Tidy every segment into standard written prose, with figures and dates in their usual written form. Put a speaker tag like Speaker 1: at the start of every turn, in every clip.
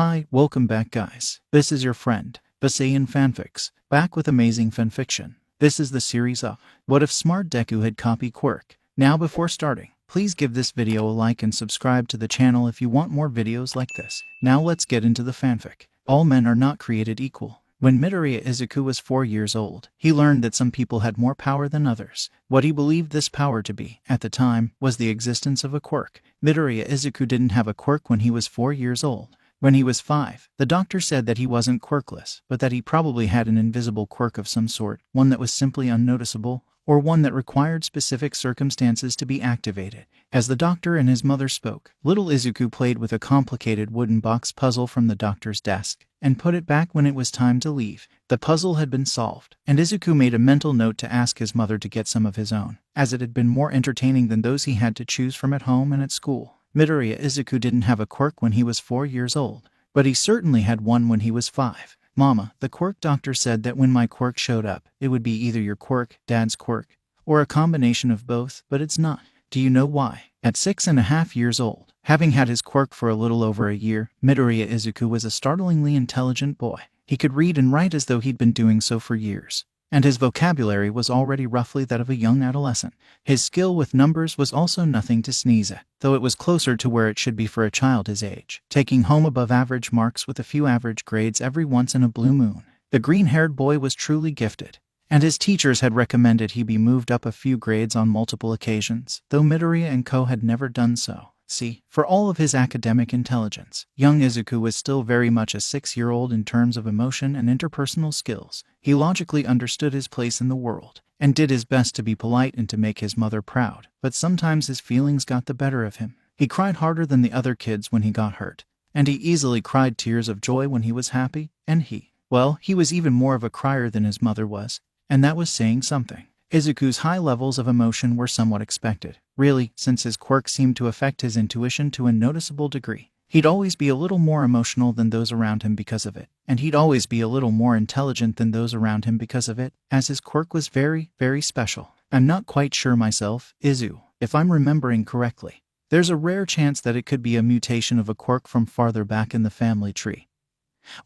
Speaker 1: Hi, welcome back guys. This is your friend, Basayan Fanfics, back with amazing fanfiction. This is the series of What If Smart Deku Had Copied Quirk. Now before starting, please give this video a like and subscribe to the channel if you want more videos like this. Now let's get into the fanfic. All men are not created equal. When Midoriya Izuku was 4 years old, he learned that some people had more power than others. What he believed this power to be, at the time, was the existence of a quirk. Midoriya Izuku didn't have a quirk when he was 4 years old. When he was 5, the doctor said that he wasn't quirkless, but that he probably had an invisible quirk of some sort, one that was simply unnoticeable, or one that required specific circumstances to be activated. As the doctor and his mother spoke, little Izuku played with a complicated wooden box puzzle from the doctor's desk, and put it back when it was time to leave. The puzzle had been solved, and Izuku made a mental note to ask his mother to get some of his own, as it had been more entertaining than those he had to choose from at home and at school. Midoriya Izuku didn't have a quirk when he was 4 years old, but he certainly had one when he was 5. Mama, the quirk doctor said that when my quirk showed up, it would be either your quirk, Dad's quirk, or a combination of both, but it's not. Do you know why? At 6.5 years old, having had his quirk for a little over a year, Midoriya Izuku was a startlingly intelligent boy. He could read and write as though he'd been doing so for years, and his vocabulary was already roughly that of a young adolescent. His skill with numbers was also nothing to sneeze at, though it was closer to where it should be for a child his age, taking home above average marks with a few average grades every once in a blue moon. The green-haired boy was truly gifted, and his teachers had recommended he be moved up a few grades on multiple occasions, though Midoriya and Co. had never done so. See, for all of his academic intelligence, young Izuku was still very much a 6-year-old in terms of emotion and interpersonal skills. He logically understood his place in the world, and did his best to be polite and to make his mother proud, but sometimes his feelings got the better of him. He cried harder than the other kids when he got hurt, and he easily cried tears of joy when he was happy, and he was even more of a crier than his mother was, and that was saying something. Izuku's high levels of emotion were somewhat expected, really, since his quirk seemed to affect his intuition to a noticeable degree. He'd always be a little more emotional than those around him because of it, and he'd always be a little more intelligent than those around him because of it, as his quirk was very, very special. I'm not quite sure myself, Izu, if I'm remembering correctly. There's a rare chance that it could be a mutation of a quirk from farther back in the family tree.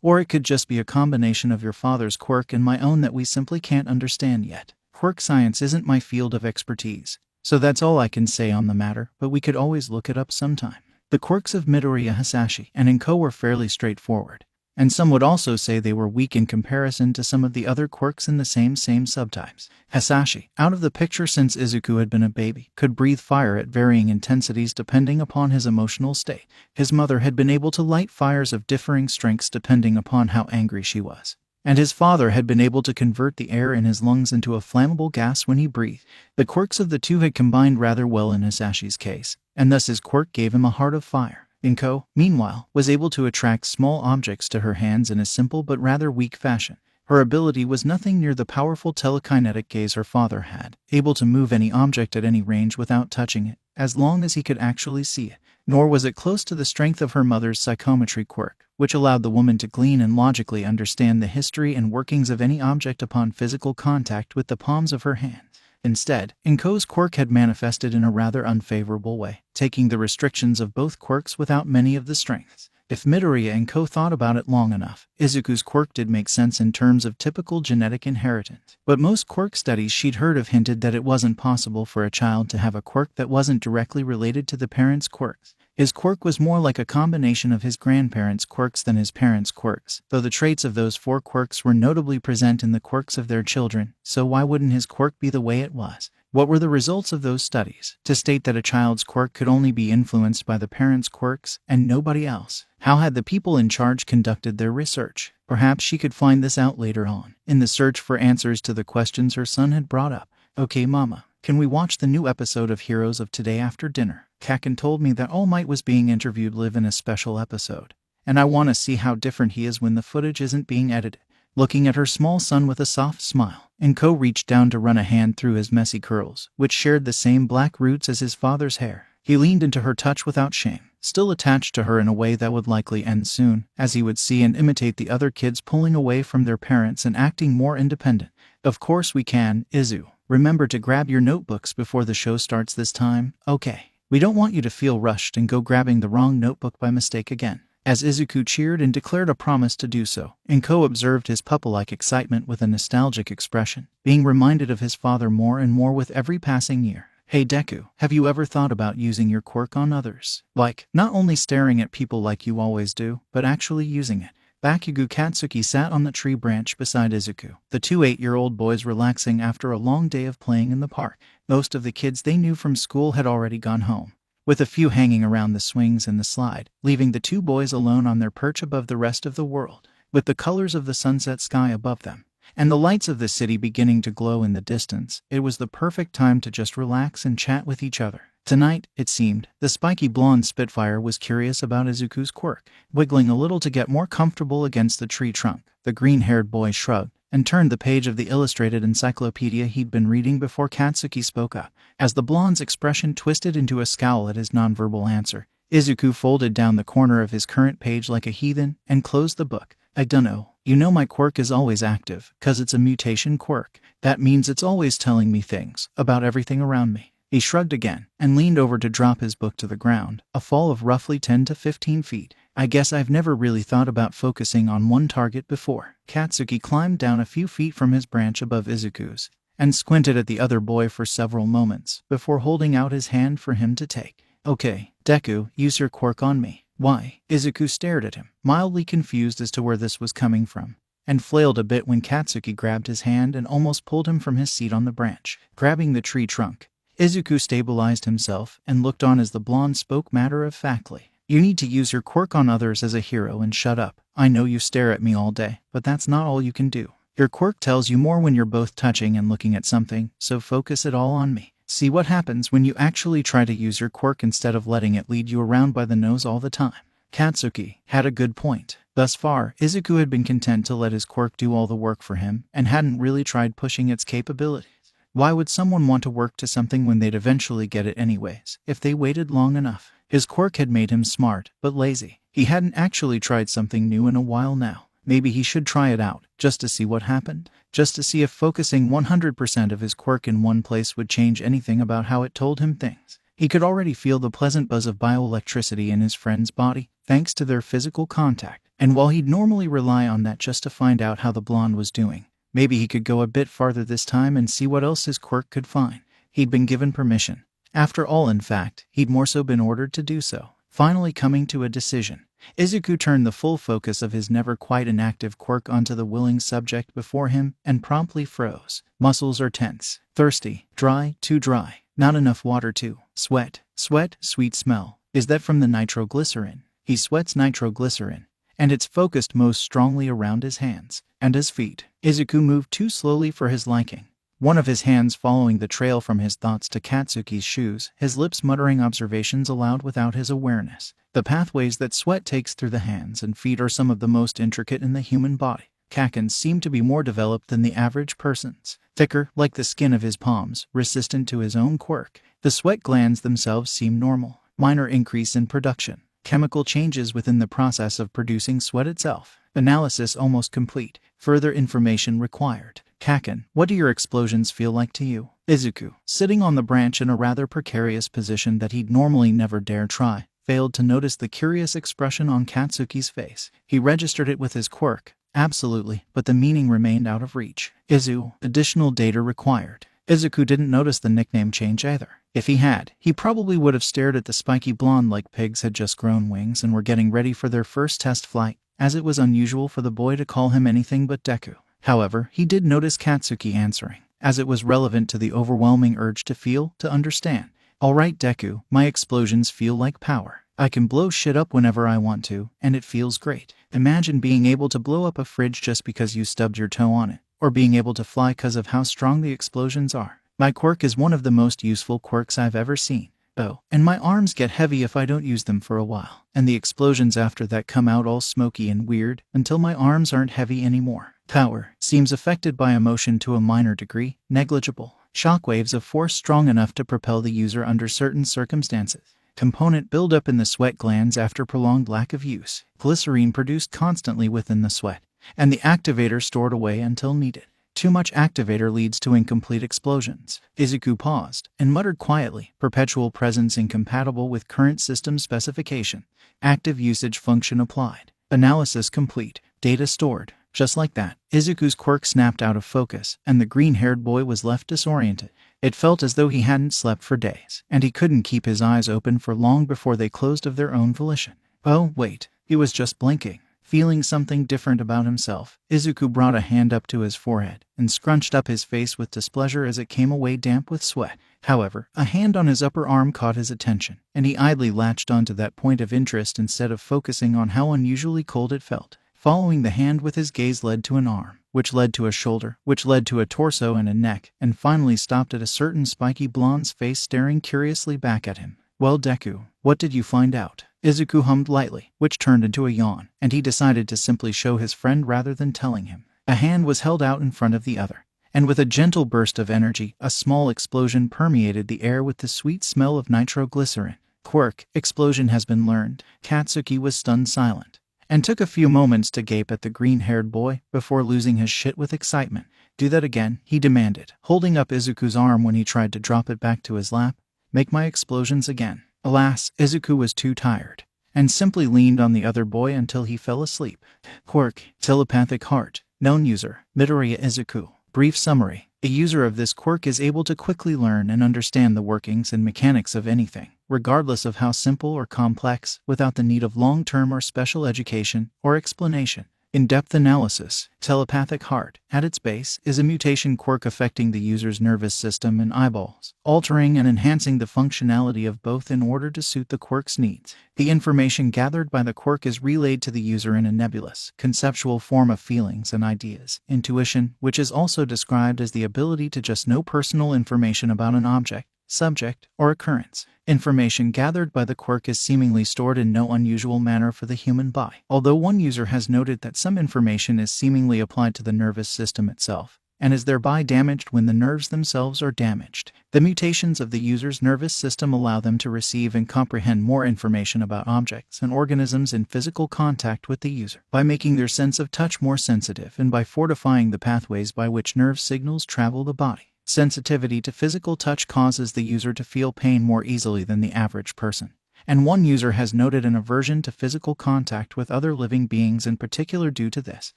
Speaker 1: Or it could just be a combination of your father's quirk and my own that we simply can't understand yet. Quirk science isn't my field of expertise, so that's all I can say on the matter, but we could always look it up sometime. The quirks of Midoriya Hisashi and Inko were fairly straightforward, and some would also say they were weak in comparison to some of the other quirks in the same subtypes. Hisashi, out of the picture since Izuku had been a baby, could breathe fire at varying intensities depending upon his emotional state. His mother had been able to light fires of differing strengths depending upon how angry she was, and his father had been able to convert the air in his lungs into a flammable gas when he breathed. The quirks of the two had combined rather well in Hisashi's case, and thus his quirk gave him a heart of fire. Inko, meanwhile, was able to attract small objects to her hands in a simple but rather weak fashion. Her ability was nothing near the powerful telekinetic gaze her father had, able to move any object at any range without touching it, as long as he could actually see it. Nor was it close to the strength of her mother's psychometry quirk, which allowed the woman to glean and logically understand the history and workings of any object upon physical contact with the palms of her hands. Instead, Inko's quirk had manifested in a rather unfavorable way, taking the restrictions of both quirks without many of the strengths. If Midoriya and Co. thought about it long enough, Izuku's quirk did make sense in terms of typical genetic inheritance. But most quirk studies she'd heard of hinted that it wasn't possible for a child to have a quirk that wasn't directly related to the parents' quirks. His quirk was more like a combination of his grandparents' quirks than his parents' quirks, though the traits of those 4 quirks were notably present in the quirks of their children, so why wouldn't his quirk be the way it was? What were the results of those studies? To state that a child's quirk could only be influenced by the parents' quirks and nobody else. How had the people in charge conducted their research? Perhaps she could find this out later on, in the search for answers to the questions her son had brought up. Okay, Mama, can we watch the new episode of Heroes of Today after dinner? Kaken told me that All Might was being interviewed live in a special episode, and I want to see how different he is when the footage isn't being edited. Looking at her small son with a soft smile, Inko reached down to run a hand through his messy curls, which shared the same black roots as his father's hair. He leaned into her touch without shame, still attached to her in a way that would likely end soon, as he would see and imitate the other kids pulling away from their parents and acting more independent. Of course we can, Izu. Remember to grab your notebooks before the show starts this time, okay? We don't want you to feel rushed and go grabbing the wrong notebook by mistake again. as Izuku cheered and declared a promise to do so. Inko observed his puppy-like excitement with a nostalgic expression, being reminded of his father more and more with every passing year. Hey Deku, have you ever thought about using your quirk on others? Like, not only staring at people like you always do, but actually using it. Bakugo Katsuki sat on the tree branch beside Izuku, the two 8-year-old boys relaxing after a long day of playing in the park. Most of the kids they knew from school had already gone home, with a few hanging around the swings and the slide, leaving the two boys alone on their perch above the rest of the world, with the colors of the sunset sky above them, and the lights of the city beginning to glow in the distance. It was the perfect time to just relax and chat with each other. Tonight, it seemed, the spiky blonde Spitfire was curious about Izuku's quirk, wiggling a little to get more comfortable against the tree trunk. The green-haired boy shrugged and turned the page of the illustrated encyclopedia he'd been reading before Katsuki spoke up. As the blonde's expression twisted into a scowl at his nonverbal answer, Izuku folded down the corner of his current page like a heathen and closed the book. I dunno. You know my quirk is always active, 'cause it's a mutation quirk. That means it's always telling me things about everything around me. He shrugged again and leaned over to drop his book to the ground, a fall of roughly 10 to 15 feet. I guess I've never really thought about focusing on one target before. Katsuki climbed down a few feet from his branch above Izuku's and squinted at the other boy for several moments before holding out his hand for him to take. Okay, Deku, use your quirk on me. Why? Izuku stared at him, mildly confused as to where this was coming from, and flailed a bit when Katsuki grabbed his hand and almost pulled him from his seat on the branch. Grabbing the tree trunk, Izuku stabilized himself and looked on as the blonde spoke matter-of-factly. You need to use your quirk on others as a hero and shut up. I know you stare at me all day, but that's not all you can do. Your quirk tells you more when you're both touching and looking at something, so focus it all on me. See what happens when you actually try to use your quirk instead of letting it lead you around by the nose all the time. Katsuki had a good point. Thus far, Izuku had been content to let his quirk do all the work for him and hadn't really tried pushing its capabilities. Why would someone want to work to something when they'd eventually get it anyways, if they waited long enough? His quirk had made him smart, but lazy. He hadn't actually tried something new in a while now. Maybe he should try it out, just to see what happened. Just to see if focusing 100% of his quirk in one place would change anything about how it told him things. He could already feel the pleasant buzz of bioelectricity in his friend's body, thanks to their physical contact. And while he'd normally rely on that just to find out how the blonde was doing, maybe he could go a bit farther this time and see what else his quirk could find. He'd been given permission. After all, in fact, he'd more so been ordered to do so. Finally coming to a decision, Izuku turned the full focus of his never-quite-inactive quirk onto the willing subject before him and promptly froze. Muscles are tense, thirsty, dry, too dry, not enough water too. Sweat, sweet smell. Is that from the nitroglycerin? He sweats nitroglycerin, and it's focused most strongly around his hands and his feet. Izuku moved too slowly for his liking, one of his hands following the trail from his thoughts to Katsuki's shoes, his lips muttering observations aloud without his awareness. The pathways that sweat takes through the hands and feet are some of the most intricate in the human body. Kaken's seem to be more developed than the average person's, thicker, like the skin of his palms, resistant to his own quirk. The sweat glands themselves seem normal. Minor increase in production. Chemical changes within the process of producing sweat itself. Analysis almost complete. Further information required. Kaken, what do your explosions feel like to you? Izuku, sitting on the branch in a rather precarious position that he'd normally never dare try, failed to notice the curious expression on Katsuki's face. He registered it with his quirk. Absolutely, but the meaning remained out of reach. Additional data required. Izuku didn't notice the nickname change either. If he had, he probably would have stared at the spiky blonde like pigs had just grown wings and were getting ready for their first test flight, as it was unusual for the boy to call him anything but Deku. However, he did notice Katsuki answering, as it was relevant to the overwhelming urge to feel, to understand. Alright Deku, my explosions feel like power. I can blow shit up whenever I want to, and it feels great. Imagine being able to blow up a fridge just because you stubbed your toe on it, or being able to fly because of how strong the explosions are. My quirk is one of the most useful quirks I've ever seen. Oh, and my arms get heavy if I don't use them for a while, and the explosions after that come out all smoky and weird until my arms aren't heavy anymore. Power seems affected by emotion to a minor degree, negligible. Shockwaves of force strong enough to propel the user under certain circumstances. Component buildup in the sweat glands after prolonged lack of use. Glycerine produced constantly within the sweat, and the activator stored away until needed. Too much activator leads to incomplete explosions. Izuku paused and muttered quietly, perpetual presence incompatible with current system specification. Active usage function applied. Analysis complete. Data stored. Just like that, Izuku's quirk snapped out of focus, and the green-haired boy was left disoriented. It felt as though he hadn't slept for days, and he couldn't keep his eyes open for long before they closed of their own volition. Oh, wait, he was just blinking. Feeling something different about himself, Izuku brought a hand up to his forehead and scrunched up his face with displeasure as it came away damp with sweat. However, a hand on his upper arm caught his attention, and he idly latched onto that point of interest instead of focusing on how unusually cold it felt. Following the hand with his gaze led to an arm, which led to a shoulder, which led to a torso and a neck, and finally stopped at a certain spiky blonde's face staring curiously back at him. Well, Deku, what did you find out? Izuku hummed lightly, which turned into a yawn, and he decided to simply show his friend rather than telling him. A hand was held out in front of the other, and with a gentle burst of energy, a small explosion permeated the air with the sweet smell of nitroglycerin. Quirk, explosion has been learned. Katsuki was stunned silent, and took a few moments to gape at the green-haired boy before losing his shit with excitement. Do that again, he demanded, holding up Izuku's arm when he tried to drop it back to his lap. Make my explosions again. Alas, Izuku was too tired, and simply leaned on the other boy until he fell asleep. Quirk, telepathic heart, known user, Midoriya Izuku. Brief summary. A user of this quirk is able to quickly learn and understand the workings and mechanics of anything, regardless of how simple or complex, without the need of long-term or special education or explanation. In-depth analysis. Telepathic heart, at its base, is a mutation quirk affecting the user's nervous system and eyeballs, altering and enhancing the functionality of both in order to suit the quirk's needs. The information gathered by the quirk is relayed to the user in a nebulous, conceptual form of feelings and ideas. Intuition, which is also described as the ability to just know personal information about an object, subject, or occurrence. Information gathered by the quirk is seemingly stored in no unusual manner for the human body. Although one user has noted that some information is seemingly applied to the nervous system itself, and is thereby damaged when the nerves themselves are damaged. The mutations of the user's nervous system allow them to receive and comprehend more information about objects and organisms in physical contact with the user, by making their sense of touch more sensitive and by fortifying the pathways by which nerve signals travel the body. Sensitivity to physical touch causes the user to feel pain more easily than the average person, and one user has noted an aversion to physical contact with other living beings in particular due to this.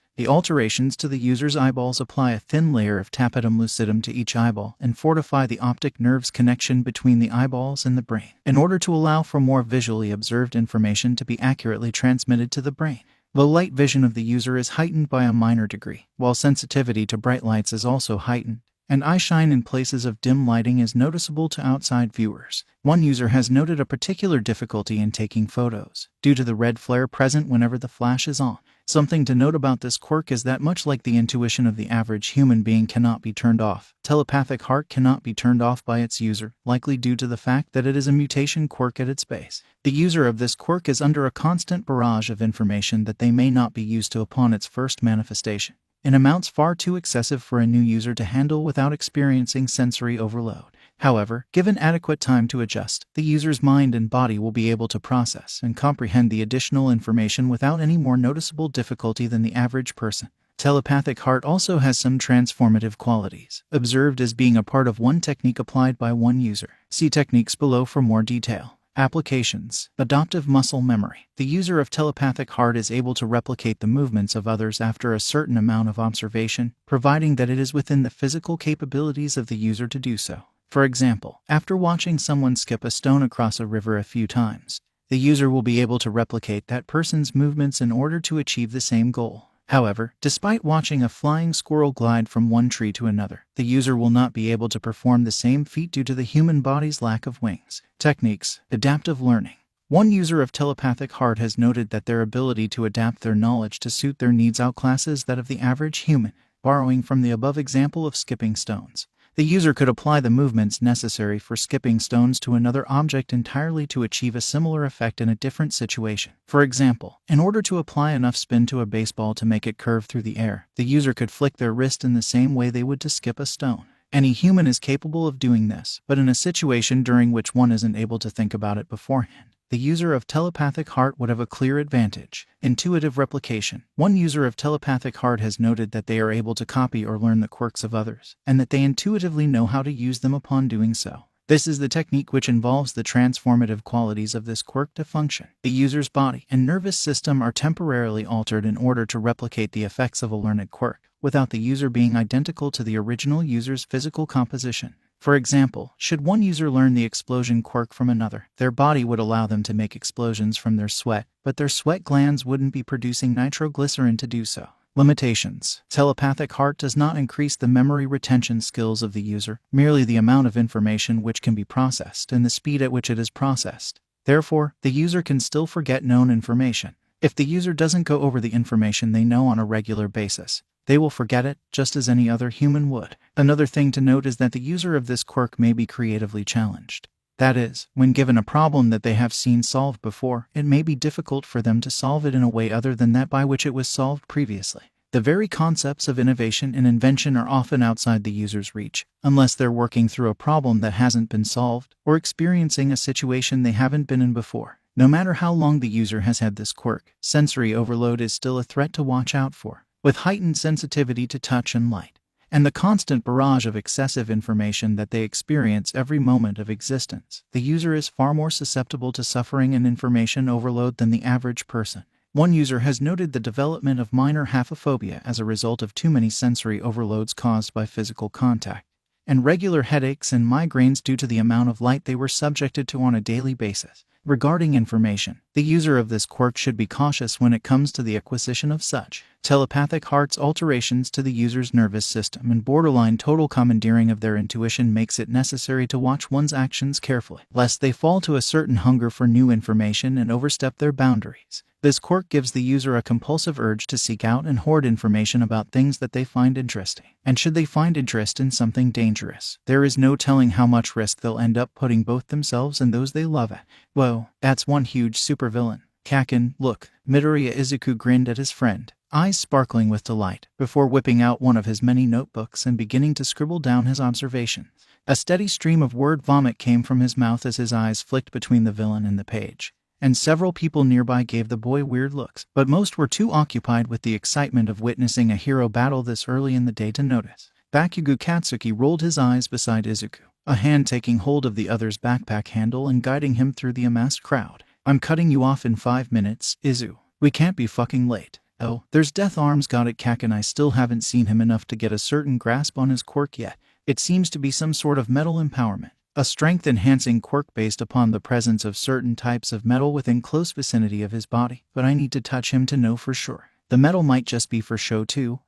Speaker 1: The alterations to the user's eyeballs apply a thin layer of tapetum lucidum to each eyeball and fortify the optic nerve's connection between the eyeballs and the brain, in order to allow for more visually observed information to be accurately transmitted to the brain. The light vision of the user is heightened by a minor degree, while sensitivity to bright lights is also heightened, and eye shine in places of dim lighting is noticeable to outside viewers. One user has noted a particular difficulty in taking photos, due to the red flare present whenever the flash is on. Something to note about this quirk is that much like the intuition of the average human being cannot be turned off, telepathic heart cannot be turned off by its user, likely due to the fact that it is a mutation quirk at its base. The user of this quirk is under a constant barrage of information that they may not be used to upon its first manifestation, in amounts far too excessive for a new user to handle without experiencing sensory overload. However, given adequate time to adjust, the user's mind and body will be able to process and comprehend the additional information without any more noticeable difficulty than the average person. Telepathic heart also has some transformative qualities, observed as being a part of one technique applied by one user. See techniques below for more detail. Applications. Adoptive muscle memory. The user of telepathic heart is able to replicate the movements of others after a certain amount of observation, providing that it is within the physical capabilities of the user to do so. For example, after watching someone skip a stone across a river a few times, the user will be able to replicate that person's movements in order to achieve the same goal. However, despite watching a flying squirrel glide from one tree to another, the user will not be able to perform the same feat due to the human body's lack of wings. Techniques. Adaptive learning. One user of telepathic heart has noted that their ability to adapt their knowledge to suit their needs outclasses that of the average human. Borrowing from the above example of skipping stones, the user could apply the movements necessary for skipping stones to another object entirely to achieve a similar effect in a different situation. For example, in order to apply enough spin to a baseball to make it curve through the air, the user could flick their wrist in the same way they would to skip a stone. Any human is capable of doing this, but in a situation during which one isn't able to think about it beforehand, the user of telepathic heart would have a clear advantage. Intuitive replication. One user of telepathic heart has noted that they are able to copy or learn the quirks of others, and that they intuitively know how to use them upon doing so. This is the technique which involves the transformative qualities of this quirk to function. The user's body and nervous system are temporarily altered in order to replicate the effects of a learned quirk, without the user being identical to the original user's physical composition. For example, should one user learn the explosion quirk from another, their body would allow them to make explosions from their sweat, but their sweat glands wouldn't be producing nitroglycerin to do so. Limitations. Telepathic heart does not increase the memory retention skills of the user, merely the amount of information which can be processed and the speed at which it is processed. Therefore, the user can still forget known information. If the user doesn't go over the information they know on a regular basis, they will forget it, just as any other human would. Another thing to note is that the user of this quirk may be creatively challenged. That is, when given a problem that they have seen solved before, it may be difficult for them to solve it in a way other than that by which it was solved previously. The very concepts of innovation and invention are often outside the user's reach, unless they're working through a problem that hasn't been solved, or experiencing a situation they haven't been in before. No matter how long the user has had this quirk, sensory overload is still a threat to watch out for. With heightened sensitivity to touch and light, and the constant barrage of excessive information that they experience every moment of existence, the user is far more susceptible to suffering and information overload than the average person. One user has noted the development of minor haphophobia as a result of too many sensory overloads caused by physical contact, and regular headaches and migraines due to the amount of light they were subjected to on a daily basis. Regarding information, the user of this quirk should be cautious when it comes to the acquisition of such. Telepathic heart's alterations to the user's nervous system and borderline total commandeering of their intuition makes it necessary to watch one's actions carefully, lest they fall to a certain hunger for new information and overstep their boundaries. This quirk gives the user a compulsive urge to seek out and hoard information about things that they find interesting. And should they find interest in something dangerous, there is no telling how much risk they'll end up putting both themselves and those they love at. Whoa, that's one huge supervillain. Kaken, look. Midoriya Izuku grinned at his friend, eyes sparkling with delight, before whipping out one of his many notebooks and beginning to scribble down his observations. A steady stream of word vomit came from his mouth as his eyes flicked between the villain and the page, and several people nearby gave the boy weird looks, but most were too occupied with the excitement of witnessing a hero battle this early in the day to notice. Bakugo Katsuki rolled his eyes beside Izuku, a hand taking hold of the other's backpack handle and guiding him through the amassed crowd. I'm cutting you off in 5 minutes, Izu. We can't be fucking late. Oh, there's Death Arms got it, Kaken. I still haven't seen him enough to get a certain grasp on his quirk yet. It seems to be some sort of metal empowerment. A strength-enhancing quirk based upon the presence of certain types of metal within close vicinity of his body, but I need to touch him to know for sure. The metal might just be for show too,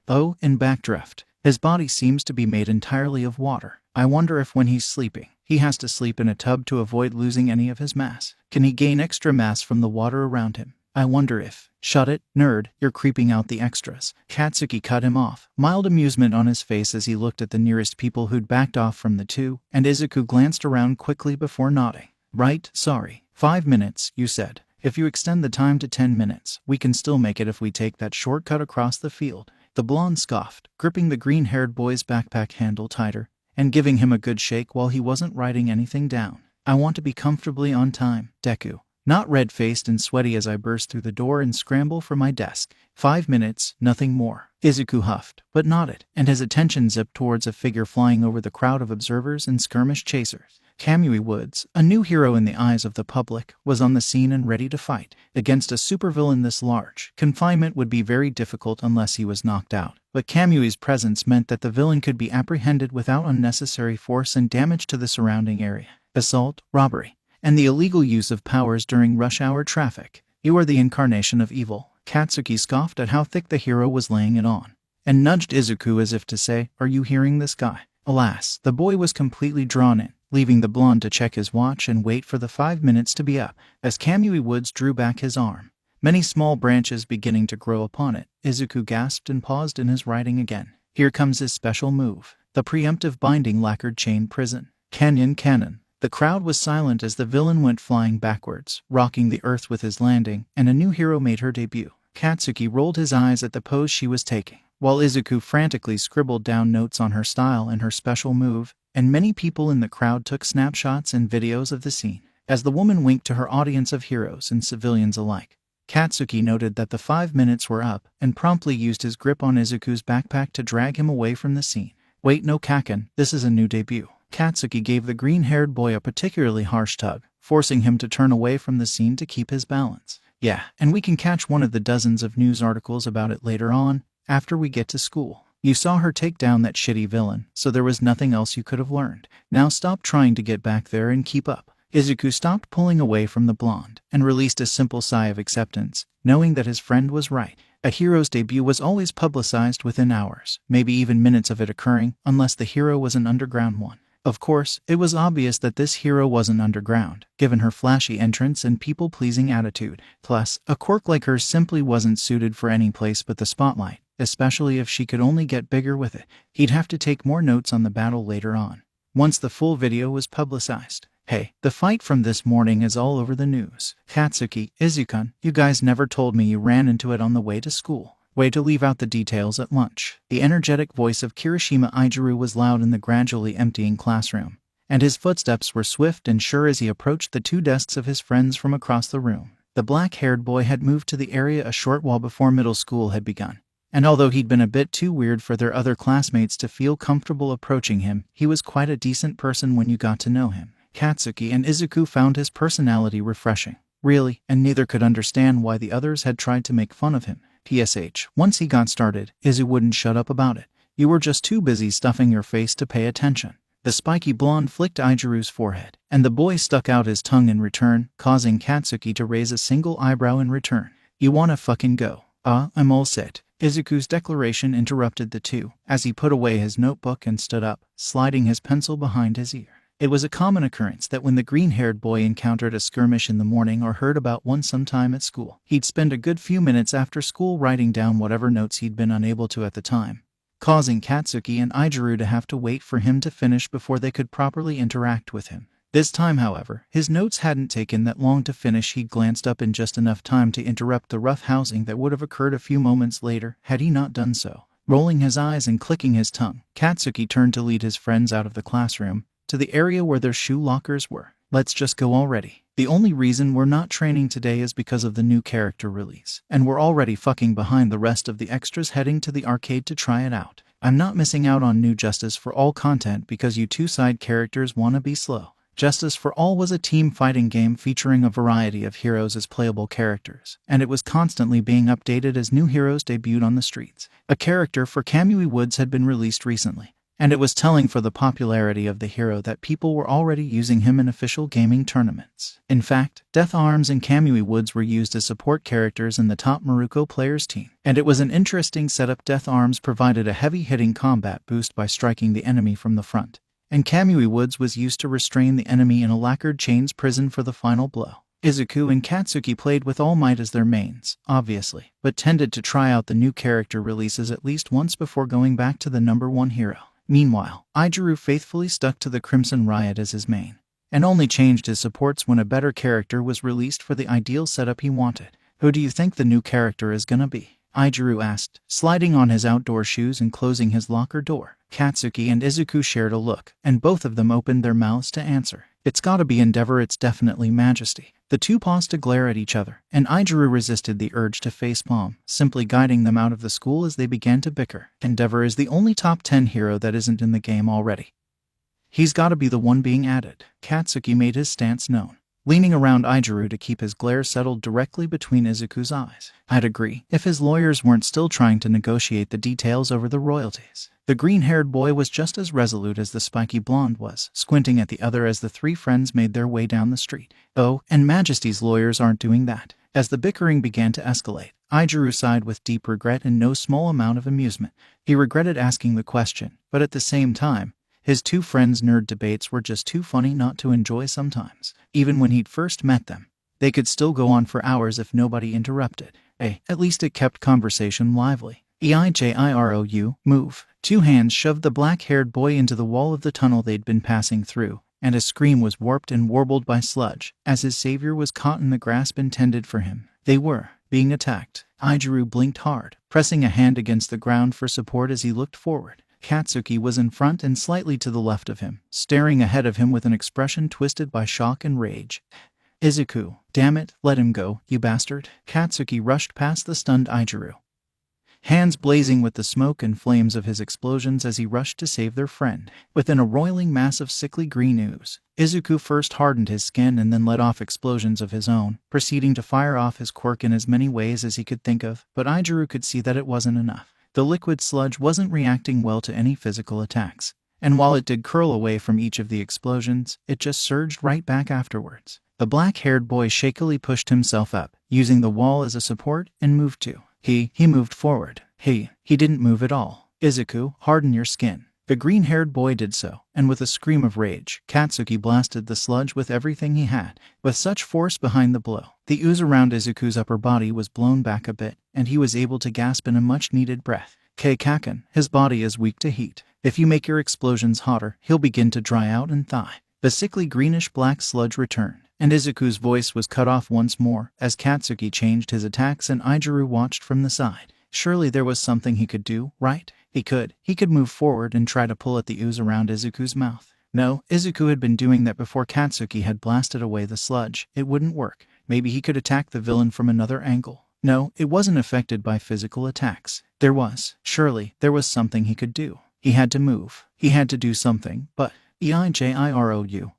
Speaker 1: Oh, in Backdraft, his body seems to be made entirely of water. I wonder if when he's sleeping, he has to sleep in a tub to avoid losing any of his mass. Can he gain extra mass from the water around him? I wonder if... Shut it, nerd, you're creeping out the extras. Katsuki cut him off, mild amusement on his face as he looked at the nearest people who'd backed off from the two, and Izuku glanced around quickly before nodding. Right, sorry. 5 minutes, you said. If you extend the time to 10 minutes, we can still make it if we take that shortcut across the field. The blonde scoffed, gripping the green-haired boy's backpack handle tighter, and giving him a good shake while he wasn't writing anything down. I want to be comfortably on time, Deku. Not red-faced and sweaty as I burst through the door and scramble for my desk. 5 minutes, nothing more. Izuku huffed, but nodded, and his attention zipped towards a figure flying over the crowd of observers and skirmish chasers. Kamui Woods, a new hero in the eyes of the public, was on the scene and ready to fight. Against a supervillain this large, confinement would be very difficult unless he was knocked out. But Kamui's presence meant that the villain could be apprehended without unnecessary force and damage to the surrounding area. Assault, robbery, and the illegal use of powers during rush hour traffic. You are the incarnation of evil. Katsuki scoffed at how thick the hero was laying it on, and nudged Izuku as if to say, are you hearing this guy? Alas, the boy was completely drawn in, leaving the blonde to check his watch and wait for the 5 minutes to be up. As Kamui Woods drew back his arm, many small branches beginning to grow upon it, Izuku gasped and paused in his writing again. Here comes his special move, the preemptive binding lacquered chain prison. Cannon. The crowd was silent as the villain went flying backwards, rocking the earth with his landing, and a new hero made her debut. Katsuki rolled his eyes at the pose she was taking, while Izuku frantically scribbled down notes on her style and her special move, and many people in the crowd took snapshots and videos of the scene. As the woman winked to her audience of heroes and civilians alike, Katsuki noted that the 5 minutes were up and promptly used his grip on Izuku's backpack to drag him away from the scene. Wait, no Kaken, this is a new debut. Katsuki gave the green-haired boy a particularly harsh tug, forcing him to turn away from the scene to keep his balance. Yeah, and we can catch one of the dozens of news articles about it later on, after we get to school. You saw her take down that shitty villain, so there was nothing else you could have learned. Now stop trying to get back there and keep up. Izuku stopped pulling away from the blonde and released a simple sigh of acceptance, knowing that his friend was right. A hero's debut was always publicized within hours, maybe even minutes of it occurring, unless the hero was an underground one. Of course, it was obvious that this hero wasn't underground, given her flashy entrance and people-pleasing attitude. Plus, a quirk like hers simply wasn't suited for any place but the spotlight, especially if she could only get bigger with it. He'd have to take more notes on the battle later on, once the full video was publicized. Hey, the fight from this morning is all over the news. Katsuki, Izuku, you guys never told me you ran into it on the way to school. Way to leave out the details at lunch. The energetic voice of Kirishima Izuku was loud in the gradually emptying classroom, and his footsteps were swift and sure as he approached the 2 desks of his friends from across the room. The black-haired boy had moved to the area a short while before middle school had begun, and although he'd been a bit too weird for their other classmates to feel comfortable approaching him, he was quite a decent person when you got to know him. Katsuki and Izuku found his personality refreshing, really, and neither could understand why the others had tried to make fun of him. PSH, once he got started, Izu wouldn't shut up about it. You were just too busy stuffing your face to pay attention. The spiky blonde flicked Ijuru's forehead, and the boy stuck out his tongue in return, causing Katsuki to raise a single eyebrow in return. You wanna fucking go? I'm all set. Izuku's declaration interrupted the two, as he put away his notebook and stood up, sliding his pencil behind his ear. It was a common occurrence that when the green-haired boy encountered a skirmish in the morning or heard about one sometime at school, he'd spend a good few minutes after school writing down whatever notes he'd been unable to at the time, causing Katsuki and Ijuru to have to wait for him to finish before they could properly interact with him. This time, however, his notes hadn't taken that long to finish. He glanced up in just enough time to interrupt the roughhousing that would have occurred a few moments later had he not done so. Rolling his eyes and clicking his tongue, Katsuki turned to lead his friends out of the classroom, to the area where their shoe lockers were. Let's just go already. The only reason we're not training today is because of the new character release, and we're already fucking behind the rest of the extras heading to the arcade to try it out. I'm not missing out on new Justice for All content because you 2 side characters wanna be slow. Justice for All was a team fighting game featuring a variety of heroes as playable characters, and it was constantly being updated as new heroes debuted on the streets. A character for Kamui Woods had been released recently, and it was telling for the popularity of the hero that people were already using him in official gaming tournaments. In fact, Death Arms and Kamui Woods were used as support characters in the top Maruko players team, and it was an interesting setup. Death Arms provided a heavy-hitting combat boost by striking the enemy from the front, and Kamui Woods was used to restrain the enemy in a lacquered chains prison for the final blow. Izuku and Katsuki played with All Might as their mains, obviously, but tended to try out the new character releases at least once before going back to the #1 hero. Meanwhile, Ijuru faithfully stuck to the Crimson Riot as his main, and only changed his supports when a better character was released for the ideal setup he wanted. Who do you think the new character is gonna be? Ijuru asked, sliding on his outdoor shoes and closing his locker door. Katsuki and Izuku shared a look, and both of them opened their mouths to answer. It's gotta be Endeavor, it's definitely Majesty. The two paused to glare at each other, and Ijuru resisted the urge to facepalm, simply guiding them out of the school as they began to bicker. Endeavor is the only top 10 hero that isn't in the game already. He's gotta be the one being added. Katsuki made his stance known, leaning around Ijuru to keep his glare settled directly between Izuku's eyes. I'd agree, if his lawyers weren't still trying to negotiate the details over the royalties. The green-haired boy was just as resolute as the spiky blonde was, squinting at the other as the 3 friends made their way down the street. Oh, and Majesty's lawyers aren't doing that. As the bickering began to escalate, Ijuru sighed with deep regret and no small amount of amusement. He regretted asking the question, but at the same time, his 2 friends' nerd debates were just too funny not to enjoy sometimes. Even when he'd first met them, they could still go on for hours if nobody interrupted. At least it kept conversation lively. EIJIROU, move. 2 hands shoved the black-haired boy into the wall of the tunnel they'd been passing through, and a scream was warped and warbled by Sludge, as his savior was caught in the grasp intended for him. They were being attacked. Ijuru blinked hard, pressing a hand against the ground for support as he looked forward. Katsuki was in front and slightly to the left of him, staring ahead of him with an expression twisted by shock and rage. Izuku, damn it, let him go, you bastard. Katsuki rushed past the stunned Izuku, hands blazing with the smoke and flames of his explosions as he rushed to save their friend. Within a roiling mass of sickly green ooze, Izuku first hardened his skin and then let off explosions of his own, proceeding to fire off his quirk in as many ways as he could think of, but Izuku could see that it wasn't enough. The liquid sludge wasn't reacting well to any physical attacks, and while it did curl away from each of the explosions, it just surged right back afterwards. The black-haired boy shakily pushed himself up, using the wall as a support, and moved to. He moved forward. He didn't move at all. Izuku, harden your skin. The green-haired boy did so, and with a scream of rage, Katsuki blasted the sludge with everything he had. With such force behind the blow, the ooze around Izuku's upper body was blown back a bit, and he was able to gasp in a much-needed breath. Kaken, his body is weak to heat. If you make your explosions hotter, he'll begin to dry out and thaw. The sickly greenish-black sludge returned, and Izuku's voice was cut off once more as Katsuki changed his attacks and Izuku watched from the side. Surely there was something he could do, right? He could move forward and try to pull at the ooze around Izuku's mouth. No, Izuku had been doing that before Katsuki had blasted away the sludge. It wouldn't work. Maybe he could attack the villain from another angle. No, it wasn't affected by physical attacks. Surely there was something he could do. He had to move. He had to do something, but Izuku,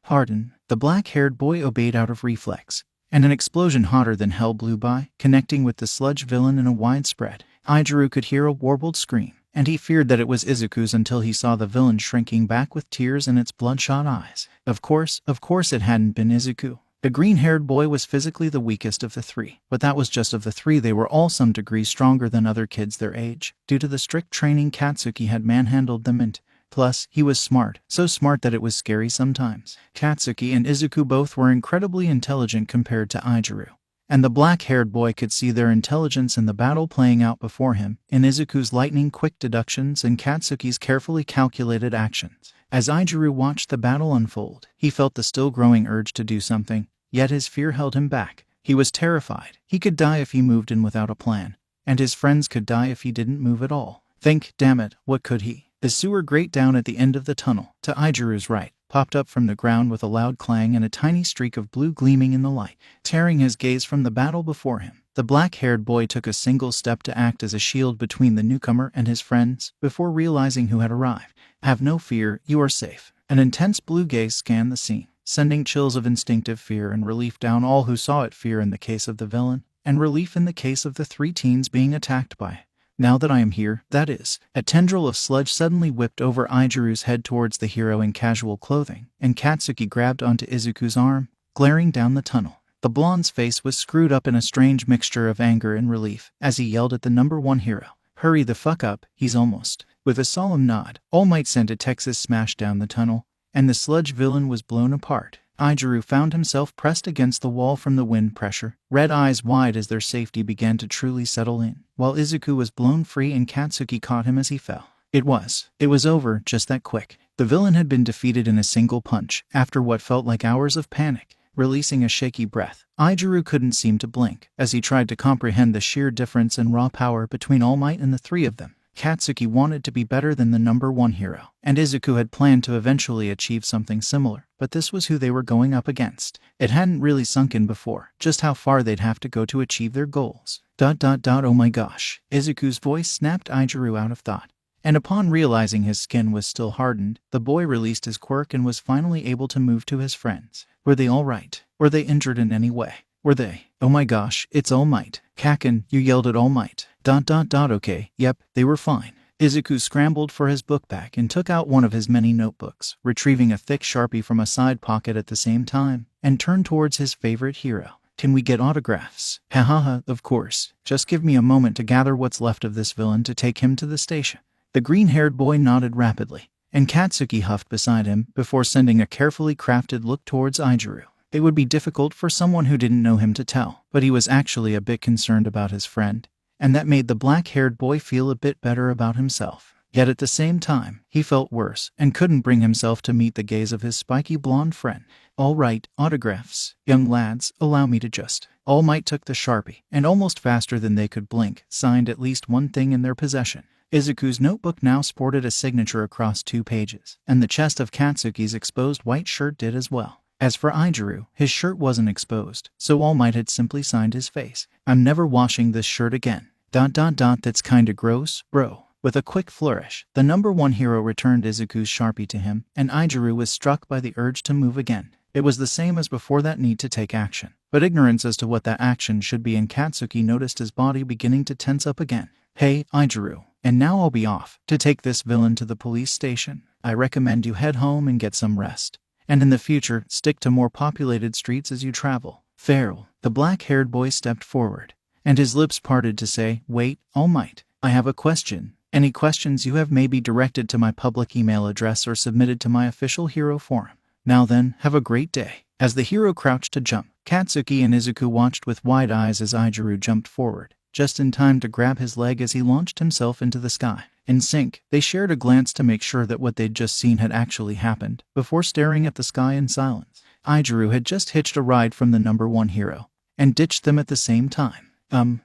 Speaker 1: harden. The black-haired boy obeyed out of reflex, and an explosion hotter than hell blew by, connecting with the sludge villain in a widespread. Izuku could hear a warbled scream, and he feared that it was Izuku's until he saw the villain shrinking back with tears in its bloodshot eyes. Of course it hadn't been Izuku. The green-haired boy was physically the weakest of the three, but that was just of the three. They were all some degree stronger than other kids their age, due to the strict training Katsuki had manhandled them into. Plus, he was smart, so smart that it was scary sometimes. Katsuki and Izuku both were incredibly intelligent compared to Izuku, and the black-haired boy could see their intelligence in the battle playing out before him, in Izuku's lightning-quick deductions and Katsuki's carefully calculated actions. As Izuku watched the battle unfold, he felt the still-growing urge to do something, yet his fear held him back. He was terrified. He could die if he moved in without a plan, and his friends could die if he didn't move at all. Damn it, what could he? The sewer grate down at the end of the tunnel, to Izuku's right, popped up from the ground with a loud clang and a tiny streak of blue gleaming in the light, tearing his gaze from the battle before him. The black-haired boy took a single step to act as a shield between the newcomer and his friends, before realizing who had arrived. Have no fear, you are safe. An intense blue gaze scanned the scene, sending chills of instinctive fear and relief down all who saw it. Fear in the case of the villain, and relief in the case of the three teens being attacked by it. Now that I am here, that is. A tendril of sludge suddenly whipped over Izuku's head towards the hero in casual clothing, and Katsuki grabbed onto Izuku's arm, glaring down the tunnel. The blonde's face was screwed up in a strange mixture of anger and relief as he yelled at the number one hero. Hurry the fuck up, he's almost. With a solemn nod, All Might sent a Texas smash down the tunnel, and the sludge villain was blown apart. Izuku found himself pressed against the wall from the wind pressure, red eyes wide as their safety began to truly settle in, while Izuku was blown free and Katsuki caught him as he fell. It was over just that quick. The villain had been defeated in a single punch, after what felt like hours of panic. Releasing a shaky breath, Izuku couldn't seem to blink, as he tried to comprehend the sheer difference in raw power between All Might and the three of them. Katsuki wanted to be better than the number one hero, and Izuku had planned to eventually achieve something similar, but this was who they were going up against. It hadn't really sunk in before, just how far they'd have to go to achieve their goals. Oh my gosh. Izuku's voice snapped Izuku out of thought, and upon realizing his skin was still hardened, the boy released his quirk and was finally able to move to his friends. Were they all right? Were they injured in any way? Were they? Oh my gosh, it's All Might. Kaken, you yelled at All Might. Okay, yep, they were fine. Izuku scrambled for his book bag and took out one of his many notebooks, retrieving a thick Sharpie from a side pocket at the same time, and turned towards his favorite hero. Can we get autographs? Hahaha, of course. Just give me a moment to gather what's left of this villain to take him to the station. The green-haired boy nodded rapidly, and Katsuki huffed beside him before sending a carefully crafted look towards Izuku. It would be difficult for someone who didn't know him to tell, but he was actually a bit concerned about his friend, and that made the black-haired boy feel a bit better about himself. Yet at the same time, he felt worse and couldn't bring himself to meet the gaze of his spiky blonde friend. All right, autographs. Young lads, allow me to just... All Might took the Sharpie, and almost faster than they could blink, signed at least one thing in their possession. Izuku's notebook now sported a signature across 2 pages, and the chest of Katsuki's exposed white shirt did as well. As for Izuku, his shirt wasn't exposed, so All Might had simply signed his face. "I'm never washing this shirt again. That's kinda gross, bro." With a quick flourish, the number 1 hero returned Izuku's Sharpie to him, and Izuku was struck by the urge to move again. It was the same as before, that need to take action, but ignorance as to what that action should be, and Katsuki noticed his body beginning to tense up again. "Hey, Izuku, and now I'll be off to take this villain to the police station. I recommend you head home and get some rest. And in the future, stick to more populated streets as you travel." Farewell. The black-haired boy stepped forward, and his lips parted to say, "Wait, All Might, I have a question. Any questions you have may be directed to my public email address or submitted to my official hero forum. Now then, have a great day." As the hero crouched to jump, Katsuki and Izuku watched with wide eyes as Izuku jumped forward, just in time to grab his leg as he launched himself into the sky. In sync, they shared a glance to make sure that what they'd just seen had actually happened, before staring at the sky in silence. Izuku had just hitched a ride from the number 1 hero, and ditched them at the same time.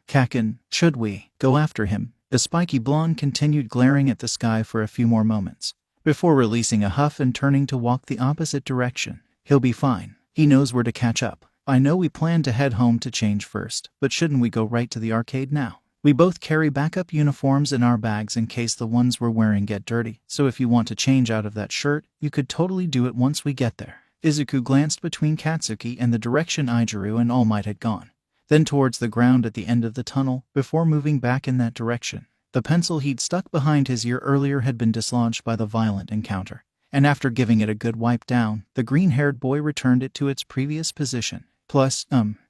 Speaker 1: Kaken, should we go after him?" The spiky blonde continued glaring at the sky for a few more moments, before releasing a huff and turning to walk the opposite direction. "He'll be fine. He knows where to catch up. I know we plan to head home to change first, but shouldn't we go right to the arcade now? We both carry backup uniforms in our bags in case the ones we're wearing get dirty, so if you want to change out of that shirt, you could totally do it once we get there." Izuku glanced between Katsuki and the direction Izuku and All Might had gone, then towards the ground at the end of the tunnel, before moving back in that direction. The pencil he'd stuck behind his ear earlier had been dislodged by the violent encounter, and after giving it a good wipe down, the green-haired boy returned it to its previous position. "Plus,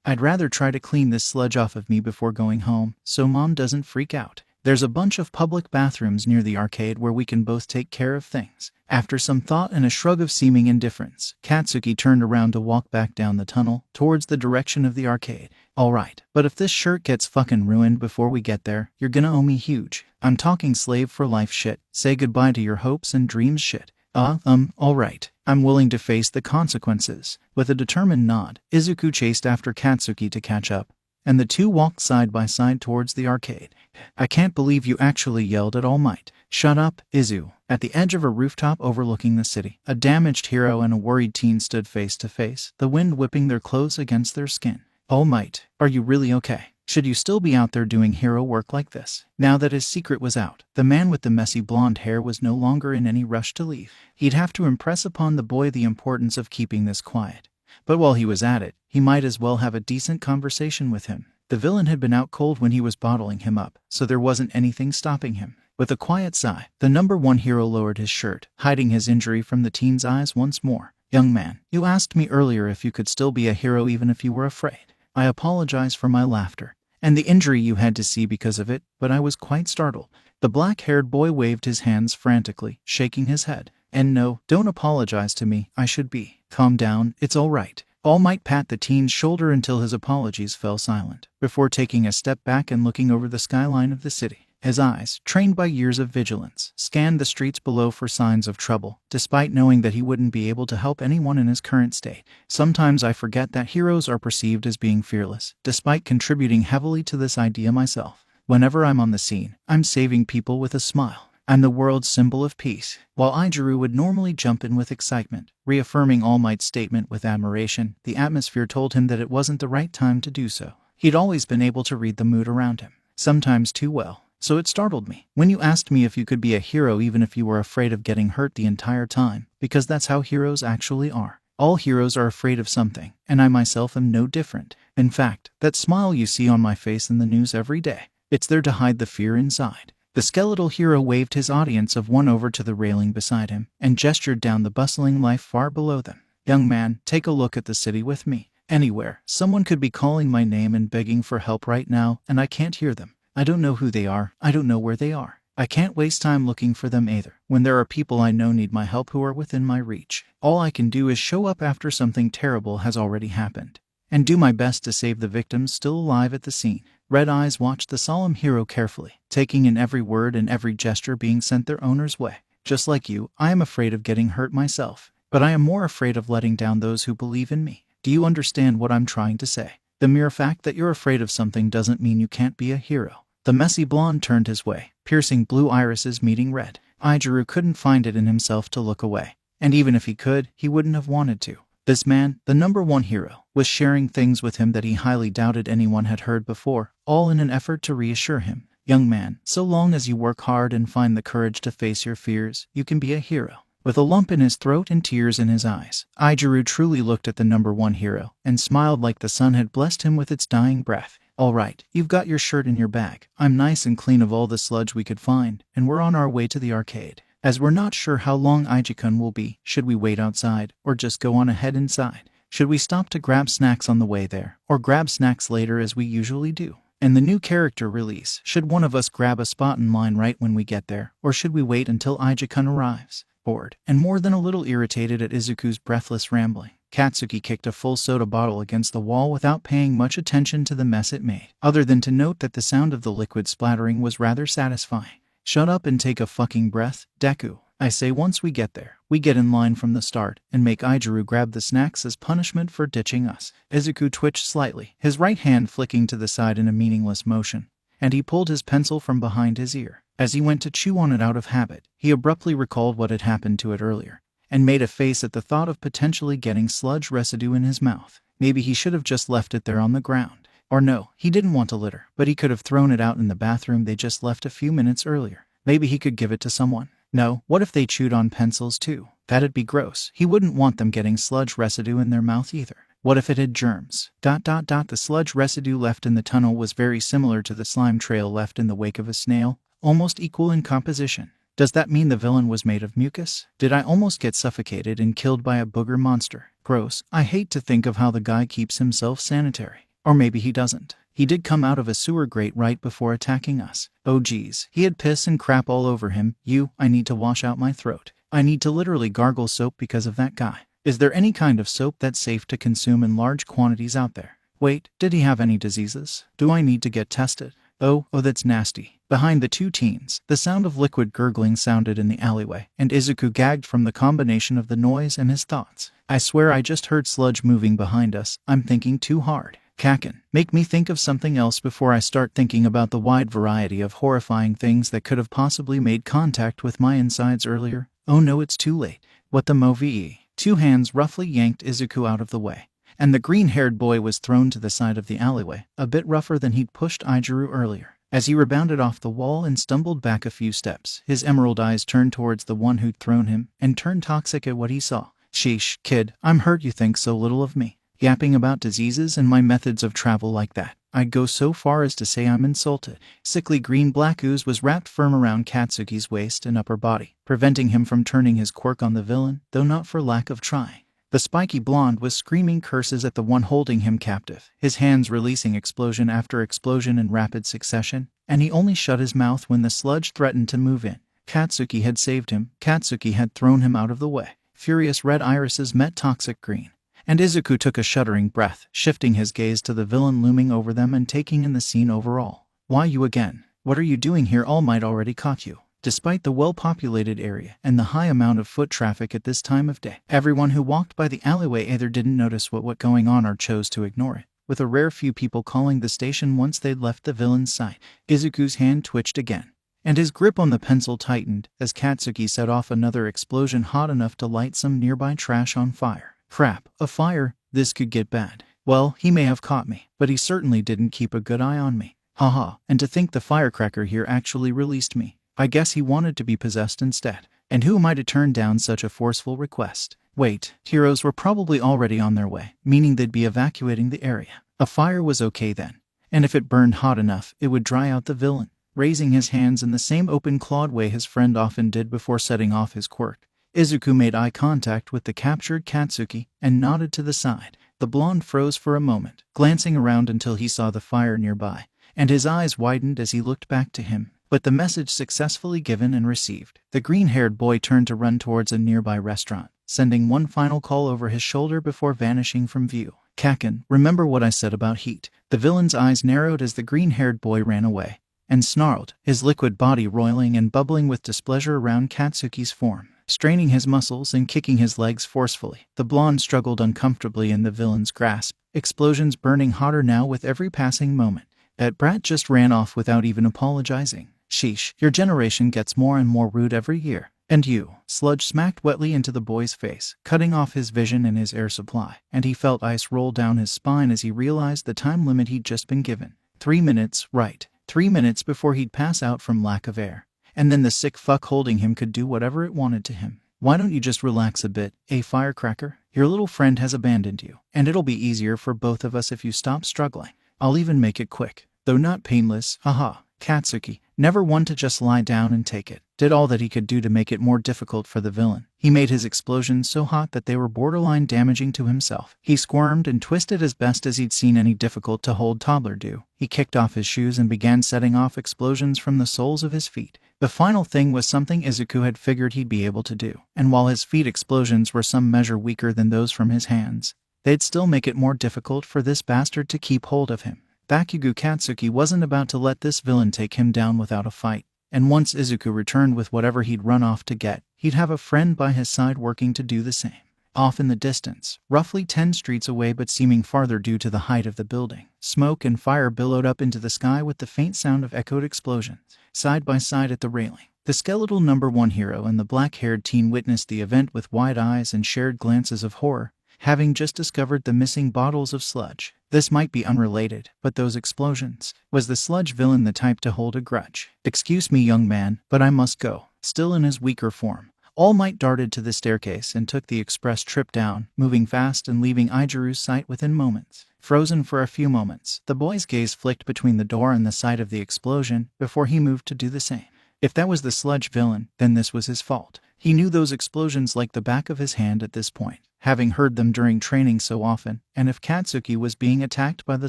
Speaker 1: I'd rather try to clean this sludge off of me before going home, so Mom doesn't freak out. There's a bunch of public bathrooms near the arcade where we can both take care of things." After some thought and a shrug of seeming indifference, Katsuki turned around to walk back down the tunnel, towards the direction of the arcade. "Alright, but if this shirt gets fucking ruined before we get there, you're gonna owe me huge. I'm talking slave for life shit. Say goodbye to your hopes and dreams shit." Alright. I'm willing to face the consequences." With a determined nod, Izuku chased after Katsuki to catch up, and the two walked side by side towards the arcade. "I can't believe you actually yelled at All Might." "Shut up, Izu." At the edge of a rooftop overlooking the city, a damaged hero and a worried teen stood face to face, the wind whipping their clothes against their skin. "All Might, are you really okay? Should you still be out there doing hero work like this?" Now that his secret was out, the man with the messy blonde hair was no longer in any rush to leave. He'd have to impress upon the boy the importance of keeping this quiet. But while he was at it, he might as well have a decent conversation with him. The villain had been out cold when he was bottling him up, so there wasn't anything stopping him. With a quiet sigh, the number 1 hero lowered his shirt, hiding his injury from the teen's eyes once more. "Young man, you asked me earlier if you could still be a hero even if you were afraid. I apologize for my laughter, and the injury you had to see because of it, but I was quite startled." The black-haired boy waved his hands frantically, shaking his head. "And no, don't apologize to me, I should be. Calm down, it's all right." All Might pat the teen's shoulder until his apologies fell silent, before taking a step back and looking over the skyline of the city. His eyes, trained by years of vigilance, scanned the streets below for signs of trouble, despite knowing that he wouldn't be able to help anyone in his current state. "Sometimes I forget that heroes are perceived as being fearless, despite contributing heavily to this idea myself. Whenever I'm on the scene, I'm saving people with a smile. I'm the world's symbol of peace." While Izuku would normally jump in with excitement, reaffirming All Might's statement with admiration, the atmosphere told him that it wasn't the right time to do so. He'd always been able to read the mood around him, sometimes too well. "So it startled me when you asked me if you could be a hero even if you were afraid of getting hurt the entire time, because that's how heroes actually are. All heroes are afraid of something, and I myself am no different. In fact, that smile you see on my face in the news every day, it's there to hide the fear inside." The skeletal hero waved his audience of one over to the railing beside him, and gestured down the bustling life far below them. "Young man, take a look at the city with me. Anywhere, someone could be calling my name and begging for help right now, and I can't hear them. I don't know who they are, I don't know where they are. I can't waste time looking for them either, when there are people I know need my help who are within my reach. All I can do is show up after something terrible has already happened, and do my best to save the victims still alive at the scene." Red Eyes watched the solemn hero carefully, taking in every word and every gesture being sent their owner's way. "Just like you, I am afraid of getting hurt myself, but I am more afraid of letting down those who believe in me. Do you understand what I'm trying to say? The mere fact that you're afraid of something doesn't mean you can't be a hero." The messy blonde turned his way, piercing blue irises meeting red. Izuku couldn't find it in himself to look away. And even if he could, he wouldn't have wanted to. This man, the #1 hero, was sharing things with him that he highly doubted anyone had heard before, all in an effort to reassure him. Young man, so long as you work hard and find the courage to face your fears, you can be a hero. With a lump in his throat and tears in his eyes, Izuku truly looked at the #1 hero and smiled like the sun had blessed him with its dying breath. All right, you've got your shirt in your bag. I'm nice and clean of all the sludge we could find, and we're on our way to the arcade. As we're not sure how long Izuku will be, should we wait outside, or just go on ahead inside? Should we stop to grab snacks on the way there, or grab snacks later as we usually do? And the new character release, should one of us grab a spot in line right when we get there, or should we wait until Izuku arrives? Bored, and more than a little irritated at Izuku's breathless rambling, Katsuki kicked a full soda bottle against the wall without paying much attention to the mess it made, other than to note that the sound of the liquid splattering was rather satisfying. Shut up and take a fucking breath, Deku. I say once we get there, we get in line from the start and make Izuku grab the snacks as punishment for ditching us. Izuku twitched slightly, his right hand flicking to the side in a meaningless motion, and he pulled his pencil from behind his ear. As he went to chew on it out of habit, he abruptly recalled what had happened to it earlier, and made a face at the thought of potentially getting sludge residue in his mouth. Maybe he should have just left it there on the ground. Or no, he didn't want to litter, but he could have thrown it out in the bathroom they just left a few minutes earlier. Maybe he could give it to someone. No, what if they chewed on pencils too? That'd be gross. He wouldn't want them getting sludge residue in their mouth either. What if it had germs? The sludge residue left in the tunnel was very similar to the slime trail left in the wake of a snail, almost equal in composition. Does that mean the villain was made of mucus? Did I almost get suffocated and killed by a booger monster? Gross. I hate to think of how the guy keeps himself sanitary. Or maybe he doesn't. He did come out of a sewer grate right before attacking us. Oh geez, he had piss and crap all over him. I need to wash out my throat. I need to literally gargle soap because of that guy. Is there any kind of soap that's safe to consume in large quantities out there? Wait, did he have any diseases? Do I need to get tested? Oh, that's nasty. Behind the two teens, the sound of liquid gurgling sounded in the alleyway, and Izuku gagged from the combination of the noise and his thoughts. I swear I just heard sludge moving behind us. I'm thinking too hard. Kaken, make me think of something else before I start thinking about the wide variety of horrifying things that could have possibly made contact with my insides earlier. Oh no, it's too late. What the movie? Two hands roughly yanked Izuku out of the way, and the green-haired boy was thrown to the side of the alleyway, a bit rougher than he'd pushed Izuku earlier. As he rebounded off the wall and stumbled back a few steps, his emerald eyes turned towards the one who'd thrown him, and turned toxic at what he saw. Sheesh, kid, I'm hurt you think so little of me. Yapping about diseases and my methods of travel like that. I'd go so far as to say I'm insulted. Sickly green-black ooze was wrapped firm around Katsuki's waist and upper body, preventing him from turning his quirk on the villain, though not for lack of trying. The spiky blonde was screaming curses at the one holding him captive, his hands releasing explosion after explosion in rapid succession, and he only shut his mouth when the sludge threatened to move in. Katsuki had saved him. Katsuki had thrown him out of the way. Furious red irises met toxic green, and Izuku took a shuddering breath, shifting his gaze to the villain looming over them and taking in the scene overall. Why you again? What are you doing here? All Might already caught you. Despite the well-populated area and the high amount of foot traffic at this time of day, everyone who walked by the alleyway either didn't notice what going on or chose to ignore it, with a rare few people calling the station once they'd left the villain's sight. Izuku's hand twitched again, and his grip on the pencil tightened as Katsuki set off another explosion hot enough to light some nearby trash on fire. Crap, a fire, this could get bad. Well, he may have caught me, but he certainly didn't keep a good eye on me. Haha, and to think the firecracker here actually released me. I guess he wanted to be possessed instead. And who am I to turn down such a forceful request? Wait, heroes were probably already on their way, meaning they'd be evacuating the area. A fire was okay then, and if it burned hot enough, it would dry out the villain. Raising his hands in the same open-clawed way his friend often did before setting off his quirk, Izuku made eye contact with the captured Katsuki and nodded to the side. The blonde froze for a moment, glancing around until he saw the fire nearby, and his eyes widened as he looked back to him. But the message successfully given and received. The green-haired boy turned to run towards a nearby restaurant, sending one final call over his shoulder before vanishing from view. Kaken, remember what I said about heat? The villain's eyes narrowed as the green-haired boy ran away, and snarled, his liquid body roiling and bubbling with displeasure around Katsuki's form. Straining his muscles and kicking his legs forcefully, the blonde struggled uncomfortably in the villain's grasp, explosions burning hotter now with every passing moment. That brat just ran off without even apologizing. Sheesh, your generation gets more and more rude every year. And you. Sludge smacked wetly into the boy's face, cutting off his vision and his air supply, and he felt ice roll down his spine as he realized the time limit he'd just been given. 3 minutes, right. 3 minutes before he'd pass out from lack of air. And then the sick fuck holding him could do whatever it wanted to him. Why don't you just relax a bit, firecracker? Your little friend has abandoned you, and it'll be easier for both of us if you stop struggling. I'll even make it quick, though not painless, haha. Katsuki, never one to just lie down and take it, did all that he could do to make it more difficult for the villain. He made his explosions so hot that they were borderline damaging to himself. He squirmed and twisted as best as he'd seen any difficult-to-hold toddler do. He kicked off his shoes and began setting off explosions from the soles of his feet. The final thing was something Izuku had figured he'd be able to do, and while his feet explosions were some measure weaker than those from his hands, they'd still make it more difficult for this bastard to keep hold of him. Bakugo Katsuki wasn't about to let this villain take him down without a fight, and once Izuku returned with whatever he'd run off to get, he'd have a friend by his side working to do the same. Off in the distance, roughly 10 streets away but seeming farther due to the height of the building, smoke and fire billowed up into the sky with the faint sound of echoed explosions. Side by side at the railing, the skeletal number 1 hero and the black-haired teen witnessed the event with wide eyes and shared glances of horror, having just discovered the missing bottles of sludge. This might be unrelated, but those explosions. Was the sludge villain the type to hold a grudge? Excuse me, young man, but I must go. Still in his weaker form, All Might darted to the staircase and took the express trip down, moving fast and leaving Ijuru's sight within moments. Frozen for a few moments, the boy's gaze flicked between the door and the site of the explosion before he moved to do the same. If that was the sludge villain, then this was his fault. He knew those explosions like the back of his hand at this point, having heard them during training so often, and if Katsuki was being attacked by the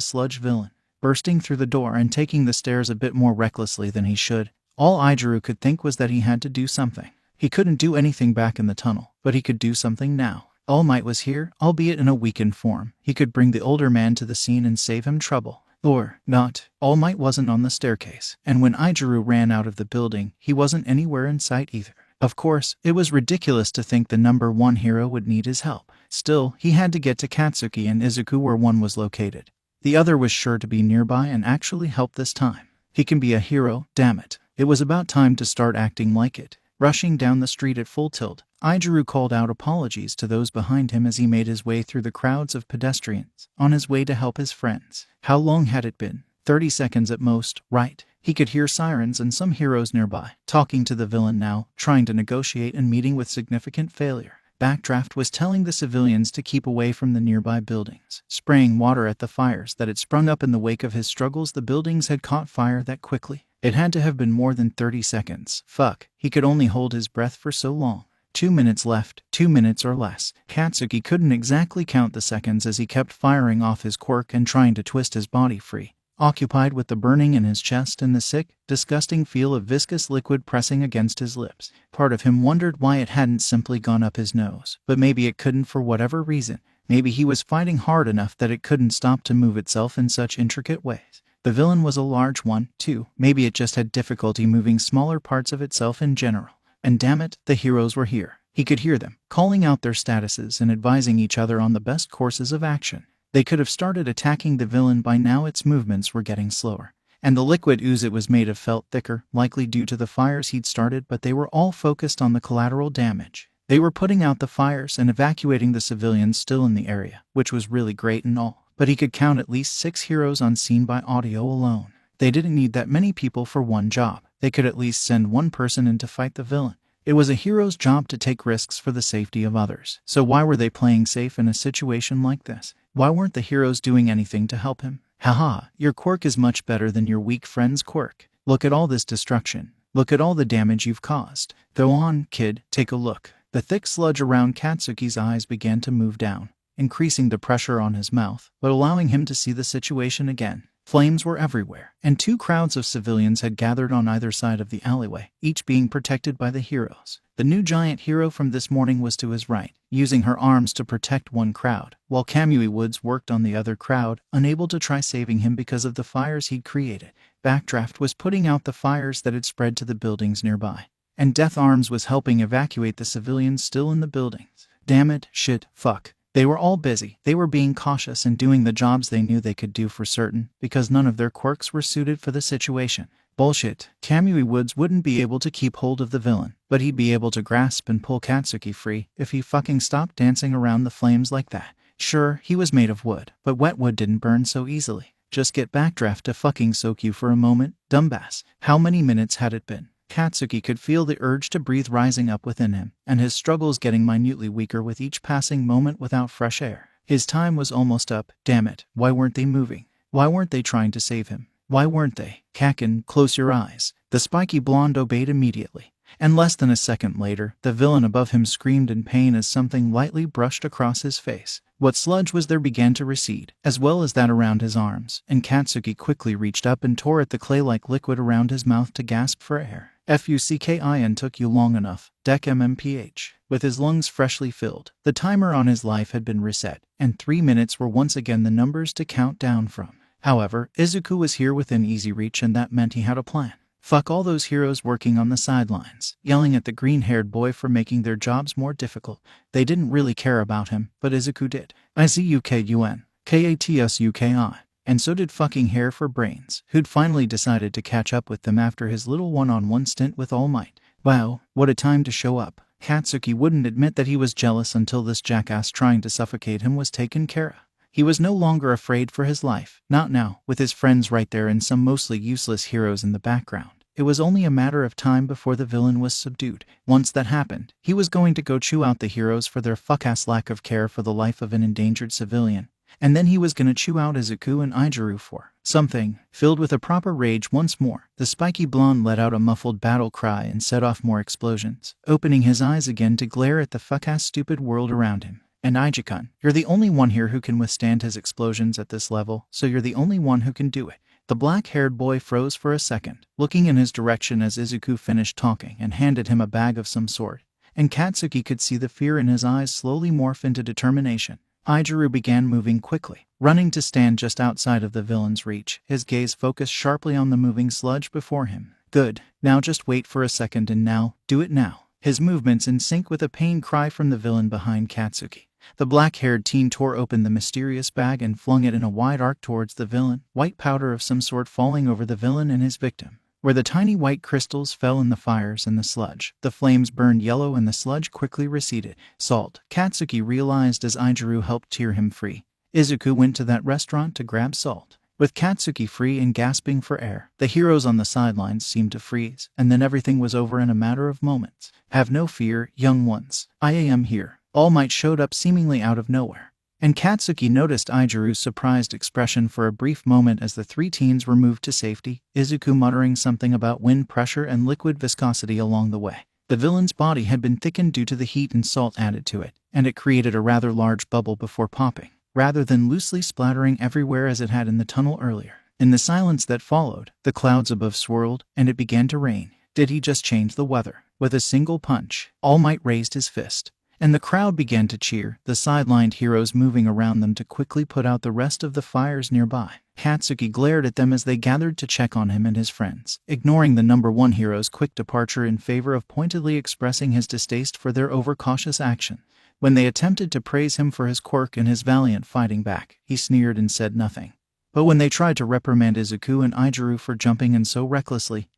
Speaker 1: sludge villain, bursting through the door and taking the stairs a bit more recklessly than he should, all Ijuru could think was that he had to do something. He couldn't do anything back in the tunnel, but he could do something now. All Might was here, albeit in a weakened form. He could bring the older man to the scene and save him trouble. Or not. All Might wasn't on the staircase, and when Ijuru ran out of the building, he wasn't anywhere in sight either. Of course, it was ridiculous to think the number 1 hero would need his help. Still, he had to get to Katsuki and Izuku where one was located. The other was sure to be nearby and actually help this time. He can be a hero, damn it. It was about time to start acting like it. Rushing down the street at full tilt, Ijuru called out apologies to those behind him as he made his way through the crowds of pedestrians, on his way to help his friends. How long had it been? 30 seconds at most, right? He could hear sirens and some heroes nearby, talking to the villain now, trying to negotiate and meeting with significant failure. Backdraft was telling the civilians to keep away from the nearby buildings, spraying water at the fires that had sprung up in the wake of his struggles. The buildings had caught fire that quickly. It had to have been more than 30 seconds. Fuck, he could only hold his breath for so long. 2 minutes left, 2 minutes or less. Katsuki couldn't exactly count the seconds as he kept firing off his quirk and trying to twist his body free, occupied with the burning in his chest and the sick, disgusting feel of viscous liquid pressing against his lips. Part of him wondered why it hadn't simply gone up his nose, but maybe it couldn't for whatever reason. Maybe he was fighting hard enough that it couldn't stop to move itself in such intricate ways. The villain was a large one, too. Maybe it just had difficulty moving smaller parts of itself in general. And damn it, the heroes were here. He could hear them, calling out their statuses and advising each other on the best courses of action. They could have started attacking the villain by now. Its movements were getting slower, and the liquid ooze it was made of felt thicker, likely due to the fires he'd started, but they were all focused on the collateral damage. They were putting out the fires and evacuating the civilians still in the area, which was really great and all, but he could count at least 6 heroes on scene by audio alone. They didn't need that many people for one job. They could at least send one person in to fight the villain. It was a hero's job to take risks for the safety of others. So why were they playing safe in a situation like this? Why weren't the heroes doing anything to help him? Haha, your quirk is much better than your weak friend's quirk. Look at all this destruction. Look at all the damage you've caused. Go on, kid, take a look. The thick sludge around Katsuki's eyes began to move down, increasing the pressure on his mouth, but allowing him to see the situation again. Flames were everywhere, and 2 crowds of civilians had gathered on either side of the alleyway, each being protected by the heroes. The new giant hero from this morning was to his right, using her arms to protect one crowd, while Kamui Woods worked on the other crowd, unable to try saving him because of the fires he'd created. Backdraft was putting out the fires that had spread to the buildings nearby, and Death Arms was helping evacuate the civilians still in the buildings. Damn it, shit, fuck. They were all busy. They were being cautious and doing the jobs they knew they could do for certain, because none of their quirks were suited for the situation. Bullshit. Kamui Woods wouldn't be able to keep hold of the villain, but he'd be able to grasp and pull Katsuki free if he fucking stopped dancing around the flames like that. Sure, he was made of wood, but wet wood didn't burn so easily. Just get backdraft to fucking soak you for a moment, dumbass. How many minutes had it been? Katsuki could feel the urge to breathe rising up within him, and his struggles getting minutely weaker with each passing moment without fresh air. His time was almost up. Damn it, why weren't they moving? Why weren't they trying to save him? Why weren't they? Kaken, close your eyes. The spiky blonde obeyed immediately, and less than a second later, the villain above him screamed in pain as something lightly brushed across his face. What sludge was there began to recede, as well as that around his arms, and Katsuki quickly reached up and tore at the clay-like liquid around his mouth to gasp for air. Fucking took you long enough, Dec MMPH. With his lungs freshly filled, the timer on his life had been reset, and 3 minutes were once again the numbers to count down from. However, Izuku was here within easy reach, and that meant he had a plan. Fuck all those heroes working on the sidelines, yelling at the green-haired boy for making their jobs more difficult. They didn't really care about him, but Izuku did. Izukun, Katsuki. And so did fucking Hair for Brains, who'd finally decided to catch up with them after his little one-on-one stint with All Might. Wow, what a time to show up. Katsuki wouldn't admit that he was jealous until this jackass trying to suffocate him was taken care of. He was no longer afraid for his life, not now, with his friends right there and some mostly useless heroes in the background. It was only a matter of time before the villain was subdued. Once that happened, he was going to go chew out the heroes for their fuck-ass lack of care for the life of an endangered civilian. And then he was gonna chew out Izuku and Izuku for something. Filled with a proper rage once more, the spiky blonde let out a muffled battle cry and set off more explosions, opening his eyes again to glare at the fuck-ass stupid world around him. And Izuku, you're the only one here who can withstand his explosions at this level, so you're the only one who can do it. The black-haired boy froze for a second, looking in his direction as Izuku finished talking and handed him a bag of some sort, and Katsuki could see the fear in his eyes slowly morph into determination. Izuku began moving quickly, running to stand just outside of the villain's reach, his gaze focused sharply on the moving sludge before him. Good, now just wait for a second and now, do it now. His movements in sync with a pain cry from the villain behind Katsuki. The black-haired teen tore open the mysterious bag and flung it in a wide arc towards the villain, white powder of some sort falling over the villain and his victim. Where the tiny white crystals fell in the fires and the sludge, the flames burned yellow and the sludge quickly receded. Salt, Katsuki realized as Izuku helped tear him free. Izuku went to that restaurant to grab salt. With Katsuki free and gasping for air, the heroes on the sidelines seemed to freeze, and then everything was over in a matter of moments. Have no fear, young ones. I am here. All Might showed up seemingly out of nowhere. And Katsuki noticed Izuku's surprised expression for a brief moment as the three teens were moved to safety, Izuku muttering something about wind pressure and liquid viscosity along the way. The villain's body had been thickened due to the heat and salt added to it, and it created a rather large bubble before popping, rather than loosely splattering everywhere as it had in the tunnel earlier. In the silence that followed, the clouds above swirled, and it began to rain. Did he just change the weather? With a single punch, All Might raised his fist, and the crowd began to cheer, the sidelined heroes moving around them to quickly put out the rest of the fires nearby. Katsuki glared at them as they gathered to check on him and his friends, ignoring the number one hero's quick departure in favor of pointedly expressing his distaste for their overcautious action. When they attempted to praise him for his quirk and his valiant fighting back, he sneered and said nothing. But when they tried to reprimand Izuku and Izuku for jumping in so recklessly,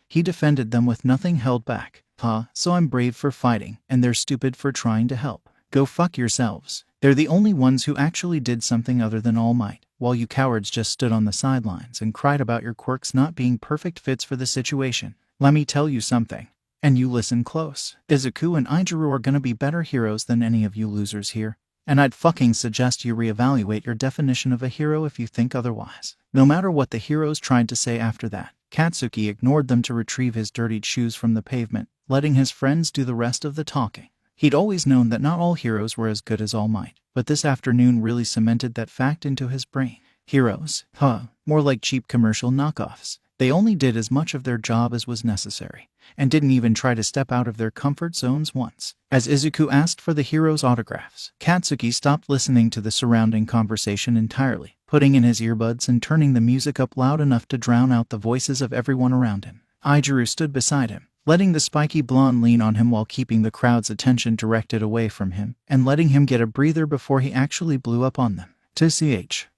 Speaker 1: he defended them with nothing held back. So I'm brave for fighting, and they're stupid for trying to help. Go fuck yourselves. They're the only ones who actually did something other than All Might, while you cowards just stood on the sidelines and cried about your quirks not being perfect fits for the situation. Let me tell you something. And you listen close. Izuku and Izuku are gonna be better heroes than any of you losers here. And I'd fucking suggest you reevaluate your definition of a hero if you think otherwise. No matter what the heroes tried to say after that, Katsuki ignored them to retrieve his dirtied shoes from the pavement, letting his friends do the rest of the talking. He'd always known that not all heroes were as good as All Might, but this afternoon really cemented that fact into his brain. Heroes? More like cheap commercial knockoffs. They only did as much of their job as was necessary, and didn't even try to step out of their comfort zones once. As Izuku asked for the heroes' autographs, Katsuki stopped listening to the surrounding conversation entirely, putting in his earbuds and turning the music up loud enough to drown out the voices of everyone around him. Izuku stood beside him, letting the spiky blonde lean on him while keeping the crowd's attention directed away from him, and letting him get a breather before he actually blew up on them.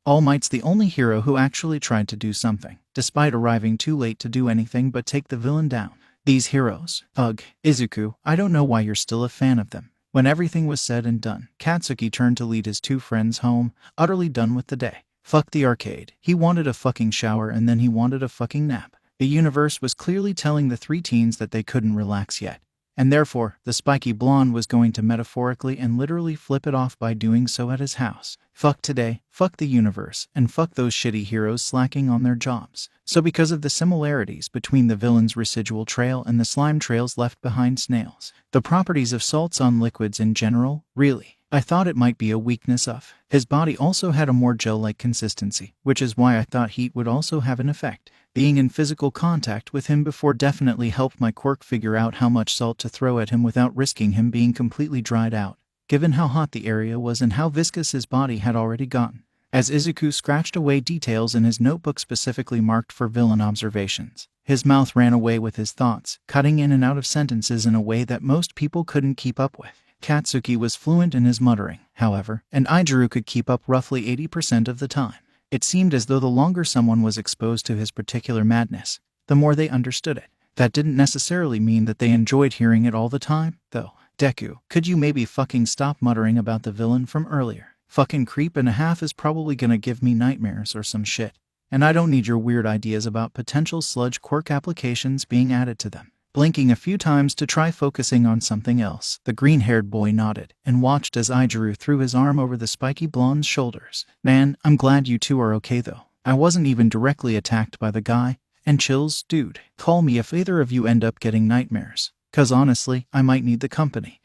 Speaker 1: All Might's the only hero who actually tried to do something. despite arriving too late to do anything but take the villain down. These heroes. Ugh, Izuku, I don't know why you're still a fan of them. When everything was said and done, Katsuki turned to lead his two friends home, utterly done with the day. Fuck the arcade. He wanted a fucking shower and then he wanted a fucking nap. The universe was clearly telling the three teens that they couldn't relax yet. And therefore, the spiky blonde was going to metaphorically and literally flip it off by doing so at his house. Fuck today, fuck the universe, and fuck those shitty heroes slacking on their jobs. So because of the similarities between the villain's residual trail and the slime trails left behind snails, the properties of salts on liquids in general, really, I thought it might be a weakness of. His body also had a more gel-like consistency, which is why I thought heat would also have an effect. Being in physical contact with him before definitely helped my quirk figure out how much salt to throw at him without risking him being completely dried out, given how hot the area was and how viscous his body had already gotten. As Izuku scratched away details in his notebook specifically marked for villain observations, his mouth ran away with his thoughts, cutting in and out of sentences in a way that most people couldn't keep up with. Katsuki was fluent in his muttering, however, and Izuku could keep up roughly 80% of the time. It seemed as though the longer someone was exposed to his particular madness, the more they understood it. That didn't necessarily mean that they enjoyed hearing it all the time, though. Deku, could you maybe fucking stop muttering about the villain from earlier? Fucking creep and a half is probably gonna give me nightmares or some shit. And I don't need your weird ideas about potential sludge quirk applications being added to them. Blinking a few times to try focusing on something else, the green-haired boy nodded and watched as Izuku threw his arm over the spiky blonde's shoulders. Man, I'm glad you two are okay though. I wasn't even directly attacked by the guy. And chills, dude. Call me if either of you end up getting nightmares. 'Cause honestly, I might need the company.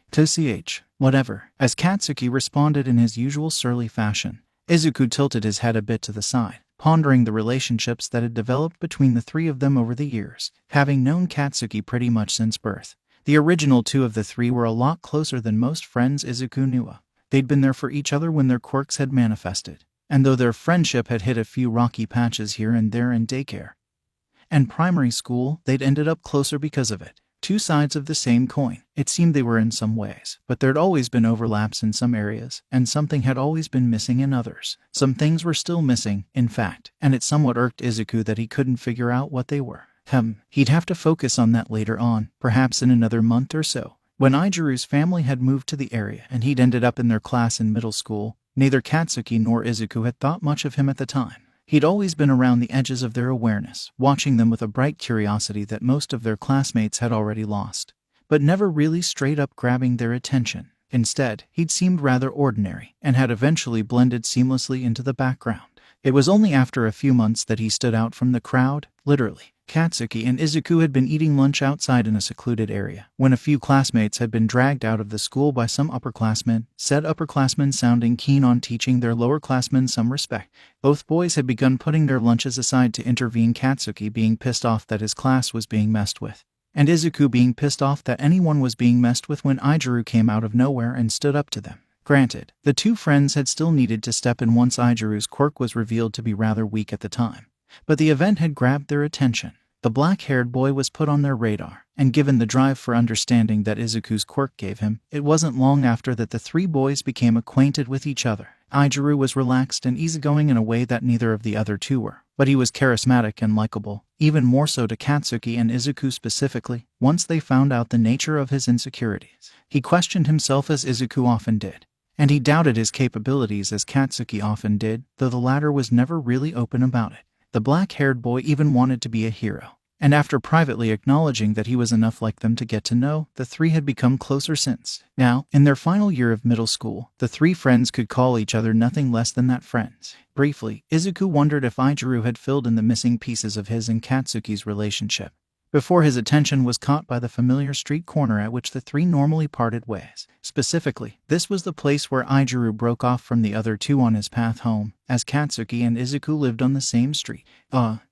Speaker 1: Whatever. As Katsuki responded in his usual surly fashion, Izuku tilted his head a bit to the side, pondering the relationships that had developed between the three of them over the years. Having known Katsuki pretty much since birth, the original two of the three were a lot closer than most friends Izuku knew of. They'd been there for each other when their quirks had manifested, and though their friendship had hit a few rocky patches here and there in daycare and primary school, they'd ended up closer because of it. Two sides of the same coin. It seemed they were in some ways, but there'd always been overlaps in some areas, and something had always been missing in others. Some things were still missing, in fact, and it somewhat irked Izuku that he couldn't figure out what they were. He'd have to focus on that later on, perhaps in another month or so. When Izuku's family had moved to the area and he'd ended up in their class in middle school, neither Katsuki nor Izuku had thought much of him at the time. He'd always been around the edges of their awareness, watching them with a bright curiosity that most of their classmates had already lost, but never really straight up grabbing their attention. Instead, he'd seemed rather ordinary, and had eventually blended seamlessly into the background. It was only after a few months that he stood out from the crowd, literally. Katsuki and Izuku had been eating lunch outside in a secluded area, when a few classmates had been dragged out of the school by some upperclassmen, said upperclassmen sounding keen on teaching their lowerclassmen some respect. Both boys had begun putting their lunches aside to intervene, Katsuki being pissed off that his class was being messed with, and Izuku being pissed off that anyone was being messed with when Izuku came out of nowhere and stood up to them. Granted, the two friends had still needed to step in once Izuku's quirk was revealed to be rather weak at the time. But the event had grabbed their attention. The black-haired boy was put on their radar, and given the drive for understanding that Izuku's quirk gave him, it wasn't long after that the three boys became acquainted with each other. Izuku was relaxed and easygoing in a way that neither of the other two were, but he was charismatic and likable, even more so to Katsuki and Izuku specifically, once they found out the nature of his insecurities. He questioned himself as Izuku often did, and he doubted his capabilities as Katsuki often did, though the latter was never really open about it. The black-haired boy even wanted to be a hero, and after privately acknowledging that he was enough like them to get to know, the three had become closer since. Now, in their final year of middle school, the three friends could call each other nothing less than that, friends. Briefly, Izuku wondered if Izuku had filled in the missing pieces of his and Katsuki's relationship, before his attention was caught by the familiar street corner at which the three normally parted ways. Specifically, this was the place where Izuku broke off from the other two on his path home, as Katsuki and Izuku lived on the same street.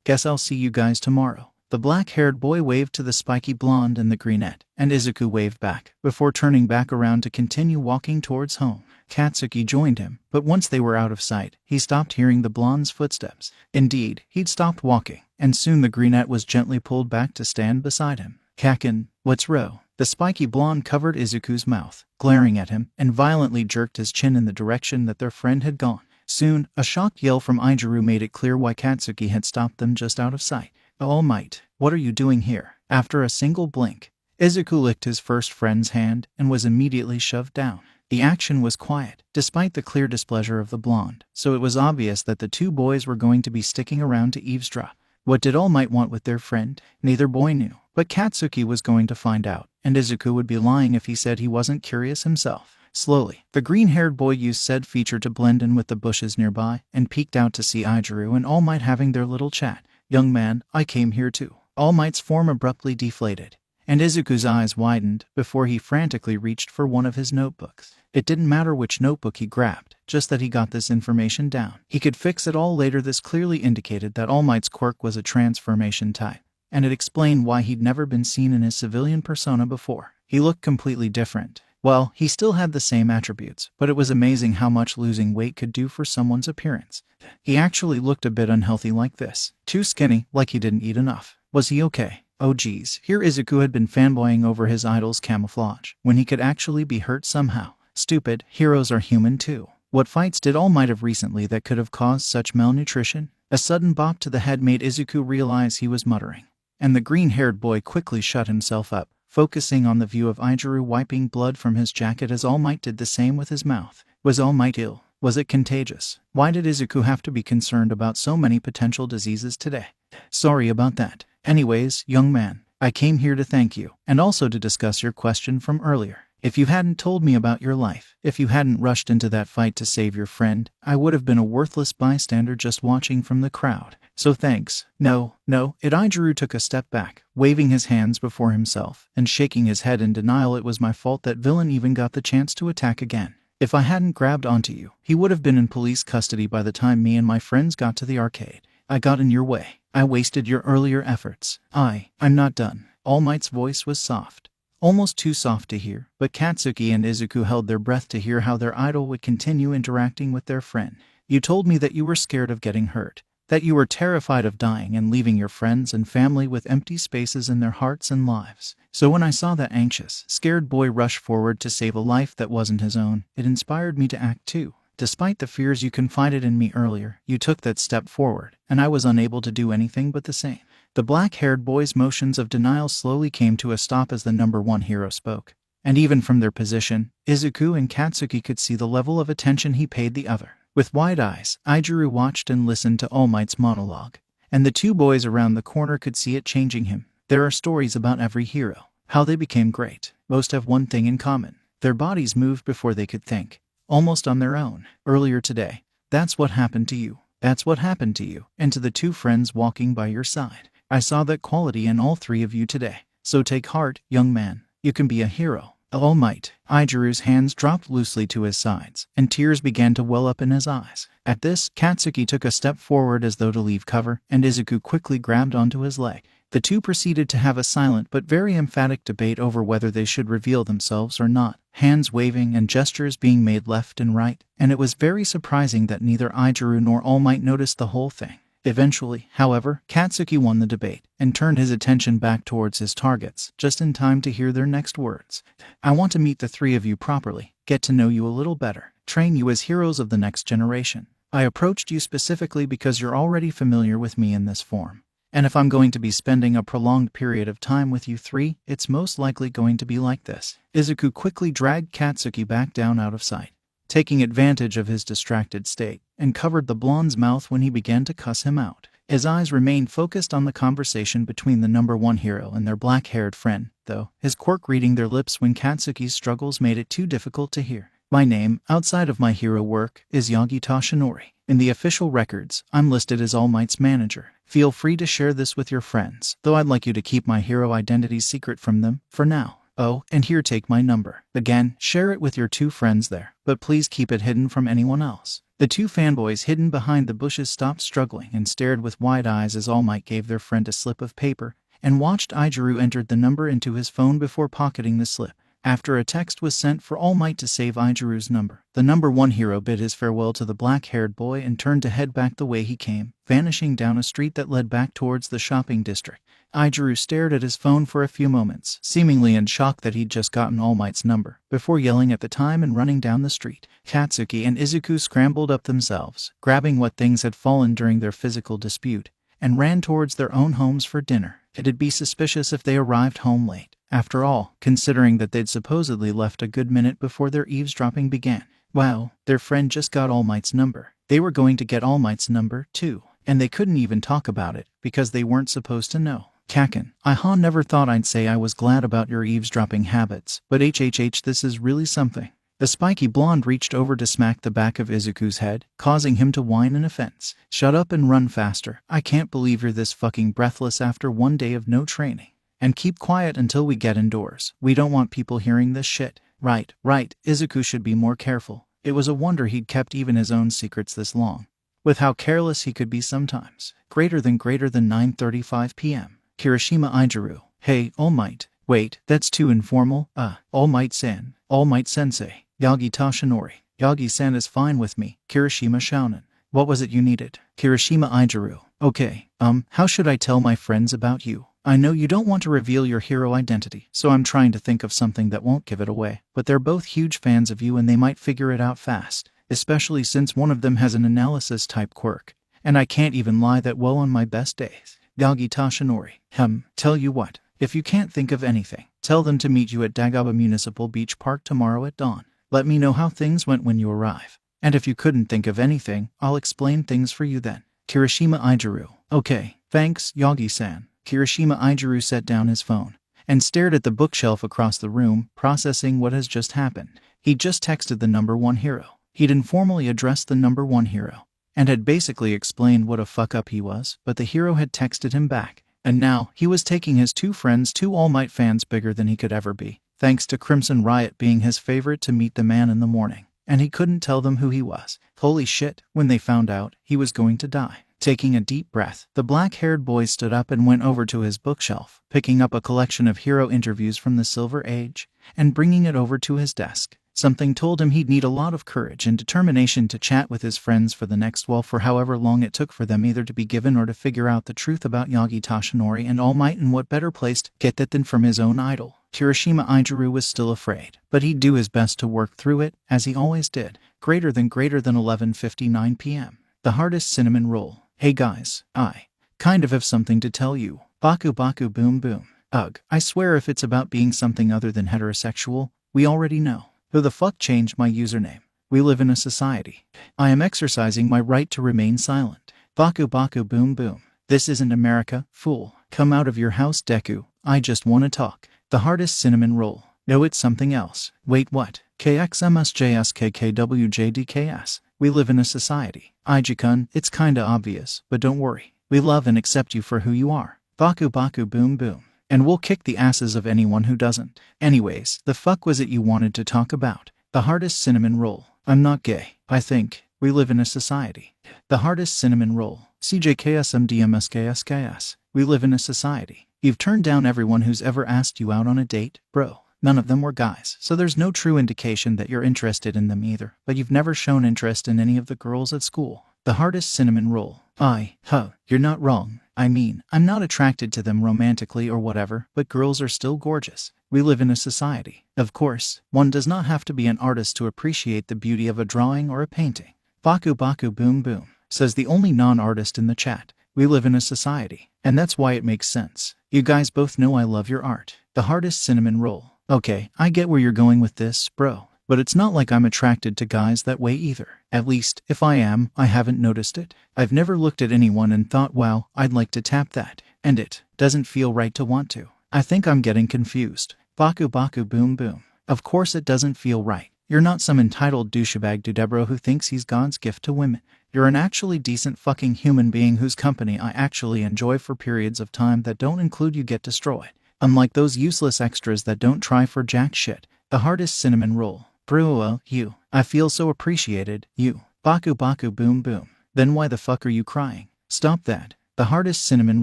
Speaker 1: Guess I'll see you guys tomorrow. The black-haired boy waved to the spiky blonde and the brunette, and Izuku waved back, before turning back around to continue walking towards home. Katsuki joined him, but once they were out of sight, he stopped hearing the blonde's footsteps. Indeed, he'd stopped walking, and soon the brunette was gently pulled back to stand beside him. Kakin, what's wrong? The spiky blonde covered Izuku's mouth, glaring at him, and violently jerked his chin in the direction that their friend had gone. Soon, a shocked yell from Izuku made it clear why Katsuki had stopped them just out of sight. All Might, what are you doing here? After a single blink, Izuku licked his first friend's hand and was immediately shoved down. The action was quiet, despite the clear displeasure of the blonde, so it was obvious that the two boys were going to be sticking around to eavesdrop. What did All Might want with their friend? Neither boy knew, but Katsuki was going to find out, and Izuku would be lying if he said he wasn't curious himself. Slowly, the green-haired boy used said feature to blend in with the bushes nearby and peeked out to see Izuku and All Might having their little chat. "Young man, I came here too." All Might's form abruptly deflated, and Izuku's eyes widened before he frantically reached for one of his notebooks. It didn't matter which notebook he grabbed, just that he got this information down. He could fix it all later. This clearly indicated that All Might's quirk was a transformation type, and it explained why he'd never been seen in his civilian persona before. He looked completely different. Well, he still had the same attributes, but it was amazing how much losing weight could do for someone's appearance. He actually looked a bit unhealthy like this. Too skinny, like he didn't eat enough. Was he okay? Oh geez, here Izuku had been fanboying over his idol's camouflage, when he could actually be hurt somehow. Stupid, heroes are human too. What fights did All Might have recently that could have caused such malnutrition? A sudden bop to the head made Izuku realize he was muttering, and the green-haired boy quickly shut himself up, focusing on the view of Izuku wiping blood from his jacket as All Might did the same with his mouth. Was All Might ill? Was it contagious? Why did Izuku have to be concerned about so many potential diseases today? Sorry about that. Anyways, young man, I came here to thank you, and also to discuss your question from earlier. If you hadn't told me about your life, if you hadn't rushed into that fight to save your friend, I would have been a worthless bystander just watching from the crowd. So thanks. No. Izuku took a step back, waving his hands before himself, and shaking his head in denial. It was my fault that villain even got the chance to attack again. If I hadn't grabbed onto you, he would have been in police custody by the time me and my friends got to the arcade. I got in your way. I wasted your earlier efforts. I'm not done. All Might's voice was soft. Almost too soft to hear, but Katsuki and Izuku held their breath to hear how their idol would continue interacting with their friend. You told me that you were scared of getting hurt, that you were terrified of dying and leaving your friends and family with empty spaces in their hearts and lives. So when I saw that anxious, scared boy rush forward to save a life that wasn't his own, it inspired me to act too. Despite the fears you confided in me earlier, you took that step forward, and I was unable to do anything but the same. The black-haired boy's motions of denial slowly came to a stop as the number one hero spoke. And even from their position, Izuku and Katsuki could see the level of attention he paid the other. With wide eyes, Izuku watched and listened to All Might's monologue, and the two boys around the corner could see it changing him. There are stories about every hero, how they became great. Most have one thing in common. Their bodies moved before they could think, almost on their own. Earlier today, that's what happened to you. That's what happened to you, and to the two friends walking by your side. I saw that quality in all three of you today. So take heart, young man. You can be a hero. All Might. Izuku's hands dropped loosely to his sides, and tears began to well up in his eyes. At this, Katsuki took a step forward as though to leave cover, and Izuku quickly grabbed onto his leg. The two proceeded to have a silent but very emphatic debate over whether they should reveal themselves or not, hands waving and gestures being made left and right, and it was very surprising that neither Izuku nor All Might noticed the whole thing. Eventually, however, Katsuki won the debate and turned his attention back towards his targets, just in time to hear their next words. I want to meet the three of you properly, get to know you a little better, train you as heroes of the next generation. I approached you specifically because you're already familiar with me in this form. And if I'm going to be spending a prolonged period of time with you three, it's most likely going to be like this. Izuku quickly dragged Katsuki back down out of sight, taking advantage of his distracted state, and covered the blonde's mouth when he began to cuss him out. His eyes remained focused on the conversation between the number one hero and their black-haired friend, though, his quirk reading their lips when Katsuki's struggles made it too difficult to hear. My name, outside of my hero work, is Yagi Toshinori. In the official records, I'm listed as All Might's manager. Feel free to share this with your friends, though I'd like you to keep my hero identity secret from them, for now. Oh, and here, take my number. Again, share it with your two friends there, but please keep it hidden from anyone else. The two fanboys hidden behind the bushes stopped struggling and stared with wide eyes as All Might gave their friend a slip of paper and watched Izuku enter the number into his phone before pocketing the slip. After a text was sent for All Might to save Izuku's number, the number one hero bid his farewell to the black-haired boy and turned to head back the way he came, vanishing down a street that led back towards the shopping district. Izuku stared at his phone for a few moments, seemingly in shock that he'd just gotten All Might's number, before yelling at the time and running down the street. Katsuki and Izuku scrambled up themselves, grabbing what things had fallen during their physical dispute, and ran towards their own homes for dinner. It'd be suspicious if they arrived home late, after all, considering that they'd supposedly left a good minute before their eavesdropping began. Wow, their friend just got All Might's number. They were going to get All Might's number, too, and they couldn't even talk about it, because they weren't supposed to know. Kaken, I never thought I'd say I was glad about your eavesdropping habits, but this is really something. The spiky blonde reached over to smack the back of Izuku's head, causing him to whine in offense. Shut up and run faster. I can't believe you're this fucking breathless after one day of no training. And keep quiet until we get indoors. We don't want people hearing this shit. Right. Izuku should be more careful. It was a wonder he'd kept even his own secrets this long. With how careless he could be sometimes. Greater than 9:35 p.m. Kirishima Izuku. Hey, All Might. Wait, that's too informal. All Might-san. All Might-sensei. Yagi Tashinori. Yagi-san is fine with me. Kirishima Shounen. What was it you needed? Kirishima Izuku. Okay, how should I tell my friends about you? I know you don't want to reveal your hero identity, so I'm trying to think of something that won't give it away. But they're both huge fans of you and they might figure it out fast, especially since one of them has an analysis-type quirk. And I can't even lie that well on my best days. Yagi Tashinori. Tell you what, if you can't think of anything, tell them to meet you at Dagobah Municipal Beach Park tomorrow at dawn. Let me know how things went when you arrive. And if you couldn't think of anything, I'll explain things for you then. Kirishima Izuku. Okay, thanks, Yagi-san. Kirishima Izuku set down his phone and stared at the bookshelf across the room, processing what has just happened. He'd just texted the number one hero. He'd informally addressed the number one hero and had basically explained what a fuck-up he was, but the hero had texted him back. And now, he was taking his two friends, two All Might fans bigger than he could ever be, thanks to Crimson Riot being his favorite to meet the man in the morning. And he couldn't tell them who he was. Holy shit, when they found out, he was going to die. Taking a deep breath, the black-haired boy stood up and went over to his bookshelf, picking up a collection of hero interviews from the Silver Age, and bringing it over to his desk. Something told him he'd need a lot of courage and determination to chat with his friends for the next for however long it took for them either to be given or to figure out the truth about Yagi Tashinori and All Might, and what better place to get that than from his own idol. Kirishima Izuku was still afraid, but he'd do his best to work through it, as he always did. Greater than 11:59 p.m. The hardest cinnamon roll. Hey guys, I kind of have something to tell you. Baku Baku Boom Boom. Ugh, I swear if it's about being something other than heterosexual, we already know. Who the fuck changed my username? We live in a society. I am exercising my right to remain silent. Baku Baku Boom Boom. This isn't America, fool. Come out of your house, Deku. I just want to talk. The hardest cinnamon roll. No, it's something else. Wait, what? KXMSJSKKWJDKS. We live in a society. Ijuku-kun, it's kinda obvious, but don't worry. We love and accept you for who you are. Baku Baku Boom Boom. And we'll kick the asses of anyone who doesn't. Anyways, the fuck was it you wanted to talk about? The hardest cinnamon roll. I'm not gay. I think we live in a society. The hardest cinnamon roll. CJKSMDMSKSKS. We live in a society. You've turned down everyone who's ever asked you out on a date, bro. None of them were guys, so there's no true indication that you're interested in them either, but you've never shown interest in any of the girls at school. The hardest cinnamon roll. You're not wrong. I mean, I'm not attracted to them romantically or whatever, but girls are still gorgeous. We live in a society. Of course, one does not have to be an artist to appreciate the beauty of a drawing or a painting. Baku Baku Boom Boom, says the only non-artist in the chat. We live in a society, and that's why it makes sense. You guys both know I love your art. The hardest cinnamon roll. Okay, I get where you're going with this, bro. But it's not like I'm attracted to guys that way either. At least, if I am, I haven't noticed it. I've never looked at anyone and thought, wow, I'd like to tap that. And it doesn't feel right to want to. I think I'm getting confused. Baku Baku Boom Boom. Of course it doesn't feel right. You're not some entitled douchebag dudebro who thinks he's God's gift to women. You're an actually decent fucking human being whose company I actually enjoy for periods of time that don't include you get destroyed. Unlike those useless extras that don't try for jack shit. The hardest cinnamon roll. Bro, you. I feel so appreciated, you. Baku Baku Boom Boom. Then why the fuck are you crying? Stop that. The hardest cinnamon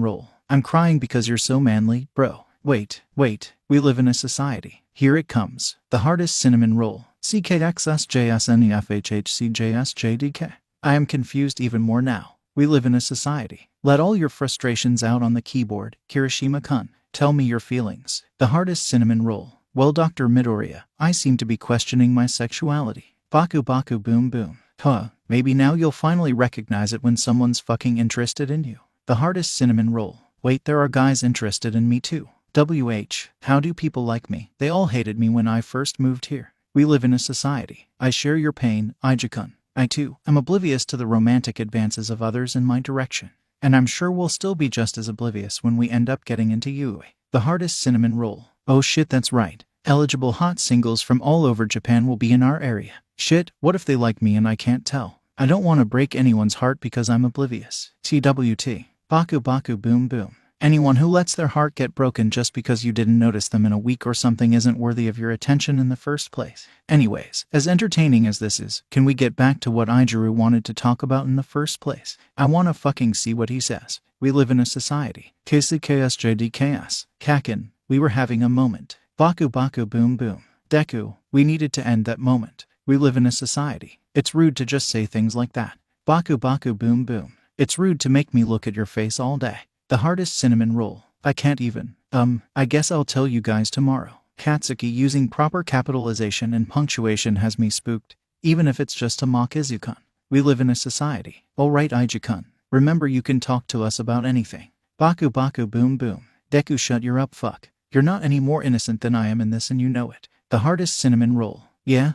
Speaker 1: roll. I'm crying because you're so manly, bro. Wait. We live in a society. Here it comes. The hardest cinnamon roll. CKXSJSNEFHHCJSJDK. I am confused even more now. We live in a society. Let all your frustrations out on the keyboard, Kirishima-kun. Tell me your feelings. The hardest cinnamon roll. Well, Dr. Midoriya, I seem to be questioning my sexuality. Baku baku boom boom. Huh, maybe now you'll finally recognize it when someone's fucking interested in you. The hardest cinnamon roll. Wait, there are guys interested in me too. How do people like me? They all hated me when I first moved here. We live in a society. I share your pain, Izuku-kun. I too am oblivious to the romantic advances of others in my direction. And I'm sure we'll still be just as oblivious when we end up getting into Yui. The hardest cinnamon roll. Oh shit, that's right. Eligible hot singles from all over Japan will be in our area. Shit, what if they like me and I can't tell? I don't want to break anyone's heart because I'm oblivious. TWT. Baku baku boom boom. Anyone who lets their heart get broken just because you didn't notice them in a week or something isn't worthy of your attention in the first place. Anyways, as entertaining as this is, can we get back to what Izuku wanted to talk about in the first place? I wanna fucking see what he says. We live in a society. KCKSJDKS. Kakin, we were having a moment. Baku baku boom boom. Deku, we needed to end that moment. We live in a society. It's rude to just say things like that. Baku baku boom boom. It's rude to make me look at your face all day. The hardest cinnamon roll. I can't even. I guess I'll tell you guys tomorrow. Katsuki using proper capitalization and punctuation has me spooked, even if it's just to mock Izuku. We live in a society. Alright, Izuku. Remember, you can talk to us about anything. Baku baku boom boom. Deku, shut your up fuck. You're not any more innocent than I am in this and you know it. The hardest cinnamon roll. Yeah,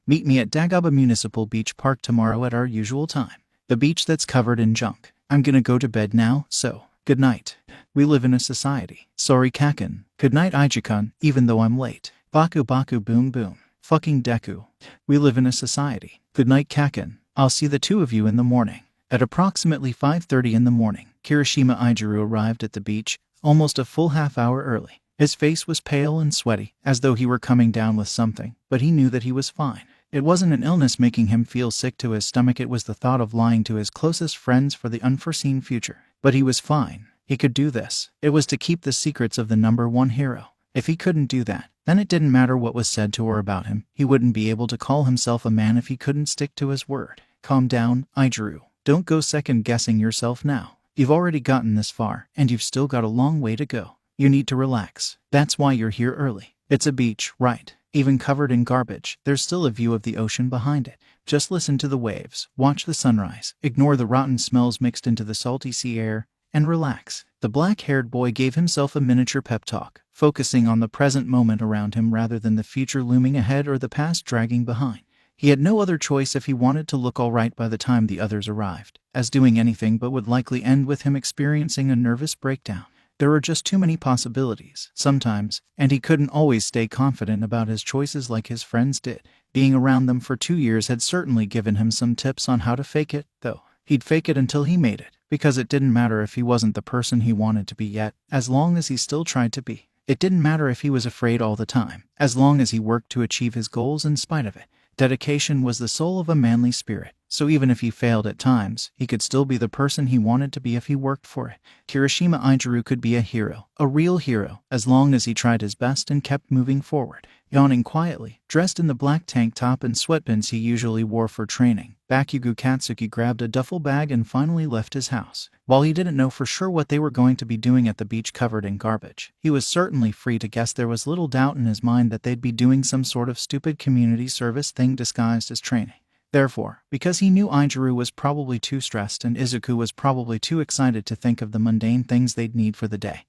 Speaker 1: meet me at Dagobah Municipal Beach Park tomorrow at our usual time. The beach that's covered in junk. I'm gonna go to bed now, so good night. We live in a society. Sorry, Kakin. Good night, Izuku, even though I'm late. Baku baku boom boom. Fucking Deku. We live in a society. Good night, Kakin. I'll see the two of you in the morning. At approximately 5:30 in the morning, Kirishima Izuku arrived at the beach, almost a full half hour early. His face was pale and sweaty, as though he were coming down with something, but he knew that he was fine. It wasn't an illness making him feel sick to his stomach, it was the thought of lying to his closest friends for the unforeseen future. But he was fine. He could do this. It was to keep the secrets of the #1 hero. If he couldn't do that, then it didn't matter what was said to or about him. He wouldn't be able to call himself a man if he couldn't stick to his word. Calm down, Izuku. Don't go second-guessing yourself now. You've already gotten this far, and you've still got a long way to go. You need to relax. That's why you're here early. It's a beach, right? Even covered in garbage, there's still a view of the ocean behind it. Just listen to the waves, watch the sunrise, ignore the rotten smells mixed into the salty sea air, and relax. The black-haired boy gave himself a miniature pep talk, focusing on the present moment around him rather than the future looming ahead or the past dragging behind. He had no other choice if he wanted to look all right by the time the others arrived, as doing anything but would likely end with him experiencing a nervous breakdown. There were just too many possibilities, sometimes, and he couldn't always stay confident about his choices like his friends did. Being around them for 2 years had certainly given him some tips on how to fake it, though. He'd fake it until he made it, because it didn't matter if he wasn't the person he wanted to be yet, as long as he still tried to be. It didn't matter if he was afraid all the time, as long as he worked to achieve his goals in spite of it. Dedication was the soul of a manly spirit, so even if he failed at times, he could still be the person he wanted to be if he worked for it. Kirishima Izuku could be a hero, a real hero, as long as he tried his best and kept moving forward. Yawning quietly, dressed in the black tank top and sweatpants he usually wore for training, Bakugo Katsuki grabbed a duffel bag and finally left his house. While he didn't know for sure what they were going to be doing at the beach covered in garbage, he was certainly free to guess. There was little doubt in his mind that they'd be doing some sort of stupid community service thing disguised as training. Therefore, because he knew Izuku was probably too stressed and Izuku was probably too excited to think of the mundane things they'd need for the day,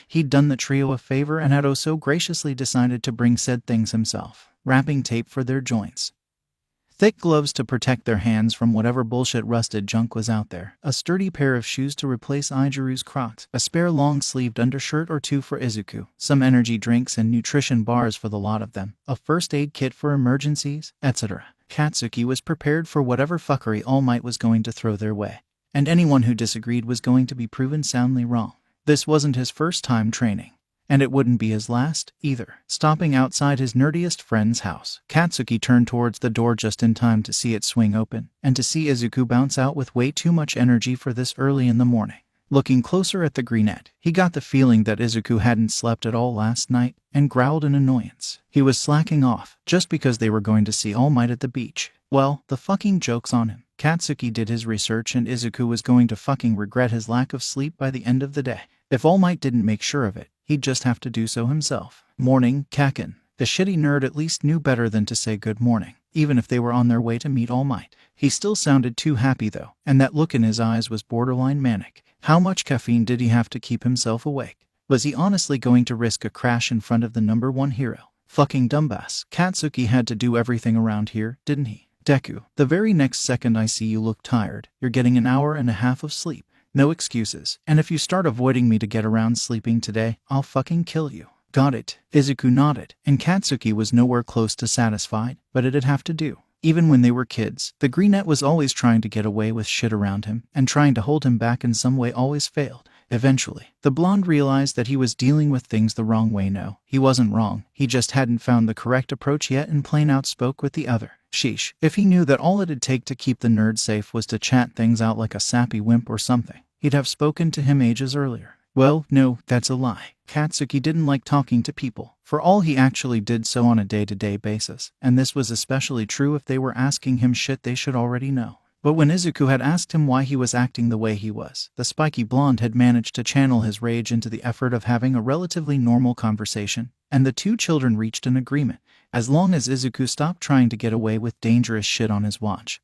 Speaker 1: he'd done the trio a favor and had oh so graciously decided to bring said things himself. Wrapping tape for their joints, thick gloves to protect their hands from whatever bullshit rusted junk was out there, a sturdy pair of shoes to replace Izuku's Crocs, a spare long-sleeved undershirt or two for Izuku, some energy drinks and nutrition bars for the lot of them, a first aid kit for emergencies, etc. Katsuki was prepared for whatever fuckery All Might was going to throw their way, and anyone who disagreed was going to be proven soundly wrong. This wasn't his first time training, and it wouldn't be his last, either. Stopping outside his nerdiest friend's house, Katsuki turned towards the door just in time to see it swing open, and to see Izuku bounce out with way too much energy for this early in the morning. Looking closer at the greenette, he got the feeling that Izuku hadn't slept at all last night, and growled in annoyance. He was slacking off, just because they were going to see All Might at the beach. Well, the fucking joke's on him. Katsuki did his research and Izuku was going to fucking regret his lack of sleep by the end of the day. If All Might didn't make sure of it, he'd just have to do so himself. Morning, Kaken. The shitty nerd at least knew better than to say good morning, even if they were on their way to meet All Might. He still sounded too happy though, and that look in his eyes was borderline manic. How much caffeine did he have to keep himself awake? Was he honestly going to risk a crash in front of the number one hero? Fucking dumbass. Katsuki had to do everything around here, didn't he? Deku, the very next second I see you look tired, you're getting an hour and a half of sleep. No excuses, and if you start avoiding me to get around sleeping today, I'll fucking kill you. Got it. Izuku nodded, and Katsuki was nowhere close to satisfied, but it'd have to do. Even when they were kids, the greenette was always trying to get away with shit around him, and trying to hold him back in some way always failed. Eventually, the blonde realized that he was dealing with things the wrong way. No, he wasn't wrong, he just hadn't found the correct approach yet and plain out spoke with the other. Sheesh, if he knew that all it'd take to keep the nerd safe was to chat things out like a sappy wimp or something, he'd have spoken to him ages earlier. Well, no, that's a lie. Katsuki didn't like talking to people. For all he actually did so on a day-to-day basis, and this was especially true if they were asking him shit they should already know. But when Izuku had asked him why he was acting the way he was, the spiky blonde had managed to channel his rage into the effort of having a relatively normal conversation, and the two children reached an agreement. As long as Izuku stopped trying to get away with dangerous shit on his watch,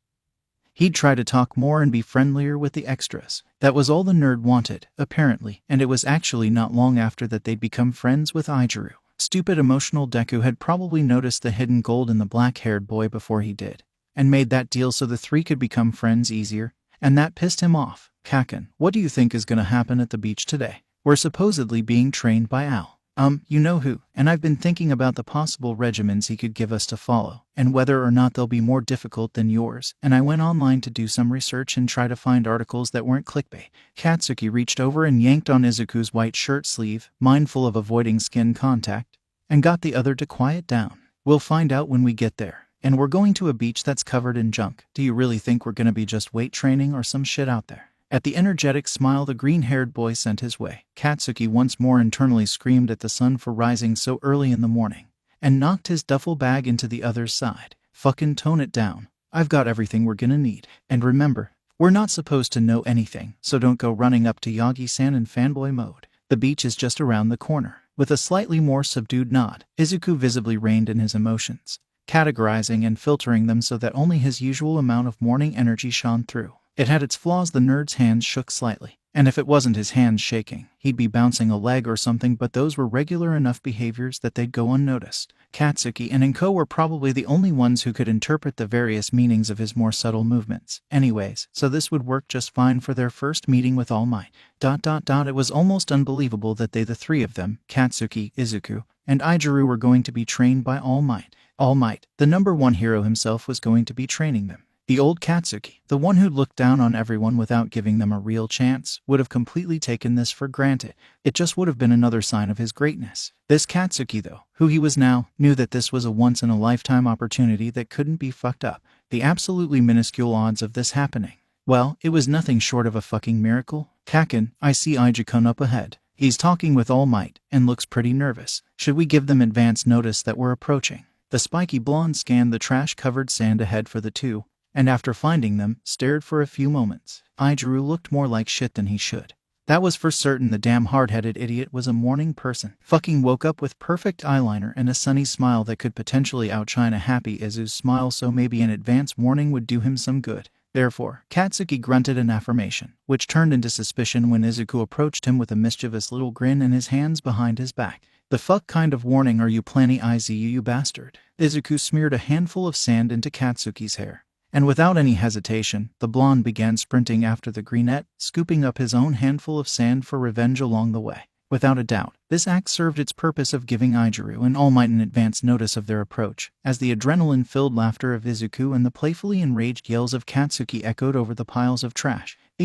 Speaker 1: he'd try to talk more and be friendlier with the extras. That was all the nerd wanted, apparently, and it was actually not long after that they'd become friends with Izuku. Stupid emotional Deku had probably noticed the hidden gold in the black-haired boy before he did, and made that deal so the three could become friends easier, and that pissed him off. Kaken, what do you think is gonna happen at the beach today? We're supposedly being trained by Al. You know who, and I've been thinking about the possible regimens he could give us to follow, and whether or not they'll be more difficult than yours, and I went online to do some research and try to find articles that weren't clickbait. Katsuki reached over and yanked on Izuku's white shirt sleeve, mindful of avoiding skin contact, and got the other to quiet down. We'll find out when we get there, and we're going to a beach that's covered in junk. Do you really think we're gonna be just weight training or some shit out there? At the energetic smile the green-haired boy sent his way, Katsuki once more internally screamed at the sun for rising so early in the morning, and knocked his duffel bag into the other's side. Fucking tone it down. I've got everything we're gonna need. And remember, we're not supposed to know anything, so don't go running up to Yagi-san in fanboy mode. The beach is just around the corner. With a slightly more subdued nod, Izuku visibly reined in his emotions, categorizing and filtering them so that only his usual amount of morning energy shone through. It had its flaws. The nerd's hands shook slightly, and if it wasn't his hands shaking, he'd be bouncing a leg or something, but those were regular enough behaviors that they'd go unnoticed. Katsuki and Inko were probably the only ones who could interpret the various meanings of his more subtle movements. Anyways, so this would work just fine for their first meeting with All Might. It was almost unbelievable that they, the three of them, Katsuki, Izuku, and Izuku, were going to be trained by All Might. All Might, the number one hero himself, was going to be training them. The old Katsuki, the one who'd looked down on everyone without giving them a real chance, would have completely taken this for granted. It just would have been another sign of his greatness. This Katsuki, though, who he was now, knew that this was a once-in-a-lifetime opportunity that couldn't be fucked up. The absolutely minuscule odds of this happening, well, it was nothing short of a fucking miracle. Kaken, I see Ijuku up ahead. He's talking with All Might, and looks pretty nervous. Should we give them advance notice that we're approaching? The spiky blonde scanned the trash-covered sand ahead for the two, and after finding them, stared for a few moments. Ijuku looked more like shit than he should. That was for certain. The damn hard-headed idiot was a morning person. Fucking woke up with perfect eyeliner and a sunny smile that could potentially outshine a happy Izu's smile, so maybe an advance warning would do him some good. Therefore, Katsuki grunted an affirmation, which turned into suspicion when Izuku approached him with a mischievous little grin and his hands behind his back. The fuck kind of warning are you planning, Izu, you bastard? Izuku smeared a handful of sand into Katsuki's hair, and without any hesitation, the blonde began sprinting after the greenette, scooping up his own handful of sand for revenge along the way. Without a doubt, this act served its purpose of giving Ijuku and All Might an advance notice of their approach, as the adrenaline-filled laughter of Izuku and the playfully enraged yells of Katsuki echoed over the piles of trash. I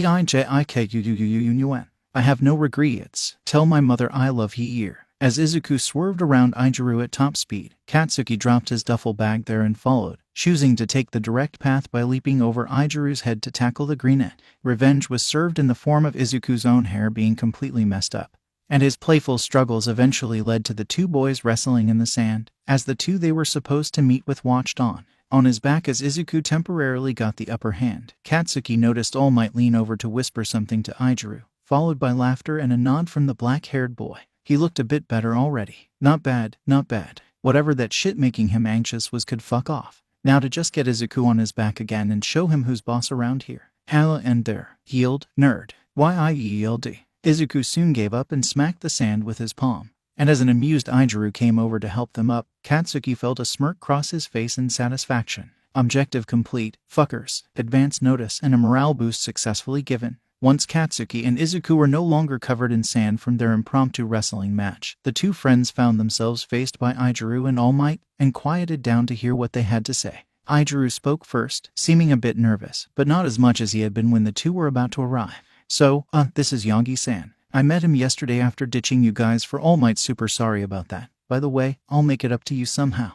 Speaker 1: have no regrets. Tell my mother I love her. As Izuku swerved around Ijuku at top speed, Katsuki dropped his duffel bag there and followed, choosing to take the direct path by leaping over Ijuru's head to tackle the green ant. Revenge was served in the form of Izuku's own hair being completely messed up, and his playful struggles eventually led to the two boys wrestling in the sand, as the two they were supposed to meet with watched on his back as Izuku temporarily got the upper hand. Katsuki noticed All Might lean over to whisper something to Ijuru, followed by laughter and a nod from the black-haired boy. He looked a bit better already. Not bad, not bad. Whatever that shit making him anxious was could fuck off. Now to just get Izuku on his back again and show him who's boss around here. Halla and there. Yield, nerd. Y-I-E-L-D. Izuku soon gave up and smacked the sand with his palm. And as an amused Ijuru came over to help them up, Katsuki felt a smirk cross his face in satisfaction. Objective complete, fuckers. Advance notice and a morale boost successfully given. Once Katsuki and Izuku were no longer covered in sand from their impromptu wrestling match, the two friends found themselves faced by Ijuru and All Might, and quieted down to hear what they had to say. Ijuru spoke first, seeming a bit nervous, but not as much as he had been when the two were about to arrive. So, this is Yagi-san. I met him yesterday after ditching you guys for All Might. Super sorry about that. By the way, I'll make it up to you somehow.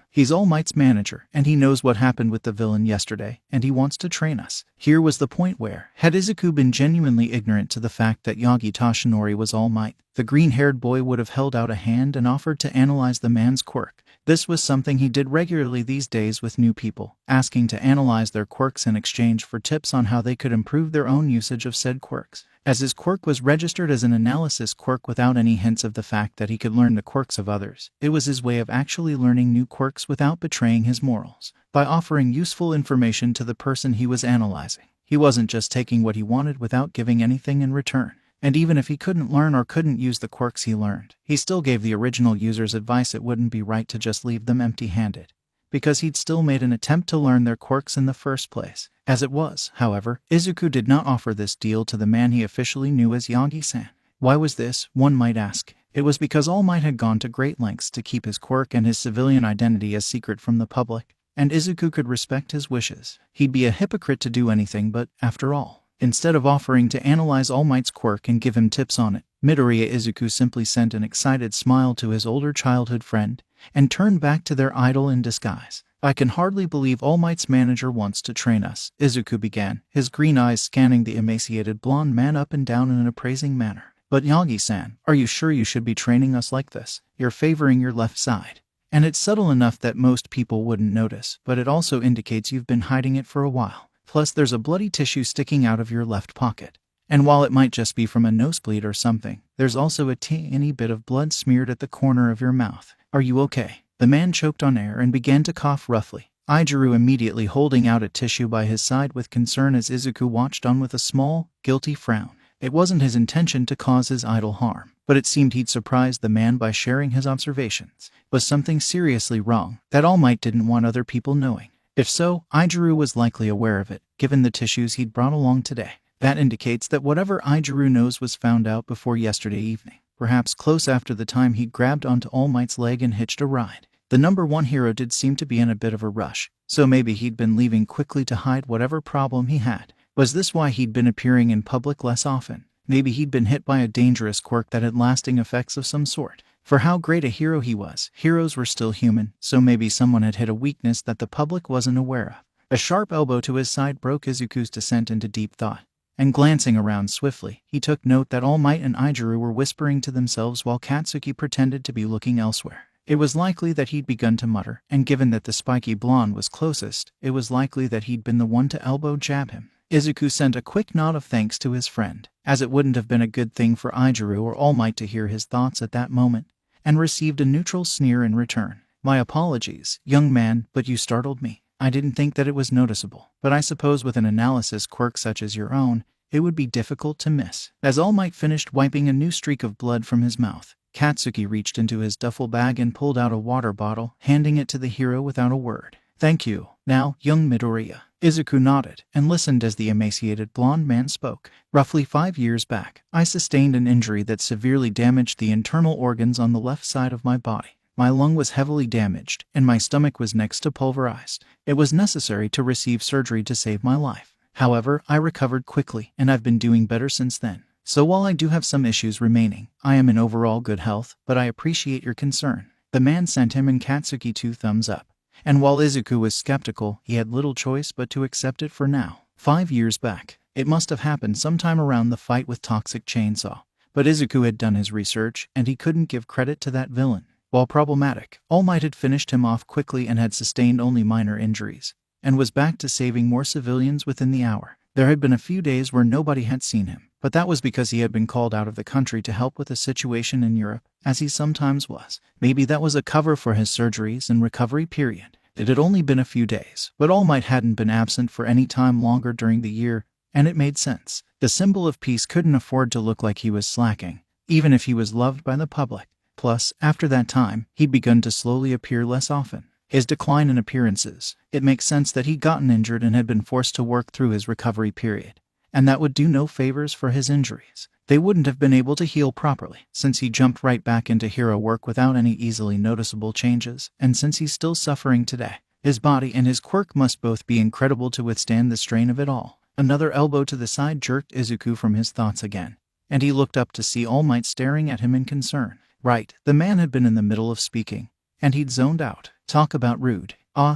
Speaker 1: He's All Might's manager, and he knows what happened with the villain yesterday, and he wants to train us. Here was the point where, had Izuku been genuinely ignorant to the fact that Yagi Toshinori was All Might, the green-haired boy would have held out a hand and offered to analyze the man's quirk. This was something he did regularly these days with new people, asking to analyze their quirks in exchange for tips on how they could improve their own usage of said quirks. As his quirk was registered as an analysis quirk without any hints of the fact that he could learn the quirks of others, it was his way of actually learning new quirks without betraying his morals. By offering useful information to the person he was analyzing, he wasn't just taking what he wanted without giving anything in return. And even if he couldn't learn or couldn't use the quirks he learned, he still gave the original users advice it wouldn't be right to just leave them empty-handed, because he'd still made an attempt to learn their quirks in the first place. As it was, however, Izuku did not offer this deal to the man he officially knew as Yagi-san. Why was this, one might ask? It was because All Might had gone to great lengths to keep his quirk and his civilian identity a secret from the public, and Izuku could respect his wishes. He'd be a hypocrite to do anything but, after all. Instead of offering to analyze All Might's quirk and give him tips on it, Midoriya Izuku simply sent an excited smile to his older childhood friend, and turned back to their idol in disguise. I can hardly believe All Might's manager wants to train us, Izuku began, his green eyes scanning the emaciated blonde man up and down in an appraising manner. But Yagi-san, are you sure you should be training us like this? You're favoring your left side. And it's subtle enough that most people wouldn't notice, but it also indicates you've been hiding it for a while. Plus there's a bloody tissue sticking out of your left pocket. And while it might just be from a nosebleed or something, there's also a teeny bit of blood smeared at the corner of your mouth. Are you okay? The man choked on air and began to cough roughly, Ijuru immediately holding out a tissue by his side with concern as Izuku watched on with a small, guilty frown. It wasn't his intention to cause his idol harm, but it seemed he'd surprised the man by sharing his observations. Was something seriously wrong that All Might didn't want other people knowing? If so, Ijuru was likely aware of it, given the tissues he'd brought along today. That indicates that whatever Ijuru knows was found out before yesterday evening, perhaps close after the time he'd grabbed onto All Might's leg and hitched a ride. The number one hero did seem to be in a bit of a rush, so maybe he'd been leaving quickly to hide whatever problem he had. Was this why he'd been appearing in public less often? Maybe he'd been hit by a dangerous quirk that had lasting effects of some sort. For how great a hero he was, heroes were still human, so maybe someone had hit a weakness that the public wasn't aware of. A sharp elbow to his side broke Izuku's descent into deep thought, and glancing around swiftly, he took note that All Might and Ijuru were whispering to themselves while Katsuki pretended to be looking elsewhere. It was likely that he'd begun to mutter, and given that the spiky blonde was closest, it was likely that he'd been the one to elbow jab him. Izuku sent a quick nod of thanks to his friend, as it wouldn't have been a good thing for Ijuru or All Might to hear his thoughts at that moment, and received a neutral sneer in return. My apologies, young man, but you startled me. I didn't think that it was noticeable, but I suppose with an analysis quirk such as your own, it would be difficult to miss. As All Might finished wiping a new streak of blood from his mouth, Katsuki reached into his duffel bag and pulled out a water bottle, handing it to the hero without a word. Thank you. Now, young Midoriya. Izuku nodded and listened as the emaciated blonde man spoke. Roughly 5 years back, I sustained an injury that severely damaged the internal organs on the left side of my body. My lung was heavily damaged, and my stomach was next to pulverized. It was necessary to receive surgery to save my life. However, I recovered quickly, and I've been doing better since then. So while I do have some issues remaining, I am in overall good health, but I appreciate your concern. The man sent him and Katsuki 2 thumbs up, And while Izuku was skeptical, he had little choice but to accept it for now. 5 years back, it must have happened sometime around the fight with Toxic Chainsaw. But Izuku had done his research, and he couldn't give credit to that villain. While problematic, All Might had finished him off quickly and had sustained only minor injuries, and was back to saving more civilians within the hour. There had been a few days where nobody had seen him, but that was because he had been called out of the country to help with a situation in Europe, as he sometimes was. Maybe that was a cover for his surgeries and recovery period. It had only been a few days, but All Might hadn't been absent for any time longer during the year, and it made sense. The symbol of peace couldn't afford to look like he was slacking, even if he was loved by the public. Plus, after that time, he'd begun to slowly appear less often. His decline in appearances, it makes sense that he'd gotten injured and had been forced to work through his recovery period. And that would do no favors for his injuries. They wouldn't have been able to heal properly, since he jumped right back into hero work without any easily noticeable changes, and since he's still suffering today. His body and his quirk must both be incredible to withstand the strain of it all. Another elbow to the side jerked Izuku from his thoughts again, and he looked up to see All Might staring at him in concern. Right, the man had been in the middle of speaking, and he'd zoned out. Talk about rude.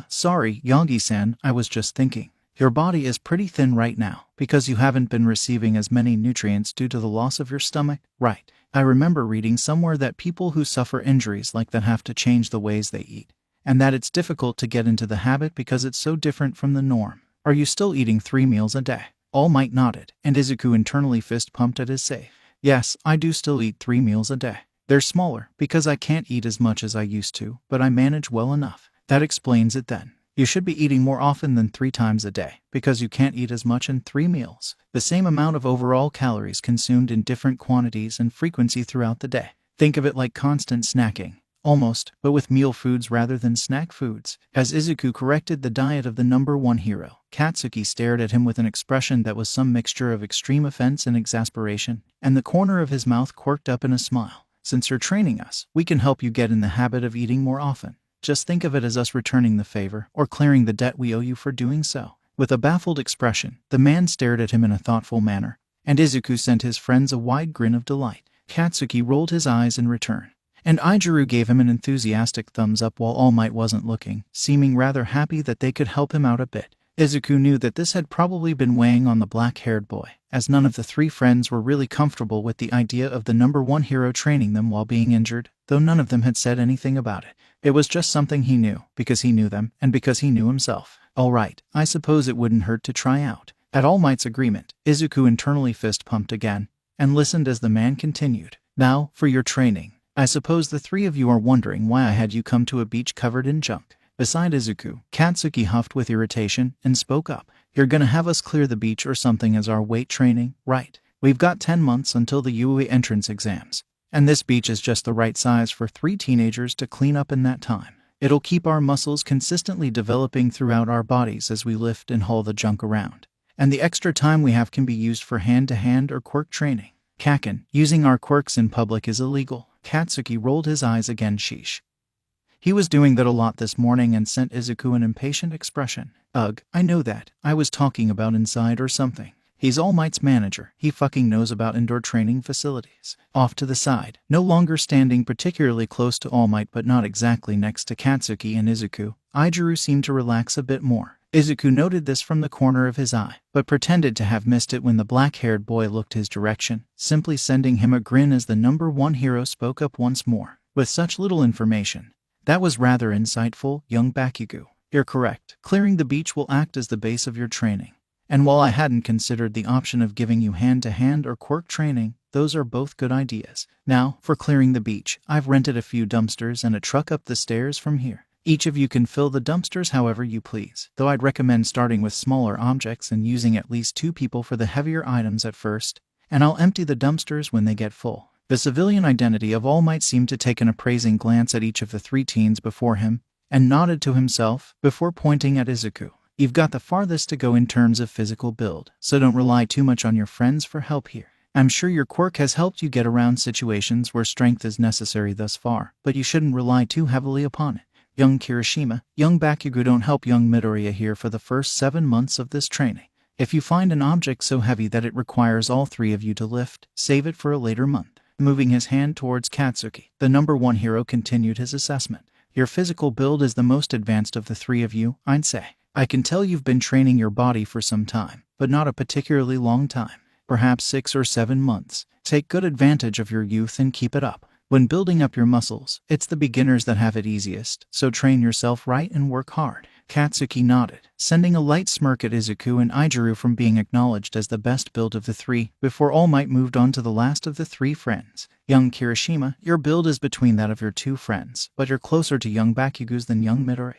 Speaker 1: Sorry, Yagi-san, I was just thinking. Your body is pretty thin right now, because you haven't been receiving as many nutrients due to the loss of your stomach. Right. I remember reading somewhere that people who suffer injuries like that have to change the ways they eat, and that it's difficult to get into the habit because it's so different from the norm. Are you still eating 3 meals a day? All Might nodded, and Izuku internally fist-pumped at his safe. Yes, I do still eat 3 meals a day. They're smaller, because I can't eat as much as I used to, but I manage well enough. That explains it then. You should be eating more often than 3 times a day, because you can't eat as much in 3 meals. The same amount of overall calories consumed in different quantities and frequency throughout the day. Think of it like constant snacking. Almost, but with meal foods rather than snack foods. As Izuku corrected the diet of the number 1 hero, Katsuki stared at him with an expression that was some mixture of extreme offense and exasperation, and the corner of his mouth quirked up in a smile. Since you're training us, we can help you get in the habit of eating more often. Just think of it as us returning the favor, or clearing the debt we owe you for doing so. With a baffled expression, the man stared at him in a thoughtful manner, and Izuku sent his friends a wide grin of delight. Katsuki rolled his eyes in return, and Aaru gave him an enthusiastic thumbs up while All Might wasn't looking, seeming rather happy that they could help him out a bit. Izuku knew that this had probably been weighing on the black-haired boy, as none of the 3 friends were really comfortable with the idea of the number 1 hero training them while being injured, though none of them had said anything about it. It was just something he knew, because he knew them, and because he knew himself. All right, I suppose it wouldn't hurt to try out. At All Might's agreement, Izuku internally fist-pumped again, and listened as the man continued. Now, for your training. I suppose the 3 of you are wondering why I had you come to a beach covered in junk. Beside Izuku, Katsuki huffed with irritation and spoke up. You're gonna have us clear the beach or something as our weight training, right? We've got 10 months until the UE entrance exams, and this beach is just the right size for 3 teenagers to clean up in that time. It'll keep our muscles consistently developing throughout our bodies as we lift and haul the junk around. And the extra time we have can be used for hand-to-hand or quirk training. Kaken, using our quirks in public is illegal. Katsuki rolled his eyes again. Sheesh. He was doing that a lot this morning and sent Izuku an impatient expression. Ugh, I know that. I was talking about inside or something. He's All Might's manager. He fucking knows about indoor training facilities. Off to the side, no longer standing particularly close to All Might but not exactly next to Katsuki and Izuku, Aaru seemed to relax a bit more. Izuku noted this from the corner of his eye, but pretended to have missed it when the black-haired boy looked his direction, simply sending him a grin as the number 1 hero spoke up once more. With such little information, that was rather insightful, young Bakugo. You're correct. Clearing the beach will act as the base of your training. And while I hadn't considered the option of giving you hand-to-hand or quirk training, those are both good ideas. Now, for clearing the beach, I've rented a few dumpsters and a truck up the stairs from here. Each of you can fill the dumpsters however you please, though I'd recommend starting with smaller objects and using at least 2 people for the heavier items at first, and I'll empty the dumpsters when they get full. The civilian identity of All Might seemed to take an appraising glance at each of the 3 teens before him, and nodded to himself, before pointing at Izuku. You've got the farthest to go in terms of physical build, so don't rely too much on your friends for help here. I'm sure your quirk has helped you get around situations where strength is necessary thus far, but you shouldn't rely too heavily upon it. Young Kirishima, young Bakugo don't help young Midoriya here for the first 7 months of this training. If you find an object so heavy that it requires all 3 of you to lift, save it for a later month. Moving his hand towards Katsuki, the number 1 hero continued his assessment. Your physical build is the most advanced of the three of you, I'd say. I can tell you've been training your body for some time, but not a particularly long time. Perhaps 6 or 7 months. Take good advantage of your youth and keep it up. When building up your muscles, it's the beginners that have it easiest, so train yourself right and work hard. Katsuki nodded, sending a light smirk at Izuku and Ijiru from being acknowledged as the best build of the three, before All Might moved on to the last of the three friends. Young Kirishima, your build is between that of your two friends, but you're closer to young Bakugu's than young Midoriya.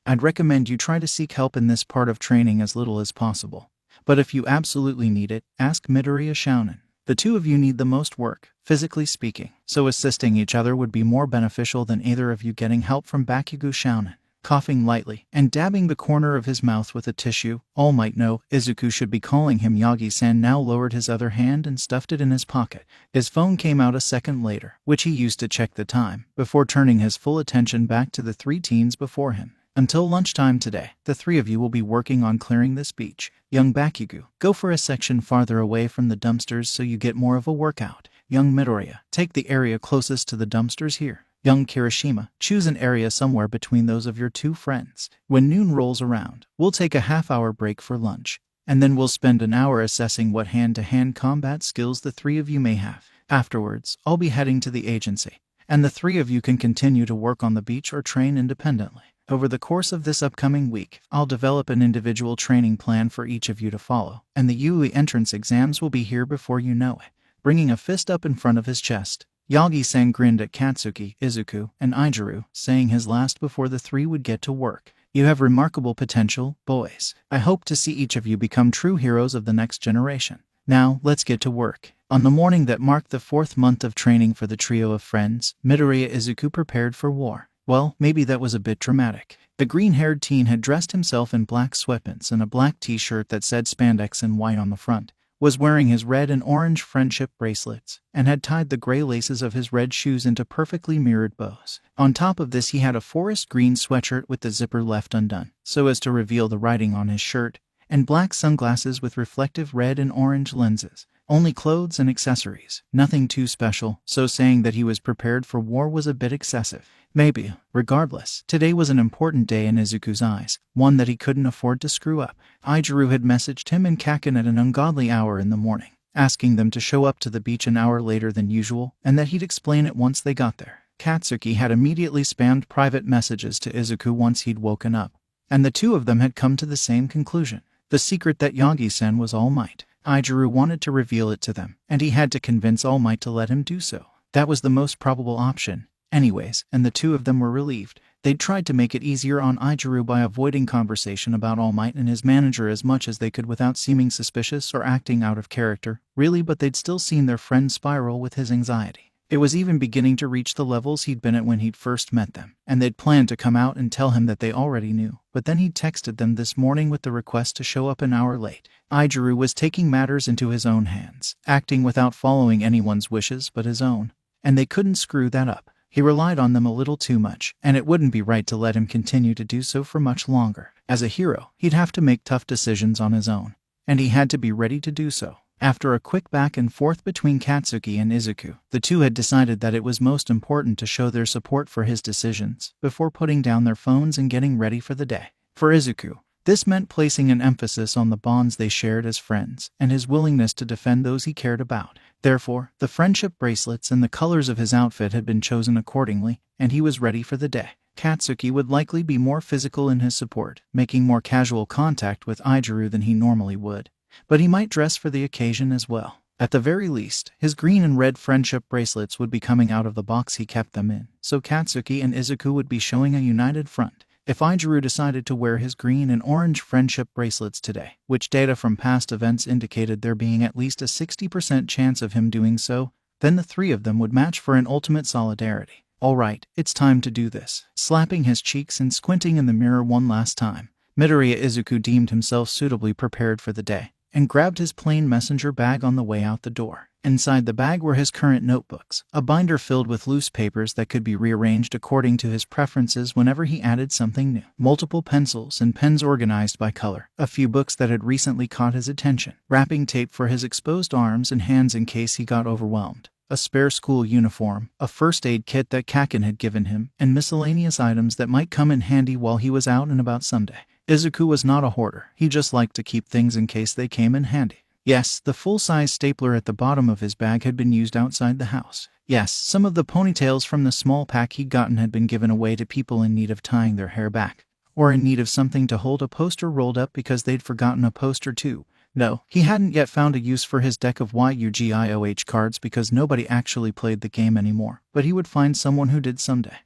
Speaker 1: I'd recommend you try to seek help in this part of training as little as possible. But if you absolutely need it, ask Midoriya Shounen. The two of you need the most work, physically speaking, so assisting each other would be more beneficial than either of you getting help from Bakugo Shounen. Coughing lightly and dabbing the corner of his mouth with a tissue, All Might know Izuku should be calling him Yagi-san now lowered his other hand and stuffed it in his pocket. His phone came out a second later, which he used to check the time, before turning his full attention back to the three teens before him. Until lunchtime today, the three of you will be working on clearing this beach. Young Bakugo, go for a section farther away from the dumpsters so you get more of a workout. Young Midoriya, take the area closest to the dumpsters here. Young Kirishima, choose an area somewhere between those of your two friends. When noon rolls around, we'll take a half-hour break for lunch, and then we'll spend an hour assessing what hand-to-hand combat skills the three of you may have. Afterwards, I'll be heading to the agency, and the three of you can continue to work on the beach or train independently. Over the course of this upcoming week, I'll develop an individual training plan for each of you to follow, and the UE entrance exams will be here before you know it. Bringing a fist up in front of his chest, Yagi-san grinned at Katsuki, Izuku, and Ijiru, saying his last before the three would get to work. You have remarkable potential, boys. I hope to see each of you become true heroes of the next generation. Now, let's get to work. On the morning that marked the 4th month of training for the trio of friends, Midoriya Izuku prepared for war. Well, maybe that was a bit dramatic. The green-haired teen had dressed himself in black sweatpants and a black t-shirt that said spandex in white on the front, was wearing his red and orange friendship bracelets, and had tied the gray laces of his red shoes into perfectly mirrored bows. On top of this he had a forest green sweatshirt with the zipper left undone, so as to reveal the writing on his shirt, and black sunglasses with reflective red and orange lenses. Only clothes and accessories, nothing too special, so saying that he was prepared for war was a bit excessive. Maybe. Regardless, today was an important day in Izuku's eyes, one that he couldn't afford to screw up. Ijiru had messaged him and Kaken at an ungodly hour in the morning, asking them to show up to the beach an hour later than usual, and that he'd explain it once they got there. Katsuki had immediately spammed private messages to Izuku once he'd woken up, and the two of them had come to the same conclusion. The secret that Yagi-sen was All Might. Ijiru wanted to reveal it to them, and he had to convince All Might to let him do so. That was the most probable option, anyways, and the two of them were relieved. They'd tried to make it easier on Ijiru by avoiding conversation about All Might and his manager as much as they could without seeming suspicious or acting out of character, really, but they'd still seen their friend spiral with his anxiety. It was even beginning to reach the levels he'd been at when he'd first met them, and they'd planned to come out and tell him that they already knew, but then he'd texted them this morning with the request to show up an hour late. Ijiru was taking matters into his own hands, acting without following anyone's wishes but his own, and they couldn't screw that up. He relied on them a little too much, and it wouldn't be right to let him continue to do so for much longer. As a hero, he'd have to make tough decisions on his own, and he had to be ready to do so. After a quick back and forth between Katsuki and Izuku, the two had decided that it was most important to show their support for his decisions before putting down their phones and getting ready for the day. For Izuku, this meant placing an emphasis on the bonds they shared as friends and his willingness to defend those he cared about. Therefore, the friendship bracelets and the colors of his outfit had been chosen accordingly, and he was ready for the day. Katsuki would likely be more physical in his support, making more casual contact with Ijiru than he normally would, but he might dress for the occasion as well. At the very least, his green and red friendship bracelets would be coming out of the box he kept them in, so Katsuki and Izuku would be showing a united front. If Ijiru decided to wear his green and orange friendship bracelets today, which data from past events indicated there being at least a 60% chance of him doing so, then the three of them would match for an ultimate solidarity. Alright, it's time to do this. Slapping his cheeks and squinting in the mirror one last time, Midoriya Izuku deemed himself suitably prepared for the day, and grabbed his plain messenger bag on the way out the door. Inside the bag were his current notebooks, a binder filled with loose papers that could be rearranged according to his preferences whenever he added something new, multiple pencils and pens organized by color, a few books that had recently caught his attention, wrapping tape for his exposed arms and hands in case he got overwhelmed, a spare school uniform, a first aid kit that Kakin had given him, and miscellaneous items that might come in handy while he was out and about someday. Izuku was not a hoarder, he just liked to keep things in case they came in handy. Yes, the full-size stapler at the bottom of his bag had been used outside the house. Yes, some of the ponytails from the small pack he'd gotten had been given away to people in need of tying their hair back, or in need of something to hold a poster rolled up because they'd forgotten a poster too. No, he hadn't yet found a use for his deck of Yu-Gi-Oh cards because nobody actually played the game anymore, but he would find someone who did someday.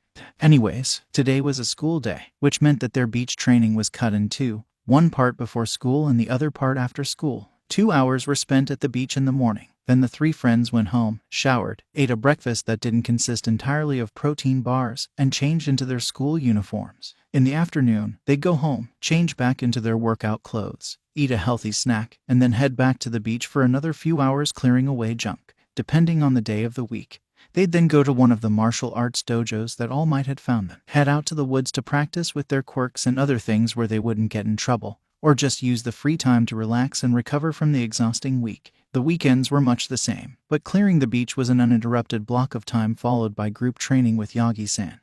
Speaker 1: Anyways, today was a school day, which meant that their beach training was cut in two, one part before school and the other part after school. 2 hours were spent at the beach in the morning. Then the three friends went home, showered, ate a breakfast that didn't consist entirely of protein bars, and changed into their school uniforms. In the afternoon, they'd go home, change back into their workout clothes, eat a healthy snack, and then head back to the beach for another few hours clearing away junk, depending on the day of the week. They'd then go to one of the martial arts dojos that All Might had found them, head out to the woods to practice with their quirks and other things where they wouldn't get in trouble, or just use the free time to relax and recover from the exhausting week. The weekends were much the same, but clearing the beach was an uninterrupted block of time followed by group training with Yagi-san,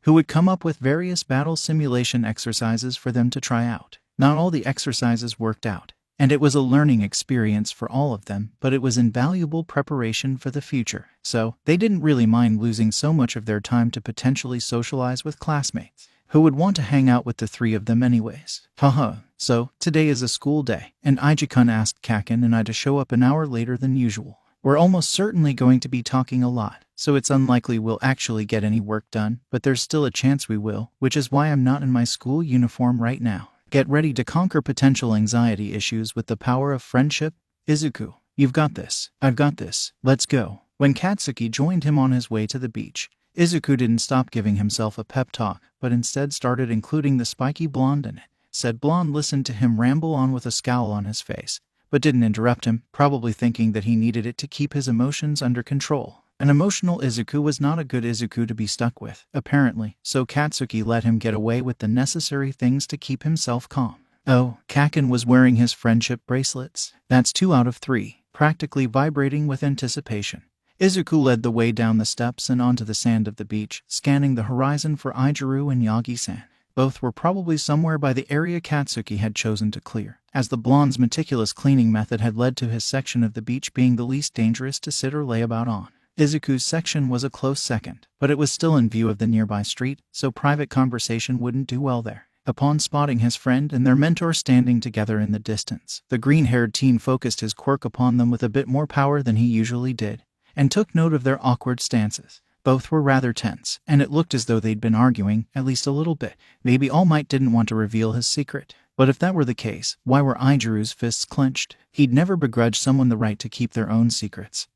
Speaker 1: who would come up with various battle simulation exercises for them to try out. Not all the exercises worked out, and it was a learning experience for all of them, but it was invaluable preparation for the future, so they didn't really mind losing so much of their time to potentially socialize with classmates who would want to hang out with the three of them anyways. Haha, so today is a school day, and Ijuku asked Kakin and I to show up an hour later than usual. We're almost certainly going to be talking a lot, so it's unlikely we'll actually get any work done, but there's still a chance we will, which is why I'm not in my school uniform right now. Get ready to conquer potential anxiety issues with the power of friendship. Izuku, you've got this. I've got this. Let's go. When Katsuki joined him on his way to the beach, Izuku didn't stop giving himself a pep talk, but instead started including the spiky blonde in it. Said blonde listened to him ramble on with a scowl on his face, but didn't interrupt him, probably thinking that he needed it to keep his emotions under control. An emotional Izuku was not a good Izuku to be stuck with, apparently, so Katsuki let him get away with the necessary things to keep himself calm. Oh, Kakin was wearing his friendship bracelets. That's 2 out of 3, practically vibrating with anticipation. Izuku led the way down the steps and onto the sand of the beach, scanning the horizon for Ijiru and Yagi-san. Both were probably somewhere by the area Katsuki had chosen to clear, as the blonde's meticulous cleaning method had led to his section of the beach being the least dangerous to sit or lay about on. Izuku's section was a close second, but it was still in view of the nearby street, so private conversation wouldn't do well there. Upon spotting his friend and their mentor standing together in the distance, the green-haired teen focused his quirk upon them with a bit more power than he usually did, and took note of their awkward stances. Both were rather tense, and it looked as though they'd been arguing, at least a little bit. Maybe All Might didn't want to reveal his secret. But if that were the case, why were Ijiru's fists clenched? He'd never begrudge someone the right to keep their own secrets.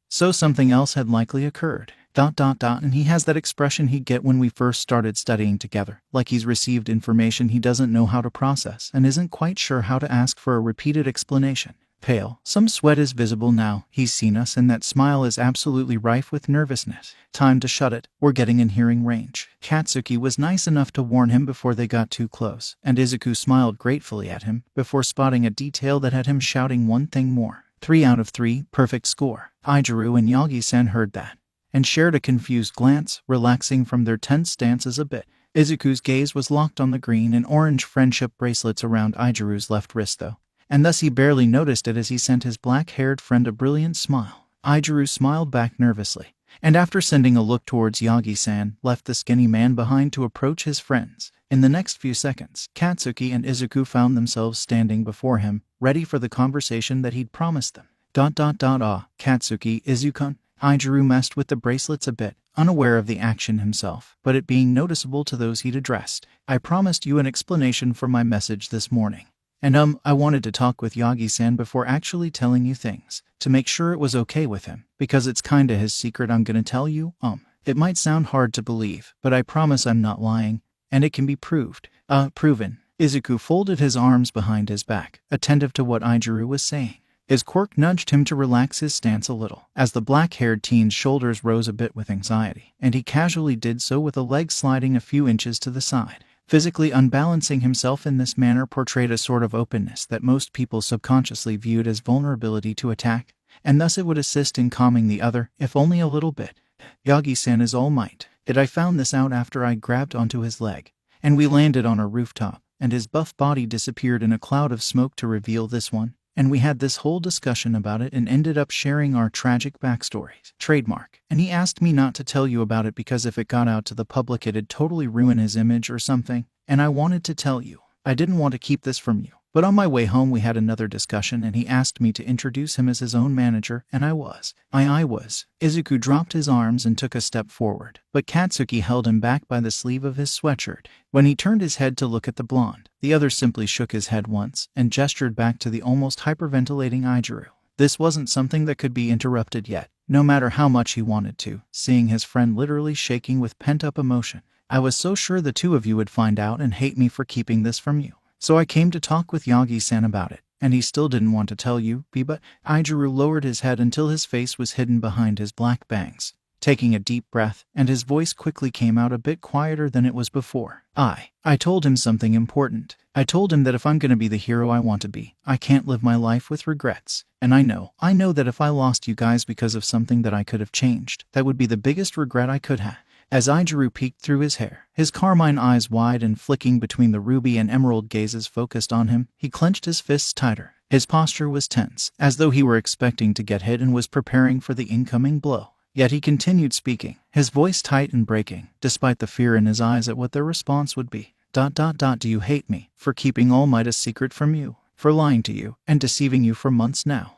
Speaker 1: So something else had likely occurred. And he has that expression he'd get when we first started studying together, like he's received information he doesn't know how to process and isn't quite sure how to ask for a repeated explanation. Pale, some sweat is visible now. He's seen us and that smile is absolutely rife with nervousness. Time to shut it. We're getting in hearing range. Katsuki was nice enough to warn him before they got too close, and Izuku smiled gratefully at him before spotting a detail that had him shouting one thing more. 3 out of 3, perfect score. Ijiru and Yagi-san heard that, and shared a confused glance, relaxing from their tense stances a bit. Izuku's gaze was locked on the green and orange friendship bracelets around Ijiru's left wrist though, and thus he barely noticed it as he sent his black-haired friend a brilliant smile. Ijiru smiled back nervously, and after sending a look towards Yagi-san, left the skinny man behind to approach his friends. In the next few seconds, Katsuki and Izuku found themselves standing before him, ready for the conversation that he'd promised them. Katsuki, Izuku. Ijiru messed with the bracelets a bit, unaware of the action himself, but it being noticeable to those he'd addressed. I promised you an explanation for my message this morning. And I wanted to talk with Yagi-san before actually telling you things, to make sure it was okay with him, because it's kinda his secret I'm gonna tell you. It might sound hard to believe, but I promise I'm not lying, and it can be proved. Proven. Izuku folded his arms behind his back, attentive to what Ijiru was saying. His quirk nudged him to relax his stance a little, as the black-haired teen's shoulders rose a bit with anxiety, and he casually did so with a leg sliding a few inches to the side. Physically unbalancing himself in this manner portrayed a sort of openness that most people subconsciously viewed as vulnerability to attack, and thus it would assist in calming the other, if only a little bit. Yagi-san is All Might. I found this out after I grabbed onto his leg, and we landed on a rooftop, and his buff body disappeared in a cloud of smoke to reveal this one, and we had this whole discussion about it and ended up sharing our tragic backstories. Trademark. And he asked me not to tell you about it because if it got out to the public it'd totally ruin his image or something, and I wanted to tell you. I didn't want to keep this from you. But on my way home we had another discussion and he asked me to introduce him as his own manager, and I was. Izuku dropped his arms and took a step forward, but Katsuki held him back by the sleeve of his sweatshirt. When he turned his head to look at the blonde, the other simply shook his head once and gestured back to the almost hyperventilating Izuku. This wasn't something that could be interrupted yet, no matter how much he wanted to, seeing his friend literally shaking with pent-up emotion. I was so sure the two of you would find out and hate me for keeping this from you. So I came to talk with Yagi-san about it, and he still didn't want to tell you, but Izuku lowered his head until his face was hidden behind his black bangs, taking a deep breath, and his voice quickly came out a bit quieter than it was before. I told him something important. I told him that if I'm going to be the hero I want to be, I can't live my life with regrets. And I know that if I lost you guys because of something that I could have changed, that would be the biggest regret I could have. As Izuku peeked through his hair, his carmine eyes wide and flicking between the ruby and emerald gazes focused on him, he clenched his fists tighter. His posture was tense, as though he were expecting to get hit and was preparing for the incoming blow. Yet he continued speaking, his voice tight and breaking, despite the fear in his eyes at what their response would be. Do you hate me for keeping All Might a secret from you, for lying to you and deceiving you for months now?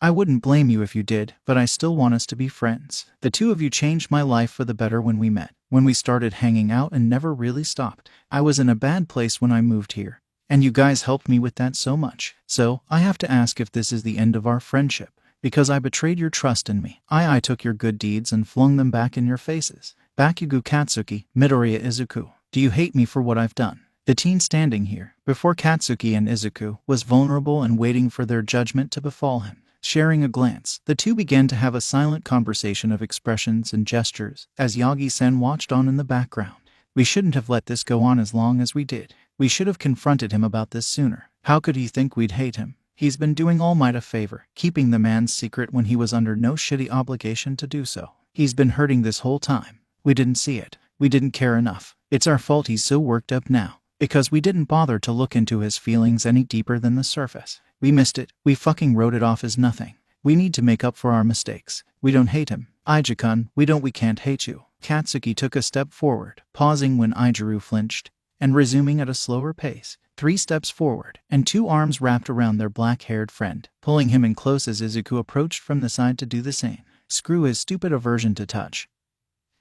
Speaker 1: I wouldn't blame you if you did, but I still want us to be friends. The two of you changed my life for the better when we met, when we started hanging out and never really stopped. I was in a bad place when I moved here, and you guys helped me with that so much. So, I have to ask if this is the end of our friendship, because I betrayed your trust in me. I took your good deeds and flung them back in your faces. Bakugo Katsuki, Midoriya Izuku, do you hate me for what I've done? The teen standing here, before Katsuki and Izuku, was vulnerable and waiting for their judgment to befall him. Sharing a glance, the two began to have a silent conversation of expressions and gestures, as Yagi-san watched on in the background. We shouldn't have let this go on as long as we did. We should have confronted him about this sooner. How could he think we'd hate him? He's been doing All Might a favor, keeping the man's secret when he was under no shitty obligation to do so. He's been hurting this whole time. We didn't see it. We didn't care enough. It's our fault he's so worked up now, because we didn't bother to look into his feelings any deeper than the surface. We missed it. We fucking wrote it off as nothing. We need to make up for our mistakes. We don't hate him. Izuku-kun, we can't hate you. Katsuki took a step forward, pausing when Izuku flinched, and resuming at a slower pace. 3 steps forward, and 2 arms wrapped around their black-haired friend, pulling him in close as Izuku approached from the side to do the same. Screw his stupid aversion to touch.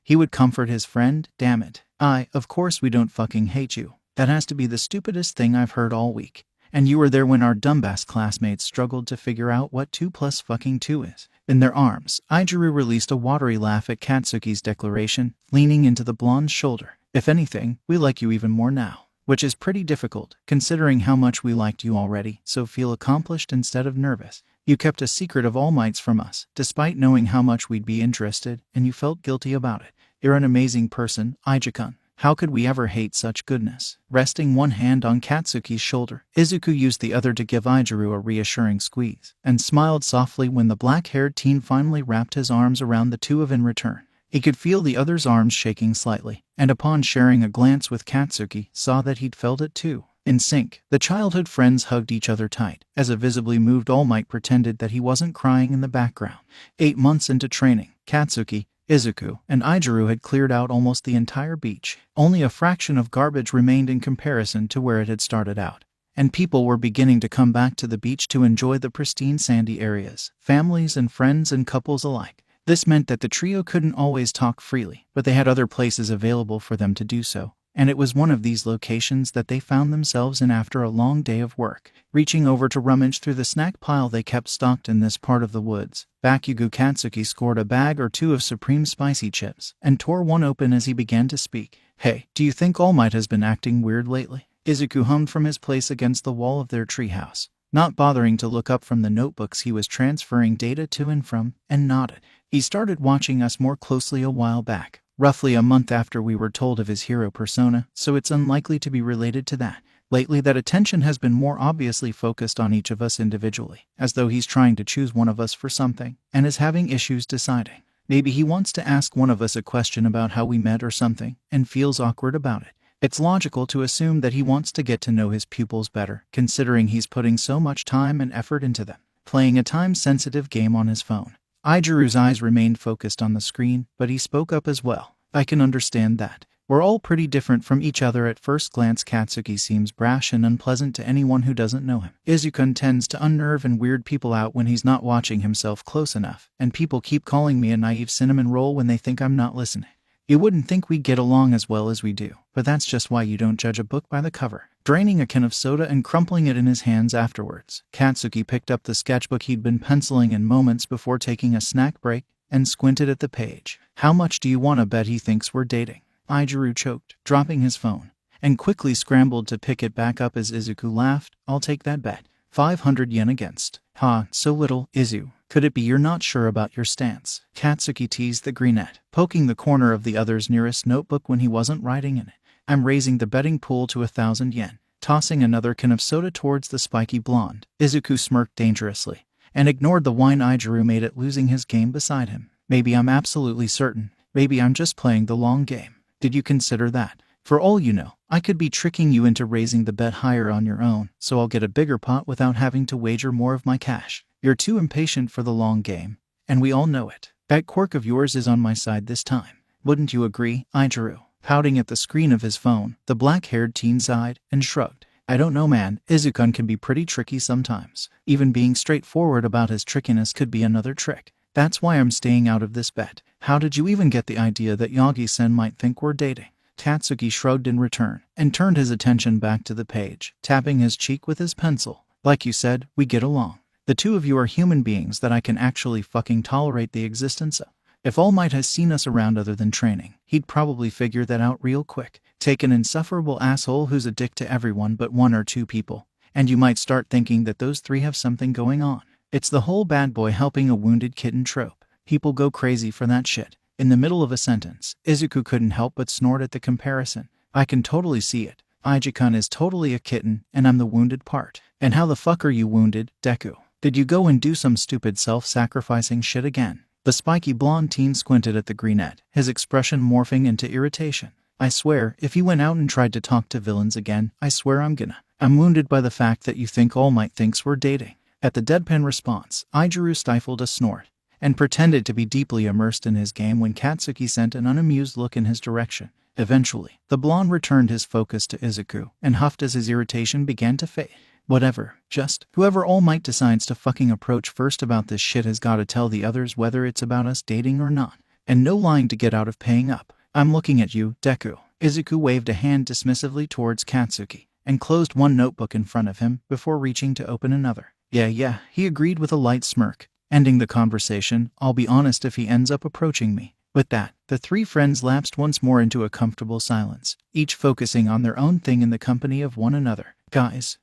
Speaker 1: He would comfort his friend, damn it. Of course we don't fucking hate you. That has to be the stupidest thing I've heard all week. And you were there when our dumbass classmates struggled to figure out what 2 plus fucking 2 is. In their arms, Izuku released a watery laugh at Katsuki's declaration, leaning into the blonde's shoulder. If anything, we like you even more now. Which is pretty difficult, considering how much we liked you already, so feel accomplished instead of nervous. You kept a secret of All Mights from us, despite knowing how much we'd be interested, and you felt guilty about it. You're an amazing person, Izuku-kun. How could we ever hate such goodness? Resting one hand on Katsuki's shoulder, Izuku used the other to give Izuku a reassuring squeeze, and smiled softly when the black-haired teen finally wrapped his arms around the two of in return. He could feel the other's arms shaking slightly, and upon sharing a glance with Katsuki, saw that he'd felt it too. In sync, the childhood friends hugged each other tight, as a visibly moved All Might pretended that he wasn't crying in the background. 8 months into training, Katsuki, Izuku, and Izuku had cleared out almost the entire beach. Only a fraction of garbage remained in comparison to where it had started out, and people were beginning to come back to the beach to enjoy the pristine sandy areas, families and friends and couples alike. This meant that the trio couldn't always talk freely, but they had other places available for them to do so, and it was one of these locations that they found themselves in after a long day of work. Reaching over to rummage through the snack pile they kept stocked in this part of the woods, Bakugo Katsuki scored a bag or two of supreme spicy chips, and tore one open as he began to speak. Hey, do you think All Might has been acting weird lately? Izuku hummed from his place against the wall of their treehouse, not bothering to look up from the notebooks he was transferring data to and from, and nodded. He started watching us more closely a while back, roughly a month after we were told of his hero persona, so it's unlikely to be related to that. Lately that attention has been more obviously focused on each of us individually, as though he's trying to choose one of us for something, and is having issues deciding. Maybe he wants to ask one of us a question about how we met or something, and feels awkward about it. It's logical to assume that he wants to get to know his pupils better, considering he's putting so much time and effort into them. Playing a time-sensitive game on his phone. Izuku's eyes remained focused on the screen, but he spoke up as well. I can understand that. We're all pretty different from each other at first glance. Katsuki seems brash and unpleasant to anyone who doesn't know him. Izuku tends to unnerve and weird people out when he's not watching himself close enough, and people keep calling me a naive cinnamon roll when they think I'm not listening. You wouldn't think we'd get along as well as we do, but that's just why you don't judge a book by the cover. Draining a can of soda and crumpling it in his hands afterwards, Katsuki picked up the sketchbook he'd been penciling in moments before taking a snack break and squinted at the page. How much do you want to bet he thinks we're dating? Izuku choked, dropping his phone, and quickly scrambled to pick it back up as Izuku laughed. I'll take that bet. 500 yen against. Ha, so little, Izu. Could it be you're not sure about your stance? Katsuki teased the greenette, poking the corner of the other's nearest notebook when he wasn't writing in it. I'm raising the betting pool to 1,000 yen. Tossing another can of soda towards the spiky blonde, Izuku smirked dangerously, and ignored the wine Izuku made at losing his game beside him. Maybe I'm absolutely certain. Maybe I'm just playing the long game. Did you consider that? For all you know, I could be tricking you into raising the bet higher on your own, so I'll get a bigger pot without having to wager more of my cash. You're too impatient for the long game, and we all know it. That quirk of yours is on my side this time. Wouldn't you agree, Izuku? Pouting at the screen of his phone, the black-haired teen sighed and shrugged. I don't know, man. Izuku can be pretty tricky sometimes. Even being straightforward about his trickiness could be another trick. That's why I'm staying out of this bet. How did you even get the idea that Yagi-sen might think we're dating? Katsuki shrugged in return, and turned his attention back to the page, tapping his cheek with his pencil. Like you said, we get along. The two of you are human beings that I can actually fucking tolerate the existence of. If All Might has seen us around other than training, he'd probably figure that out real quick. Take an insufferable asshole who's a dick to everyone but one or two people, and you might start thinking that those three have something going on. It's the whole bad boy helping a wounded kitten trope. People go crazy for that shit. In the middle of a sentence, Izuku couldn't help but snort at the comparison. I can totally see it. Izuku is totally a kitten, and I'm the wounded part. And how the fuck are you wounded, Deku? Did you go and do some stupid self-sacrificing shit again? The spiky blonde teen squinted at the greenette, his expression morphing into irritation. I swear, if you went out and tried to talk to villains again, I swear I'm wounded by the fact that you think All Might thinks we're dating. At the deadpan response, Izuku stifled a snort, and pretended to be deeply immersed in his game when Katsuki sent an unamused look in his direction. Eventually, the blonde returned his focus to Izuku, and huffed as his irritation began to fade. Whatever, just whoever All Might decides to fucking approach first about this shit has gotta tell the others whether it's about us dating or not. And no lying to get out of paying up. I'm looking at you, Deku. Izuku waved a hand dismissively towards Katsuki, and closed one notebook in front of him before reaching to open another. Yeah, he agreed with a light smirk, ending the conversation. I'll be honest if he ends up approaching me. With that, the three friends lapsed once more into a comfortable silence, each focusing on their own thing in the company of one another. Guys,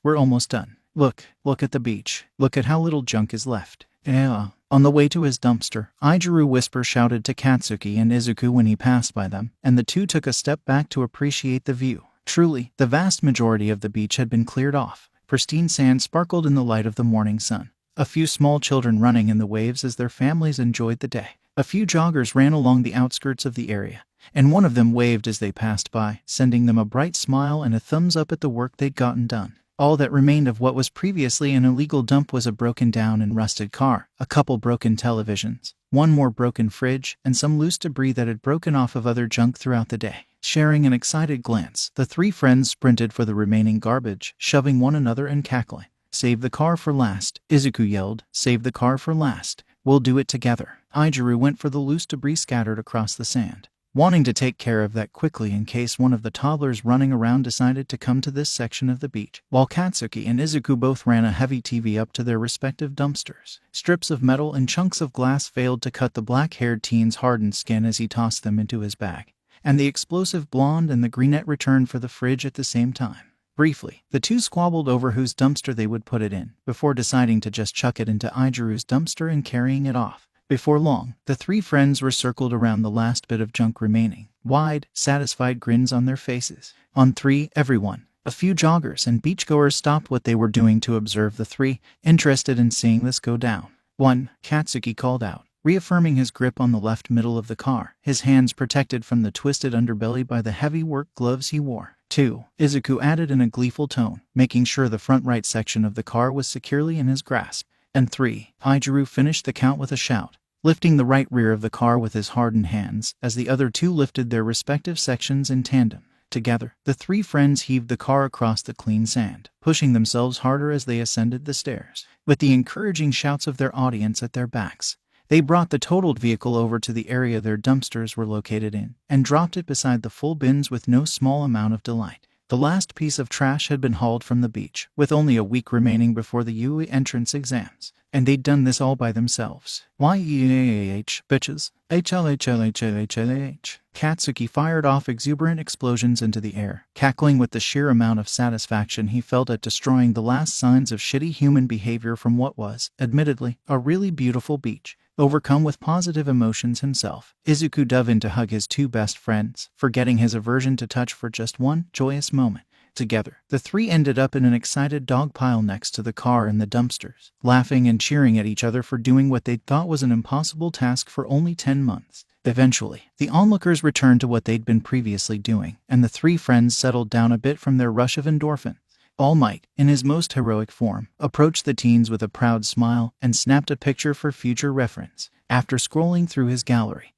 Speaker 1: we're almost done. Look at the beach. Look at how little junk is left. Yeah. On the way to his dumpster, Izuku whisper shouted to Katsuki and Izuku when he passed by them, and the two took a step back to appreciate the view. Truly, the vast majority of the beach had been cleared off. Pristine sand sparkled in the light of the morning sun. A few small children running in the waves as their families enjoyed the day. A few joggers ran along the outskirts of the area, and one of them waved as they passed by, sending them a bright smile and a thumbs up at the work they'd gotten done. All that remained of what was previously an illegal dump was a broken down and rusted car, a couple broken televisions, one more broken fridge, and some loose debris that had broken off of other junk throughout the day. Sharing an excited glance, the three friends sprinted for the remaining garbage, shoving one another and cackling. Save the car for last, Izuku yelled. Save the car for last. We'll do it together. Izuku went for the loose debris scattered across the sand, wanting to take care of that quickly in case one of the toddlers running around decided to come to this section of the beach, while Katsuki and Izuku both ran a heavy TV up to their respective dumpsters. Strips of metal and chunks of glass failed to cut the black-haired teen's hardened skin as he tossed them into his bag, and the explosive blonde and the greenette returned for the fridge at the same time. Briefly, the two squabbled over whose dumpster they would put it in, before deciding to just chuck it into Izuku's dumpster and carrying it off. Before long, the three friends were circled around the last bit of junk remaining, wide, satisfied grins on their faces. On three, everyone. A few joggers and beachgoers stopped what they were doing to observe the three, interested in seeing this go down. 1. Katsuki called out, reaffirming his grip on the left middle of the car, his hands protected from the twisted underbelly by the heavy work gloves he wore. 2. Izuku added in a gleeful tone, making sure the front right section of the car was securely in his grasp. And 3. Aaru finished the count with a shout, lifting the right rear of the car with his hardened hands as the other two lifted their respective sections in tandem. Together, the three friends heaved the car across the clean sand, pushing themselves harder as they ascended the stairs. With the encouraging shouts of their audience at their backs, they brought the totaled vehicle over to the area their dumpsters were located in and dropped it beside the full bins with no small amount of delight. The last piece of trash had been hauled from the beach, with only a week remaining before the UE entrance exams, and they'd done this all by themselves. YEAH, bitches. HLHLHLHLH. Katsuki fired off exuberant explosions into the air, cackling with the sheer amount of satisfaction he felt at destroying the last signs of shitty human behavior from what was, admittedly, a really beautiful beach. Overcome with positive emotions himself, Izuku dove in to hug his two best friends, forgetting his aversion to touch for just one joyous moment. Together, the three ended up in an excited dog pile next to the car and the dumpsters, laughing and cheering at each other for doing what they thought was an impossible task for only 10 months. Eventually, the onlookers returned to what they'd been previously doing, and the three friends settled down a bit from their rush of endorphins. All Might, in his most heroic form, approached the teens with a proud smile and snapped a picture for future reference. After scrolling through his gallery,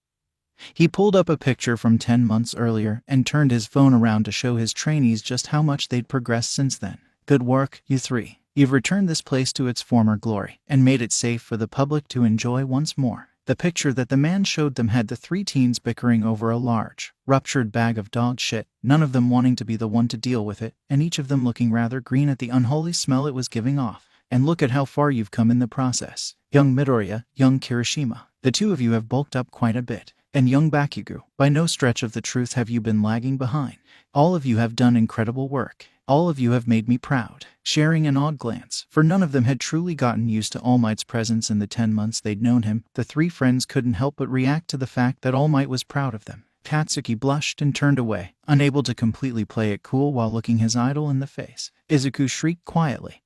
Speaker 1: he pulled up a picture from 10 months earlier and turned his phone around to show his trainees just how much they'd progressed since then. Good work, you three. You've returned this place to its former glory and made it safe for the public to enjoy once more. The picture that the man showed them had the three teens bickering over a large, ruptured bag of dog shit, none of them wanting to be the one to deal with it, and each of them looking rather green at the unholy smell it was giving off. And look at how far you've come in the process. Young Midoriya, young Kirishima, the two of you have bulked up quite a bit. And young Bakugo, by no stretch of the truth have you been lagging behind. All of you have done incredible work. All of you have made me proud. Sharing an odd glance, for none of them had truly gotten used to All Might's presence in the 10 months they'd known him, the three friends couldn't help but react to the fact that All Might was proud of them. Katsuki blushed and turned away, unable to completely play it cool while looking his idol in the face. Izuku shrieked quietly,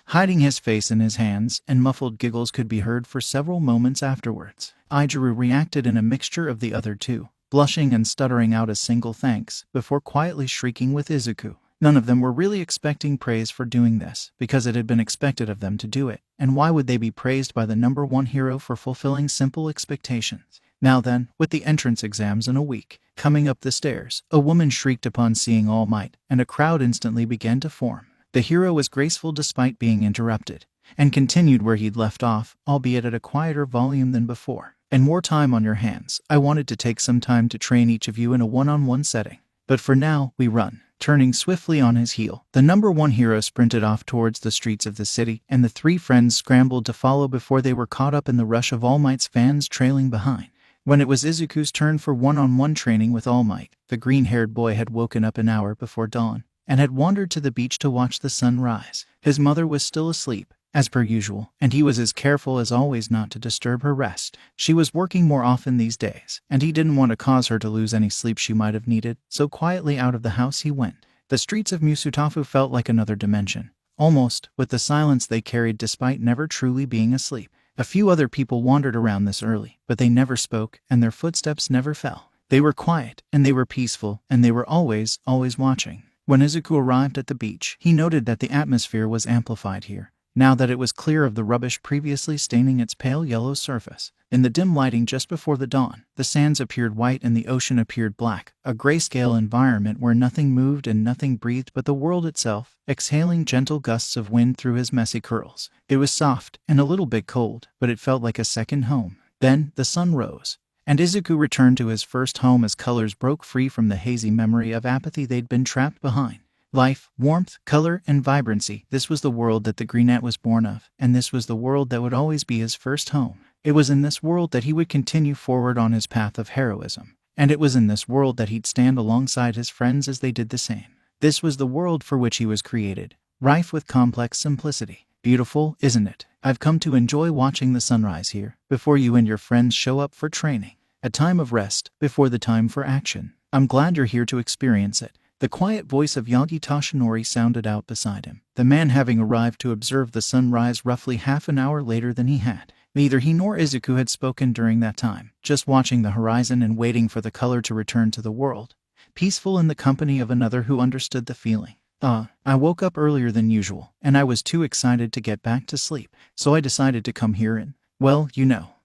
Speaker 1: hiding his face in his hands, and muffled giggles could be heard for several moments afterwards. Aaru reacted in a mixture of the other two, blushing and stuttering out a single thanks, before quietly shrieking with Izuku. None of them were really expecting praise for doing this, because it had been expected of them to do it, and why would they be praised by the number one hero for fulfilling simple expectations? Now then, with the entrance exams in a week, coming up the stairs, a woman shrieked upon seeing All Might, and a crowd instantly began to form. The hero was graceful despite being interrupted, and continued where he'd left off, albeit at a quieter volume than before. And more time on your hands. I wanted to take some time to train each of you in a one-on-one setting. But for now, we run. Turning swiftly on his heel, the number one hero sprinted off towards the streets of the city, and the three friends scrambled to follow before they were caught up in the rush of All Might's fans trailing behind. When it was Izuku's turn for one-on-one training with All Might, the green-haired boy had woken up an hour before dawn, and had wandered to the beach to watch the sun rise. His mother was still asleep, as per usual, and he was as careful as always not to disturb her rest. She was working more often these days, and he didn't want to cause her to lose any sleep she might have needed, so quietly out of the house he went. The streets of Musutafu felt like another dimension, almost, with the silence they carried despite never truly being asleep. A few other people wandered around this early, but they never spoke, and their footsteps never fell. They were quiet, and they were peaceful, and they were always watching. When Izuku arrived at the beach, he noted that the atmosphere was amplified here, now that it was clear of the rubbish previously staining its pale yellow surface. In the dim lighting just before the dawn, the sands appeared white and the ocean appeared black, a grayscale environment where nothing moved and nothing breathed but the world itself, exhaling gentle gusts of wind through his messy curls. It was soft and a little bit cold, but it felt like a second home. Then, the sun rose, and Izuku returned to his first home as colors broke free from the hazy memory of apathy they'd been trapped behind. Life, warmth, color, and vibrancy. This was the world that the Greenette was born of, and this was the world that would always be his first home. It was in this world that he would continue forward on his path of heroism, and it was in this world that he'd stand alongside his friends as they did the same. This was the world for which he was created, rife with complex simplicity. Beautiful, isn't it? I've come to enjoy watching the sunrise here, before you and your friends show up for training. A time of rest, before the time for action. I'm glad you're here to experience it. The quiet voice of Yagi Toshinori sounded out beside him, the man having arrived to observe the sun rise roughly half an hour later than he had. Neither he nor Izuku had spoken during that time, just watching the horizon and waiting for the color to return to the world, peaceful in the company of another who understood the feeling. I woke up earlier than usual, and I was too excited to get back to sleep, so I decided to come here and, well,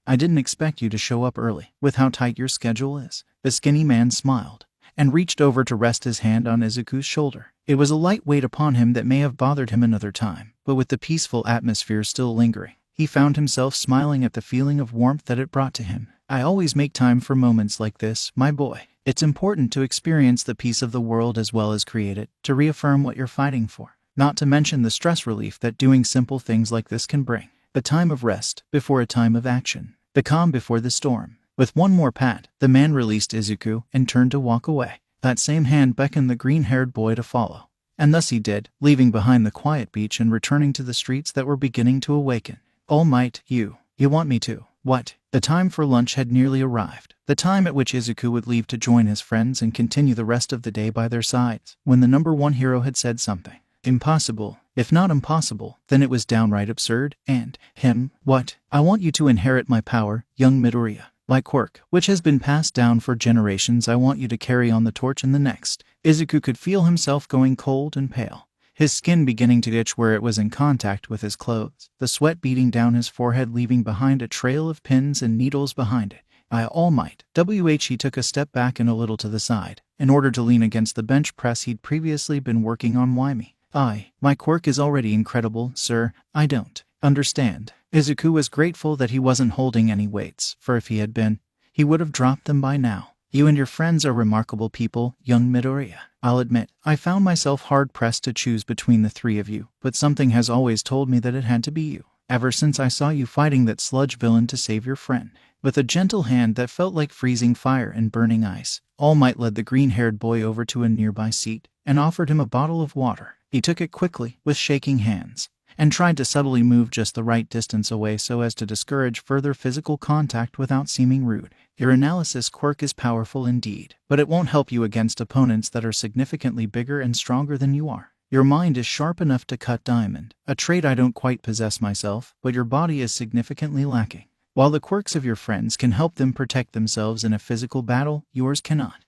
Speaker 1: I didn't expect you to show up early, with how tight your schedule is. The skinny man smiled, and reached over to rest his hand on Izuku's shoulder. It was a light weight upon him that may have bothered him another time, but with the peaceful atmosphere still lingering, he found himself smiling at the feeling of warmth that it brought to him. I always make time for moments like this, my boy. It's important to experience the peace of the world as well as create it, to reaffirm what you're fighting for. Not to mention the stress relief that doing simple things like this can bring. The time of rest before a time of action. The calm before the storm. With one more pat, the man released Izuku and turned to walk away. That same hand beckoned the green-haired boy to follow. And thus he did, leaving behind the quiet beach and returning to the streets that were beginning to awaken. All might, you want me to? What? The time for lunch had nearly arrived. The time at which Izuku would leave to join his friends and continue the rest of the day by their sides. When the number one hero had said something impossible, if not impossible, then it was downright absurd, and him, what? I want you to inherit my power, young Midoriya. My quirk, which has been passed down for generations, I want you to carry on the torch in the next. Izuku could feel himself going cold and pale. His skin beginning to itch where it was in contact with his clothes, the sweat beating down his forehead leaving behind a trail of pins and needles behind it. All might. He took a step back and a little to the side, in order to lean against the bench press he'd previously been working on. Why me? My quirk is already incredible, sir. I don't understand. Izuku was grateful that he wasn't holding any weights, for if he had been, he would have dropped them by now. You and your friends are remarkable people, young Midoriya. I'll admit, I found myself hard-pressed to choose between the three of you, but something has always told me that it had to be you. Ever since I saw you fighting that sludge villain to save your friend. With a gentle hand that felt like freezing fire and burning ice, All Might led the green-haired boy over to a nearby seat and offered him a bottle of water. He took it quickly, with shaking hands, and tried to subtly move just the right distance away so as to discourage further physical contact without seeming rude. Your analysis quirk is powerful indeed, but it won't help you against opponents that are significantly bigger and stronger than you are. Your mind is sharp enough to cut diamond, a trait I don't quite possess myself, but your body is significantly lacking. While the quirks of your friends can help them protect themselves in a physical battle, yours cannot.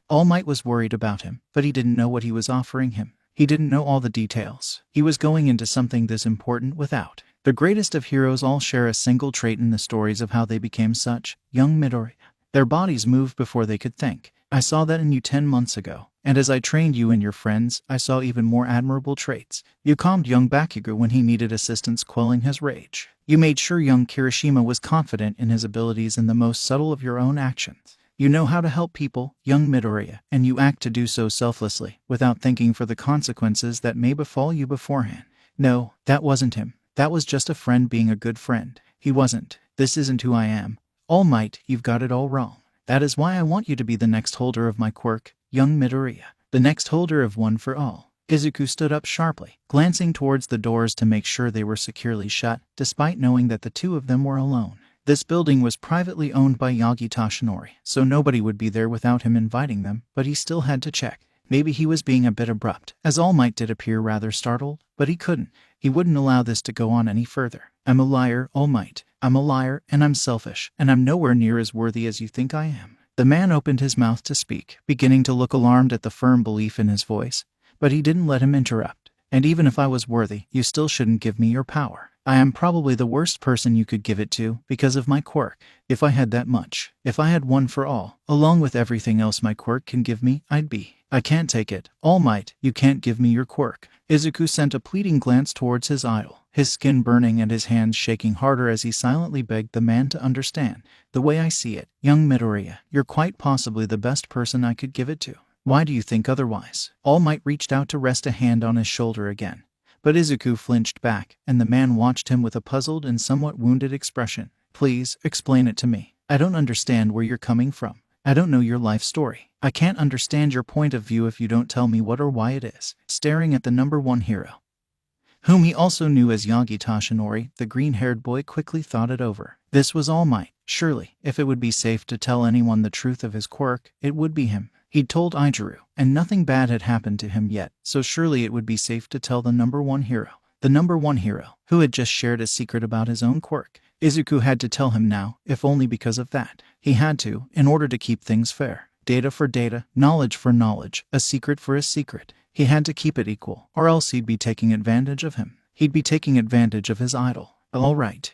Speaker 1: All Might was worried about him, but he didn't know what he was offering him. He didn't know all the details. He was going into something this important without. The greatest of heroes all share a single trait in the stories of how they became such, young Midoriya. Their bodies moved before they could think. I saw that in you 10 months ago, and as I trained you and your friends, I saw even more admirable traits. You calmed young Bakugo when he needed assistance quelling his rage. You made sure young Kirishima was confident in his abilities in the most subtle of your own actions. You know how to help people, young Midoriya, and you act to do so selflessly, without thinking for the consequences that may befall you beforehand. No, that wasn't him. That was just a friend being a good friend. He wasn't. This isn't who I am. All Might, you've got it all wrong. That is why I want you to be the next holder of my quirk, young Midoriya. The next holder of One for All. Izuku stood up sharply, glancing towards the doors to make sure they were securely shut, despite knowing that the two of them were alone. This building was privately owned by Yagi Toshinori, so nobody would be there without him inviting them, but he still had to check. Maybe he was being a bit abrupt, as All Might did appear rather startled, but he couldn't. He wouldn't allow this to go on any further. I'm a liar, All Might. I'm a liar, and I'm selfish, and I'm nowhere near as worthy as you think I am. The man opened his mouth to speak, beginning to look alarmed at the firm belief in his voice, but he didn't let him interrupt. And even if I was worthy, you still shouldn't give me your power. I am probably the worst person you could give it to, because of my quirk. If I had that much, if I had One for All, along with everything else my quirk can give me, I'd be. I can't take it. All Might, you can't give me your quirk. Izuku sent a pleading glance towards his idol, his skin burning and his hands shaking harder as he silently begged the man to understand. The way I see it, young Midoriya, you're quite possibly the best person I could give it to. Why do you think otherwise? All Might reached out to rest a hand on his shoulder again. But Izuku flinched back, and the man watched him with a puzzled and somewhat wounded expression. Please, explain it to me. I don't understand where you're coming from. I don't know your life story. I can't understand your point of view if you don't tell me what or why it is. Staring at the number one hero, whom he also knew as Yagi Toshinori, the green-haired boy quickly thought it over. This was All Might. Surely, if it would be safe to tell anyone the truth of his quirk, it would be him. He'd told Izuku, and nothing bad had happened to him yet, so surely it would be safe to tell the number one hero. The number one hero, who had just shared a secret about his own quirk. Izuku had to tell him now, if only because of that. He had to, in order to keep things fair. Data for data, knowledge for knowledge, a secret for a secret. He had to keep it equal, or else he'd be taking advantage of him. He'd be taking advantage of his idol. All right,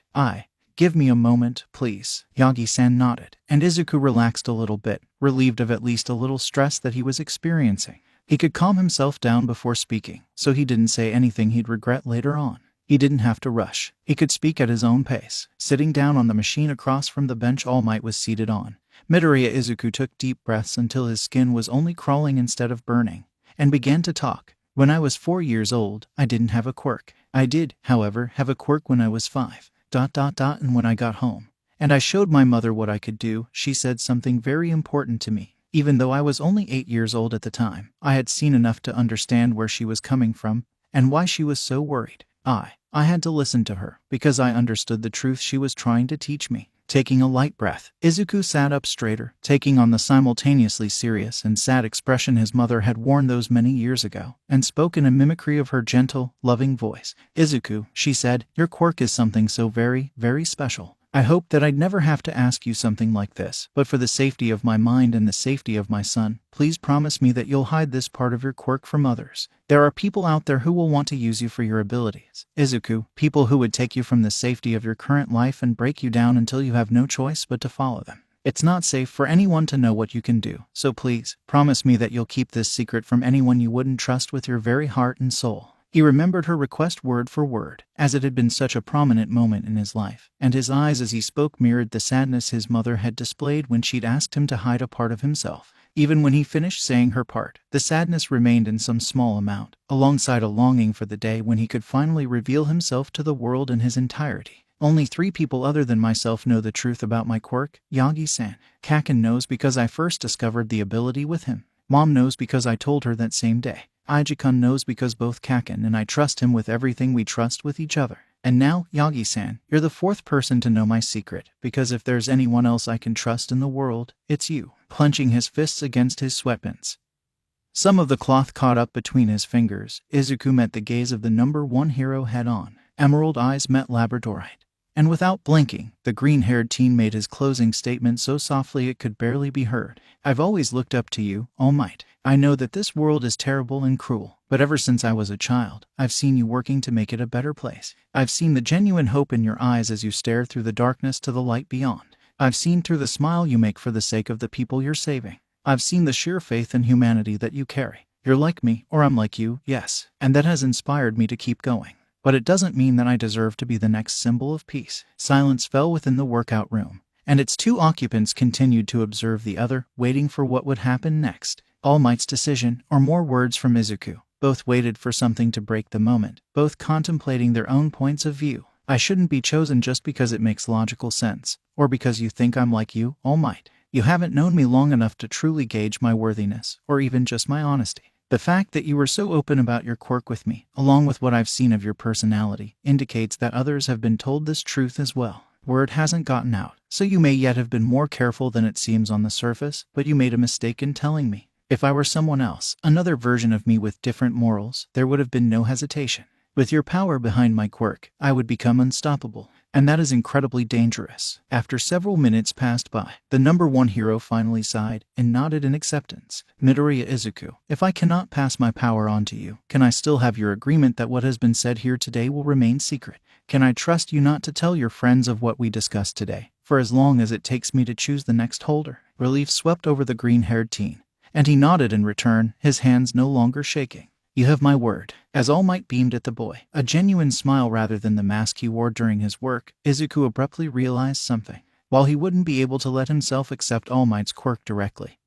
Speaker 1: give me a moment, please. Yagi-san nodded, and Izuku relaxed a little bit, relieved of at least a little stress that he was experiencing. He could calm himself down before speaking, so he didn't say anything he'd regret later on. He didn't have to rush. He could speak at his own pace. Sitting down on the machine across from the bench All Might was seated on, Midoriya Izuku took deep breaths until his skin was only crawling instead of burning, and began to talk. When I was 4 years old, I didn't have a quirk. I did, however, have a quirk when I was 5. And when I got home, and I showed my mother what I could do, she said something very important to me. Even though I was only 8 years old at the time, I had seen enough to understand where she was coming from, and why she was so worried. I had to listen to her, because I understood the truth she was trying to teach me. Taking a light breath, Izuku sat up straighter, taking on the simultaneously serious and sad expression his mother had worn those many years ago, and spoke in a mimicry of her gentle, loving voice. Izuku, she said, your quirk is something so very, very special. I hoped that I'd never have to ask you something like this, but for the safety of my mind and the safety of my son, please promise me that you'll hide this part of your quirk from others. There are people out there who will want to use you for your abilities. Izuku, people who would take you from the safety of your current life and break you down until you have no choice but to follow them. It's not safe for anyone to know what you can do, so please, promise me that you'll keep this secret from anyone you wouldn't trust with your very heart and soul. He remembered her request word for word, as it had been such a prominent moment in his life, and his eyes as he spoke mirrored the sadness his mother had displayed when she'd asked him to hide a part of himself. Even when he finished saying her part, the sadness remained in some small amount, alongside a longing for the day when he could finally reveal himself to the world in his entirety. Only 3 people other than myself know the truth about my quirk, Yagi-san. Kaken knows because I first discovered the ability with him. Mom knows because I told her that same day. Ijuku knows because both Kaken and I trust him with everything we trust with each other. And now, Yagi-san, you're the 4th person to know my secret, because if there's anyone else I can trust in the world, it's you. Clenching his fists against his sweatbands. Some of the cloth caught up between his fingers. Izuku met the gaze of the number one hero head-on. Emerald eyes met labradorite. And without blinking, the green-haired teen made his closing statement so softly it could barely be heard. I've always looked up to you, All Might. I know that this world is terrible and cruel, but ever since I was a child, I've seen you working to make it a better place. I've seen the genuine hope in your eyes as you stare through the darkness to the light beyond. I've seen through the smile you make for the sake of the people you're saving. I've seen the sheer faith in humanity that you carry. You're like me, or I'm like you, yes, and that has inspired me to keep going. But it doesn't mean that I deserve to be the next symbol of peace. Silence fell within the workout room, and its 2 occupants continued to observe the other, waiting for what would happen next. All Might's decision, or more words from Izuku. Both waited for something to break the moment, both contemplating their own points of view. I shouldn't be chosen just because it makes logical sense, or because you think I'm like you, All Might. You haven't known me long enough to truly gauge my worthiness, or even just my honesty. The fact that you were so open about your quirk with me, along with what I've seen of your personality, indicates that others have been told this truth as well. Word hasn't gotten out, so you may yet have been more careful than it seems on the surface, but you made a mistake in telling me. If I were someone else, another version of me with different morals, there would have been no hesitation. With your power behind my quirk, I would become unstoppable. And that is incredibly dangerous. After several minutes passed by, the number one hero finally sighed and nodded in acceptance. Midoriya Izuku, if I cannot pass my power on to you, can I still have your agreement that what has been said here today will remain secret? Can I trust you not to tell your friends of what we discussed today, for as long as it takes me to choose the next holder? Relief swept over the green-haired teen, and he nodded in return, his hands no longer shaking. You have my word. As All Might beamed at the boy, a genuine smile rather than the mask he wore during his work, Izuku abruptly realized something. While he wouldn't be able to let himself accept All Might's quirk directly,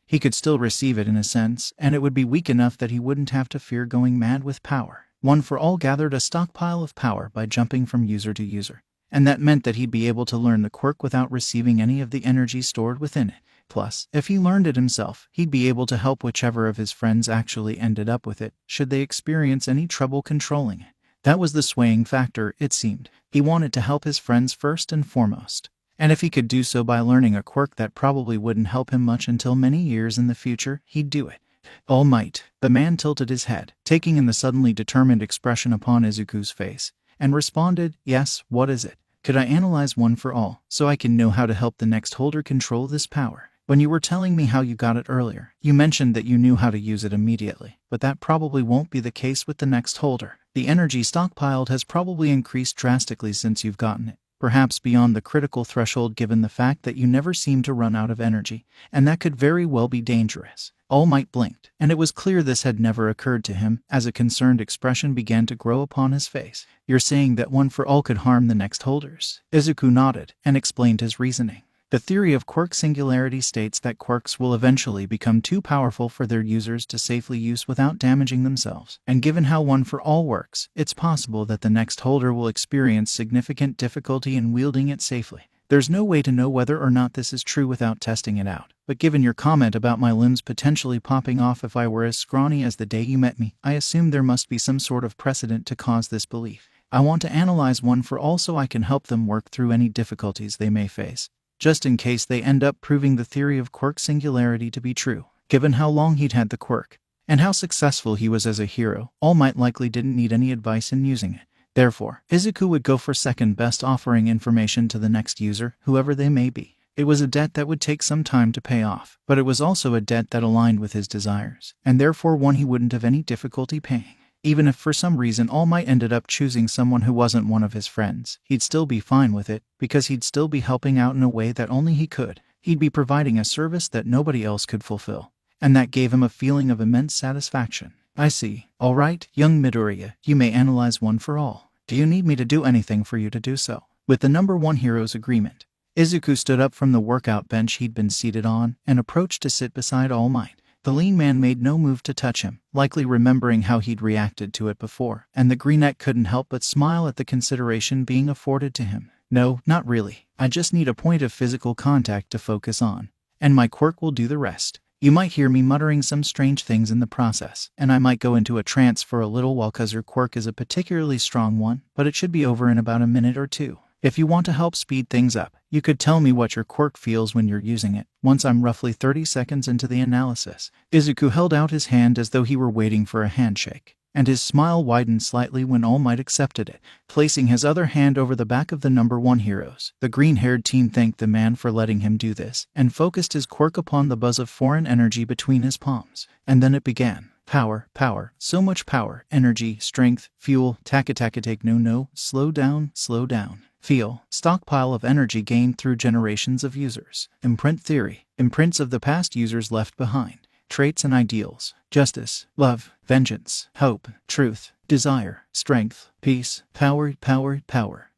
Speaker 1: he could still receive it in a sense, and it would be weak enough that he wouldn't have to fear going mad with power. One for All gathered a stockpile of power by jumping from user to user, and that meant that he'd be able to learn the quirk without receiving any of the energy stored within it. Plus, if he learned it himself, he'd be able to help whichever of his friends actually ended up with it, should they experience any trouble controlling it. That was the swaying factor, it seemed. He wanted to help his friends first and foremost. And if he could do so by learning a quirk that probably wouldn't help him much until many years in the future, he'd do it. All might. The man tilted his head, taking in the suddenly determined expression upon Izuku's face, and responded, "Yes, what is it? Could I analyze one for all, so I can know how to help the next holder control this power? When you were telling me how you got it earlier, you mentioned that you knew how to use it immediately, but that probably won't be the case with the next holder. The energy stockpiled has probably increased drastically since you've gotten it, perhaps beyond the critical threshold given the fact that you never seem to run out of energy, and that could very well be dangerous." All Might blinked, and it was clear this had never occurred to him, as a concerned expression began to grow upon his face. "You're saying that one for all could harm the next holders?" Izuku nodded, and explained his reasoning. "The theory of quirk singularity states that quirks will eventually become too powerful for their users to safely use without damaging themselves, and given how one for all works, it's possible that the next holder will experience significant difficulty in wielding it safely. There's no way to know whether or not this is true without testing it out, but given your comment about my limbs potentially popping off if I were as scrawny as the day you met me, I assume there must be some sort of precedent to cause this belief. I want to analyze one for all so I can help them work through any difficulties they may face, just in case they end up proving the theory of quirk singularity to be true." Given how long he'd had the quirk, and how successful he was as a hero, All Might likely didn't need any advice in using it. Therefore, Izuku would go for second best, offering information to the next user, whoever they may be. It was a debt that would take some time to pay off, but it was also a debt that aligned with his desires, and therefore one he wouldn't have any difficulty paying. Even if for some reason All Might ended up choosing someone who wasn't one of his friends, he'd still be fine with it, because he'd still be helping out in a way that only he could. He'd be providing a service that nobody else could fulfill, and that gave him a feeling of immense satisfaction. "I see. All right, young Midoriya, you may analyze one for all. Do you need me to do anything for you to do so?" With the number one hero's agreement, Izuku stood up from the workout bench he'd been seated on and approached to sit beside All Might. The lean man made no move to touch him, likely remembering how he'd reacted to it before, and the greenette couldn't help but smile at the consideration being afforded to him. "No, not really. I just need a point of physical contact to focus on, and my quirk will do the rest. You might hear me muttering some strange things in the process, and I might go into a trance for a little while cause your quirk is a particularly strong one, but it should be over in about a minute or two. If you want to help speed things up, you could tell me what your quirk feels when you're using it, once I'm roughly 30 seconds into the analysis." Izuku held out his hand as though he were waiting for a handshake, and his smile widened slightly when All Might accepted it. Placing his other hand over the back of the number one hero's, the green-haired teen thanked the man for letting him do this, and focused his quirk upon the buzz of foreign energy between his palms. And then it began. Power, power, so much power, energy, strength, fuel, take no, slow down, feel, stockpile of energy gained through generations of users. Imprint theory, imprints of the past users left behind. Traits and ideals, justice, love, vengeance, hope, truth, desire, strength, peace, power.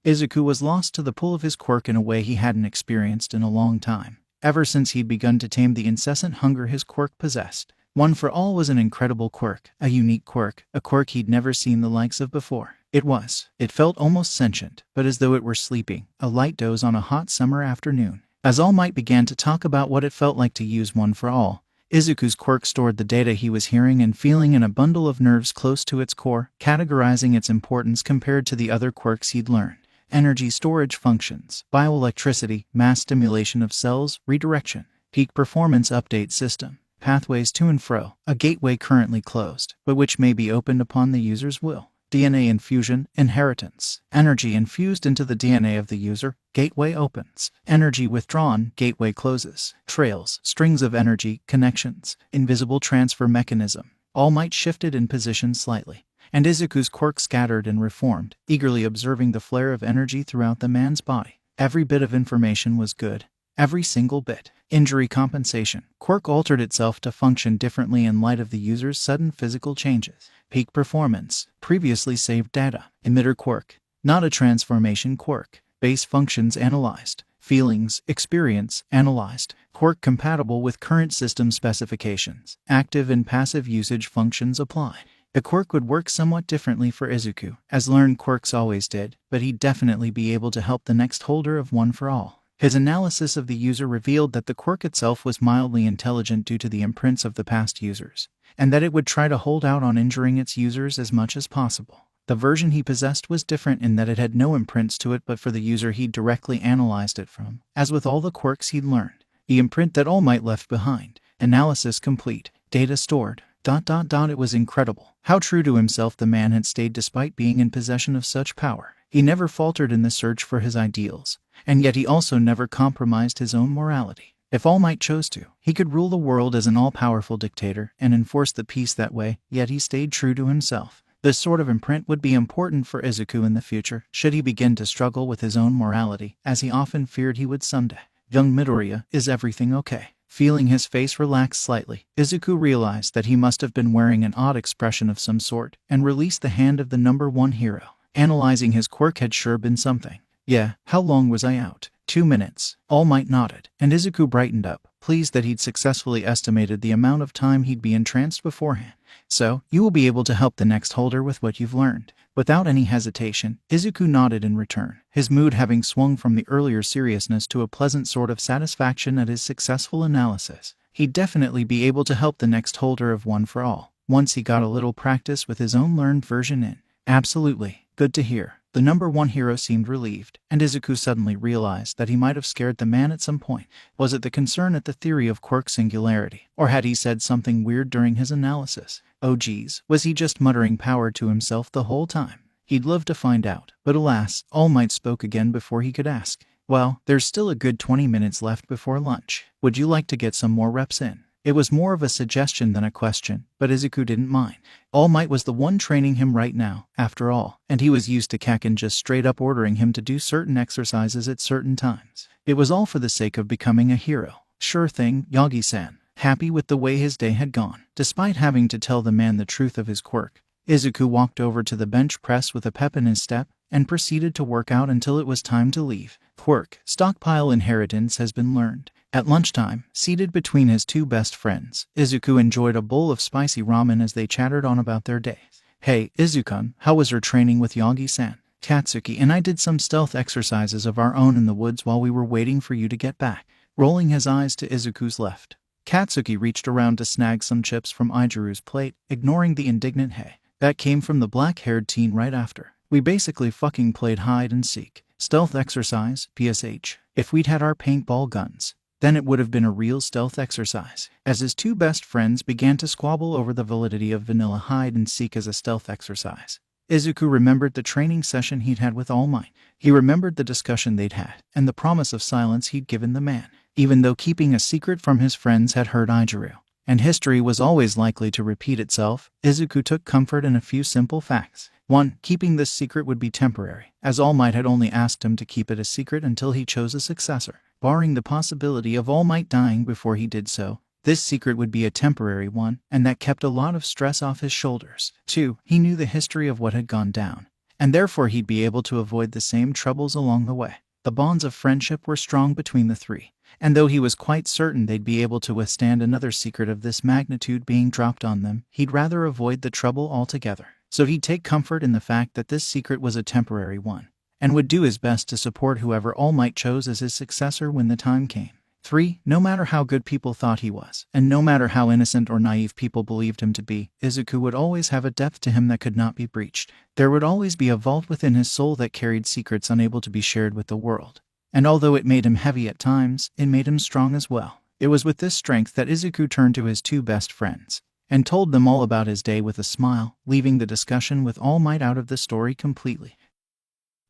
Speaker 1: Izuku was lost to the pull of his quirk in a way he hadn't experienced in a long time, ever since he'd begun to tame the incessant hunger his quirk possessed. One for all was an incredible quirk, a unique quirk, a quirk he'd never seen the likes of before. It felt almost sentient, but as though it were sleeping, a light doze on a hot summer afternoon. As All Might began to talk about what it felt like to use one for all, Izuku's quirk stored the data he was hearing and feeling in a bundle of nerves close to its core, categorizing its importance compared to the other quirks he'd learned. Energy storage functions, bioelectricity, mass stimulation of cells, redirection, peak performance update system, pathways to and fro, a gateway currently closed, but which may be opened upon the user's will. DNA infusion, inheritance. Energy infused into the DNA of the user, gateway opens. Energy withdrawn, gateway closes. Trails, strings of energy, connections. Invisible transfer mechanism. All Might shifted in position slightly, and Izuku's quirk scattered and reformed, eagerly observing the flare of energy throughout the man's body. Every bit of information was good. Every single bit. Injury compensation. Quirk altered itself to function differently in light of the user's sudden physical changes. Peak performance. Previously saved data. Emitter quirk. Not a transformation quirk. Base functions analyzed. Feelings, experience, analyzed. Quirk compatible with current system specifications. Active and passive usage functions applied. The quirk would work somewhat differently for Izuku, as learned quirks always did, but he'd definitely be able to help the next holder of one for all. His analysis of the user revealed that the quirk itself was mildly intelligent due to the imprints of the past users, and that it would try to hold out on injuring its users as much as possible. The version he possessed was different in that it had no imprints to it but for the user he'd directly analyzed it from. As with all the quirks he'd learned, the imprint that All Might left behind. Analysis complete. Data stored. ... It was incredible how true to himself the man had stayed despite being in possession of such power. He never faltered in the search for his ideals, and yet he also never compromised his own morality. If All Might chose to, he could rule the world as an all-powerful dictator and enforce the peace that way, yet he stayed true to himself. This sort of imprint would be important for Izuku in the future, should he begin to struggle with his own morality, as he often feared he would someday. Young Midoriya, is everything okay? Feeling his face relax slightly, Izuku realized that he must have been wearing an odd expression of some sort, and released the hand of the #1 hero. Analyzing his quirk had sure been something. Yeah, how long was I out? 2 minutes. All Might nodded, and Izuku brightened up, pleased that he'd successfully estimated the amount of time he'd be entranced beforehand. So, you will be able to help the next holder with what you've learned. Without any hesitation, Izuku nodded in return, his mood having swung from the earlier seriousness to a pleasant sort of satisfaction at his successful analysis. He'd definitely be able to help the next holder of One for All, once he got a little practice with his own learned version in. Absolutely. Good to hear. The #1 hero seemed relieved, and Izuku suddenly realized that he might have scared the man at some point. Was it the concern at the theory of quirk singularity, or had he said something weird during his analysis? Oh geez, was he just muttering power to himself the whole time? He'd love to find out, but alas, All Might spoke again before he could ask. Well, there's still a good 20 minutes left before lunch. Would you like to get some more reps in? It was more of a suggestion than a question, but Izuku didn't mind. All Might was the one training him right now, after all, and he was used to Kaken just straight up ordering him to do certain exercises at certain times. It was all for the sake of becoming a hero. Sure thing, Yagi-san. Happy with the way his day had gone. Despite having to tell the man the truth of his quirk, Izuku walked over to the bench press with a pep in his step, and proceeded to work out until it was time to leave. Quirk, stockpile inheritance has been learned. At lunchtime, seated between his two best friends, Izuku enjoyed a bowl of spicy ramen as they chattered on about their days. Hey, Izuku, how was your training with Yagi-san? Katsuki and I did some stealth exercises of our own in the woods while we were waiting for you to get back. Rolling his eyes to Izuku's left, Katsuki reached around to snag some chips from Ijuru's plate, ignoring the indignant hey that came from the black-haired teen right after. We basically fucking played hide and seek. Stealth exercise, PSH. If we'd had our paintball guns, then it would have been a real stealth exercise. As his two best friends began to squabble over the validity of vanilla hide and seek as a stealth exercise, Izuku remembered the training session he'd had with All Might. He remembered the discussion they'd had, and the promise of silence he'd given the man. Even though keeping a secret from his friends had hurt Ijuru, and history was always likely to repeat itself, Izuku took comfort in a few simple facts. 1. Keeping this secret would be temporary, as All Might had only asked him to keep it a secret until he chose a successor. Barring the possibility of All Might dying before he did so, this secret would be a temporary one, and that kept a lot of stress off his shoulders. 2. He knew the history of what had gone down, and therefore he'd be able to avoid the same troubles along the way. The bonds of friendship were strong between the three, and though he was quite certain they'd be able to withstand another secret of this magnitude being dropped on them, he'd rather avoid the trouble altogether. So he'd take comfort in the fact that this secret was a temporary one, and would do his best to support whoever All Might chose as his successor when the time came. 3. No matter how good people thought he was, and no matter how innocent or naive people believed him to be, Izuku would always have a depth to him that could not be breached. There would always be a vault within his soul that carried secrets unable to be shared with the world. And although it made him heavy at times, it made him strong as well. It was with this strength that Izuku turned to his two best friends, and told them all about his day with a smile, leaving the discussion with All Might out of the story completely.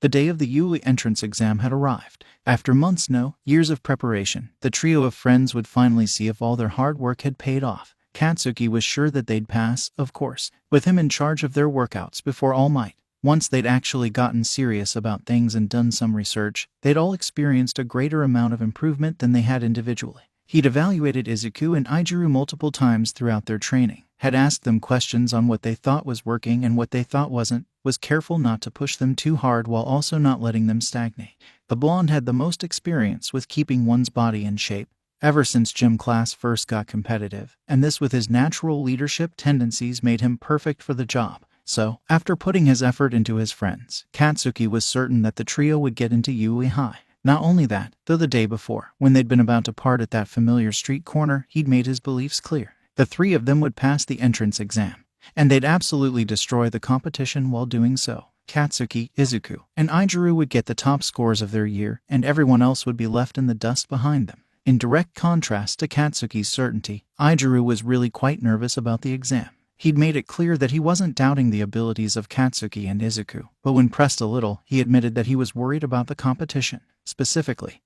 Speaker 1: The day of the yearly entrance exam had arrived. After months, no, years of preparation, the trio of friends would finally see if all their hard work had paid off. Katsuki was sure that they'd pass, of course, with him in charge of their workouts before All Might. Once they'd actually gotten serious about things and done some research, they'd all experienced a greater amount of improvement than they had individually. He'd evaluated Izuku and Ijuru multiple times throughout their training, had asked them questions on what they thought was working and what they thought wasn't, was careful not to push them too hard while also not letting them stagnate. The blonde had the most experience with keeping one's body in shape, ever since gym class first got competitive, and this with his natural leadership tendencies made him perfect for the job. So, after putting his effort into his friends, Katsuki was certain that the trio would get into Yui High. Not only that, though the day before, when they'd been about to part at that familiar street corner, he'd made his beliefs clear. The three of them would pass the entrance exam. And they'd absolutely destroy the competition while doing so. Katsuki, Izuku, and Izuku would get the top scores of their year, and everyone else would be left in the dust behind them. In direct contrast to Katsuki's certainty, Izuku was really quite nervous about the exam. He'd made it clear that he wasn't doubting the abilities of Katsuki and Izuku, but when pressed a little, he admitted that he was worried about the competition. Specifically,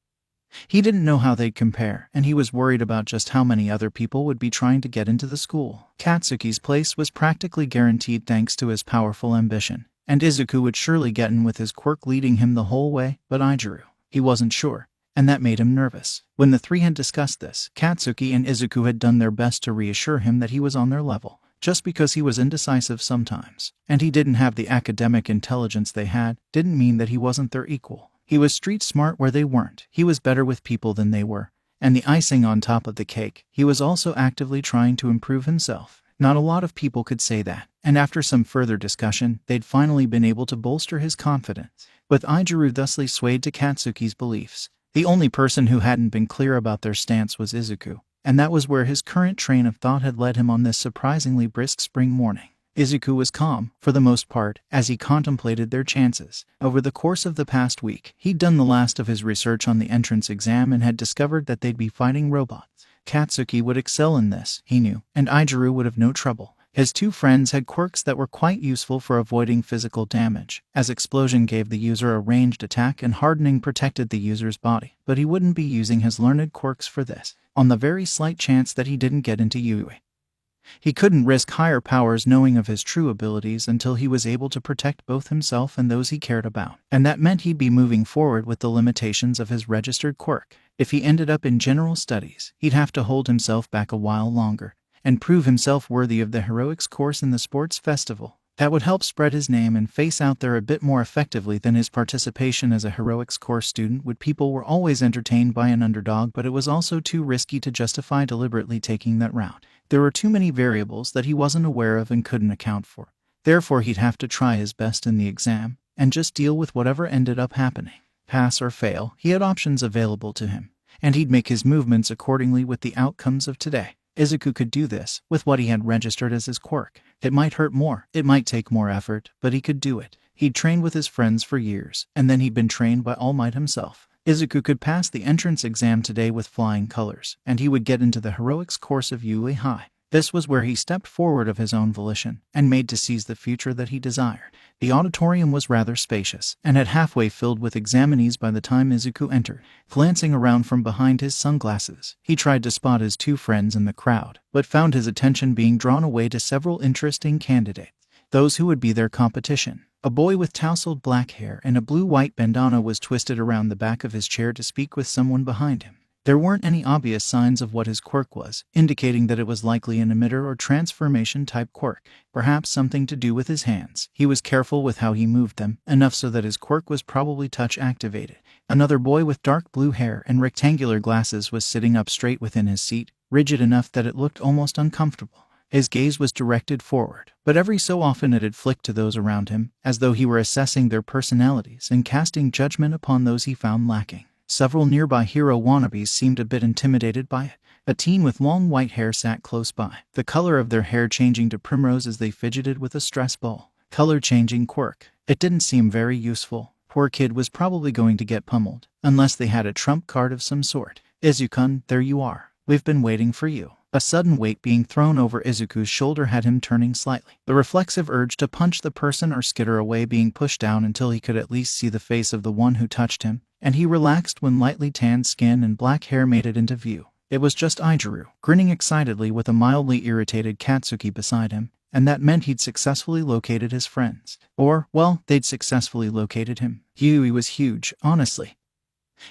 Speaker 1: he didn't know how they'd compare, and he was worried about just how many other people would be trying to get into the school. Katsuki's place was practically guaranteed thanks to his powerful ambition, and Izuku would surely get in with his quirk leading him the whole way, but Izuku, he wasn't sure, and that made him nervous. When the three had discussed this, Katsuki and Izuku had done their best to reassure him that he was on their level. Just because he was indecisive sometimes, and he didn't have the academic intelligence they had, didn't mean that he wasn't their equal. He was street smart where they weren't. He was better with people than they were. And the icing on top of the cake, he was also actively trying to improve himself. Not a lot of people could say that, and after some further discussion, they'd finally been able to bolster his confidence. With Izuku thusly swayed to Katsuki's beliefs, the only person who hadn't been clear about their stance was Izuku. And that was where his current train of thought had led him on this surprisingly brisk spring morning. Izuku was calm, for the most part, as he contemplated their chances. Over the course of the past week, he'd done the last of his research on the entrance exam and had discovered that they'd be fighting robots. Katsuki would excel in this, he knew, and Izuku would have no trouble. His two friends had quirks that were quite useful for avoiding physical damage, as explosion gave the user a ranged attack and hardening protected the user's body, but he wouldn't be using his learned quirks for this, on the very slight chance that he didn't get into Yui. He couldn't risk higher powers knowing of his true abilities until he was able to protect both himself and those he cared about, and that meant he'd be moving forward with the limitations of his registered quirk. If he ended up in general studies, he'd have to hold himself back a while longer, and prove himself worthy of the heroics course in the sports festival. That would help spread his name and face out there a bit more effectively than his participation as a heroics course student would. People were always entertained by an underdog, but it was also too risky to justify deliberately taking that route. There were too many variables that he wasn't aware of and couldn't account for. Therefore, he'd have to try his best in the exam, and just deal with whatever ended up happening. Pass or fail, he had options available to him, and he'd make his movements accordingly with the outcomes of today. Izuku could do this, with what he had registered as his quirk. It might hurt more, it might take more effort, but he could do it. He'd trained with his friends for years, and then he'd been trained by All Might himself. Izuku could pass the entrance exam today with flying colors, and he would get into the heroics course of Yui High. This was where he stepped forward of his own volition, and made to seize the future that he desired. The auditorium was rather spacious, and had halfway filled with examinees by the time Izuku entered. Glancing around from behind his sunglasses, he tried to spot his two friends in the crowd, but found his attention being drawn away to several interesting candidates, those who would be their competition. A boy with tousled black hair and a blue-white bandana was twisted around the back of his chair to speak with someone behind him. There weren't any obvious signs of what his quirk was, indicating that it was likely an emitter or transformation-type quirk, perhaps something to do with his hands. He was careful with how he moved them, enough so that his quirk was probably touch-activated. Another boy with dark blue hair and rectangular glasses was sitting up straight within his seat, rigid enough that it looked almost uncomfortable. His gaze was directed forward, but every so often it had flicked to those around him, as though he were assessing their personalities and casting judgment upon those he found lacking. Several nearby hero wannabes seemed a bit intimidated by it. A teen with long white hair sat close by, the color of their hair changing to primrose as they fidgeted with a stress ball. Color-changing quirk. It didn't seem very useful. Poor kid was probably going to get pummeled, unless they had a trump card of some sort. Izuku, there you are. We've been waiting for you. A sudden weight being thrown over Izuku's shoulder had him turning slightly. The reflexive urge to punch the person or skitter away being pushed down until he could at least see the face of the one who touched him, and he relaxed when lightly tanned skin and black hair made it into view. It was just Izuku, grinning excitedly with a mildly irritated Katsuki beside him, and that meant he'd successfully located his friends. Or, well, they'd successfully located him. Yui was huge, honestly.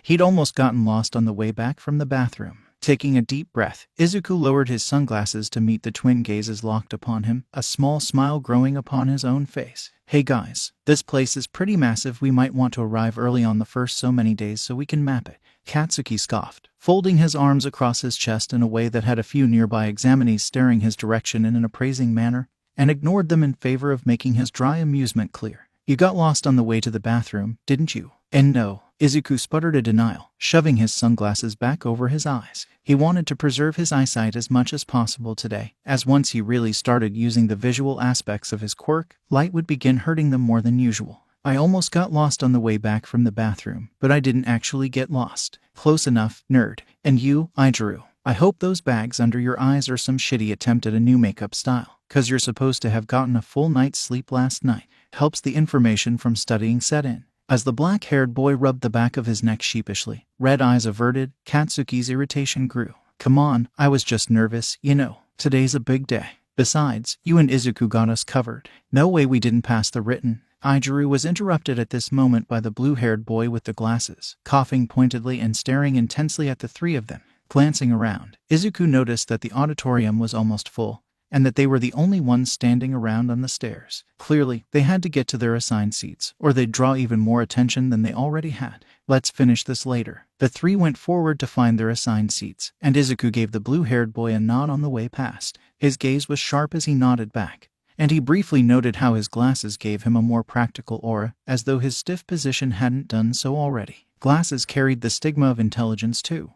Speaker 1: He'd almost gotten lost on the way back from the bathroom. Taking a deep breath, Izuku lowered his sunglasses to meet the twin gazes locked upon him, a small smile growing upon his own face. Hey guys, this place is pretty massive. We might want to arrive early on the first so many days so we can map it. Katsuki scoffed, folding his arms across his chest in a way that had a few nearby examinees staring his direction in an appraising manner, and ignored them in favor of making his dry amusement clear. You got lost on the way to the bathroom, didn't you? And no, Izuku sputtered a denial, shoving his sunglasses back over his eyes. He wanted to preserve his eyesight as much as possible today, as once he really started using the visual aspects of his quirk, light would begin hurting them more than usual. I almost got lost on the way back from the bathroom, but I didn't actually get lost. Close enough, nerd. And you, Izuku. I hope those bags under your eyes are some shitty attempt at a new makeup style, 'cause you're supposed to have gotten a full night's sleep last night. Helps the information from studying set in. As the black-haired boy rubbed the back of his neck sheepishly, red eyes averted, Katsuki's irritation grew. Come on, I was just nervous, you know. Today's a big day. Besides, you and Izuku got us covered. No way we didn't pass the written. Izuku was interrupted at this moment by the blue-haired boy with the glasses, coughing pointedly and staring intensely at the three of them. Glancing around, Izuku noticed that the auditorium was almost full, and that they were the only ones standing around on the stairs. Clearly, they had to get to their assigned seats, or they'd draw even more attention than they already had. Let's finish this later. The three went forward to find their assigned seats, and Izuku gave the blue-haired boy a nod on the way past. His gaze was sharp as he nodded back, and he briefly noted how his glasses gave him a more practical aura, as though his stiff position hadn't done so already. Glasses carried the stigma of intelligence too.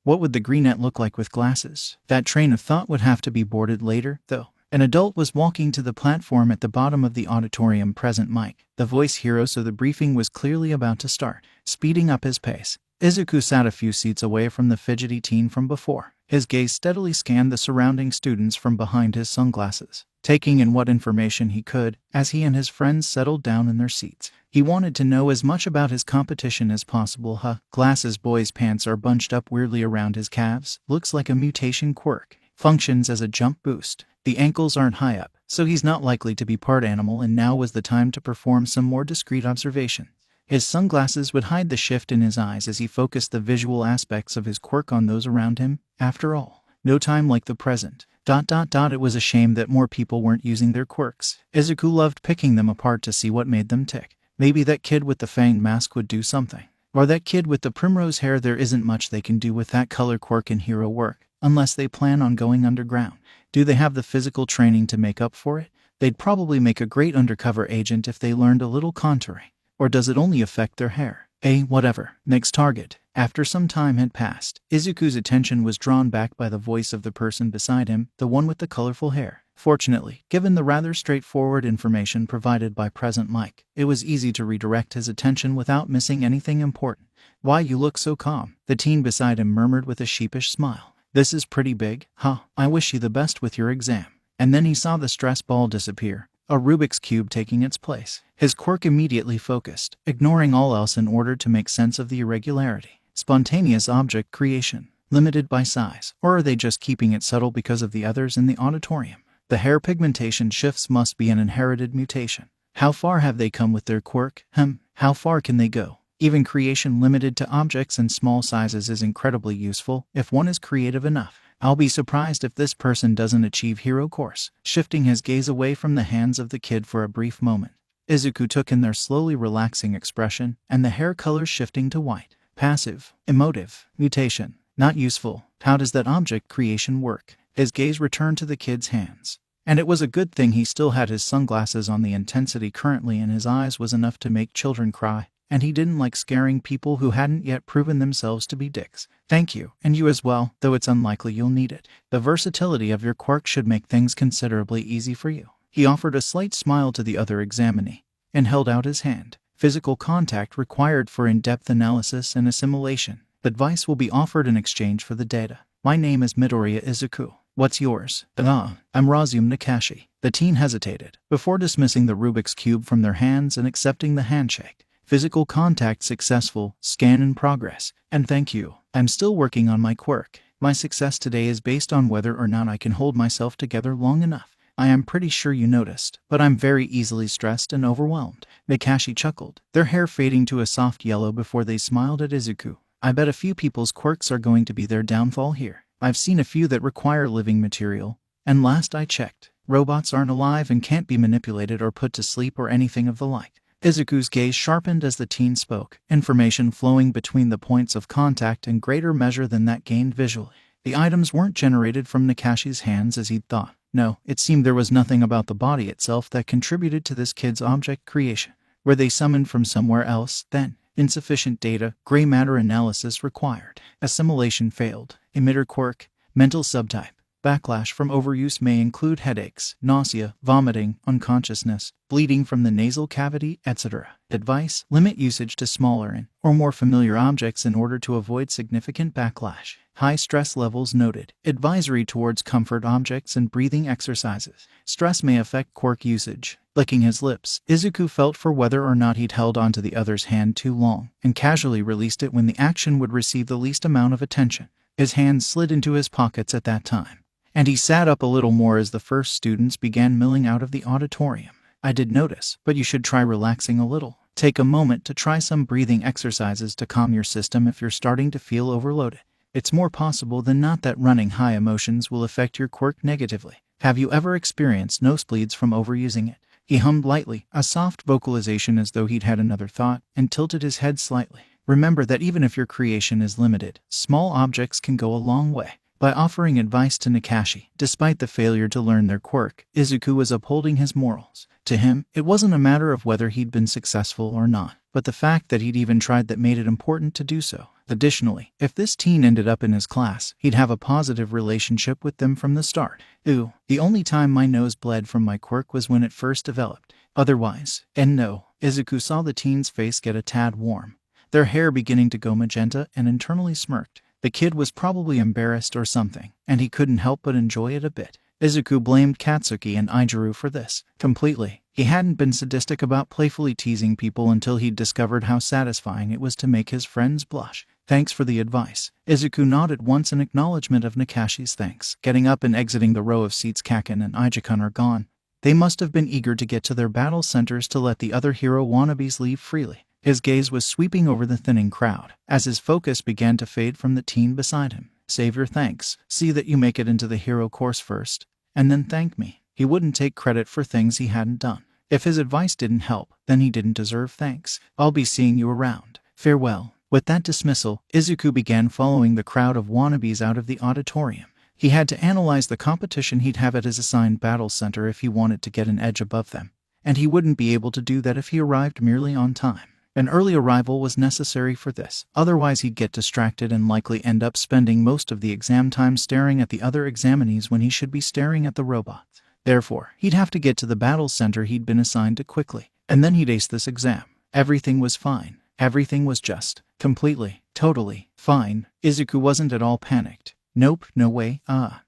Speaker 1: What would the greenette look like with glasses? That train of thought would have to be boarded later, though. An adult was walking to the platform at the bottom of the auditorium, present mic. The voice hero, so the briefing was clearly about to start. Speeding up his pace, Izuku sat a few seats away from the fidgety teen from before. His gaze steadily scanned the surrounding students from behind his sunglasses, taking in what information he could as he and his friends settled down in their seats. He wanted to know as much about his competition as possible. Glasses boy's pants are bunched up weirdly around his calves. Looks like a mutation quirk. Functions as a jump boost. The ankles aren't high up, so he's not likely to be part animal, and now was the time to perform some more discreet observation. His sunglasses would hide the shift in his eyes as he focused the visual aspects of his quirk on those around him. After all, no time like the present. It was a shame that more people weren't using their quirks. Izuku loved picking them apart to see what made them tick. Maybe that kid with the fanged mask would do something. Or that kid with the primrose hair. There isn't much they can do with that color quirk in hero work, unless they plan on going underground. Do they have the physical training to make up for it? They'd probably make a great undercover agent if they learned a little contouring. Or does it only affect their hair? Whatever. Next target. After some time had passed, Izuku's attention was drawn back by the voice of the person beside him, the one with the colorful hair. Fortunately, given the rather straightforward information provided by present Mike, it was easy to redirect his attention without missing anything important. Why, you look so calm, the teen beside him murmured with a sheepish smile. This is pretty big, huh? I wish you the best with your exam. And then he saw the stress ball disappear, a Rubik's Cube taking its place. His quirk immediately focused, ignoring all else in order to make sense of the irregularity. Spontaneous object creation. Limited by size, or are they just keeping it subtle because of the others in the auditorium? The hair pigmentation shifts must be an inherited mutation. How far have they come with their quirk? How far can they go? Even creation limited to objects and small sizes is incredibly useful if one is creative enough. I'll be surprised if this person doesn't achieve hero course. Shifting his gaze away from the hands of the kid for a brief moment, Izuku took in their slowly relaxing expression and the hair color shifting to white. Passive, emotive, mutation, not useful. How does that object creation work? His gaze returned to the kid's hands. And it was a good thing he still had his sunglasses on. The intensity currently in his eyes was enough to make children cry, and he didn't like scaring people who hadn't yet proven themselves to be dicks. Thank you, and you as well, though it's unlikely you'll need it. The versatility of your quirk should make things considerably easy for you. He offered a slight smile to the other examinee, and held out his hand. Physical contact required for in-depth analysis and assimilation. Advice will be offered in exchange for the data. My name is Midoriya Izuku. What's yours? I'm Razum Nakashi. The teen hesitated, before dismissing the Rubik's Cube from their hands and accepting the handshake. Physical contact successful, scan in progress, and thank you. I'm still working on my quirk. My success today is based on whether or not I can hold myself together long enough. I am pretty sure you noticed, but I'm very easily stressed and overwhelmed. Nakashi chuckled, their hair fading to a soft yellow before they smiled at Izuku. I bet a few people's quirks are going to be their downfall here. I've seen a few that require living material, and last I checked, robots aren't alive and can't be manipulated or put to sleep or anything of the like. Izuku's gaze sharpened as the teen spoke, information flowing between the points of contact in greater measure than that gained visually. The items weren't generated from Nakashi's hands as he'd thought. No, it seemed there was nothing about the body itself that contributed to this kid's object creation. Were they summoned from somewhere else, then? insufficient data, gray matter analysis required, assimilation failed, emitter quirk, mental subtype. Backlash from overuse may include headaches, nausea, vomiting, unconsciousness, bleeding from the nasal cavity, etc. Advice: limit usage to smaller or more familiar objects in order to avoid significant backlash. High stress levels noted. Advisory towards comfort objects and breathing exercises. Stress may affect quirk usage. Licking his lips, Izuku felt for whether or not he'd held onto the other's hand too long, and casually released it when the action would receive the least amount of attention. His hands slid into his pockets at that time, and he sat up a little more as the first students began milling out of the auditorium. I did notice, but you should try relaxing a little. Take a moment to try some breathing exercises to calm your system if you're starting to feel overloaded. It's more possible than not that running high emotions will affect your quirk negatively. Have you ever experienced nosebleeds from overusing it? He hummed lightly, a soft vocalization as though he'd had another thought, and tilted his head slightly. Remember that even if your creation is limited, small objects can go a long way. By offering advice to Nakashi, despite the failure to learn their quirk, Izuku was upholding his morals. To him, it wasn't a matter of whether he'd been successful or not, but the fact that he'd even tried that made it important to do so. Additionally, if this teen ended up in his class, he'd have a positive relationship with them from the start. Ooh, the only time my nose bled from my quirk was when it first developed. Otherwise, and no, Izuku saw the teen's face get a tad warm, their hair beginning to go magenta, and internally smirked. The kid was probably embarrassed or something, and he couldn't help but enjoy it a bit. Izuku blamed Katsuki and Aaru for this. Completely. He hadn't been sadistic about playfully teasing people until he'd discovered how satisfying it was to make his friends blush. Thanks for the advice. Izuku nodded once in acknowledgement of Nakashi's thanks. Getting up and exiting the row of seats, Kaken and Ijuku are gone. They must have been eager to get to their battle centers to let the other hero wannabes leave freely. His gaze was sweeping over the thinning crowd, as his focus began to fade from the teen beside him. Save your thanks. See that you make it into the hero course first, and then thank me. He wouldn't take credit for things he hadn't done. If his advice didn't help, then he didn't deserve thanks. I'll be seeing you around. Farewell. With that dismissal, Izuku began following the crowd of wannabes out of the auditorium. He had to analyze the competition he'd have at his assigned battle center if he wanted to get an edge above them, and he wouldn't be able to do that if he arrived merely on time. An early arrival was necessary for this, otherwise he'd get distracted and likely end up spending most of the exam time staring at the other examinees when he should be staring at the robots. Therefore, he'd have to get to the battle center he'd been assigned to quickly, and then he'd ace this exam. Everything was fine. Everything was just, completely, totally, fine. Izuku wasn't at all panicked. Nope, no way,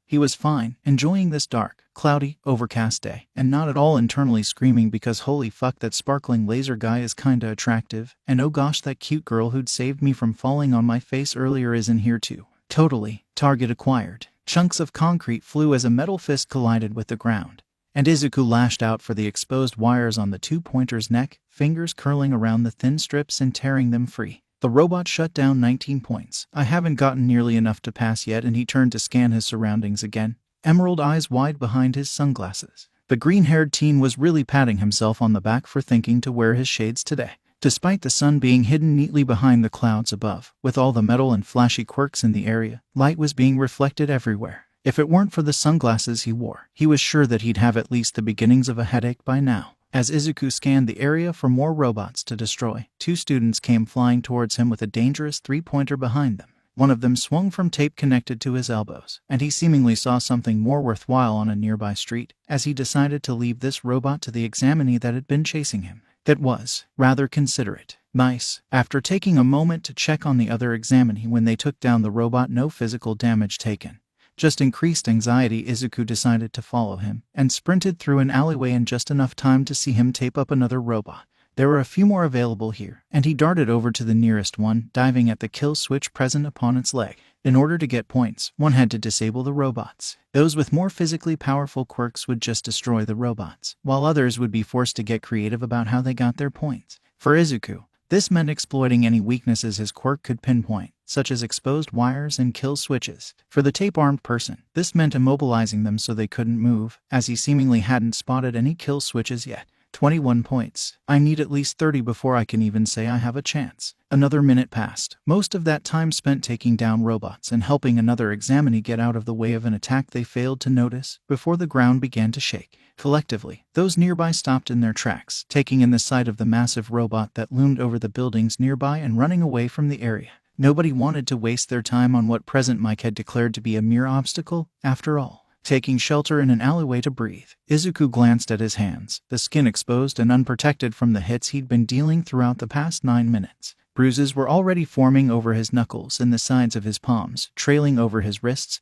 Speaker 1: he was fine, enjoying this dark, cloudy, overcast day, and not at all internally screaming because holy fuck, that sparkling laser guy is kinda attractive, and oh gosh, that cute girl who'd saved me from falling on my face earlier is in here too. Totally. Target acquired. Chunks of concrete flew as a metal fist collided with the ground, and Izuku lashed out for the exposed wires on the two-pointer's neck, fingers curling around the thin strips and tearing them free. The robot shut down 19 points. I haven't gotten nearly enough to pass yet, and he turned to scan his surroundings again, emerald eyes wide behind his sunglasses. The green-haired teen was really patting himself on the back for thinking to wear his shades today. Despite the sun being hidden neatly behind the clouds above, with all the metal and flashy quirks in the area, light was being reflected everywhere. If it weren't for the sunglasses he wore, he was sure that he'd have at least the beginnings of a headache by now. As Izuku scanned the area for more robots to destroy, two students came flying towards him with a dangerous three-pointer behind them. One of them swung from tape connected to his elbows, and he seemingly saw something more worthwhile on a nearby street, as he decided to leave this robot to the examinee that had been chasing him. That was rather considerate. Nice. After taking a moment to check on the other examinee when they took down the robot, no physical damage taken, just increased anxiety, Izuku decided to follow him, and sprinted through an alleyway in just enough time to see him tape up another robot. There were a few more available here, and he darted over to the nearest one, diving at the kill switch present upon its leg. In order to get points, one had to disable the robots. Those with more physically powerful quirks would just destroy the robots, while others would be forced to get creative about how they got their points. For Izuku, this meant exploiting any weaknesses his quirk could pinpoint, such as exposed wires and kill switches. For the tape-armed person, this meant immobilizing them so they couldn't move, as he seemingly hadn't spotted any kill switches yet. 21 points. I need at least 30 before I can even say I have a chance. Another minute passed, most of that time spent taking down robots and helping another examinee get out of the way of an attack they failed to notice before the ground began to shake. Collectively, those nearby stopped in their tracks, taking in the sight of the massive robot that loomed over the buildings nearby and running away from the area. Nobody wanted to waste their time on what Present Mike had declared to be a mere obstacle, after all. Taking shelter in an alleyway to breathe, Izuku glanced at his hands, the skin exposed and unprotected from the hits he'd been dealing throughout the past 9 minutes. Bruises were already forming over his knuckles and the sides of his palms, trailing over his wrists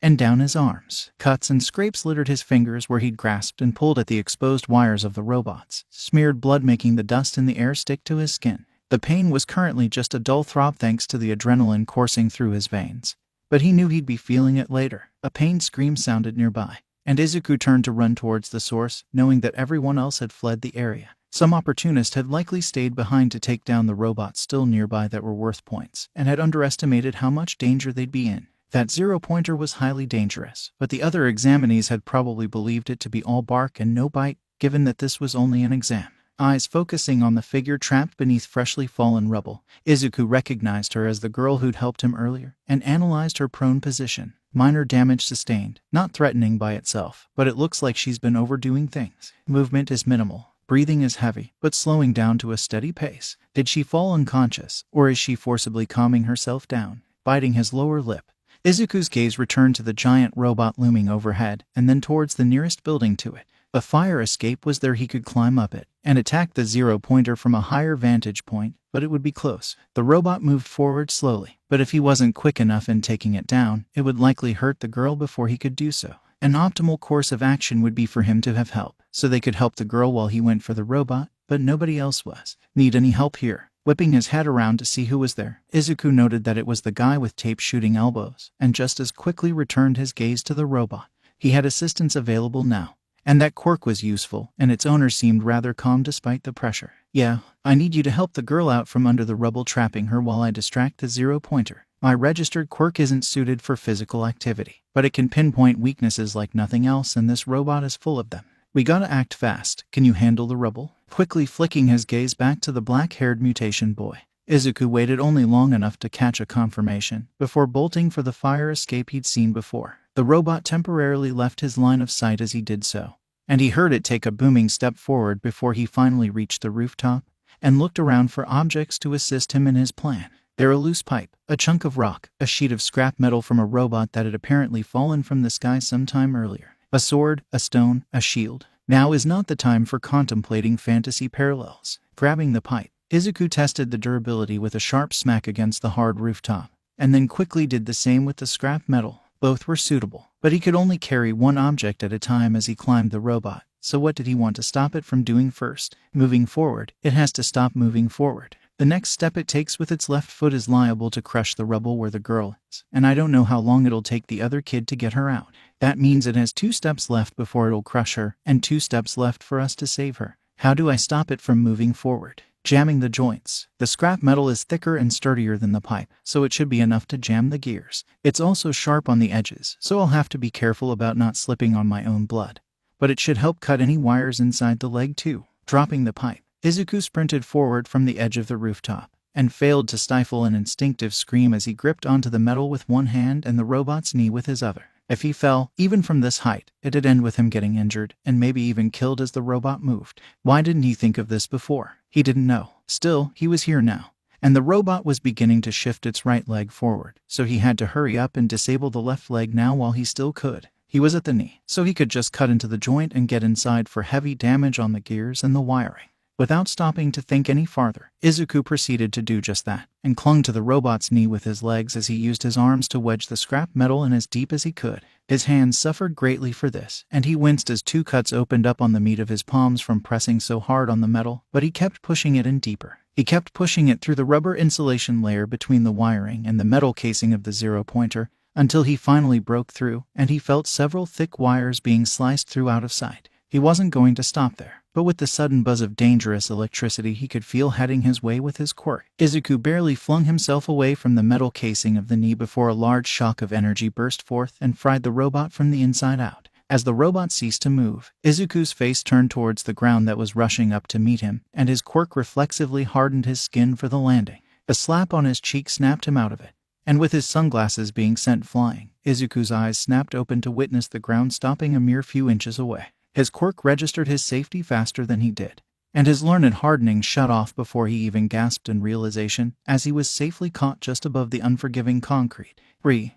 Speaker 1: and down his arms. Cuts and scrapes littered his fingers where he'd grasped and pulled at the exposed wires of the robots, smeared blood making the dust in the air stick to his skin. The pain was currently just a dull throb thanks to the adrenaline coursing through his veins. But he knew he'd be feeling it later. A pained scream sounded nearby, and Izuku turned to run towards the source, knowing that everyone else had fled the area. Some opportunist had likely stayed behind to take down the robots still nearby that were worth points, and had underestimated how much danger they'd be in. That zero-pointer was highly dangerous, but the other examinees had probably believed it to be all bark and no bite, given that this was only an exam. Eyes focusing on the figure trapped beneath freshly fallen rubble, Izuku recognized her as the girl who'd helped him earlier, and analyzed her prone position. Minor damage sustained, not threatening by itself, but it looks like she's been overdoing things. Movement is minimal. Breathing is heavy, but slowing down to a steady pace. Did she fall unconscious, or is she forcibly calming herself down? Biting his lower lip, Izuku's gaze returned to the giant robot looming overhead, and then towards the nearest building to it. A fire escape was there. He could climb up it and attack the zero-pointer from a higher vantage point, but it would be close. The robot moved forward slowly, but if he wasn't quick enough in taking it down, it would likely hurt the girl before he could do so. An optimal course of action would be for him to have help, so they could help the girl while he went for the robot, but nobody else was. Need any help here? Whipping his head around to see who was there, Izuku noted that it was the guy with tape-shooting elbows, and just as quickly returned his gaze to the robot. He had assistance available now. And that quirk was useful, and its owner seemed rather calm despite the pressure. Yeah, I need you to help the girl out from under the rubble, trapping her while I distract the zero-pointer. My registered quirk isn't suited for physical activity, but it can pinpoint weaknesses like nothing else, and this robot is full of them. We gotta act fast. Can you handle the rubble? Quickly flicking his gaze back to the black-haired mutation boy, Izuku waited only long enough to catch a confirmation before bolting for the fire escape he'd seen before. The robot temporarily left his line of sight as he did so, and he heard it take a booming step forward before he finally reached the rooftop and looked around for objects to assist him in his plan. There a loose pipe, a chunk of rock, a sheet of scrap metal from a robot that had apparently fallen from the sky sometime earlier, a sword, a stone, a shield. Now is not the time for contemplating fantasy parallels. Grabbing the pipe, Izuku tested the durability with a sharp smack against the hard rooftop, and then quickly did the same with the scrap metal. Both were suitable, but he could only carry one object at a time as he climbed the robot. So what did he want to stop it from doing first? Moving forward. It has to stop moving forward. The next step it takes with its left foot is liable to crush the rubble where the girl is, and I don't know how long it'll take the other kid to get her out. That means it has 2 steps left before it'll crush her, and 2 steps left for us to save her. How do I stop it from moving forward? Jamming the joints. The scrap metal is thicker and sturdier than the pipe, so it should be enough to jam the gears. It's also sharp on the edges, so I'll have to be careful about not slipping on my own blood. But it should help cut any wires inside the leg too. Dropping the pipe, Izuku sprinted forward from the edge of the rooftop, and failed to stifle an instinctive scream as he gripped onto the metal with one hand and the robot's knee with his other. If he fell, even from this height, it'd end with him getting injured, and maybe even killed as the robot moved. Why didn't he think of this before? He didn't know. Still, he was here now, and the robot was beginning to shift its right leg forward, so he had to hurry up and disable the left leg now while he still could. He was at the knee, so he could just cut into the joint and get inside for heavy damage on the gears and the wiring. Without stopping to think any farther, Izuku proceeded to do just that, and clung to the robot's knee with his legs as he used his arms to wedge the scrap metal in as deep as he could. His hands suffered greatly for this, and he winced as 2 cuts opened up on the meat of his palms from pressing so hard on the metal, but he kept pushing it in deeper. He kept pushing it through the rubber insulation layer between the wiring and the metal casing of the zero-pointer, until he finally broke through, and he felt several thick wires being sliced through out of sight. He wasn't going to stop there, but with the sudden buzz of dangerous electricity he could feel heading his way with his quirk, Izuku barely flung himself away from the metal casing of the knee before a large shock of energy burst forth and fried the robot from the inside out. As the robot ceased to move, Izuku's face turned towards the ground that was rushing up to meet him, and his quirk reflexively hardened his skin for the landing. A slap on his cheek snapped him out of it, and with his sunglasses being sent flying, Izuku's eyes snapped open to witness the ground stopping a mere few inches away. His quirk registered his safety faster than he did, and his learned hardening shut off before he even gasped in realization, as he was safely caught just above the unforgiving concrete.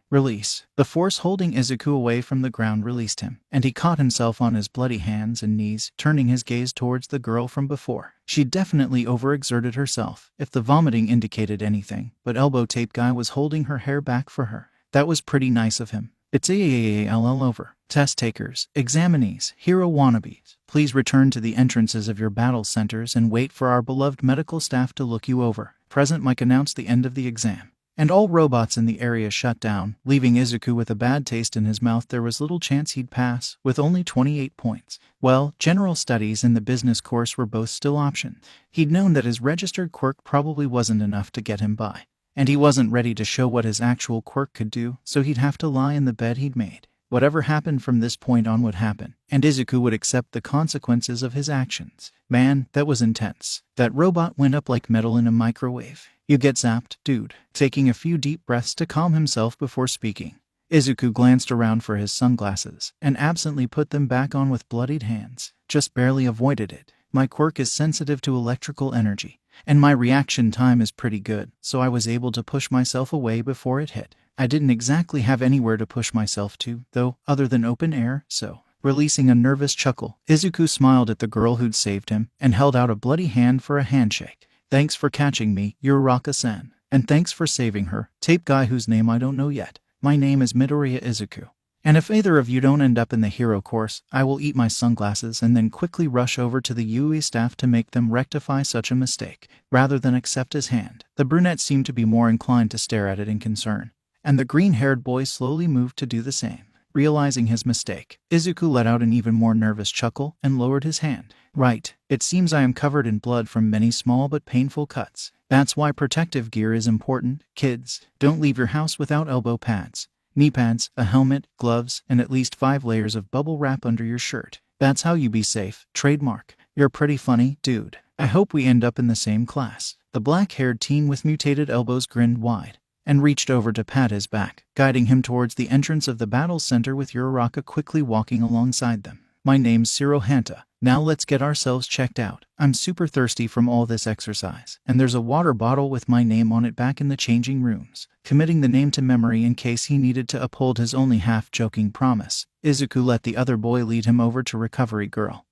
Speaker 1: Release. The force holding Izuku away from the ground released him, and he caught himself on his bloody hands and knees, turning his gaze towards the girl from before. She definitely overexerted herself, if the vomiting indicated anything, but Elbow Tape Guy was holding her hair back for her. That was pretty nice of him. It's all over. Test takers, examinees, hero wannabes, please return to the entrances of your battle centers and wait for our beloved medical staff to look you over. Present mic announced the end of the exam, and all robots in the area shut down, leaving Izuku with a bad taste in his mouth. There was little chance he'd pass, with only 28 points. Well, general studies and the business course were both still options. He'd known that his registered quirk probably wasn't enough to get him by, and he wasn't ready to show what his actual quirk could do, so he'd have to lie in the bed he'd made. Whatever happened from this point on would happen, and Izuku would accept the consequences of his actions. Man, that was intense. That robot went up like metal in a microwave. You get zapped, dude. Taking a few deep breaths to calm himself before speaking, Izuku glanced around for his sunglasses, and absently put them back on with bloodied hands. Just barely avoided it. My quirk is sensitive to electrical energy, and my reaction time is pretty good, so I was able to push myself away before it hit. I didn't exactly have anywhere to push myself to, though, other than open air, so. Releasing a nervous chuckle, Izuku smiled at the girl who'd saved him, and held out a bloody hand for a handshake. Thanks for catching me, Uraraka-san. And thanks for saving her, Tape Guy whose name I don't know yet. My name is Midoriya Izuku. And if either of you don't end up in the hero course, I will eat my sunglasses and then quickly rush over to the UE staff to make them rectify such a mistake, rather than accept his hand. The brunette seemed to be more inclined to stare at it in concern, and the green-haired boy slowly moved to do the same. Realizing his mistake, Izuku let out an even more nervous chuckle and lowered his hand. Right, it seems I am covered in blood from many small but painful cuts. That's why protective gear is important, kids. Don't leave your house without elbow pads, knee pads, a helmet, gloves, and at least 5 layers of bubble wrap under your shirt. That's how you be safe. Trademark. You're pretty funny, dude. I hope we end up in the same class. The black-haired teen with mutated elbows grinned wide, and reached over to pat his back, guiding him towards the entrance of the battle center with Uraraka quickly walking alongside them. My name's Hanta. Now let's get ourselves checked out. I'm super thirsty from all this exercise, and there's a water bottle with my name on it back in the changing rooms. Committing the name to memory in case he needed to uphold his only half-joking promise, Izuku let the other boy lead him over to Recovery Girl,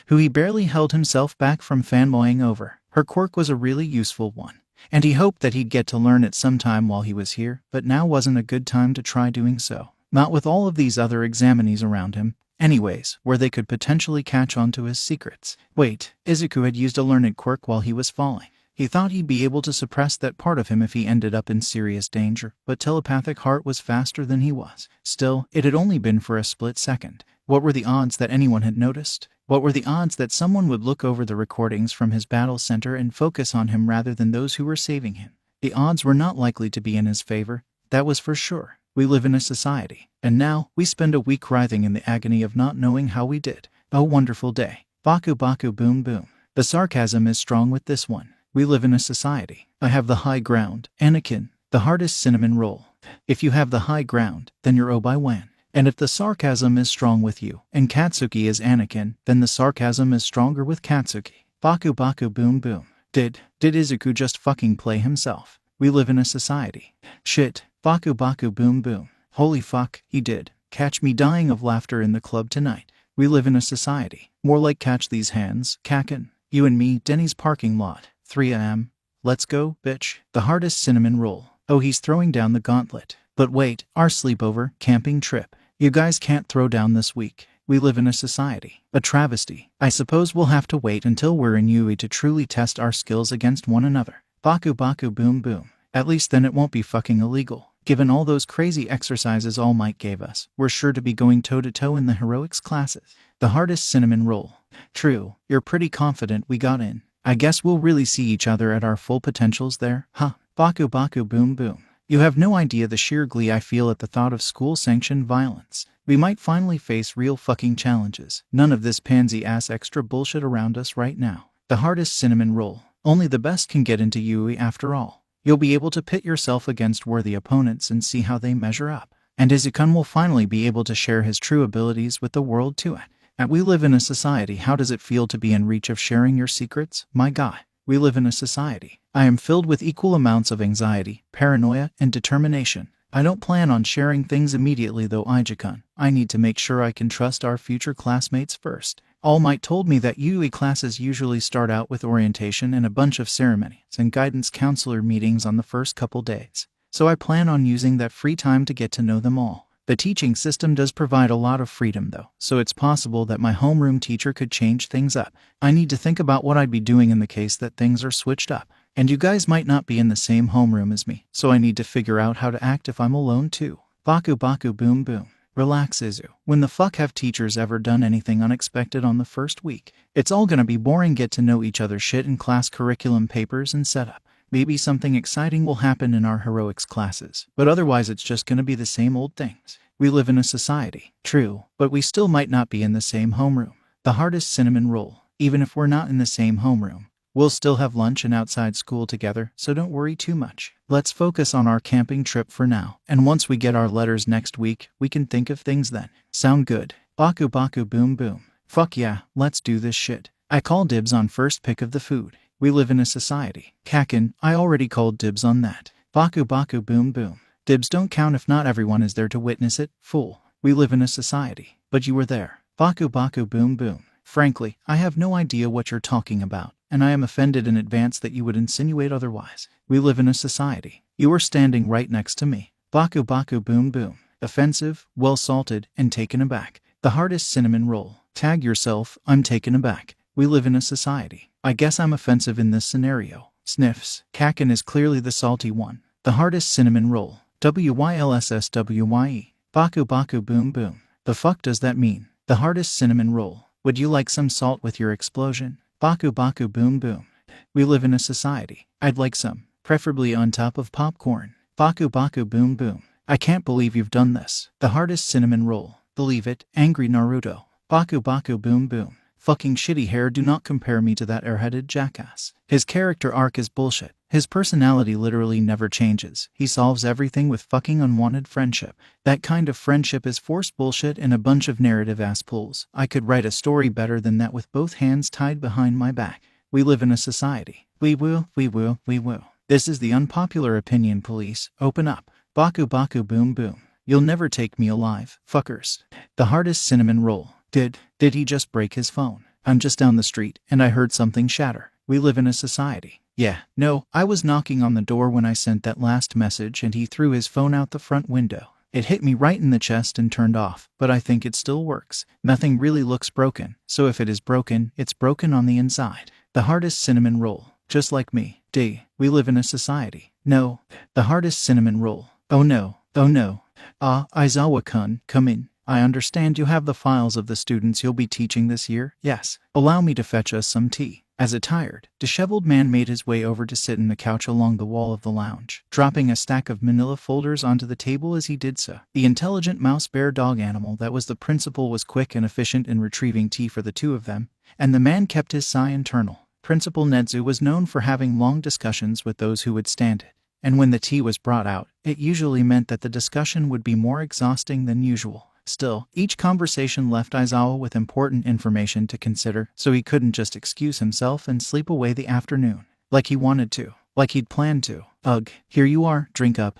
Speaker 1: who he barely held himself back from fanboying over. Her quirk was a really useful one, and he hoped that he'd get to learn it sometime while he was here, but now wasn't a good time to try doing so. Not with all of these other examinees around him, anyways, where they could potentially catch on to his secrets. Wait, Izuku had used a learned quirk while he was falling. He thought he'd be able to suppress that part of him if he ended up in serious danger, but telepathic heart was faster than he was. Still, it had only been for a split second. What were the odds that anyone had noticed? What were the odds that someone would look over the recordings from his battle center and focus on him rather than those who were saving him? The odds were not likely to be in his favor, that was for sure. We live in a society, and now we spend a week writhing in the agony of not knowing how we did. Oh, wonderful day. Baku baku boom boom. The sarcasm is strong with this one. We live in a society. I have the high ground. Anakin, the hardest cinnamon roll. If you have the high ground, then you're Obi-Wan. And if the sarcasm is strong with you, and Katsuki is Anakin, then the sarcasm is stronger with Katsuki. Baku baku boom boom. Did Izuku just fucking play himself? We live in a society. Shit. Baku baku boom boom. Holy fuck, he did. Catch me dying of laughter in the club tonight. We live in a society. More like catch these hands, Kakin. You and me, Denny's parking lot. 3 a.m. Let's go, bitch. The hardest cinnamon roll. Oh, he's throwing down the gauntlet. But wait, our sleepover, camping trip. You guys can't throw down this week. We live in a society. A travesty. I suppose we'll have to wait until we're in UE to truly test our skills against one another. Baku baku boom boom. At least then it won't be fucking illegal. Given all those crazy exercises All Might gave us, we're sure to be going toe-to-toe in the heroics classes. The hardest cinnamon roll. True, you're pretty confident we got in. I guess we'll really see each other at our full potentials there, huh? Baku baku boom boom. You have no idea the sheer glee I feel at the thought of school-sanctioned violence. We might finally face real fucking challenges. None of this pansy-ass extra bullshit around us right now. The hardest cinnamon roll. Only the best can get into UE after all. You'll be able to pit yourself against worthy opponents and see how they measure up. And Izuku will finally be able to share his true abilities with the world too. And we live in a society. How does it feel to be in reach of sharing your secrets? My guy, we live in a society. I am filled with equal amounts of anxiety, paranoia, and determination. I don't plan on sharing things immediately though, Izuku. I need to make sure I can trust our future classmates first. All Might told me that UE classes usually start out with orientation and a bunch of ceremonies and guidance counselor meetings on the first couple days. So I plan on using that free time to get to know them all. The teaching system does provide a lot of freedom though, so it's possible that my homeroom teacher could change things up. I need to think about what I'd be doing in the case that things are switched up. And you guys might not be in the same homeroom as me, so I need to figure out how to act if I'm alone too. Baku baku boom boom. Relax, Izu. When the fuck have teachers ever done anything unexpected on the first week? It's all gonna be boring get to know each other shit in class curriculum papers and setup. Maybe something exciting will happen in our heroics classes, but otherwise it's just gonna be the same old things. We live in a society. True, but we still might not be in the same homeroom. The hardest cinnamon roll. Even if we're not in the same homeroom, we'll still have lunch and outside school together, so don't worry too much. Let's focus on our camping trip for now, and once we get our letters next week, we can think of things then. Sound good? Baku baku boom boom. Fuck yeah, let's do this shit. I call dibs on first pick of the food. We live in a society. Kakin, I already called dibs on that. Baku baku boom boom. Dibs don't count if not everyone is there to witness it, fool. We live in a society. But you were there. Baku baku boom boom. Frankly, I have no idea what you're talking about, and I am offended in advance that you would insinuate otherwise. We live in a society. You were standing right next to me. Baku baku boom boom. Offensive, well salted, and taken aback. The hardest cinnamon roll. Tag yourself, I'm taken aback. We live in a society. I guess I'm offensive in this scenario. Sniffs. Kakin is clearly the salty one. The hardest cinnamon roll. WYLSSWYE. Baku baku boom boom. The fuck does that mean? The hardest cinnamon roll. Would you like some salt with your explosion? Baku baku boom boom. We live in a society. I'd like some, preferably on top of popcorn. Baku baku boom boom. I can't believe you've done this. The hardest cinnamon roll. Believe it, angry Naruto. Baku baku boom boom. Fucking shitty hair, do not compare me to that airheaded jackass. His character arc is bullshit. His personality literally never changes. He solves everything with fucking unwanted friendship. That kind of friendship is forced bullshit and a bunch of narrative ass pulls. I could write a story better than that with both hands tied behind my back. We live in a society. We will. This is the unpopular opinion, police. Open up. Baku baku boom boom. You'll never take me alive, fuckers. The hardest cinnamon roll. Did he just break his phone? I'm just down the street, and I heard something shatter. We live in a society. Yeah, no, I was knocking on the door when I sent that last message and he threw his phone out the front window. It hit me right in the chest and turned off, but I think it still works. Nothing really looks broken, so if it is broken, it's broken on the inside. The hardest cinnamon roll. Just like me. We live in a society. No. The hardest cinnamon roll. Oh no. Aizawa-kun, come in. I understand you have the files of the students you'll be teaching this year. Yes. Allow me to fetch us some tea. As a tired, disheveled man made his way over to sit in the couch along the wall of the lounge, dropping a stack of manila folders onto the table as he did so. The intelligent mouse bear dog animal that was the principal was quick and efficient in retrieving tea for the two of them, and the man kept his sigh internal. Principal Nedzu was known for having long discussions with those who would stand it, and when the tea was brought out, it usually meant that the discussion would be more exhausting than usual. Still, each conversation left Aizawa with important information to consider, so he couldn't just excuse himself and sleep away the afternoon. Like he wanted to. Like he'd planned to. Ugh, here you are, drink up.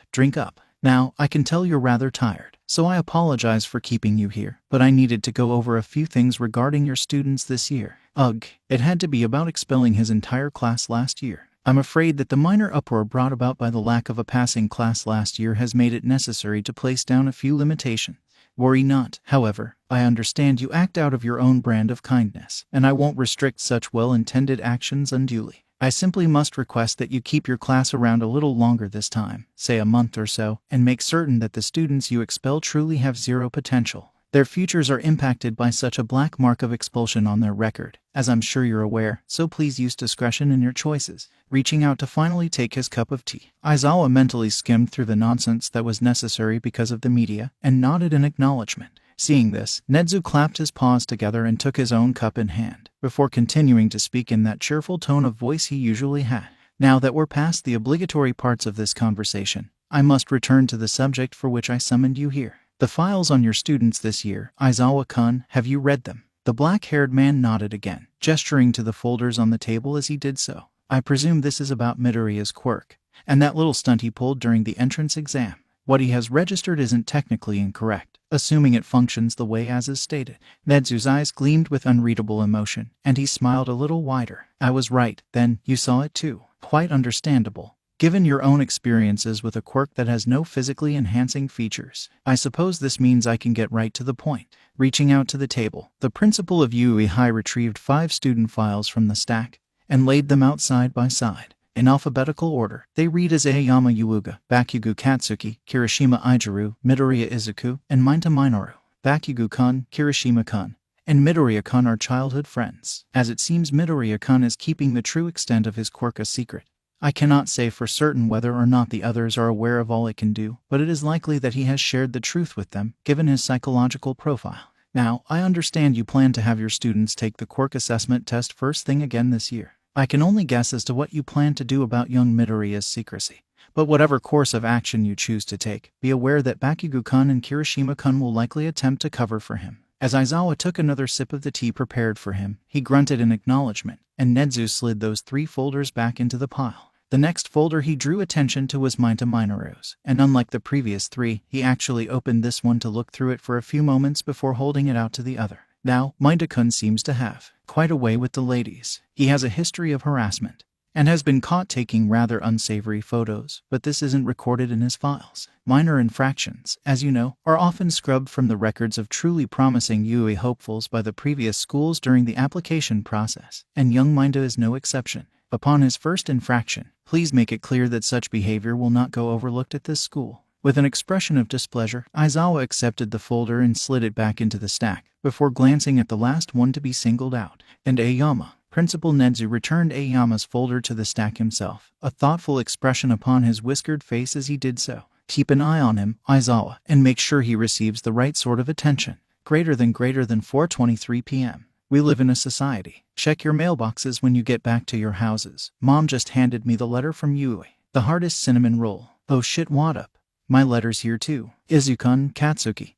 Speaker 1: Now, I can tell you're rather tired, so I apologize for keeping you here, but I needed to go over a few things regarding your students this year. Ugh, it had to be about expelling his entire class last year. I'm afraid that the minor uproar brought about by the lack of a passing class last year has made it necessary to place down a few limitations. Worry not, however, I understand you act out of your own brand of kindness, and I won't restrict such well-intended actions unduly. I simply must request that you keep your class around a little longer this time, say a month or so, and make certain that the students you expel truly have zero potential. Their futures are impacted by such a black mark of expulsion on their record, as I'm sure you're aware, so please use discretion in your choices. Reaching out to finally take his cup of tea, Aizawa mentally skimmed through the nonsense that was necessary because of the media, and nodded in acknowledgement. Seeing this, Nezu clapped his paws together and took his own cup in hand, before continuing to speak in that cheerful tone of voice he usually had. Now that we're past the obligatory parts of this conversation, I must return to the subject for which I summoned you here. The files on your students this year, Aizawa-kun, have you read them? The black-haired man nodded again, gesturing to the folders on the table as he did so. I presume this is about Midoriya's quirk, and that little stunt he pulled during the entrance exam. What he has registered isn't technically incorrect, assuming it functions the way as is stated. Nezu's eyes gleamed with unreadable emotion, and he smiled a little wider. I was right, then, you saw it too. Quite understandable. Given your own experiences with a quirk that has no physically enhancing features, I suppose this means I can get right to the point. Reaching out to the table, the principal of Yui High retrieved 5 student files from the stack, and laid them out side by side. In alphabetical order, they read as Aama Yuuga, Bakugo Katsuki, Kirishima Ijiru, Midoriya Izuku, and Minta Minoru. Bakugo-kun, Kirishima-kun, and Midoriya-kun are childhood friends, as it seems Midoriya-kun is keeping the true extent of his quirk a secret. I cannot say for certain whether or not the others are aware of all it can do, but it is likely that he has shared the truth with them, given his psychological profile. Now, I understand you plan to have your students take the quirk assessment test first thing again this year. I can only guess as to what you plan to do about young Midoriya's secrecy. But whatever course of action you choose to take, be aware that Bakugo-kun and Kirishima-kun will likely attempt to cover for him. As Aizawa took another sip of the tea prepared for him, he grunted in acknowledgement, and Nezu slid those 3 folders back into the pile. The next folder he drew attention to was Minta Minoru's, and unlike the previous 3, he actually opened this one to look through it for a few moments before holding it out to the other. Now, Minta-kun seems to have quite a way with the ladies. He has a history of harassment, and has been caught taking rather unsavory photos, but this isn't recorded in his files. Minor infractions, as you know, are often scrubbed from the records of truly promising Yui hopefuls by the previous schools during the application process, and young Minta is no exception. Upon his first infraction, please make it clear that such behavior will not go overlooked at this school. With an expression of displeasure, Aizawa accepted the folder and slid it back into the stack, before glancing at the last one to be singled out. And Aama. Principal Nezu returned Aama's folder to the stack himself, a thoughtful expression upon his whiskered face as he did so. Keep an eye on him, Aizawa, and make sure he receives the right sort of attention. Greater than 4:23 p.m. We live in a society. Check your mailboxes when you get back to your houses. Mom just handed me the letter from Yui. The hardest cinnamon roll. Oh shit, what up? My letter's here too. Izuku and Katsuki.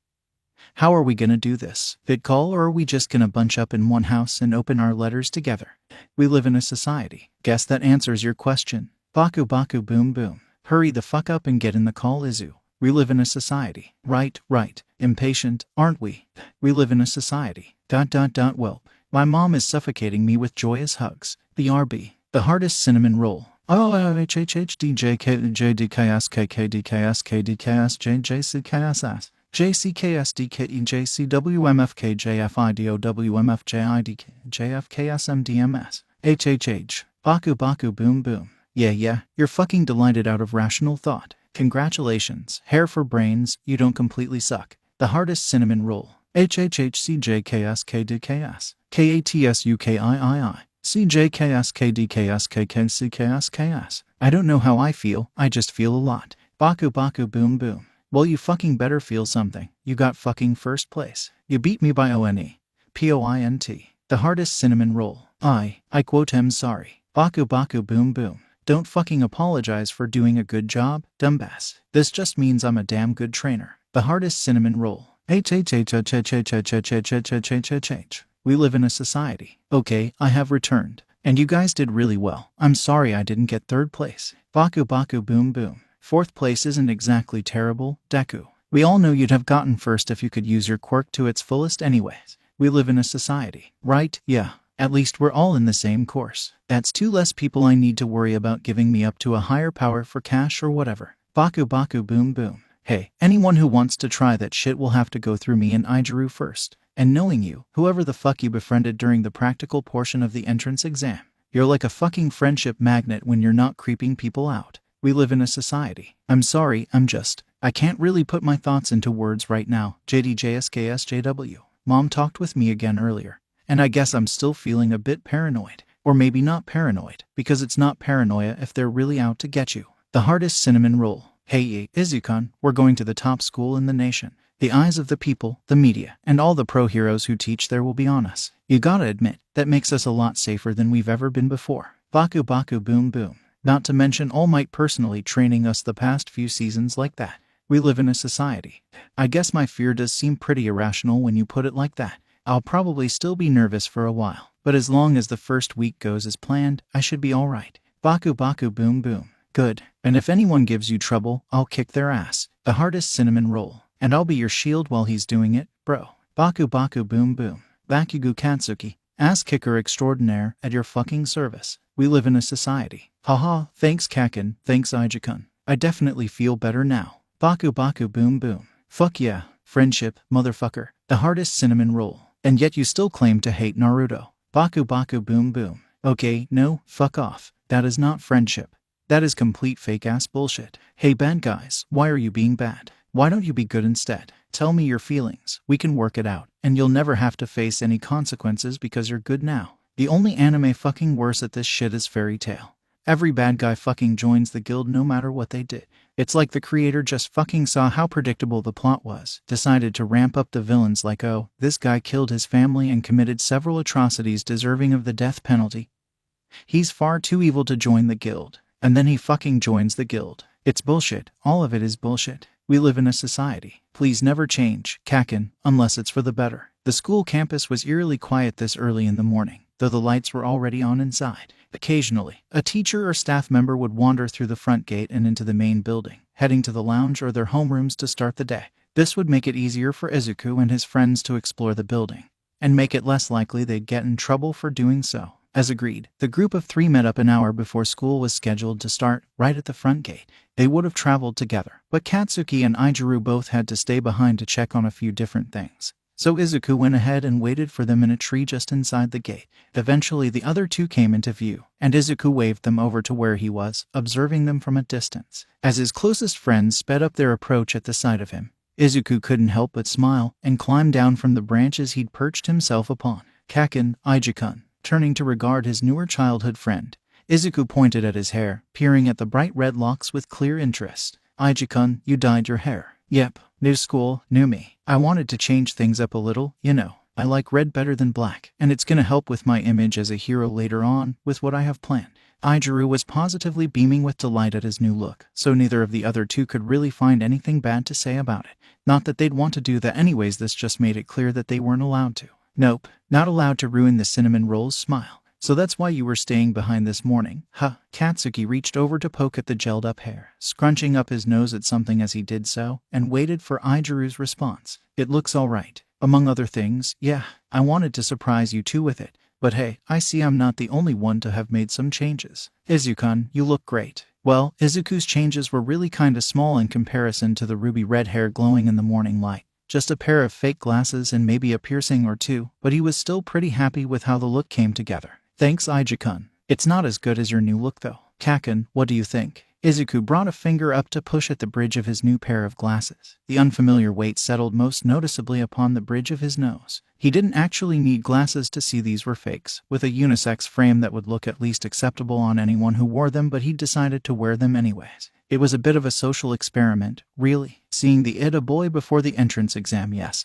Speaker 1: How are we gonna do this? Vid call, or are we just gonna bunch up in one house and open our letters together? We live in a society. Guess that answers your question. Baku baku boom boom. Hurry the fuck up and get in the call, Izu. We live in a society. Right. Impatient, aren't we? We live in a society. Well, my mom is suffocating me with joyous hugs. The RB. The hardest cinnamon roll. Oh, HHHDJKDKSKDKSKDKSJJCKSS. JCKSDKEJCWMFKJFIDOWMFJIDK JFKSMDMS. Baku baku boom boom. Yeah, you're fucking delighted out of rational thought. Congratulations, hair for brains, you don't completely suck. The hardest cinnamon roll. HHHCJKSKDKS. KATSUKIII. CJKSKDKSKKCKSKS. I don't know how I feel, I just feel a lot. Baku baku boom boom. Well, you fucking better feel something. You got fucking first place. You beat me by ONE.POINT. The hardest cinnamon roll. I quote am sorry. Baku baku boom boom. Don't fucking apologize for doing a good job, dumbass. This just means I'm a damn good trainer. The hardest cinnamon roll. HHHHHHHHHHHHH. We live in a society. Okay, I have returned. And you guys did really well. I'm sorry I didn't get 3rd place. Baku baku boom boom. 4th place isn't exactly terrible, Deku. We all know you'd have gotten 1st if you could use your quirk to its fullest anyways. We live in a society, right? Yeah. At least we're all in the same course. That's 2 less people I need to worry about giving me up to a higher power for cash or whatever. Baku baku boom boom. Hey, anyone who wants to try that shit will have to go through me and Ijiru first. And knowing you, whoever the fuck you befriended during the practical portion of the entrance exam, you're like a fucking friendship magnet when you're not creeping people out. We live in a society. I'm sorry, I'm just I can't really put my thoughts into words right now. JDJSKSJW. Mom talked with me again earlier, and I guess I'm still feeling a bit paranoid. Or maybe not paranoid, because it's not paranoia if they're really out to get you. The hardest cinnamon roll. Hey, Izuku, we're going to the top school in the nation. The eyes of the people, the media, and all the pro heroes who teach there will be on us. You gotta admit, that makes us a lot safer than we've ever been before. Baku Baku Boom Boom. Not to mention All Might personally training us the past few seasons like that. We live in a society. I guess my fear does seem pretty irrational when you put it like that. I'll probably still be nervous for a while, but as long as the first week goes as planned, I should be alright. Baku Baku Boom Boom. Good. And if anyone gives you trouble, I'll kick their ass. The hardest cinnamon roll. And I'll be your shield while he's doing it, bro. Baku Baku Boom Boom. Bakugo Katsuki. Ass kicker extraordinaire at your fucking service. We live in a society. Haha, thanks Kakin, thanks Ijuku. I definitely feel better now. Baku Baku Boom Boom. Fuck yeah, friendship, motherfucker. The hardest cinnamon roll. And yet you still claim to hate Naruto. Baku Baku Boom Boom. Okay, no, fuck off. That is not friendship. That is complete fake-ass bullshit. Hey bad guys, why are you being bad? Why don't you be good instead? Tell me your feelings, we can work it out, and you'll never have to face any consequences because you're good now. The only anime fucking worse at this shit is Fairy Tail. Every bad guy fucking joins the guild no matter what they did. It's like the creator just fucking saw how predictable the plot was, decided to ramp up the villains like, oh, this guy killed his family and committed several atrocities deserving of the death penalty. He's far too evil to join the guild. And then he fucking joins the guild. It's bullshit. All of it is bullshit. We live in a society. Please never change, Kakin, unless it's for the better. The school campus was eerily quiet this early in the morning, though the lights were already on inside. Occasionally, a teacher or staff member would wander through the front gate and into the main building, heading to the lounge or their homerooms to start the day. This would make it easier for Izuku and his friends to explore the building, and make it less likely they'd get in trouble for doing so. As agreed, the group of three met up an hour before school was scheduled to start, right at the front gate. They would have traveled together, but Katsuki and Ijuku both had to stay behind to check on a few different things. So Izuku went ahead and waited for them in a tree just inside the gate. Eventually the other two came into view, and Izuku waved them over to where he was, observing them from a distance. As his closest friends sped up their approach at the sight of him, Izuku couldn't help but smile, and climbed down from the branches he'd perched himself upon. Kakin, Ijuku. Turning to regard his newer childhood friend, Izuku pointed at his hair, peering at the bright red locks with clear interest. Ijuku, you dyed your hair. Yep, new school, new me. I wanted to change things up a little, you know. I like red better than black, and it's gonna help with my image as a hero later on, with what I have planned. Ijuku was positively beaming with delight at his new look, so neither of the other two could really find anything bad to say about it. Not that they'd want to do that anyways, this just made it clear that they weren't allowed to. Nope, not allowed to ruin the cinnamon roll's smile. So that's why you were staying behind this morning, huh? Katsuki reached over to poke at the gelled up hair, scrunching up his nose at something as he did so, and waited for Ijuku's response. It looks alright. Among other things, yeah, I wanted to surprise you too with it. But hey, I see I'm not the only one to have made some changes. Izuku, you look great. Well, Izuku's changes were really kinda small in comparison to the ruby red hair glowing in the morning light. Just a pair of fake glasses and maybe a piercing or two, but he was still pretty happy with how the look came together. Thanks Ijuku. It's not as good as your new look though. Kakin, what do you think? Izuku brought a finger up to push at the bridge of his new pair of glasses. The unfamiliar weight settled most noticeably upon the bridge of his nose. He didn't actually need glasses to see these were fakes, with a unisex frame that would look at least acceptable on anyone who wore them, but he decided to wear them anyways. It was a bit of a social experiment, really, seeing the Ida boy before the entrance exam, yes.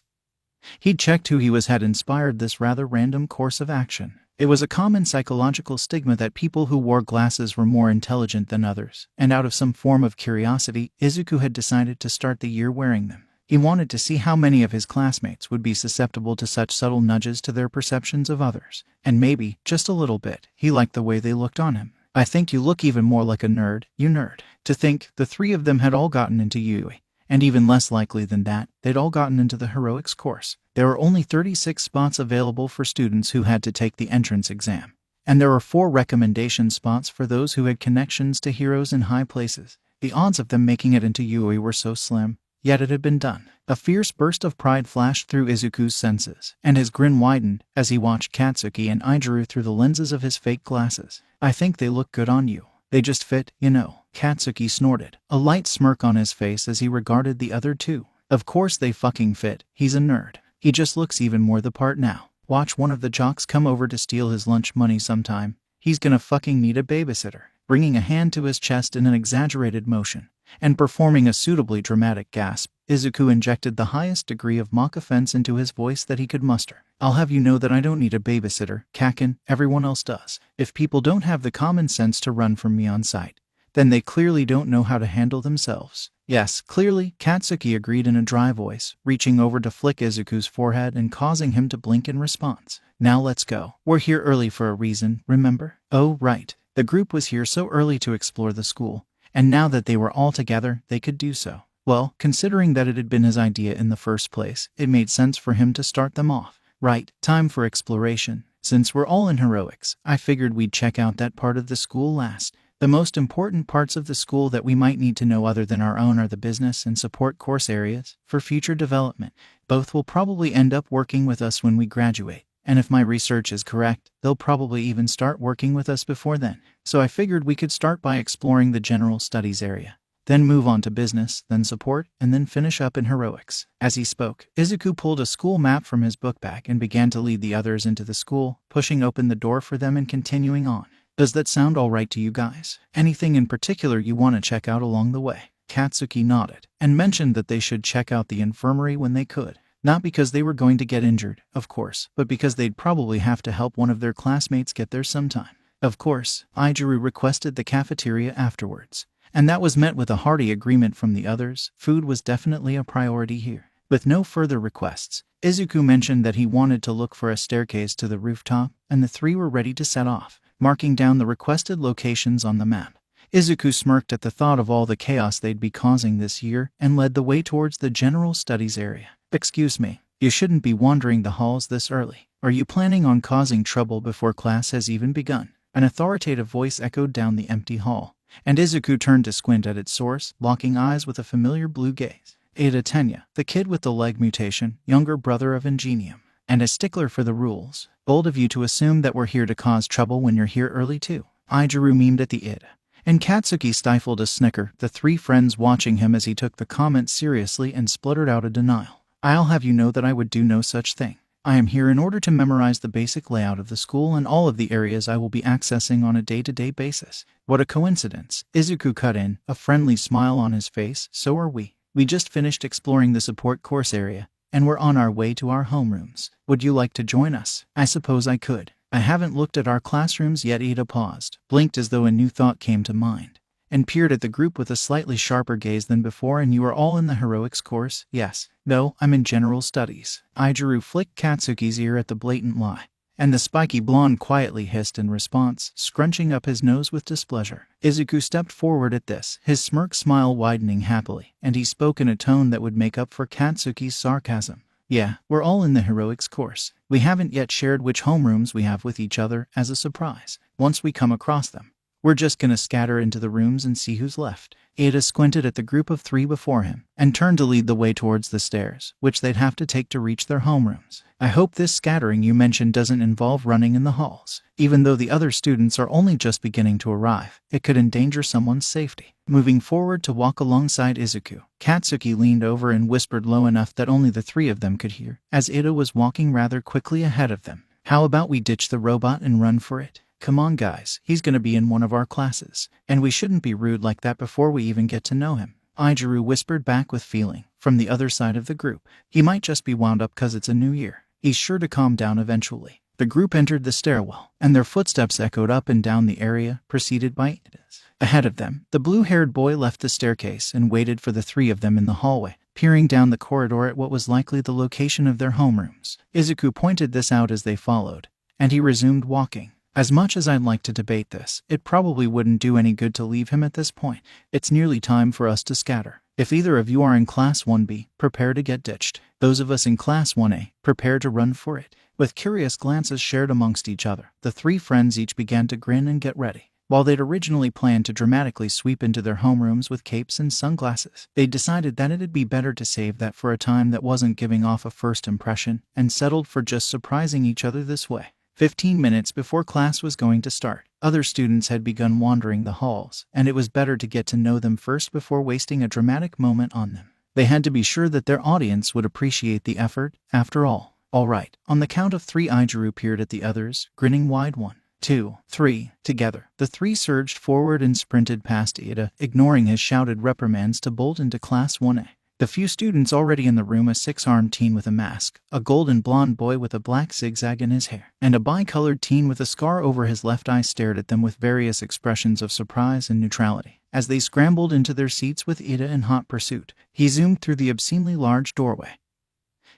Speaker 1: He'd checked who he was had inspired this rather random course of action. It was a common psychological stigma that people who wore glasses were more intelligent than others, and out of some form of curiosity, Izuku had decided to start the year wearing them. He wanted to see how many of his classmates would be susceptible to such subtle nudges to their perceptions of others, and maybe, just a little bit, he liked the way they looked on him. I think you look even more like a nerd, you nerd. To think, the three of them had all gotten into Yui, and even less likely than that, they'd all gotten into the heroics course. There were only 36 spots available for students who had to take the entrance exam, and there were 4 recommendation spots for those who had connections to heroes in high places. The odds of them making it into Yui were so slim, yet it had been done. A fierce burst of pride flashed through Izuku's senses, and his grin widened as he watched Katsuki and Ijuku through the lenses of his fake glasses. I think they look good on you. They just fit, you know. Katsuki snorted, a light smirk on his face as he regarded the other two. Of course they fucking fit, he's a nerd. He just looks even more the part now. Watch one of the jocks come over to steal his lunch money sometime. He's gonna fucking need a babysitter. Bringing a hand to his chest in an exaggerated motion, and performing a suitably dramatic gasp, Izuku injected the highest degree of mock offense into his voice that he could muster. I'll have you know that I don't need a babysitter, Kaken, everyone else does. If people don't have the common sense to run from me on sight, then they clearly don't know how to handle themselves. Yes, clearly, Katsuki agreed in a dry voice, reaching over to flick Izuku's forehead and causing him to blink in response. Now let's go. We're here early for a reason, remember? Oh, right. The group was here so early to explore the school, and now that they were all together, they could do so. Well, considering that it had been his idea in the first place, it made sense for him to start them off. Right, time for exploration. Since we're all in heroics, I figured we'd check out that part of the school last. The most important parts of the school that we might need to know other than our own are the business and support course areas for future development. Both will probably end up working with us when we graduate. And if my research is correct, they'll probably even start working with us before then. So I figured we could start by exploring the general studies area, then move on to business, then support, and then finish up in heroics. As he spoke, Izuku pulled a school map from his book bag and began to lead the others into the school, pushing open the door for them and continuing on. Does that sound all right to you guys? Anything in particular you want to check out along the way? Katsuki nodded, and mentioned that they should check out the infirmary when they could. Not because they were going to get injured, of course, but because they'd probably have to help one of their classmates get there sometime. Of course, Izuku requested the cafeteria afterwards, and that was met with a hearty agreement from the others. Food was definitely a priority here. With no further requests, Izuku mentioned that he wanted to look for a staircase to the rooftop, and the three were ready to set off, marking down the requested locations on the map. Izuku smirked at the thought of all the chaos they'd be causing this year and led the way towards the general studies area. Excuse me, you shouldn't be wandering the halls this early. Are you planning on causing trouble before class has even begun? An authoritative voice echoed down the empty hall, and Izuku turned to squint at its source, locking eyes with a familiar blue gaze. Ada Tenya, the kid with the leg mutation, younger brother of Ingenium, and a stickler for the rules. Bold of you to assume that we're here to cause trouble when you're here early too. Izuku memed at the Ida, and Katsuki stifled a snicker, the three friends watching him as he took the comment seriously and spluttered out a denial. I'll have you know that I would do no such thing. I am here in order to memorize the basic layout of the school and all of the areas I will be accessing on a day-to-day basis. What a coincidence. Izuku cut in, a friendly smile on his face. So are we. We just finished exploring the support course area, and we're on our way to our homerooms. Would you like to join us? I suppose I could. I haven't looked at our classrooms yet. Ada paused, blinked as though a new thought came to mind, and peered at the group with a slightly sharper gaze than before. And you are all in the heroics course? Yes. No, I'm in general studies. Izuku flicked Katsuki's ear at the blatant lie, and the spiky blonde quietly hissed in response, scrunching up his nose with displeasure. Izuku stepped forward at this, his smirk smile widening happily, and he spoke in a tone that would make up for Katsuki's sarcasm. Yeah, we're all in the heroics course. We haven't yet shared which homerooms we have with each other as a surprise. Once we come across them, we're just gonna scatter into the rooms and see who's left. Ada squinted at the group of three before him, and turned to lead the way towards the stairs, which they'd have to take to reach their homerooms. I hope this scattering you mentioned doesn't involve running in the halls. Even though the other students are only just beginning to arrive, it could endanger someone's safety. Moving forward to walk alongside Izuku, Katsuki leaned over and whispered low enough that only the three of them could hear, as Ada was walking rather quickly ahead of them. How about we ditch the robot and run for it? Come on guys, he's gonna be in one of our classes, and we shouldn't be rude like that before we even get to know him. Izuku whispered back with feeling, from the other side of the group. He might just be wound up cause it's a new year. He's sure to calm down eventually. The group entered the stairwell, and their footsteps echoed up and down the area, preceded by Ida's. Ahead of them, the blue-haired boy left the staircase and waited for the three of them in the hallway, peering down the corridor at what was likely the location of their homerooms. Izuku pointed this out as they followed, and he resumed walking. As much as I'd like to debate this, it probably wouldn't do any good to leave him at this point. It's nearly time for us to scatter. If either of you are in Class 1B, prepare to get ditched. Those of us in Class 1A, prepare to run for it. With curious glances shared amongst each other, the three friends each began to grin and get ready. While they'd originally planned to dramatically sweep into their homerooms with capes and sunglasses, they decided that it'd be better to save that for a time that wasn't giving off a first impression, and settled for just surprising each other this way. 15 minutes before class was going to start, other students had begun wandering the halls, and it was better to get to know them first before wasting a dramatic moment on them. They had to be sure that their audience would appreciate the effort, after all. All right, on the count of 3 Izuku peered at the others, grinning wide. 1, 2, 3, together. The 3 surged forward and sprinted past Ida, ignoring his shouted reprimands to bolt into Class 1A. The few students already in the room, a 6-armed teen with a mask, a golden blonde boy with a black zigzag in his hair, and a bicolored teen with a scar over his left eye stared at them with various expressions of surprise and neutrality. As they scrambled into their seats with Ida in hot pursuit, he zoomed through the obscenely large doorway,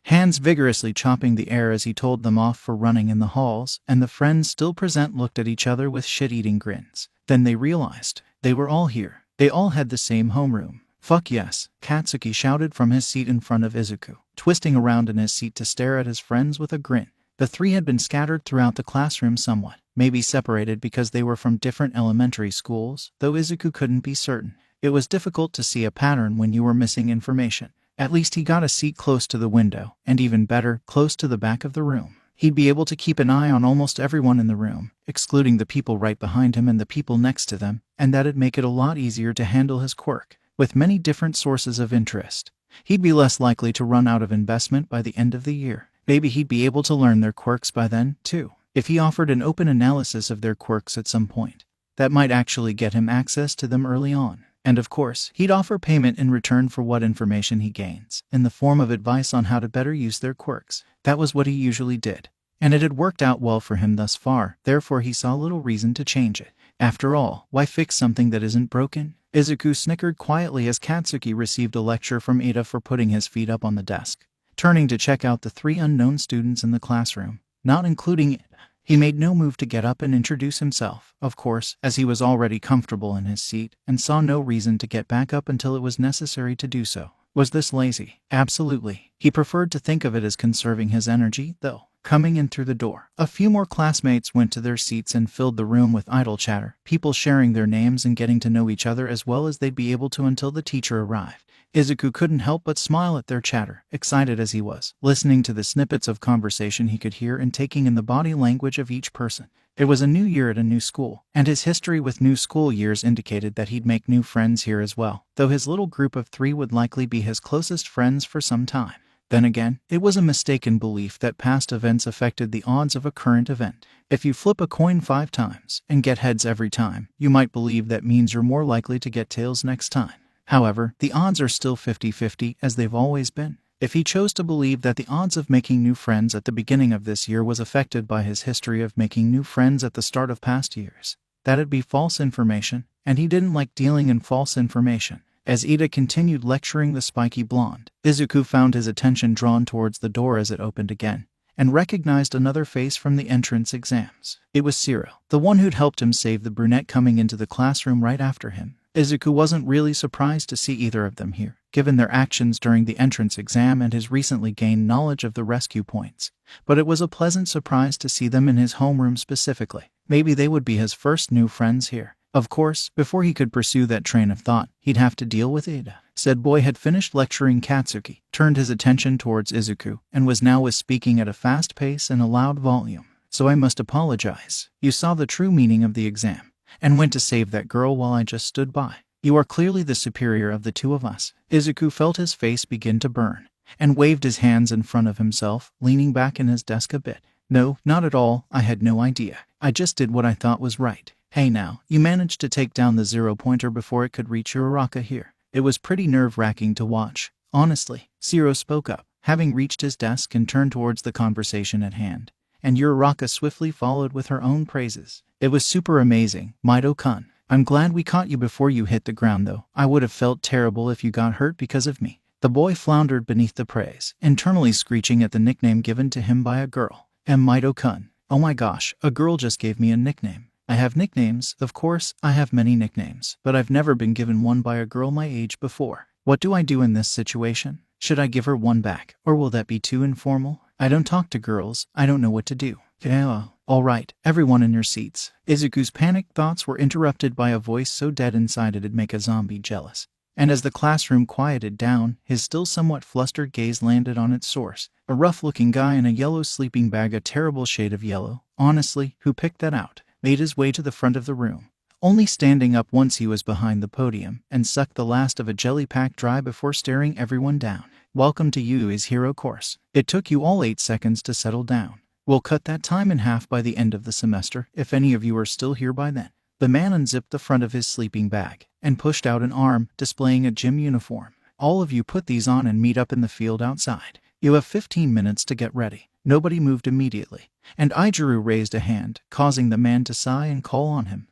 Speaker 1: hands vigorously chopping the air as he told them off for running in the halls, and the friends still present looked at each other with shit-eating grins. Then they realized they were all here. They all had the same homeroom. Fuck yes, Katsuki shouted from his seat in front of Izuku, twisting around in his seat to stare at his friends with a grin. The 3 had been scattered throughout the classroom somewhat, maybe separated because they were from different elementary schools, though Izuku couldn't be certain. It was difficult to see a pattern when you were missing information. At least he got a seat close to the window, and even better, close to the back of the room. He'd be able to keep an eye on almost everyone in the room, excluding the people right behind him and the people next to them, and that'd make it a lot easier to handle his quirk. With many different sources of interest, he'd be less likely to run out of investment by the end of the year. Maybe he'd be able to learn their quirks by then, too. If he offered an open analysis of their quirks at some point, that might actually get him access to them early on. And of course, he'd offer payment in return for what information he gains, in the form of advice on how to better use their quirks. That was what he usually did. And it had worked out well for him thus far, therefore he saw little reason to change it. After all, why fix something that isn't broken? Izuku snickered quietly as Katsuki received a lecture from Ida for putting his feet up on the desk. Turning to check out the 3 unknown students in the classroom, not including Ida, he made no move to get up and introduce himself, of course, as he was already comfortable in his seat, and saw no reason to get back up until it was necessary to do so. Was this lazy? Absolutely. He preferred to think of it as conserving his energy, though. Coming in through the door, a few more classmates went to their seats and filled the room with idle chatter, people sharing their names and getting to know each other as well as they'd be able to until the teacher arrived. Izuku couldn't help but smile at their chatter, excited as he was, listening to the snippets of conversation he could hear and taking in the body language of each person. It was a new year at a new school, and his history with new school years indicated that he'd make new friends here as well, though his little group of 3 would likely be his closest friends for some time. Then again, it was a mistaken belief that past events affected the odds of a current event. If you flip a coin 5 times and get heads every time, you might believe that means you're more likely to get tails next time. However, the odds are still 50-50 as they've always been. If he chose to believe that the odds of making new friends at the beginning of this year was affected by his history of making new friends at the start of past years, that'd be false information, and he didn't like dealing in false information. As Ida continued lecturing the spiky blonde, Izuku found his attention drawn towards the door as it opened again, and recognized another face from the entrance exams. It was Cyril, the one who'd helped him save the brunette coming into the classroom right after him. Izuku wasn't really surprised to see either of them here, given their actions during the entrance exam and his recently gained knowledge of the rescue points. But it was a pleasant surprise to see them in his homeroom specifically. Maybe they would be his first new friends here. Of course, before he could pursue that train of thought, he'd have to deal with Ida. Said boy had finished lecturing Katsuki, turned his attention towards Izuku, and was speaking at a fast pace and a loud volume. So I must apologize. You saw the true meaning of the exam, and went to save that girl while I just stood by. You are clearly the superior of the 2 of us. Izuku felt his face begin to burn, and waved his hands in front of himself, leaning back in his desk a bit. No, not at all. I had no idea. I just did what I thought was right. Hey now, you managed to take down the 0-pointer before it could reach your Uraraka here. It was pretty nerve-wracking to watch. Honestly, Zero spoke up, having reached his desk and turned towards the conversation at hand, and Uraraka swiftly followed with her own praises. It was super amazing, Mido-kun. I'm glad we caught you before you hit the ground though. I would have felt terrible if you got hurt because of me. The boy floundered beneath the praise, internally screeching at the nickname given to him by a girl. Mido-kun. Oh my gosh, a girl just gave me a nickname. I have nicknames, of course, I have many nicknames, but I've never been given one by a girl my age before. What do I do in this situation? Should I give her one back, or will that be too informal? I don't talk to girls, I don't know what to do. Yeah, alright, everyone in your seats. Izuku's panicked thoughts were interrupted by a voice so dead inside it'd make a zombie jealous. And as the classroom quieted down, his still somewhat flustered gaze landed on its source. A rough-looking guy in a yellow sleeping bag, a terrible shade of yellow. Honestly, who picked that out? Made his way to the front of the room, only standing up once he was behind the podium, and sucked the last of a jelly pack dry before staring everyone down. Welcome to Yuu's hero course. It took you all 8 seconds to settle down. We'll cut that time in half by the end of the semester, if any of you are still here by then. The man unzipped the front of his sleeping bag and pushed out an arm, displaying a gym uniform. All of you put these on and meet up in the field outside. You have 15 minutes to get ready. Nobody moved immediately, and Izuku raised a hand, causing the man to sigh and call on him.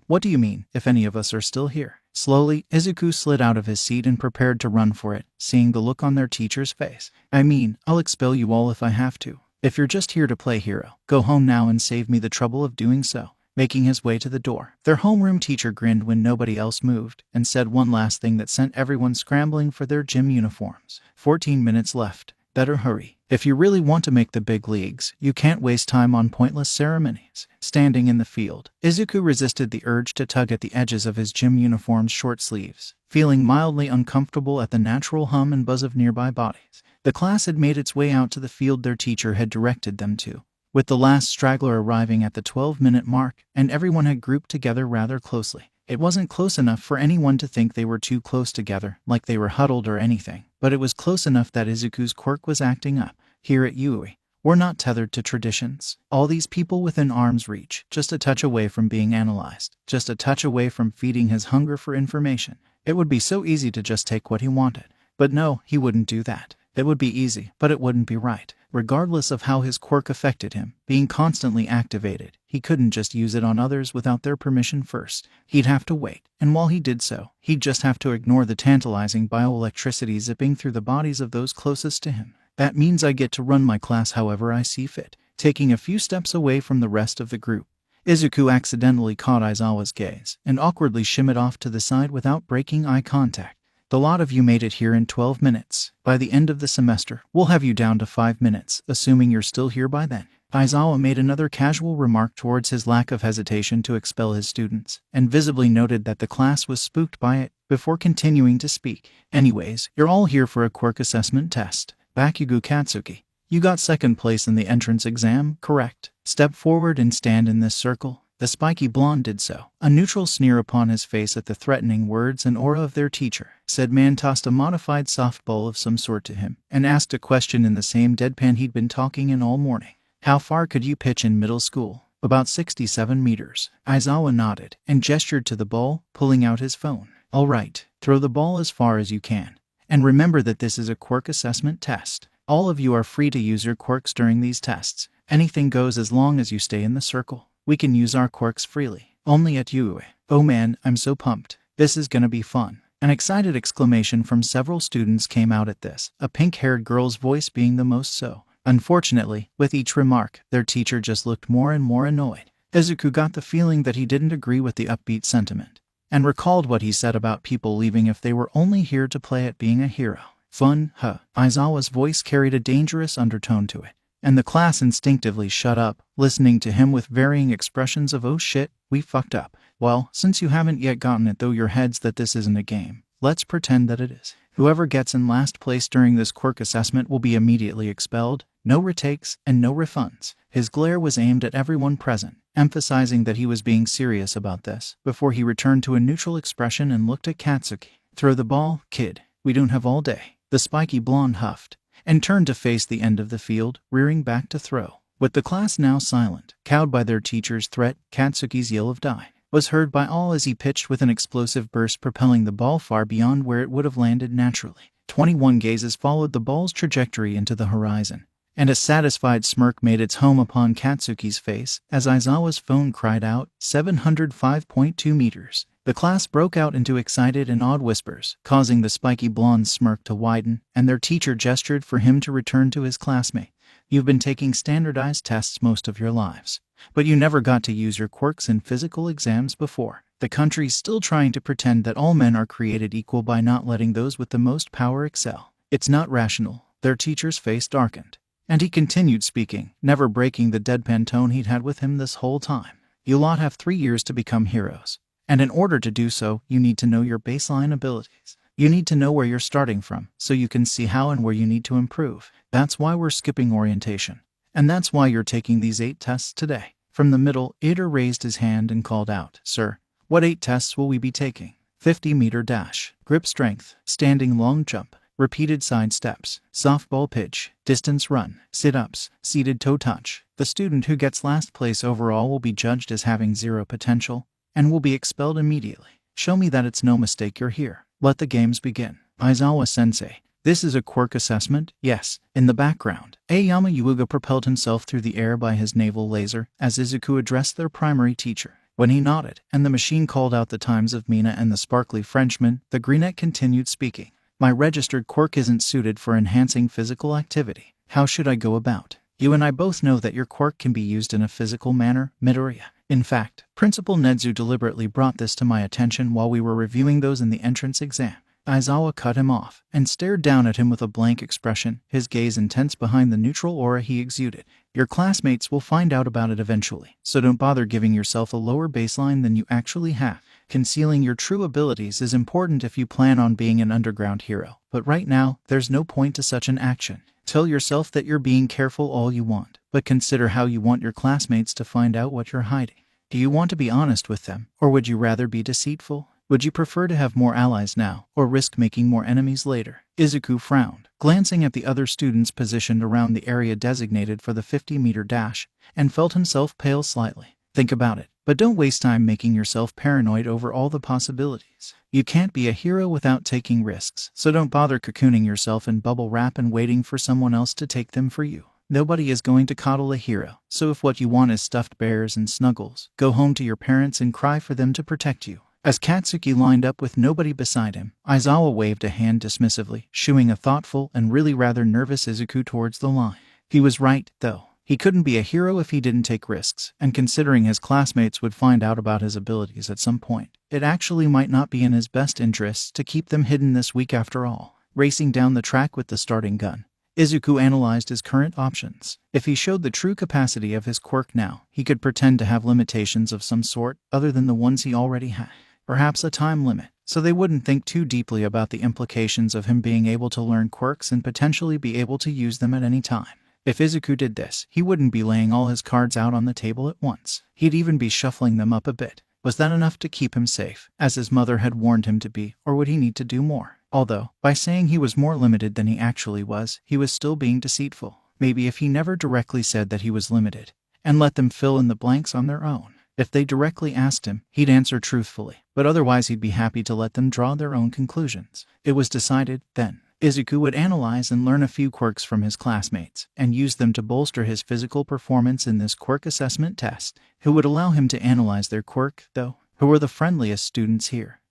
Speaker 1: What do you mean, if any of us are still here? Slowly, Izuku slid out of his seat and prepared to run for it, seeing the look on their teacher's face. I mean, I'll expel you all if I have to. If you're just here to play hero, go home now and save me the trouble of doing so. Making his way to the door, their homeroom teacher grinned when nobody else moved, and said one last thing that sent everyone scrambling for their gym uniforms. 14 minutes left. Better hurry. If you really want to make the big leagues, you can't waste time on pointless ceremonies. Standing in the field, Izuku resisted the urge to tug at the edges of his gym uniform's short sleeves, feeling mildly uncomfortable at the natural hum and buzz of nearby bodies. The class had made its way out to the field their teacher had directed them to, with the last straggler arriving at the 12-minute mark, and everyone had grouped together rather closely. It wasn't close enough for anyone to think they were too close together, like they were huddled or anything, but it was close enough that Izuku's quirk was acting up. Here at Yui, we're not tethered to traditions. All these people within arm's reach, just a touch away from being analyzed, just a touch away from feeding his hunger for information. It would be so easy to just take what he wanted. But no, he wouldn't do that. It would be easy, but it wouldn't be right. Regardless of how his quirk affected him, being constantly activated, he couldn't just use it on others without their permission first. He'd have to wait, and while he did so, he'd just have to ignore the tantalizing bioelectricity zipping through the bodies of those closest to him. That means I get to run my class however I see fit. Taking a few steps away from the rest of the group, Izuku accidentally caught Aizawa's gaze and awkwardly shimmied off to the side without breaking eye contact. The lot of you made it here in 12 minutes. By the end of the semester, we'll have you down to 5 minutes, assuming you're still here by then. Aizawa made another casual remark towards his lack of hesitation to expel his students, and visibly noted that the class was spooked by it, before continuing to speak. Anyways, you're all here for a quirk assessment test. Bakugo Katsuki, you got second place in the entrance exam, correct? Step forward and stand in this circle. The spiky blonde did so. A neutral sneer upon his face at the threatening words and aura of their teacher. Said man tossed a modified softball of some sort to him, and asked a question in the same deadpan he'd been talking in all morning. How far could you pitch in middle school? About 67 meters. Aizawa nodded, and gestured to the ball, pulling out his phone. All right, throw the ball as far as you can. And remember that this is a quirk assessment test. All of you are free to use your quirks during these tests. Anything goes as long as you stay in the circle. We can use our quirks freely. Only at Yui. Oh man, I'm so pumped. This is gonna be fun. An excited exclamation from several students came out at this, a pink-haired girl's voice being the most so. Unfortunately, with each remark, their teacher just looked more and more annoyed. Izuku got the feeling that he didn't agree with the upbeat sentiment, and recalled what he said about people leaving if they were only here to play at being a hero. Fun, huh? Aizawa's voice carried a dangerous undertone to it, and the class instinctively shut up, listening to him with varying expressions of oh shit, we fucked up. Well, since you haven't yet gotten it through your heads that this isn't a game, let's pretend that it is. Whoever gets in last place during this quirk assessment will be immediately expelled, no retakes, and no refunds. His glare was aimed at everyone present, emphasizing that he was being serious about this, before he returned to a neutral expression and looked at Katsuki. Throw the ball, kid. We don't have all day. The spiky blonde huffed, and turned to face the end of the field, rearing back to throw. With the class now silent, cowed by their teacher's threat, Katsuki's yell of die was heard by all as he pitched with an explosive burst, propelling the ball far beyond where it would have landed naturally. 21 gazes followed the ball's trajectory into the horizon, and a satisfied smirk made its home upon Katsuki's face as Aizawa's phone cried out, 705.2 meters. The class broke out into excited and awed whispers, causing the spiky blonde's smirk to widen, and their teacher gestured for him to return to his classmate. You've been taking standardized tests most of your lives, but you never got to use your quirks in physical exams before. The country's still trying to pretend that all men are created equal by not letting those with the most power excel. It's not rational. Their teacher's face darkened, and he continued speaking, never breaking the deadpan tone he'd had with him this whole time. You lot have 3 years to become heroes. And in order to do so, you need to know your baseline abilities. You need to know where you're starting from, so you can see how and where you need to improve. That's why we're skipping orientation. And that's why you're taking these 8 tests today. From the middle, Aaru raised his hand and called out, "Sir, what 8 tests will we be taking?" 50-meter dash, grip strength, standing long jump, repeated side steps, softball pitch, distance run, sit-ups, seated toe touch. The student who gets last place overall will be judged as having 0 potential and will be expelled immediately. Show me that it's no mistake you're here. Let the games begin. Aizawa-sensei. This is a quirk assessment? Yes. In the background, Aama Yuuga propelled himself through the air by his naval laser as Izuku addressed their primary teacher. When he nodded, and the machine called out the times of Mina and the sparkly Frenchman, the greenette continued speaking. My registered quirk isn't suited for enhancing physical activity. How should I go about? You and I both know that your quirk can be used in a physical manner, Midoriya. In fact, Principal Nezu deliberately brought this to my attention while we were reviewing those in the entrance exam. Aizawa cut him off and stared down at him with a blank expression, his gaze intense behind the neutral aura he exuded. Your classmates will find out about it eventually, so don't bother giving yourself a lower baseline than you actually have. Concealing your true abilities is important if you plan on being an underground hero, but right now, there's no point to such an action. Tell yourself that you're being careful all you want, but consider how you want your classmates to find out what you're hiding. Do you want to be honest with them, or would you rather be deceitful? Would you prefer to have more allies now, or risk making more enemies later? Izuku frowned, glancing at the other students positioned around the area designated for the 50-meter dash, and felt himself pale slightly. Think about it, but don't waste time making yourself paranoid over all the possibilities. You can't be a hero without taking risks, so don't bother cocooning yourself in bubble wrap and waiting for someone else to take them for you. Nobody is going to coddle a hero, so if what you want is stuffed bears and snuggles, go home to your parents and cry for them to protect you. As Katsuki lined up with nobody beside him, Aizawa waved a hand dismissively, shooing a thoughtful and really rather nervous Izuku towards the line. He was right, though. He couldn't be a hero if he didn't take risks, and considering his classmates would find out about his abilities at some point, it actually might not be in his best interests to keep them hidden this week after all. Racing down the track with the starting gun, Izuku analyzed his current options. If he showed the true capacity of his quirk now, he could pretend to have limitations of some sort other than the ones he already had. Perhaps a time limit, so they wouldn't think too deeply about the implications of him being able to learn quirks and potentially be able to use them at any time. If Izuku did this, he wouldn't be laying all his cards out on the table at once. He'd even be shuffling them up a bit. Was that enough to keep him safe, as his mother had warned him to be, or would he need to do more? Although, by saying he was more limited than he actually was, he was still being deceitful. Maybe if he never directly said that he was limited, and let them fill in the blanks on their own. If they directly asked him, he'd answer truthfully, but otherwise he'd be happy to let them draw their own conclusions. It was decided, then. Izuku would analyze and learn a few quirks from his classmates, and use them to bolster his physical performance in this quirk assessment test. Who would allow him to analyze their quirk, though? Who were the friendliest students here?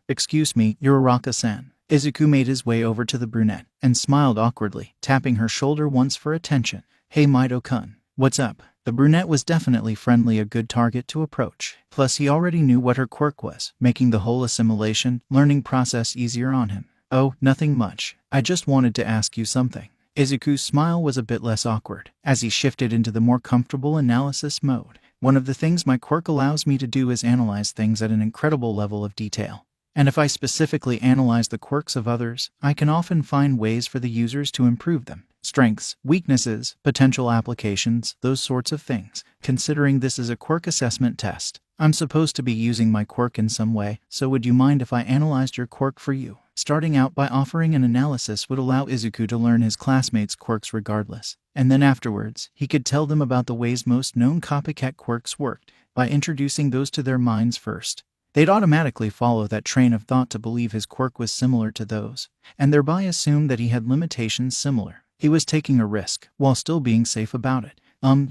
Speaker 1: Excuse me, you're Araka-san. Izuku made his way over to the brunette, and smiled awkwardly, tapping her shoulder once for attention. Hey Mido-kun. What's up? The brunette was definitely friendly, a good target to approach. Plus he already knew what her quirk was, making the whole assimilation, learning process easier on him. Oh, nothing much. I just wanted to ask you something. Izuku's smile was a bit less awkward, as he shifted into the more comfortable analysis mode. One of the things my quirk allows me to do is analyze things at an incredible level of detail. And if I specifically analyze the quirks of others, I can often find ways for the users to improve them. Strengths, weaknesses, potential applications, those sorts of things. Considering this is a quirk assessment test, I'm supposed to be using my quirk in some way, so would you mind if I analyzed your quirk for you? Starting out by offering an analysis would allow Izuku to learn his classmates' quirks regardless, and then afterwards, he could tell them about the ways most known copycat quirks worked, by introducing those to their minds first. They'd automatically follow that train of thought to believe his quirk was similar to those, and thereby assume that he had limitations similar. He was taking a risk, while still being safe about it.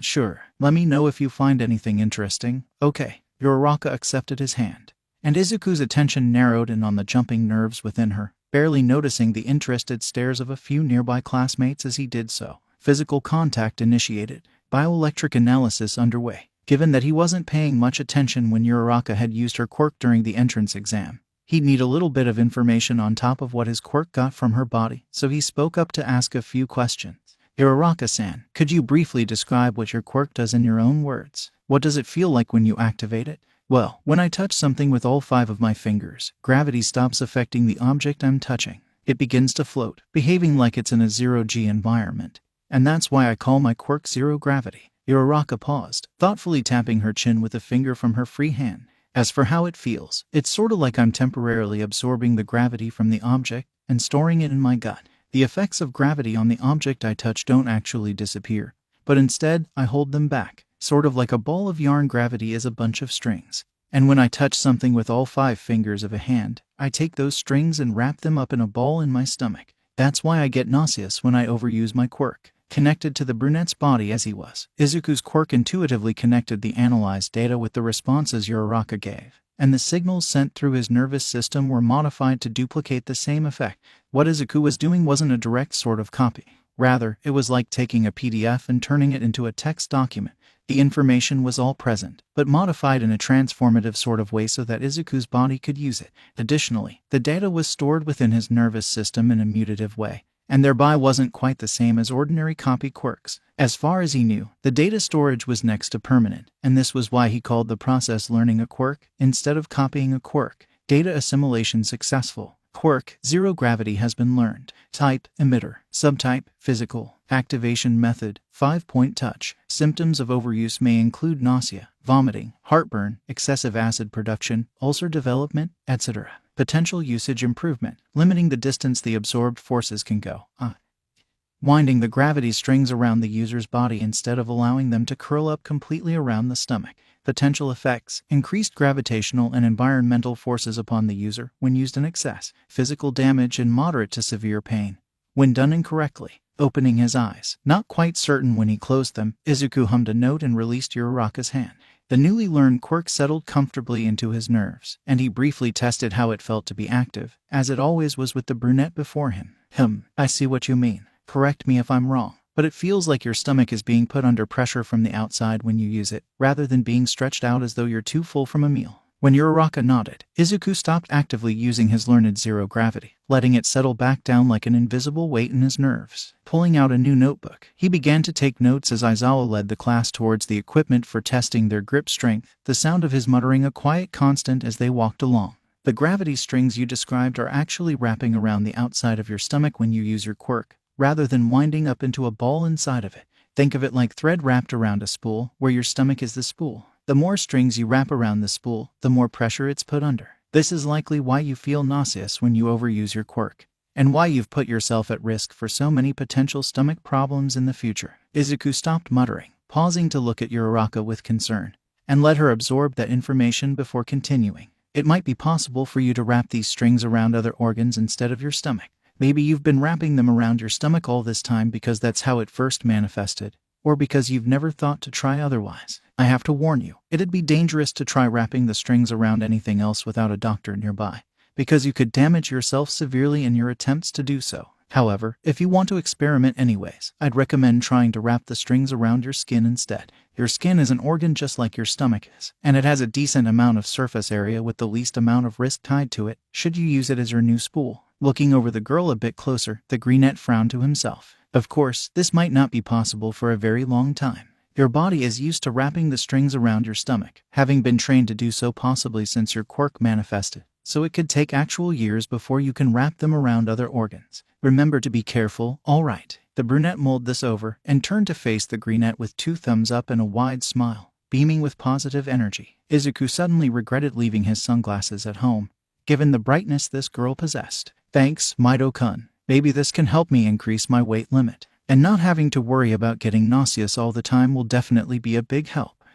Speaker 1: Sure. Let me know if you find anything interesting. Okay. Yoraraka accepted his hand, and Izuku's attention narrowed in on the jumping nerves within her, barely noticing the interested stares of a few nearby classmates as he did so. Physical contact initiated. Bioelectric analysis underway. Given that he wasn't paying much attention when Yoraraka had used her quirk during the entrance exam, he'd need a little bit of information on top of what his quirk got from her body, so he spoke up to ask a few questions. Yoraraka-san, could you briefly describe what your quirk does in your own words? What does it feel like when you activate it? Well, when I touch something with all 5 of my fingers, gravity stops affecting the object I'm touching. It begins to float, behaving like it's in a zero-G environment. And that's why I call my quirk zero gravity. Uraraka paused, thoughtfully tapping her chin with a finger from her free hand. As for how it feels, it's sorta like I'm temporarily absorbing the gravity from the object and storing it in my gut. The effects of gravity on the object I touch don't actually disappear, but instead I hold them back, sort of like a ball of yarn. Gravity is a bunch of strings. And when I touch something with all 5 fingers of a hand, I take those strings and wrap them up in a ball in my stomach. That's why I get nauseous when I overuse my quirk. Connected to the brunette's body as he was, Izuku's quirk intuitively connected the analyzed data with the responses Uraraka gave, and the signals sent through his nervous system were modified to duplicate the same effect. What Izuku was doing wasn't a direct sort of copy. Rather, it was like taking a PDF and turning it into a text document. The information was all present, but modified in a transformative sort of way so that Izuku's body could use it. Additionally, the data was stored within his nervous system in a mutative way, and thereby wasn't quite the same as ordinary copy quirks. As far as he knew, the data storage was next to permanent, and this was why he called the process learning a quirk instead of copying a quirk. Data assimilation successful. Quirk zero gravity has been learned. Type emitter. Subtype physical. Activation method 5-point touch. Symptoms of overuse may include nausea, vomiting, heartburn, excessive acid production, ulcer development, etc. Potential usage improvement. Limiting the distance the absorbed forces can go. Winding the gravity strings around the user's body instead of allowing them to curl up completely around the stomach. Potential effects. Increased gravitational and environmental forces upon the user when used in excess. Physical damage and moderate to severe pain when done incorrectly. Opening his eyes. Not quite certain when he closed them, Izuku hummed a note and released Uraraka's hand. The newly learned quirk settled comfortably into his nerves, and he briefly tested how it felt to be active, as it always was with the brunette before him. I see what you mean. Correct me if I'm wrong, but it feels like your stomach is being put under pressure from the outside when you use it, rather than being stretched out as though you're too full from a meal. When Uraraka nodded, Izuku stopped actively using his learned zero gravity, letting it settle back down like an invisible weight in his nerves. Pulling out a new notebook, he began to take notes as Aizawa led the class towards the equipment for testing their grip strength, the sound of his muttering a quiet constant as they walked along. The gravity strings you described are actually wrapping around the outside of your stomach when you use your quirk, rather than winding up into a ball inside of it. Think of it like thread wrapped around a spool, where your stomach is the spool. The more strings you wrap around the spool, the more pressure it's put under. This is likely why you feel nauseous when you overuse your quirk, and why you've put yourself at risk for so many potential stomach problems in the future. Izuku stopped muttering, pausing to look at Uraraka with concern, and let her absorb that information before continuing. It might be possible for you to wrap these strings around other organs instead of your stomach. Maybe you've been wrapping them around your stomach all this time because that's how it first manifested, or because you've never thought to try otherwise. I have to warn you, it'd be dangerous to try wrapping the strings around anything else without a doctor nearby, because you could damage yourself severely in your attempts to do so. However, if you want to experiment anyways, I'd recommend trying to wrap the strings around your skin instead. Your skin is an organ just like your stomach is, and it has a decent amount of surface area with the least amount of risk tied to it, should you use it as your new spool. Looking over the girl a bit closer, the brunette frowned to himself. Of course, this might not be possible for a very long time. Your body is used to wrapping the strings around your stomach, having been trained to do so possibly since your quirk manifested, so it could take actual years before you can wrap them around other organs. Remember to be careful, alright. The brunette mulled this over and turned to face the brunette with 2 thumbs up and a wide smile, beaming with positive energy. Izuku suddenly regretted leaving his sunglasses at home, given the brightness this girl possessed. Thanks, Mido-kun. Maybe this can help me increase my weight limit. And not having to worry about getting nauseous all the time will definitely be a big help.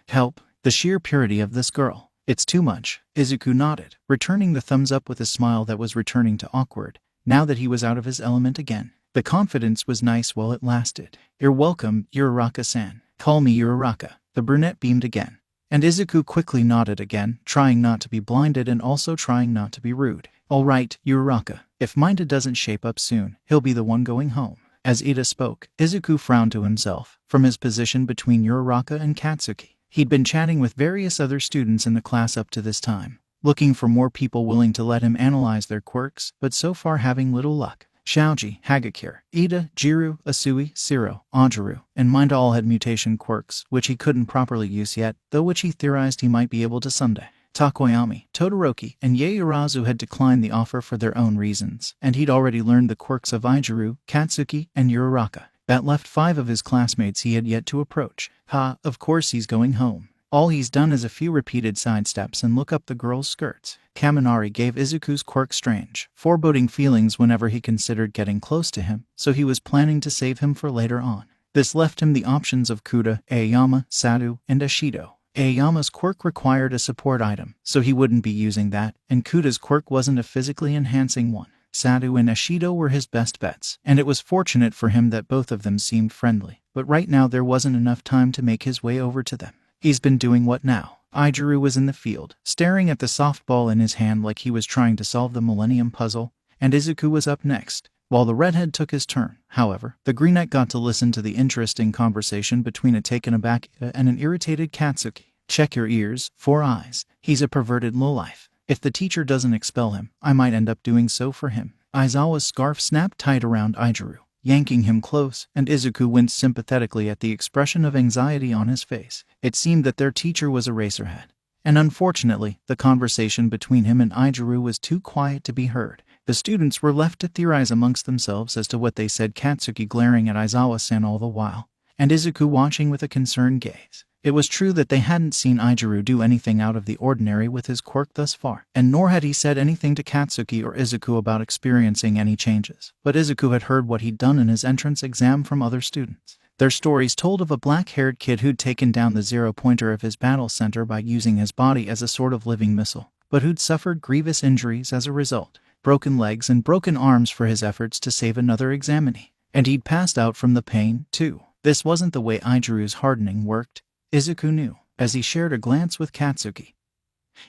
Speaker 1: The sheer purity of this girl. It's too much. Izuku nodded, returning the thumbs up with a smile that was returning to awkward, now that he was out of his element again. The confidence was nice while it lasted. You're welcome, Uraraka-san. Call me Uraraka. The brunette beamed again, and Izuku quickly nodded again, trying not to be blinded and also trying not to be rude. Alright, Uraraka. If Minda doesn't shape up soon, he'll be the one going home. As Ida spoke, Izuku frowned to himself, from his position between Uraraka and Katsuki. He'd been chatting with various other students in the class up to this time, looking for more people willing to let him analyze their quirks, but so far having little luck. Shaoji, Hagakure, Ida, Jiru, Asui, Siro, Ajaru, and Minda all had mutation quirks, which he couldn't properly use yet, though which he theorized he might be able to someday. Takoyami, Todoroki, and Yaoyorozu had declined the offer for their own reasons, and he'd already learned the quirks of Izuku, Katsuki, and Uraraka. That left 5 of his classmates he had yet to approach. Of course he's going home. All he's done is a few repeated sidesteps and look up the girl's skirts. Kaminari gave Izuku's quirk strange, foreboding feelings whenever he considered getting close to him, so he was planning to save him for later on. This left him the options of Kuda, Aoyama, Sadu, and Ashido. Aoyama's quirk required a support item, so he wouldn't be using that, and Kuda's quirk wasn't a physically enhancing one. Sadu and Ashido were his best bets, and it was fortunate for him that both of them seemed friendly, but right now there wasn't enough time to make his way over to them. He's been doing what now? Ijaru was in the field, staring at the softball in his hand like he was trying to solve the Millennium Puzzle, and Izuku was up next. While the redhead took his turn, however, the greenette got to listen to the interesting conversation between a taken aback Ida and an irritated Katsuki. Check your ears, 4 eyes. He's a perverted lowlife. If the teacher doesn't expel him, I might end up doing so for him. Aizawa's scarf snapped tight around Ijaru, yanking him close, and Izuku winced sympathetically at the expression of anxiety on his face. It seemed that their teacher was a racerhead, and unfortunately, the conversation between him and Ijaru was too quiet to be heard. The students were left to theorize amongst themselves as to what they said, Katsuki glaring at Aizawa-san all the while, and Izuku watching with a concerned gaze. It was true that they hadn't seen Ijaru do anything out of the ordinary with his quirk thus far, and nor had he said anything to Katsuki or Izuku about experiencing any changes. But Izuku had heard what he'd done in his entrance exam from other students. Their stories told of a black-haired kid who'd taken down the zero-pointer of his battle center by using his body as a sort of living missile, but who'd suffered grievous injuries as a result. Broken legs and broken arms for his efforts to save another examinee. And he'd passed out from the pain, too. This wasn't the way Ijaru's hardening worked, Izuku knew, as he shared a glance with Katsuki.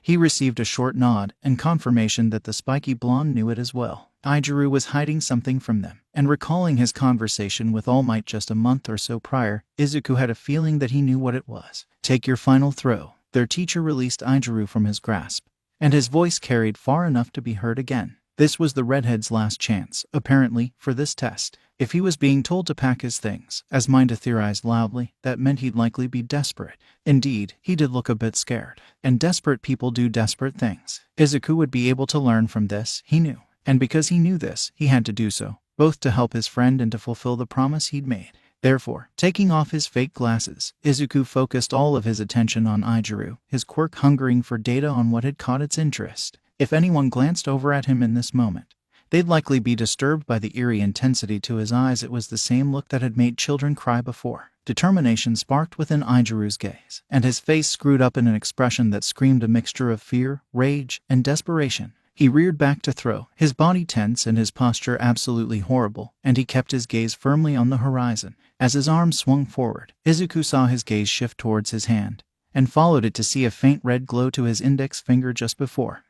Speaker 1: He received a short nod and confirmation that the spiky blonde knew it as well. Ijaru was hiding something from them, and recalling his conversation with All Might just a month or so prior, Izuku had a feeling that he knew what it was. Take your final throw. Their teacher released Ijaru from his grasp, and his voice carried far enough to be heard again. This was the redhead's last chance, apparently, for this test. If he was being told to pack his things, as Minda theorized loudly, that meant he'd likely be desperate. Indeed, he did look a bit scared. And desperate people do desperate things. Izuku would be able to learn from this, he knew. And because he knew this, he had to do so, both to help his friend and to fulfill the promise he'd made. Therefore, taking off his fake glasses, Izuku focused all of his attention on Ijaru, his quirk hungering for data on what had caught its interest. If anyone glanced over at him in this moment, they'd likely be disturbed by the eerie intensity to his eyes. It was the same look that had made children cry before. Determination sparked within Ijaru's gaze, and his face screwed up in an expression that screamed a mixture of fear, rage, and desperation. He reared back to throw, his body tense and his posture absolutely horrible, and he kept his gaze firmly on the horizon. As his arm swung forward, Izuku saw his gaze shift towards his hand, and followed it to see a faint red glow to his index finger just before.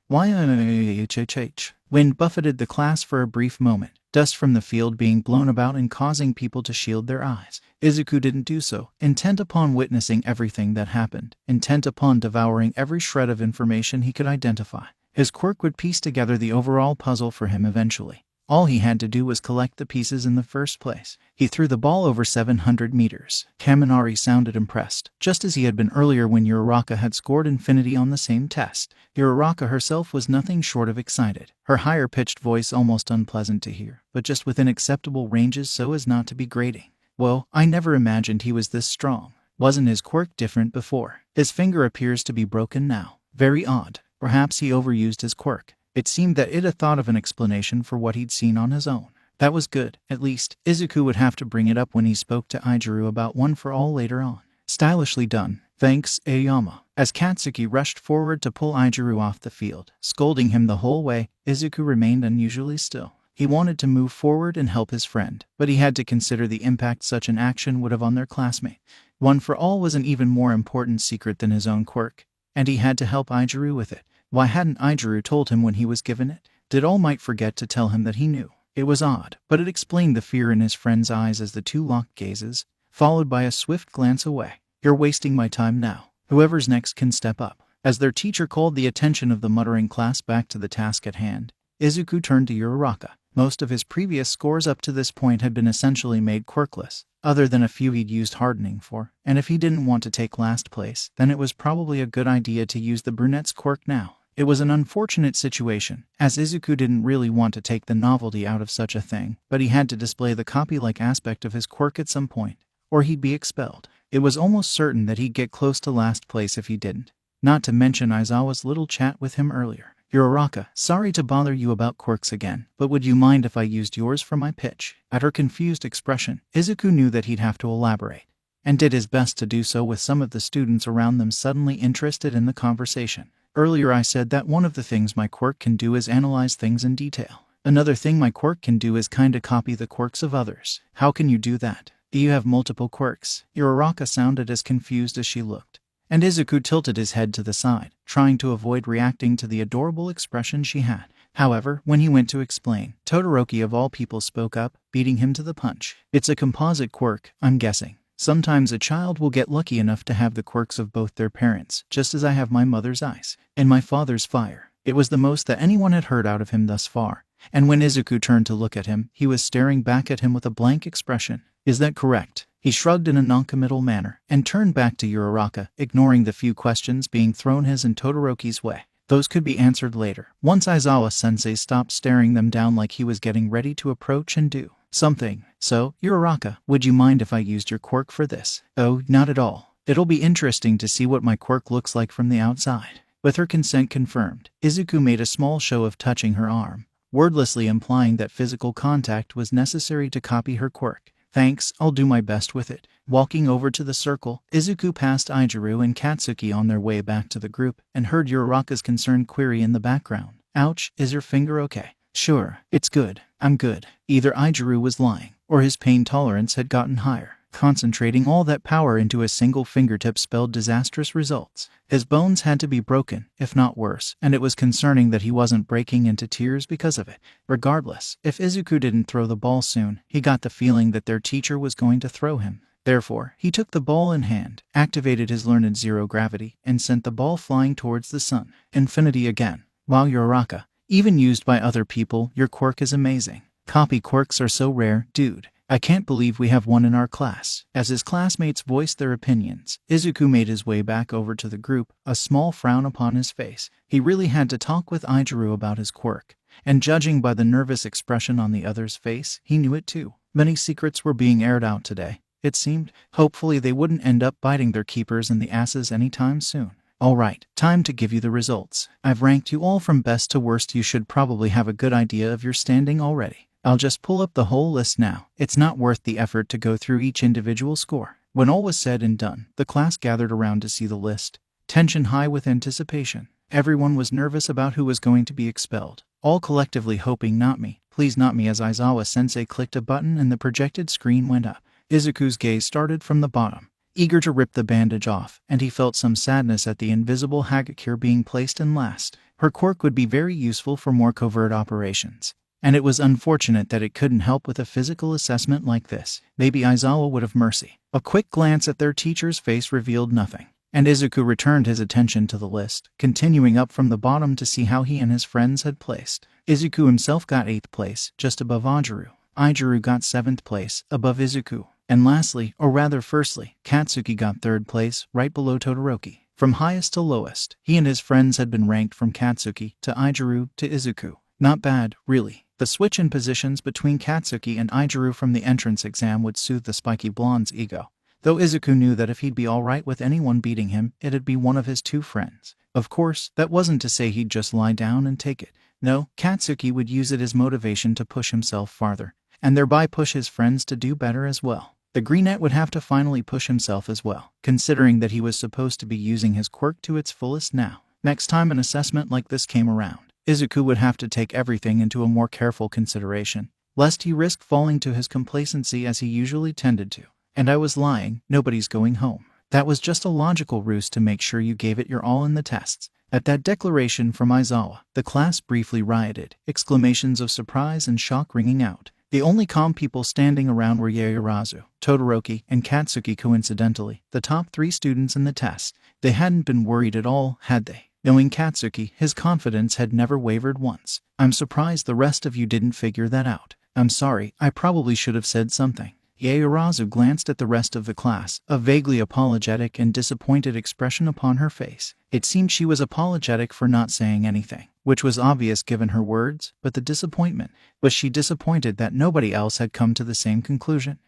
Speaker 1: Wind buffeted the class for a brief moment, dust from the field being blown about and causing people to shield their eyes. Izuku didn't do so, intent upon witnessing everything that happened, intent upon devouring every shred of information he could identify. His quirk would piece together the overall puzzle for him eventually. All he had to do was collect the pieces in the first place. He threw the ball over 700 meters. Kaminari sounded impressed, just as he had been earlier when Uraraka had scored infinity on the same test. Uraraka herself was nothing short of excited, her higher-pitched voice almost unpleasant to hear, but just within acceptable ranges so as not to be grating. Whoa, I never imagined he was this strong. Wasn't his quirk different before? His finger appears to be broken now. Very odd. Perhaps he overused his quirk. It seemed that Ida thought of an explanation for what he'd seen on his own. That was good, at least. Izuku would have to bring it up when he spoke to Ijaru about One for All later on. Stylishly done. Thanks, Aama. As Katsuki rushed forward to pull Ijaru off the field, scolding him the whole way, Izuku remained unusually still. He wanted to move forward and help his friend, but he had to consider the impact such an action would have on their classmate. One for All was an even more important secret than his own quirk, and he had to help Ijaru with it. Why hadn't Ijaru told him when he was given it? Did All Might forget to tell him that he knew? It was odd, but it explained the fear in his friend's eyes as the two locked gazes, followed by a swift glance away. You're wasting my time now. Whoever's next can step up. As their teacher called the attention of the muttering class back to the task at hand, Izuku turned to Uraraka. Most of his previous scores up to this point had been essentially made quirkless, other than a few he'd used hardening for, and if he didn't want to take last place, then it was probably a good idea to use the brunette's quirk now. It was an unfortunate situation, as Izuku didn't really want to take the novelty out of such a thing, but he had to display the copy-like aspect of his quirk at some point, or he'd be expelled. It was almost certain that he'd get close to last place if he didn't. Not to mention Aizawa's little chat with him earlier. Uraraka, sorry to bother you about quirks again, but would you mind if I used yours for my pitch? At her confused expression, Izuku knew that he'd have to elaborate, and did his best to do so with some of the students around them suddenly interested in the conversation. Earlier I said that one of the things my quirk can do is analyze things in detail. Another thing my quirk can do is kinda copy the quirks of others. How can you do that? You have multiple quirks. Uraraka sounded as confused as she looked, and Izuku tilted his head to the side, trying to avoid reacting to the adorable expression she had. However, when he went to explain, Todoroki of all people spoke up, beating him to the punch. It's a composite quirk, I'm guessing. Sometimes a child will get lucky enough to have the quirks of both their parents, just as I have my mother's eyes and my father's fire. It was the most that anyone had heard out of him thus far, and when Izuku turned to look at him, he was staring back at him with a blank expression. Is that correct? He shrugged in a noncommittal manner, and turned back to Uraraka, ignoring the few questions being thrown his and Todoroki's way. Those could be answered later, once Aizawa-sensei stopped staring them down like he was getting ready to approach and do something. So, Uraraka, would you mind if I used your quirk for this? Oh, not at all. It'll be interesting to see what my quirk looks like from the outside. With her consent confirmed, Izuku made a small show of touching her arm, wordlessly implying that physical contact was necessary to copy her quirk. Thanks, I'll do my best with it. Walking over to the circle, Izuku passed Ijaru and Katsuki on their way back to the group, and heard Uraraka's concerned query in the background. Ouch, is your finger okay? Sure, it's good. I'm good. Either Ijaru was lying, or his pain tolerance had gotten higher. Concentrating all that power into a single fingertip spelled disastrous results. His bones had to be broken, if not worse, and it was concerning that he wasn't breaking into tears because of it. Regardless, if Izuku didn't throw the ball soon, he got the feeling that their teacher was going to throw him. Therefore, he took the ball in hand, activated his learned zero gravity, and sent the ball flying towards the sun. Infinity again. Wow, Uraraka. Even used by other people, your quirk is amazing. Copy quirks are so rare, dude. I can't believe we have one in our class. As his classmates voiced their opinions, Izuku made his way back over to the group, a small frown upon his face. He really had to talk with Ijaru about his quirk, and judging by the nervous expression on the other's face, he knew it too. Many secrets were being aired out today, it seemed. Hopefully they wouldn't end up biting their keepers in the asses anytime soon. Alright, time to give you the results. I've ranked you all from best to worst. You should probably have a good idea of your standing already. I'll just pull up the whole list now. It's not worth the effort to go through each individual score. When all was said and done, the class gathered around to see the list, tension high with anticipation. Everyone was nervous about who was going to be expelled, all collectively hoping not me, please not me, as Aizawa-sensei clicked a button and the projected screen went up. Izuku's gaze started from the bottom, eager to rip the bandage off, and he felt some sadness at the invisible Hagakure being placed in last. Her quirk would be very useful for more covert operations, and it was unfortunate that it couldn't help with a physical assessment like this. Maybe Aizawa would have mercy. A quick glance at their teacher's face revealed nothing, and Izuku returned his attention to the list, continuing up from the bottom to see how he and his friends had placed. Izuku himself got 8th place, just above Ijaru. Ijaru got 7th place, above Izuku. And lastly, or rather firstly, Katsuki got 3rd place, right below Todoroki. From highest to lowest, he and his friends had been ranked from Katsuki to Ijaru to Izuku. Not bad, really. The switch in positions between Katsuki and Ijaru from the entrance exam would soothe the spiky blonde's ego, though Izuku knew that if he'd be alright with anyone beating him, it'd be one of his 2 friends. Of course, that wasn't to say he'd just lie down and take it. No, Katsuki would use it as motivation to push himself farther, and thereby push his friends to do better as well. The Greenette would have to finally push himself as well, considering that he was supposed to be using his quirk to its fullest now. Next time an assessment like this came around, Izuku would have to take everything into a more careful consideration, lest he risk falling to his complacency as he usually tended to. And I was lying, nobody's going home. That was just a logical ruse to make sure you gave it your all in the tests. At that declaration from Aizawa, the class briefly rioted, exclamations of surprise and shock ringing out. The only calm people standing around were Yaoyorozu, Todoroki, and Katsuki. Coincidentally, the top 3 students in the test. They hadn't been worried at all, had they? Knowing Katsuki, his confidence had never wavered once. I'm surprised the rest of you didn't figure that out. I'm sorry, I probably should have said something. Yaoyorozu glanced at the rest of the class, a vaguely apologetic and disappointed expression upon her face. It seemed she was apologetic for not saying anything, which was obvious given her words, but the disappointment. Was she disappointed that nobody else had come to the same conclusion?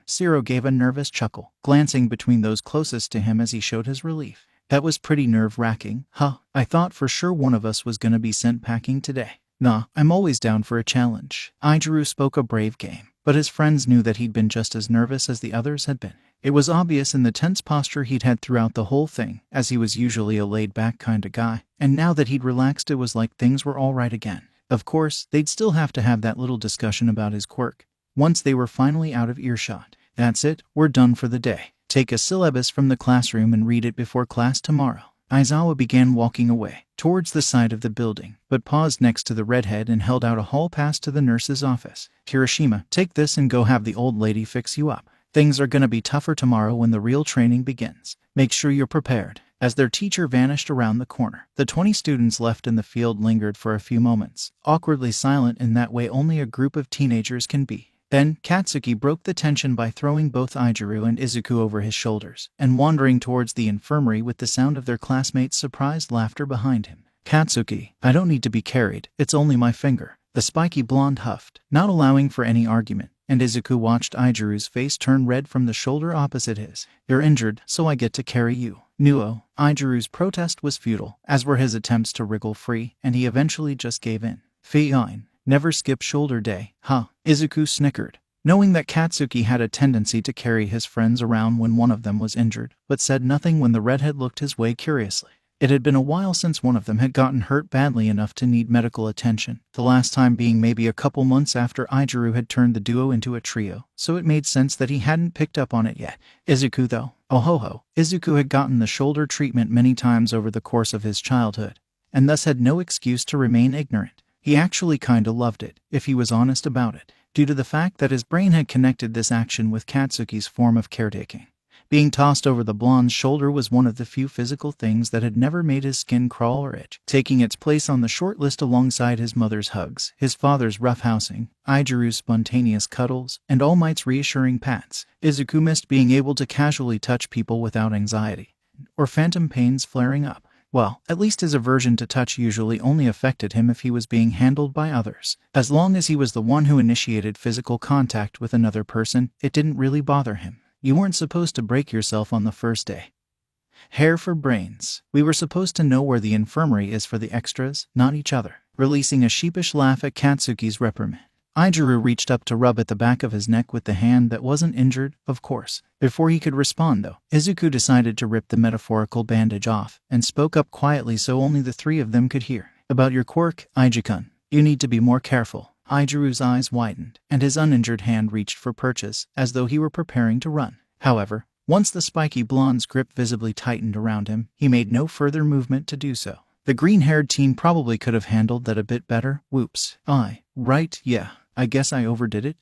Speaker 1: Shiro gave a nervous chuckle, glancing between those closest to him as he showed his relief. That was pretty nerve-wracking. I thought for sure one of us was gonna be sent packing today. Nah, I'm always down for a challenge. Izuku spoke a brave game, but his friends knew that he'd been just as nervous as the others had been. It was obvious in the tense posture he'd had throughout the whole thing, as he was usually a laid-back kind of guy, and now that he'd relaxed it was like things were all right again. Of course, they'd still have to have that little discussion about his quirk. Once they were finally out of earshot. That's it, we're done for the day. Take a syllabus from the classroom and read it before class tomorrow. Aizawa began walking away, towards the side of the building, but paused next to the redhead and held out a hall pass to the nurse's office. Kirishima, take this and go have the old lady fix you up. Things are gonna be tougher tomorrow when the real training begins. Make sure you're prepared. As their teacher vanished around the corner, the 20 students left in the field lingered for a few moments, awkwardly silent in that way only a group of teenagers can be. Then, Katsuki broke the tension by throwing both Izuku and Izuku over his shoulders, and wandering towards the infirmary with the sound of their classmates' surprised laughter behind him. Katsuki, I don't need to be carried, it's only my finger. The spiky blonde huffed, not allowing for any argument, and Izuku watched Izuku's face turn red from the shoulder opposite his. You're injured, so I get to carry you. Nuo. Izuku's protest was futile, as were his attempts to wriggle free, and he eventually just gave in. Fine. Never skip shoulder day, Izuku snickered, knowing that Katsuki had a tendency to carry his friends around when one of them was injured, but said nothing when the redhead looked his way curiously. It had been a while since one of them had gotten hurt badly enough to need medical attention, the last time being maybe a couple months after Izuku had turned the duo into a trio, so it made sense that he hadn't picked up on it yet. Izuku though, Izuku had gotten the shoulder treatment many times over the course of his childhood, and thus had no excuse to remain ignorant. He actually kinda loved it, if he was honest about it, due to the fact that his brain had connected this action with Katsuki's form of caretaking. Being tossed over the blonde's shoulder was one of the few physical things that had never made his skin crawl or itch, taking its place on the short list alongside his mother's hugs, his father's roughhousing, Izuku's spontaneous cuddles, and All Might's reassuring pats. Izuku missed being able to casually touch people without anxiety, or phantom pains flaring up. Well, at least his aversion to touch usually only affected him if he was being handled by others. As long as he was the one who initiated physical contact with another person, it didn't really bother him. You weren't supposed to break yourself on the first day. Hair for brains. We were supposed to know where the infirmary is for the extras, not each other. Releasing a sheepish laugh at Katsuki's reprimand, Izuku reached up to rub at the back of his neck with the hand that wasn't injured, of course. Before he could respond, though, Izuku decided to rip the metaphorical bandage off, and spoke up quietly so only the three of them could hear. About your quirk, Izuku-kun. You need to be more careful. Izuku's eyes widened, and his uninjured hand reached for purchase, as though he were preparing to run. However, once the spiky blonde's grip visibly tightened around him, he made no further movement to do so. The green-haired teen probably could have handled that a bit better. Whoops. Right, yeah. I guess I overdid it,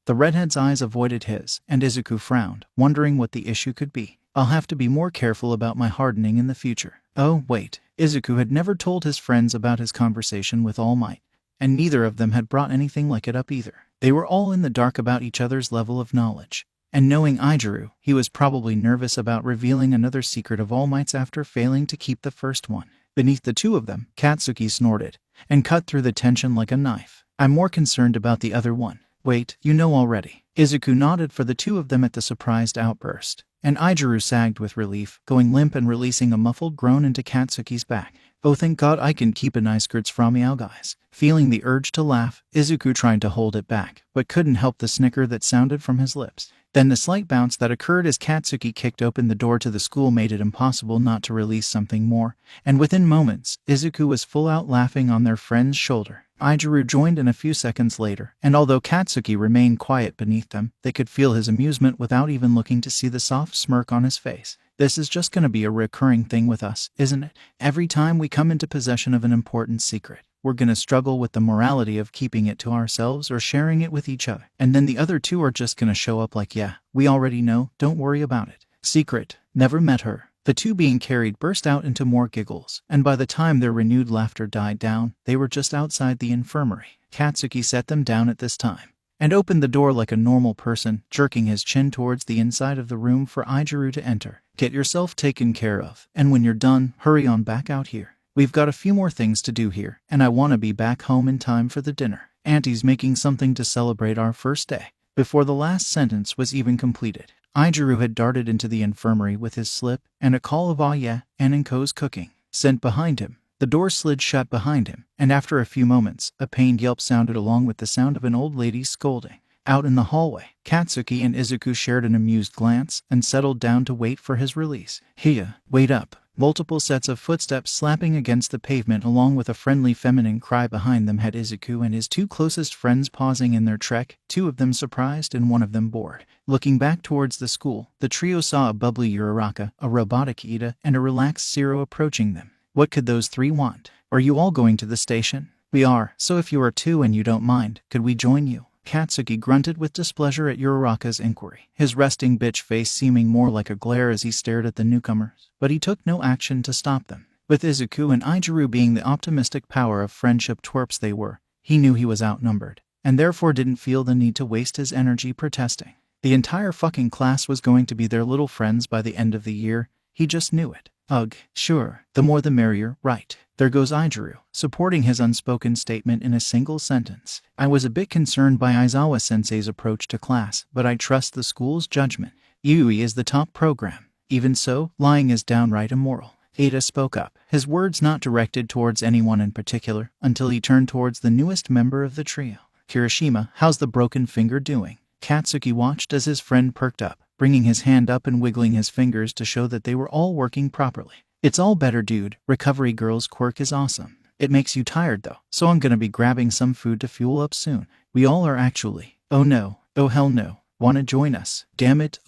Speaker 1: The redhead's eyes avoided his, and Izuku frowned, wondering what the issue could be. I'll have to be more careful about my hardening in the future. Oh, wait. Izuku had never told his friends about his conversation with All Might, and neither of them had brought anything like it up either. They were all in the dark about each other's level of knowledge. And knowing Izuku, he was probably nervous about revealing another secret of All Might's after failing to keep the first one. Beneath the two of them, Katsuki snorted, and cut through the tension like a knife. I'm more concerned about the other one. Wait, you know already. Izuku nodded for the two of them at the surprised outburst, and Izuku sagged with relief, going limp and releasing a muffled groan into Katsuki's back. Oh, thank God I can keep a nice skirts from you guys. Feeling the urge to laugh, Izuku tried to hold it back, but couldn't help the snicker that sounded from his lips. Then the slight bounce that occurred as Katsuki kicked open the door to the school made it impossible not to release something more, and within moments, Izuku was full out laughing on their friend's shoulder. Izuku joined in a few seconds later, and although Katsuki remained quiet beneath them, they could feel his amusement without even looking to see the soft smirk on his face. This is just gonna be a recurring thing with us, isn't it? Every time we come into possession of an important secret, we're gonna struggle with the morality of keeping it to ourselves or sharing it with each other. And then the other two are just gonna show up like, yeah, we already know, don't worry about it. Secret. Never met her. The two being carried burst out into more giggles, and by the time their renewed laughter died down, they were just outside the infirmary. Katsuki set them down at this time, and opened the door like a normal person, jerking his chin towards the inside of the room for Izuku to enter. Get yourself taken care of, and when you're done, hurry on back out here. We've got a few more things to do here, and I want to be back home in time for the dinner. Auntie's making something to celebrate our first day. Before the last sentence was even completed, Izuku had darted into the infirmary with his slip and a call of "Ah yeah," and Enko's cooking sent behind him. The door slid shut behind him, and after a few moments, a pained yelp sounded along with the sound of an old lady scolding. Out in the hallway, Katsuki and Izuku shared an amused glance and settled down to wait for his release. "Hiya, wait up." Multiple sets of footsteps slapping against the pavement along with a friendly feminine cry behind them had Izuku and his two closest friends pausing in their trek, two of them surprised and one of them bored. Looking back towards the school, the trio saw a bubbly Uraraka, a robotic Ida, and a relaxed Zero approaching them. What could those three want? "Are you all going to the station?" "We are, so if you are too and you don't mind, could we join you?" Katsuki grunted with displeasure at Uraraka's inquiry, his resting bitch face seeming more like a glare as he stared at the newcomers, but he took no action to stop them. With Izuku and Izuku being the optimistic power of friendship twerps they were, he knew he was outnumbered, and therefore didn't feel the need to waste his energy protesting. The entire fucking class was going to be their little friends by the end of the year, he just knew it. Ugh, sure, the more the merrier, right? There goes Izuku, supporting his unspoken statement in a single sentence. "I was a bit concerned by Aizawa-sensei's approach to class, but I trust the school's judgment. Yui is the top program. Even so, lying is downright immoral." Ada spoke up, his words not directed towards anyone in particular, until he turned towards the newest member of the trio. "Kirishima, how's the broken finger doing?" Katsuki watched as his friend perked up, bringing his hand up and wiggling his fingers to show that they were all working properly. "It's all better, dude. Recovery Girl's quirk is awesome. It makes you tired though, so I'm gonna be grabbing some food to fuel up soon. We all are actually. Oh no, oh hell no. Wanna join us? Damn it,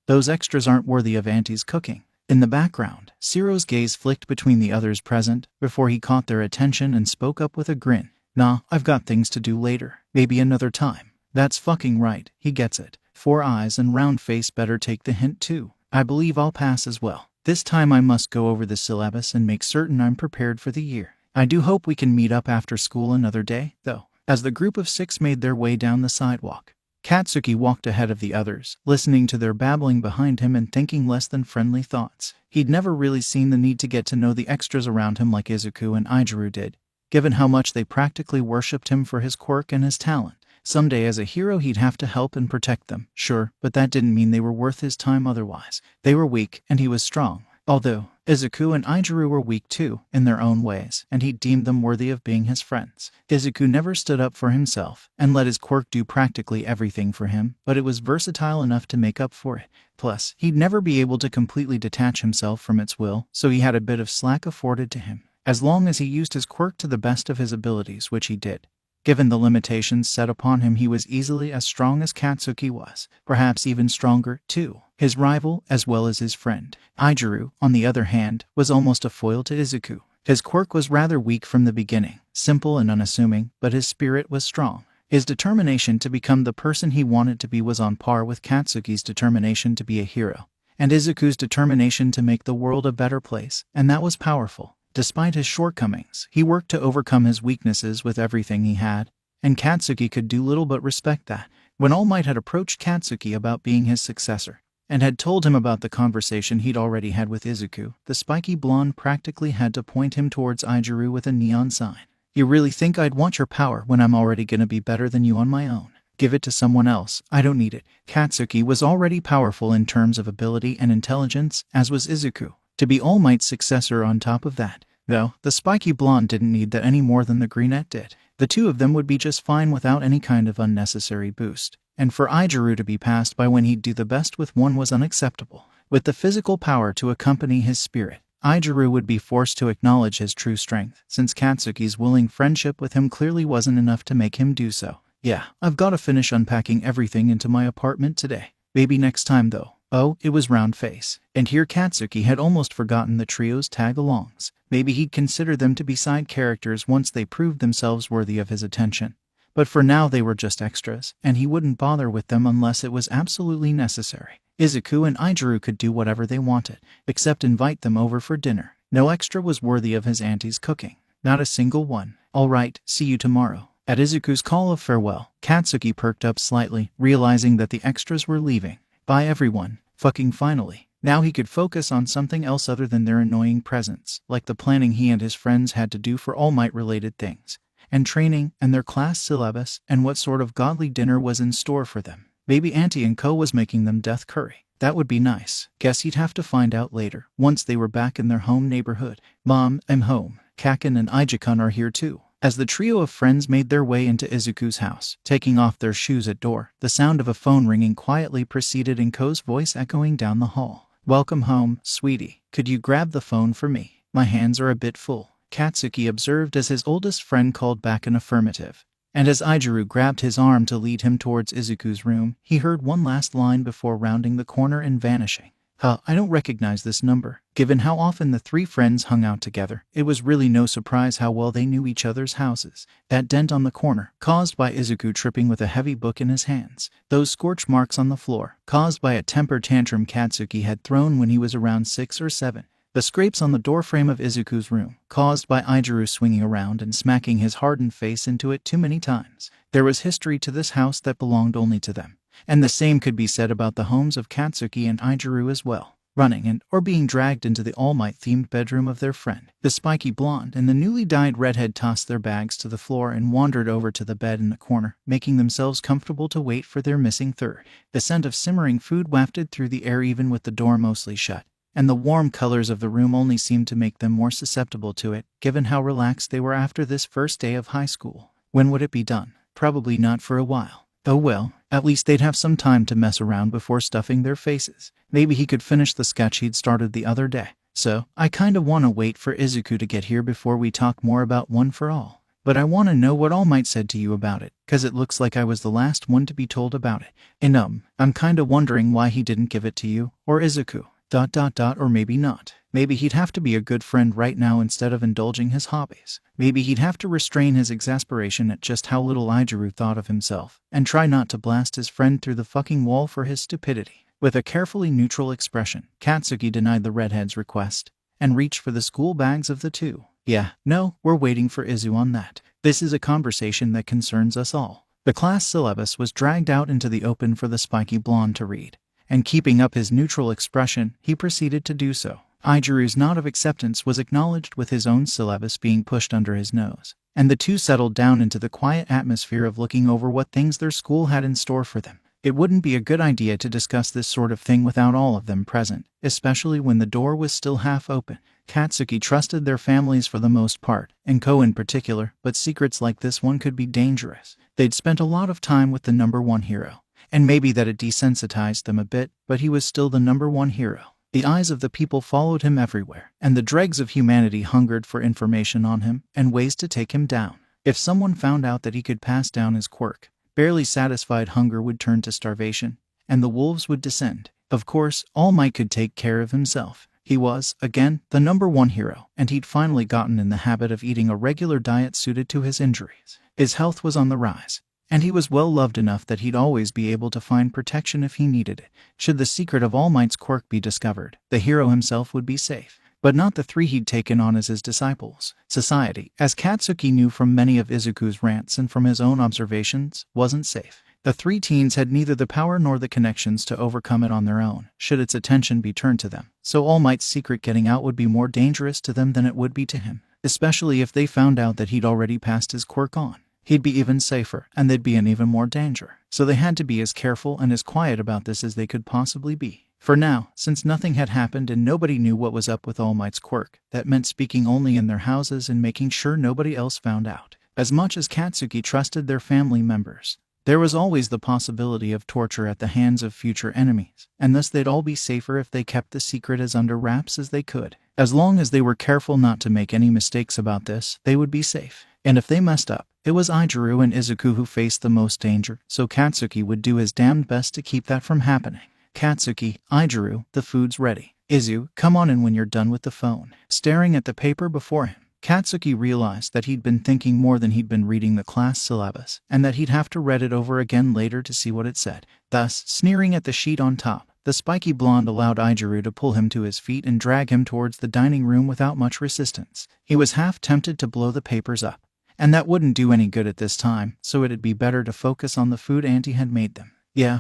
Speaker 1: those extras aren't worthy of Auntie's cooking." In the background, Zero's gaze flicked between the others present before he caught their attention and spoke up with a grin. "Nah, I've got things to do later. Maybe another time." "That's fucking right, he gets it. 4 eyes and round face better take the hint too. I believe I'll pass as well. This time I must go over the syllabus and make certain I'm prepared for the year. I do hope we can meet up after school another day, though." As the group of 6 made their way down the sidewalk, Katsuki walked ahead of the others, listening to their babbling behind him and thinking less than friendly thoughts. He'd never really seen the need to get to know the extras around him like Izuku and Izuku did, given how much they practically worshipped him for his quirk and his talent. Someday as a hero he'd have to help and protect them, sure, but that didn't mean they were worth his time otherwise. They were weak, and he was strong. Although, Izuku and Izuku were weak too, in their own ways, and he deemed them worthy of being his friends. Izuku never stood up for himself, and let his quirk do practically everything for him, but it was versatile enough to make up for it. Plus, he'd never be able to completely detach himself from its will, so he had a bit of slack afforded to him, as long as he used his quirk to the best of his abilities, which he did. Given the limitations set upon him, he was easily as strong as Katsuki was, perhaps even stronger, too. His rival, as well as his friend. Izuku, on the other hand, was almost a foil to Izuku. His quirk was rather weak from the beginning, simple and unassuming, but his spirit was strong. His determination to become the person he wanted to be was on par with Katsuki's determination to be a hero, and Izuku's determination to make the world a better place, and that was powerful. Despite his shortcomings, he worked to overcome his weaknesses with everything he had, and Katsuki could do little but respect that. When All Might had approached Katsuki about being his successor, and had told him about the conversation he'd already had with Izuku, the spiky blonde practically had to point him towards Izuku with a neon sign. "You really think I'd want your power when I'm already gonna be better than you on my own? Give it to someone else, I don't need it." Katsuki was already powerful in terms of ability and intelligence, as was Izuku. To be All Might's successor on top of that, though, the spiky blonde didn't need that any more than the brunette did. The two of them would be just fine without any kind of unnecessary boost. And for Izuku to be passed by when he'd do the best with one was unacceptable. With the physical power to accompany his spirit, Izuku would be forced to acknowledge his true strength, since Katsuki's willing friendship with him clearly wasn't enough to make him do so. "Yeah, I've got to finish unpacking everything into my apartment today. Maybe next time though." Oh, it was round face. And here Katsuki had almost forgotten the trio's tag-alongs. Maybe he'd consider them to be side characters once they proved themselves worthy of his attention. But for now they were just extras, and he wouldn't bother with them unless it was absolutely necessary. Izuku and Ijiru could do whatever they wanted, except invite them over for dinner. No extra was worthy of his auntie's cooking. Not a single one. All right, see you tomorrow. At Izuku's call of farewell, Katsuki perked up slightly, realizing that the extras were leaving. Bye everyone. Fucking finally. Now he could focus on something else other than their annoying presence, like the planning he and his friends had to do for All Might-related things, and training, and their class syllabus, and what sort of godly dinner was in store for them. Maybe Auntie and Co was making them death curry. That would be nice. Guess he'd have to find out later, once they were back in their home neighborhood. Mom, I'm home. Kaken and Ijikun are here too. As the trio of friends made their way into Izuku's house, taking off their shoes at door, the sound of a phone ringing quietly preceded Inko's voice echoing down the hall. Welcome home, sweetie. Could you grab the phone for me? My hands are a bit full. Katsuki observed as his oldest friend called back an affirmative. And as Ijiru grabbed his arm to lead him towards Izuku's room, he heard one last line before rounding the corner and vanishing. I don't recognize this number. Given how often the three friends hung out together, it was really no surprise how well they knew each other's houses. That dent on the corner, caused by Izuku tripping with a heavy book in his hands. Those scorch marks on the floor, caused by a temper tantrum Katsuki had thrown when he was around 6 or 7. The scrapes on the doorframe of Izuku's room, caused by Ijiru swinging around and smacking his hardened face into it too many times. There was history to this house that belonged only to them. And the same could be said about the homes of Katsuki and Ijiru as well. Running and or being dragged into the All Might-themed bedroom of their friend. The spiky blonde and the newly dyed redhead tossed their bags to the floor and wandered over to the bed in the corner, making themselves comfortable to wait for their missing third. The scent of simmering food wafted through the air even with the door mostly shut, and the warm colors of the room only seemed to make them more susceptible to it, given how relaxed they were after this first day of high school. When would it be done? Probably not for a while. Oh well, at least they'd have some time to mess around before stuffing their faces. Maybe he could finish the sketch he'd started the other day. So, I kinda wanna wait for Izuku to get here before we talk more about One for All. But I wanna know what All Might said to you about it, 'cause it looks like I was the last one to be told about it. And I'm kinda wondering why he didn't give it to you, or Izuku. Or maybe not. Maybe he'd have to be a good friend right now instead of indulging his hobbies. Maybe he'd have to restrain his exasperation at just how little Ijiru thought of himself, and try not to blast his friend through the fucking wall for his stupidity. With a carefully neutral expression, Katsuki denied the redhead's request, and reached for the school bags of the two. Yeah, no, we're waiting for Izu on that. This is a conversation that concerns us all. The class syllabus was dragged out into the open for the spiky blonde to read, and keeping up his neutral expression, he proceeded to do so. Ijiru's nod of acceptance was acknowledged with his own syllabus being pushed under his nose, and the two settled down into the quiet atmosphere of looking over what things their school had in store for them. It wouldn't be a good idea to discuss this sort of thing without all of them present, especially when the door was still half open. Katsuki trusted their families for the most part, and Ko in particular, but secrets like this one could be dangerous. They'd spent a lot of time with the number one hero, and maybe that it desensitized them a bit, but he was still the number one hero. The eyes of the people followed him everywhere, and the dregs of humanity hungered for information on him and ways to take him down. If someone found out that he could pass down his quirk, barely satisfied hunger would turn to starvation, and the wolves would descend. Of course, All Might could take care of himself. He was, again, the number one hero, and he'd finally gotten in the habit of eating a regular diet suited to his injuries. His health was on the rise, and he was well loved enough that he'd always be able to find protection if he needed it. Should the secret of All Might's quirk be discovered, the hero himself would be safe. But not the three he'd taken on as his disciples. Society, as Katsuki knew from many of Izuku's rants and from his own observations, wasn't safe. The three teens had neither the power nor the connections to overcome it on their own, should its attention be turned to them. So All Might's secret getting out would be more dangerous to them than it would be to him, especially if they found out that he'd already passed his quirk on. He'd be even safer, and they'd be in even more danger. So they had to be as careful and as quiet about this as they could possibly be. For now, since nothing had happened and nobody knew what was up with All Might's quirk, that meant speaking only in their houses and making sure nobody else found out. As much as Katsuki trusted their family members, there was always the possibility of torture at the hands of future enemies, and thus they'd all be safer if they kept the secret as under wraps as they could. As long as they were careful not to make any mistakes about this, they would be safe. And if they messed up, it was Ijiru and Izuku who faced the most danger, so Katsuki would do his damned best to keep that from happening. Katsuki, Ijiru, the food's ready. Izu, come on in when you're done with the phone. Staring at the paper before him, Katsuki realized that he'd been thinking more than he'd been reading the class syllabus, and that he'd have to read it over again later to see what it said. Thus, sneering at the sheet on top, The spiky blonde allowed Izuku to pull him to his feet and drag him towards the dining room without much resistance. He was half tempted to blow the papers up, and that wouldn't do any good at this time, so it'd be better to focus on the food Auntie had made them. Yeah,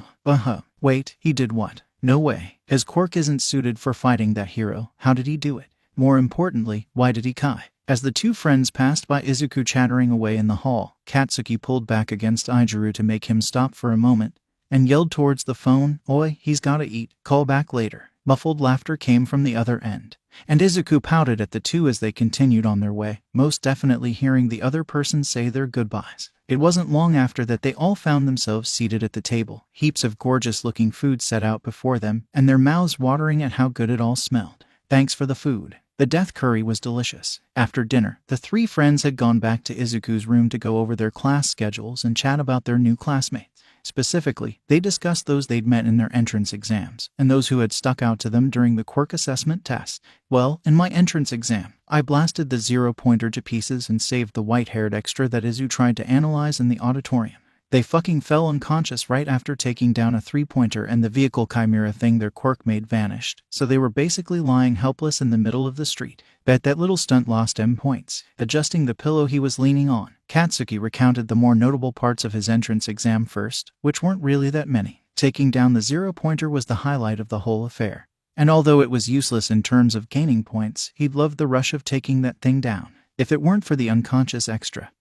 Speaker 1: wait, he did what? No way. His quirk isn't suited for fighting that hero. How did he do it? More importantly, why did he kai? As the two friends passed by Izuku chattering away in the hall, Katsuki pulled back against Izuku to make him stop for a moment, and yelled towards the phone, "Oi, he's gotta eat, call back later." Muffled laughter came from the other end, and Izuku pouted at the two as they continued on their way, most definitely hearing the other person say their goodbyes. It wasn't long after that they all found themselves seated at the table, heaps of gorgeous-looking food set out before them, and their mouths watering at how good it all smelled. Thanks for the food. The death curry was delicious. After dinner, the three friends had gone back to Izuku's room to go over their class schedules and chat about their new classmates. Specifically, they discussed those they'd met in their entrance exams, and those who had stuck out to them during the quirk assessment test. Well, in my entrance exam, I blasted the 0-pointer to pieces and saved the white-haired extra that Izu tried to analyze in the auditorium. They fucking fell unconscious right after taking down a 3-pointer, and the vehicle chimera thing their quirk made vanished, so they were basically lying helpless in the middle of the street. Bet that little stunt lost M points. Adjusting the pillow he was leaning on, Katsuki recounted the more notable parts of his entrance exam first, which weren't really that many. Taking down the 0-pointer was the highlight of the whole affair, and although it was useless in terms of gaining points, he'd loved the rush of taking that thing down. If it weren't for the unconscious extra,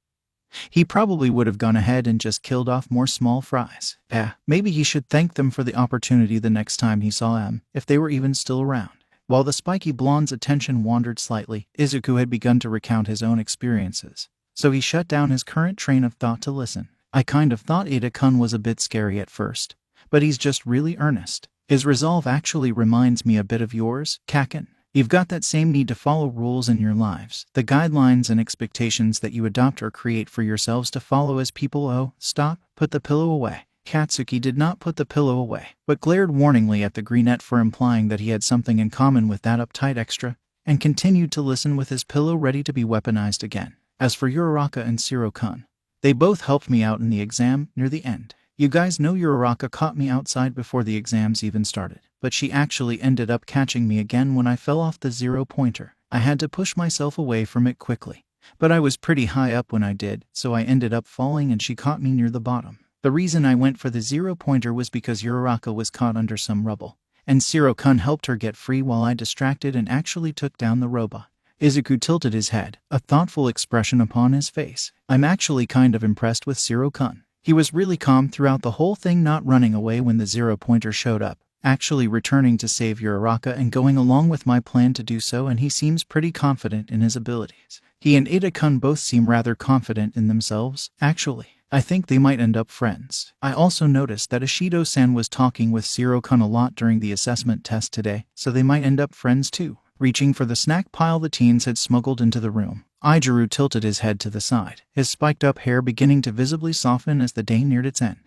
Speaker 1: he probably would have gone ahead and just killed off more small fries. Maybe he should thank them for the opportunity the next time he saw them, if they were even still around. While the spiky blonde's attention wandered slightly, Izuku had begun to recount his own experiences, so he shut down his current train of thought to listen. I kind of thought Ida-kun was a bit scary at first, but he's just really earnest. His resolve actually reminds me a bit of yours, Kaken. You've got that same need to follow rules in your lives, the guidelines and expectations that you adopt or create for yourselves to follow as people. Oh, stop, put the pillow away. Katsuki did not put the pillow away, but glared warningly at the greenette for implying that he had something in common with that uptight extra, and continued to listen with his pillow ready to be weaponized again. As for Uraraka and Shiro-kun, they both helped me out in the exam near the end. You guys know Uraraka caught me outside before the exams even started, but she actually ended up catching me again when I fell off the 0-pointer. I had to push myself away from it quickly, but I was pretty high up when I did, so I ended up falling and she caught me near the bottom. The reason I went for the 0-pointer was because Uraraka was caught under some rubble, and Shiro-kun helped her get free while I distracted and actually took down the robot. Izuku tilted his head, a thoughtful expression upon his face. I'm actually kind of impressed with Shiro-kun. He was really calm throughout the whole thing, not running away when the 0-pointer showed up, actually returning to save Uraraka and going along with my plan to do so, and he seems pretty confident in his abilities. He and Ida-kun both seem rather confident in themselves, actually. I think they might end up friends. I also noticed that Ishido-san was talking with Shiro-kun a lot during the assessment test today, so they might end up friends too. Reaching for the snack pile the teens had smuggled into the room, Izuku tilted his head to the side, his spiked-up hair beginning to visibly soften as the day neared its end.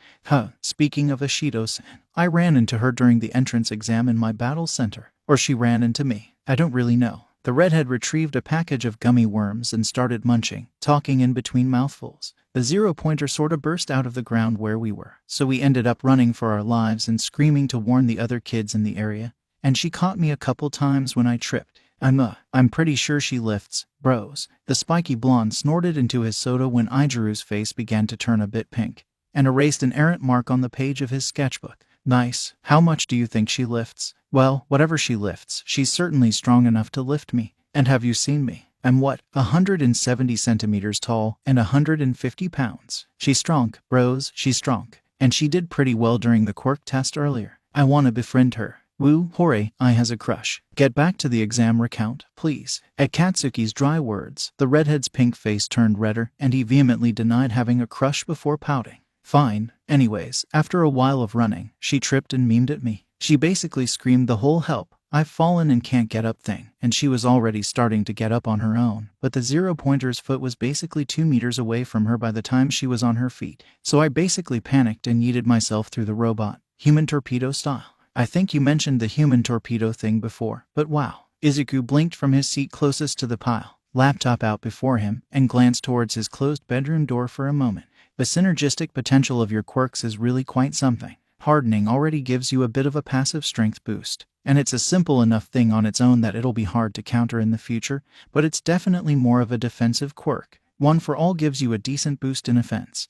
Speaker 1: Speaking of Ishido-san, I ran into her during the entrance exam in my battle center. Or she ran into me. I don't really know. The redhead retrieved a package of gummy worms and started munching, talking in between mouthfuls. The 0-pointer sorta burst out of the ground where we were, so we ended up running for our lives and screaming to warn the other kids in the area, and she caught me a couple times when I tripped. I'm pretty sure she lifts, bros. The spiky blonde snorted into his soda when Ijuru's face began to turn a bit pink, and erased an errant mark on the page of his sketchbook. Nice. How much do you think she lifts? Well, whatever she lifts, she's certainly strong enough to lift me. And have you seen me? I'm 170 centimeters tall and 150 pounds. She's strong, bros, she's strong. And she did pretty well during the quirk test earlier. I wanna befriend her. Woo, hooray, I has a crush. Get back to the exam recount, please. At Katsuki's dry words, the redhead's pink face turned redder, and he vehemently denied having a crush before pouting. Fine. Anyways, after a while of running, she tripped and memed at me. She basically screamed the whole help, I've fallen and can't get up thing, and she was already starting to get up on her own, but the 0-pointer's foot was basically 2 meters away from her by the time she was on her feet. So I basically panicked and yeeted myself through the robot, human torpedo style. I think you mentioned the human torpedo thing before, but wow. Izuku blinked from his seat closest to the pile, laptop out before him, and glanced towards his closed bedroom door for a moment. The synergistic potential of your quirks is really quite something. Hardening already gives you a bit of a passive strength boost, and it's a simple enough thing on its own that it'll be hard to counter in the future, but it's definitely more of a defensive quirk. One for all gives you a decent boost in offense.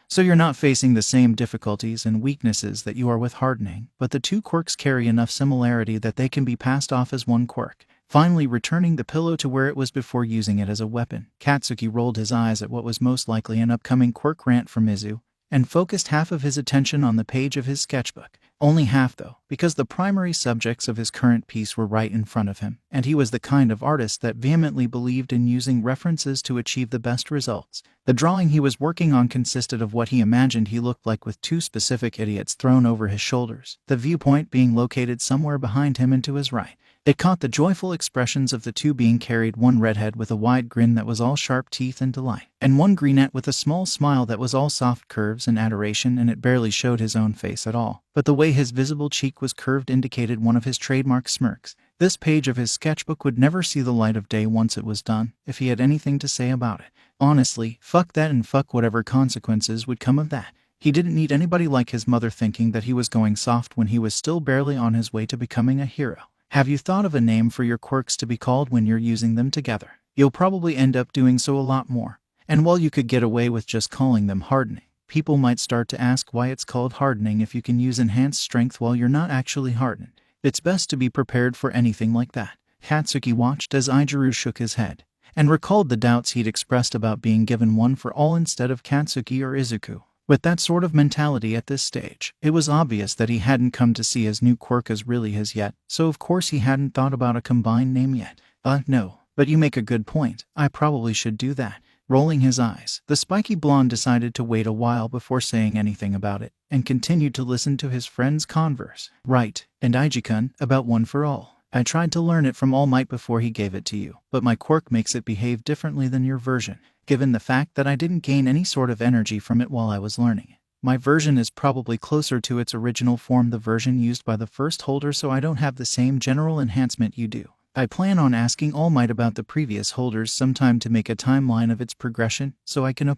Speaker 1: So you're not facing the same difficulties and weaknesses that you are with hardening, but the two quirks carry enough similarity that they can be passed off as one quirk. Finally returning the pillow to where it was before using it as a weapon, Katsuki rolled his eyes at what was most likely an upcoming quirk rant from Izu, and focused half of his attention on the page of his sketchbook. Only half though, because the primary subjects of his current piece were right in front of him, and he was the kind of artist that vehemently believed in using references to achieve the best results. The drawing he was working on consisted of what he imagined he looked like with two specific idiots thrown over his shoulders, the viewpoint being located somewhere behind him and to his right. It caught the joyful expressions of the two being carried, one redhead with a wide grin that was all sharp teeth and delight, and one brunette with a small smile that was all soft curves and adoration, and it barely showed his own face at all. But the way his visible cheek was curved indicated one of his trademark smirks. This page of his sketchbook would never see the light of day once it was done, if he had anything to say about it. Honestly, fuck that and fuck whatever consequences would come of that. He didn't need anybody like his mother thinking that he was going soft when he was still barely on his way to becoming a hero. Have you thought of a name for your quirks to be called when you're using them together? You'll probably end up doing so a lot more. And while you could get away with just calling them hardening, people might start to ask why it's called hardening if you can use enhanced strength while you're not actually hardened. It's best to be prepared for anything like that. Katsuki watched as Izuku shook his head, and recalled the doubts he'd expressed about being given one for all instead of Katsuki or Izuku. With that sort of mentality at this stage, it was obvious that he hadn't come to see his new quirk as really his yet, so of course he hadn't thought about a combined name yet. No, but you make a good point. I probably should do that. Rolling his eyes, the spiky blonde decided to wait a while before saying anything about it, and continued to listen to his friend's converse. Right, and Izuku, about one for all. I tried to learn it from All Might before he gave it to you, but my quirk makes it behave differently than your version, given the fact that I didn't gain any sort of energy from it while I was learning it. My version is probably closer to its original form, the version used by the first holder, so I don't have the same general enhancement you do. I plan on asking All Might about the previous holders sometime to make a timeline of its progression, so I can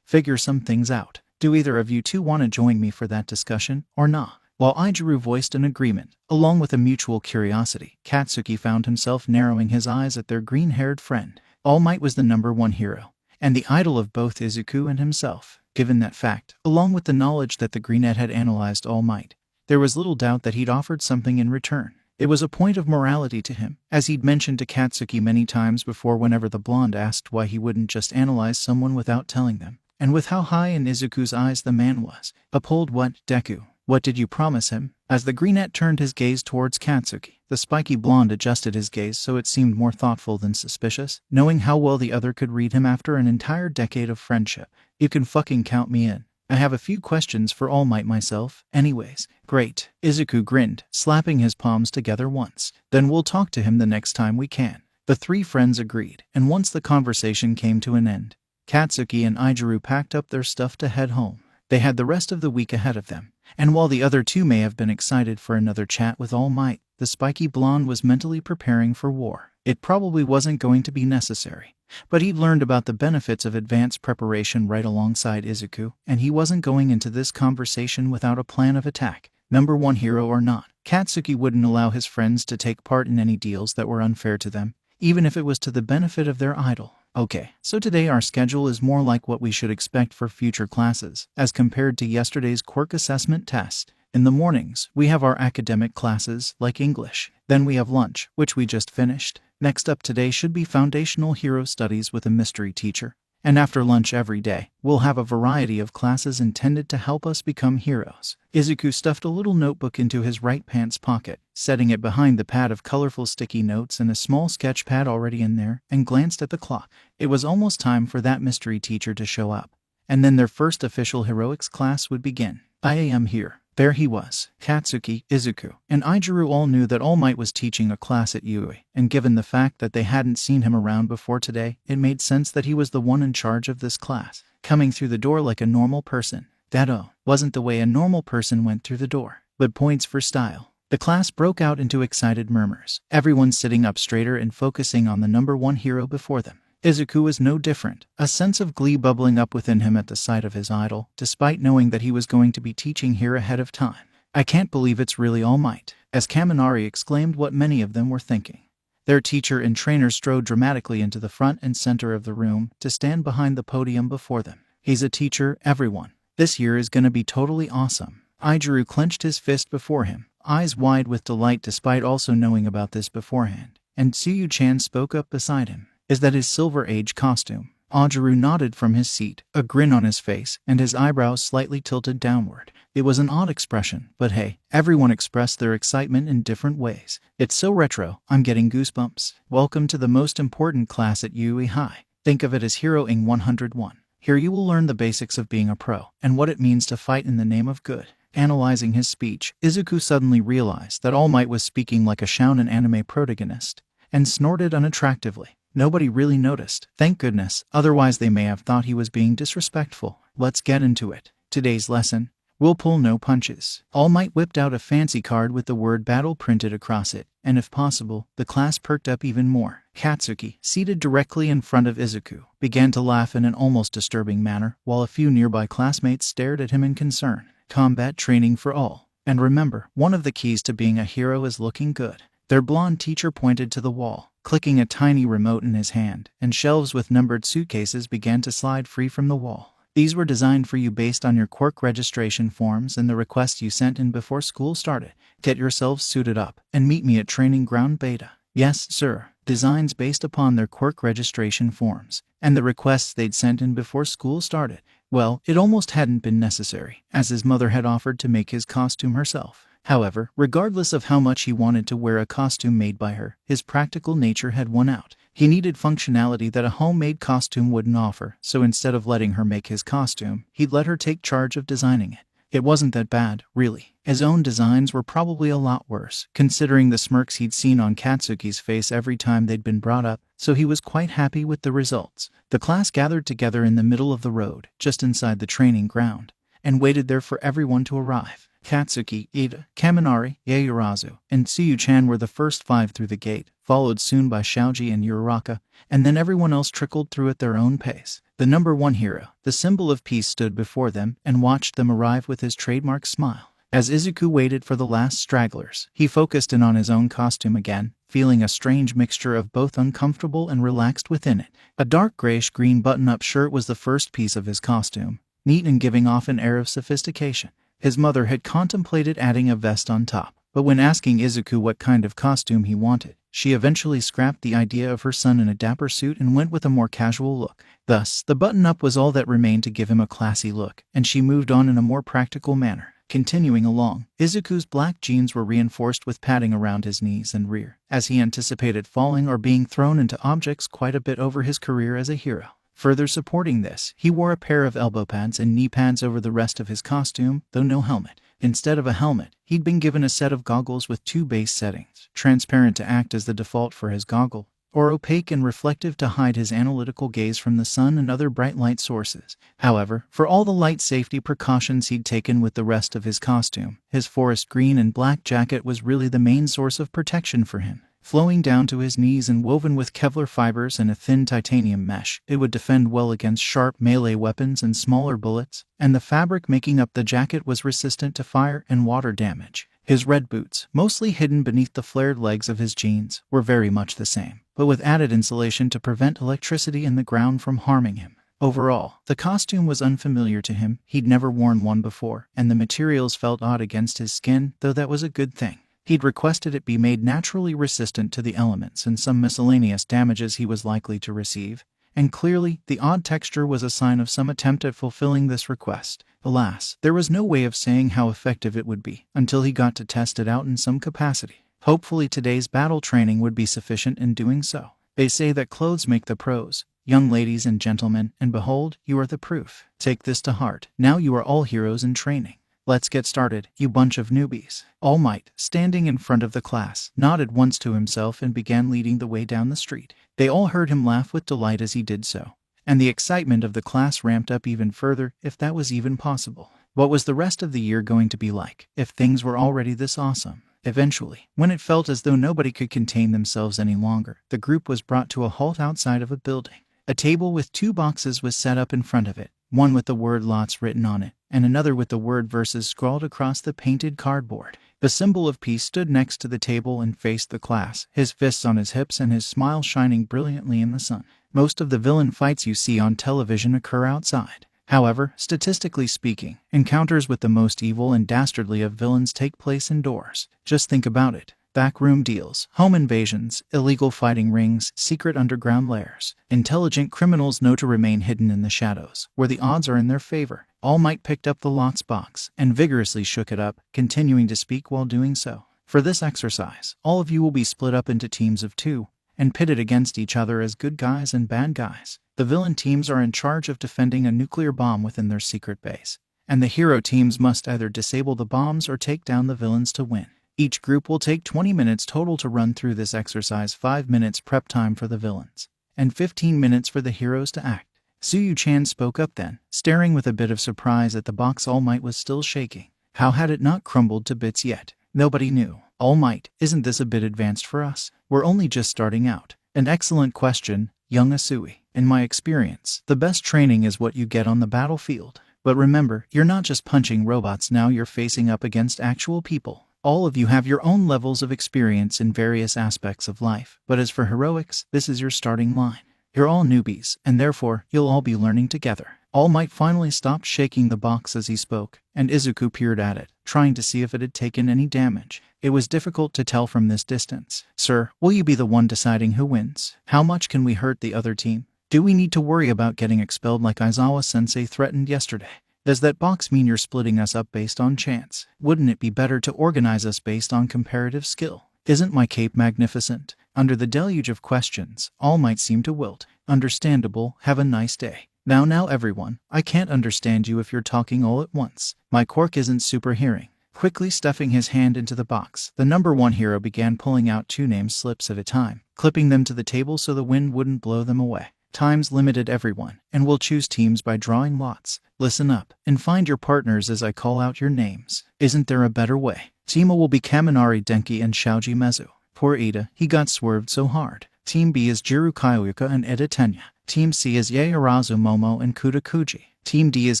Speaker 1: figure some things out. Do either of you two want to join me for that discussion, or not? While Izuku voiced an agreement, along with a mutual curiosity, Katsuki found himself narrowing his eyes at their green-haired friend. All Might was the #1 hero, and the idol of both Izuku and himself. Given that fact, along with the knowledge that the greenette had analyzed All Might, there was little doubt that he'd offered something in return. It was a point of morality to him, as he'd mentioned to Katsuki many times before whenever the blonde asked why he wouldn't just analyze someone without telling them. And with how high in Izuku's eyes the man was, uphold what, Deku? What did you promise him? As the greenette turned his gaze towards Katsuki, the spiky blonde adjusted his gaze so it seemed more thoughtful than suspicious, knowing how well the other could read him after an entire decade of friendship. You can fucking count me in. I have a few questions for All Might myself, anyways. Great. Izuku grinned, slapping his palms together once. Then we'll talk to him the next time we can. The three friends agreed, and once the conversation came to an end, Katsuki and Izuku packed up their stuff to head home. They had the rest of the week ahead of them, and while the other two may have been excited for another chat with All Might, the spiky blonde was mentally preparing for war. It probably wasn't going to be necessary, but he'd learned about the benefits of advanced preparation right alongside Izuku, and he wasn't going into this conversation without a plan of attack. #1 hero or not, Katsuki wouldn't allow his friends to take part in any deals that were unfair to them, even if it was to the benefit of their idol. Okay, so today our schedule is more like what we should expect for future classes, as compared to yesterday's quirk assessment test. In the mornings, we have our academic classes, like English. Then we have lunch, which we just finished. Next up today should be foundational hero studies with a mystery teacher. And after lunch every day, we'll have a variety of classes intended to help us become heroes. Izuku stuffed a little notebook into his right pants pocket, setting it behind the pad of colorful sticky notes and a small sketch pad already in there, and glanced at the clock. It was almost time for that mystery teacher to show up, and then their first official heroics class would begin. I am here. There he was. Katsuki, Izuku, and Izuku all knew that All Might was teaching a class at Yui, and given the fact that they hadn't seen him around before today, it made sense that he was the one in charge of this class. Coming through the door like a normal person. That wasn't the way a normal person went through the door, but points for style. The class broke out into excited murmurs, everyone sitting up straighter and focusing on the #1 hero before them. Izuku was no different, a sense of glee bubbling up within him at the sight of his idol, despite knowing that he was going to be teaching here ahead of time. I can't believe it's really All Might, as Kaminari exclaimed what many of them were thinking. Their teacher and trainer strode dramatically into the front and center of the room to stand behind the podium before them. He's a teacher, everyone. This year is gonna be totally awesome. Izuku clenched his fist before him, eyes wide with delight despite also knowing about this beforehand, and Tsuyu-chan spoke up beside him. Is that his Silver Age costume? Izuku nodded from his seat, a grin on his face, and his eyebrows slightly tilted downward. It was an odd expression, but hey, everyone expressed their excitement in different ways. It's so retro, I'm getting goosebumps. Welcome to the most important class at UE High. Think of it as Heroing 101. Here you will learn the basics of being a pro, and what it means to fight in the name of good. Analyzing his speech, Izuku suddenly realized that All Might was speaking like a shounen anime protagonist, and snorted unattractively. Nobody really noticed, thank goodness, otherwise they may have thought he was being disrespectful. Let's get into it. Today's lesson: we'll pull no punches. All Might whipped out a fancy card with the word battle printed across it, and if possible, the class perked up even more. Katsuki, seated directly in front of Izuku, began to laugh in an almost disturbing manner, while a few nearby classmates stared at him in concern. Combat training for all. And remember, one of the keys to being a hero is looking good. Their blonde teacher pointed to the wall, clicking a tiny remote in his hand, and shelves with numbered suitcases began to slide free from the wall. These were designed for you based on your quirk registration forms and the requests you sent in before school started. Get yourselves suited up, and meet me at Training Ground Beta. Yes, sir. Designs based upon their quirk registration forms, and the requests they'd sent in before school started. Well, it almost hadn't been necessary, as his mother had offered to make his costume herself. However, regardless of how much he wanted to wear a costume made by her, his practical nature had won out. He needed functionality that a homemade costume wouldn't offer, so instead of letting her make his costume, he'd let her take charge of designing it. It wasn't that bad, really. His own designs were probably a lot worse, considering the smirks he'd seen on Katsuki's face every time they'd been brought up, so he was quite happy with the results. The class gathered together in the middle of the road, just inside the training ground, and waited there for everyone to arrive. Katsuki, Ida, Kaminari, Yaoyorozu, and Tsuyu-chan were the first 5 through the gate, followed soon by Shoji and Uraraka, and then everyone else trickled through at their own pace. The number 1 hero, the symbol of peace, stood before them and watched them arrive with his trademark smile. As Izuku waited for the last stragglers, he focused in on his own costume again, feeling a strange mixture of both uncomfortable and relaxed within it. A dark grayish-green button-up shirt was the first piece of his costume, neat and giving off an air of sophistication. His mother had contemplated adding a vest on top, but when asking Izuku what kind of costume he wanted, she eventually scrapped the idea of her son in a dapper suit and went with a more casual look. Thus, the button-up was all that remained to give him a classy look, and she moved on in a more practical manner. Continuing along, Izuku's black jeans were reinforced with padding around his knees and rear, as he anticipated falling or being thrown into objects quite a bit over his career as a hero. Further supporting this, he wore a pair of elbow pads and knee pads over the rest of his costume, though no helmet. Instead of a helmet, he'd been given a set of goggles with 2 base settings: transparent to act as the default for his goggle, or opaque and reflective to hide his analytical gaze from the sun and other bright light sources. However, for all the light safety precautions he'd taken with the rest of his costume, his forest green and black jacket was really the main source of protection for him. Flowing down to his knees and woven with Kevlar fibers and a thin titanium mesh, it would defend well against sharp melee weapons and smaller bullets, and the fabric making up the jacket was resistant to fire and water damage. His red boots, mostly hidden beneath the flared legs of his jeans, were very much the same, but with added insulation to prevent electricity in the ground from harming him. Overall, the costume was unfamiliar to him. He'd never worn one before, and the materials felt odd against his skin, though that was a good thing. He'd requested it be made naturally resistant to the elements and some miscellaneous damages he was likely to receive, and clearly, the odd texture was a sign of some attempt at fulfilling this request. Alas, there was no way of saying how effective it would be until he got to test it out in some capacity. Hopefully today's battle training would be sufficient in doing so. They say that clothes make the pros, young ladies and gentlemen, and behold, you are the proof. Take this to heart. Now you are all heroes in training. Let's get started, you bunch of newbies. All Might, standing in front of the class, nodded once to himself and began leading the way down the street. They all heard him laugh with delight as he did so, and the excitement of the class ramped up even further, if that was even possible. What was the rest of the year going to be like, if things were already this awesome? Eventually, when it felt as though nobody could contain themselves any longer, the group was brought to a halt outside of a building. A table with 2 boxes was set up in front of it, one with the word lots written on it, and another with the word verses scrawled across the painted cardboard. The symbol of peace stood next to the table and faced the class, his fists on his hips and his smile shining brilliantly in the sun. Most of the villain fights you see on television occur outside. However, statistically speaking, encounters with the most evil and dastardly of villains take place indoors. Just think about it. Backroom deals, home invasions, illegal fighting rings, secret underground lairs. Intelligent criminals know to remain hidden in the shadows, where the odds are in their favor. All Might picked up the lots box and vigorously shook it up, continuing to speak while doing so. For this exercise, all of you will be split up into teams of 2 and pitted against each other as good guys and bad guys. The villain teams are in charge of defending a nuclear bomb within their secret base, and the hero teams must either disable the bombs or take down the villains to win. Each group will take 20 minutes total to run through this exercise, 5 minutes prep time for the villains, and 15 minutes for the heroes to act. Suyu-chan spoke up then, staring with a bit of surprise at the box All Might was still shaking. How had it not crumbled to bits yet? Nobody knew. All Might, isn't this a bit advanced for us? We're only just starting out. An excellent question, young Asui. In my experience, the best training is what you get on the battlefield. But remember, you're not just punching robots now, you're facing up against actual people. All of you have your own levels of experience in various aspects of life, but as for heroics, this is your starting line. You're all newbies, and therefore, you'll all be learning together. All Might finally stopped shaking the box as he spoke, and Izuku peered at it, trying to see if it had taken any damage. It was difficult to tell from this distance. Sir, will you be the one deciding who wins? How much can we hurt the other team? Do we need to worry about getting expelled like Aizawa-sensei threatened yesterday? Does that box mean you're splitting us up based on chance? Wouldn't it be better to organize us based on comparative skill? Isn't my cape magnificent? Under the deluge of questions, All Might seemed to wilt. Understandable, have a nice day. Now everyone, I can't understand you if you're talking all at once. My quirk isn't super hearing. Quickly stuffing his hand into the box, the number 1 hero began pulling out 2 name slips at a time, clipping them to the table so the wind wouldn't blow them away. Time's limited, everyone, and we'll choose teams by drawing lots. Listen up, and find your partners as I call out your names. Isn't there a better way? Team A will be Kaminari Denki and Shoji Mezu. Poor Ida, he got swerved so hard. Team B is Jiru Kyoyuka and Eda Tenya. Team C is Yaoyorozu Momo and Kuda Kuji. Team D is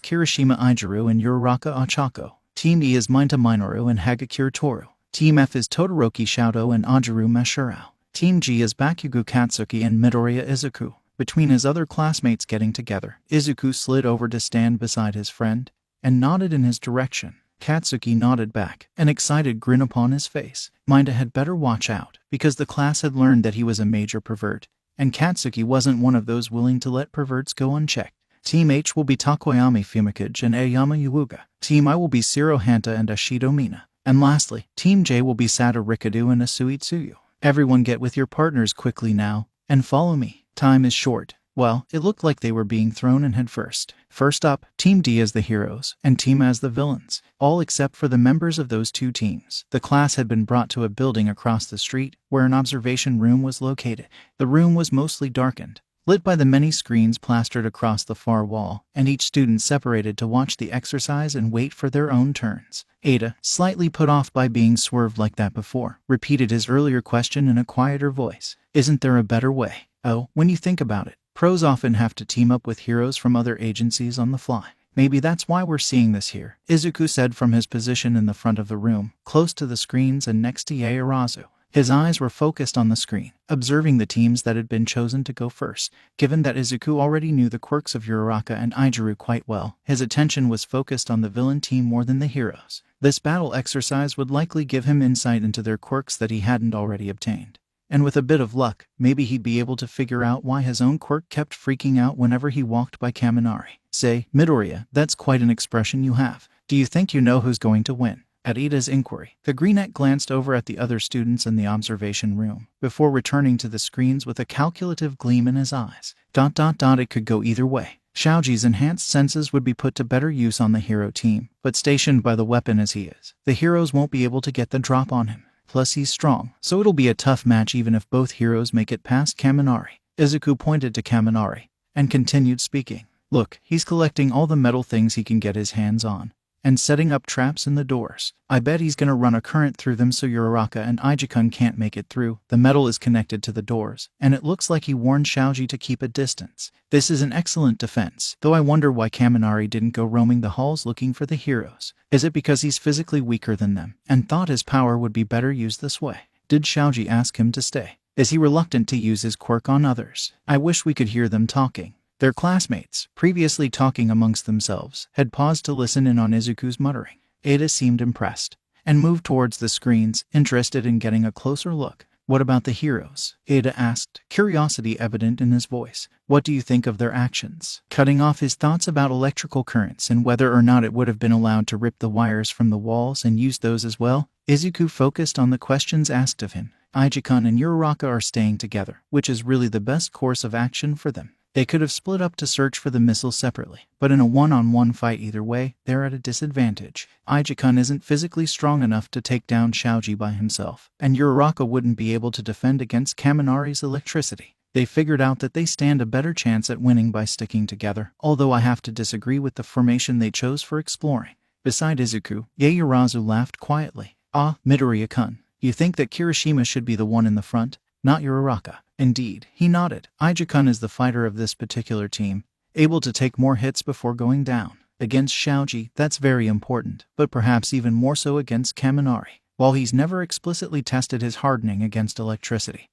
Speaker 1: Kirishima Ijiru and Uraraka Ochako. Team E is Minta Minoru and Hagakure Toru. Team F is Todoroki Shoto and Ajiru Mashirao. Team G is Bakugo Katsuki and Midoriya Izuku. Between his other classmates getting together, Izuku slid over to stand beside his friend and nodded in his direction. Katsuki nodded back, an excited grin upon his face. Minta had better watch out, because the class had learned that he was a major pervert, and Katsuki wasn't one of those willing to let perverts go unchecked. Team H will be Takoyami Fumikage and Aoyama Yuuga. Team I will be Shiro Hanta and Ashido Mina. And lastly, Team J will be Sato Rikadu and Asui Tsuyu. Everyone get with your partners quickly now, and follow me. Time is short. Well, it looked like they were being thrown in head first. First up, Team D as the heroes, and Team A as the villains, all except for the members of those 2 teams. The class had been brought to a building across the street, where an observation room was located. The room was mostly darkened, lit by the many screens plastered across the far wall, and each student separated to watch the exercise and wait for their own turns. Ada, slightly put off by being swerved like that before, repeated his earlier question in a quieter voice. Isn't there a better way? Oh, when you think about it, pros often have to team up with heroes from other agencies on the fly. Maybe that's why we're seeing this here, Izuku said from his position in the front of the room, close to the screens and next to Yaoyorozu. His eyes were focused on the screen, observing the teams that had been chosen to go first. Given that Izuku already knew the quirks of Uraraka and Ijiru quite well, his attention was focused on the villain team more than the heroes. This battle exercise would likely give him insight into their quirks that he hadn't already obtained. And with a bit of luck, maybe he'd be able to figure out why his own quirk kept freaking out whenever he walked by Kaminari. Say, Midoriya, that's quite an expression you have. Do you think you know who's going to win? At Ida's inquiry, the greenette glanced over at the other students in the observation room, before returning to the screens with a calculative gleam in his eyes. It could go either way. Xiaoji's enhanced senses would be put to better use on the hero team, but stationed by the weapon as he is, the heroes won't be able to get the drop on him. Plus he's strong, so it'll be a tough match even if both heroes make it past Kaminari. Izuku pointed to Kaminari, and continued speaking. Look, he's collecting all the metal things he can get his hands on, and setting up traps in the doors. I bet he's gonna run a current through them so Uraraka and Izuku can't make it through. The metal is connected to the doors, and it looks like he warned Shoji to keep a distance. This is an excellent defense, though I wonder why Kaminari didn't go roaming the halls looking for the heroes. Is it because he's physically weaker than them, and thought his power would be better used this way? Did Shoji ask him to stay? Is he reluctant to use his quirk on others? I wish we could hear them talking. Their classmates, previously talking amongst themselves, had paused to listen in on Izuku's muttering. Ada seemed impressed, and moved towards the screens, interested in getting a closer look. What about the heroes? Ada asked, curiosity evident in his voice. What do you think of their actions? Cutting off his thoughts about electrical currents and whether or not it would have been allowed to rip the wires from the walls and use those as well, Izuku focused on the questions asked of him. Izuku and Uraraka are staying together, which is really the best course of action for them. They could have split up to search for the missile separately, but in a one-on-one fight either way, they're at a disadvantage. Izuku isn't physically strong enough to take down Shoji by himself, and Uraraka wouldn't be able to defend against Kaminari's electricity. They figured out that they stand a better chance at winning by sticking together, although I have to disagree with the formation they chose for exploring. Beside Izuku, Yaoyorozu laughed quietly. Ah, Midoriya-kun, you think that Kirishima should be the one in the front, not Uraraka? Indeed, he nodded. Izuku is the fighter of this particular team, able to take more hits before going down. Against Shoji, that's very important, but perhaps even more so against Kaminari, while he's never explicitly tested his hardening against electricity.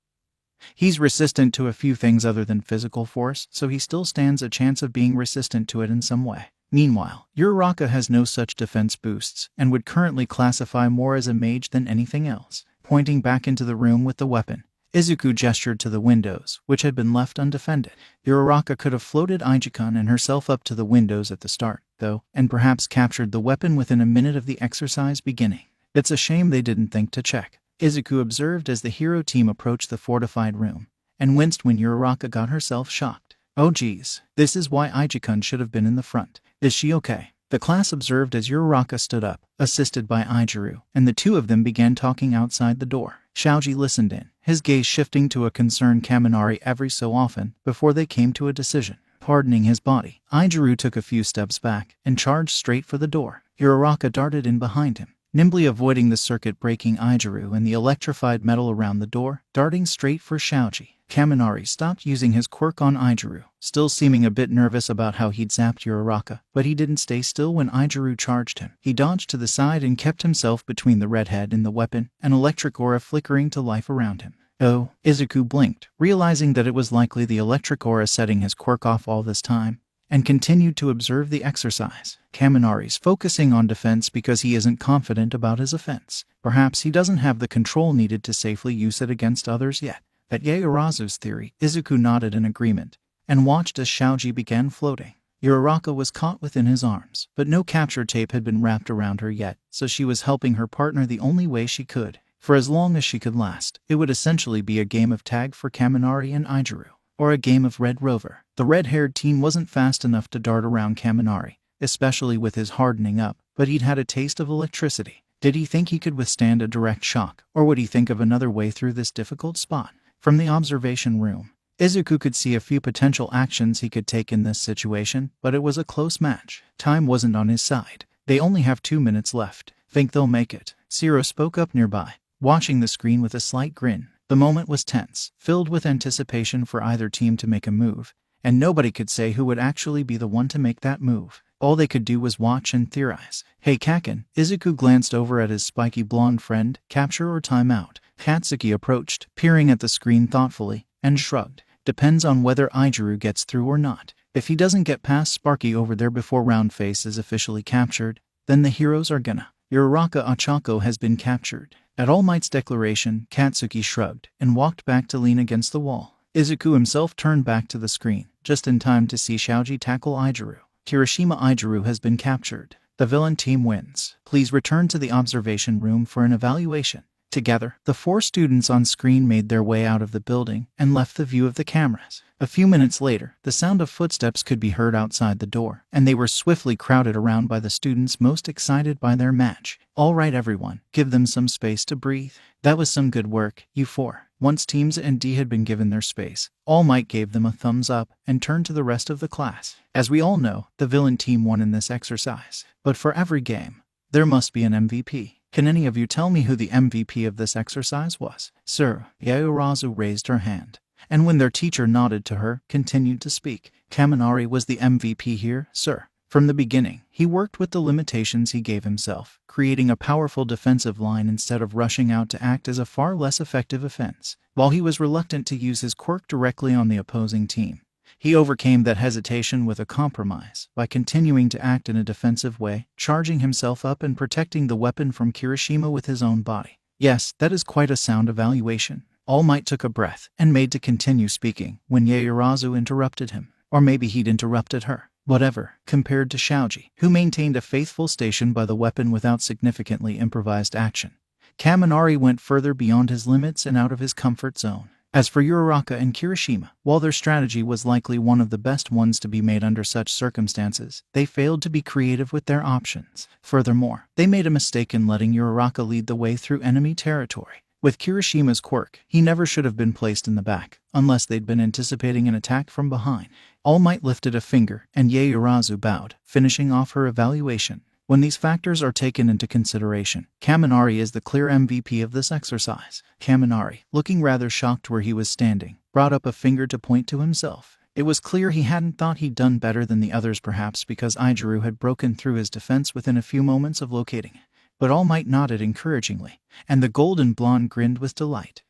Speaker 1: He's resistant to a few things other than physical force, so he still stands a chance of being resistant to it in some way. Meanwhile, Uraraka has no such defense boosts, and would currently classify more as a mage than anything else. Pointing back into the room with the weapon, Izuku gestured to the windows, which had been left undefended. Uraraka could have floated Izuku and herself up to the windows at the start, though, and perhaps captured the weapon within a minute of the exercise beginning. It's a shame they didn't think to check. Izuku observed as the hero team approached the fortified room, and winced when Uraraka got herself shocked. Oh geez, this is why Izuku should have been in the front. Is she okay? The class observed as Uraraka stood up, assisted by Izuku, and the two of them began talking outside the door. Shoji listened in, his gaze shifting to a concerned Kaminari every so often before they came to a decision. Hardening his body, Izuku took a few steps back and charged straight for the door. Uraraka darted in behind him, nimbly avoiding the circuit-breaking Izuku and the electrified metal around the door, darting straight for Shoji. Kaminari stopped using his quirk on Izuku, still seeming a bit nervous about how he'd zapped Uraraka, but he didn't stay still when Izuku charged him. He dodged to the side and kept himself between the redhead and the weapon, an electric aura flickering to life around him. Oh, Izuku blinked, realizing that it was likely the electric aura setting his quirk off all this time, and continued to observe the exercise. Kaminari's focusing on defense because he isn't confident about his offense. Perhaps he doesn't have the control needed to safely use it against others yet. At Yaoyorozu's theory, Izuku nodded in agreement, and watched as Shoji began floating. Uraraka was caught within his arms, but no capture tape had been wrapped around her yet, so she was helping her partner the only way she could. For as long as she could last, it would essentially be a game of tag for Kaminari and Izuku, or a game of Red Rover. The red-haired teen wasn't fast enough to dart around Kaminari, especially with his hardening up, but he'd had a taste of electricity. Did he think he could withstand a direct shock, or would he think of another way through this difficult spot? From the observation room, Izuku could see a few potential actions he could take in this situation, but it was a close match. Time wasn't on his side. They only have 2 minutes left. Think they'll make it? Zero spoke up nearby, watching the screen with a slight grin. The moment was tense, filled with anticipation for either team to make a move, and nobody could say who would actually be the one to make that move. All they could do was watch and theorize. Hey Kaken, Izuku glanced over at his spiky blonde friend. Capture or timeout? Katsuki approached, peering at the screen thoughtfully, and shrugged. Depends on whether Izuku gets through or not. If he doesn't get past Sparky over there before Roundface is officially captured, then the heroes are gonna. Uraraka Ochako has been captured. At All Might's declaration, Katsuki shrugged and walked back to lean against the wall. Izuku himself turned back to the screen, just in time to see Shoji tackle Izuku. Kirishima Izuku has been captured. The villain team wins. Please return to the observation room for an evaluation. Together, the 4 students on screen made their way out of the building and left the view of the cameras. A few minutes later, the sound of footsteps could be heard outside the door, and they were swiftly crowded around by the students most excited by their match. All right everyone, give them some space to breathe. That was some good work, you 4. Once teams and D had been given their space, All Might gave them a thumbs up and turned to the rest of the class. As we all know, the villain team won in this exercise. But for every game, there must be an MVP. Can any of you tell me who the MVP of this exercise was? Sir, Yaoyorozu raised her hand, and when their teacher nodded to her, continued to speak. Kaminari was the MVP here, sir. From the beginning, he worked with the limitations he gave himself, creating a powerful defensive line instead of rushing out to act as a far less effective offense. While he was reluctant to use his quirk directly on the opposing team, he overcame that hesitation with a compromise by continuing to act in a defensive way, charging himself up and protecting the weapon from Kirishima with his own body. Yes, that is quite a sound evaluation. All Might took a breath and made to continue speaking when Yaoyorozu interrupted him. Or maybe he'd interrupted her. Whatever, compared to Shoji, who maintained a faithful station by the weapon without significantly improvised action. Kaminari went further beyond his limits and out of his comfort zone. As for Uraraka and Kirishima, while their strategy was likely one of the best ones to be made under such circumstances, they failed to be creative with their options. Furthermore, they made a mistake in letting Uraraka lead the way through enemy territory. With Kirishima's quirk, he never should have been placed in the back, unless they'd been anticipating an attack from behind. All Might lifted a finger, and Yaoyorozu bowed, finishing off her evaluation. When these factors are taken into consideration, Kaminari is the clear MVP of this exercise. Kaminari, looking rather shocked where he was standing, brought up a finger to point to himself. It was clear he hadn't thought he'd done better than the others, perhaps because Izuku had broken through his defense within a few moments of locating it. But All Might nodded encouragingly, and the golden blonde grinned with delight.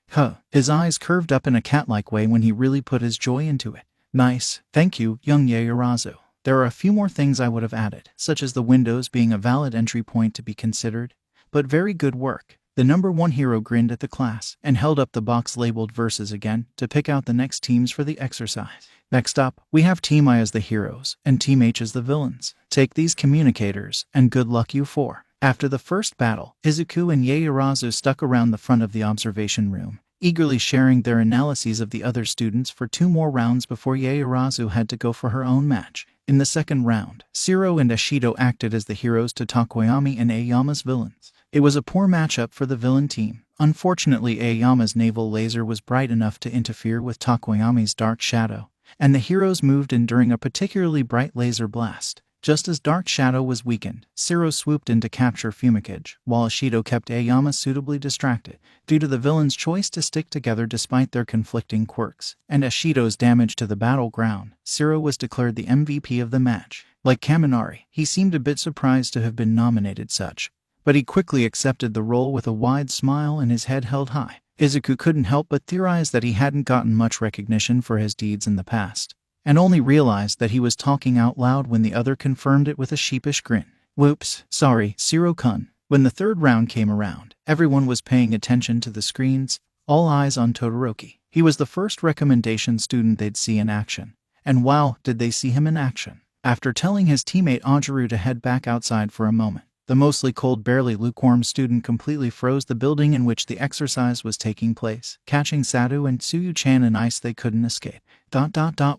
Speaker 1: His eyes curved up in a cat-like way when he really put his joy into it. Nice, thank you, young Yaoyorozu. There are a few more things I would have added, such as the windows being a valid entry point to be considered. But very good work. The number 1 hero grinned at the class, and held up the box labeled verses again, to pick out the next teams for the exercise. Next up, we have Team I as the heroes, and Team H as the villains. Take these communicators, and good luck you four. After the first battle, Izuku and Yaoyorozu stuck around the front of the observation room, eagerly sharing their analyses of the other students for 2 more rounds before Yaoyorozu had to go for her own match. In the second round, Shiro and Ashido acted as the heroes to Tokoyami and Aoyama's villains. It was a poor matchup for the villain team. Unfortunately, Aoyama's naval laser was bright enough to interfere with Tokoyami's dark shadow, and the heroes moved in during a particularly bright laser blast. Just as Dark Shadow was weakened, Shiro swooped in to capture Fumikage, while Ashido kept Aoyama suitably distracted. Due to the villains' choice to stick together despite their conflicting quirks, and Ashido's damage to the battleground, Shiro was declared the MVP of the match. Like Kaminari, he seemed a bit surprised to have been nominated such, but he quickly accepted the role with a wide smile and his head held high. Izuku couldn't help but theorize that he hadn't gotten much recognition for his deeds in the past, and only realized that he was talking out loud when the other confirmed it with a sheepish grin. Whoops, sorry, Shiro-kun. When the third round came around, everyone was paying attention to the screens, all eyes on Todoroki. He was the first recommendation student they'd see in action. And wow, did they see him in action. After telling his teammate Ajiru to head back outside for a moment, the mostly cold, barely lukewarm student completely froze the building in which the exercise was taking place, catching Sadu and Tsuyu-chan in ice they couldn't escape.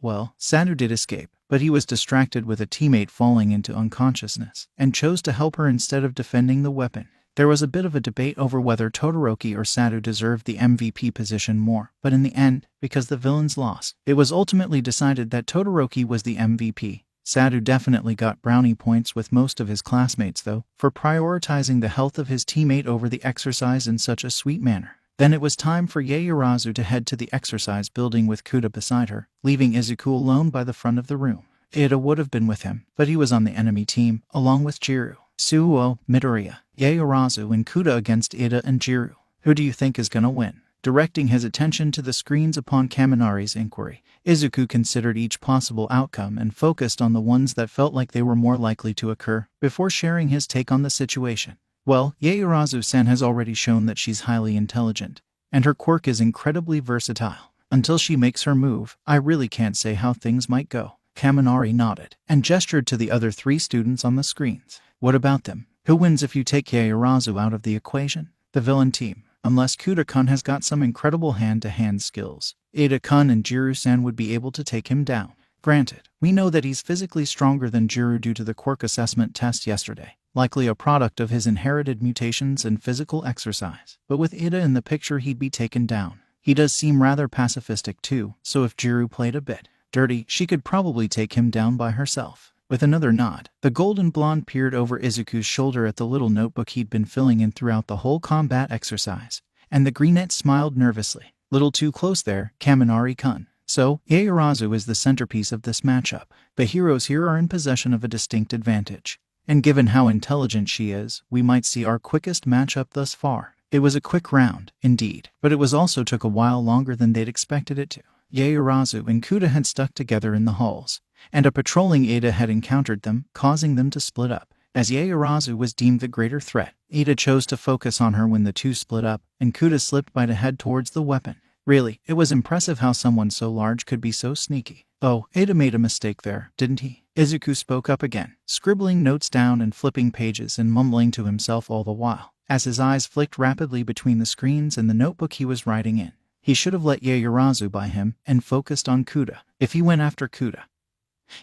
Speaker 1: Well, Sadu did escape, but he was distracted with a teammate falling into unconsciousness, and chose to help her instead of defending the weapon. There was a bit of a debate over whether Todoroki or Sadu deserved the MVP position more, but in the end, because the villains lost, it was ultimately decided that Todoroki was the MVP. Sadu definitely got brownie points with most of his classmates though, for prioritizing the health of his teammate over the exercise in such a sweet manner. Then it was time for Yaoyorozu to head to the exercise building with Kuda beside her, leaving Izuku alone by the front of the room. Ida would have been with him, but he was on the enemy team, along with Jiru, Suo, Midoriya, Yaoyorozu and Kuda against Ida and Jiru. Who do you think is gonna win? Directing his attention to the screens upon Kaminari's inquiry, Izuku considered each possible outcome and focused on the ones that felt like they were more likely to occur, before sharing his take on the situation. Well, Yaoyorozu-san has already shown that she's highly intelligent, and her quirk is incredibly versatile. Until she makes her move, I really can't say how things might go. Kaminari nodded, and gestured to the other 3 students on the screens. What about them? Who wins if you take Yaoyorozu out of the equation? The villain team. Unless Kuda-kun has got some incredible hand-to-hand skills, Ida-kun and Jiru-san would be able to take him down. Granted, we know that he's physically stronger than Jiru due to the quirk assessment test yesterday, likely a product of his inherited mutations and physical exercise. But with Ida in the picture, he'd be taken down. He does seem rather pacifistic too, so if Jiru played a bit dirty, she could probably take him down by herself. With another nod, the golden blonde peered over Izuku's shoulder at the little notebook he'd been filling in throughout the whole combat exercise, and the greenette smiled nervously. Little too close there, Kaminari-kun. So, Yaoyorozu is the centerpiece of this matchup. The heroes here are in possession of a distinct advantage. And given how intelligent she is, we might see our quickest matchup thus far. It was a quick round, indeed, but it was also took a while longer than they'd expected it to. Yaoyorozu and Kuta had stuck together in the halls, and a patrolling Ada had encountered them, causing them to split up. As Yaoyorozu was deemed the greater threat, Ada chose to focus on her when the two split up, and Kuta slipped by to head towards the weapon. Really, it was impressive how someone so large could be so sneaky. Oh, Ada made a mistake there, didn't he? Izuku spoke up again, scribbling notes down and flipping pages and mumbling to himself all the while, as his eyes flicked rapidly between the screens and the notebook he was writing in. He should have let Yaoyorozu by him and focused on Kuta. If he went after Kuta,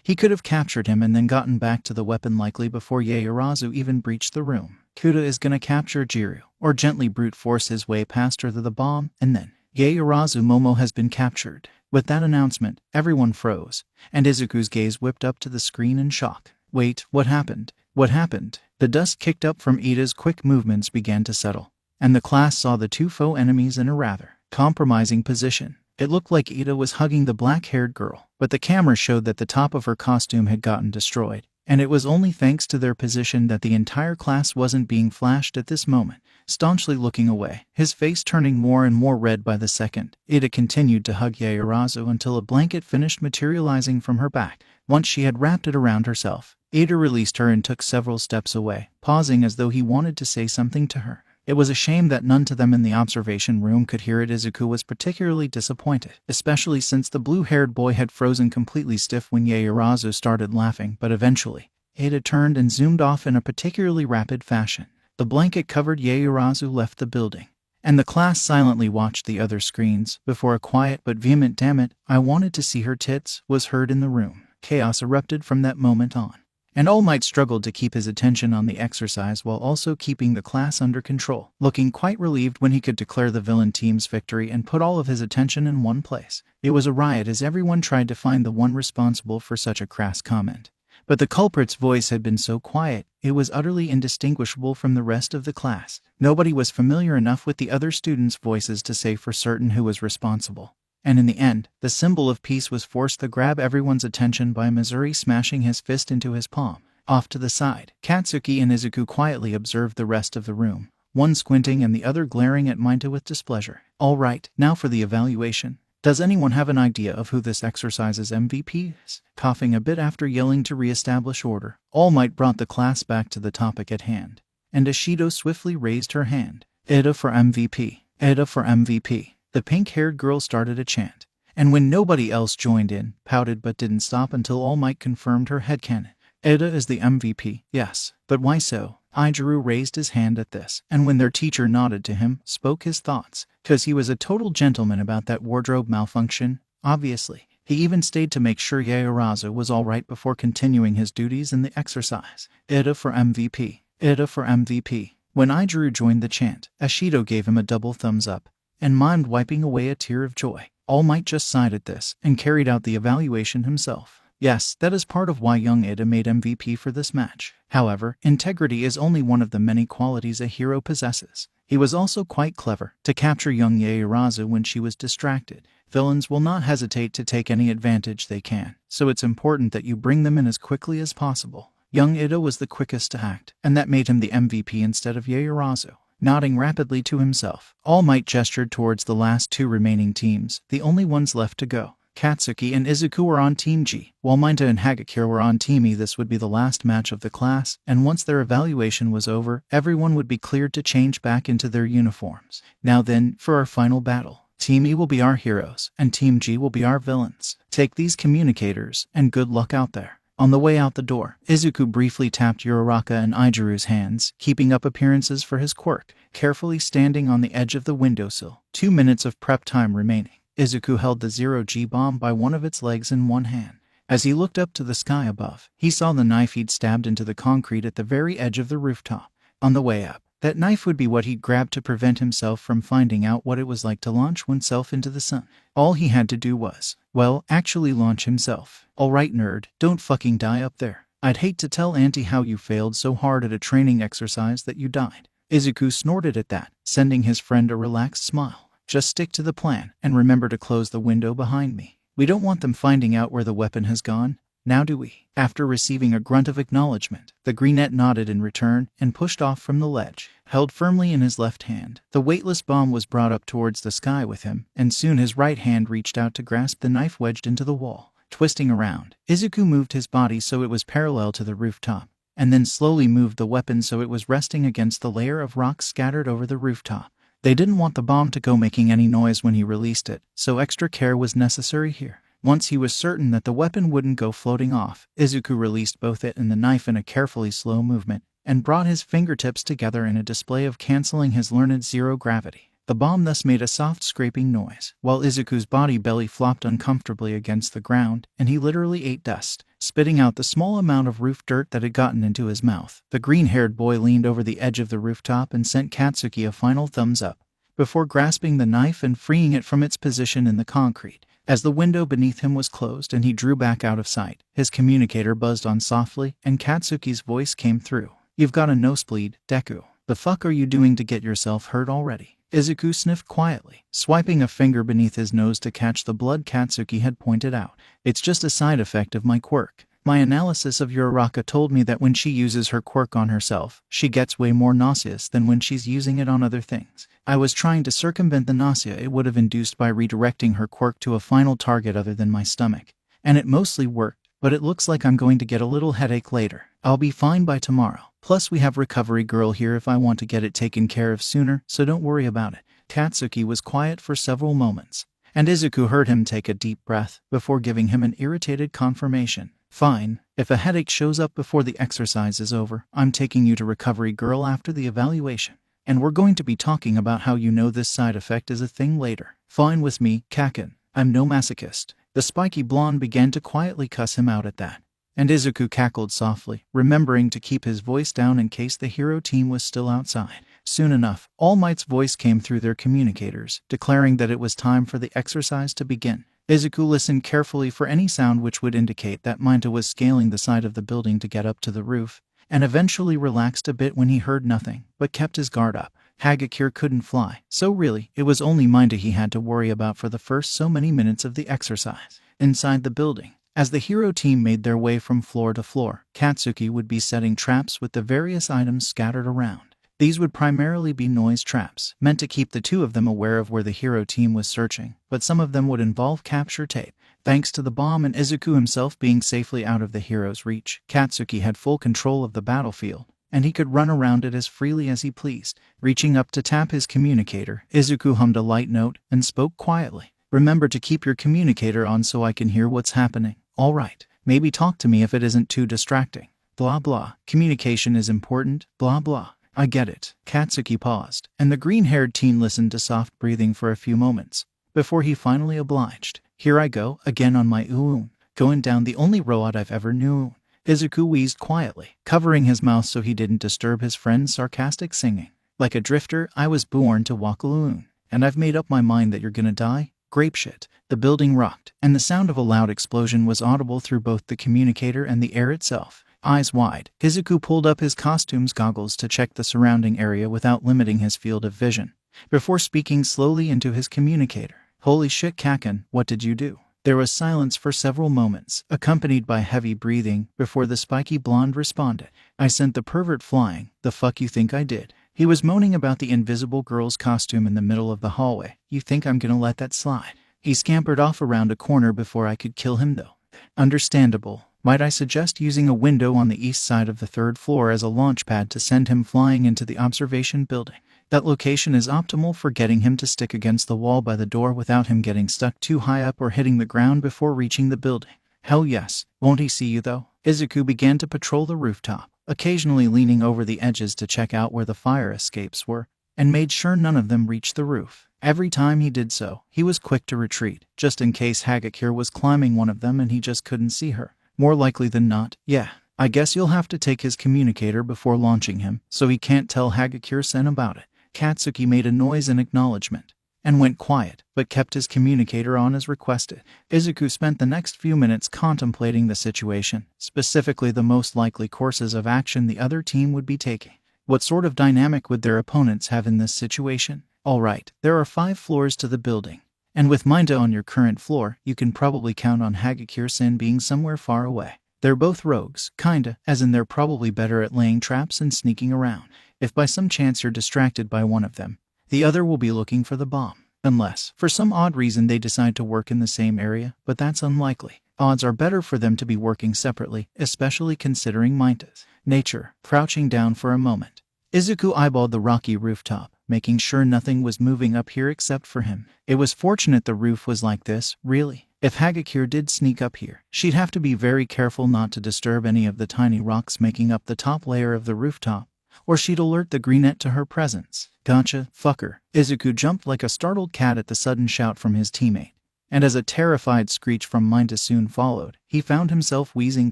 Speaker 1: he could have captured him and then gotten back to the weapon likely before Yaoyorozu even breached the room. Kuta is gonna capture Jiru, or gently brute force his way past her to the bomb, and then Yaoyorozu Momo has been captured. With that announcement, everyone froze, and Izuku's gaze whipped up to the screen in shock. Wait, what happened? What happened? The dust kicked up from Ida's quick movements began to settle, and the class saw the two foe enemies in a rather compromising position. It looked like Ida was hugging the black-haired girl, but the camera showed that the top of her costume had gotten destroyed, and it was only thanks to their position that the entire class wasn't being flashed at this moment. Staunchly looking away, his face turning more and more red by the second, Ida continued to hug Yaoyorozu until a blanket finished materializing from her back. Once she had wrapped it around herself, Ida released her and took several steps away, pausing as though he wanted to say something to her. It was a shame that none of them in the observation room could hear it. Izuku was particularly disappointed, especially since the blue-haired boy had frozen completely stiff when Yaoyorozu started laughing, but eventually, Ada turned and zoomed off in a particularly rapid fashion. The blanket-covered Yaoyorozu left the building, and the class silently watched the other screens before a quiet but vehement "damn it, I wanted to see her tits" was heard in the room. Chaos erupted from that moment on, and All Might struggled to keep his attention on the exercise while also keeping the class under control, looking quite relieved when he could declare the villain team's victory and put all of his attention in one place. It was a riot as everyone tried to find the one responsible for such a crass comment. But the culprit's voice had been so quiet, it was utterly indistinguishable from the rest of the class. Nobody was familiar enough with the other students' voices to say for certain who was responsible. And in the end, the symbol of peace was forced to grab everyone's attention by Missouri smashing his fist into his palm. Off to the side, Katsuki and Izuku quietly observed the rest of the room, one squinting and the other glaring at Minta with displeasure. All right, now for the evaluation. Does anyone have an idea of who this exercise's MVP is? Coughing a bit after yelling to re-establish order, All Might brought the class back to the topic at hand, and Ashido swiftly raised her hand. Ida for MVP. Ida for MVP. The pink-haired girl started a chant, and when nobody else joined in, pouted but didn't stop until All Might confirmed her headcanon. Ida is the MVP, yes, but why so? Izuku raised his hand at this, and when their teacher nodded to him, spoke his thoughts. 'Cause he was a total gentleman about that wardrobe malfunction, obviously. He even stayed to make sure Yaoyorozu was alright before continuing his duties in the exercise. Ida for MVP. Ida for MVP. When Izuku joined the chant, Ashido gave him a double thumbs up, and mimed wiping away a tear of joy. All Might just sighed at this, and carried out the evaluation himself. Yes, that is part of why young Ida made MVP for this match. However, integrity is only one of the many qualities a hero possesses. He was also quite clever to capture young Yaoyorozu when she was distracted. Villains will not hesitate to take any advantage they can, so it's important that you bring them in as quickly as possible. Young Ida was the quickest to act, and that made him the MVP instead of Yaoyorozu. Nodding rapidly to himself, All Might gestured towards the last two remaining teams, the only ones left to go. Katsuki and Izuku were on Team G, while Minta and Hagakure were on Team E. This would be the last match of the class, and once their evaluation was over, everyone would be cleared to change back into their uniforms. Now then, for our final battle. Team E will be our heroes, and Team G will be our villains. Take these communicators, and good luck out there. On the way out the door, Izuku briefly tapped Uraraka and Ijuru's hands, keeping up appearances for his quirk, carefully standing on the edge of the windowsill. 2 minutes of prep time remaining. Izuku held the zero-G bomb by one of its legs in one hand. As he looked up to the sky above, he saw the knife he'd stabbed into the concrete at the very edge of the rooftop. On the way up, That knife would be what he'd grab to prevent himself from finding out what it was like to launch oneself into the sun. All he had to do was, well, actually launch himself. Alright nerd, don't fucking die up there. I'd hate to tell Auntie how you failed so hard at a training exercise that you died. Izuku snorted at that, sending his friend a relaxed smile. Just stick to the plan, and remember to close the window behind me. We don't want them finding out where the weapon has gone. Now do we? After receiving a grunt of acknowledgement, the greenette nodded in return and pushed off from the ledge, held firmly in his left hand. The weightless bomb was brought up towards the sky with him, and soon his right hand reached out to grasp the knife wedged into the wall. Twisting around, Izuku moved his body so it was parallel to the rooftop, and then slowly moved the weapon so it was resting against the layer of rocks scattered over the rooftop. They didn't want the bomb to go making any noise when he released it, so extra care was necessary here. Once he was certain that the weapon wouldn't go floating off, Izuku released both it and the knife in a carefully slow movement, and brought his fingertips together in a display of canceling his learned zero gravity. The bomb thus made a soft scraping noise, while Izuku's body belly flopped uncomfortably against the ground, and he literally ate dust, spitting out the small amount of roof dirt that had gotten into his mouth. The green-haired boy leaned over the edge of the rooftop and sent Katsuki a final thumbs up, before grasping the knife and freeing it from its position in the concrete. As the window beneath him was closed and he drew back out of sight, his communicator buzzed on softly, and Katsuki's voice came through. You've got a nosebleed, Deku. The fuck are you doing to get yourself hurt already? Izuku sniffed quietly, swiping a finger beneath his nose to catch the blood Katsuki had pointed out. It's just a side effect of my quirk. My analysis of your Araka told me that when she uses her quirk on herself, she gets way more nauseous than when she's using it on other things. I was trying to circumvent the nausea it would have induced by redirecting her quirk to a final target other than my stomach. And it mostly worked, but it looks like I'm going to get a little headache later. I'll be fine by tomorrow. Plus we have Recovery Girl here if I want to get it taken care of sooner, so don't worry about it. Katsuki was quiet for several moments, and Izuku heard him take a deep breath before giving him an irritated confirmation. Fine, if a headache shows up before the exercise is over, I'm taking you to Recovery Girl after the evaluation. And we're going to be talking about how you know this side effect is a thing later. Fine with me, Kaken. I'm no masochist. The spiky blonde began to quietly cuss him out at that, and Izuku cackled softly, remembering to keep his voice down in case the hero team was still outside. Soon enough, All Might's voice came through their communicators, declaring that it was time for the exercise to begin. Izuku listened carefully for any sound which would indicate that Minta was scaling the side of the building to get up to the roof, and eventually relaxed a bit when he heard nothing, but kept his guard up. Hagakure couldn't fly, so really, it was only Minta he had to worry about for the first so many minutes of the exercise. Inside the building, as the hero team made their way from floor to floor, Katsuki would be setting traps with the various items scattered around. These would primarily be noise traps, meant to keep the two of them aware of where the hero team was searching, but some of them would involve capture tape. Thanks to the bomb and Izuku himself being safely out of the hero's reach, Katsuki had full control of the battlefield, and he could run around it as freely as he pleased. Reaching up to tap his communicator, Izuku hummed a light note and spoke quietly. Remember to keep your communicator on so I can hear what's happening. All right, maybe talk to me if it isn't too distracting. Blah blah. Communication is important, blah blah. I get it. Katsuki paused, and the green-haired teen listened to soft breathing for a few moments, before he finally obliged. Here I go, again on my uun. Going down the only road I've ever knew. Izuku wheezed quietly, covering his mouth so he didn't disturb his friend's sarcastic singing. Like a drifter, I was born to walk alone, and I've made up my mind that you're gonna die. Grape shit. The building rocked, and the sound of a loud explosion was audible through both the communicator and the air itself. Eyes wide, Izuku pulled up his costume's goggles to check the surrounding area without limiting his field of vision, before speaking slowly into his communicator. Holy shit, Kaken, what did you do? There was silence for several moments, accompanied by heavy breathing, before the spiky blonde responded. I sent the pervert flying. The fuck you think I did? He was moaning about the invisible girl's costume in the middle of the hallway. You think I'm gonna let that slide? He scampered off around a corner before I could kill him though. Understandable. Might I suggest using a window on the east side of the third floor as a launch pad to send him flying into the observation building? That location is optimal for getting him to stick against the wall by the door without him getting stuck too high up or hitting the ground before reaching the building. Hell yes. Won't he see you though? Izuku began to patrol the rooftop, occasionally leaning over the edges to check out where the fire escapes were, and made sure none of them reached the roof. Every time he did so, he was quick to retreat, just in case Hagakure was climbing one of them and he just couldn't see her. More likely than not, yeah. I guess you'll have to take his communicator before launching him, so he can't tell Hagakure-sen about it. Katsuki made a noise in acknowledgement and went quiet, but kept his communicator on as requested. Izuku spent the next few minutes contemplating the situation, specifically the most likely courses of action the other team would be taking. What sort of dynamic would their opponents have in this situation? Alright, there are 5 floors to the building, and with Minta on your current floor, you can probably count on Hagakure-sen being somewhere far away. They're both rogues, kinda, as in they're probably better at laying traps and sneaking around. If by some chance you're distracted by one of them, the other will be looking for the bomb. Unless, for some odd reason, they decide to work in the same area, but that's unlikely. Odds are better for them to be working separately, especially considering Minta's nature. Crouching down for a moment, Izuku eyeballed the rocky rooftop, making sure nothing was moving up here except for him. It was fortunate the roof was like this, really. If Hagakure did sneak up here, she'd have to be very careful not to disturb any of the tiny rocks making up the top layer of the rooftop, or she'd alert the greenette to her presence. Gotcha, fucker. Izuku jumped like a startled cat at the sudden shout from his teammate, and as a terrified screech from Minta soon followed, he found himself wheezing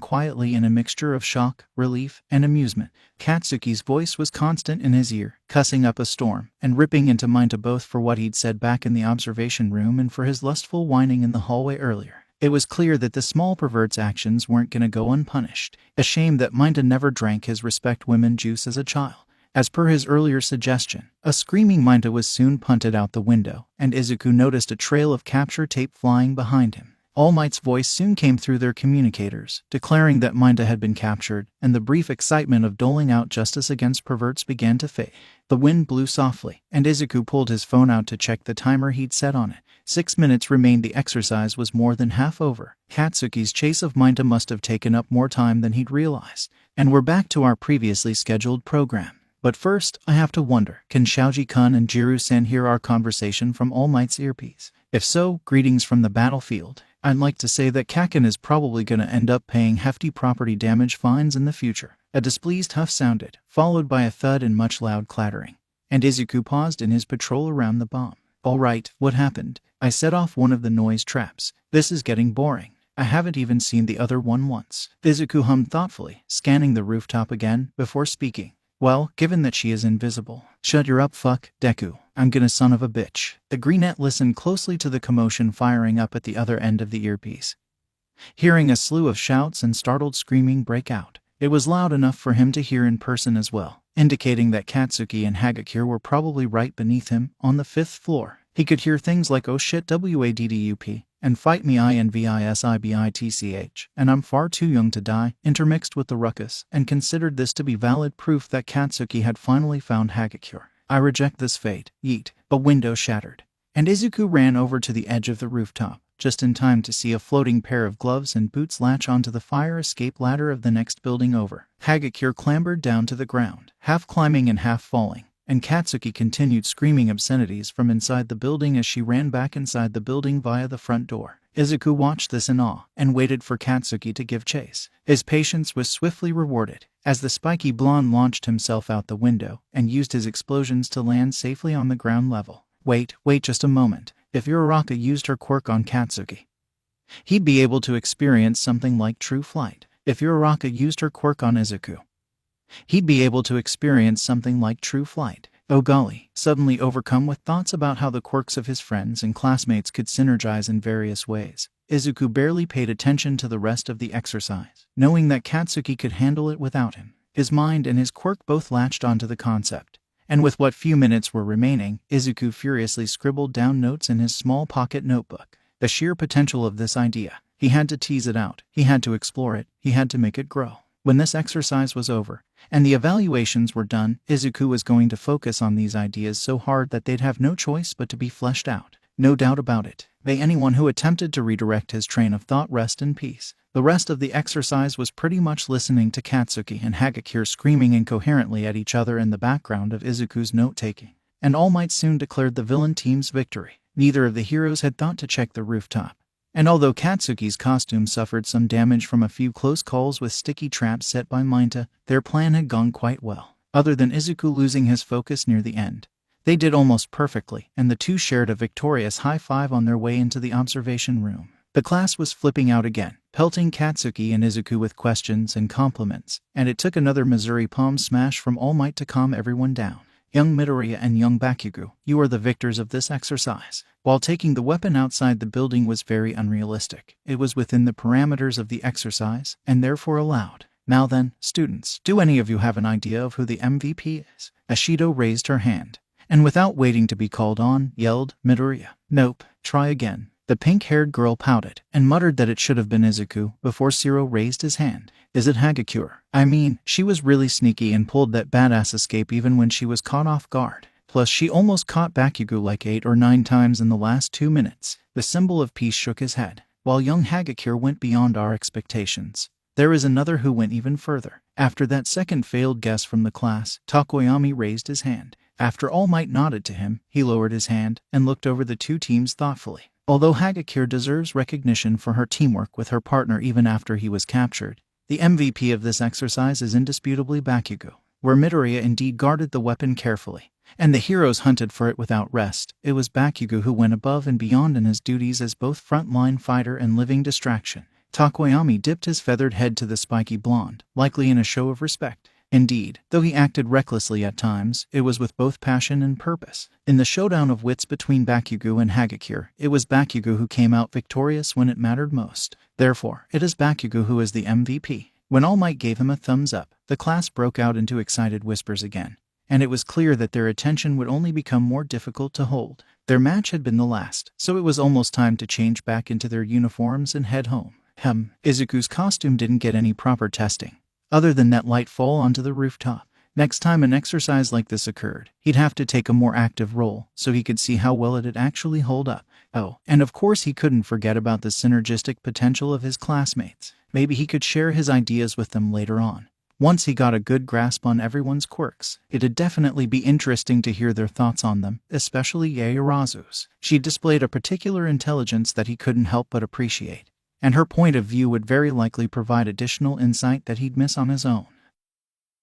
Speaker 1: quietly in a mixture of shock, relief, and amusement. Katsuki's voice was constant in his ear, cussing up a storm, and ripping into Minta both for what he'd said back in the observation room and for his lustful whining in the hallway earlier. It was clear that the small pervert's actions weren't gonna go unpunished. A shame that Minta never drank his respect women juice as a child. As per his earlier suggestion, a screaming Minta was soon punted out the window, and Izuku noticed a trail of capture tape flying behind him. All Might's voice soon came through their communicators, declaring that Minta had been captured, and the brief excitement of doling out justice against perverts began to fade. The wind blew softly, and Izuku pulled his phone out to check the timer he'd set on it. 6 minutes remained. The exercise was more than half over. Katsuki's chase of Minta must have taken up more time than he'd realized. And we're back to our previously scheduled program. But first, I have to wonder, can Shoji-kun and Jiru-sen hear our conversation from All Might's earpiece? If so, greetings from the battlefield. I'd like to say that Kaken is probably gonna end up paying hefty property damage fines in the future. A displeased huff sounded, followed by a thud and much loud clattering, and Izuku paused in his patrol around the bomb. Alright, what happened? I set off one of the noise traps. This is getting boring. I haven't even seen the other one once. Izuku hummed thoughtfully, scanning the rooftop again, before speaking. Well, given that she is invisible. Shut your up fuck, Deku. I'm gonna son of a bitch. The greenette listened closely to the commotion firing up at the other end of the earpiece, hearing a slew of shouts and startled screaming break out. It was loud enough for him to hear in person as well, indicating that Katsuki and Hagakure were probably right beneath him, on the 5th floor. He could hear things like oh shit WADDUP, and fight me INVISIBITCH, and I'm far too young to die, intermixed with the ruckus, and considered this to be valid proof that Katsuki had finally found Hagakure. I reject this fate. Yeet. A window shattered, and Izuku ran over to the edge of the rooftop, just in time to see a floating pair of gloves and boots latch onto the fire escape ladder of the next building over. Hagakure clambered down to the ground, half climbing and half falling, and Katsuki continued screaming obscenities from inside the building as she ran back inside the building via the front door. Izuku watched this in awe, and waited for Katsuki to give chase. His patience was swiftly rewarded, as the spiky blonde launched himself out the window, and used his explosions to land safely on the ground level. Wait just a moment. If Uraraka used her quirk on Katsuki, he'd be able to experience something like true flight. If Uraraka used her quirk on Izuku, he'd be able to experience something like true flight. Oh golly, suddenly overcome with thoughts about how the quirks of his friends and classmates could synergize in various ways, Izuku barely paid attention to the rest of the exercise, knowing that Katsuki could handle it without him. His mind and his quirk both latched onto the concept, and with what few minutes were remaining, Izuku furiously scribbled down notes in his small pocket notebook. The sheer potential of this idea. He had to tease it out, he had to explore it, he had to make it grow. When this exercise was over, and the evaluations were done, Izuku was going to focus on these ideas so hard that they'd have no choice but to be fleshed out. No doubt about it. May anyone who attempted to redirect his train of thought rest in peace. The rest of the exercise was pretty much listening to Katsuki and Hagakure screaming incoherently at each other in the background of Izuku's note-taking. And All Might soon declared the villain team's victory. Neither of the heroes had thought to check the rooftop, and although Katsuki's costume suffered some damage from a few close calls with sticky traps set by Minta, their plan had gone quite well. Other than Izuku losing his focus near the end, they did almost perfectly, and the two shared a victorious high five on their way into the observation room. The class was flipping out again, pelting Katsuki and Izuku with questions and compliments, and it took another Missouri palm smash from All Might to calm everyone down. Young Midoriya and young Bakugo, you are the victors of this exercise. While taking the weapon outside the building was very unrealistic, it was within the parameters of the exercise, and therefore allowed. Now then, students, do any of you have an idea of who the MVP is? Ashido raised her hand, and without waiting to be called on, yelled, Midoriya. Nope, try again. The pink-haired girl pouted, and muttered that it should have been Izuku, before Zero raised his hand. Is it Hagakure? I mean, she was really sneaky and pulled that badass escape even when she was caught off guard. Plus, she almost caught Bakugo like 8 or 9 times in the last 2 minutes. The symbol of peace shook his head, while young Hagakure went beyond our expectations. There is another who went even further. After that second failed guess from the class, Takoyami raised his hand. After All Might nodded to him, he lowered his hand and looked over the 2 teams thoughtfully. Although Hagakure deserves recognition for her teamwork with her partner even after he was captured, the MVP of this exercise is indisputably Bakugo, where Midoriya indeed guarded the weapon carefully, and the heroes hunted for it without rest. It was Bakugo who went above and beyond in his duties as both front-line fighter and living distraction. Takoyami dipped his feathered head to the spiky blonde, likely in a show of respect. Indeed, though he acted recklessly at times, it was with both passion and purpose. In the showdown of wits between Bakugo and Hagakure, it was Bakugo who came out victorious when it mattered most. Therefore, it is Bakugo who is the MVP. When All Might gave him a thumbs up, the class broke out into excited whispers again, and it was clear that their attention would only become more difficult to hold. Their match had been the last, so it was almost time to change back into their uniforms and head home. Izuku's costume didn't get any proper testing, other than that light fall onto the rooftop. Next time an exercise like this occurred, he'd have to take a more active role so he could see how well it'd actually hold up. Oh, and of course he couldn't forget about the synergistic potential of his classmates. Maybe he could share his ideas with them later on. Once he got a good grasp on everyone's quirks, it'd definitely be interesting to hear their thoughts on them, especially Yaoyorozu's. She displayed a particular intelligence that he couldn't help but appreciate, and her point of view would very likely provide additional insight that he'd miss on his own.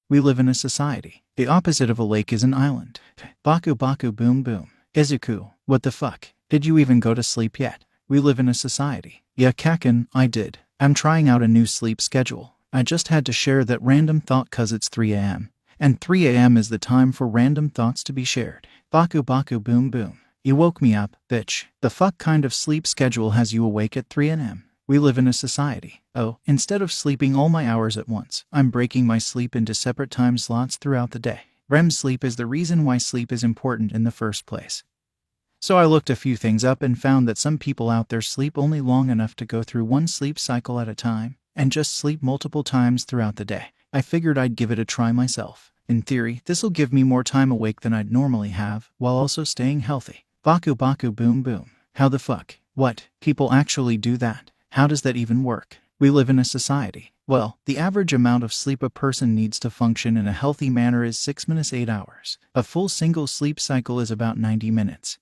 Speaker 1: We live in a society. The opposite of a lake is an island. Baku baku boom boom. Izuku, what the fuck? Did you even go to sleep yet? We live in a society. Yeah, Kaken, I did. I'm trying out a new sleep schedule. I just had to share that random thought cause it's 3 a.m. And 3 a.m. is the time for random thoughts to be shared. Baku baku boom boom. You woke me up, bitch. The fuck kind of sleep schedule has you awake at 3 a.m.? We live in a society. Oh, instead of sleeping all my hours at once, I'm breaking my sleep into separate time slots throughout the day. REM sleep is the reason why sleep is important in the first place. So I looked a few things up and found that some people out there sleep only long enough to go through one sleep cycle at a time, and just sleep multiple times throughout the day. I figured I'd give it a try myself. In theory, this'll give me more time awake than I'd normally have, while also staying healthy. Baku baku boom boom. How the fuck? What? People actually do that? How does that even work? We live in a society. Well, the average amount of sleep a person needs to function in a healthy manner is 6-8 hours. A full single sleep cycle is about 90 minutes.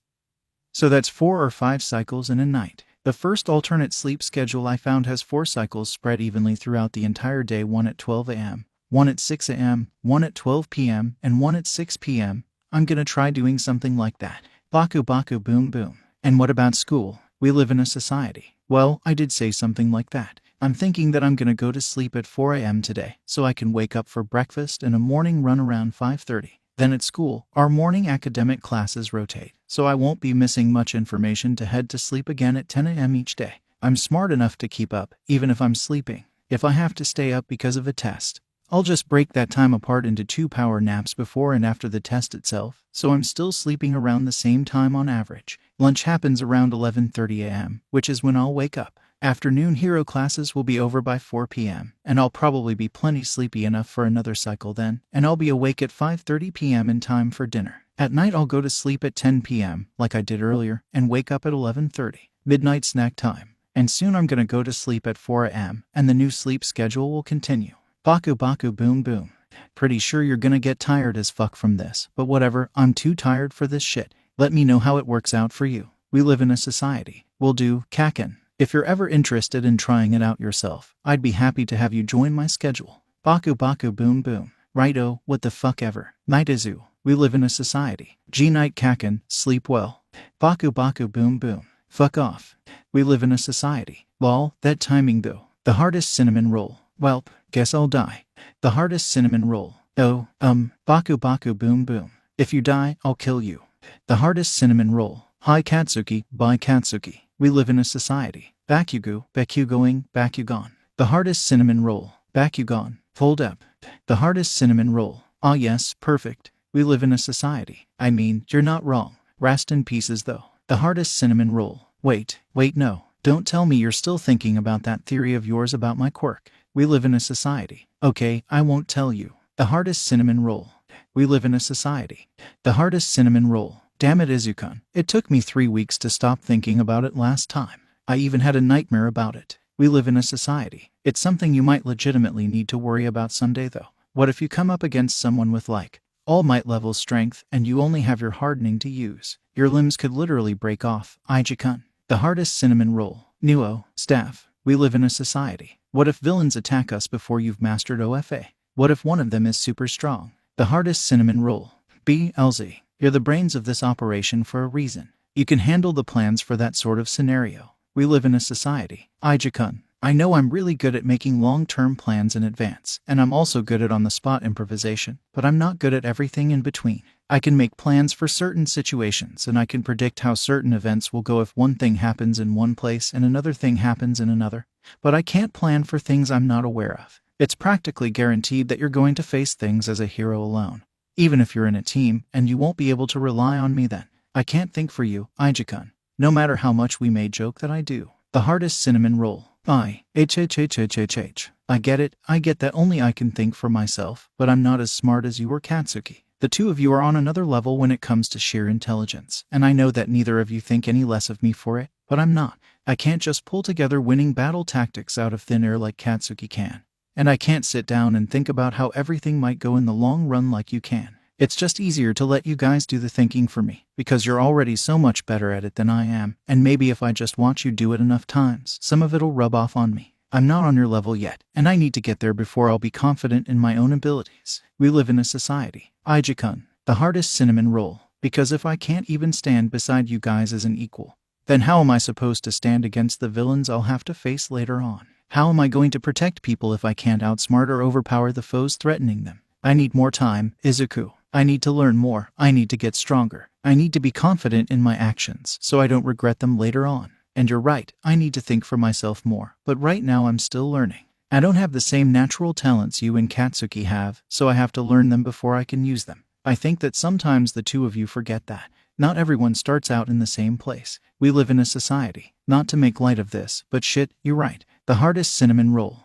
Speaker 1: So that's 4 or 5 cycles in a night. The first alternate sleep schedule I found has 4 cycles spread evenly throughout the entire day, one at 12 a.m., one at 6 a.m., one at 12 p.m., and one at 6 p.m. I'm gonna try doing something like that. Baku baku boom boom. And what about school? We live in a society. Well, I did say something like that. I'm thinking that I'm gonna go to sleep at 4 a.m. today, so I can wake up for breakfast and a morning run around 5:30. Then at school, our morning academic classes rotate, so I won't be missing much information to head to sleep again at 10 a.m. each day. I'm smart enough to keep up, even if I'm sleeping. If I have to stay up because of a test, I'll just break that time apart into 2 power naps before and after the test itself, so I'm still sleeping around the same time on average. Lunch happens around 11:30 a.m., which is when I'll wake up. Afternoon hero classes will be over by 4 p.m., and I'll probably be plenty sleepy enough for another cycle then, and I'll be awake at 5:30 p.m. in time for dinner. At night I'll go to sleep at 10 p.m., like I did earlier, and wake up at 11:30. Midnight snack time. And soon I'm gonna go to sleep at 4 a.m., and the new sleep schedule will continue. Baku baku boom boom. Pretty sure you're gonna get tired as fuck from this, but whatever, I'm too tired for this shit. Let me know how it works out for you. We live in a society. Will do, Kaken. If you're ever interested in trying it out yourself, I'd be happy to have you join my schedule. Baku baku boom boom. Righto, what the fuck ever. Night Izu. We live in a society. G night Kaken, sleep well. Baku baku boom boom. Fuck off. We live in a society. Lol, that timing though. The hardest cinnamon roll. Welp, guess I'll die. The hardest cinnamon roll. Oh, baku baku boom boom. If you die, I'll kill you. The hardest cinnamon roll. Hi Katsuki, bye Katsuki. We live in a society. Bakugoing, Bakugan. The hardest cinnamon roll. Bakugan. Hold up. The hardest cinnamon roll. Ah yes, perfect. We live in a society. I mean, you're not wrong. Rest in pieces though. The hardest cinnamon roll. Wait, no. Don't tell me you're still thinking about that theory of yours about my quirk. We live in a society. Okay, I won't tell you. The hardest cinnamon roll. We live in a society. The hardest cinnamon roll. Damn it, Izuku. It took me 3 weeks to stop thinking about it last time. I even had a nightmare about it. We live in a society. It's something you might legitimately need to worry about someday though. What if you come up against someone with like all might level strength and you only have your hardening to use? Your limbs could literally break off. Ijuku. The hardest cinnamon roll. Nuo. Staff. We live in a society. What if villains attack us before you've mastered OFA? What if one of them is super strong? The hardest cinnamon roll. BLZ. You're the brains of this operation for a reason. You can handle the plans for that sort of scenario. We live in a society. Ijuku. I know I'm really good at making long-term plans in advance, and I'm also good at on-the-spot improvisation, but I'm not good at everything in between. I can make plans for certain situations, and I can predict how certain events will go if one thing happens in one place and another thing happens in another, but I can't plan for things I'm not aware of. It's practically guaranteed that you're going to face things as a hero alone, even if you're in a team, and you won't be able to rely on me then. I can't think for you, Ijuku. No matter how much we may joke that I do. The hardest cinnamon roll. I get it, I get that only I can think for myself, but I'm not as smart as you or Katsuki. The two of you are on another level when it comes to sheer intelligence, and I know that neither of you think any less of me for it, but I'm not. I can't just pull together winning battle tactics out of thin air like Katsuki can. And I can't sit down and think about how everything might go in the long run like you can. It's just easier to let you guys do the thinking for me, because you're already so much better at it than I am, and maybe if I just watch you do it enough times, some of it'll rub off on me. I'm not on your level yet, and I need to get there before I'll be confident in my own abilities. We live in a society. Ijuku. The hardest cinnamon roll, because if I can't even stand beside you guys as an equal, then how am I supposed to stand against the villains I'll have to face later on? How am I going to protect people if I can't outsmart or overpower the foes threatening them? I need more time, Izuku. I need to learn more. I need to get stronger. I need to be confident in my actions so I don't regret them later on. And you're right, I need to think for myself more, but right now I'm still learning. I don't have the same natural talents you and Katsuki have, so I have to learn them before I can use them. I think that sometimes the two of you forget that. Not everyone starts out in the same place. We live in a society. Not to make light of this, but shit, you're right. The hardest cinnamon roll.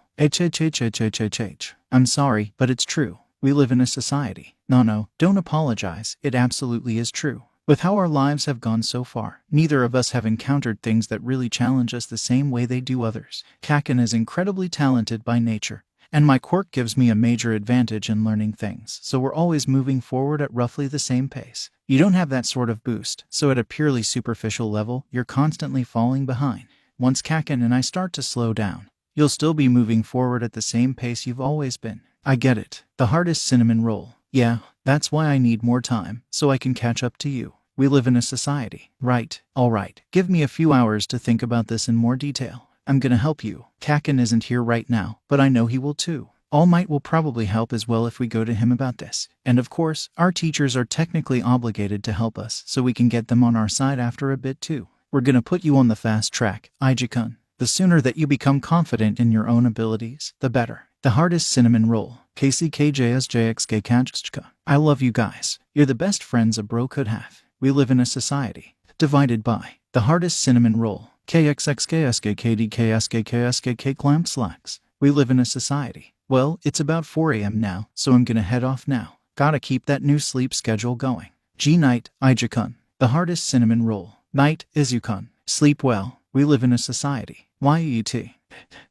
Speaker 1: I'm sorry, but it's true. We live in a society. No, don't apologize. It absolutely is true. With how our lives have gone so far, neither of us have encountered things that really challenge us the same way they do others. Kaken is incredibly talented by nature, and my quirk gives me a major advantage in learning things, so we're always moving forward at roughly the same pace. You don't have that sort of boost, so at a purely superficial level, you're constantly falling behind. Once Kaken and I start to slow down, you'll still be moving forward at the same pace you've always been. I get it. The hardest cinnamon roll. Yeah, that's why I need more time, so I can catch up to you. We live in a society. Right. Alright. Give me a few hours to think about this in more detail. I'm gonna help you. Kaken isn't here right now, but I know he will too. All Might will probably help as well if we go to him about this. And of course, our teachers are technically obligated to help us, so we can get them on our side after a bit too. We're gonna put you on the fast track, Ijuku. The sooner that you become confident in your own abilities, the better. The hardest cinnamon roll. KCKJSJXKKJXK. I love you guys. You're the best friends a bro could have. We live in a society. Divided by. The hardest cinnamon roll. KXXKSKKDKSKKSKK clamp slacks. We live in a society. Well, it's about 4 a.m. now, so I'm gonna head off now. Gotta keep that new sleep schedule going. G night, Ijuku. The hardest cinnamon roll. Night, Izuku. Sleep well. We live in a society. YET.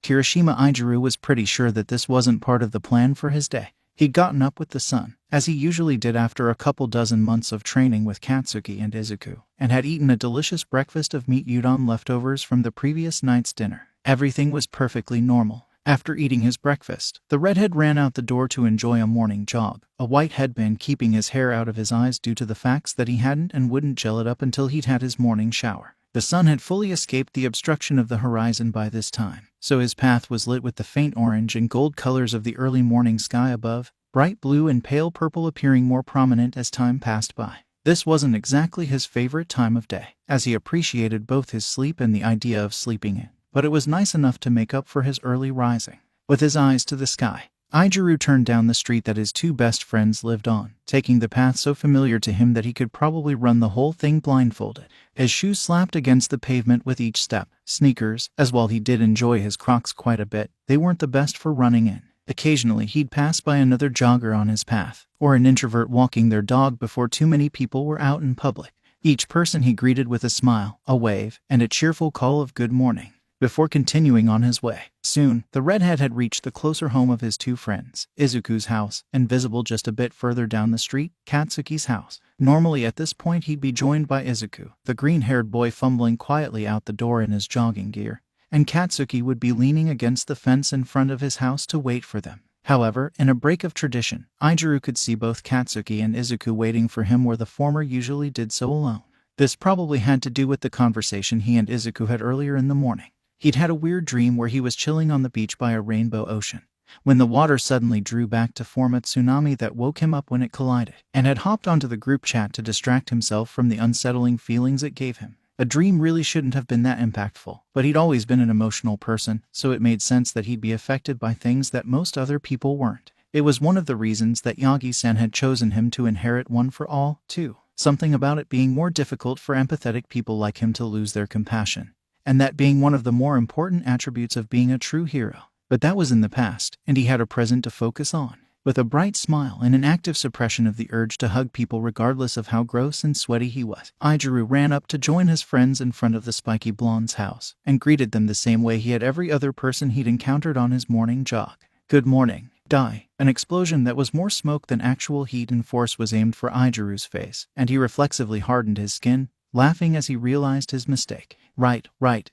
Speaker 1: Kirishima Ijuru was pretty sure that this wasn't part of the plan for his day. He'd gotten up with the sun, as he usually did after a couple dozen months of training with Katsuki and Izuku, and had eaten a delicious breakfast of meat udon leftovers from the previous night's dinner. Everything was perfectly normal. After eating his breakfast, the redhead ran out the door to enjoy a morning jog, a white headband keeping his hair out of his eyes due to the facts that he hadn't and wouldn't gel it up until he'd had his morning shower. The sun had fully escaped the obstruction of the horizon by this time, so his path was lit with the faint orange and gold colors of the early morning sky above, bright blue and pale purple appearing more prominent as time passed by. This wasn't exactly his favorite time of day, as he appreciated both his sleep and the idea of sleeping in, but it was nice enough to make up for his early rising. With his eyes to the sky, Izuku turned down the street that his two best friends lived on, taking the path so familiar to him that he could probably run the whole thing blindfolded. His shoes slapped against the pavement with each step. Sneakers, as while he did enjoy his Crocs quite a bit, they weren't the best for running in. Occasionally he'd pass by another jogger on his path, or an introvert walking their dog before too many people were out in public. Each person he greeted with a smile, a wave, and a cheerful call of good morning, before continuing on his way. Soon, the redhead had reached the closer home of his two friends, Izuku's house, and visible just a bit further down the street, Katsuki's house. Normally at this point he'd be joined by Izuku, the green-haired boy fumbling quietly out the door in his jogging gear, and Katsuki would be leaning against the fence in front of his house to wait for them. However, in a break of tradition, Izuku could see both Katsuki and Izuku waiting for him where the former usually did so alone. This probably had to do with the conversation he and Izuku had earlier in the morning. He'd had a weird dream where he was chilling on the beach by a rainbow ocean, when the water suddenly drew back to form a tsunami that woke him up when it collided, and had hopped onto the group chat to distract himself from the unsettling feelings it gave him. A dream really shouldn't have been that impactful, but he'd always been an emotional person, so it made sense that he'd be affected by things that most other people weren't. It was one of the reasons that Yagi-san had chosen him to inherit One for All, too. Something about it being more difficult for empathetic people like him to lose their compassion, and that being one of the more important attributes of being a true hero. But that was in the past, and he had a present to focus on. With a bright smile and an active suppression of the urge to hug people regardless of how gross and sweaty he was, Izuku ran up to join his friends in front of the spiky blonde's house, and greeted them the same way he had every other person he'd encountered on his morning jog. "Good morning, Dai." An explosion that was more smoke than actual heat and force was aimed for Izuku's face, and he reflexively hardened his skin, laughing as he realized his mistake. Right,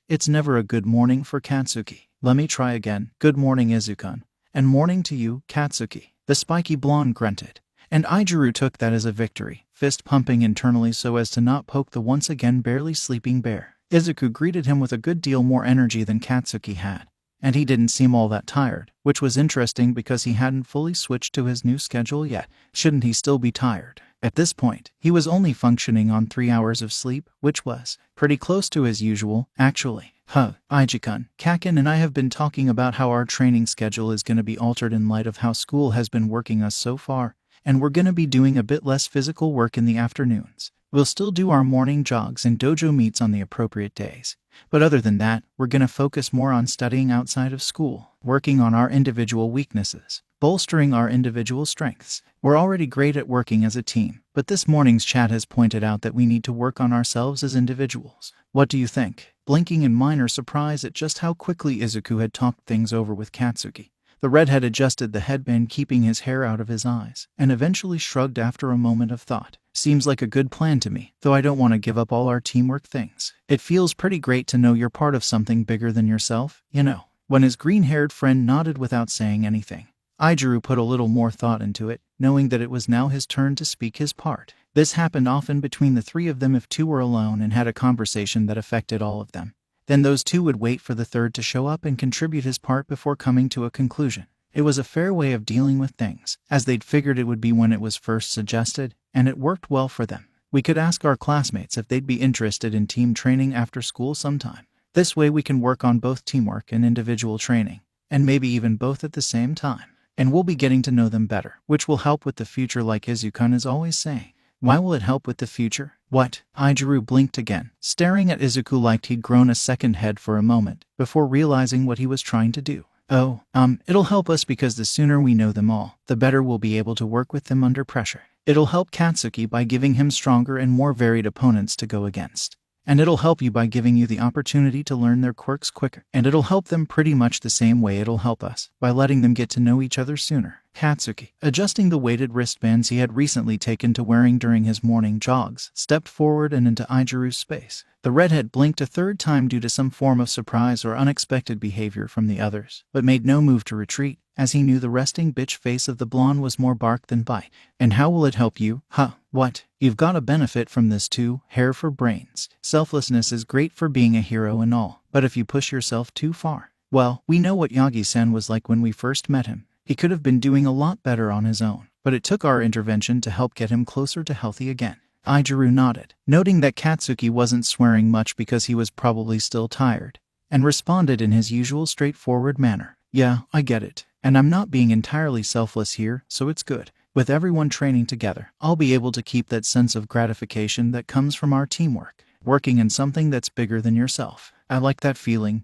Speaker 1: it's never a good morning for Katsuki. Let me try again. Good morning, Izuku. And morning to you, Katsuki. The spiky blonde grunted, and Izuku took that as a victory, fist pumping internally so as to not poke the once again barely sleeping bear. Izuku greeted him with a good deal more energy than Katsuki had, and he didn't seem all that tired, which was interesting because he hadn't fully switched to his new schedule yet. Shouldn't he still be tired? At this point, he was only functioning on 3 hours of sleep, which was pretty close to his usual, actually. Izuku, Kaken and I have been talking about how our training schedule is going to be altered in light of how school has been working us so far, and we're going to be doing a bit less physical work in the afternoons. We'll still do our morning jogs and dojo meets on the appropriate days, but other than that, we're going to focus more on studying outside of school, working on our individual weaknesses, bolstering our individual strengths. We're already great at working as a team, but this morning's chat has pointed out that we need to work on ourselves as individuals. What do you think? Blinking in minor surprise at just how quickly Izuku had talked things over with Katsuki, the redhead adjusted the headband keeping his hair out of his eyes, and eventually shrugged after a moment of thought. Seems like a good plan to me, though I don't want to give up all our teamwork things. It feels pretty great to know you're part of something bigger than yourself, you know. When his green-haired friend nodded without saying anything, Izuku put a little more thought into it, knowing that it was now his turn to speak his part. This happened often between the three of them if two were alone and had a conversation that affected all of them. Then those two would wait for the third to show up and contribute his part before coming to a conclusion. It was a fair way of dealing with things, as they'd figured it would be when it was first suggested, and it worked well for them. We could ask our classmates if they'd be interested in team training after school sometime. This way we can work on both teamwork and individual training, and maybe even both at the same time. And we'll be getting to know them better, which will help with the future like Izuku is always saying. Why will it help with the future? What? Izuku blinked again, staring at Izuku like he'd grown a second head for a moment, before realizing what he was trying to do. It'll help us because the sooner we know them all, the better we'll be able to work with them under pressure. It'll help Katsuki by giving him stronger and more varied opponents to go against. And it'll help you by giving you the opportunity to learn their quirks quicker. And it'll help them pretty much the same way it'll help us, by letting them get to know each other sooner. Katsuki, adjusting the weighted wristbands he had recently taken to wearing during his morning jogs, stepped forward and into Ijuru's space. The redhead blinked a third time due to some form of surprise or unexpected behavior from the others, but made no move to retreat, as he knew the resting bitch face of the blonde was more bark than bite. And how will it help you? Huh, what? You've got a benefit from this too, hair for brains. Selflessness is great for being a hero and all, but if you push yourself too far, well, we know what Yagi-san was like when we first met him. He could have been doing a lot better on his own, but it took our intervention to help get him closer to healthy again. Ijuru nodded, noting that Katsuki wasn't swearing much because he was probably still tired, and responded in his usual straightforward manner. Yeah, I get it, and I'm not being entirely selfless here, so it's good. With everyone training together, I'll be able to keep that sense of gratification that comes from our teamwork, working in something that's bigger than yourself. I like that feeling,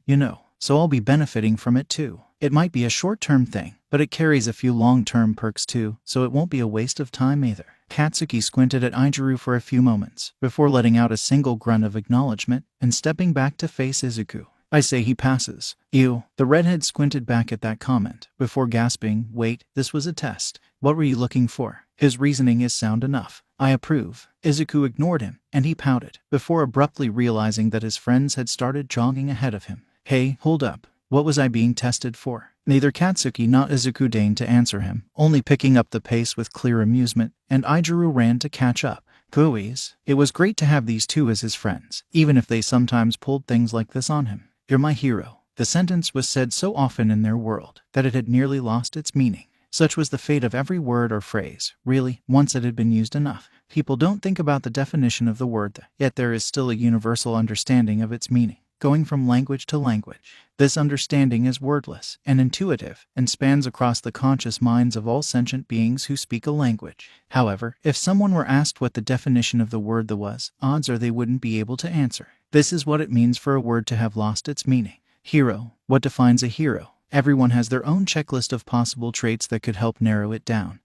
Speaker 1: so I'll be benefiting from it too. It might be a short-term thing, but it carries a few long-term perks too, so it won't be a waste of time either. Katsuki squinted at Ijuru for a few moments, before letting out a single grunt of acknowledgement and stepping back to face Izuku. I say he passes. Ew. The redhead squinted back at that comment, before gasping, wait, this was a test. What were you looking for? His reasoning is sound enough. I approve. Izuku ignored him, and he pouted, before abruptly realizing that his friends had started jogging ahead of him. Hey, hold up. What was I being tested for? Neither Katsuki nor Izuku deigned to answer him, only picking up the pace with clear amusement, and Ijuru ran to catch up. Gooeyes. It was great to have these two as his friends, even if they sometimes pulled things like this on him. You're my hero. The sentence was said so often in their world that it had nearly lost its meaning. Such was the fate of every word or phrase, really, once it had been used enough. People don't think about the definition of the word, yet there is still a universal understanding of its meaning, going from language to language. This understanding is wordless and intuitive, and spans across the conscious minds of all sentient beings who speak a language. However, if someone were asked what the definition of the word was, odds are they wouldn't be able to answer. This is what it means for a word to have lost its meaning. Hero. What defines a hero? Everyone has their own checklist of possible traits that could help narrow it down.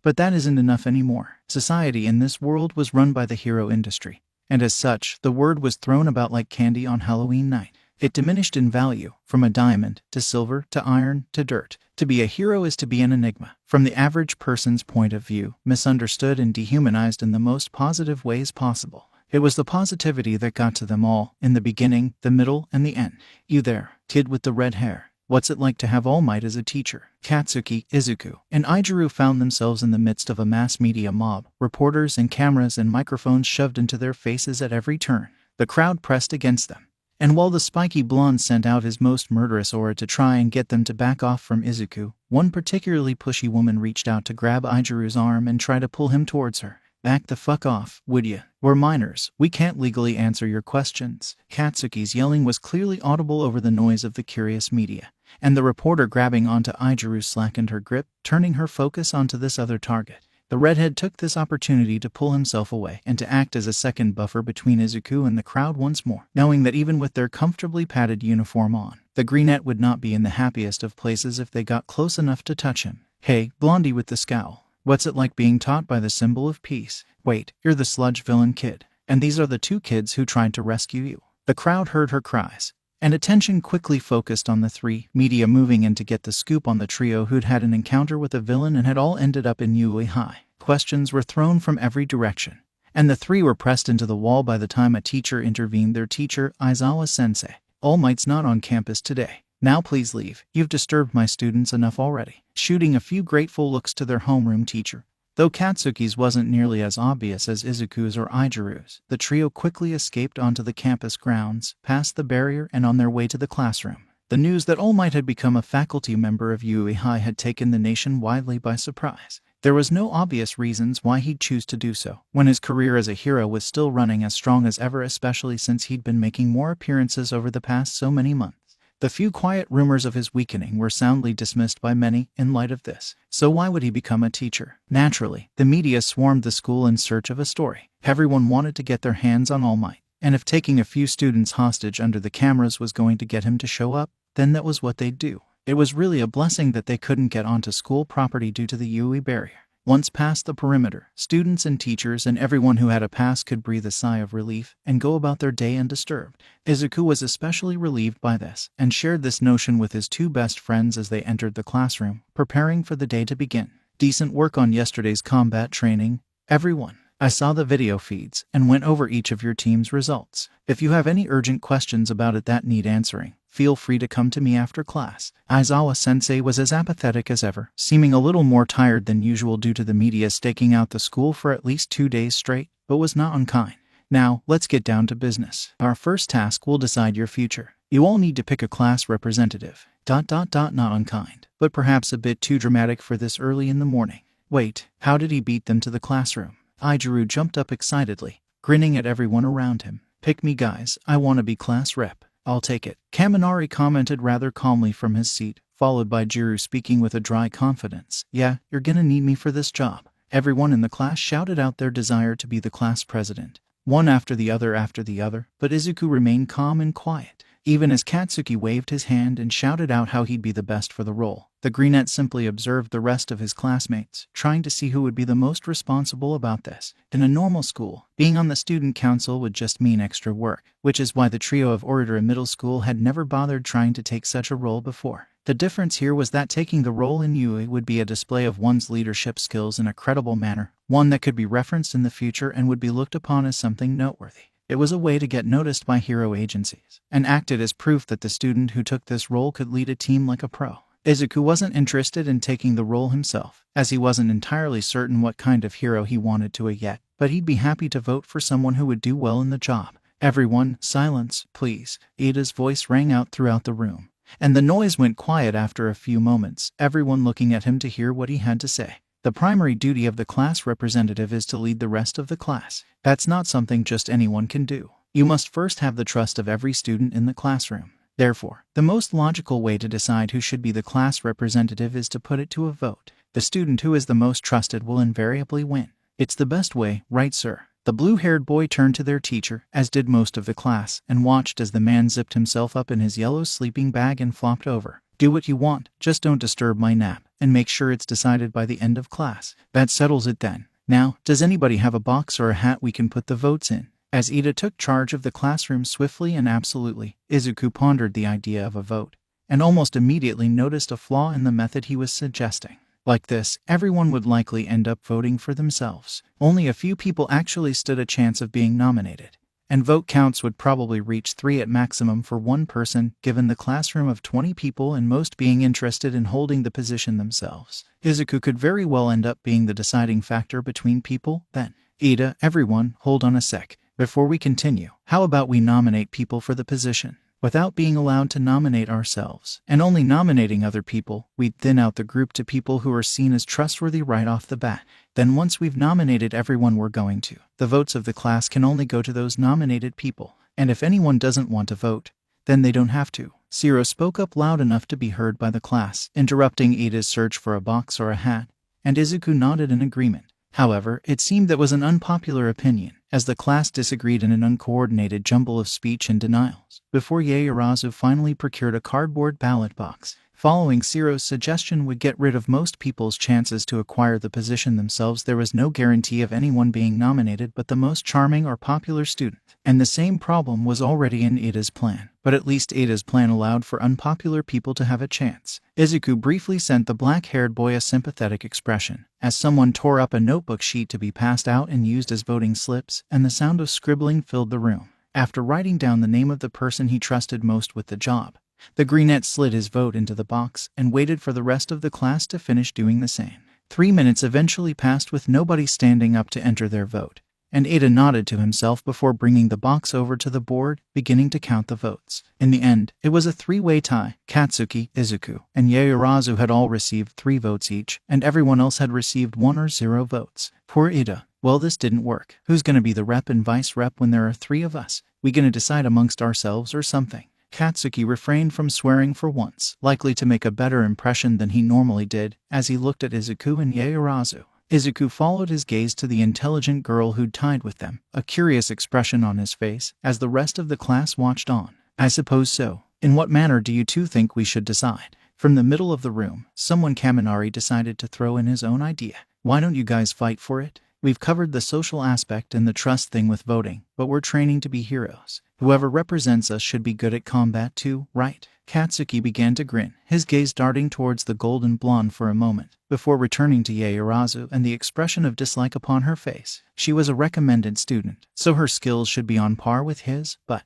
Speaker 1: But that isn't enough anymore. Society in this world was run by the hero industry, and as such, the word was thrown about like candy on Halloween night. It diminished in value, from a diamond, to silver, to iron, to dirt. To be a hero is to be an enigma, from the average person's point of view, misunderstood and dehumanized in the most positive ways possible. It was the positivity that got to them all, in the beginning, the middle, and the end. You there, kid with the red hair. What's it like to have All Might as a teacher? Katsuki, Izuku, and Ijuru found themselves in the midst of a mass media mob, reporters and cameras and microphones shoved into their faces at every turn. The crowd pressed against them, and while the spiky blonde sent out his most murderous aura to try and get them to back off from Izuku, one particularly pushy woman reached out to grab Ijuru's arm and try to pull him towards her. Back the fuck off, would ya? We're minors. We can't legally answer your questions. Katsuki's yelling was clearly audible over the noise of the curious media, and the reporter grabbing onto Ijuru slackened her grip, turning her focus onto this other target. The redhead took this opportunity to pull himself away and to act as a second buffer between Izuku and the crowd once more, knowing that even with their comfortably padded uniform on, the greenette would not be in the happiest of places if they got close enough to touch him. Hey, blondie with the scowl. What's it like being taught by the symbol of peace? Wait, you're the sludge villain kid, and these are the two kids who tried to rescue you. The crowd heard her cries, and attention quickly focused on the three, media moving in to get the scoop on the trio who'd had an encounter with a villain and had all ended up in Yui High. Questions were thrown from every direction, and the three were pressed into the wall by the time a teacher intervened. Their teacher, Aizawa-sensei. All Might's not on campus today. Now please leave. You've disturbed my students enough already. Shooting a few grateful looks to their homeroom teacher. Though Katsuki's wasn't nearly as obvious as Izuku's or Ijuru's, the trio quickly escaped onto the campus grounds, past the barrier and on their way to the classroom. The news that All Might had become a faculty member of Yui High had taken the nation widely by surprise. There was no obvious reasons why he'd choose to do so, when his career as a hero was still running as strong as ever, especially since he'd been making more appearances over the past so many months. The few quiet rumors of his weakening were soundly dismissed by many in light of this. So why would he become a teacher? Naturally, the media swarmed the school in search of a story. Everyone wanted to get their hands on All Might, and if taking a few students hostage under the cameras was going to get him to show up, then that was what they'd do. It was really a blessing that they couldn't get onto school property due to the Yui barrier. Once past the perimeter, students and teachers and everyone who had a pass could breathe a sigh of relief and go about their day undisturbed. Izuku was especially relieved by this, and shared this notion with his two best friends as they entered the classroom, preparing for the day to begin. Decent work on yesterday's combat training, everyone. I saw the video feeds and went over each of your team's results. If you have any urgent questions about it that need answering, feel free to come to me after class. Aizawa-sensei was as apathetic as ever, seeming a little more tired than usual due to the media staking out the school for at least 2 days straight, but was not unkind. Now, let's get down to business. Our first task will decide your future. You all need to pick a class representative. Not unkind, but perhaps a bit too dramatic for this early in the morning. Wait, how did he beat them to the classroom? Ijaru jumped up excitedly, grinning at everyone around him. Pick me guys, I want to be class rep. I'll take it. Kaminari commented rather calmly from his seat, followed by Jiru speaking with a dry confidence. Yeah, you're gonna need me for this job. Everyone in the class shouted out their desire to be the class president, one after the other, but Izuku remained calm and quiet. Even as Katsuki waved his hand and shouted out how he'd be the best for the role, the Greenette simply observed the rest of his classmates, trying to see who would be the most responsible about this. In a normal school, being on the student council would just mean extra work, which is why the trio of Orator in middle school had never bothered trying to take such a role before. The difference here was that taking the role in Yui would be a display of one's leadership skills in a credible manner, one that could be referenced in the future and would be looked upon as something noteworthy. It was a way to get noticed by hero agencies, and acted as proof that the student who took this role could lead a team like a pro. Izuku wasn't interested in taking the role himself, as he wasn't entirely certain what kind of hero he wanted to be yet, but he'd be happy to vote for someone who would do well in the job. Everyone, silence, please. Ida's voice rang out throughout the room, and the noise went quiet after a few moments, everyone looking at him to hear what he had to say. The primary duty of the class representative is to lead the rest of the class. That's not something just anyone can do. You must first have the trust of every student in the classroom. Therefore, the most logical way to decide who should be the class representative is to put it to a vote. The student who is the most trusted will invariably win. It's the best way, right sir? The blue-haired boy turned to their teacher, as did most of the class, and watched as the man zipped himself up in his yellow sleeping bag and flopped over. Do what you want, just don't disturb my nap, and make sure it's decided by the end of class. That settles it then. Now, does anybody have a box or a hat we can put the votes in? As Ida took charge of the classroom swiftly and absolutely, Izuku pondered the idea of a vote, and almost immediately noticed a flaw in the method he was suggesting. Like this, everyone would likely end up voting for themselves. Only a few people actually stood a chance of being nominated, and vote counts would probably reach 3 at maximum for one person, given the classroom of 20 people and most being interested in holding the position themselves. Izuku could very well end up being the deciding factor between people, then. Ida, everyone, hold on a sec. Before we continue, how about we nominate people for the position? Without being allowed to nominate ourselves, and only nominating other people, we'd thin out the group to people who are seen as trustworthy right off the bat. Then once we've nominated everyone we're going to, the votes of the class can only go to those nominated people. And if anyone doesn't want to vote, then they don't have to. Zero spoke up loud enough to be heard by the class, interrupting Ida's search for a box or a hat, and Izuku nodded in agreement. However, it seemed that was an unpopular opinion, as the class disagreed in an uncoordinated jumble of speech and denials, before Yaoyorozu finally procured a cardboard ballot box. Following Zero's suggestion would get rid of most people's chances to acquire the position themselves. There was no guarantee of anyone being nominated but the most charming or popular student, and the same problem was already in Ida's plan. But at least Ida's plan allowed for unpopular people to have a chance. Izuku briefly sent the black-haired boy a sympathetic expression, as someone tore up a notebook sheet to be passed out and used as voting slips, and the sound of scribbling filled the room. After writing down the name of the person he trusted most with the job, the Greenette slid his vote into the box and waited for the rest of the class to finish doing the same. 3 minutes eventually passed with nobody standing up to enter their vote, and Ida nodded to himself before bringing the box over to the board, beginning to count the votes. In the end, it was a 3-way tie. Katsuki, Izuku, and Yaoyorozu had all received 3 votes each, and everyone else had received 1 or 0 votes. Poor Ida. Well, this didn't work. Who's gonna be the rep and vice rep when there are 3 of us? We gonna decide amongst ourselves or something? Katsuki refrained from swearing for once, likely to make a better impression than he normally did, as he looked at Izuku and Yaoyorozu. Izuku followed his gaze to the intelligent girl who'd tied with them, a curious expression on his face, as the rest of the class watched on. I suppose so. In what manner do you two think we should decide? From the middle of the room, someone Kaminari decided to throw in his own idea. Why don't you guys fight for it? We've covered the social aspect and the trust thing with voting, but we're training to be heroes. Whoever represents us should be good at combat too, right? Katsuki began to grin, his gaze darting towards the golden blonde for a moment, before returning to Yaoyorozu and the expression of dislike upon her face. She was a recommended student, so her skills should be on par with his, but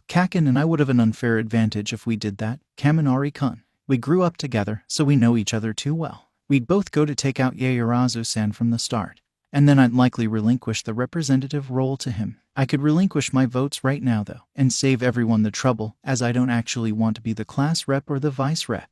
Speaker 1: Kakin and I would have an unfair advantage if we did that, Kaminari-kun. We grew up together, so we know each other too well. We'd both go to take out Yaoyorozu-san from the start, and then I'd likely relinquish the representative role to him. I could relinquish my votes right now, though, and save everyone the trouble, as I don't actually want to be the class rep or the vice rep.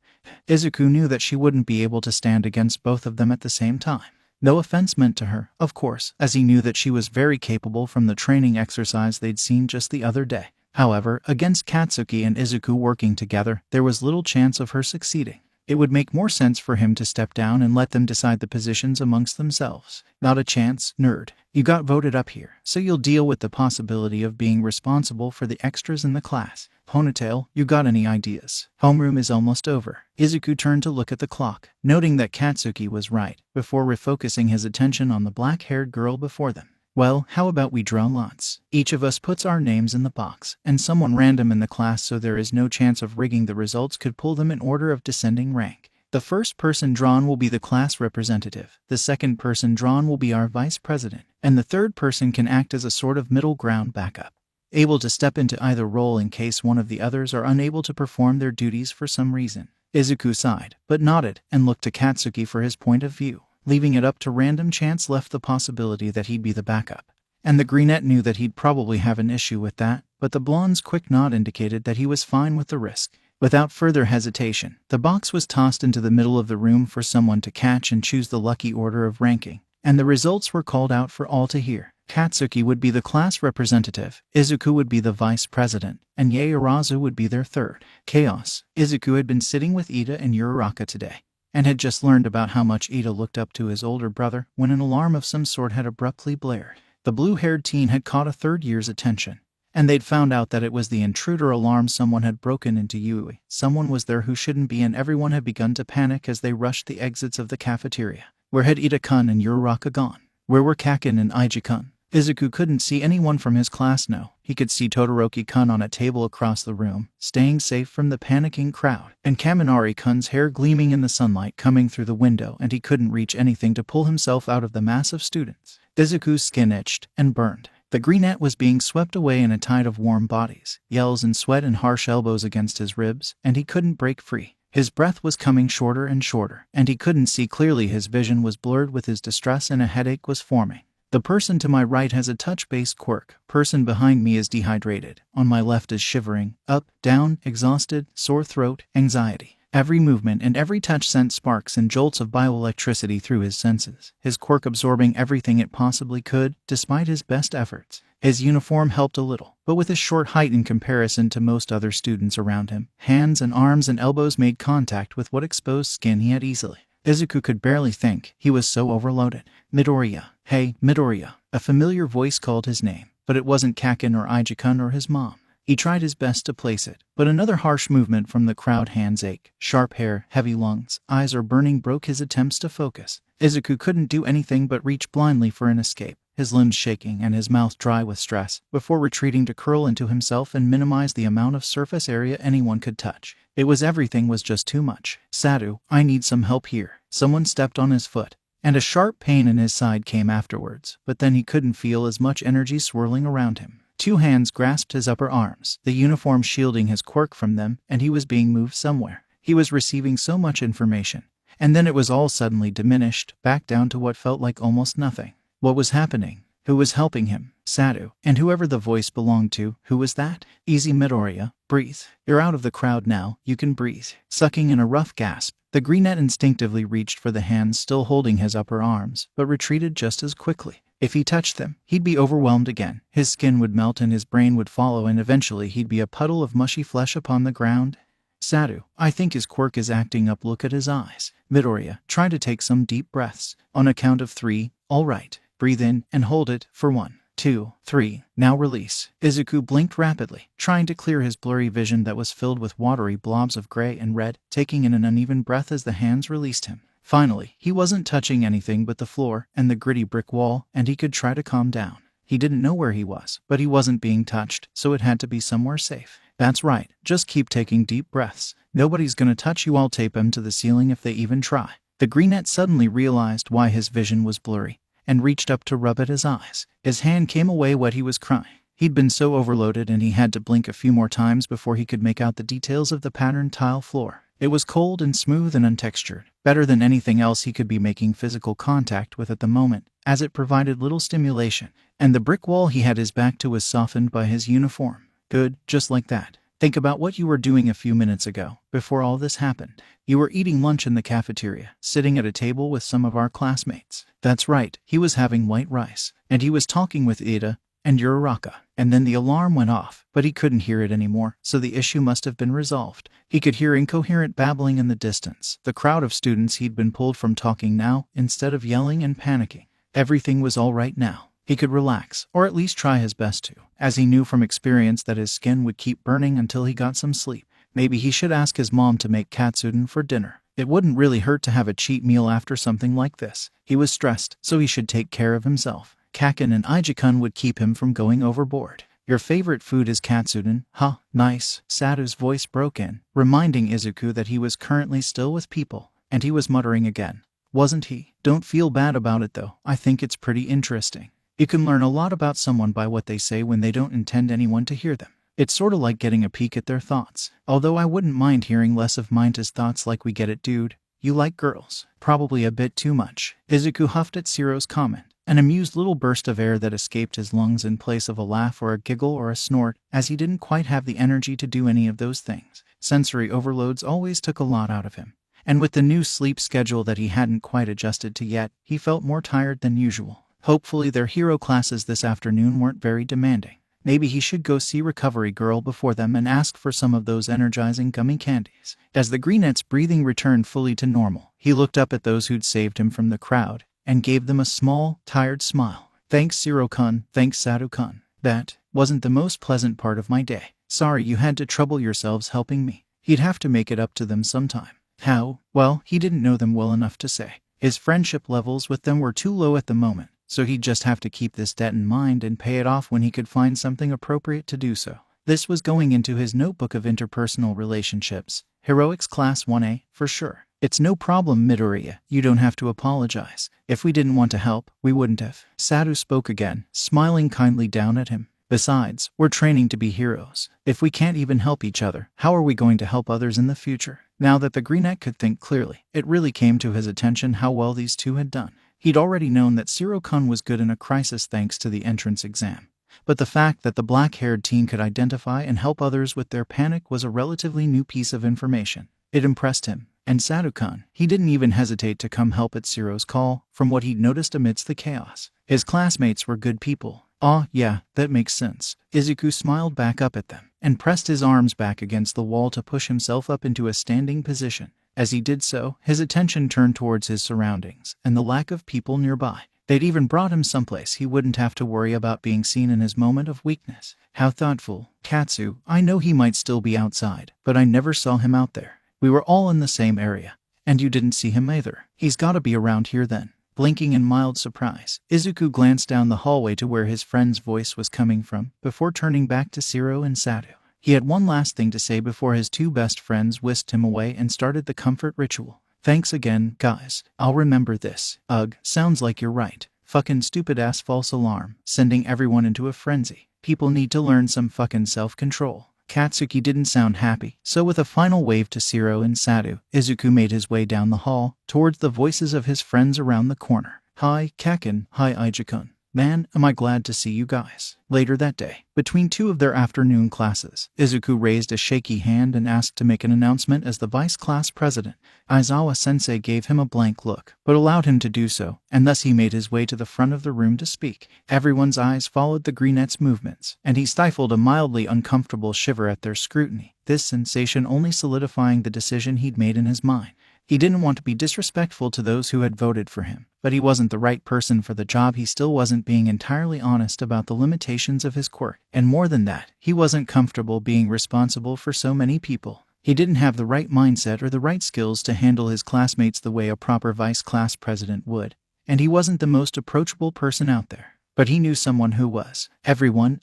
Speaker 1: Izuku knew that she wouldn't be able to stand against both of them at the same time. No offense meant to her, of course, as he knew that she was very capable from the training exercise they'd seen just the other day. However, against Katsuki and Izuku working together, there was little chance of her succeeding. It would make more sense for him to step down and let them decide the positions amongst themselves. Not a chance, nerd. You got voted up here, so you'll deal with the possibility of being responsible for the extras in the class. Ponytail, you got any ideas? Homeroom is almost over. Izuku turned to look at the clock, noting that Katsuki was right, before refocusing his attention on the black-haired girl before them. Well, how about we draw lots? Each of us puts our names in the box, and someone random in the class so there is no chance of rigging the results could pull them in order of descending rank. The first person drawn will be the class representative, the second person drawn will be our vice president, and the third person can act as a sort of middle ground backup, able to step into either role in case one of the others are unable to perform their duties for some reason. Izuku sighed, but nodded, and looked to Katsuki for his point of view. Leaving it up to random chance left the possibility that he'd be the backup. And the brunette knew that he'd probably have an issue with that, but the blonde's quick nod indicated that he was fine with the risk. Without further hesitation, the box was tossed into the middle of the room for someone to catch and choose the lucky order of ranking, and the results were called out for all to hear. Katsuki would be the class representative, Izuku would be the vice president, and Yaoyorozu would be their third. Chaos. Izuku had been sitting with Ida and Uraraka today, and had just learned about how much Ida looked up to his older brother when an alarm of some sort had abruptly blared. The blue-haired teen had caught a third year's attention, and they'd found out that it was the intruder alarm. Someone had broken into Yui. Someone was there who shouldn't be, and everyone had begun to panic as they rushed the exits of the cafeteria. Where had Ida-kun and Uraraka gone? Where were Kakin and Iji-kun? Izuku couldn't see anyone from his class. No, he could see Todoroki-kun on a table across the room, staying safe from the panicking crowd, and Kaminari-kun's hair gleaming in the sunlight coming through the window, and he couldn't reach anything to pull himself out of the mass of students. Izuku's skin itched and burned. The greenette was being swept away in a tide of warm bodies, yells and sweat and harsh elbows against his ribs, and he couldn't break free. His breath was coming shorter and shorter, and he couldn't see clearly. His vision was blurred with his distress, and a headache was forming. The person to my right has a touch-based quirk. Person behind me is dehydrated. On my left is shivering, up, down, exhausted, sore throat, anxiety. Every movement and every touch sent sparks and jolts of bioelectricity through his senses, his quirk absorbing everything it possibly could, despite his best efforts. His uniform helped a little, but with his short height in comparison to most other students around him, hands and arms and elbows made contact with what exposed skin he had easily. Izuku could barely think, he was so overloaded. Midoriya. Hey, Midoriya. A familiar voice called his name, but it wasn't Kakin or Iji-kun or his mom. He tried his best to place it, but another harsh movement from the crowd, hands ache, sharp hair, heavy lungs, eyes are burning, broke his attempts to focus. Izuku couldn't do anything but reach blindly for an escape, his limbs shaking and his mouth dry with stress, before retreating to curl into himself and minimize the amount of surface area anyone could touch. Everything was just too much. Sadu, I need some help here. Someone stepped on his foot, and a sharp pain in his side came afterwards, but then he couldn't feel as much energy swirling around him. Two hands grasped his upper arms, the uniform shielding his quirk from them, and he was being moved somewhere. He was receiving so much information, and then it was all suddenly diminished, back down to what felt like almost nothing. What was happening? Who was helping him? Sadu. And whoever the voice belonged to, who was that? Easy, Midoriya. Breathe. You're out of the crowd now, you can breathe. Sucking in a rough gasp, the greenette instinctively reached for the hands still holding his upper arms, but retreated just as quickly. If he touched them, he'd be overwhelmed again. His skin would melt and his brain would follow, and eventually he'd be a puddle of mushy flesh upon the ground. Sadu, I think his quirk is acting up. Look at his eyes. Midoriya, try to take some deep breaths. On a count of 3, all right. Breathe in and hold it for 1, 2, 3. Now release. Izuku blinked rapidly, trying to clear his blurry vision that was filled with watery blobs of gray and red, taking in an uneven breath as the hands released him. Finally, he wasn't touching anything but the floor and the gritty brick wall, and he could try to calm down. He didn't know where he was, but he wasn't being touched, so it had to be somewhere safe. That's right, just keep taking deep breaths. Nobody's gonna touch you. I'll tape him to the ceiling if they even try. The greenette suddenly realized why his vision was blurry, and reached up to rub at his eyes. His hand came away wet. He was crying. He'd been so overloaded, and he had to blink a few more times before he could make out the details of the patterned tile floor. It was cold and smooth and untextured, better than anything else he could be making physical contact with at the moment, as it provided little stimulation. And the brick wall he had his back to was softened by his uniform. Good, just like that. Think about what you were doing a few minutes ago, before all this happened. You were eating lunch in the cafeteria, sitting at a table with some of our classmates. That's right, he was having white rice, and he was talking with Ida and Uraraka. And then the alarm went off, but he couldn't hear it anymore, so the issue must have been resolved. He could hear incoherent babbling in the distance. The crowd of students he'd been pulled from talking now, instead of yelling and panicking. Everything was all right now. He could relax, or at least try his best to, as he knew from experience that his skin would keep burning until he got some sleep. Maybe he should ask his mom to make katsudon for dinner. It wouldn't really hurt to have a cheat meal after something like this. He was stressed, so he should take care of himself. Kaken and Ijuku would keep him from going overboard. Your favorite food is katsudon, huh? Nice. Saru's voice broke in, reminding Izuku that he was currently still with people, and he was muttering again. Wasn't he? Don't feel bad about it though. I think it's pretty interesting. You can learn a lot about someone by what they say when they don't intend anyone to hear them. It's sorta like getting a peek at their thoughts. Although I wouldn't mind hearing less of Minta's thoughts. Like, we get it, dude. You like girls. Probably a bit too much. Izuku huffed at Shiro's comment, an amused little burst of air that escaped his lungs in place of a laugh or a giggle or a snort, as he didn't quite have the energy to do any of those things. Sensory overloads always took a lot out of him, and with the new sleep schedule that he hadn't quite adjusted to yet, he felt more tired than usual. Hopefully their hero classes this afternoon weren't very demanding. Maybe he should go see Recovery Girl before them and ask for some of those energizing gummy candies. As the greenette's breathing returned fully to normal, he looked up at those who'd saved him from the crowd and gave them a small, tired smile. Thanks, Shiro-kun. Thanks, Sato-kun. That wasn't the most pleasant part of my day. Sorry you had to trouble yourselves helping me. He'd have to make it up to them sometime. How? Well, he didn't know them well enough to say. His friendship levels with them were too low at the moment, so he'd just have to keep this debt in mind and pay it off when he could find something appropriate to do so. This was going into his notebook of interpersonal relationships. Heroics Class 1A, for sure. It's no problem, Midoriya. You don't have to apologize. If we didn't want to help, we wouldn't have. Sato spoke again, smiling kindly down at him. Besides, we're training to be heroes. If we can't even help each other, how are we going to help others in the future? Now that the greenette could think clearly, it really came to his attention how well these two had done. He'd already known that Shiro-kun was good in a crisis thanks to the entrance exam. But the fact that the black-haired teen could identify and help others with their panic was a relatively new piece of information. It impressed him. And Sato-kun, he didn't even hesitate to come help at Shiro's call, from what he'd noticed amidst the chaos. His classmates were good people. Ah, yeah, that makes sense. Izuku smiled back up at them, and pressed his arms back against the wall to push himself up into a standing position. As he did so, his attention turned towards his surroundings, and the lack of people nearby. They'd even brought him someplace he wouldn't have to worry about being seen in his moment of weakness. How thoughtful. Katsu, I know he might still be outside, but I never saw him out there. We were all in the same area, and you didn't see him either. He's gotta be around here then. Blinking in mild surprise, Izuku glanced down the hallway to where his friend's voice was coming from, before turning back to Shiro and Sato. He had one last thing to say before his two best friends whisked him away and started the comfort ritual. Thanks again, guys. I'll remember this. Ugh, sounds like you're right. Fucking stupid ass false alarm, sending everyone into a frenzy. People need to learn some fucking self-control. Katsuki didn't sound happy, so with a final wave to Shiro and Sato, Izuku made his way down the hall, towards the voices of his friends around the corner. Hi, Kaken. Hi, Ijuku. Man, am I glad to see you guys. Later that day, between two of their afternoon classes, Izuku raised a shaky hand and asked to make an announcement as the vice class president. Aizawa-sensei gave him a blank look, but allowed him to do so, and thus he made his way to the front of the room to speak. Everyone's eyes followed the greenette's movements, and he stifled a mildly uncomfortable shiver at their scrutiny, this sensation only solidifying the decision he'd made in his mind. He didn't want to be disrespectful to those who had voted for him, but he wasn't the right person for the job. He still wasn't being entirely honest about the limitations of his quirk, and more than that, he wasn't comfortable being responsible for so many people. He didn't have the right mindset or the right skills to handle his classmates the way a proper vice class president would, and he wasn't the most approachable person out there. But he knew someone who was. Everyone,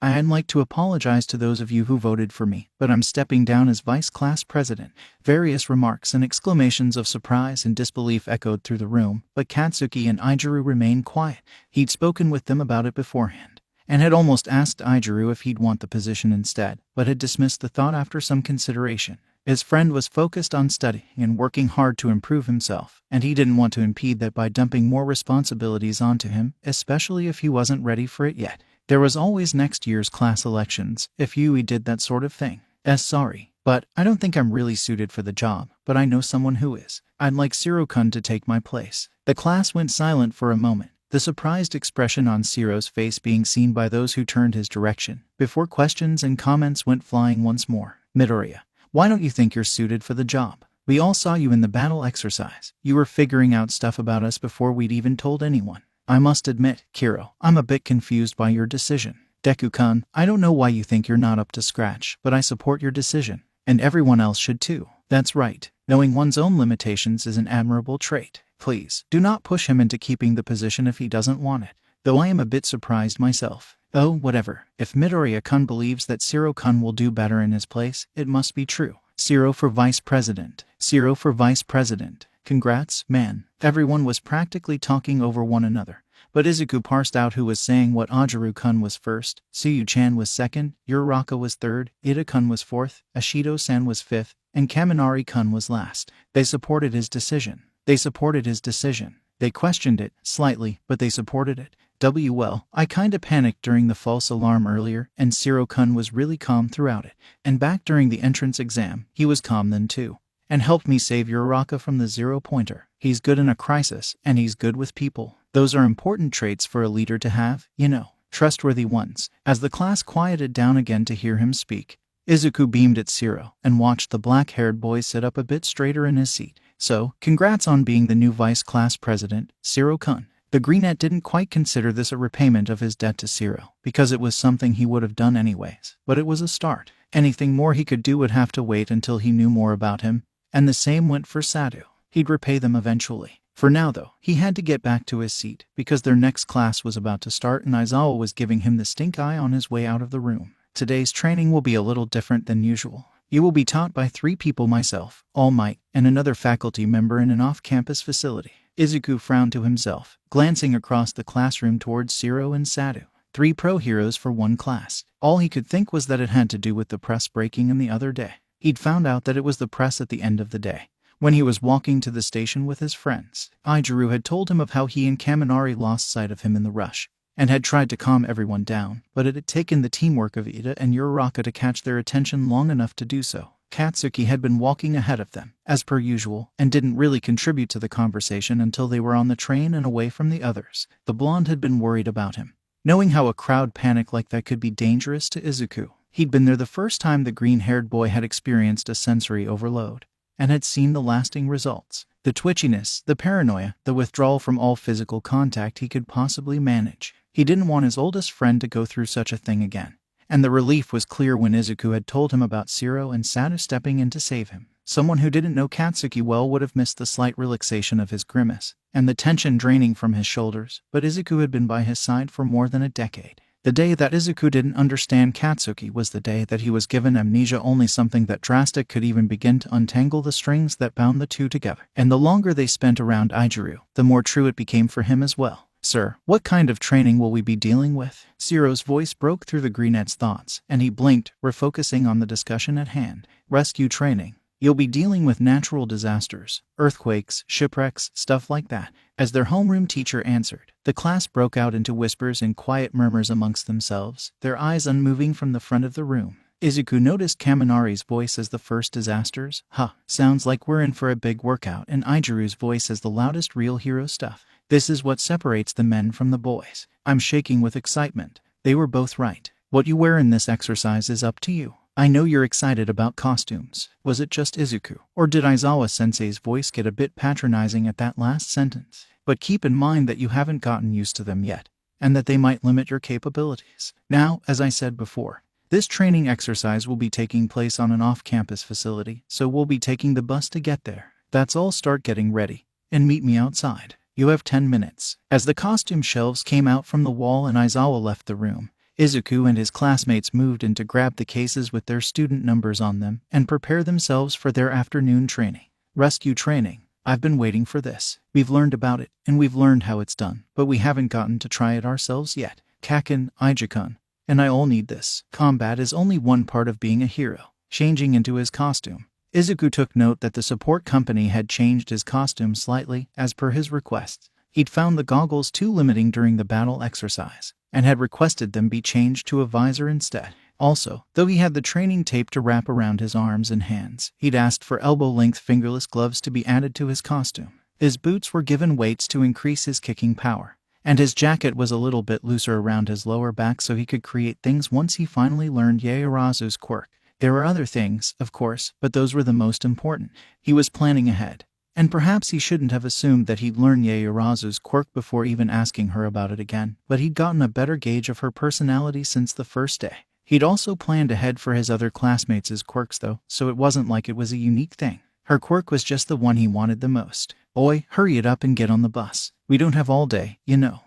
Speaker 1: I'd like to apologize to those of you who voted for me, but I'm stepping down as vice class president. Various remarks and exclamations of surprise and disbelief echoed through the room, but Katsuki and Izuku remained quiet. He'd spoken with them about it beforehand, and had almost asked Izuku if he'd want the position instead, but had dismissed the thought after some consideration. His friend was focused on studying and working hard to improve himself, and he didn't want to impede that by dumping more responsibilities onto him, especially if he wasn't ready for it yet. There was always next year's class elections, if Yui did that sort of thing. Sorry, but I don't think I'm really suited for the job, but I know someone who is. I'd like Shiro-kun to take my place. The class went silent for a moment, the surprised expression on Shiro's face being seen by those who turned his direction, before questions and comments went flying once more. Midoriya, why don't you think you're suited for the job? We all saw you in the battle exercise. You were figuring out stuff about us before we'd even told anyone. I must admit, Kiro, I'm a bit confused by your decision. Deku-kun, I don't know why you think you're not up to scratch, but I support your decision. And everyone else should too. That's right. Knowing one's own limitations is an admirable trait. Please, do not push him into keeping the position if he doesn't want it. Though I am a bit surprised myself. Oh, whatever. If Midoriya-kun believes that Shiro-kun will do better in his place, it must be true. Shiro for vice president. Shiro for vice president. Congrats, man. Everyone was practically talking over one another, but Izuku parsed out who was saying what. Ajiru-kun was first, Tsuyu-chan was second, Uraraka was third, Ida-kun was fourth, Ashido-san was fifth, and Kaminari-kun was last. They supported his decision. They questioned it, slightly, but they supported it. Well, I kinda panicked during the false alarm earlier, and Shiro-kun was really calm throughout it. And back during the entrance exam, he was calm then too, and helped me save Uraraka from the zero-pointer. He's good in a crisis, and he's good with people. Those are important traits for a leader to have, you know, trustworthy ones. As the class quieted down again to hear him speak, Izuku beamed at Shiro and watched the black-haired boy sit up a bit straighter in his seat. So, congrats on being the new vice class president, Shiro-kun. The Greenette didn't quite consider this a repayment of his debt to Shiro, because it was something he would have done anyways, but it was a start. Anything more he could do would have to wait until he knew more about him, and the same went for Sadu. He'd repay them eventually. For now though, he had to get back to his seat, because their next class was about to start and Aizawa was giving him the stink eye on his way out of the room. Today's training will be a little different than usual. You will be taught by 3 people: myself, All Might, and another faculty member in an off-campus facility. Izuku frowned to himself, glancing across the classroom towards Shiro and Sadu. 3 pro heroes for 1 class. All he could think was that it had to do with the press breaking in the other day. He'd found out that it was the press at the end of the day, when he was walking to the station with his friends. Izuku had told him of how he and Kaminari lost sight of him in the rush, and had tried to calm everyone down, but it had taken the teamwork of Ida and Uraraka to catch their attention long enough to do so. Katsuki had been walking ahead of them, as per usual, and didn't really contribute to the conversation until they were on the train and away from the others. The blonde had been worried about him, knowing how a crowd panic like that could be dangerous to Izuku. He'd been there the first time the green-haired boy had experienced a sensory overload, and had seen the lasting results. The twitchiness, the paranoia, the withdrawal from all physical contact he could possibly manage. He didn't want his oldest friend to go through such a thing again. And the relief was clear when Izuku had told him about Shiro and Sadu stepping in to save him. Someone who didn't know Katsuki well would have missed the slight relaxation of his grimace, and the tension draining from his shoulders, but Izuku had been by his side for more than a decade. The day that Izuku didn't understand Katsuki was the day that he was given amnesia. Only something that drastic could even begin to untangle the strings that bound the two together. And the longer they spent around Izuku, the more true it became for him as well. Sir, what kind of training will we be dealing with? Shiro's voice broke through the Greenette's thoughts, and he blinked, refocusing on the discussion at hand. Rescue training. You'll be dealing with natural disasters, earthquakes, shipwrecks, stuff like that. As their homeroom teacher answered, the class broke out into whispers and quiet murmurs amongst themselves, their eyes unmoving from the front of the room. Izuku noticed Kaminari's voice as the first disasters. Sounds like we're in for a big workout, and Ijuru's voice as the loudest real hero stuff. This is what separates the men from the boys. I'm shaking with excitement. They were both right. What you wear in this exercise is up to you. I know you're excited about costumes. Was it just Izuku, or did Aizawa-sensei's voice get a bit patronizing at that last sentence? But keep in mind that you haven't gotten used to them yet, and that they might limit your capabilities. Now, as I said before, This training exercise will be taking place on an off-campus facility, so we'll be taking the bus to get there. That's all. Start getting ready and meet me outside. You have 10 minutes. As the costume shelves came out from the wall and Aizawa left the room, Izuku and his classmates moved in to grab the cases with their student numbers on them and prepare themselves for their afternoon training. Rescue training. I've been waiting for this. We've learned about it, and we've learned how it's done, but we haven't gotten to try it ourselves yet. Kaken, Ijuku, and I all need this. Combat is only one part of being a hero. Changing into his costume, Izuku took note that the support company had changed his costume slightly as per his request. He'd found the goggles too limiting during the battle exercise, and had requested them be changed to a visor instead. Also, though he had the training tape to wrap around his arms and hands, he'd asked for elbow-length fingerless gloves to be added to his costume. His boots were given weights to increase his kicking power, and his jacket was a little bit looser around his lower back so he could create things once he finally learned Yaoyorozu's quirk. There were other things, of course, but those were the most important. He was planning ahead, and perhaps he shouldn't have assumed that he'd learn Yaoyorozu's quirk before even asking her about it again, but he'd gotten a better gauge of her personality since the first day. He'd also planned ahead for his other classmates' quirks though, so it wasn't like it was a unique thing. Her quirk was just the one he wanted the most. Oi, hurry it up and get on the bus. We don't have all day, you know.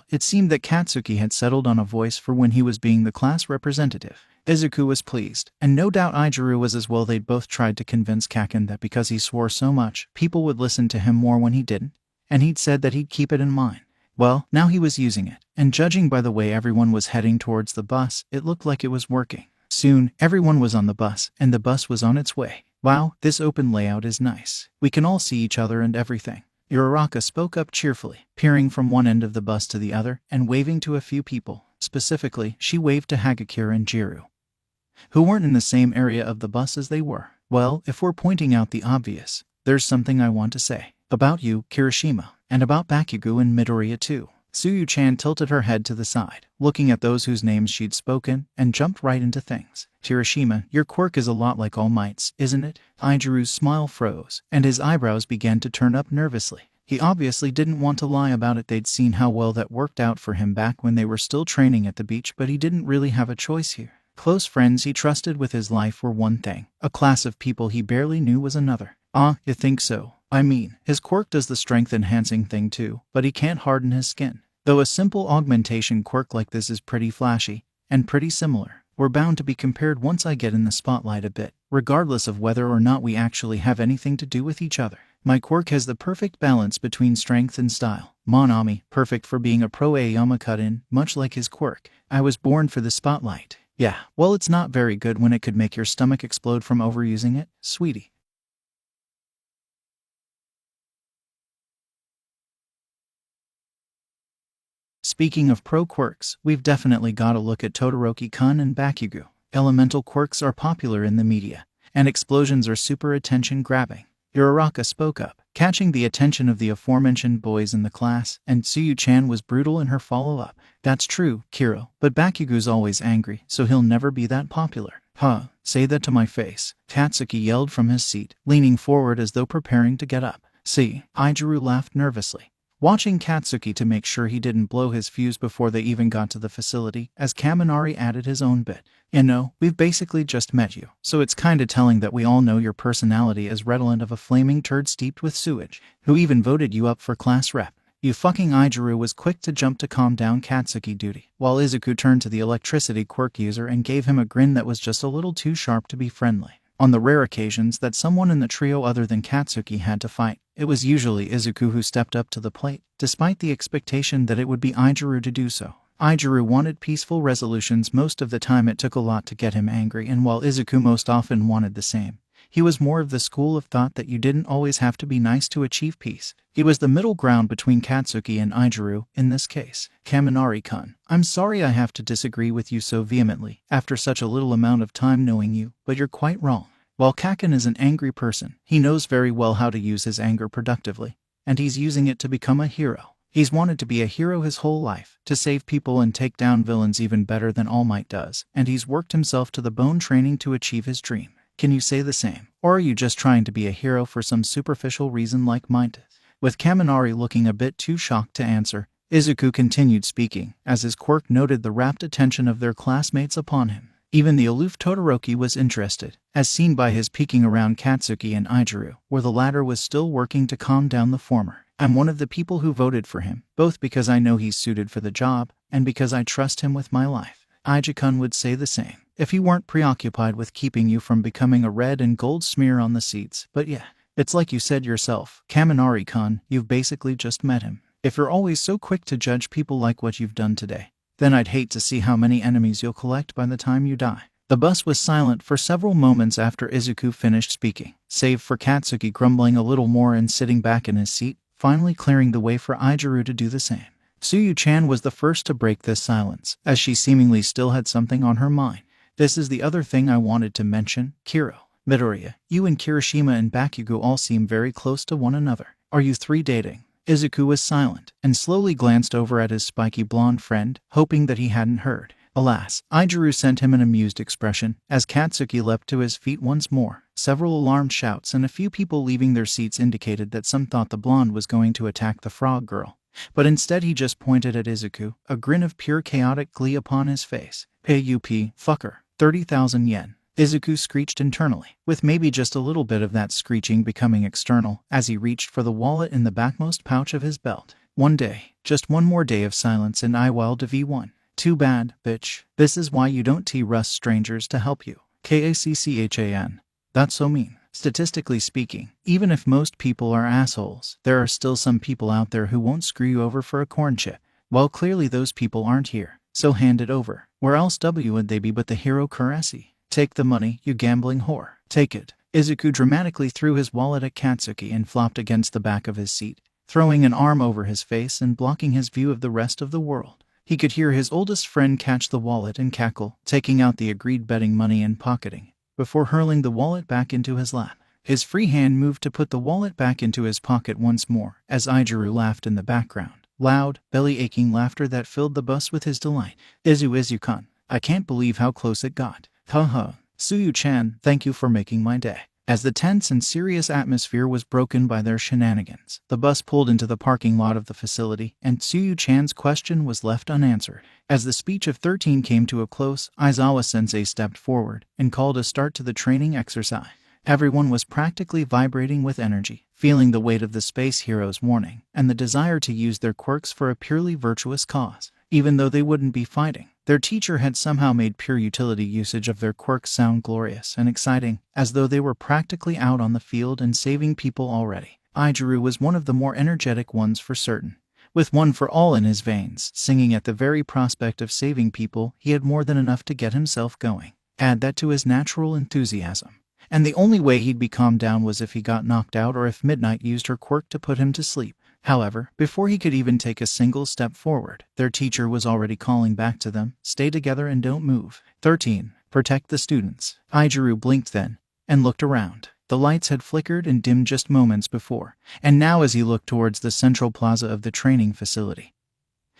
Speaker 1: It seemed that Katsuki had settled on a voice for when he was being the class representative. Izuku was pleased, and no doubt Ijuku was as well. They'd both tried to convince Kaken that because he swore so much, people would listen to him more when he didn't, and he'd said that he'd keep it in mind. Well, now he was using it, and judging by the way everyone was heading towards the bus, it looked like it was working. Soon, everyone was on the bus, and the bus was on its way. Wow, this open layout is nice. We can all see each other and everything. Uraraka spoke up cheerfully, peering from one end of the bus to the other and waving to a few people. Specifically, she waved to Hagakure and Jiru, who weren't in the same area of the bus as they were. Well, if we're pointing out the obvious, there's something I want to say. About you, Kirishima, and about Bakugo and Midoriya too. Tsuyu-chan tilted her head to the side, looking at those whose names she'd spoken, and jumped right into things. Kirishima, your quirk is a lot like All Might's, isn't it? Ijuru's smile froze, and his eyebrows began to turn up nervously. He obviously didn't want to lie about it. They'd seen how well that worked out for him back when they were still training at the beach, but he didn't really have a choice here. Close friends he trusted with his life were one thing. A class of people he barely knew was another. You think so? I mean, his quirk does the strength-enhancing thing too, but he can't harden his skin. Though a simple augmentation quirk like this is pretty flashy, and pretty similar, we're bound to be compared once I get in the spotlight a bit, regardless of whether or not we actually have anything to do with each other. My quirk has the perfect balance between strength and style. Monami, perfect for being a pro Aama cut-in, much like his quirk. I was born for the spotlight. Yeah, well, it's not very good when it could make your stomach explode from overusing it, sweetie. Speaking of pro quirks, we've definitely got to look at Todoroki-kun and Bakugo. Elemental quirks are popular in the media, and explosions are super attention-grabbing. Uraraka spoke up, catching the attention of the aforementioned boys in the class, and Tsuyu-chan was brutal in her follow-up. That's true, Kiro, but Bakugo's always angry, so he'll never be that popular. Say that to my face, Katsuki yelled from his seat, leaning forward as though preparing to get up. See, Ijuku laughed nervously, watching Katsuki to make sure he didn't blow his fuse before they even got to the facility, as Kaminari added his own bit. You know, we've basically just met you, so it's kinda telling that we all know your personality is redolent of a flaming turd steeped with sewage. Who even voted you up for class rep? You fucking Ijuku was quick to jump to calm down Katsuki duty, while Izuku turned to the electricity quirk user and gave him a grin that was just a little too sharp to be friendly. On the rare occasions that someone in the trio other than Katsuki had to fight, it was usually Izuku who stepped up to the plate, despite the expectation that it would be Ijuku to do so. Ijuku wanted peaceful resolutions most of the time. It took a lot to get him angry, and while Izuku most often wanted the same, he was more of the school of thought that you didn't always have to be nice to achieve peace. He was the middle ground between Katsuki and Ijuku, in this case. Kaminari-kun, I'm sorry I have to disagree with you so vehemently after such a little amount of time knowing you, but you're quite wrong. While Kaken is an angry person, he knows very well how to use his anger productively, and he's using it to become a hero. He's wanted to be a hero his whole life, to save people and take down villains even better than All Might does, and he's worked himself to the bone training to achieve his dream. Can you say the same? Or are you just trying to be a hero for some superficial reason like mine? With Kaminari looking a bit too shocked to answer, Izuku continued speaking, as his quirk noted the rapt attention of their classmates upon him. Even the aloof Todoroki was interested, as seen by his peeking around Katsuki and Izuku, where the latter was still working to calm down the former. I'm one of the people who voted for him, both because I know he's suited for the job, and because I trust him with my life. Izuku would say the same, if he weren't preoccupied with keeping you from becoming a red and gold smear on the seats. But yeah, it's like you said yourself, Kaminari-kun, you've basically just met him. If you're always so quick to judge people like what you've done today, then I'd hate to see how many enemies you'll collect by the time you die. The bus was silent for several moments after Izuku finished speaking, save for Katsuki grumbling a little more and sitting back in his seat, finally clearing the way for Izuku to do the same. Tsuyu-chan was the first to break this silence, as she seemingly still had something on her mind. This is the other thing I wanted to mention, Kiro. Midoriya, you and Kirishima and Bakugo all seem very close to one another. Are you three dating? Izuku was silent, and slowly glanced over at his spiky blonde friend, hoping that he hadn't heard. Alas, Izuku sent him an amused expression, as Katsuki leapt to his feet once more. Several alarmed shouts and a few people leaving their seats indicated that some thought the blonde was going to attack the frog girl. But instead he just pointed at Izuku, a grin of pure chaotic glee upon his face. "P.U.P. fucker, 30,000 yen. Izuku screeched internally, with maybe just a little bit of that screeching becoming external as he reached for the wallet in the backmost pouch of his belt. One day, just one more day of silence and I will V1. Too bad, bitch. This is why you don't trust strangers to help you. Kacchan. That's so mean. Statistically speaking, even if most people are assholes, there are still some people out there who won't screw you over for a corn chip. Well, clearly those people aren't here, so hand it over. Where else would they be but the hero Kuresi? Take the money, you gambling whore. Take it. Izuku dramatically threw his wallet at Katsuki and flopped against the back of his seat, throwing an arm over his face and blocking his view of the rest of the world. He could hear his oldest friend catch the wallet and cackle, taking out the agreed betting money and pocketing, before hurling the wallet back into his lap. His free hand moved to put the wallet back into his pocket once more, as Izuku laughed in the background. Loud, belly-aching laughter that filled the bus with his delight. Izuku-kun, I can't believe how close it got. Haha. Tsuyu-chan, thank you for making my day. As the tense and serious atmosphere was broken by their shenanigans, the bus pulled into the parking lot of the facility, and Tsuyu-chan's question was left unanswered. As the speech of 13 came to a close, Aizawa-sensei stepped forward and called a start to the training exercise. Everyone was practically vibrating with energy, feeling the weight of the space hero's warning, and the desire to use their quirks for a purely virtuous cause. Even though they wouldn't be fighting, their teacher had somehow made pure utility usage of their quirks sound glorious and exciting, as though they were practically out on the field and saving people already. Izuku was one of the more energetic ones for certain. With one for all in his veins, singing at the very prospect of saving people, he had more than enough to get himself going. Add that to his natural enthusiasm, and the only way he'd be calmed down was if he got knocked out or if Midnight used her quirk to put him to sleep. However, before he could even take a single step forward, their teacher was already calling back to them, "Stay together and don't move." 13. Protect the students. Izuku blinked then, and looked around. The lights had flickered and dimmed just moments before, and now as he looked towards the central plaza of the training facility,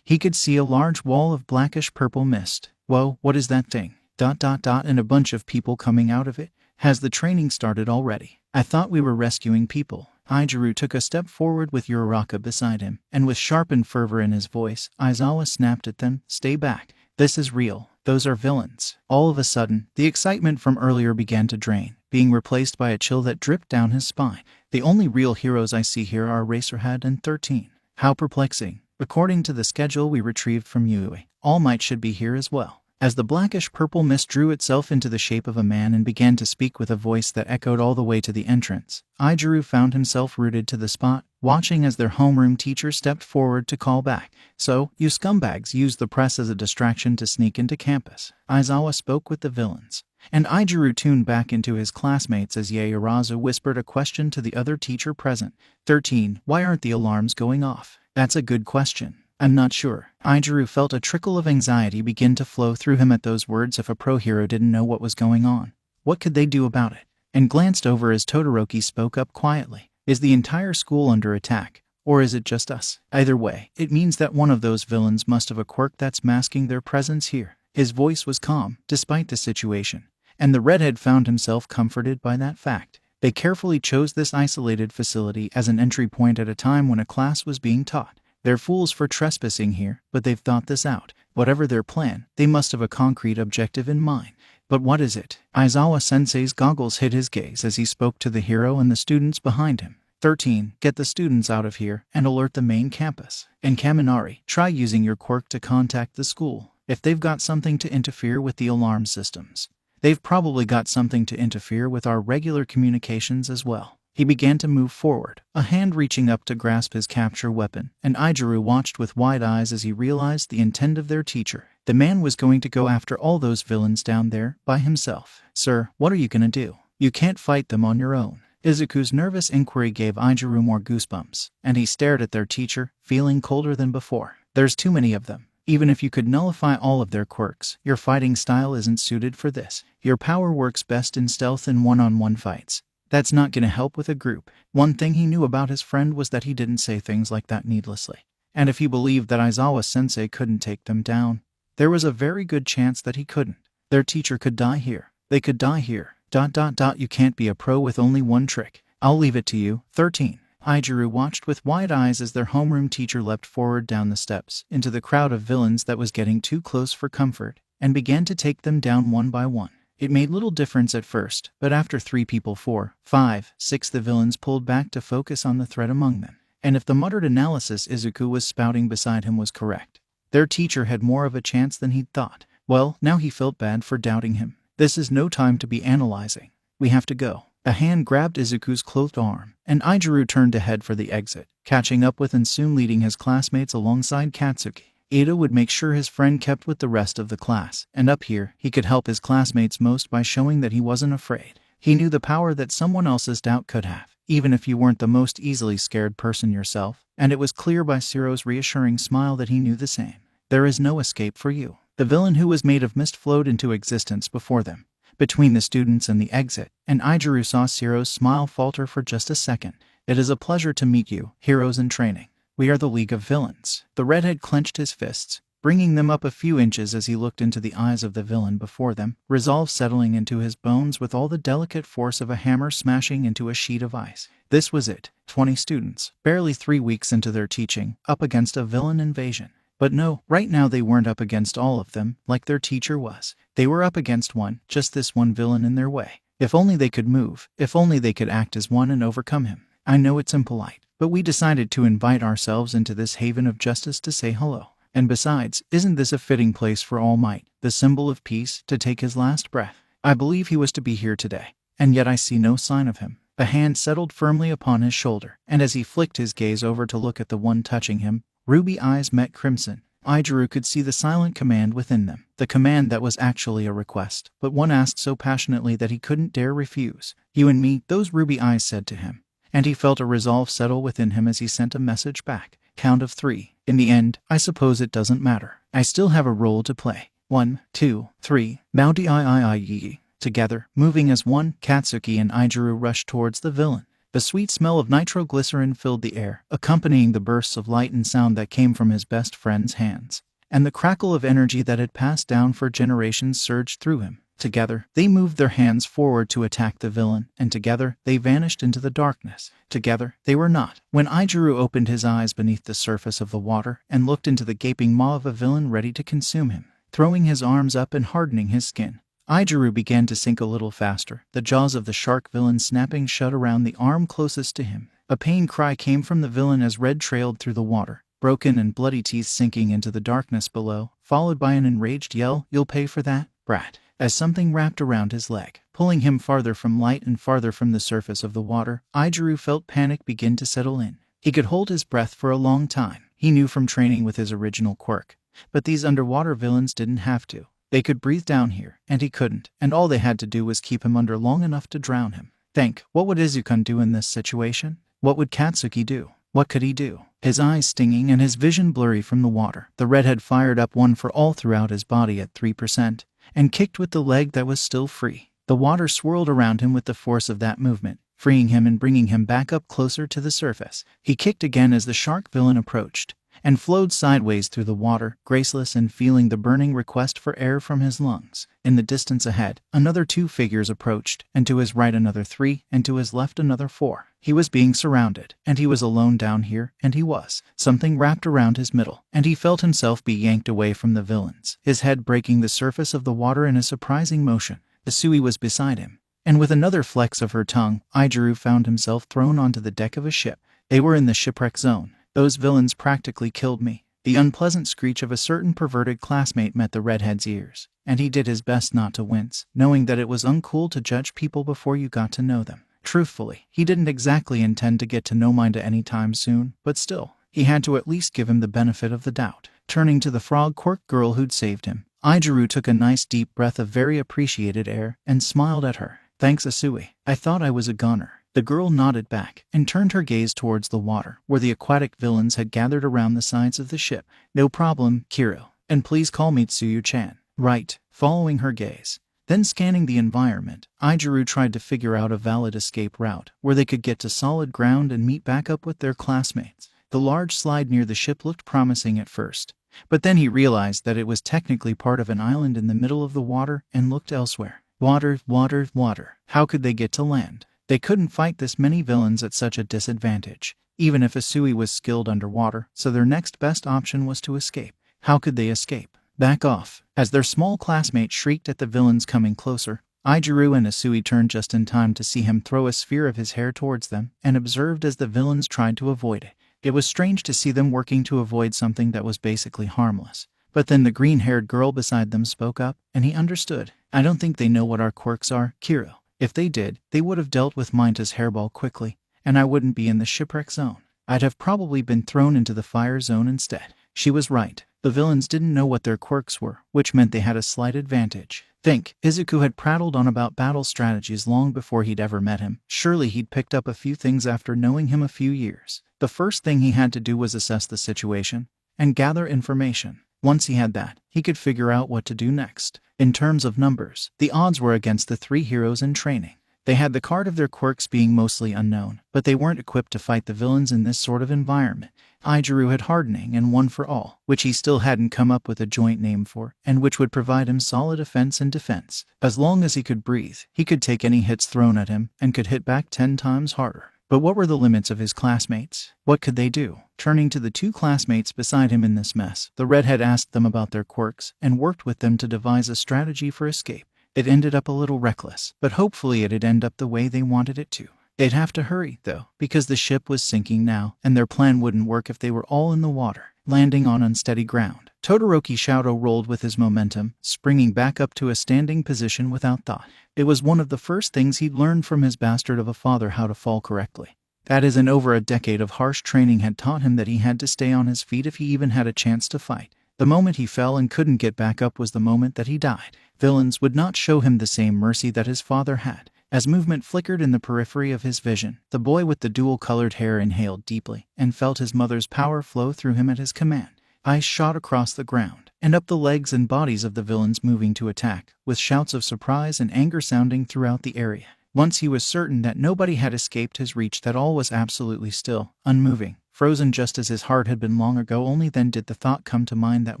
Speaker 1: he could see a large wall of blackish-purple mist. Whoa, what is that thing? ... and a bunch of people coming out of it? Has the training started already? I thought we were rescuing people. Izuku took a step forward with Uraraka beside him, and with sharpened fervor in his voice, Aizawa snapped at them, "Stay back. This is real. Those are villains." All of a sudden, the excitement from earlier began to drain, being replaced by a chill that dripped down his spine. The only real heroes I see here are Racerhead and 13. How perplexing. According to the schedule we retrieved from Yui, All Might should be here as well. As the blackish-purple mist drew itself into the shape of a man and began to speak with a voice that echoed all the way to the entrance, Izuku found himself rooted to the spot, watching as their homeroom teacher stepped forward to call back. "So, you scumbags used the press as a distraction to sneak into campus." Aizawa spoke with the villains, and Izuku tuned back into his classmates as Yaoyorozu whispered a question to the other teacher present. 13. Why aren't the alarms going off? That's a good question. I'm not sure. Izuku felt a trickle of anxiety begin to flow through him at those words. If a pro-hero didn't know what was going on, what could they do about it? And glanced over as Todoroki spoke up quietly. Is the entire school under attack, or is it just us? Either way, it means that one of those villains must have a quirk that's masking their presence here. His voice was calm, despite the situation, and the redhead found himself comforted by that fact. They carefully chose this isolated facility as an entry point at a time when a class was being taught. They're fools for trespassing here, but they've thought this out. Whatever their plan, they must have a concrete objective in mind. But what is it? Aizawa-sensei's goggles hid his gaze as he spoke to the hero and the students behind him. 13. Get the students out of here and alert the main campus. And Kaminari, try using your quirk to contact the school. If they've got something to interfere with the alarm systems, they've probably got something to interfere with our regular communications as well. He began to move forward, a hand reaching up to grasp his capture weapon, and Izuku watched with wide eyes as he realized the intent of their teacher. The man was going to go after all those villains down there by himself. Sir, what are you gonna do? You can't fight them on your own. Izuku's nervous inquiry gave Izuku more goosebumps, and he stared at their teacher, feeling colder than before. There's too many of them. Even if you could nullify all of their quirks, your fighting style isn't suited for this. Your power works best in stealth and one-on-one fights. That's not gonna help with a group. One thing he knew about his friend was that he didn't say things like that needlessly. And if he believed that Aizawa-sensei couldn't take them down, there was a very good chance that he couldn't. Their teacher could die here. They could die here. ... You can't be a pro with only one trick. I'll leave it to you. 13. Izuku watched with wide eyes as their homeroom teacher leapt forward down the steps into the crowd of villains that was getting too close for comfort, and began to take them down one by one. It made little difference at first, but after 3 people, 4, 5, 6, the villains pulled back to focus on the threat among them. And if the muttered analysis Izuku was spouting beside him was correct, their teacher had more of a chance than he'd thought. Well, now he felt bad for doubting him. This is no time to be analyzing. We have to go. A hand grabbed Izuku's clothed arm, and Izuku turned to head for the exit, catching up with and soon leading his classmates alongside Katsuki. Ida would make sure his friend kept with the rest of the class, and up here, he could help his classmates most by showing that he wasn't afraid. He knew the power that someone else's doubt could have, even if you weren't the most easily scared person yourself, and it was clear by Ciro's reassuring smile that he knew the same. There is no escape for you. The villain who was made of mist flowed into existence before them, between the students and the exit, and Izuku saw Ciro's smile falter for just a second. It is a pleasure to meet you, heroes in training. We are the League of Villains. The redhead clenched his fists, bringing them up a few inches as he looked into the eyes of the villain before them, resolve settling into his bones with all the delicate force of a hammer smashing into a sheet of ice. This was it. 20 students, barely 3 weeks into their teaching, up against a villain invasion. But no, right now they weren't up against all of them, like their teacher was. They were up against one, just this one villain in their way. If only they could move, if only they could act as one and overcome him. I know it's impolite, but we decided to invite ourselves into this haven of justice to say hello. And besides, isn't this a fitting place for All Might, the symbol of peace, to take his last breath? I believe he was to be here today, and yet I see no sign of him. A hand settled firmly upon his shoulder, and as he flicked his gaze over to look at the one touching him, ruby eyes met crimson. Izuku could see the silent command within them, the command that was actually a request, but one asked so passionately that he couldn't dare refuse. You and me, those ruby eyes said to him, and he felt a resolve settle within him as he sent a message back. Count of 3. In the end, I suppose it doesn't matter. I still have a role to play. 1, 2, 3. Bounty I. Together, moving as one, Katsuki and Izuku rushed towards the villain. The sweet smell of nitroglycerin filled the air, accompanying the bursts of light and sound that came from his best friend's hands. And the crackle of energy that had passed down for generations surged through him. Together, they moved their hands forward to attack the villain, and together, they vanished into the darkness. Together, they were not. When Izuku opened his eyes beneath the surface of the water and looked into the gaping maw of a villain ready to consume him, throwing his arms up and hardening his skin, Izuku began to sink a little faster, the jaws of the shark villain snapping shut around the arm closest to him. A pain cry came from the villain as red trailed through the water, broken and bloody teeth sinking into the darkness below, followed by an enraged yell, "You'll pay for that, brat," as something wrapped around his leg, pulling him farther from light and farther from the surface of the water. Izuku felt panic begin to settle in. He could hold his breath for a long time. He knew from training with his original quirk, but these underwater villains didn't have to. They could breathe down here, and he couldn't, and all they had to do was keep him under long enough to drown him. Think, what would Izuku do in this situation? What would Katsuki do? What could he do? His eyes stinging and his vision blurry from the water, the redhead fired up one for all throughout his body at 3%, and kicked with the leg that was still free. The water swirled around him with the force of that movement, freeing him and bringing him back up closer to the surface. He kicked again as the shark villain approached, and flowed sideways through the water, graceless and feeling the burning request for air from his lungs. In the distance ahead, another 2 figures approached, and to his right another 3, and to his left another 4. He was being surrounded, and he was alone down here, and he was. Something wrapped around his middle, and he felt himself be yanked away from the villains, his head breaking the surface of the water in a surprising motion. Isui was beside him, and with another flex of her tongue, Izuku found himself thrown onto the deck of a ship. They were in the shipwreck zone. Those villains practically killed me. The unpleasant screech of a certain perverted classmate met the redhead's ears, and he did his best not to wince, knowing that it was uncool to judge people before you got to know them. Truthfully, he didn't exactly intend to get to know Mina any time soon, but still, he had to at least give him the benefit of the doubt. Turning to the frog Quirk girl who'd saved him, Izuku took a nice deep breath of very appreciated air and smiled at her. Thanks, Isui. I thought I was a goner. The girl nodded back and turned her gaze towards the water, where the aquatic villains had gathered around the sides of the ship. No problem, Kiro. And please call me Tsuyu-chan. Right. Following her gaze, then scanning the environment, Izuku tried to figure out a valid escape route where they could get to solid ground and meet back up with their classmates. The large slide near the ship looked promising at first, but then he realized that it was technically part of an island in the middle of the water and looked elsewhere. Water, water, water. How could they get to land? They couldn't fight this many villains at such a disadvantage, even if Isui was skilled underwater, so their next best option was to escape. How could they escape? Back off. As their small classmate shrieked at the villains coming closer, Izuku and Isui turned just in time to see him throw a sphere of his hair towards them and observed as the villains tried to avoid it. It was strange to see them working to avoid something that was basically harmless. But then the green-haired girl beside them spoke up, and he understood. I don't think they know what our quirks are, Kiro. If they did, they would have dealt with Mina's hairball quickly, and I wouldn't be in the shipwreck zone. I'd have probably been thrown into the fire zone instead. She was right. The villains didn't know what their quirks were, which meant they had a slight advantage. Think, Izuku had prattled on about battle strategies long before he'd ever met him. Surely he'd picked up a few things after knowing him a few years. The first thing he had to do was assess the situation and gather information. Once he had that, he could figure out what to do next. In terms of numbers, the odds were against the 3 heroes in training. They had the card of their quirks being mostly unknown, but they weren't equipped to fight the villains in this sort of environment. Izuku had Hardening and One for All, which he still hadn't come up with a joint name for, and which would provide him solid offense and defense. As long as he could breathe, he could take any hits thrown at him, and could hit back 10 times harder. But what were the limits of his classmates? What could they do? Turning to the 2 classmates beside him in this mess, the redhead asked them about their quirks, and worked with them to devise a strategy for escape. It ended up a little reckless, but hopefully it'd end up the way they wanted it to. They'd have to hurry, though, because the ship was sinking now, and their plan wouldn't work if they were all in the water, landing on unsteady ground. Todoroki Shadow rolled with his momentum, springing back up to a standing position without thought. It was one of the first things he'd learned from his bastard of a father, how to fall correctly. That is, in over a decade of harsh training had taught him that he had to stay on his feet if he even had a chance to fight. The moment he fell and couldn't get back up was the moment that he died. Villains would not show him the same mercy that his father had. As movement flickered in the periphery of his vision, the boy with the dual-colored hair inhaled deeply and felt his mother's power flow through him at his command. Ice shot across the ground and up the legs and bodies of the villains moving to attack, with shouts of surprise and anger sounding throughout the area. Once he was certain that nobody had escaped his reach, that all was absolutely still, unmoving, frozen just as his heart had been long ago, only then did the thought come to mind that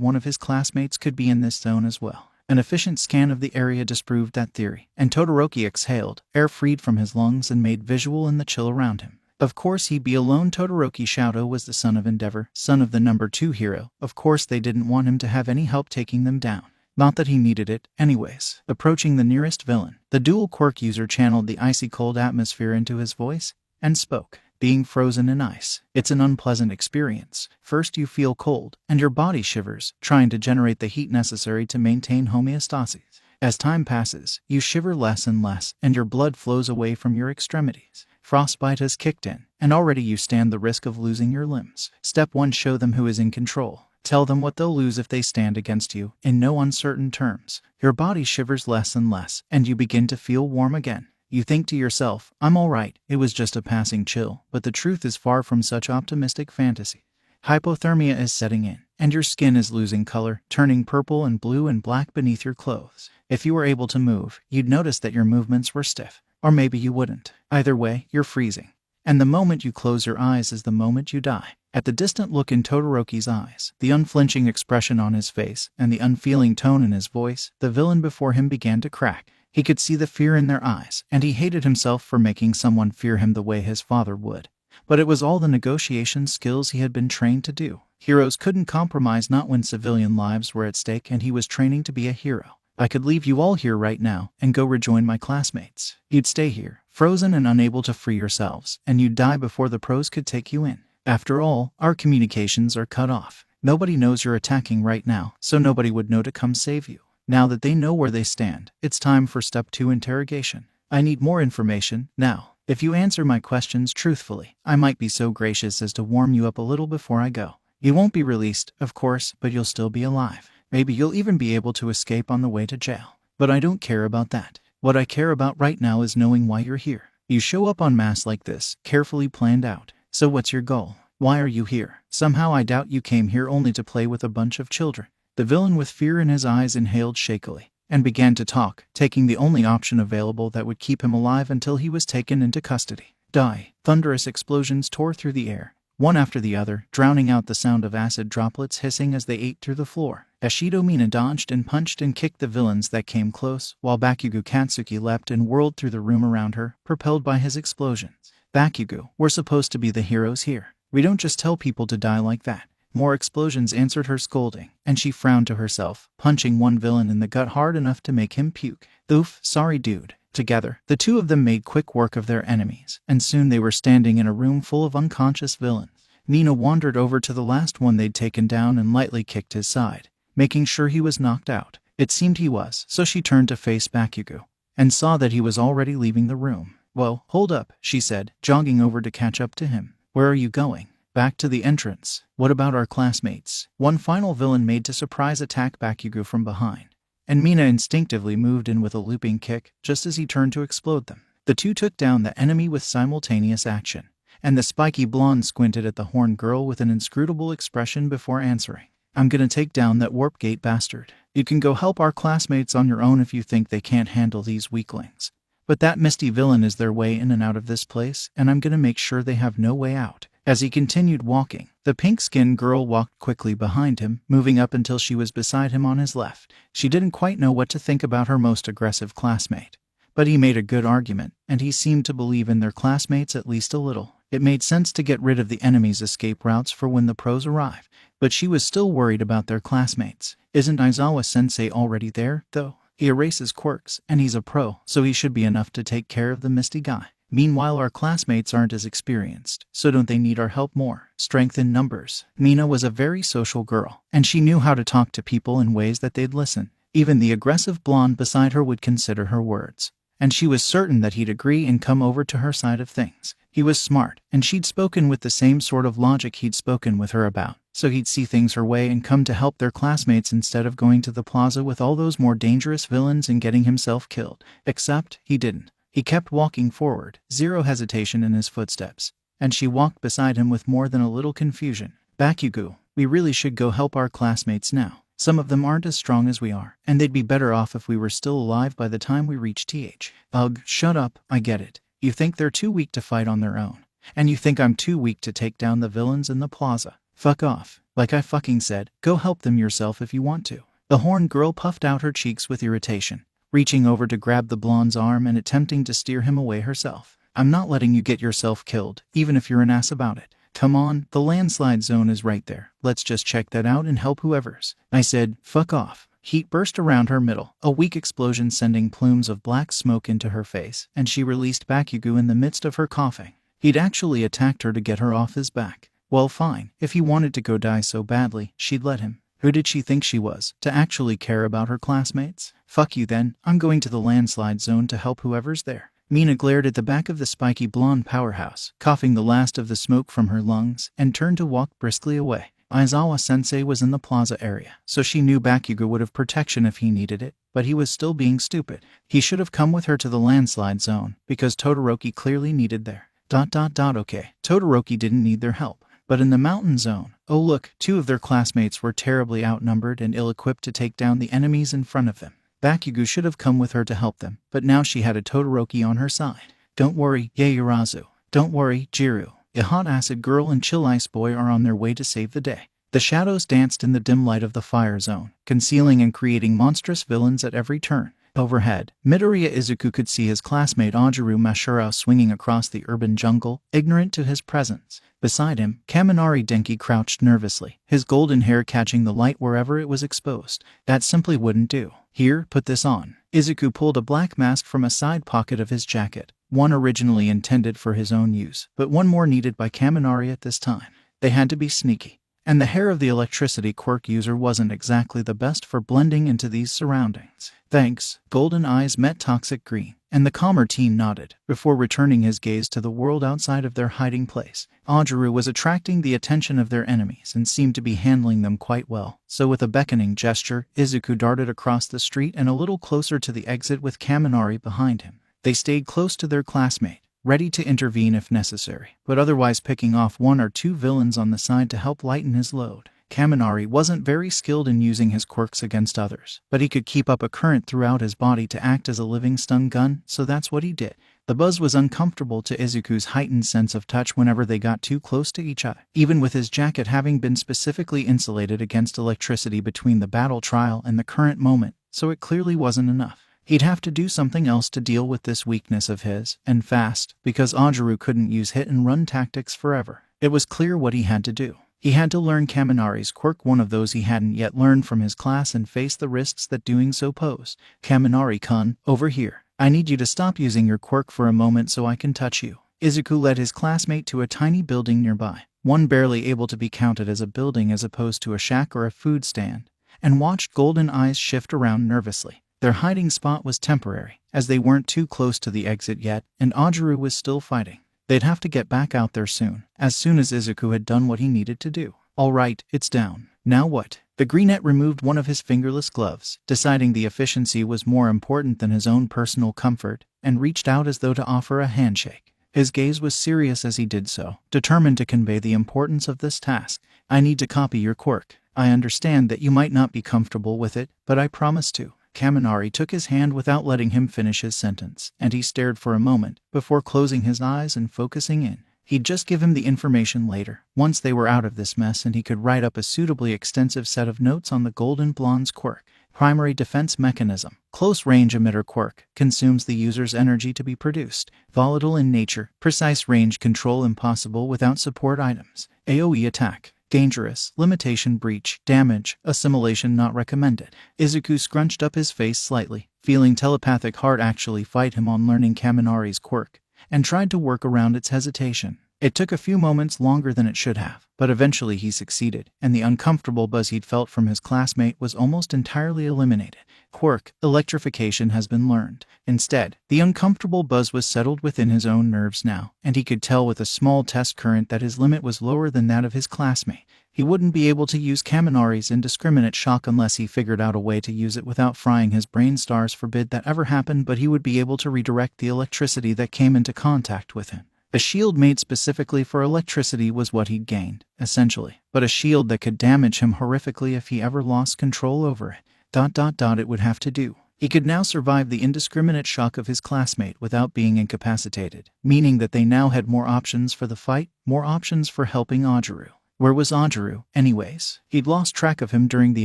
Speaker 1: one of his classmates could be in this zone as well. An efficient scan of the area disproved that theory, and Todoroki exhaled, air freed from his lungs and made visual in the chill around him. Of course he'd be alone. Todoroki Shadow was the son of Endeavor, son of the number 2 hero. Of course they didn't want him to have any help taking them down. Not that he needed it, anyways. Approaching the nearest villain, the dual quirk user channeled the icy cold atmosphere into his voice, and spoke. Being frozen in ice, it's an unpleasant experience. First you feel cold, and your body shivers, trying to generate the heat necessary to maintain homeostasis. As time passes, you shiver less and less, and your blood flows away from your extremities. Frostbite has kicked in, and already you stand the risk of losing your limbs. Step 1. Show them who is in control. Tell them what they'll lose if they stand against you, in no uncertain terms. Your body shivers less and less, and you begin to feel warm again. You think to yourself, I'm alright, it was just a passing chill, but the truth is far from such optimistic fantasy. Hypothermia is setting in, and your skin is losing color, turning purple and blue and black beneath your clothes. If you were able to move, you'd notice that your movements were stiff, or maybe you wouldn't. Either way, you're freezing. And the moment you close your eyes is the moment you die. At the distant look in Todoroki's eyes, the unflinching expression on his face, and the unfeeling tone in his voice, the villain before him began to crack. He could see the fear in their eyes, and he hated himself for making someone fear him the way his father would. But it was all the negotiation skills he had been trained to do. Heroes couldn't compromise, not when civilian lives were at stake, and he was training to be a hero. I could leave you all here right now and go rejoin my classmates. You'd stay here, frozen and unable to free yourselves, and you'd die before the pros could take you in. After all, our communications are cut off. Nobody knows you're attacking right now, so nobody would know to come save you. Now that they know where they stand, it's time for step 2 interrogation. I need more information now. If you answer my questions truthfully, I might be so gracious as to warm you up a little before I go. You won't be released, of course, but you'll still be alive. Maybe you'll even be able to escape on the way to jail. But I don't care about that. What I care about right now is knowing why you're here. You show up en masse like this, carefully planned out. So what's your goal? Why are you here? Somehow I doubt you came here only to play with a bunch of children. The villain with fear in his eyes inhaled shakily and began to talk, taking the only option available that would keep him alive until he was taken into custody. Die. Thunderous explosions tore through the air, one after the other, drowning out the sound of acid droplets hissing as they ate through the floor. Mina dodged and punched and kicked the villains that came close, while Katsuki leapt and whirled through the room around her, propelled by his explosions. Bakugo, we're supposed to be the heroes here. We don't just tell people to die like that. More explosions answered her scolding, and she frowned to herself, punching one villain in the gut hard enough to make him puke. Oof, sorry dude. Together, the two of them made quick work of their enemies, and soon they were standing in a room full of unconscious villains. Mina wandered over to the last one they'd taken down and lightly kicked his side, making sure he was knocked out. It seemed he was, so she turned to face Bakugo, and saw that he was already leaving the room. Well, hold up, she said, jogging over to catch up to him. Where are you going? Back to the entrance. What about our classmates? One final villain made to surprise attack Bakugo from behind, and Mina instinctively moved in with a looping kick just as he turned to explode them. The two took down the enemy with simultaneous action, and the spiky blonde squinted at the horned girl with an inscrutable expression before answering. I'm gonna take down that warp gate bastard. You can go help our classmates on your own if you think they can't handle these weaklings. But that misty villain is their way in and out of this place, and I'm gonna make sure they have no way out. As he continued walking, the pink-skinned girl walked quickly behind him, moving up until she was beside him on his left. She didn't quite know what to think about her most aggressive classmate, but he made a good argument, and he seemed to believe in their classmates at least a little. It made sense to get rid of the enemy's escape routes for when the pros arrive, but she was still worried about their classmates. Isn't Aizawa-sensei already there, though? He erases quirks, and he's a pro, so he should be enough to take care of the misty guy. Meanwhile, our classmates aren't as experienced, so don't they need our help more? Strength in numbers. Mina was a very social girl, and she knew how to talk to people in ways that they'd listen. Even the aggressive blonde beside her would consider her words, and she was certain that he'd agree and come over to her side of things. He was smart, and she'd spoken with the same sort of logic he'd spoken with her about, so he'd see things her way and come to help their classmates instead of going to the plaza with all those more dangerous villains and getting himself killed. Except, he didn't. He kept walking forward, zero hesitation in his footsteps, and she walked beside him with more than a little confusion. Bakugo, we really should go help our classmates now. Some of them aren't as strong as we are, and they'd be better off if we were still alive by the time we reach TH. Ugh, shut up, I get it. You think they're too weak to fight on their own, and you think I'm too weak to take down the villains in the plaza. Fuck off. Like I fucking said, go help them yourself if you want to. The horned girl puffed out her cheeks with irritation, reaching over to grab the blonde's arm and attempting to steer him away herself. I'm not letting you get yourself killed, even if you're an ass about it. Come on, the landslide zone is right there. Let's just check that out and help whoever's. I said, fuck off. Heat burst around her middle, a weak explosion sending plumes of black smoke into her face, and she released Bakugo in the midst of her coughing. He'd actually attacked her to get her off his back. Well, fine. If he wanted to go die so badly, she'd let him. Who did she think she was, to actually care about her classmates? Fuck you then, I'm going to the landslide zone to help whoever's there. Mina glared at the back of the spiky blonde powerhouse, coughing the last of the smoke from her lungs, and turned to walk briskly away. Aizawa-sensei was in the plaza area, so she knew Bakugo would have protection if he needed it, but he was still being stupid. He should have come with her to the landslide zone, because Todoroki clearly needed there. Okay, Todoroki didn't need their help. But in the mountain zone, oh look, two of their classmates were terribly outnumbered and ill-equipped to take down the enemies in front of them. Bakugo should have come with her to help them, but now she had a Todoroki on her side. Don't worry, Yaoyorozu. Don't worry, Jiru. A hot acid girl and chill ice boy are on their way to save the day. The shadows danced in the dim light of the fire zone, concealing and creating monstrous villains at every turn. Overhead, Midoriya Izuku could see his classmate Aaru Mashiro swinging across the urban jungle, ignorant to his presence. Beside him, Kaminari Denki crouched nervously, his golden hair catching the light wherever it was exposed. That simply wouldn't do. Here, put this on. Izuku pulled a black mask from a side pocket of his jacket, one originally intended for his own use, but one more needed by Kaminari at this time. They had to be sneaky. And the hair of the electricity quirk user wasn't exactly the best for blending into these surroundings. Thanks. Golden eyes met toxic green, and the calmer teen nodded, before returning his gaze to the world outside of their hiding place. Aaru was attracting the attention of their enemies and seemed to be handling them quite well, so with a beckoning gesture, Izuku darted across the street and a little closer to the exit with Kaminari behind him. They stayed close to their classmate, ready to intervene if necessary, but otherwise picking off one or two villains on the side to help lighten his load. Kaminari wasn't very skilled in using his quirks against others, but he could keep up a current throughout his body to act as a living stun gun, so that's what he did. The buzz was uncomfortable to Izuku's heightened sense of touch whenever they got too close to each other, even with his jacket having been specifically insulated against electricity between the battle trial and the current moment, so it clearly wasn't enough. He'd have to do something else to deal with this weakness of his, and fast, because Aaru couldn't use hit-and-run tactics forever. It was clear what he had to do. He had to learn Kaminari's quirk, one of those he hadn't yet learned from his class, and face the risks that doing so posed. Kaminari-kun, over here. I need you to stop using your quirk for a moment so I can touch you. Izuku led his classmate to a tiny building nearby, one barely able to be counted as a building as opposed to a shack or a food stand, and watched golden eyes shift around nervously. Their hiding spot was temporary, as they weren't too close to the exit yet, and Aaru was still fighting. They'd have to get back out there soon as Izuku had done what he needed to do. All right, it's down. Now what? The greenette removed one of his fingerless gloves, deciding the efficiency was more important than his own personal comfort, and reached out as though to offer a handshake. His gaze was serious as he did so, determined to convey the importance of this task. I need to copy your quirk. I understand that you might not be comfortable with it, but I promise to. Kaminari took his hand without letting him finish his sentence, and he stared for a moment, before closing his eyes and focusing in. He'd just give him the information later, once they were out of this mess, and he could write up a suitably extensive set of notes on the Golden Blonde's quirk. Primary defense mechanism. Close-range emitter quirk. Consumes the user's energy to be produced. Volatile in nature. Precise range control impossible without support items. AoE attack. Dangerous. Limitation breach. Damage. Assimilation not recommended. Izuku scrunched up his face slightly, feeling telepathic heart actually fight him on learning Kaminari's quirk, and tried to work around its hesitation. It took a few moments longer than it should have, but eventually he succeeded, and the uncomfortable buzz he'd felt from his classmate was almost entirely eliminated. Quirk, electrification has been learned. Instead, the uncomfortable buzz was settled within his own nerves now, and he could tell with a small test current that his limit was lower than that of his classmate. He wouldn't be able to use Kaminari's indiscriminate shock unless he figured out a way to use it without frying his brain. Stars forbid that ever happened, but he would be able to redirect the electricity that came into contact with him. A shield made specifically for electricity was what he'd gained, essentially, but a shield that could damage him horrifically if he ever lost control over it. It would have to do. He could now survive the indiscriminate shock of his classmate without being incapacitated, meaning that they now had more options for the fight, more options for helping Aaru. Where was Aaru, anyways? He'd lost track of him during the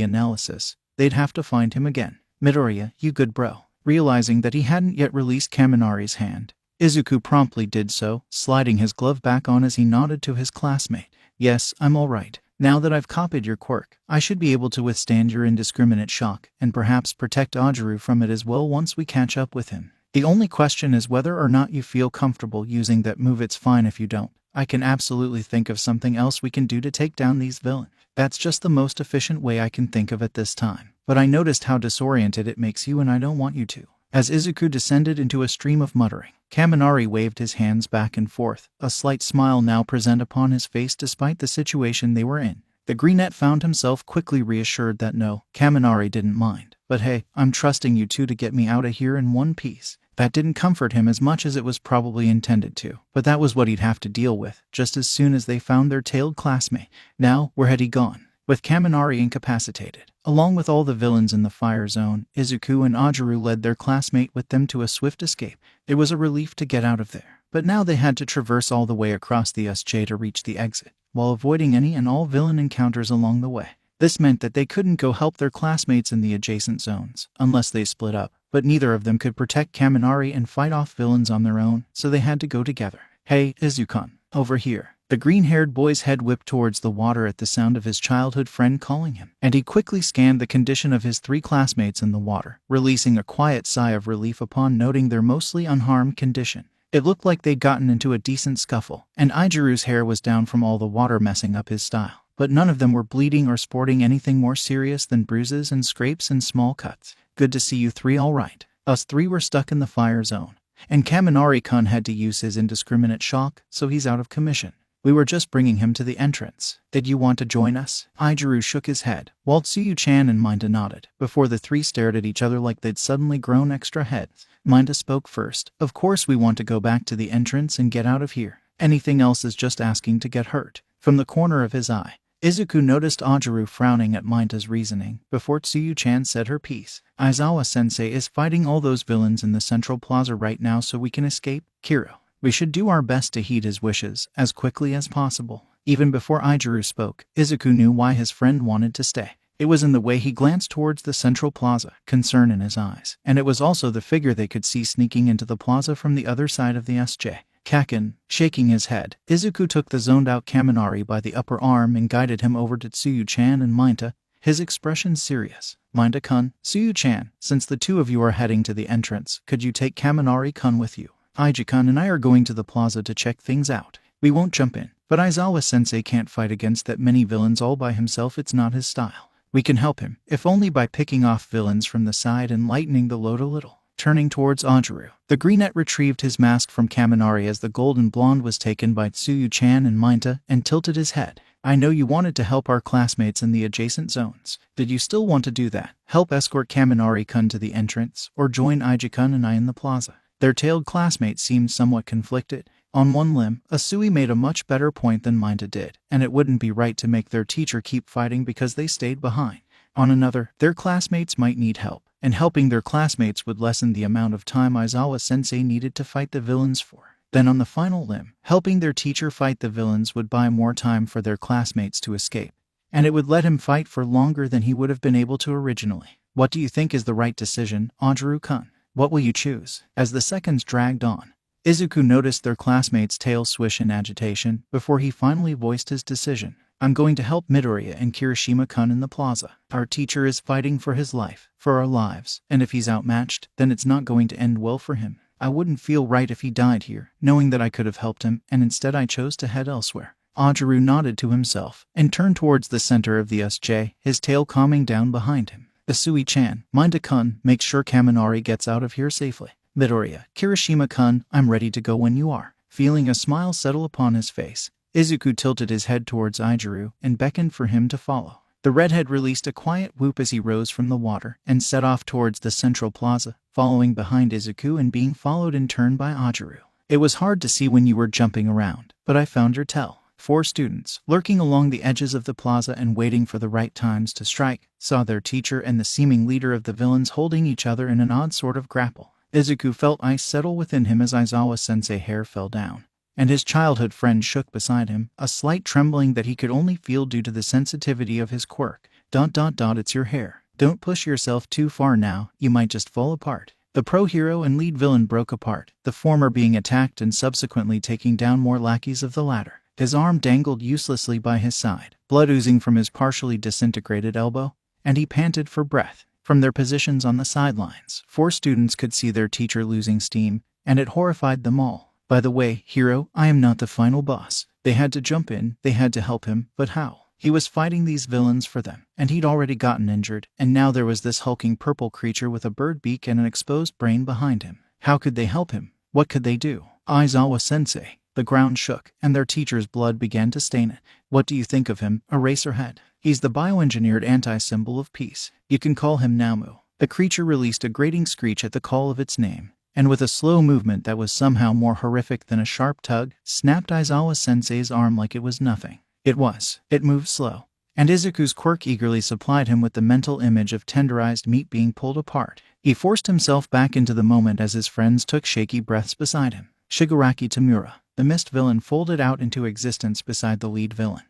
Speaker 1: analysis. They'd have to find him again. Midoriya, you good bro? Realizing that he hadn't yet released Kaminari's hand, Izuku promptly did so, sliding his glove back on as he nodded to his classmate. Yes, I'm all right. Now that I've copied your quirk, I should be able to withstand your indiscriminate shock, and perhaps protect Aaru from it as well once we catch up with him. The only question is whether or not you feel comfortable using that move. It's fine if you don't. I can absolutely think of something else we can do to take down these villains. That's just the most efficient way I can think of at this time. But I noticed how disoriented it makes you, and I don't want you to. As Izuku descended into a stream of muttering, Kaminari waved his hands back and forth, a slight smile now present upon his face despite the situation they were in. The greenette found himself quickly reassured that no, Kaminari didn't mind. But hey, I'm trusting you two to get me out of here in one piece. That didn't comfort him as much as it was probably intended to, but that was what he'd have to deal with, just as soon as they found their tailed classmate. Now, where had he gone? With Kaminari incapacitated, along with all the villains in the fire zone, Izuku and Aaru led their classmate with them to a swift escape. It was a relief to get out of there. but now they had to traverse all the way across the SJ to reach the exit, while avoiding any and all villain encounters along the way. This meant that they couldn't go help their classmates in the adjacent zones, unless they split up, but neither of them could protect Kaminari and fight off villains on their own, so they had to go together. "Hey, Izuku, over here." The green-haired boy's head whipped towards the water at the sound of his childhood friend calling him, and he quickly scanned the condition of his 3 classmates in the water, releasing a quiet sigh of relief upon noting their mostly unharmed condition. It looked like they'd gotten into a decent scuffle, and Ijiru's hair was down from all the water messing up his style. But none of them were bleeding or sporting anything more serious than bruises and scrapes and small cuts. "Good to see you 3 all right." Us 3 were stuck in the fire zone, and Kaminari-kun had to use his indiscriminate shock, so he's out of commission. "We were just bringing him to the entrance. Did you want to join us?" Ijiru shook his head, while Tsuyu-chan and Minta nodded, before the 3 stared at each other like they'd suddenly grown extra heads. Minta spoke first. "Of course we want to go back to the entrance and get out of here. Anything else is just asking to get hurt." From the corner of his eye, Izuku noticed Ajiru frowning at Minta's reasoning before Tsuyu-chan said her piece. "Aizawa-sensei is fighting all those villains in the central plaza right now so we can escape, Kiro. We should do our best to heed his wishes as quickly as possible." Even before Ijiru spoke, Izuku knew why his friend wanted to stay. It was in the way he glanced towards the central plaza, concern in his eyes, and it was also the figure they could see sneaking into the plaza from the other side of the SJ. Kaken, shaking his head, Izuku took the zoned-out Kaminari by the upper arm and guided him over to Tsuyu-chan and Minta, his expression serious. "Minta-kun, Tsuyu-chan, since the 2 of you are heading to the entrance, could you take Kaminari-kun with you? Iji-kun and I are going to the plaza to check things out. We won't jump in, but Aizawa-sensei can't fight against that many villains all by himself. It's not his style. We can help him, if only by picking off villains from the side and lightening the load a little." Turning towards Ajiru, the greenette retrieved his mask from Kaminari as the golden blonde was taken by Tsuyu-chan and Minta and tilted his head. "I know you wanted to help our classmates in the adjacent zones. Did you still want to do that? Help escort Kaminari-kun to the entrance, or join Iji-kun and I in the plaza?" Their tailed classmate seemed somewhat conflicted. On one limb, Asui made a much better point than Minta did, and it wouldn't be right to make their teacher keep fighting because they stayed behind. On another, their classmates might need help, and helping their classmates would lessen the amount of time Aizawa-sensei needed to fight the villains for. Then on the final limb, helping their teacher fight the villains would buy more time for their classmates to escape, and it would let him fight for longer than he would have been able to originally. "What do you think is the right decision, Ajiru-kun? What will you choose?" As the seconds dragged on, Izuku noticed their classmates' tails swish in agitation before he finally voiced his decision. "I'm going to help Midoriya and Kirishima-kun in the plaza. Our teacher is fighting for his life, for our lives, and if he's outmatched, then it's not going to end well for him. I wouldn't feel right if he died here, knowing that I could have helped him, and instead I chose to head elsewhere." Ajiru nodded to himself and turned towards the center of the SJ, his tail calming down behind him. "Asui-chan, Minta-kun, make sure Kaminari gets out of here safely. Midoriya, Kirishima-kun, I'm ready to go when you are." Feeling a smile settle upon his face, Izuku tilted his head towards Ijiru and beckoned for him to follow. The redhead released a quiet whoop as he rose from the water and set off towards the central plaza, following behind Izuku and being followed in turn by Ajiru. "It was hard to see when you were jumping around, but I found your tell." 4 students, lurking along the edges of the plaza and waiting for the right times to strike, saw their teacher and the seeming leader of the villains holding each other in an odd sort of grapple. Izuku felt ice settle within him as Aizawa-sensei hair fell down, and his childhood friend shook beside him, a slight trembling that he could only feel due to the sensitivity of his quirk. It's your hair. Don't push yourself too far now, you might just fall apart." The pro-hero and lead villain broke apart, the former being attacked and subsequently taking down more lackeys of the latter. His arm dangled uselessly by his side, blood oozing from his partially disintegrated elbow, and he panted for breath. From their positions on the sidelines, 4 students could see their teacher losing steam, and it horrified them all. "By the way, hero, I am not the final boss. They had to jump in, they had to help him, but how? He was fighting these villains for them, and he'd already gotten injured, and now there was this hulking purple creature with a bird beak and an exposed brain behind him. How could they help him? What could they do?" "Aizawa-sensei." The ground shook, and their teacher's blood began to stain it. "What do you think of him, Eraserhead? He's the bioengineered anti-symbol of peace. You can call him Namu." The creature released a grating screech at the call of its name, and with a slow movement that was somehow more horrific than a sharp tug, snapped Aizawa-sensei's arm like it was nothing. It moved slow, and Izuku's quirk eagerly supplied him with the mental image of tenderized meat being pulled apart. He forced himself back into the moment as his friends took shaky breaths beside him. Shigaraki Tamura, the mist villain, folded out into existence beside the lead villain,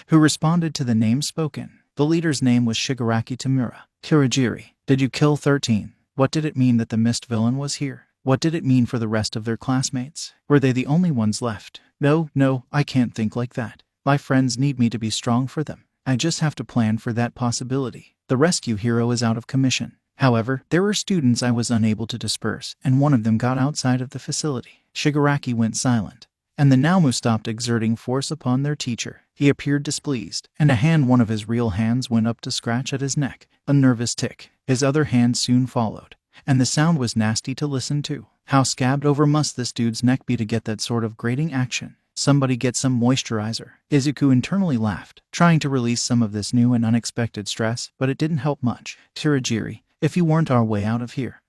Speaker 1: who responded to the name spoken. The leader's name was Shigaraki Tamura. Kurogiri, did you kill 13? What did it mean that the mist villain was here? What did it mean for the rest of their classmates? Were they the only ones left? No, I can't think like that. My friends need me to be strong for them. I just have to plan for that possibility. The rescue hero is out of commission. However, there were students I was unable to disperse, and one of them got outside of the facility. Shigaraki went silent, and the Naomu stopped exerting force upon their teacher. He appeared displeased, and one of his real hands went up to scratch at his neck. A nervous tick. His other hand soon followed, and the sound was nasty to listen to. How scabbed over must this dude's neck be to get that sort of grating action? Somebody get some moisturizer. Izuku internally laughed, trying to release some of this new and unexpected stress, but it didn't help much. Kurogiri, if you weren't our way out of here,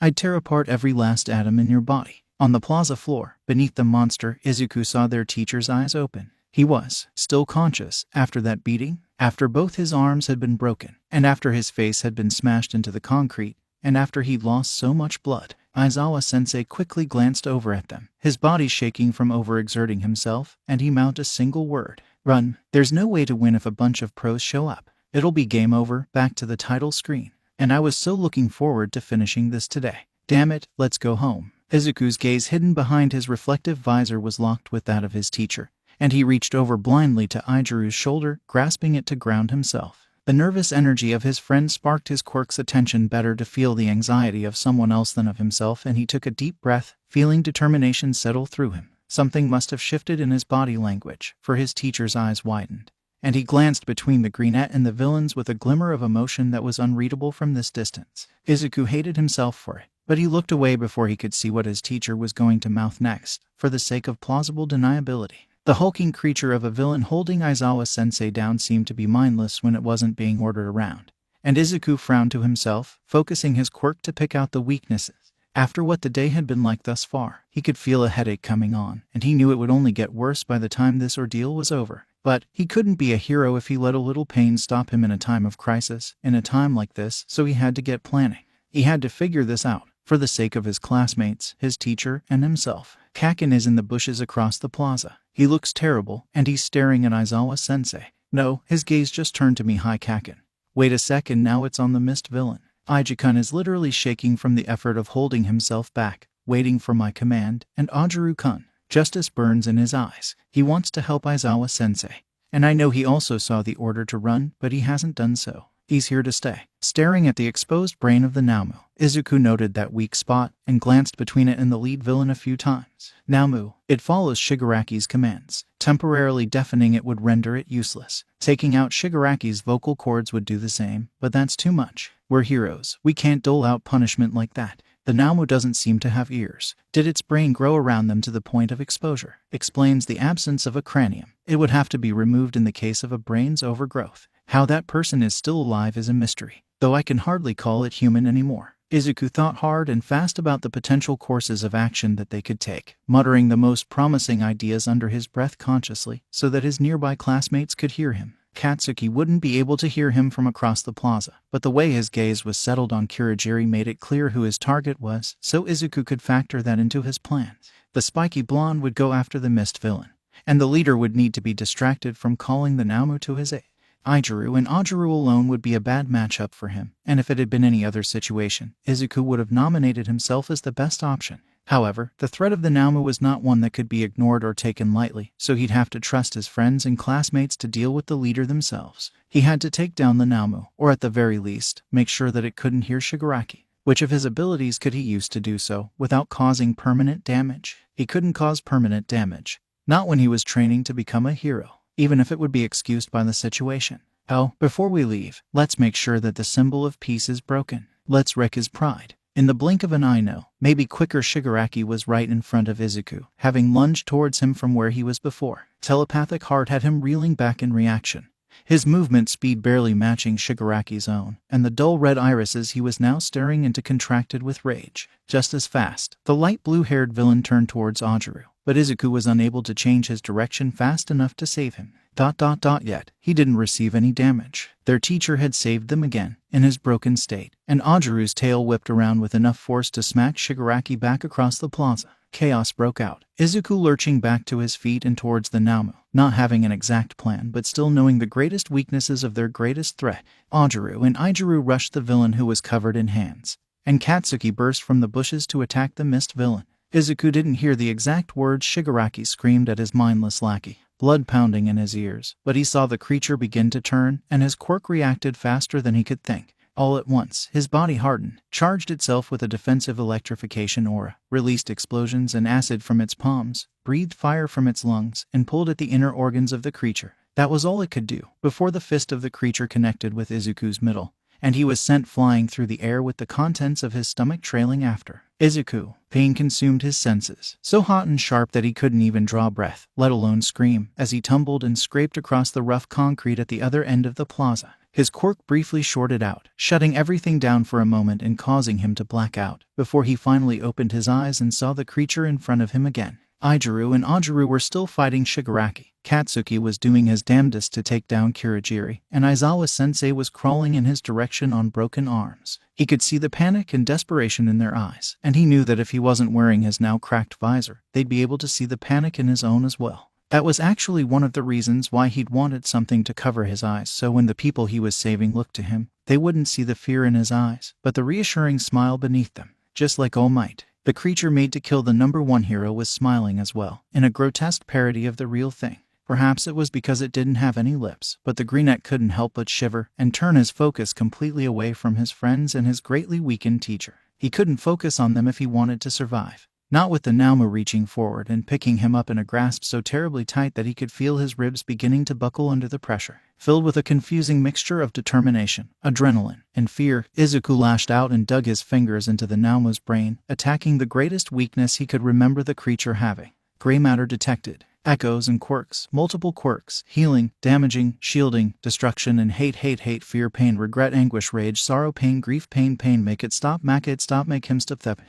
Speaker 1: I'd tear apart every last atom in your body. On the plaza floor, beneath the monster, Izuku saw their teacher's eyes open. He was still conscious after that beating, after both his arms had been broken, and after his face had been smashed into the concrete, and after he'd lost so much blood. Aizawa-sensei quickly glanced over at them, his body shaking from overexerting himself, and he mouthed a single word. Run. There's no way to win if a bunch of pros show up. It'll be game over, back to the title screen. And I was so looking forward to finishing this today. Damn it, let's go home. Izuku's gaze hidden behind his reflective visor was locked with that of his teacher, and he reached over blindly to Ijuru's shoulder, grasping it to ground himself. The nervous energy of his friend sparked his Quirk's attention better to feel the anxiety of someone else than of himself, and he took a deep breath, feeling determination settle through him. Something must have shifted in his body language, for his teacher's eyes widened, and he glanced between the greenette and the villains with a glimmer of emotion that was unreadable from this distance. Izuku hated himself for it, but he looked away before he could see what his teacher was going to mouth next, for the sake of plausible deniability. The hulking creature of a villain holding Aizawa-sensei down seemed to be mindless when it wasn't being ordered around, and Izuku frowned to himself, focusing his quirk to pick out the weaknesses. After what the day had been like thus far, he could feel a headache coming on, and he knew it would only get worse by the time this ordeal was over. But he couldn't be a hero if he let a little pain stop him in a time of crisis, in a time like this, so he had to get planning. He had to figure this out, for the sake of his classmates, his teacher, and himself. Kaken is in the bushes across the plaza. He looks terrible, and he's staring at Aizawa-sensei. No, his gaze just turned to me. Hi Kaken. Wait a second, now it's on the mist villain. Ijuku is literally shaking from the effort of holding himself back, waiting for my command, and Ajiru-kun. Justice burns in his eyes. He wants to help Aizawa-sensei, and I know he also saw the order to run, but he hasn't done so. He's here to stay. Staring at the exposed brain of the Naomu, Izuku noted that weak spot and glanced between it and the lead villain a few times. Naomu, it follows Shigaraki's commands. Temporarily deafening it would render it useless. Taking out Shigaraki's vocal cords would do the same, but that's too much. We're heroes. We can't dole out punishment like that. The Naomu doesn't seem to have ears. Did its brain grow around them to the point of exposure? Explains the absence of a cranium. It would have to be removed in the case of a brain's overgrowth. How that person is still alive is a mystery, though I can hardly call it human anymore. Izuku thought hard and fast about the potential courses of action that they could take, muttering the most promising ideas under his breath consciously, so that his nearby classmates could hear him. Katsuki wouldn't be able to hear him from across the plaza, but the way his gaze was settled on Kurogiri made it clear who his target was, so Izuku could factor that into his plans. The spiky blonde would go after the mist villain, and the leader would need to be distracted from calling the Naomu to his aid. Ajiru alone would be a bad matchup for him, and if it had been any other situation, Izuku would have nominated himself as the best option. However, the threat of the Naomu was not one that could be ignored or taken lightly, so he'd have to trust his friends and classmates to deal with the leader themselves. He had to take down the Naomu, or at the very least, make sure that it couldn't hear Shigaraki. Which of his abilities could he use to do so, without causing permanent damage? He couldn't cause permanent damage. Not when he was training to become a hero, even if it would be excused by the situation. Oh, before we leave, let's make sure that the symbol of peace is broken. Let's wreck his pride. In the blink of an eye, no, maybe quicker, Shigaraki was right in front of Izuku, having lunged towards him from where he was before. Telepathic heart had him reeling back in reaction, his movement speed barely matching Shigaraki's own, and the dull red irises he was now staring into contracted with rage. Just as fast, the light blue-haired villain turned towards Ajiru, but Izuku was unable to change his direction fast enough to save him. Yet, he didn't receive any damage. Their teacher had saved them again, in his broken state, and Ajiru's tail whipped around with enough force to smack Shigaraki back across the plaza. Chaos broke out, Izuku lurching back to his feet and towards the Namu, not having an exact plan but still knowing the greatest weaknesses of their greatest threat. Aaru and Izuku rushed the villain who was covered in hands, and Katsuki burst from the bushes to attack the mist villain. Izuku didn't hear the exact words Shigaraki screamed at his mindless lackey, blood pounding in his ears, but he saw the creature begin to turn, and his quirk reacted faster than he could think. All at once, his body hardened, charged itself with a defensive electrification aura, released explosions and acid from its palms, breathed fire from its lungs, and pulled at the inner organs of the creature. That was all it could do, before the fist of the creature connected with Izuku's middle, and he was sent flying through the air with the contents of his stomach trailing after. Izuku, pain consumed his senses, so hot and sharp that he couldn't even draw breath, let alone scream, as he tumbled and scraped across the rough concrete at the other end of the plaza. His quirk briefly shorted out, shutting everything down for a moment and causing him to black out, before he finally opened his eyes and saw the creature in front of him again. Izuku and Aaru were still fighting Shigaraki. Katsuki was doing his damnedest to take down Kirigiri, and Aizawa-sensei was crawling in his direction on broken arms. He could see the panic and desperation in their eyes, and he knew that if he wasn't wearing his now cracked visor, they'd be able to see the panic in his own as well. That was actually one of the reasons why he'd wanted something to cover his eyes, so when the people he was saving looked to him, they wouldn't see the fear in his eyes, but the reassuring smile beneath them. Just like All Might, the creature made to kill the #1 hero was smiling as well, in a grotesque parody of the real thing. Perhaps it was because it didn't have any lips, but the greenette couldn't help but shiver and turn his focus completely away from his friends and his greatly weakened teacher. He couldn't focus on them if he wanted to survive. Not with the Namu reaching forward and picking him up in a grasp so terribly tight that he could feel his ribs beginning to buckle under the pressure. Filled with a confusing mixture of determination, adrenaline, and fear, Izuku lashed out and dug his fingers into the Namu's brain, attacking the greatest weakness he could remember the creature having. Gray matter detected. Echoes and quirks, multiple quirks, healing, damaging, shielding, destruction and hate, fear, pain, regret, anguish, rage, sorrow, pain, grief, pain, make it stop, make him stop.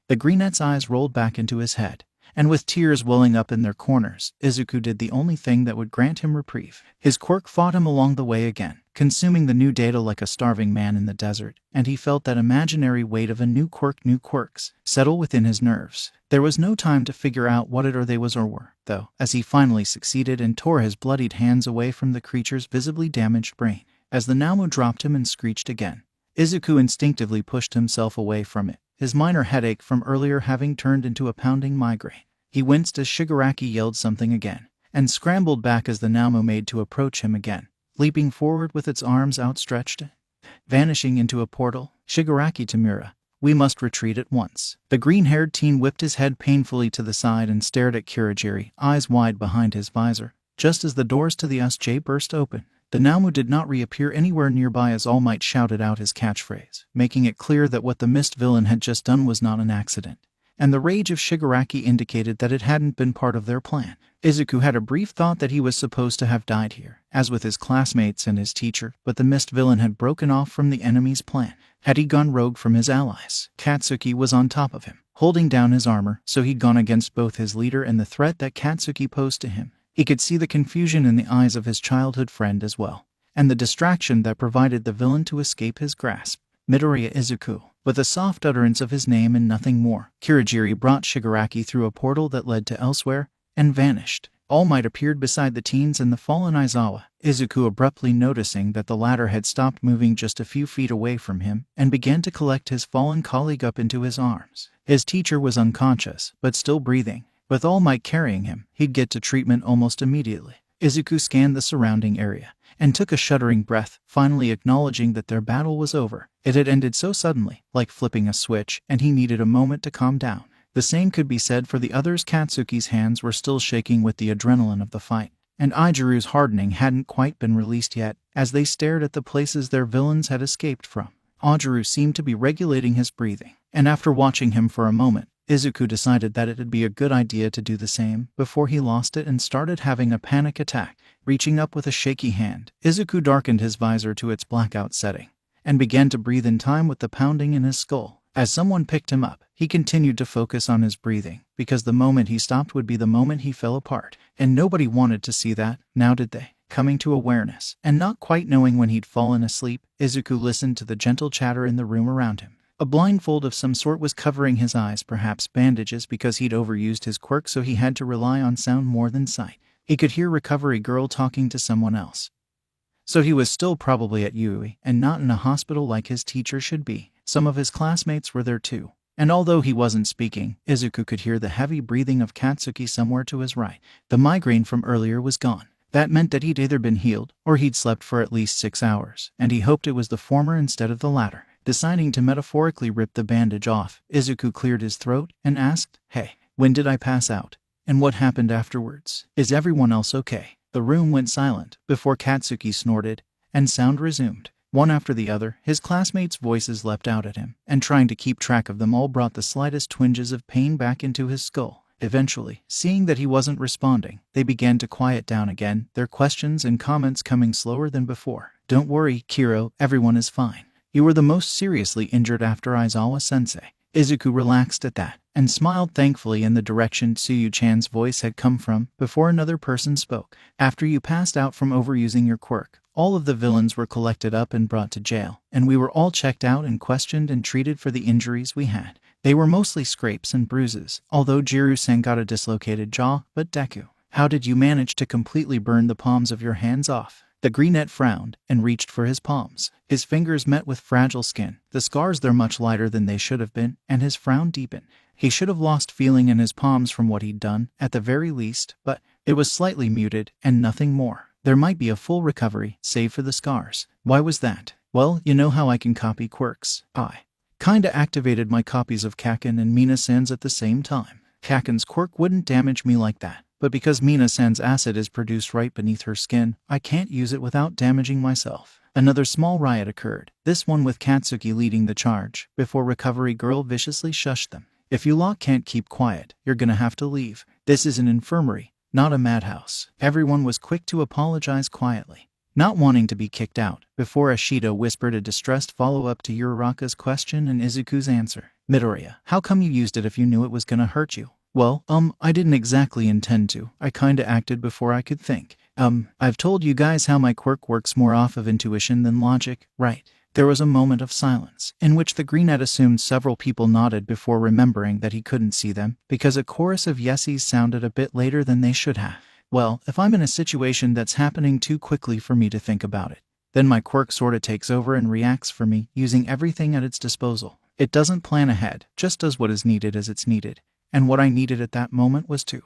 Speaker 1: The greenette's eyes rolled back into his head, and with tears welling up in their corners, Izuku did the only thing that would grant him reprieve. His quirk fought him along the way again, consuming the new data like a starving man in the desert, and he felt that imaginary weight of a new quirks, settle within his nerves. There was no time to figure out what it or they was or were, though, as he finally succeeded and tore his bloodied hands away from the creature's visibly damaged brain. As the Namu dropped him and screeched again, Izuku instinctively pushed himself away from it, his minor headache from earlier having turned into a pounding migraine. He winced as Shigaraki yelled something again, and scrambled back as the Namu made to approach him again, leaping forward with its arms outstretched. Vanishing into a portal, Shigaraki Tamura, we must retreat at once. The green-haired teen whipped his head painfully to the side and stared at Kirigiri, eyes wide behind his visor, just as the doors to the SJ burst open. The Namu did not reappear anywhere nearby as All Might shouted out his catchphrase, making it clear that what the mist villain had just done was not an accident, and the rage of Shigaraki indicated that it hadn't been part of their plan. Izuku had a brief thought that he was supposed to have died here, as with his classmates and his teacher, but the mist villain had broken off from the enemy's plan. Had he gone rogue from his allies? Katsuki was on top of him, holding down his armor, so he'd gone against both his leader and the threat that Katsuki posed to him. He could see the confusion in the eyes of his childhood friend as well, and the distraction that provided the villain to escape his grasp. Midoriya Izuku, with a soft utterance of his name and nothing more. Kirigiri brought Shigaraki through a portal that led to elsewhere, and vanished. All Might appeared beside the teens and the fallen Aizawa, Izuku abruptly noticing that the latter had stopped moving just a few feet away from him, and began to collect his fallen colleague up into his arms. His teacher was unconscious, but still breathing. With All Might carrying him, he'd get to treatment almost immediately. Izuku scanned the surrounding area, and took a shuddering breath, finally acknowledging that their battle was over. It had ended so suddenly, like flipping a switch, and he needed a moment to calm down. The same could be said for the others. Katsuki's hands were still shaking with the adrenaline of the fight, and Ijuru's hardening hadn't quite been released yet, as they stared at the places their villains had escaped from. Aaru seemed to be regulating his breathing, and after watching him for a moment, Izuku decided that it'd be a good idea to do the same before he lost it and started having a panic attack. Reaching up with a shaky hand, Izuku darkened his visor to its blackout setting, and began to breathe in time with the pounding in his skull. As someone picked him up, he continued to focus on his breathing, because the moment he stopped would be the moment he fell apart, and nobody wanted to see that, now did they? Coming to awareness, and not quite knowing when he'd fallen asleep, Izuku listened to the gentle chatter in the room around him. A blindfold of some sort was covering his eyes, perhaps bandages because he'd overused his quirk, so he had to rely on sound more than sight. He could hear Recovery Girl talking to someone else. So he was still probably at UE and not in a hospital like his teacher should be. Some of his classmates were there too. And although he wasn't speaking, Izuku could hear the heavy breathing of Katsuki somewhere to his right. The migraine from earlier was gone. That meant that he'd either been healed or he'd slept for at least 6 hours, and he hoped it was the former instead of the latter. Deciding to metaphorically rip the bandage off, Izuku cleared his throat and asked, "Hey, when did I pass out? And what happened afterwards? Is everyone else okay?" The room went silent before Katsuki snorted, and sound resumed. One after the other, his classmates' voices leapt out at him, and trying to keep track of them all brought the slightest twinges of pain back into his skull. Eventually, seeing that he wasn't responding, they began to quiet down again, their questions and comments coming slower than before. "Don't worry, Kiro, everyone is fine. You were the most seriously injured after Aizawa-sensei." Izuku relaxed at that, and smiled thankfully in the direction Tsuyu-chan's voice had come from, before another person spoke. "After you passed out from overusing your quirk, all of the villains were collected up and brought to jail, and we were all checked out and questioned and treated for the injuries we had. They were mostly scrapes and bruises, although Jiru-san got a dislocated jaw, but Deku, how did you manage to completely burn the palms of your hands off?" The greenette frowned and reached for his palms. His fingers met with fragile skin. The scars they're much lighter than they should have been, and his frown deepened. He should have lost feeling in his palms from what he'd done, at the very least, but it was slightly muted, and nothing more. There might be a full recovery, save for the scars. Why was that? Well, you know how I can copy quirks. I kinda activated my copies of Kaken and Mina-san's at the same time. Kaken's quirk wouldn't damage me like that, but because Mina-san's acid is produced right beneath her skin, I can't use it without damaging myself. Another small riot occurred, this one with Katsuki leading the charge, before Recovery Girl viciously shushed them. "If you lot can't keep quiet, you're gonna have to leave. This is an infirmary, not a madhouse." Everyone was quick to apologize quietly, not wanting to be kicked out, before Ashido whispered a distressed follow-up to Uraraka's question and Izuku's answer. "Midoriya, how come you used it if you knew it was gonna hurt you?" "Well, I didn't exactly intend to. I kinda acted before I could think. I've told you guys how my quirk works more off of intuition than logic, right?" There was a moment of silence, in which the greenette assumed several people nodded before remembering that he couldn't see them, because a chorus of yeses sounded a bit later than they should have. "Well, if I'm in a situation that's happening too quickly for me to think about it, then my quirk sorta takes over and reacts for me, using everything at its disposal. It doesn't plan ahead, just does what is needed as it's needed. And what I needed at that moment was to,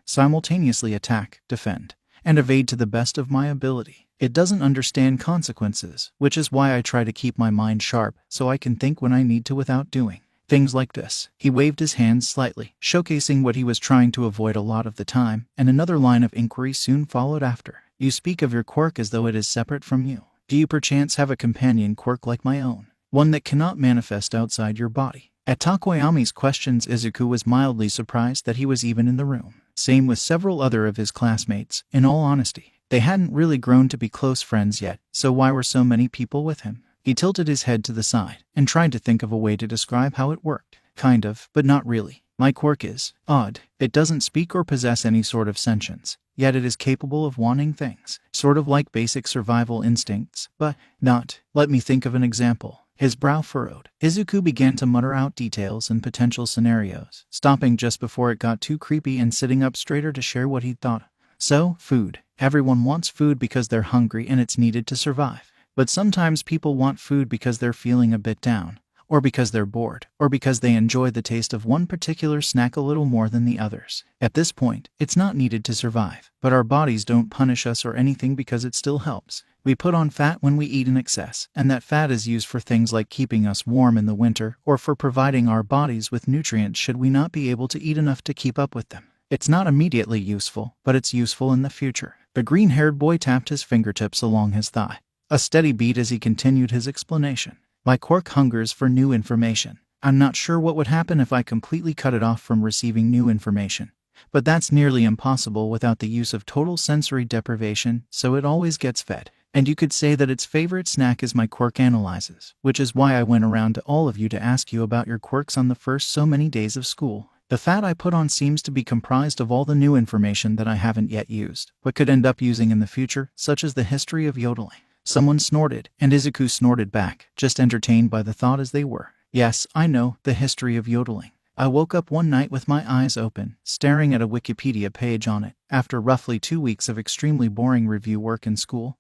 Speaker 1: simultaneously attack, defend, and evade to the best of my ability. It doesn't understand consequences, which is why I try to keep my mind sharp so I can think when I need to without doing things like this." He waved his hands slightly, showcasing what he was trying to avoid a lot of the time, and another line of inquiry soon followed after. "You speak of your quirk as though it is separate from you. Do you perchance have a companion quirk like my own? One that cannot manifest outside your body?" At Takoyami's questions, Izuku was mildly surprised that he was even in the room. Same with several other of his classmates. In all honesty, they hadn't really grown to be close friends yet, so why were so many people with him? He tilted his head to the side and tried to think of a way to describe how it worked. "Kind of, but not really. My quirk is odd. It doesn't speak or possess any sort of sentience, yet it is capable of wanting things, sort of like basic survival instincts, but not. Let me think of an example." His brow furrowed. Izuku began to mutter out details and potential scenarios, stopping just before it got too creepy and sitting up straighter to share what he'd thought. "So, food. Everyone wants food because they're hungry and it's needed to survive. But sometimes people want food because they're feeling a bit down, or because they're bored, or because they enjoy the taste of one particular snack a little more than the others. At this point, it's not needed to survive, but our bodies don't punish us or anything because it still helps. We put on fat when we eat in excess, and that fat is used for things like keeping us warm in the winter or for providing our bodies with nutrients should we not be able to eat enough to keep up with them. It's not immediately useful, but it's useful in the future." The green-haired boy tapped his fingertips along his thigh, a steady beat as he continued his explanation. "My quirk hungers for new information. I'm not sure what would happen if I completely cut it off from receiving new information, but that's nearly impossible without the use of total sensory deprivation, so it always gets fed. And you could say that its favorite snack is my quirk analyzes, which is why I went around to all of you to ask you about your quirks on the first so many days of school. The fat I put on seems to be comprised of all the new information that I haven't yet used, but could end up using in the future, such as the history of yodeling." Someone snorted, and Izuku snorted back, just entertained by the thought as they were. Yes, I know, the history of yodeling. I woke up one night with my eyes open, staring at a Wikipedia page on it, after roughly 2 weeks of extremely boring review work in school.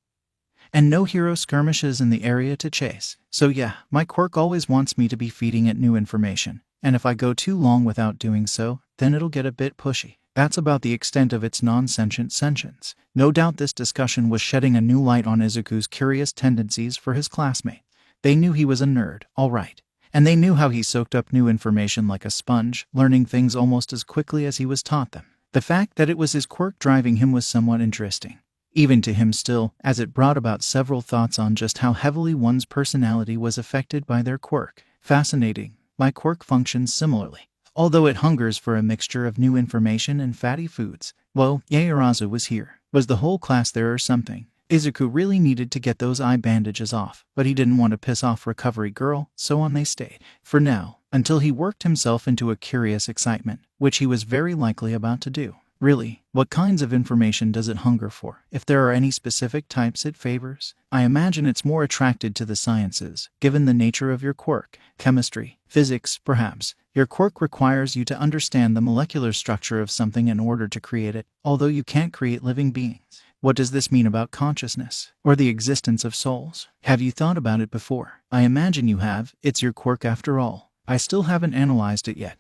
Speaker 1: And no hero skirmishes in the area to chase. So yeah, my quirk always wants me to be feeding it new information. And if I go too long without doing so, then it'll get a bit pushy. That's about the extent of its non-sentient sentience. No doubt this discussion was shedding a new light on Izuku's curious tendencies for his classmate. They knew he was a nerd, all right. And they knew how he soaked up new information like a sponge, learning things almost as quickly as he was taught them. The fact that it was his quirk driving him was somewhat interesting. Even to him still, as it brought about several thoughts on just how heavily one's personality was affected by their quirk. Fascinating. My quirk functions similarly. Although it hungers for a mixture of new information and fatty foods. Whoa, Yaoyorozu was here. Was the whole class there or something? Izuku really needed to get those eye bandages off, but he didn't want to piss off Recovery Girl, so on they stayed. For now, until he worked himself into a curious excitement, which he was very likely about to do. Really, what kinds of information does it hunger for? If there are any specific types it favors? I imagine it's more attracted to the sciences, given the nature of your quirk. Chemistry, physics, perhaps. Your quirk requires you to understand the molecular structure of something in order to create it, although you can't create living beings. What does this mean about consciousness, or the existence of souls? Have you thought about it before? I imagine you have. It's your quirk after all. I still haven't analyzed it yet.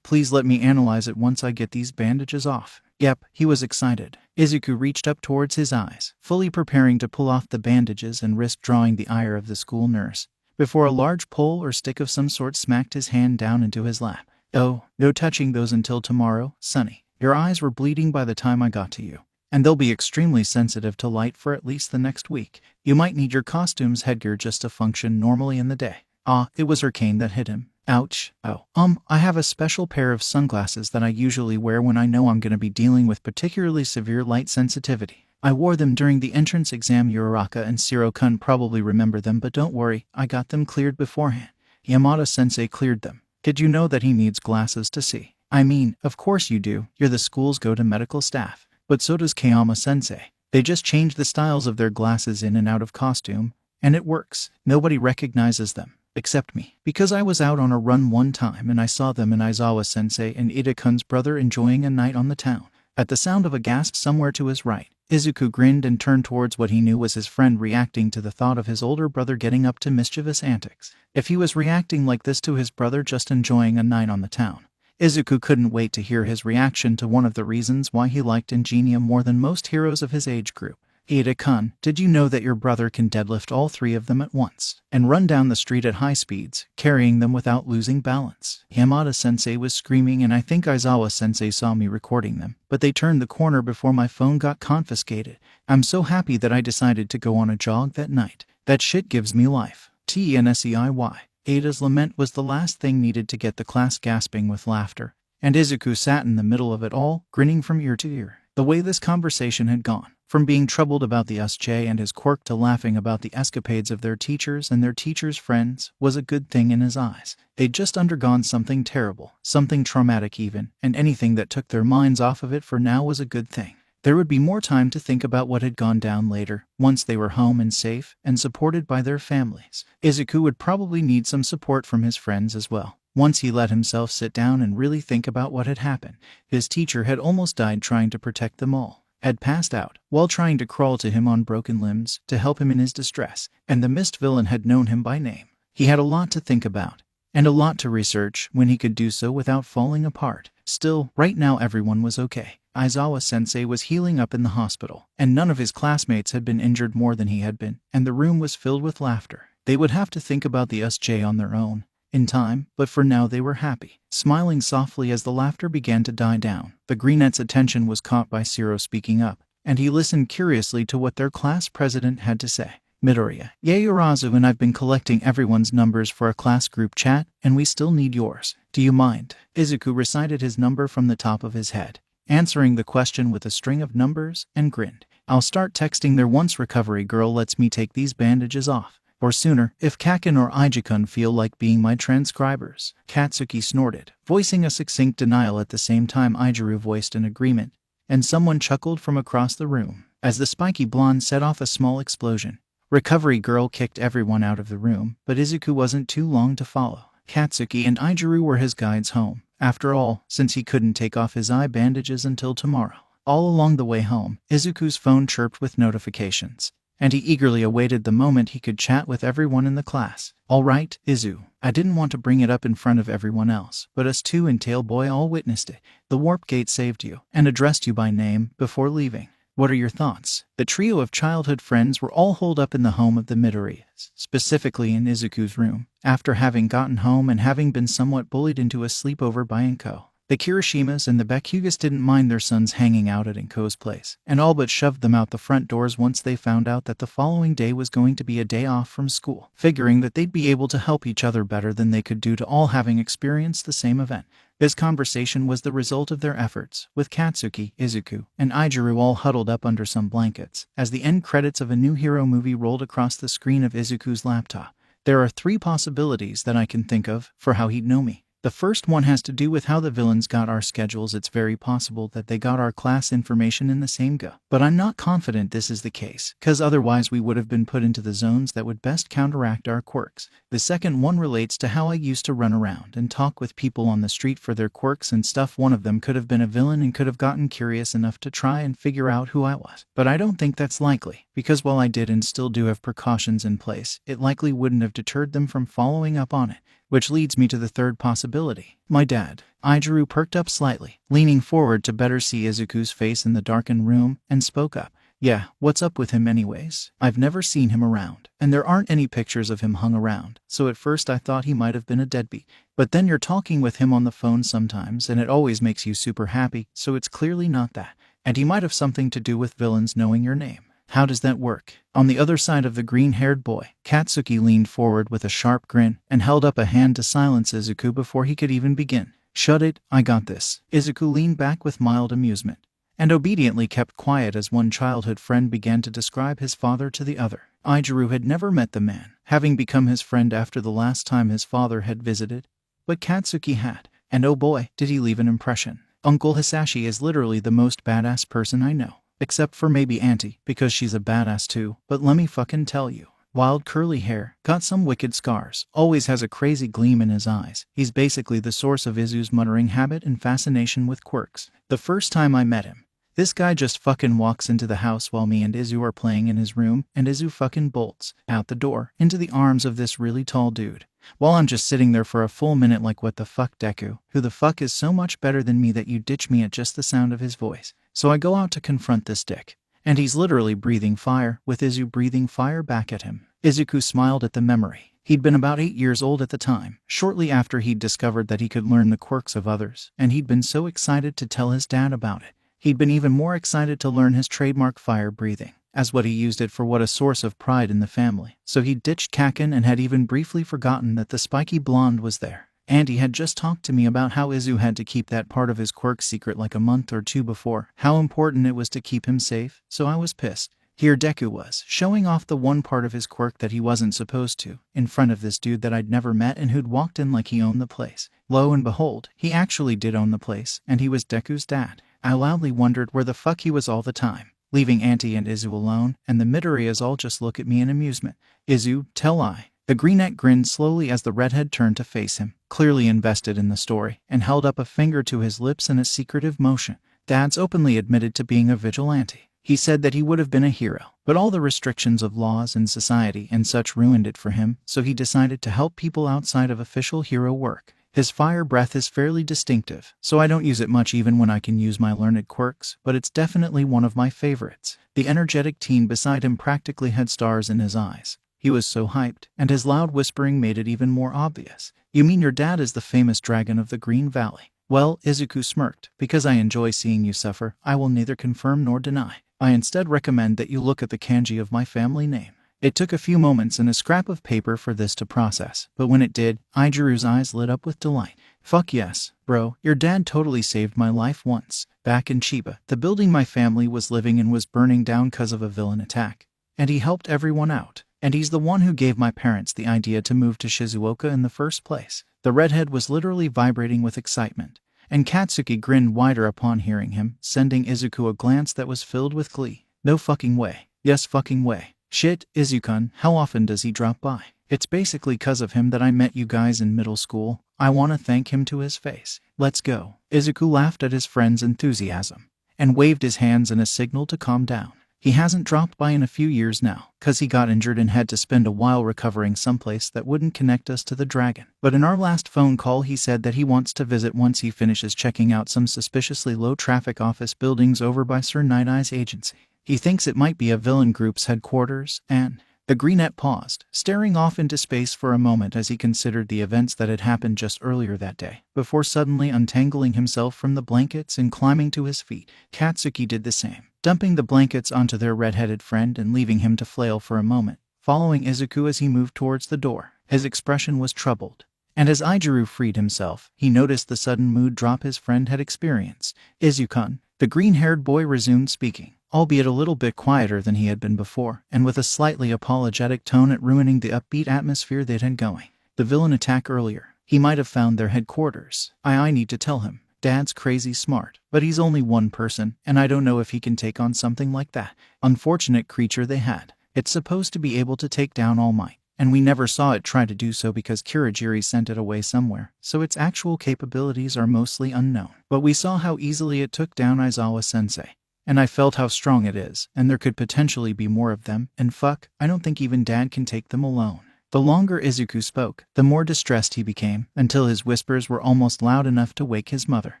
Speaker 1: Please let me analyze it once I get these bandages off. Yep, he was excited. Izuku reached up towards his eyes, fully preparing to pull off the bandages and risk drawing the ire of the school nurse, before a large pole or stick of some sort smacked his hand down into his lap. Oh, no touching those until tomorrow, Sonny. Your eyes were bleeding by the time I got to you, and they'll be extremely sensitive to light for at least the next week. You might need your costume's headgear just to function normally in the day. Ah, it was her cane that hit him. Ouch. Oh. I have a special pair of sunglasses that I usually wear when I know I'm going to be dealing with particularly severe light sensitivity. I wore them during the entrance exam. Uraraka and Shiro-kun probably remember them, but don't worry, I got them cleared beforehand. Yamada-sensei cleared them. Did you know that he needs glasses to see? I mean, of course you do. You're the school's go-to medical staff. But so does Kayama-sensei. They just change the styles of their glasses in and out of costume, and it works. Nobody recognizes them. Except me. Because I was out on a run one time and I saw them and Aizawa-sensei and Ida-kun's brother enjoying a night on the town. At the sound of a gasp somewhere to his right, Izuku grinned and turned towards what he knew was his friend, reacting to the thought of his older brother getting up to mischievous antics. If he was reacting like this to his brother just enjoying a night on the town, Izuku couldn't wait to hear his reaction to one of the reasons why he liked Ingenia more than most heroes of his age group. Ida-kun, did you know that your brother can deadlift all three of them at once, and run down the street at high speeds, carrying them without losing balance? Yamada-sensei was screaming, and I think Aizawa-sensei saw me recording them, but they turned the corner before my phone got confiscated. I'm so happy that I decided to go on a jog that night. That shit gives me life. Tenseiy. Ada's lament was the last thing needed to get the class gasping with laughter, and Izuku sat in the middle of it all, grinning from ear to ear. The way this conversation had gone, from being troubled about the SJ and his quirk to laughing about the escapades of their teachers and their teachers' friends, was a good thing in his eyes. They'd just undergone something terrible, something traumatic even, and anything that took their minds off of it for now was a good thing. There would be more time to think about what had gone down later, once they were home and safe, and supported by their families. Izuku would probably need some support from his friends as well. Once he let himself sit down and really think about what had happened. His teacher had almost died trying to protect them all, had passed out while trying to crawl to him on broken limbs to help him in his distress, and the mist villain had known him by name. He had a lot to think about, and a lot to research when he could do so without falling apart. Still, right now everyone was okay. Aizawa-sensei was healing up in the hospital, and none of his classmates had been injured more than he had been, and the room was filled with laughter. They would have to think about the SJ on their own in time, but for now they were happy. Smiling softly as the laughter began to die down, the Greenette's attention was caught by Shiro speaking up, and he listened curiously to what their class president had to say. Midoriya Izuku and I've been collecting everyone's numbers for a class group chat, and we still need yours. Do you mind? Izuku recited his number from the top of his head, answering the question with a string of numbers, and grinned. I'll start texting there once Recovery Girl lets me take these bandages off. Or sooner, if Kaken or Ijikun feel like being my transcribers. Katsuki snorted, voicing a succinct denial at the same time Ijiru voiced an agreement, and someone chuckled from across the room. As the spiky blonde set off a small explosion, Recovery girl kicked everyone out of the room, but Izuku wasn't too long to follow. Katsuki and Izuku were his guides home, after all, since he couldn't take off his eye bandages until tomorrow. All along the way home, Izuku's phone chirped with notifications, and he eagerly awaited the moment he could chat with everyone in the class. "All right, Izu, I didn't want to bring it up in front of everyone else, but us two and Tailboy all witnessed it. The warp gate saved you, and addressed you by name, before leaving. What are your thoughts?" The trio of childhood friends were all holed up in the home of the Midoriyas, specifically in Izuku's room, after having gotten home and having been somewhat bullied into a sleepover by Inko. The Kirishimas and the Bakugas didn't mind their sons hanging out at Inko's place, and all but shoved them out the front doors once they found out that the following day was going to be a day off from school, figuring that they'd be able to help each other better than they could do to all having experienced the same event. This conversation was the result of their efforts, with Katsuki, Izuku, and Izuku all huddled up under some blankets, as the end credits of a new hero movie rolled across the screen of Izuku's laptop. There are 3 possibilities that I can think of for how he'd know me. The first one has to do with how the villains got our schedules. It's very possible that they got our class information in the same go, but I'm not confident this is the case, cause otherwise we would have been put into the zones that would best counteract our quirks. The second one relates to how I used to run around and talk with people on the street for their quirks and stuff. One of them could have been a villain and could have gotten curious enough to try and figure out who I was, but I don't think that's likely, because while I did and still do have precautions in place, it likely wouldn't have deterred them from following up on it. Which leads me to the third possibility. My dad. Izuku perked up slightly, leaning forward to better see Izuku's face in the darkened room, and spoke up. "Yeah, what's up with him anyways? I've never seen him around, and there aren't any pictures of him hung around, so at first I thought he might have been a deadbeat. But then you're talking with him on the phone sometimes, and it always makes you super happy, so it's clearly not that. And he might have something to do with villains knowing your name. How does that work?" On the other side of the green-haired boy, Katsuki leaned forward with a sharp grin and held up a hand to silence Izuku before he could even begin. "Shut it, I got this." Izuku leaned back with mild amusement, and obediently kept quiet as one childhood friend began to describe his father to the other. Izuku had never met the man, having become his friend after the last time his father had visited, but Katsuki had, and oh boy, did he leave an impression. Uncle Hisashi is literally the most badass person I know. Except for maybe Auntie, because she's a badass too, but let me fucking tell you. Wild curly hair, got some wicked scars, always has a crazy gleam in his eyes. He's basically the source of Izu's muttering habit and fascination with quirks. The first time I met him, this guy just fucking walks into the house while me and Izu are playing in his room, and Izu fucking bolts out the door into the arms of this really tall dude. While I'm just sitting there for a full minute like, what the fuck, Deku? Who the fuck is so much better than me that you ditch me at just the sound of his voice? So I go out to confront this dick, and he's literally breathing fire, with Izu breathing fire back at him. Izuku smiled at the memory. He'd been about 8 years old at the time, shortly after he'd discovered that he could learn the quirks of others, and he'd been so excited to tell his dad about it. He'd been even more excited to learn his trademark fire breathing, as what he used it for, what a source of pride in the family. So he ditched Kakin and had even briefly forgotten that the spiky blonde was there. Andy had just talked to me about how Izu had to keep that part of his quirk secret like a month or 2 before, how important it was to keep him safe, so I was pissed. Here Deku was, showing off the one part of his quirk that he wasn't supposed to, in front of this dude that I'd never met and who'd walked in like he owned the place. Lo and behold, he actually did own the place, and he was Deku's dad. I loudly wondered where the fuck he was all the time, leaving Auntie and Izu alone, and the Midoriyas all just look at me in amusement. "Izu, tell I." The greenette grinned slowly as the redhead turned to face him, clearly invested in the story, and held up a finger to his lips in a secretive motion. Dad's openly admitted to being a vigilante. He said that he would have been a hero, but all the restrictions of laws and society and such ruined it for him, so he decided to help people outside of official hero work. His fire breath is fairly distinctive, so I don't use it much even when I can use my learned quirks, but it's definitely one of my favorites. The energetic teen beside him practically had stars in his eyes. He was so hyped, and his loud whispering made it even more obvious. "You mean your dad is the famous dragon of the Green Valley?" "Well," Izuku smirked, "because I enjoy seeing you suffer, I will neither confirm nor deny. I instead recommend that you look at the kanji of my family name." It took a few moments and a scrap of paper for this to process, but when it did, Ijuru's eyes lit up with delight. "Fuck yes, bro, your dad totally saved my life once. Back in Chiba, the building my family was living in was burning down cause of a villain attack, and he helped everyone out. And he's the one who gave my parents the idea to move to Shizuoka in the first place." The redhead was literally vibrating with excitement, and Katsuki grinned wider upon hearing him, sending Izuku a glance that was filled with glee. "No fucking way. Yes fucking way. Shit, Izuku, how often does he drop by? It's basically 'cause of him that I met you guys in middle school. I wanna thank him to his face. Let's go. Izuku laughed at his friend's enthusiasm and waved his hands in a signal to calm down. He hasn't dropped by in a few years now, 'cause he got injured and had to spend a while recovering someplace that wouldn't connect us to the dragon. But in our last phone call he said that he wants to visit once he finishes checking out some suspiciously low-traffic office buildings over by Sir Night Eye's agency. He thinks it might be a villain group's headquarters, and... The greenette paused, staring off into space for a moment as he considered the events that had happened just earlier that day, before suddenly untangling himself from the blankets and climbing to his feet. Katsuki did the same, dumping the blankets onto their red-headed friend and leaving him to flail for a moment, following Izuku as he moved towards the door. His expression was troubled, and as Aijuru freed himself, he noticed the sudden mood drop his friend had experienced. Izuku, the green-haired boy resumed speaking, albeit a little bit quieter than he had been before, and with a slightly apologetic tone at ruining the upbeat atmosphere they'd had going. The villain attack earlier. He might have found their headquarters. I need to tell him. Dad's crazy smart, but he's only one person, and I don't know if he can take on something like that. Unfortunate creature they had. It's supposed to be able to take down All Might, and we never saw it try to do so because Kurogiri sent it away somewhere, so its actual capabilities are mostly unknown. But we saw how easily it took down Aizawa-sensei. And I felt how strong it is, and there could potentially be more of them, and fuck, I don't think even Dad can take them alone. The longer Izuku spoke, the more distressed he became, until his whispers were almost loud enough to wake his mother.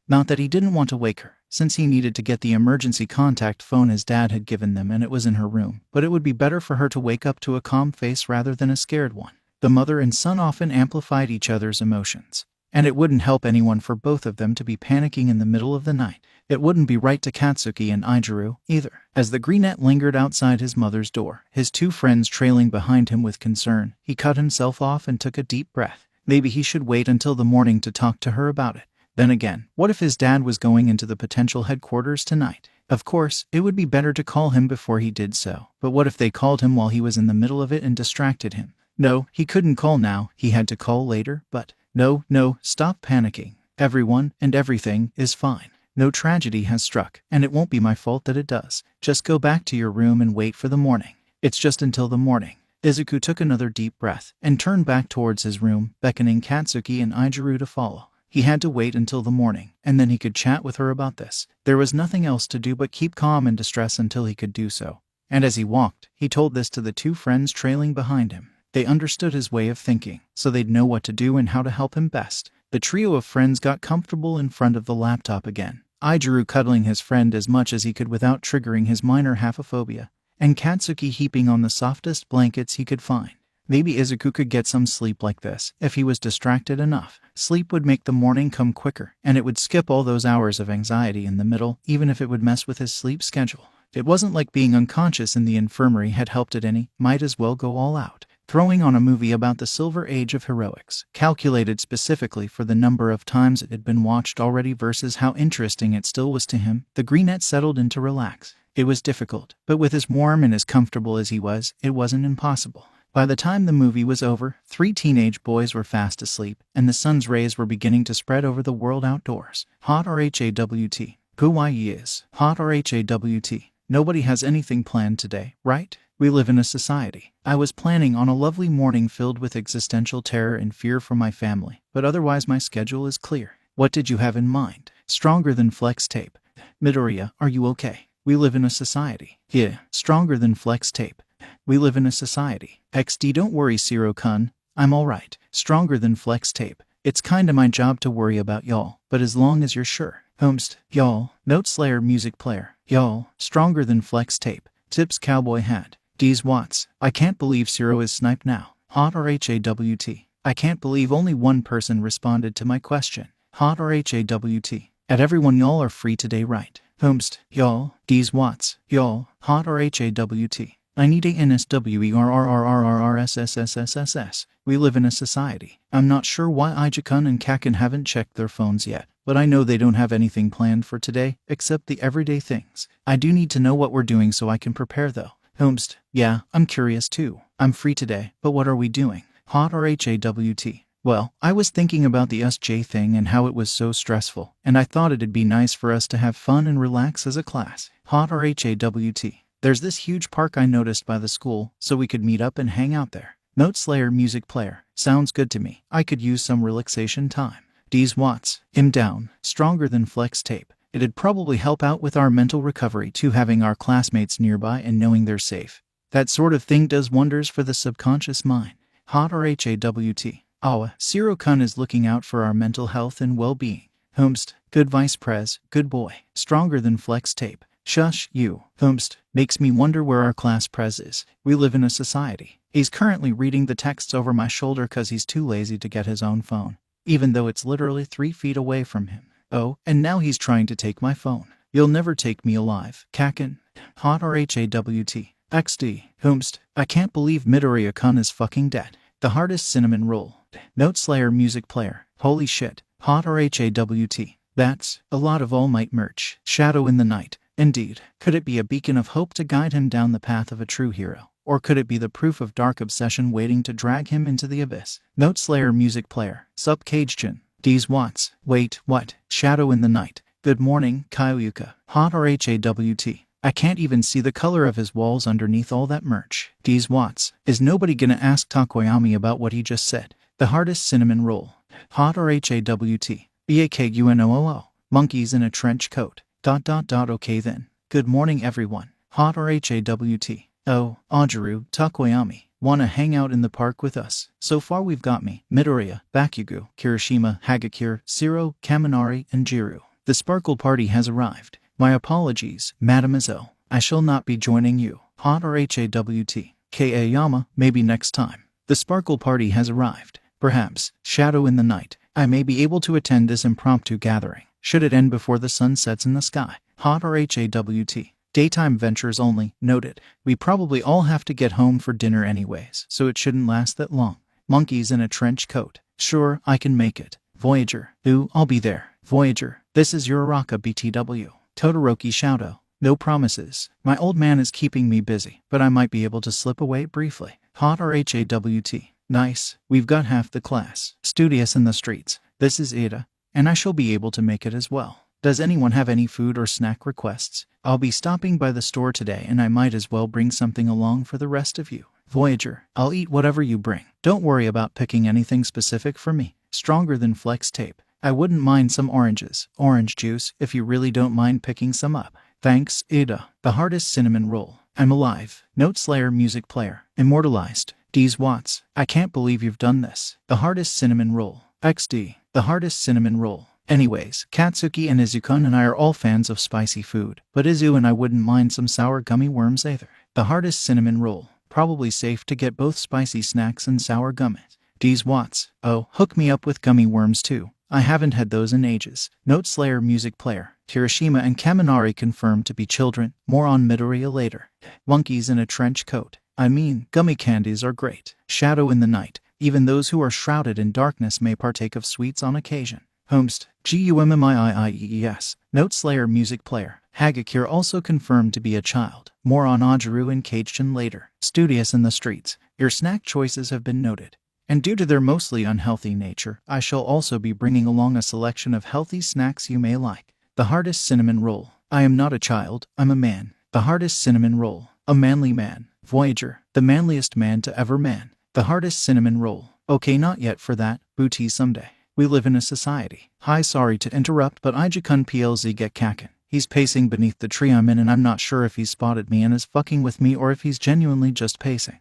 Speaker 1: Not that he didn't want to wake her, since he needed to get the emergency contact phone his dad had given them and it was in her room, but it would be better for her to wake up to a calm face rather than a scared one. The mother and son often amplified each other's emotions, and it wouldn't help anyone for both of them to be panicking in the middle of the night. It wouldn't be right to Katsuki and Aijuru, either. As the greenette lingered outside his mother's door, his two friends trailing behind him with concern, he cut himself off and took a deep breath. Maybe he should wait until the morning to talk to her about it. Then again, what if his dad was going into the potential headquarters tonight? Of course, it would be better to call him before he did so. But what if they called him while he was in the middle of it and distracted him? No, he couldn't call now. He had to call later, but... No, stop panicking. Everyone and everything is fine. No tragedy has struck, and it won't be my fault that it does. Just go back to your room and wait for the morning. It's just until the morning. Izuku took another deep breath and turned back towards his room, beckoning Katsuki and Aijuru to follow. He had to wait until the morning, and then he could chat with her about this. There was nothing else to do but keep calm in distress until he could do so. And as he walked, he told this to the two friends trailing behind him. They understood his way of thinking, so they'd know what to do and how to help him best. The trio of friends got comfortable in front of the laptop again, Aijuru cuddling his friend as much as he could without triggering his minor haphophobia, and Katsuki heaping on the softest blankets he could find. Maybe Izuku could get some sleep like this, if he was distracted enough. Sleep would make the morning come quicker, and it would skip all those hours of anxiety in the middle, even if it would mess with his sleep schedule. It wasn't like being unconscious in the infirmary had helped it any. Might as well go all out. Throwing on a movie about the Silver Age of heroics, calculated specifically for the number of times it had been watched already versus how interesting it still was to him, the greenette settled in to relax. It was difficult, but with as warm and as comfortable as he was, it wasn't impossible. By the time the movie was over, 3 teenage boys were fast asleep, and the sun's rays were beginning to spread over the world outdoors. Hot RHAWT. Kuwai is. Hot RHAWT. Nobody has anything planned today, right? We live in a society. I was planning on a lovely morning filled with existential terror and fear for my family, but otherwise my schedule is clear. What did you have in mind? Stronger than flex tape. Midoriya, are you okay? We live in a society. Yeah, stronger than flex tape. We live in a society. XD, don't worry, Siro-kun. I'm alright. Stronger than flex tape. It's kinda my job to worry about y'all, but as long as you're sure. Homest, y'all. Note Slayer music player. Y'all. Stronger than flex tape. Tips cowboy hat. D's Watts. I can't believe Siro is sniped now. Hot RHAWT. I can't believe only one person responded to my question. Hot RHAWT. At everyone, y'all are free today, right? Homest, y'all. D's Watts. Y'all. Hot RHAWT. I need a NSWERRRRRSSSSSS. We live in a society. I'm not sure why Ijuku and Kaken haven't checked their phones yet, but I know they don't have anything planned for today, except the everyday things. I do need to know what we're doing so I can prepare though. Homest, yeah, I'm curious too. I'm free today, but what are we doing? Hot RHAWT. Well, I was thinking about the USJ thing and how it was so stressful, and I thought it'd be nice for us to have fun and relax as a class. Hot RHAWT. There's this huge park I noticed by the school, so we could meet up and hang out there. Note Slayer music player. Sounds good to me. I could use some relaxation time. D's Watts. I'm down. Stronger than flex tape. It'd probably help out with our mental recovery too, having our classmates nearby and knowing they're safe. That sort of thing does wonders for the subconscious mind. Hot or HAWT. Awa. Zero-kun is looking out for our mental health and well-being. Humst. Good vice prez. Good boy. Stronger than flex tape. Shush, you. Humst. Makes me wonder where our class prez is. We live in a society. He's currently reading the texts over my shoulder cause he's too lazy to get his own phone, even though it's literally 3 feet away from him. Oh, and now he's trying to take my phone. You'll never take me alive. Kakin. Hot or HAWT. XD. Humst. I can't believe Midoriya is fucking dead. The hardest cinnamon roll. Note Slayer music player. Holy shit. Hot or HAWT. That's a lot of All Might merch. Shadow in the night. Indeed. Could it be a beacon of hope to guide him down the path of a true hero? Or could it be the proof of dark obsession waiting to drag him into the abyss? Note Slayer music player. Sup Cagechin. D's Watts. Wait, what? Shadow in the night. Good morning, Kyuuka. Hot or HAWT. I can't even see the color of his walls underneath all that merch. D's Watts. Is nobody gonna ask Takoyami about what he just said? The hardest cinnamon roll. Hot or HAWT. BAKUNOOO. Monkeys in a trench coat. ... Okay then. Good morning everyone. Hot or HAWT. Oh, Ajaru, Takoyami. Wanna hang out in the park with us? So far we've got me, Midoriya, Bakugo, Kirishima, Hagakure, Zero, Kaminari, and Jiru. The Sparkle Party has arrived. My apologies, Mademoiselle. I shall not be joining you. Hot or HAWT. Ka-Yama, maybe next time. The Sparkle Party has arrived. Perhaps, Shadow in the night, I may be able to attend this impromptu gathering. Should it end before the sun sets in the sky? Hot or HAWT. Daytime ventures only. Noted. We probably all have to get home for dinner anyways, so it shouldn't last that long. Monkeys in a trench coat. Sure, I can make it. Voyager. Ooh, I'll be there. Voyager. This is your Araka BTW. Todoroki Shouto. No promises. My old man is keeping me busy, but I might be able to slip away briefly. Hot or HAWT. Nice. We've got half the class. Studious in the streets. This is Ida, and I shall be able to make it as well. Does anyone have any food or snack requests? I'll be stopping by the store today and I might as well bring something along for the rest of you. Voyager. I'll eat whatever you bring. Don't worry about picking anything specific for me. Stronger than flex tape. I wouldn't mind some oranges. Orange juice, if you really don't mind picking some up. Thanks, Ida. The hardest cinnamon roll. I'm alive. Note Slayer music player. Immortalized. D's Watts. I can't believe you've done this. The hardest cinnamon roll. XD. The hardest cinnamon roll. Anyways, Katsuki and Izuku and I are all fans of spicy food, but Izu and I wouldn't mind some sour gummy worms either. The hardest cinnamon roll. Probably safe to get both spicy snacks and sour gummies. D's Watts. Oh, hook me up with gummy worms too. I haven't had those in ages. Note Slayer music player. Kirishima and Kaminari confirmed to be children. More on Midoriya later. Monkeys in a trench coat. I mean, gummy candies are great. Shadow in the night. Even those who are shrouded in darkness may partake of sweets on occasion. Homst. GUMMIIIEES. Note Slayer music player. Hagakure also confirmed to be a child. More on Ajaru and Cagechin later. Studious in the streets. Your snack choices have been noted. And due to their mostly unhealthy nature, I shall also be bringing along a selection of healthy snacks you may like. The hardest cinnamon roll. I am not a child, I'm a man. The hardest cinnamon roll. A manly man. Voyager. The manliest man to ever man. The hardest cinnamon roll. Okay, not yet for that. Booty someday. We live in a society. Hi, sorry to interrupt, but Ijuku PLZ get kakin. He's pacing beneath the tree I'm in and I'm not sure if he's spotted me and is fucking with me or if he's genuinely just pacing.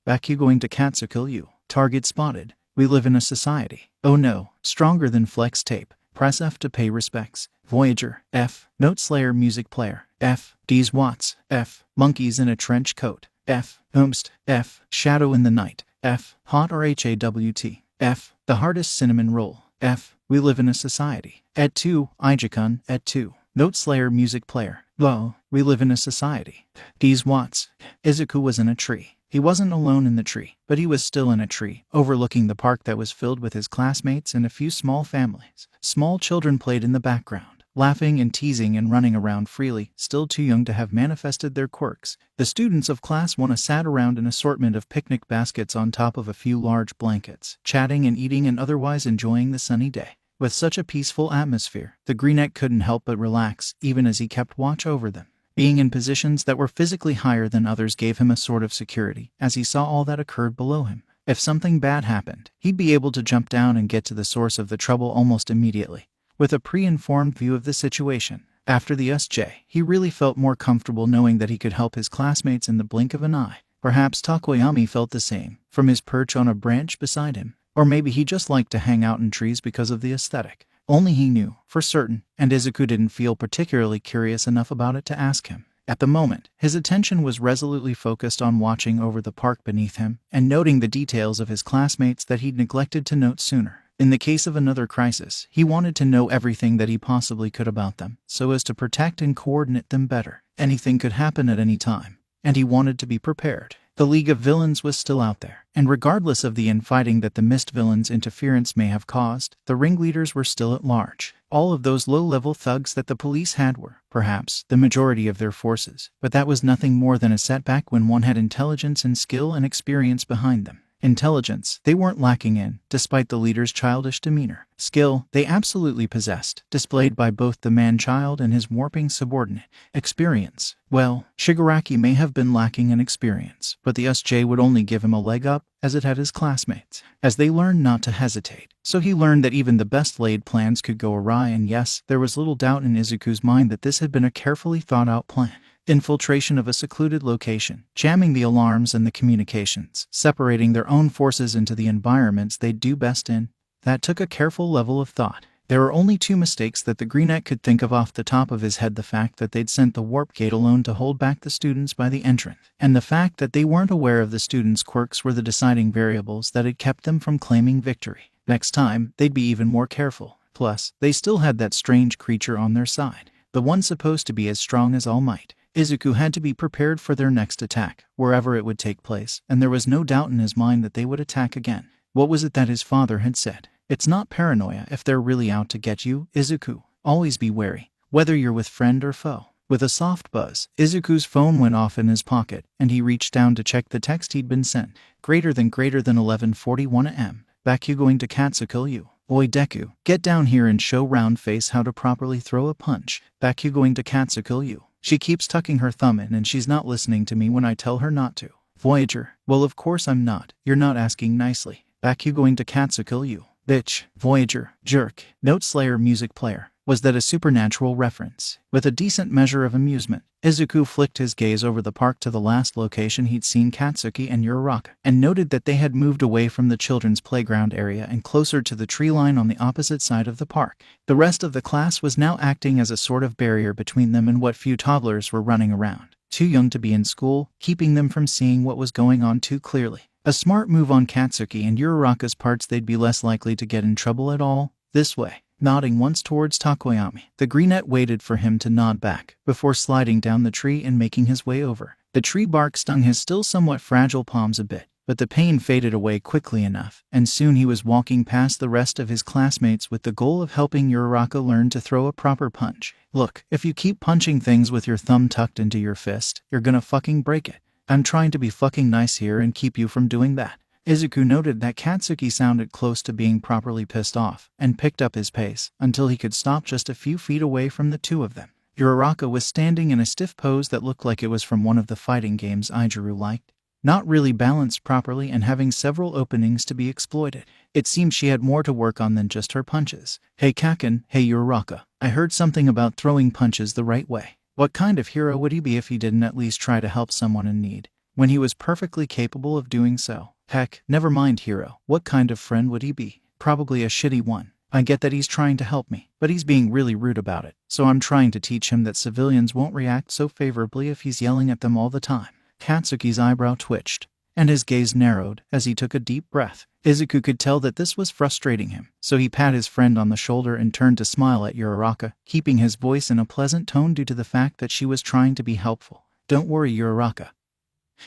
Speaker 1: Baku going to Katsukill you. Target spotted. We live in a society. Oh no. Stronger than flex tape. Press F to pay respects. Voyager. F. Note Slayer music player. F. D's Watts. F. Monkeys in a trench coat. F. Umst. F. Shadow in the night. F. Hot or HAWT. F. The hardest cinnamon roll. F. We live in a society. Ed 2. Ijuku. Ed 2. Note Slayer music player. Lo. We live in a society. D's Watts. Izuku was in a tree. He wasn't alone in the tree, but he was still in a tree, overlooking the park that was filled with his classmates and a few small families. Small children played in the background, laughing and teasing and running around freely, still too young to have manifested their quirks. The students of Class 1 sat around an assortment of picnic baskets on top of a few large blankets, chatting and eating and otherwise enjoying the sunny day. With such a peaceful atmosphere, the greenette couldn't help but relax, even as he kept watch over them. Being in positions that were physically higher than others gave him a sort of security, as he saw all that occurred below him. If something bad happened, he'd be able to jump down and get to the source of the trouble almost immediately. With a pre-informed view of the situation, after the SJ, he really felt more comfortable knowing that he could help his classmates in the blink of an eye. Perhaps Takoyami felt the same, from his perch on a branch beside him. Or maybe he just liked to hang out in trees because of the aesthetic. Only he knew, for certain, and Izuku didn't feel particularly curious enough about it to ask him. At the moment, his attention was resolutely focused on watching over the park beneath him and noting the details of his classmates that he'd neglected to note sooner. In the case of another crisis, he wanted to know everything that he possibly could about them, so as to protect and coordinate them better. Anything could happen at any time, and he wanted to be prepared. The League of Villains was still out there, and regardless of the infighting that the Mist Villains' interference may have caused, the ringleaders were still at large. All of those low-level thugs that the police had were, perhaps, the majority of their forces, but that was nothing more than a setback when one had intelligence and skill and experience behind them. Intelligence, they weren't lacking in, despite the leader's childish demeanor. Skill, they absolutely possessed, displayed by both the man-child and his warping subordinate. Experience, well, Shigaraki may have been lacking in experience, but the SJ would only give him a leg up, as it had his classmates, as they learned not to hesitate. So he learned that even the best-laid plans could go awry, and yes, there was little doubt in Izuku's mind that this had been a carefully thought-out plan. Infiltration of a secluded location, jamming the alarms and the communications, separating their own forces into the environments they'd do best in. That took a careful level of thought. There were only two mistakes that the Greenette could think of off the top of his head: the fact that they'd sent the warp gate alone to hold back the students by the entrance, and the fact that they weren't aware of the students' quirks were the deciding variables that had kept them from claiming victory. Next time, they'd be even more careful. Plus, they still had that strange creature on their side, the one supposed to be as strong as All Might. Izuku had to be prepared for their next attack, wherever it would take place, and there was no doubt in his mind that they would attack again. What was it that his father had said? It's not paranoia if they're really out to get you, Izuku. Always be wary, whether you're with friend or foe. With a soft buzz, Izuku's phone went off in his pocket, and he reached down to check the text he'd been sent. Greater than 11:41 am. Baku going to Katsuki. Oi Deku, get down here and show round face how to properly throw a punch. Baku going to Katsuki. She keeps tucking her thumb in and she's not listening to me when I tell her not to. Voyager, well of course I'm not. You're not asking nicely. Baku going to Katsuki. Bitch. Voyager, jerk. Note Slayer music player. Was that a supernatural reference? With a decent measure of amusement, Izuku flicked his gaze over the park to the last location he'd seen Katsuki and Uraraka, and noted that they had moved away from the children's playground area and closer to the tree line on the opposite side of the park. The rest of the class was now acting as a sort of barrier between them and what few toddlers were running around, too young to be in school, keeping them from seeing what was going on too clearly. A smart move on Katsuki and Uraraka's parts. They'd be less likely to get in trouble at all. This way. Nodding once towards Takoyami, the Greenette waited for him to nod back, before sliding down the tree and making his way over. The tree bark stung his still somewhat fragile palms a bit, but the pain faded away quickly enough, and soon he was walking past the rest of his classmates with the goal of helping Uraraka learn to throw a proper punch. Look, if you keep punching things with your thumb tucked into your fist, you're gonna fucking break it. I'm trying to be fucking nice here and keep you from doing that. Izuku noted that Katsuki sounded close to being properly pissed off, and picked up his pace, until he could stop just a few feet away from the two of them. Uraraka was standing in a stiff pose that looked like it was from one of the fighting games Ijaru liked, not really balanced properly and having several openings to be exploited. It seemed she had more to work on than just her punches. Hey Kaken, hey Uraraka, I heard something about throwing punches the right way. What kind of hero would he be if he didn't at least try to help someone in need, when he was perfectly capable of doing so? Heck, never mind hero, what kind of friend would he be? Probably a shitty one. I get that he's trying to help me, but he's being really rude about it, so I'm trying to teach him that civilians won't react so favorably if he's yelling at them all the time. Katsuki's eyebrow twitched, and his gaze narrowed as he took a deep breath. Izuku could tell that this was frustrating him, so he patted his friend on the shoulder and turned to smile at Uraraka, keeping his voice in a pleasant tone due to the fact that she was trying to be helpful. Don't worry, Uraraka.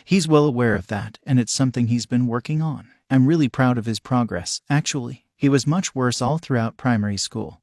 Speaker 1: He's well aware of that, and it's something he's been working on. I'm really proud of his progress, actually. He was much worse all throughout primary school,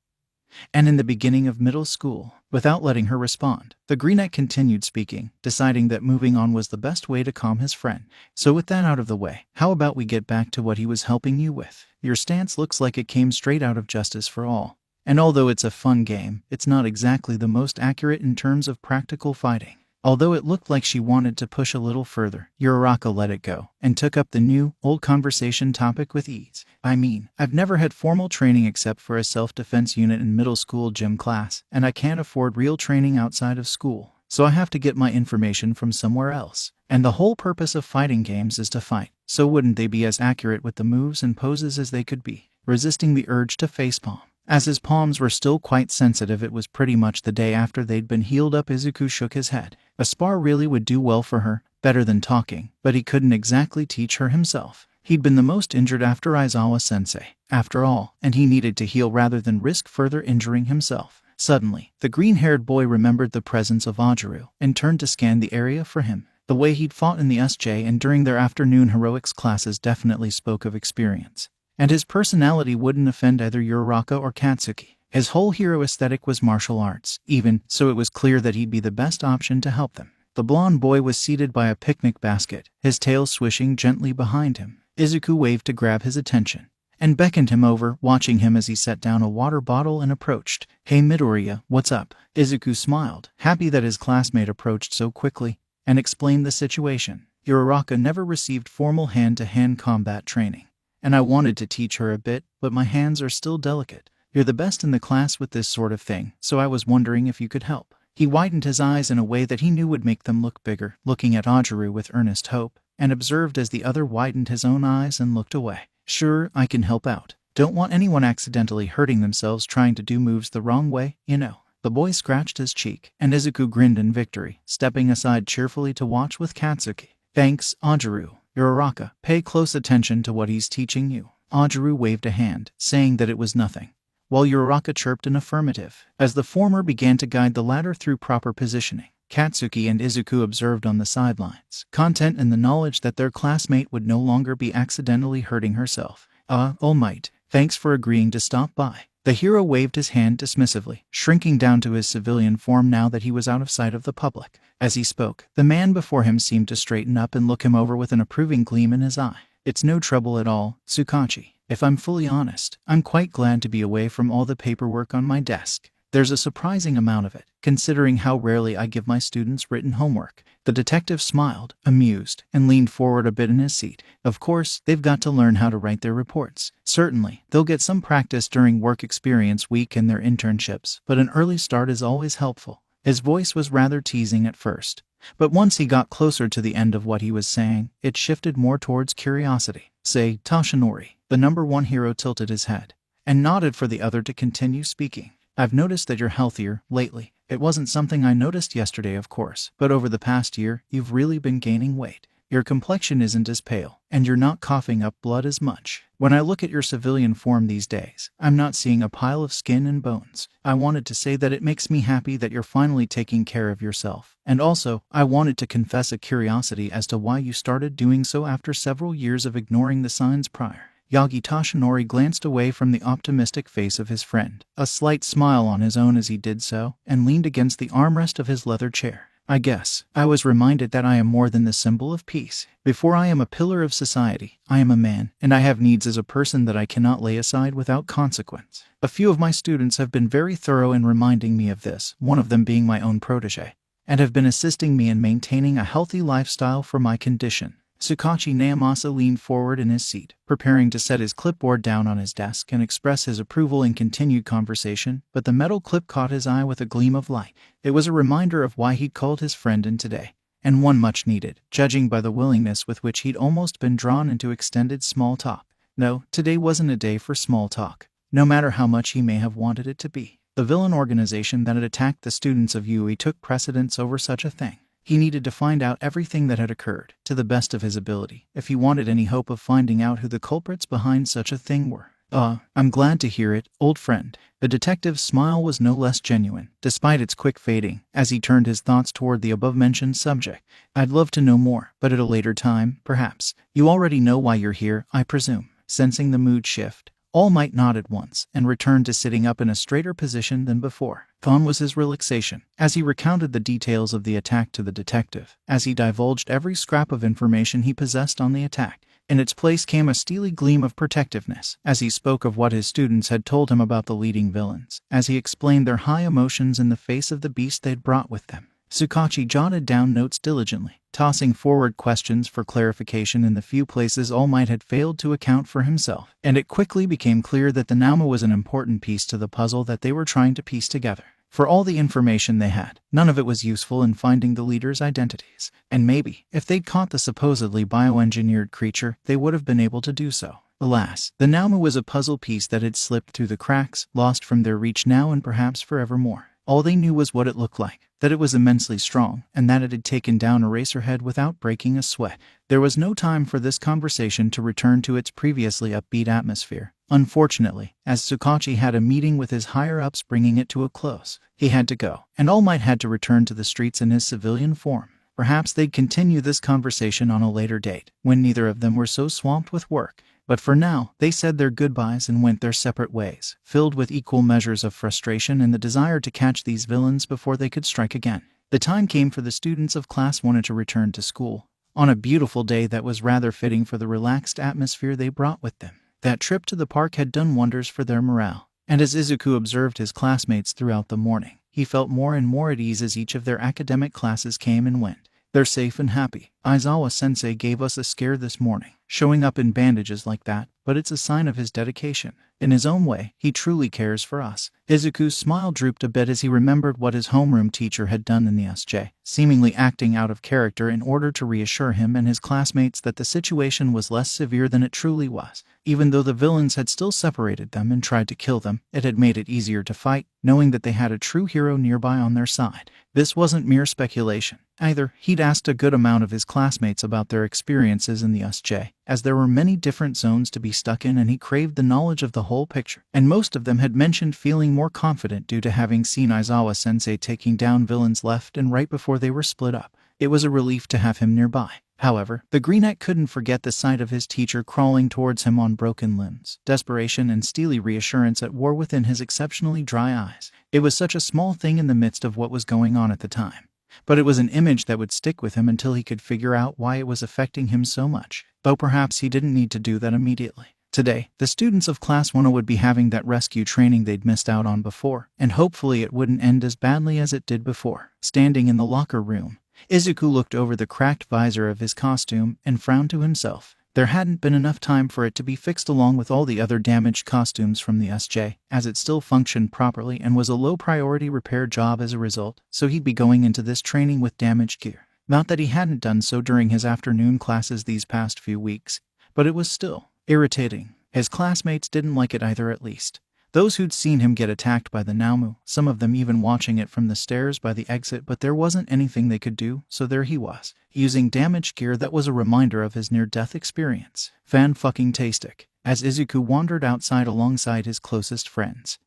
Speaker 1: and in the beginning of middle school. Without letting her respond, the Greenette continued speaking, deciding that moving on was the best way to calm his friend. So with that out of the way, how about we get back to what he was helping you with? Your stance looks like it came straight out of Justice for All. And although it's a fun game, it's not exactly the most accurate in terms of practical fighting. Although it looked like she wanted to push a little further, Uraraka let it go and took up the new, old conversation topic with ease. I mean, I've never had formal training except for a self-defense unit in middle school gym class, and I can't afford real training outside of school, so I have to get my information from somewhere else. And the whole purpose of fighting games is to fight, so wouldn't they be as accurate with the moves and poses as they could be? Resisting the urge to facepalm. As his palms were still quite sensitive, it was pretty much the day after they'd been healed up. Izuku shook his head. A spar really would do well for her, better than talking, but he couldn't exactly teach her himself. He'd been the most injured after Aizawa-sensei, after all, and he needed to heal rather than risk further injuring himself. Suddenly, the green-haired boy remembered the presence of Aaru and turned to scan the area for him. The way he'd fought in the SJ and during their afternoon heroics classes definitely spoke of experience. And his personality wouldn't offend either Uraraka or Katsuki. His whole hero aesthetic was martial arts, even, so it was clear that he'd be the best option to help them. The blonde boy was seated by a picnic basket, his tail swishing gently behind him. Izuku waved to grab his attention, and beckoned him over, watching him as he set down a water bottle and approached. "Hey Midoriya, what's up?" Izuku smiled, happy that his classmate approached so quickly, and explained the situation. Uraraka never received formal hand-to-hand combat training, and I wanted to teach her a bit, but my hands are still delicate. You're the best in the class with this sort of thing, so I was wondering if you could help. He widened his eyes in a way that he knew would make them look bigger, looking at Aaru with earnest hope, and observed as the other widened his own eyes and looked away. "Sure, I can help out. Don't want anyone accidentally hurting themselves trying to do moves the wrong way, you know." The boy scratched his cheek, and Izuku grinned in victory, stepping aside cheerfully to watch with Katsuki. "Thanks, Aaru. Uraraka, pay close attention to what he's teaching you." Aaru waved a hand, saying that it was nothing, while Uraraka chirped an affirmative. As the former began to guide the latter through proper positioning, Katsuki and Izuku observed on the sidelines, content in the knowledge that their classmate would no longer be accidentally hurting herself. All might. Thanks for agreeing to stop by." The hero waved his hand dismissively, shrinking down to his civilian form now that he was out of sight of the public. As he spoke, the man before him seemed to straighten up and look him over with an approving gleam in his eye. "It's no trouble at all, Tsukachi. If I'm fully honest, I'm quite glad to be away from all the paperwork on my desk. There's a surprising amount of it, considering how rarely I give my students written homework." The detective smiled, amused, and leaned forward a bit in his seat. "Of course, they've got to learn how to write their reports. Certainly, they'll get some practice during work experience week and their internships, but an early start is always helpful." His voice was rather teasing at first, but once he got closer to the end of what he was saying, it shifted more towards curiosity. "Say, Toshinori." The number one hero tilted his head, and nodded for the other to continue speaking. "I've noticed that you're healthier lately. It wasn't something I noticed yesterday, of course, but over the past year, you've really been gaining weight. Your complexion isn't as pale, and you're not coughing up blood as much. When I look at your civilian form these days, I'm not seeing a pile of skin and bones. I wanted to say that it makes me happy that you're finally taking care of yourself. And also, I wanted to confess a curiosity as to why you started doing so after several years of ignoring the signs prior." Yagi Toshinori glanced away from the optimistic face of his friend, a slight smile on his own as he did so, and leaned against the armrest of his leather chair. "I guess I was reminded that I am more than the symbol of peace. Before I am a pillar of society, I am a man, and I have needs as a person that I cannot lay aside without consequence. A few of my students have been very thorough in reminding me of this, one of them being my own protege, and have been assisting me in maintaining a healthy lifestyle for my condition." Tsukachi Naomasa leaned forward in his seat, preparing to set his clipboard down on his desk and express his approval in continued conversation, but the metal clip caught his eye with a gleam of light. It was a reminder of why he'd called his friend in today, and one much needed, judging by the willingness with which he'd almost been drawn into extended small talk. No, today wasn't a day for small talk, no matter how much he may have wanted it to be. The villain organization that had attacked the students of Yui took precedence over such a thing. He needed to find out everything that had occurred, to the best of his ability, if he wanted any hope of finding out who the culprits behind such a thing were. I'm glad to hear it, old friend." The detective's smile was no less genuine, despite its quick fading, as he turned his thoughts toward the above-mentioned subject. "I'd love to know more, but at a later time, perhaps. You already know why you're here, I presume." Sensing the mood shift, All Might nodded once and returned to sitting up in a straighter position than before. Gone was his relaxation, as he recounted the details of the attack to the detective, as he divulged every scrap of information he possessed on the attack. In its place came a steely gleam of protectiveness, as he spoke of what his students had told him about the leading villains, as he explained their high emotions in the face of the beast they'd brought with them. Tsukachi jotted down notes diligently, tossing forward questions for clarification in the few places All Might had failed to account for himself, and it quickly became clear that the Naoma was an important piece to the puzzle that they were trying to piece together. For all the information they had, none of it was useful in finding the leaders' identities, and maybe, if they'd caught the supposedly bioengineered creature, they would have been able to do so. Alas, the Naoma was a puzzle piece that had slipped through the cracks, lost from their reach now and perhaps forevermore. All they knew was what it looked like, that it was immensely strong, and that it had taken down Eraserhead without breaking a sweat. There was no time for this conversation to return to its previously upbeat atmosphere. Unfortunately, as Tsukachi had a meeting with his higher-ups bringing it to a close, he had to go, and All Might had to return to the streets in his civilian form. Perhaps they'd continue this conversation on a later date, when neither of them were so swamped with work. But for now, they said their goodbyes and went their separate ways, filled with equal measures of frustration and the desire to catch these villains before they could strike again. The time came for the students of Class 1 to return to school, on a beautiful day that was rather fitting for the relaxed atmosphere they brought with them. That trip to the park had done wonders for their morale, and as Izuku observed his classmates throughout the morning, he felt more and more at ease as each of their academic classes came and went. They're safe and happy. Aizawa-sensei gave us a scare this morning, showing up in bandages like that, but it's a sign of his dedication. In his own way, he truly cares for us. Izuku's smile drooped a bit as he remembered what his homeroom teacher had done in the SJ, seemingly acting out of character in order to reassure him and his classmates that the situation was less severe than it truly was. Even though the villains had still separated them and tried to kill them, it had made it easier to fight, knowing that they had a true hero nearby on their side. This wasn't mere speculation. Either, he'd asked a good amount of his classmates about their experiences in the SJ, as there were many different zones to be stuck in and he craved the knowledge of the whole picture. And most of them had mentioned feeling more confident due to having seen Aizawa-sensei taking down villains left and right before they were split up. It was a relief to have him nearby. However, the Greenette couldn't forget the sight of his teacher crawling towards him on broken limbs, desperation and steely reassurance at war within his exceptionally dry eyes. It was such a small thing in the midst of what was going on at the time, but it was an image that would stick with him until he could figure out why it was affecting him so much, though perhaps he didn't need to do that immediately. Today, the students of Class 1 would be having that rescue training they'd missed out on before, and hopefully it wouldn't end as badly as it did before. Standing in the locker room, Izuku looked over the cracked visor of his costume and frowned to himself. There hadn't been enough time for it to be fixed along with all the other damaged costumes from the SJ, as it still functioned properly and was a low-priority repair job as a result, so he'd be going into this training with damaged gear. Not that he hadn't done so during his afternoon classes these past few weeks, but it was still irritating. His classmates didn't like it either, at least. Those who'd seen him get attacked by the Naomu, some of them even watching it from the stairs by the exit, but there wasn't anything they could do, so there he was, using damaged gear that was a reminder of his near-death experience. Fan-fucking-tastic. As Izuku wandered outside alongside his closest friends,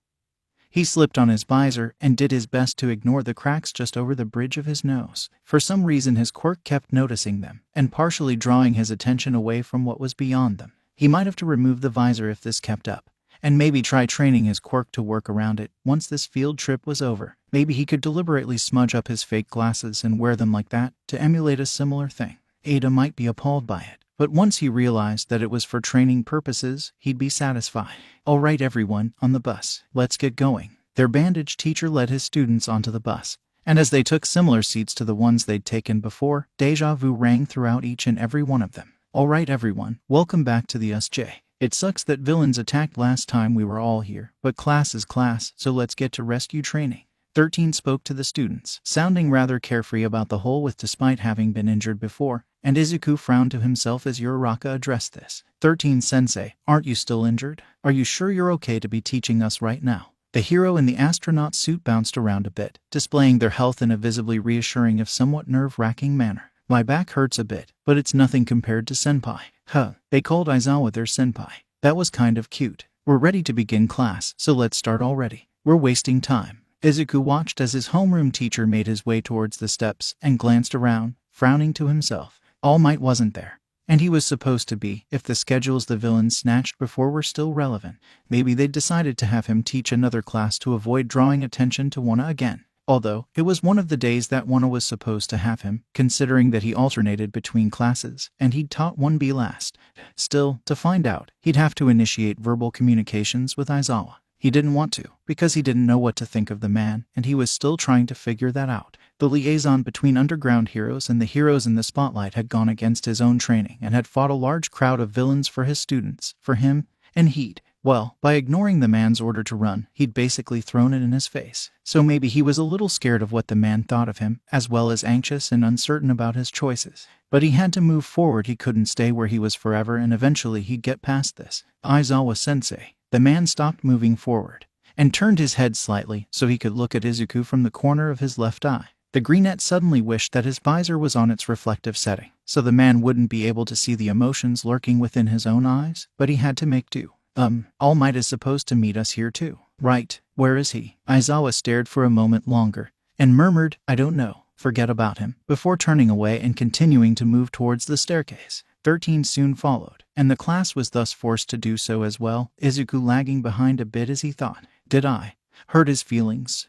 Speaker 1: he slipped on his visor and did his best to ignore the cracks just over the bridge of his nose. For some reason his quirk kept noticing them, and partially drawing his attention away from what was beyond them. He might have to remove the visor if this kept up, and maybe try training his quirk to work around it once this field trip was over. Maybe he could deliberately smudge up his fake glasses and wear them like that to emulate a similar thing. Ada might be appalled by it, but once he realized that it was for training purposes, he'd be satisfied. All right everyone, on the bus. Let's get going. Their bandaged teacher led his students onto the bus, and as they took similar seats to the ones they'd taken before, deja vu rang throughout each and every one of them. All right everyone, welcome back to the SJ. It sucks that villains attacked last time we were all here, but class is class, so let's get to rescue training. 13 spoke to the students, sounding rather carefree about the whole with despite having been injured before, and Izuku frowned to himself as Uraraka addressed this. 13-sensei, aren't you still injured? Are you sure you're okay to be teaching us right now? The hero in the astronaut suit bounced around a bit, displaying their health in a visibly reassuring if somewhat nerve-wracking manner. My back hurts a bit, but it's nothing compared to senpai. They called Aizawa their senpai. That was kind of cute. We're ready to begin class, so let's start already. We're wasting time. Izuku watched as his homeroom teacher made his way towards the steps and glanced around, frowning to himself. All Might wasn't there, and he was supposed to be if the schedules the villains snatched before were still relevant. Maybe they'd decided to have him teach another class to avoid drawing attention to Wana again. Although, it was one of the days that Wana was supposed to have him, considering that he alternated between classes, and he'd taught 1B last. Still, to find out, he'd have to initiate verbal communications with Aizawa. He didn't want to, because he didn't know what to think of the man, and he was still trying to figure that out. The liaison between underground heroes and the heroes in the spotlight had gone against his own training and had fought a large crowd of villains for his students, for him, and well, by ignoring the man's order to run, he'd basically thrown it in his face. So maybe he was a little scared of what the man thought of him, as well as anxious and uncertain about his choices. But he had to move forward. He couldn't stay where he was forever, and eventually he'd get past this. Aizawa-sensei. The man stopped moving forward and turned his head slightly so he could look at Izuku from the corner of his left eye. The greenette suddenly wished that his visor was on its reflective setting, so the man wouldn't be able to see the emotions lurking within his own eyes, but he had to make do. All Might is supposed to meet us here too, right? Where is he? Aizawa stared for a moment longer and murmured, I don't know, forget about him, before turning away and continuing to move towards the staircase. 13 soon followed, and the class was thus forced to do so as well, Izuku lagging behind a bit as he thought. Did I hurt his feelings?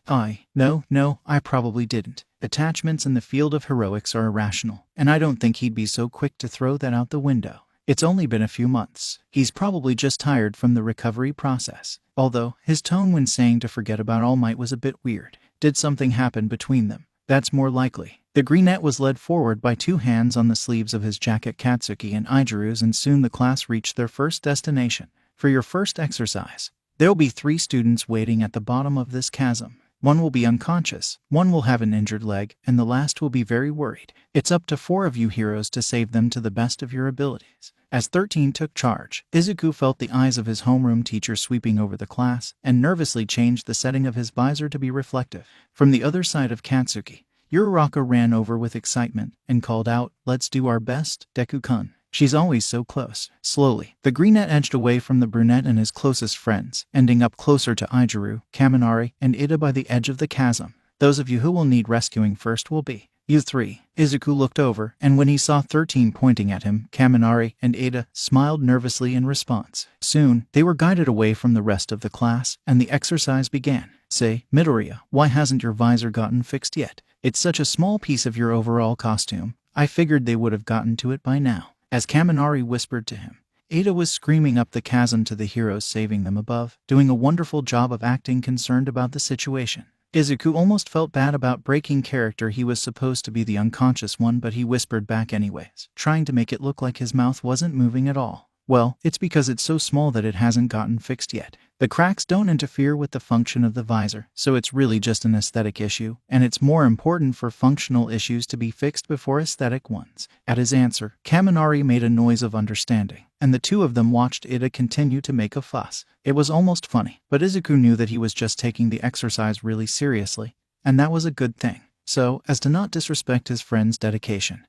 Speaker 1: No, I probably didn't. Attachments in the field of heroics are irrational, and I don't think he'd be so quick to throw that out the window. It's only been a few months. He's probably just tired from the recovery process. Although, his tone when saying to forget about All Might was a bit weird. Did something happen between them? That's more likely. The greenette was led forward by 2 hands on the sleeves of his jacket, Katsuki and Ijuru's, and soon the class reached their first destination. For your first exercise, there'll be 3 students waiting at the bottom of this chasm. One will be unconscious, one will have an injured leg, and the last will be very worried. It's up to 4 of you heroes to save them to the best of your abilities. As 13 took charge, Izuku felt the eyes of his homeroom teacher sweeping over the class, and nervously changed the setting of his visor to be reflective. From the other side of Katsuki, Uraraka ran over with excitement and called out, Let's do our best, Deku-kun. She's always so close. Slowly, the greenette edged away from the brunette and his closest friends, ending up closer to Ijuru, Kaminari, and Ida by the edge of the chasm. Those of you who will need rescuing first will be you 3. Izuku looked over, and when he saw 13 pointing at him, Kaminari and Ida smiled nervously in response. Soon, they were guided away from the rest of the class, and the exercise began. Say, Midoriya, why hasn't your visor gotten fixed yet? It's such a small piece of your overall costume. I figured they would have gotten to it by now. As Kaminari whispered to him, Ada was screaming up the chasm to the heroes saving them above, doing a wonderful job of acting concerned about the situation. Izuku almost felt bad about breaking character. He was supposed to be the unconscious one, but he whispered back anyways, trying to make it look like his mouth wasn't moving at all. Well, it's because it's so small that it hasn't gotten fixed yet. The cracks don't interfere with the function of the visor, so it's really just an aesthetic issue, and it's more important for functional issues to be fixed before aesthetic ones. At his answer, Kaminari made a noise of understanding, and the 2 of them watched Ida continue to make a fuss. It was almost funny, but Izuku knew that he was just taking the exercise really seriously, and that was a good thing. So, as to not disrespect his friend's dedication,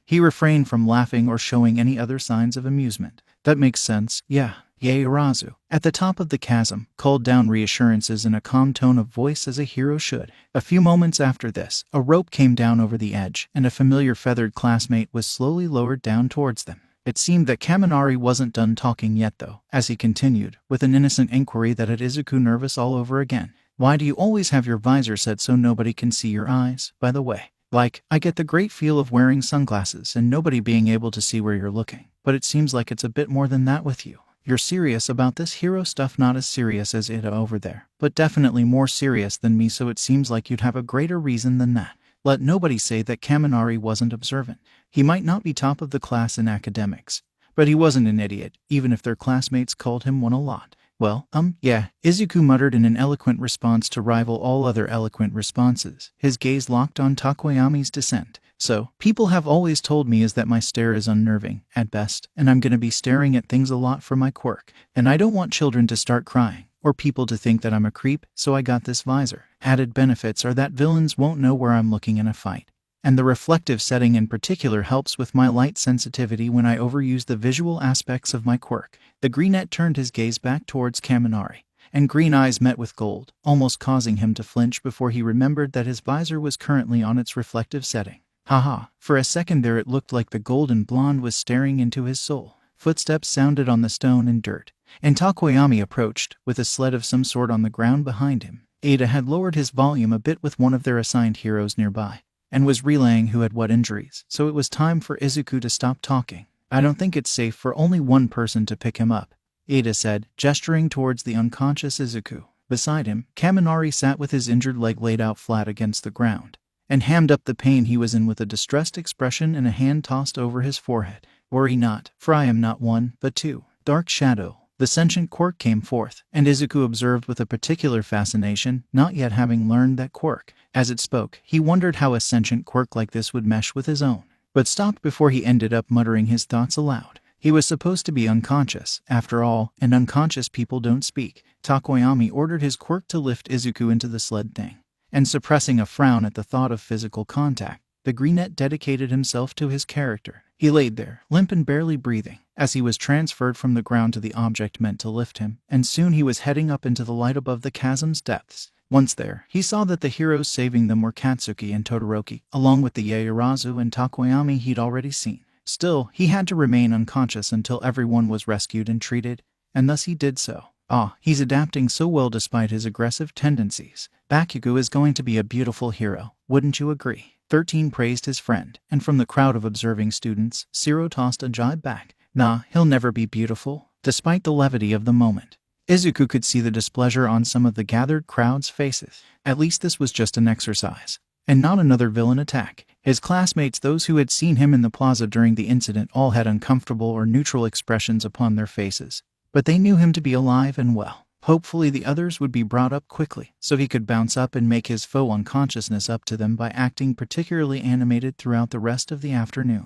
Speaker 1: he refrained from laughing or showing any other signs of amusement. That makes sense, yeah. Yairazu, at the top of the chasm, called down reassurances in a calm tone of voice as a hero should. A few moments after this, a rope came down over the edge, and a familiar feathered classmate was slowly lowered down towards them. It seemed that Kaminari wasn't done talking yet though, as he continued, with an innocent inquiry that had Izuku nervous all over again. Why do you always have your visor set so nobody can see your eyes, by the way? Like, I get the great feel of wearing sunglasses and nobody being able to see where you're looking, but it seems like it's a bit more than that with you. You're serious about this hero stuff, not as serious as Ida over there, but definitely more serious than me, so it seems like you'd have a greater reason than that. Let nobody say that Kaminari wasn't observant. He might not be top of the class in academics, but he wasn't an idiot, even if their classmates called him one a lot. Well, yeah, Izuku muttered in an eloquent response to rival all other eloquent responses, his gaze locked on Takoyami's descent. So, people have always told me is that my stare is unnerving, at best, and I'm gonna be staring at things a lot for my quirk. And I don't want children to start crying, or people to think that I'm a creep, so I got this visor. Added benefits are that villains won't know where I'm looking in a fight. And the reflective setting in particular helps with my light sensitivity when I overuse the visual aspects of my quirk. The greenette turned his gaze back towards Kaminari, and green eyes met with gold, almost causing him to flinch before he remembered that his visor was currently on its reflective setting. Haha, for a second there it looked like the golden blonde was staring into his soul. Footsteps sounded on the stone and dirt, and Takoyami approached, with a sled of some sort on the ground behind him. Ada had lowered his volume a bit with one of their assigned heroes nearby, and was relaying who had what injuries, so it was time for Izuku to stop talking. I don't think it's safe for only one person to pick him up, Ada said, gesturing towards the unconscious Izuku. Beside him, Kaminari sat with his injured leg laid out flat against the ground, and hammed up the pain he was in with a distressed expression and a hand tossed over his forehead. "Worry not, for I am not one, but two." Dark Shadow, the sentient quirk, came forth, and Izuku observed with a particular fascination, not yet having learned that quirk. As it spoke, he wondered how a sentient quirk like this would mesh with his own, but stopped before he ended up muttering his thoughts aloud. He was supposed to be unconscious, after all, and unconscious people don't speak. Takoyami ordered his quirk to lift Izuku into the sled thing, and suppressing a frown at the thought of physical contact, the greenette dedicated himself to his character. He laid there, limp and barely breathing, as he was transferred from the ground to the object meant to lift him, and soon he was heading up into the light above the chasm's depths. Once there, he saw that the heroes saving them were Katsuki and Todoroki, along with the Yaoyorozu and Takoyami he'd already seen. Still, he had to remain unconscious until everyone was rescued and treated, and thus he did so. He's adapting so well despite his aggressive tendencies. Bakugo is going to be a beautiful hero, wouldn't you agree? 13 praised his friend, and from the crowd of observing students, Zero tossed a jibe back. Nah, he'll never be beautiful. Despite the levity of the moment, Izuku could see the displeasure on some of the gathered crowd's faces. At least this was just an exercise, and not another villain attack. His classmates, those who had seen him in the plaza during the incident, all had uncomfortable or neutral expressions upon their faces, but they knew him to be alive and well. Hopefully the others would be brought up quickly, so he could bounce up and make his faux unconsciousness up to them by acting particularly animated throughout the rest of the afternoon.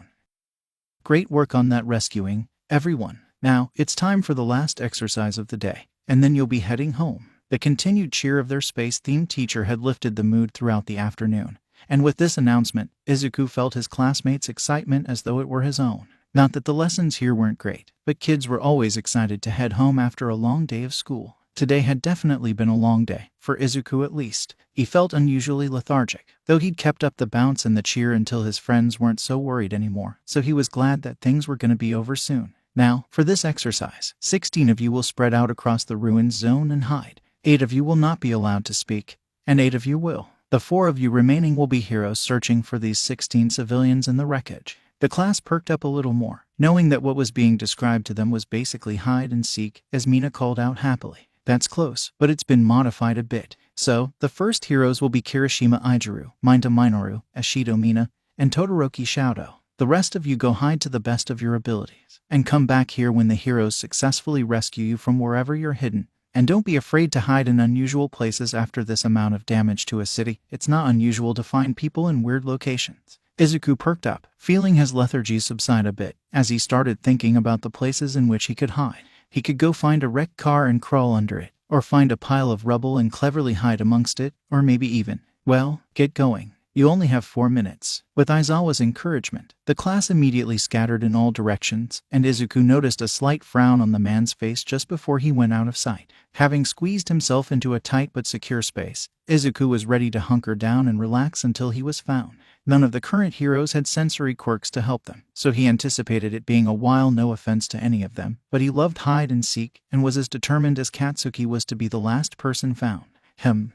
Speaker 1: Great work on that rescuing, everyone. Now, it's time for the last exercise of the day, and then you'll be heading home. The continued cheer of their space-themed teacher had lifted the mood throughout the afternoon, and with this announcement, Izuku felt his classmates' excitement as though it were his own. Not that the lessons here weren't great, but kids were always excited to head home after a long day of school. Today had definitely been a long day, for Izuku at least. He felt unusually lethargic, though he'd kept up the bounce and the cheer until his friends weren't so worried anymore, so he was glad that things were going to be over soon. Now, for this exercise, 16 of you will spread out across the ruins zone and hide. 8 of you will not be allowed to speak, and 8 of you will. The 4 of you remaining will be heroes searching for these 16 civilians in the wreckage. The class perked up a little more, knowing that what was being described to them was basically hide and seek, as Mina called out happily. That's close, but it's been modified a bit. So, the first heroes will be Kirishima Ijiru, Minta Minoru, Ashido Mina, and Todoroki Shoudo. The rest of you go hide to the best of your abilities, and come back here when the heroes successfully rescue you from wherever you're hidden. And don't be afraid to hide in unusual places after this amount of damage to a city. It's not unusual to find people in weird locations. Izuku perked up, feeling his lethargy subside a bit, as he started thinking about the places in which he could hide. He could go find a wrecked car and crawl under it, or find a pile of rubble and cleverly hide amongst it, or maybe even, well, get going. You only have 4 minutes. With Aizawa's encouragement, the class immediately scattered in all directions, and Izuku noticed a slight frown on the man's face just before he went out of sight. Having squeezed himself into a tight but secure space, Izuku was ready to hunker down and relax until he was found. None of the current heroes had sensory quirks to help them, so he anticipated it being a while, no offense to any of them, but he loved hide and seek, and was as determined as Katsuki was to be the last person found.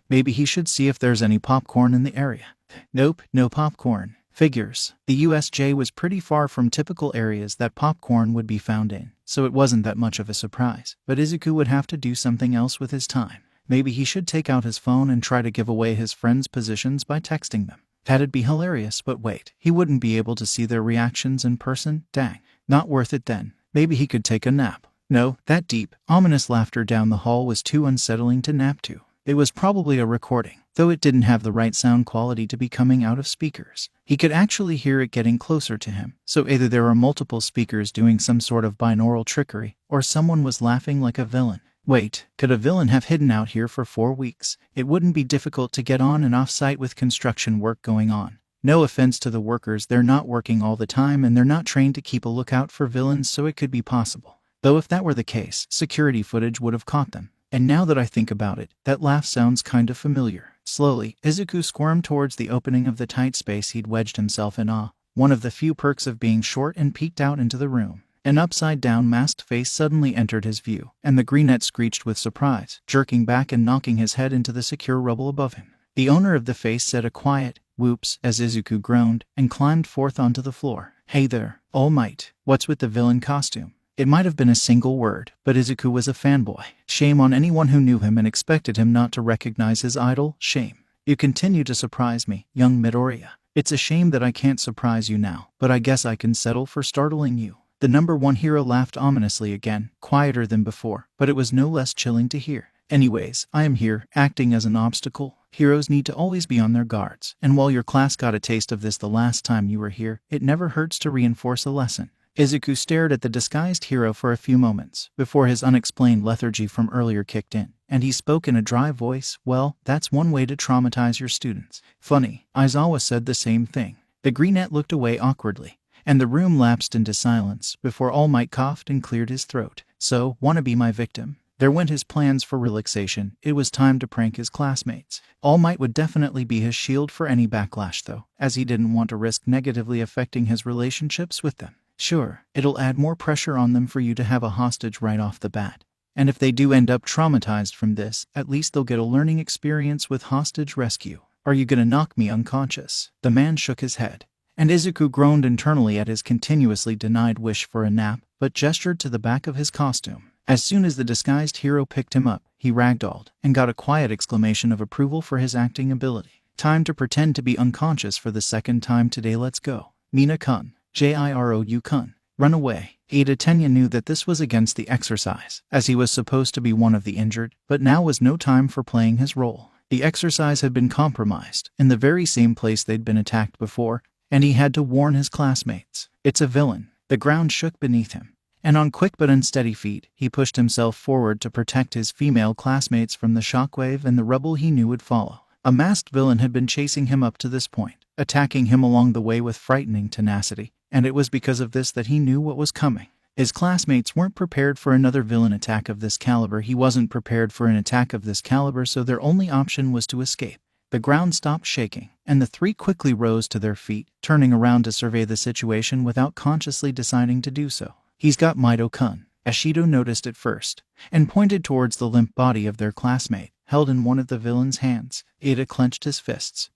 Speaker 1: Maybe he should see if there's any popcorn in the area. Nope, no popcorn. Figures. The USJ was pretty far from typical areas that popcorn would be found in, so it wasn't that much of a surprise. But Izuku would have to do something else with his time. Maybe he should take out his phone and try to give away his friends' positions by texting them. That'd be hilarious, but wait, he wouldn't be able to see their reactions in person? Dang, not worth it then. Maybe he could take a nap. No, that deep, ominous laughter down the hall was too unsettling to nap to. It was probably a recording, though it didn't have the right sound quality to be coming out of speakers. He could actually hear it getting closer to him, so either there were multiple speakers doing some sort of binaural trickery, or someone was laughing like a villain. Wait, could a villain have hidden out here for 4 weeks? It wouldn't be difficult to get on and off site with construction work going on. No offense to the workers, they're not working all the time and they're not trained to keep a lookout for villains, so it could be possible. Though if that were the case, security footage would have caught them. And now that I think about it, that laugh sounds kind of familiar. Slowly, Izuku squirmed towards the opening of the tight space he'd wedged himself in. One of the few perks of being short, and peeked out into the room. An upside-down masked face suddenly entered his view, and the greenette screeched with surprise, jerking back and knocking his head into the secure rubble above him. The owner of the face said a quiet, "Whoops," as Izuku groaned, and climbed forth onto the floor. "Hey there, All Might, what's with the villain costume?" It might have been a single word, but Izuku was a fanboy. Shame on anyone who knew him and expected him not to recognize his idol. Shame. You continue to surprise me, young Midoriya. It's a shame that I can't surprise you now, but I guess I can settle for startling you. The number one hero laughed ominously again, quieter than before, but it was no less chilling to hear. Anyways, I am here, acting as an obstacle. Heroes need to always be on their guards, and while your class got a taste of this the last time you were here, it never hurts to reinforce a lesson. Izuku stared at the disguised hero for a few moments, before his unexplained lethargy from earlier kicked in, and he spoke in a dry voice. Well, that's one way to traumatize your students. Funny, Aizawa said the same thing. The greenette looked away awkwardly, and the room lapsed into silence before All Might coughed and cleared his throat. So, wanna be my victim? There went his plans for relaxation. It was time to prank his classmates. All Might would definitely be his shield for any backlash though, as he didn't want to risk negatively affecting his relationships with them. Sure, it'll add more pressure on them for you to have a hostage right off the bat. And if they do end up traumatized from this, at least they'll get a learning experience with hostage rescue. Are you gonna knock me unconscious? The man shook his head, and Izuku groaned internally at his continuously denied wish for a nap, but gestured to the back of his costume. As soon as the disguised hero picked him up, he ragdolled, and got a quiet exclamation of approval for his acting ability. Time to pretend to be unconscious for the second time today, let's go. Mina-kun. Jirou-kun. Run away. Ada Tenya knew that this was against the exercise, as he was supposed to be one of the injured, but now was no time for playing his role. The exercise had been compromised, in the very same place they'd been attacked before, and he had to warn his classmates. It's a villain. The ground shook beneath him, and on quick but unsteady feet, he pushed himself forward to protect his female classmates from the shockwave and the rubble he knew would follow. A masked villain had been chasing him up to this point, attacking him along the way with frightening tenacity, and it was because of this that he knew what was coming. His classmates weren't prepared for another villain attack of this caliber. He wasn't prepared for an attack of this caliber, so their only option was to escape. The ground stopped shaking, and the three quickly rose to their feet, turning around to survey the situation without consciously deciding to do so. He's got Mido-kun. Ashido noticed it first, and pointed towards the limp body of their classmate, held in one of the villain's hands. Ada clenched his fists,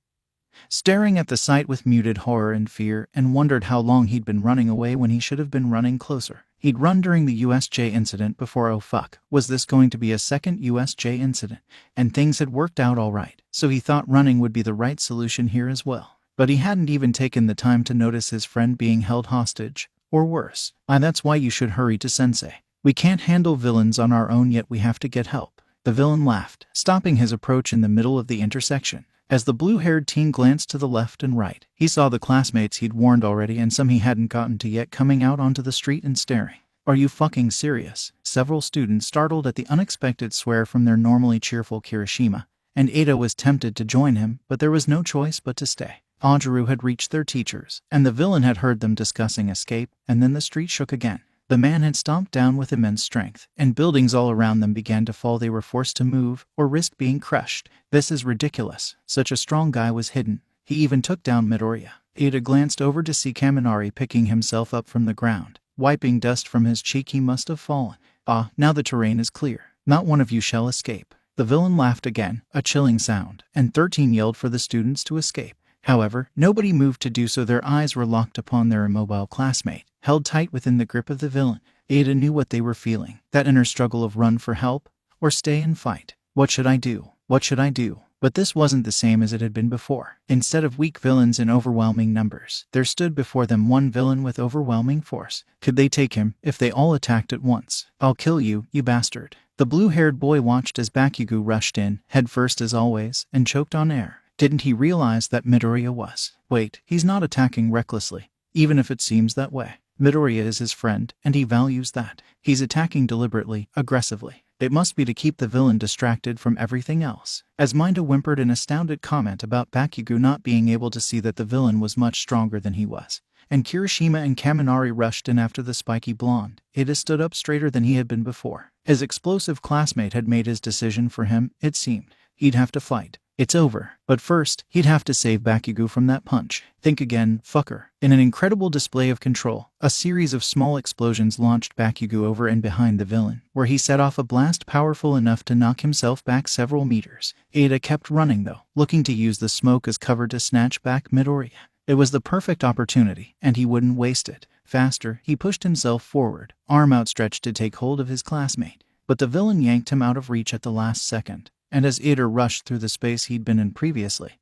Speaker 1: staring at the sight with muted horror and fear, and wondered how long he'd been running away when he should have been running closer. He'd run during the USJ incident before. Oh fuck, was this going to be a second USJ incident? And things had worked out alright, so he thought running would be the right solution here as well. But he hadn't even taken the time to notice his friend being held hostage, or worse. That's why you should hurry to Sensei. We can't handle villains on our own, yet we have to get help. The villain laughed, stopping his approach in the middle of the intersection. As the blue-haired teen glanced to the left and right, he saw the classmates he'd warned already and some he hadn't gotten to yet coming out onto the street and staring. Are you fucking serious? Several students startled at the unexpected swear from their normally cheerful Kirishima, and Ada was tempted to join him, but there was no choice but to stay. Ajaru had reached their teachers, and the villain had heard them discussing escape, and then the street shook again. The man had stomped down with immense strength, and buildings all around them began to fall. They were forced to move, or risk being crushed. This is ridiculous. Such a strong guy was hidden. He even took down Midoriya. Ada glanced over to see Kaminari picking himself up from the ground. Wiping dust from his cheek, he must have fallen. Ah, now the terrain is clear. Not one of you shall escape. The villain laughed again, a chilling sound, and 13 yelled for the students to escape. However, nobody moved to do so. Their eyes were locked upon their immobile classmate, held tight within the grip of the villain. Ada knew what they were feeling, that inner struggle of run for help, or stay and fight. What should I do? What should I do? But this wasn't the same as it had been before. Instead of weak villains in overwhelming numbers, there stood before them one villain with overwhelming force. Could they take him if they all attacked at once? I'll kill you, you bastard. The blue-haired boy watched as Bakugo rushed in, head first as always, and choked on air. Didn't he realize that Midoriya was? Wait, he's not attacking recklessly, even if it seems that way. Midoriya is his friend, and he values that. He's attacking deliberately, aggressively. It must be to keep the villain distracted from everything else. As Minda whimpered an astounded comment about Bakugo not being able to see that the villain was much stronger than he was, and Kirishima and Kaminari rushed in after the spiky blonde, Ada stood up straighter than he had been before. His explosive classmate had made his decision for him, it seemed. He'd have to fight. It's over. But first, he'd have to save Bakugo from that punch. Think again, fucker. In an incredible display of control, a series of small explosions launched Bakugo over and behind the villain, where he set off a blast powerful enough to knock himself back several meters. Ada kept running though, looking to use the smoke as cover to snatch back Midoriya. It was the perfect opportunity, and he wouldn't waste it. Faster, he pushed himself forward, arm outstretched to take hold of his classmate. But the villain yanked him out of reach at the last second. and as Ida rushed through the space he'd been in previously,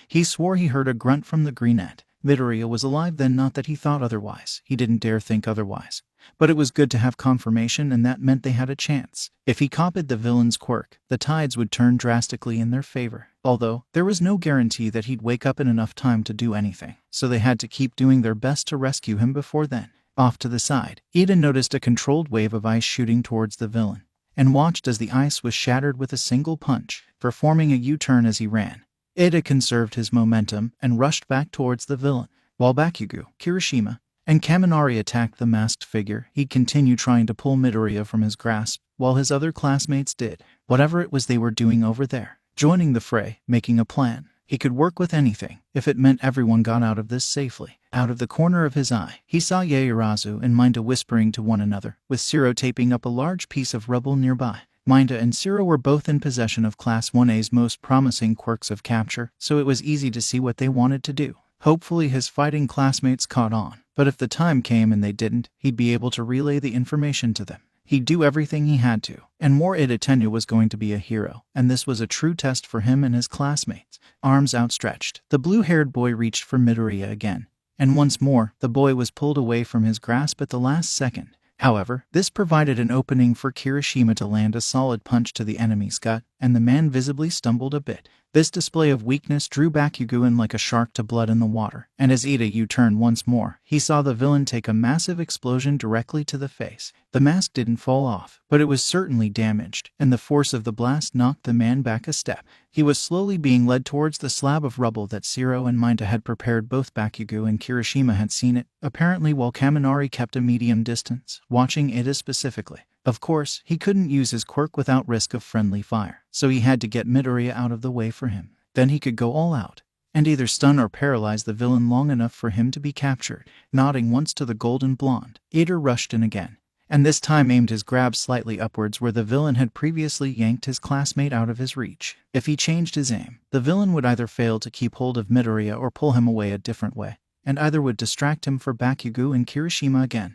Speaker 1: he swore he heard a grunt from the greenette. Midoriya was alive then, not that he thought otherwise. He didn't dare think otherwise. But it was good to have confirmation, and that meant they had a chance. If he copied the villain's quirk, the tides would turn drastically in their favor. Although, there was no guarantee that he'd wake up in enough time to do anything, so they had to keep doing their best to rescue him before then. Off to the side, Ida noticed a controlled wave of ice shooting towards the villain, and watched as the ice was shattered with a single punch, performing a U-turn as he ran. Ida conserved his momentum and rushed back towards the villain. While Bakugo, Kirishima, and Kaminari attacked the masked figure, he continued trying to pull Midoriya from his grasp, while his other classmates did whatever it was they were doing over there, joining the fray, making a plan. He could work with anything, if it meant everyone got out of this safely. Out of the corner of his eye, he saw Yaoyorozu and Minta whispering to one another, with Shiro taping up a large piece of rubble nearby. Minta and Shiro were both in possession of Class 1A's most promising quirks of capture, so it was easy to see what they wanted to do. Hopefully his fighting classmates caught on, but if the time came and they didn't, he'd be able to relay the information to them. He'd do everything he had to, and more Ida Tenya was going to be a hero, and this was a true test for him and his classmates. Arms outstretched, the blue-haired boy reached for Midoriya again, and once more, the boy was pulled away from his grasp at the last second. However, this provided an opening for Kirishima to land a solid punch to the enemy's gut, and the man visibly stumbled a bit. This display of weakness drew Bakugo in like a shark to blood in the water, and as Ida U-turned once more, he saw the villain take a massive explosion directly to the face. The mask didn't fall off, but it was certainly damaged, and the force of the blast knocked the man back a step. He was slowly being led towards the slab of rubble that Shiro and Minta had prepared. Both Bakugo and Kirishima had seen it, apparently, while Kaminari kept a medium distance, watching Ida specifically. Of course, he couldn't use his quirk without risk of friendly fire, so he had to get Midoriya out of the way for him. Then he could go all out, and either stun or paralyze the villain long enough for him to be captured. Nodding once to the golden blonde, Ida rushed in again, and this time aimed his grab slightly upwards where the villain had previously yanked his classmate out of his reach. If he changed his aim, the villain would either fail to keep hold of Midoriya or pull him away a different way, and either would distract him for Bakugo and Kirishima again.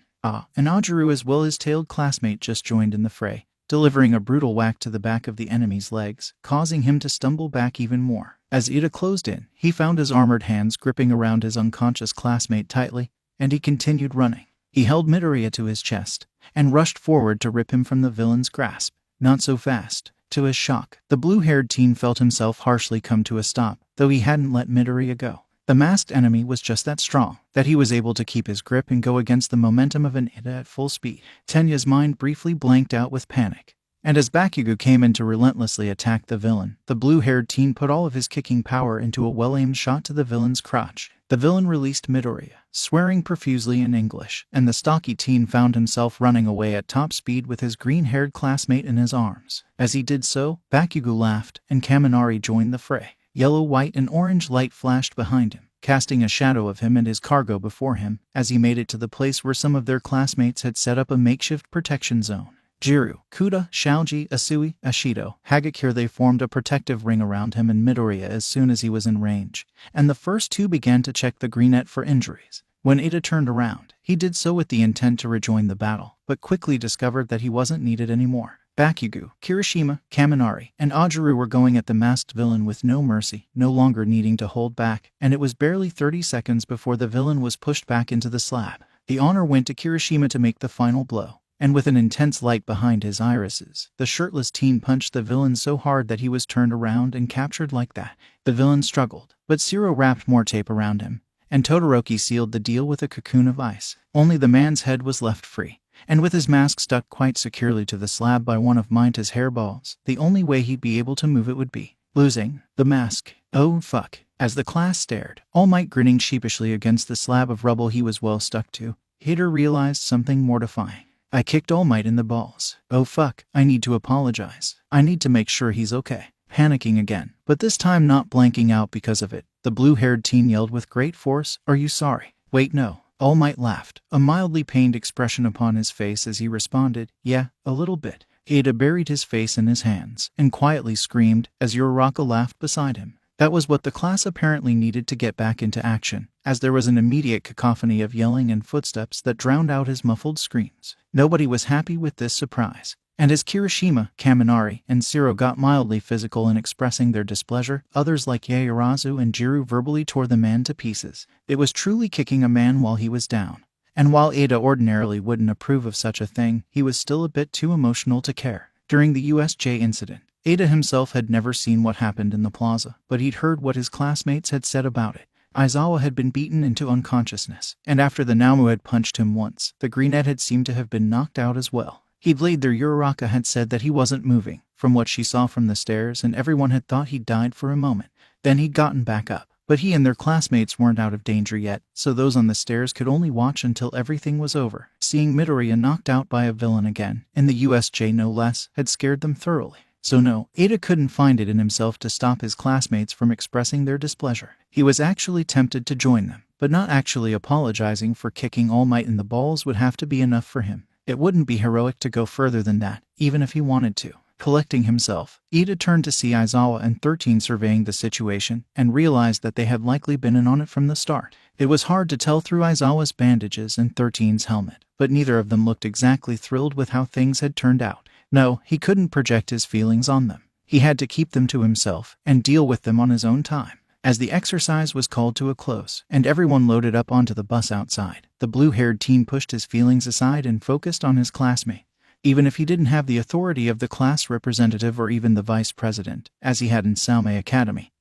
Speaker 1: And Aaru as well, his tailed classmate, just joined in the fray, delivering a brutal whack to the back of the enemy's legs, causing him to stumble back even more. As Ida closed in, he found his armored hands gripping around his unconscious classmate tightly, and he continued running. He held Midoriya to his chest, and rushed forward to rip him from the villain's grasp. Not so fast. To his shock, the blue-haired teen felt himself harshly come to a stop, though he hadn't let Midoriya go. The masked enemy was just that strong, that he was able to keep his grip and go against the momentum of an Ida at full speed. Tenya's mind briefly blanked out with panic, and as Bakugo came in to relentlessly attack the villain, the blue-haired teen put all of his kicking power into a well-aimed shot to the villain's crotch. The villain released Midoriya, swearing profusely in English, and the stocky teen found himself running away at top speed with his green-haired classmate in his arms. As he did so, Bakugo laughed, and Kaminari joined the fray. Yellow, white, and orange light flashed behind him, casting a shadow of him and his cargo before him, as he made it to the place where some of their classmates had set up a makeshift protection zone. Jiru, Kuda, Shaoji, Asui, Ashido, Hagakure, they formed a protective ring around him and Midoriya as soon as he was in range, and the first two began to check the greenette for injuries. When Ida turned around, he did so with the intent to rejoin the battle, but quickly discovered that he wasn't needed anymore. Bakugo, Kirishima, Kaminari, and Aaru were going at the masked villain with no mercy, no longer needing to hold back, and it was barely 30 seconds before the villain was pushed back into the slab. The honor went to Kirishima to make the final blow, and with an intense light behind his irises, the shirtless teen punched the villain so hard that he was turned around and captured like that. The villain struggled, but Shiro wrapped more tape around him, and Todoroki sealed the deal with a cocoon of ice. Only the man's head was left free, and with his mask stuck quite securely to the slab by one of Minta's hairballs, the only way he'd be able to move it would be losing the mask. Oh fuck. As the class stared, All Might grinning sheepishly against the slab of rubble he was well stuck to, Ida realized something mortifying. I kicked All Might in the balls. Oh fuck, I need to apologize. I need to make sure he's okay. Panicking again, but this time not blanking out because of it, the blue-haired teen yelled with great force, "Are you sorry?" Wait, no. All Might laughed, a mildly pained expression upon his face as he responded, "Yeah, a little bit." Ida buried his face in his hands and quietly screamed as Uraraka laughed beside him. That was what the class apparently needed to get back into action, as there was an immediate cacophony of yelling and footsteps that drowned out his muffled screams. Nobody was happy with this surprise. And as Kirishima, Kaminari, and Shiro got mildly physical in expressing their displeasure, others like Yaoyorozu and Jiro verbally tore the man to pieces. It was truly kicking a man while he was down. And while Ada ordinarily wouldn't approve of such a thing, he was still a bit too emotional to care. During the USJ incident, Ada himself had never seen what happened in the plaza, but he'd heard what his classmates had said about it. Aizawa had been beaten into unconsciousness, and after the Namu had punched him once, the greenette had seemed to have been knocked out as well. He'd laid there. Uraraka had said that he wasn't moving, from what she saw from the stairs, and everyone had thought he'd died for a moment. Then he'd gotten back up. But he and their classmates weren't out of danger yet, so those on the stairs could only watch until everything was over. Seeing Midoriya knocked out by a villain again, in the USJ no less, had scared them thoroughly. So no, Ada couldn't find it in himself to stop his classmates from expressing their displeasure. He was actually tempted to join them, but not actually apologizing for kicking All Might in the balls would have to be enough for him. It wouldn't be heroic to go further than that, even if he wanted to. Collecting himself, Ida turned to see Aizawa and 13 surveying the situation, and realized that they had likely been in on it from the start. It was hard to tell through Aizawa's bandages and 13's helmet, but neither of them looked exactly thrilled with how things had turned out. No, he couldn't project his feelings on them. He had to keep them to himself, and deal with them on his own time. As the exercise was called to a close, and everyone loaded up onto the bus outside, the blue-haired teen pushed his feelings aside and focused on his classmate. Even if he didn't have the authority of the class representative or even the vice president, as he had in Salme Academy,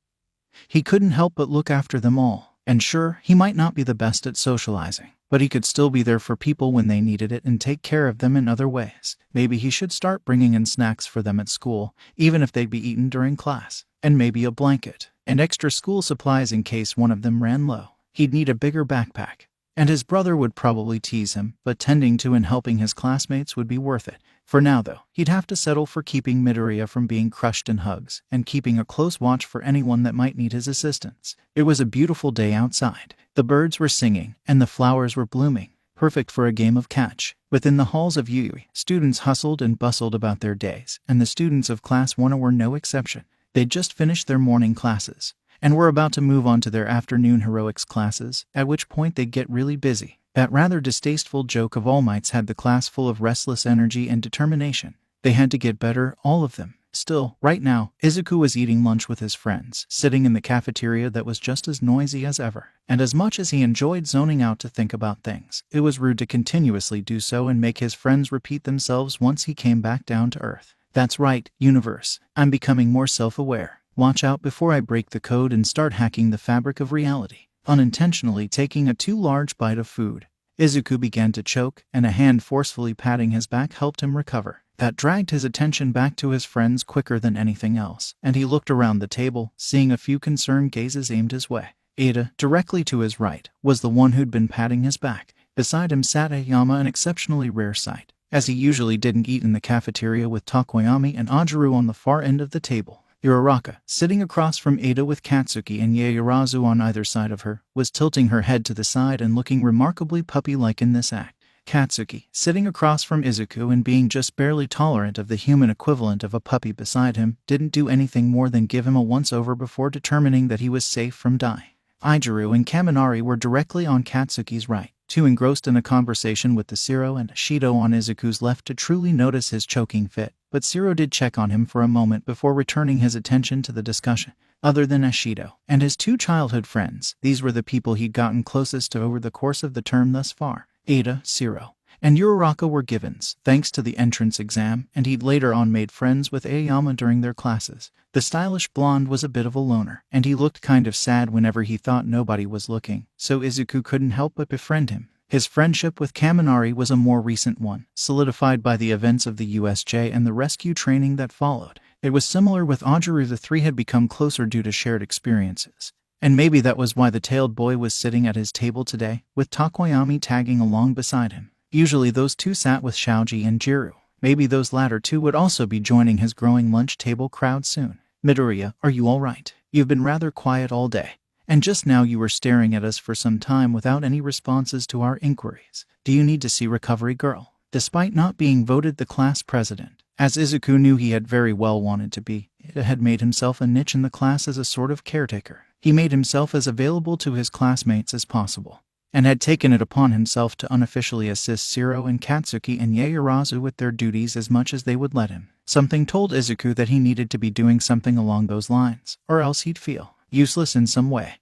Speaker 1: he couldn't help but look after them all. And sure, he might not be the best at socializing, but he could still be there for people when they needed it and take care of them in other ways. Maybe he should start bringing in snacks for them at school, even if they'd be eaten during class, and maybe a blanket, and extra school supplies in case one of them ran low. He'd need a bigger backpack. And his brother would probably tease him, but tending to and helping his classmates would be worth it. For now, though, he'd have to settle for keeping Midoriya from being crushed in hugs, and keeping a close watch for anyone that might need his assistance. It was a beautiful day outside. The birds were singing, and the flowers were blooming, perfect for a game of catch. Within the halls of Yui, students hustled and bustled about their days, and the students of Class 1 were no exception. They'd just finished their morning classes, and were about to move on to their afternoon heroics classes, at which point they'd get really busy. That rather distasteful joke of All Might's had the class full of restless energy and determination. They had to get better, all of them. Still, right now, Izuku was eating lunch with his friends, sitting in the cafeteria that was just as noisy as ever. And as much as he enjoyed zoning out to think about things, it was rude to continuously do so and make his friends repeat themselves once he came back down to earth. That's right, universe. I'm becoming more self-aware. Watch out before I break the code and start hacking the fabric of reality. Unintentionally taking a too large bite of food, Izuku began to choke, and a hand forcefully patting his back helped him recover. That dragged his attention back to his friends quicker than anything else, and he looked around the table, seeing a few concerned gazes aimed his way. Ada, directly to his right, was the one who'd been patting his back. Beside him sat Aama, an exceptionally rare sight, as he usually didn't eat in the cafeteria with Tokoyami and Ajaru on the far end of the table. Uraraka, sitting across from Ada with Katsuki and Yaoyorozu on either side of her, was tilting her head to the side and looking remarkably puppy-like in this act. Katsuki, sitting across from Izuku and being just barely tolerant of the human equivalent of a puppy beside him, didn't do anything more than give him a once-over before determining that he was safe from dying. Ajaru and Kaminari were directly on Katsuki's right, too engrossed in a conversation with the Shiro and Shido on Izuku's left to truly notice his choking fit, but Shiro did check on him for a moment before returning his attention to the discussion. Other than Ashido and his two childhood friends, these were the people he'd gotten closest to over the course of the term thus far. Ada, Shiro, and Uraraka were givens, thanks to the entrance exam, and he'd later on made friends with Aama during their classes. The stylish blonde was a bit of a loner, and he looked kind of sad whenever he thought nobody was looking, so Izuku couldn't help but befriend him. His friendship with Kaminari was a more recent one, solidified by the events of the USJ and the rescue training that followed. It was similar with Ajaru. The three had become closer due to shared experiences. And maybe that was why the tailed boy was sitting at his table today, with Tokoyami tagging along beside him. Usually those two sat with Shoji and Jiro. Maybe those latter two would also be joining his growing lunch table crowd soon. Midoriya, are you all right? You've been rather quiet all day. And just now you were staring at us for some time without any responses to our inquiries. Do you need to see Recovery Girl? Despite not being voted the class president, as Izuku knew he had very well wanted to be, Ida had made himself a niche in the class as a sort of caretaker. He made himself as available to his classmates as possible. and had taken it upon himself to unofficially assist Shiro and Katsuki and Yaoyorozu with their duties as much as they would let him. Something told Izuku that he needed to be doing something along those lines, or else he'd feel useless in some way.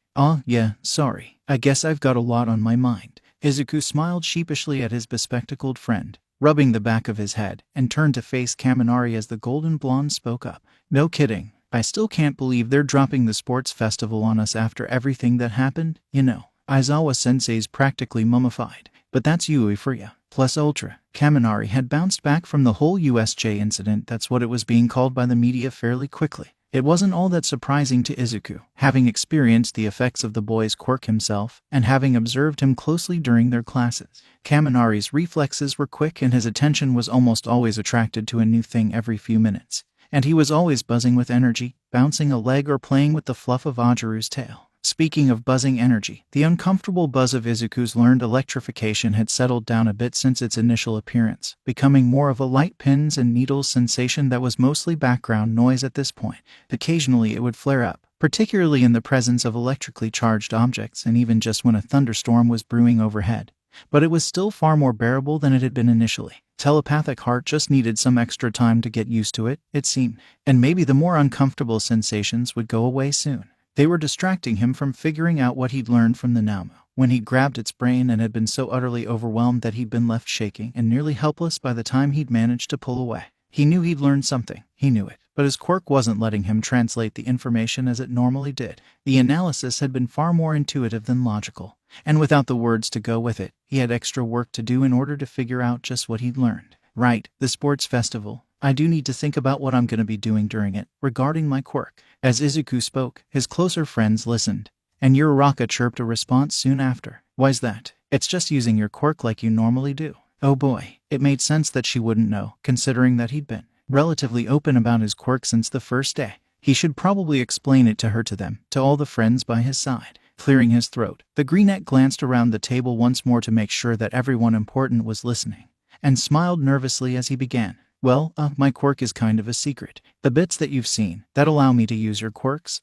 Speaker 1: Yeah, sorry. I guess I've got a lot on my mind. Izuku smiled sheepishly at his bespectacled friend, rubbing the back of his head, and turned to face Kaminari as the golden blonde spoke up. No kidding. I still can't believe they're dropping the sports festival on us after everything that happened. You know, Aizawa-sensei's practically mummified. But that's Yui for ya. Plus ultra. Kaminari had bounced back from the whole USJ incident, that's what it was being called by the media, fairly quickly. It wasn't all that surprising to Izuku, having experienced the effects of the boy's quirk himself, and having observed him closely during their classes. Kaminari's reflexes were quick and his attention was almost always attracted to a new thing every few minutes. And he was always buzzing with energy, bouncing a leg or playing with the fluff of Ajuru's tail. Speaking of buzzing energy, the uncomfortable buzz of Izuku's learned electrification had settled down a bit since its initial appearance, becoming more of a light pins and needles sensation that was mostly background noise at this point. Occasionally it would flare up, particularly in the presence of electrically charged objects and even just when a thunderstorm was brewing overhead. But it was still far more bearable than it had been initially. Telepathic Heart just needed some extra time to get used to it, it seemed, and maybe the more uncomfortable sensations would go away soon. They were distracting him from figuring out what he'd learned from the Namu, when he'd grabbed its brain and had been so utterly overwhelmed that he'd been left shaking and nearly helpless by the time he'd managed to pull away. He knew he'd learned something, he knew it, but his quirk wasn't letting him translate the information as it normally did. The analysis had been far more intuitive than logical, and without the words to go with it, he had extra work to do in order to figure out just what he'd learned. Right, the sports festival. I do need to think about what I'm going to be doing during it, regarding my quirk. As Izuku spoke, his closer friends listened, and Uraraka chirped a response soon after. Why's that? It's just using your quirk like you normally do. Oh boy, it made sense that she wouldn't know, considering that he'd been relatively open about his quirk since the first day. He should probably explain it to her, to them, to all the friends by his side. Clearing his throat, the greenette glanced around the table once more to make sure that everyone important was listening, and smiled nervously as he began. Well, my quirk is kind of a secret. The bits that you've seen, that allow me to use your quirks,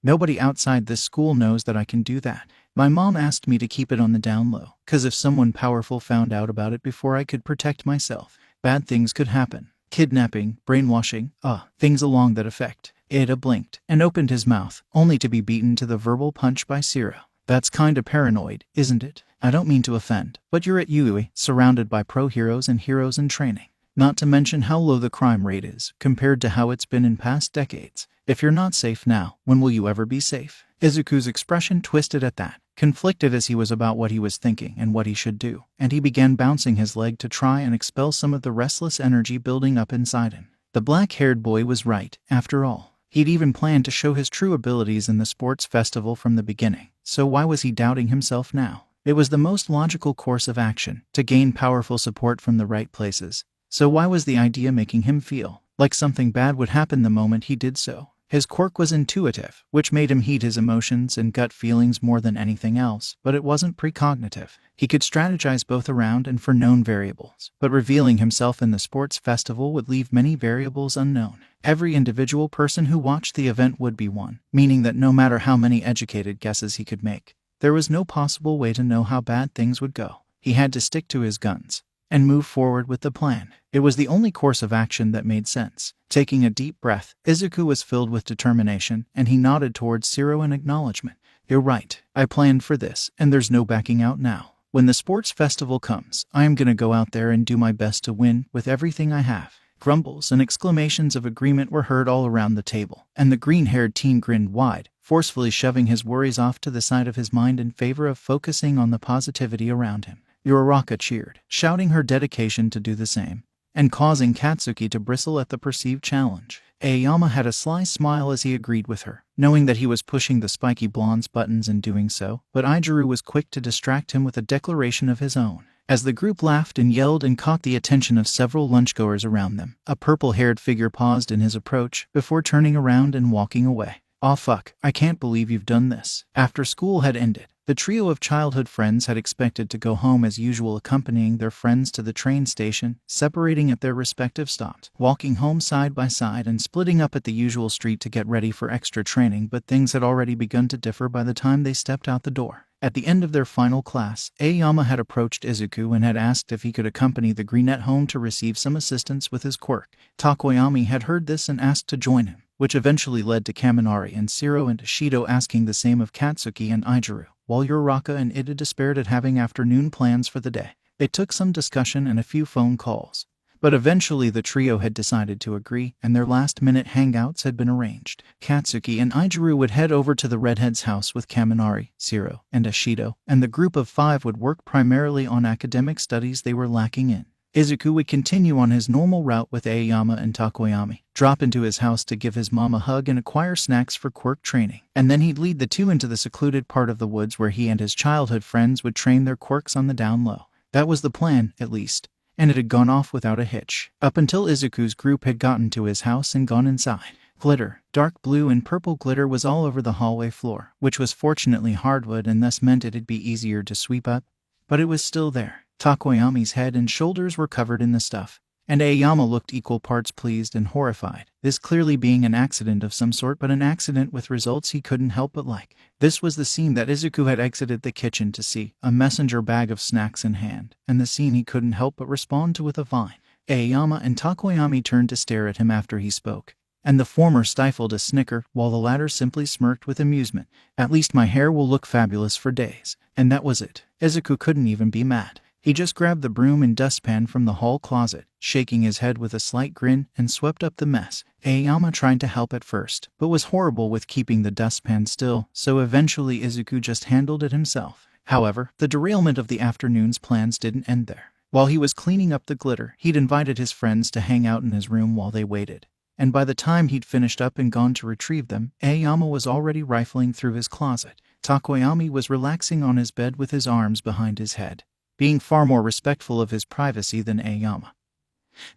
Speaker 1: nobody outside this school knows that I can do that. My mom asked me to keep it on the down low, 'cause if someone powerful found out about it before I could protect myself, bad things could happen. Kidnapping, brainwashing, things along that effect. Ida blinked, and opened his mouth, only to be beaten to the verbal punch by Shiro. That's kinda paranoid, isn't it? I don't mean to offend, but you're at Yui, surrounded by pro-heroes and heroes in training. Not to mention how low the crime rate is, compared to how it's been in past decades. If you're not safe now, when will you ever be safe? Izuku's expression twisted at that, conflicted as he was about what he was thinking and what he should do, and he began bouncing his leg to try and expel some of the restless energy building up inside him. The black-haired boy was right, after all. He'd even planned to show his true abilities in the sports festival from the beginning, so why was he doubting himself now? It was the most logical course of action, to gain powerful support from the right places. So why was the idea making him feel like something bad would happen the moment he did so? His quirk was intuitive, which made him heed his emotions and gut feelings more than anything else, but it wasn't precognitive. He could strategize both around and for known variables, but revealing himself in the sports festival would leave many variables unknown. Every individual person who watched the event would be one, meaning that no matter how many educated guesses he could make, there was no possible way to know how bad things would go. He had to stick to his guns and move forward with the plan. It was the only course of action that made sense. Taking a deep breath, Izuku was filled with determination, and he nodded towards Shiro in acknowledgement. You're right. I planned for this, and there's no backing out now. When the sports festival comes, I am gonna go out there and do my best to win with everything I have. Grumbles and exclamations of agreement were heard all around the table, and the green-haired teen grinned wide, forcefully shoving his worries off to the side of his mind in favor of focusing on the positivity around him. Uraraka cheered, shouting her dedication to do the same, and causing Katsuki to bristle at the perceived challenge. Aama had a sly smile as he agreed with her, knowing that he was pushing the spiky blonde's buttons in doing so, but Aijuru was quick to distract him with a declaration of his own. As the group laughed and yelled and caught the attention of several lunchgoers around them, a purple-haired figure paused in his approach before turning around and walking away. Aw fuck, I can't believe you've done this. After school had ended, the trio of childhood friends had expected to go home as usual, accompanying their friends to the train station, separating at their respective stops, walking home side by side and splitting up at the usual street to get ready for extra training, but things had already begun to differ by the time they stepped out the door. At the end of their final class, Aama had approached Izuku and had asked if he could accompany the Greenette home to receive some assistance with his quirk. Takoyami had heard this and asked to join him, which eventually led to Kaminari and Shiro and Shido asking the same of Katsuki and Ijuru, while Uraraka and Ida despaired at having afternoon plans for the day. It took some discussion and a few phone calls, but eventually the trio had decided to agree, and their last-minute hangouts had been arranged. Katsuki and Ijuru would head over to the redhead's house with Kaminari, Shiro, and Ashido, and the group of 5 would work primarily on academic studies they were lacking in. Izuku would continue on his normal route with Aama and Takoyami, drop into his house to give his mom a hug and acquire snacks for quirk training, and then he'd lead the two into the secluded part of the woods where he and his childhood friends would train their quirks on the down low. That was the plan, at least, and it had gone off without a hitch, up until Izuku's group had gotten to his house and gone inside. Glitter, dark blue and purple glitter was all over the hallway floor, which was fortunately hardwood and thus meant it'd be easier to sweep up, but it was still there. Takoyami's head and shoulders were covered in the stuff, and Aama looked equal parts pleased and horrified, this clearly being an accident of some sort, but an accident with results he couldn't help but like. This was the scene that Izuku had exited the kitchen to see, a messenger bag of snacks in hand, and the scene he couldn't help but respond to with a vine. Aama and Takoyami turned to stare at him after he spoke, and the former stifled a snicker while the latter simply smirked with amusement. At least my hair will look fabulous for days. And that was it. Izuku couldn't even be mad. He just grabbed the broom and dustpan from the hall closet, shaking his head with a slight grin, and swept up the mess. Aama tried to help at first, but was horrible with keeping the dustpan still, so eventually Izuku just handled it himself. However, the derailment of the afternoon's plans didn't end there. While he was cleaning up the glitter, he'd invited his friends to hang out in his room while they waited, and by the time he'd finished up and gone to retrieve them, Aama was already rifling through his closet. Takoyami was relaxing on his bed with his arms behind his head, being far more respectful of his privacy than Aama,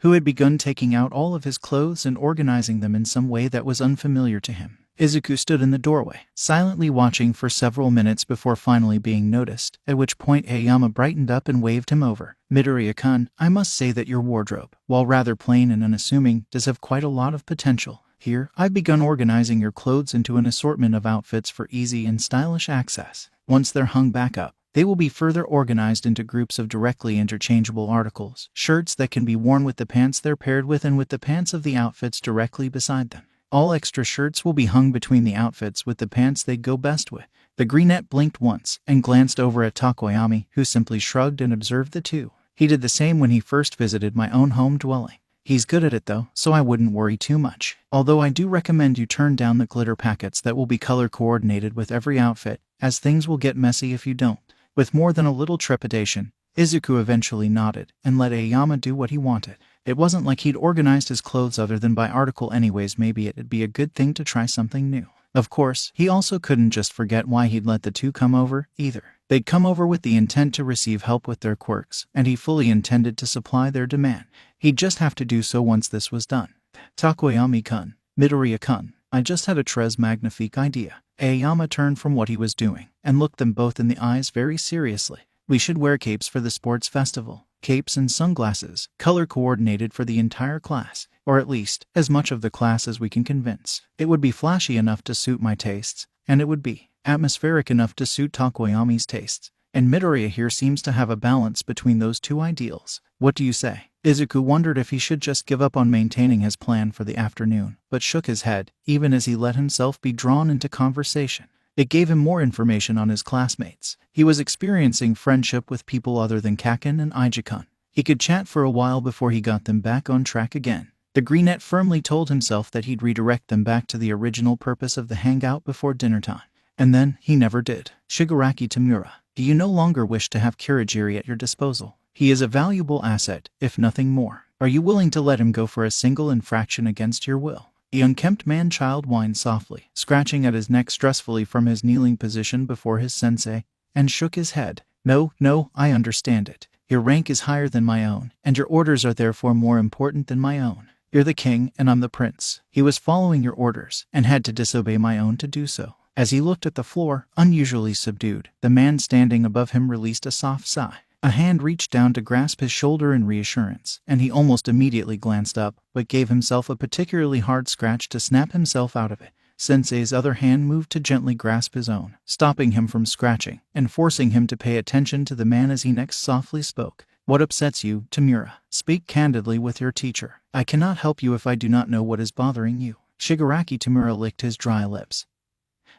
Speaker 1: who had begun taking out all of his clothes and organizing them in some way that was unfamiliar to him. Izuku stood in the doorway, silently watching for several minutes before finally being noticed, at which point Aama brightened up and waved him over. Midoriya-kun, I must say that your wardrobe, while rather plain and unassuming, does have quite a lot of potential. Here, I've begun organizing your clothes into an assortment of outfits for easy and stylish access. Once they're hung back up, they will be further organized into groups of directly interchangeable articles, shirts that can be worn with the pants they're paired with and with the pants of the outfits directly beside them. All extra shirts will be hung between the outfits with the pants they go best with. The Greenette blinked once and glanced over at Takoyami, who simply shrugged and observed the two. He did the same when he first visited my own home dwelling. He's good at it though, so I wouldn't worry too much. Although I do recommend you turn down the glitter packets that will be color coordinated with every outfit, as things will get messy if you don't. With more than a little trepidation, Izuku eventually nodded and let Aama do what he wanted. It wasn't like he'd organized his clothes other than by article anyways. Maybe it'd be a good thing to try something new. Of course, he also couldn't just forget why he'd let the two come over, either. They'd come over with the intent to receive help with their quirks, and he fully intended to supply their demand. He'd just have to do so once this was done. Takoyami-kun, Midoriya-kun, I just had a tres magnifique idea. Aama turned from what he was doing and looked them both in the eyes very seriously. We should wear capes for the sports festival. Capes and sunglasses, color coordinated for the entire class, or at least as much of the class as we can convince. It would be flashy enough to suit my tastes, and it would be atmospheric enough to suit Takoyami's tastes. And Midoriya here seems to have a balance between those two ideals. What do you say? Izuku wondered if he should just give up on maintaining his plan for the afternoon, but shook his head, even as he let himself be drawn into conversation. It gave him more information on his classmates. He was experiencing friendship with people other than Kaken and Ijuku. He could chat for a while before he got them back on track again. The Greenette firmly told himself that he'd redirect them back to the original purpose of the hangout before dinner time. And then, he never did. Shigaraki Tamura, do you no longer wish to have Kurogiri at your disposal? He is a valuable asset, if nothing more. Are you willing to let him go for a single infraction against your will? The unkempt man-child whined softly, scratching at his neck stressfully from his kneeling position before his sensei, and shook his head. No, I understand it. Your rank is higher than my own, and your orders are therefore more important than my own. You're the king, and I'm the prince. He was following your orders, and had to disobey my own to do so. As he looked at the floor, unusually subdued, the man standing above him released a soft sigh. A hand reached down to grasp his shoulder in reassurance, and he almost immediately glanced up, but gave himself a particularly hard scratch to snap himself out of it. Sensei's other hand moved to gently grasp his own, stopping him from scratching, and forcing him to pay attention to the man as he next softly spoke. What upsets you, Tamura? Speak candidly with your teacher. I cannot help you if I do not know what is bothering you. Shigaraki Tamura licked his dry lips,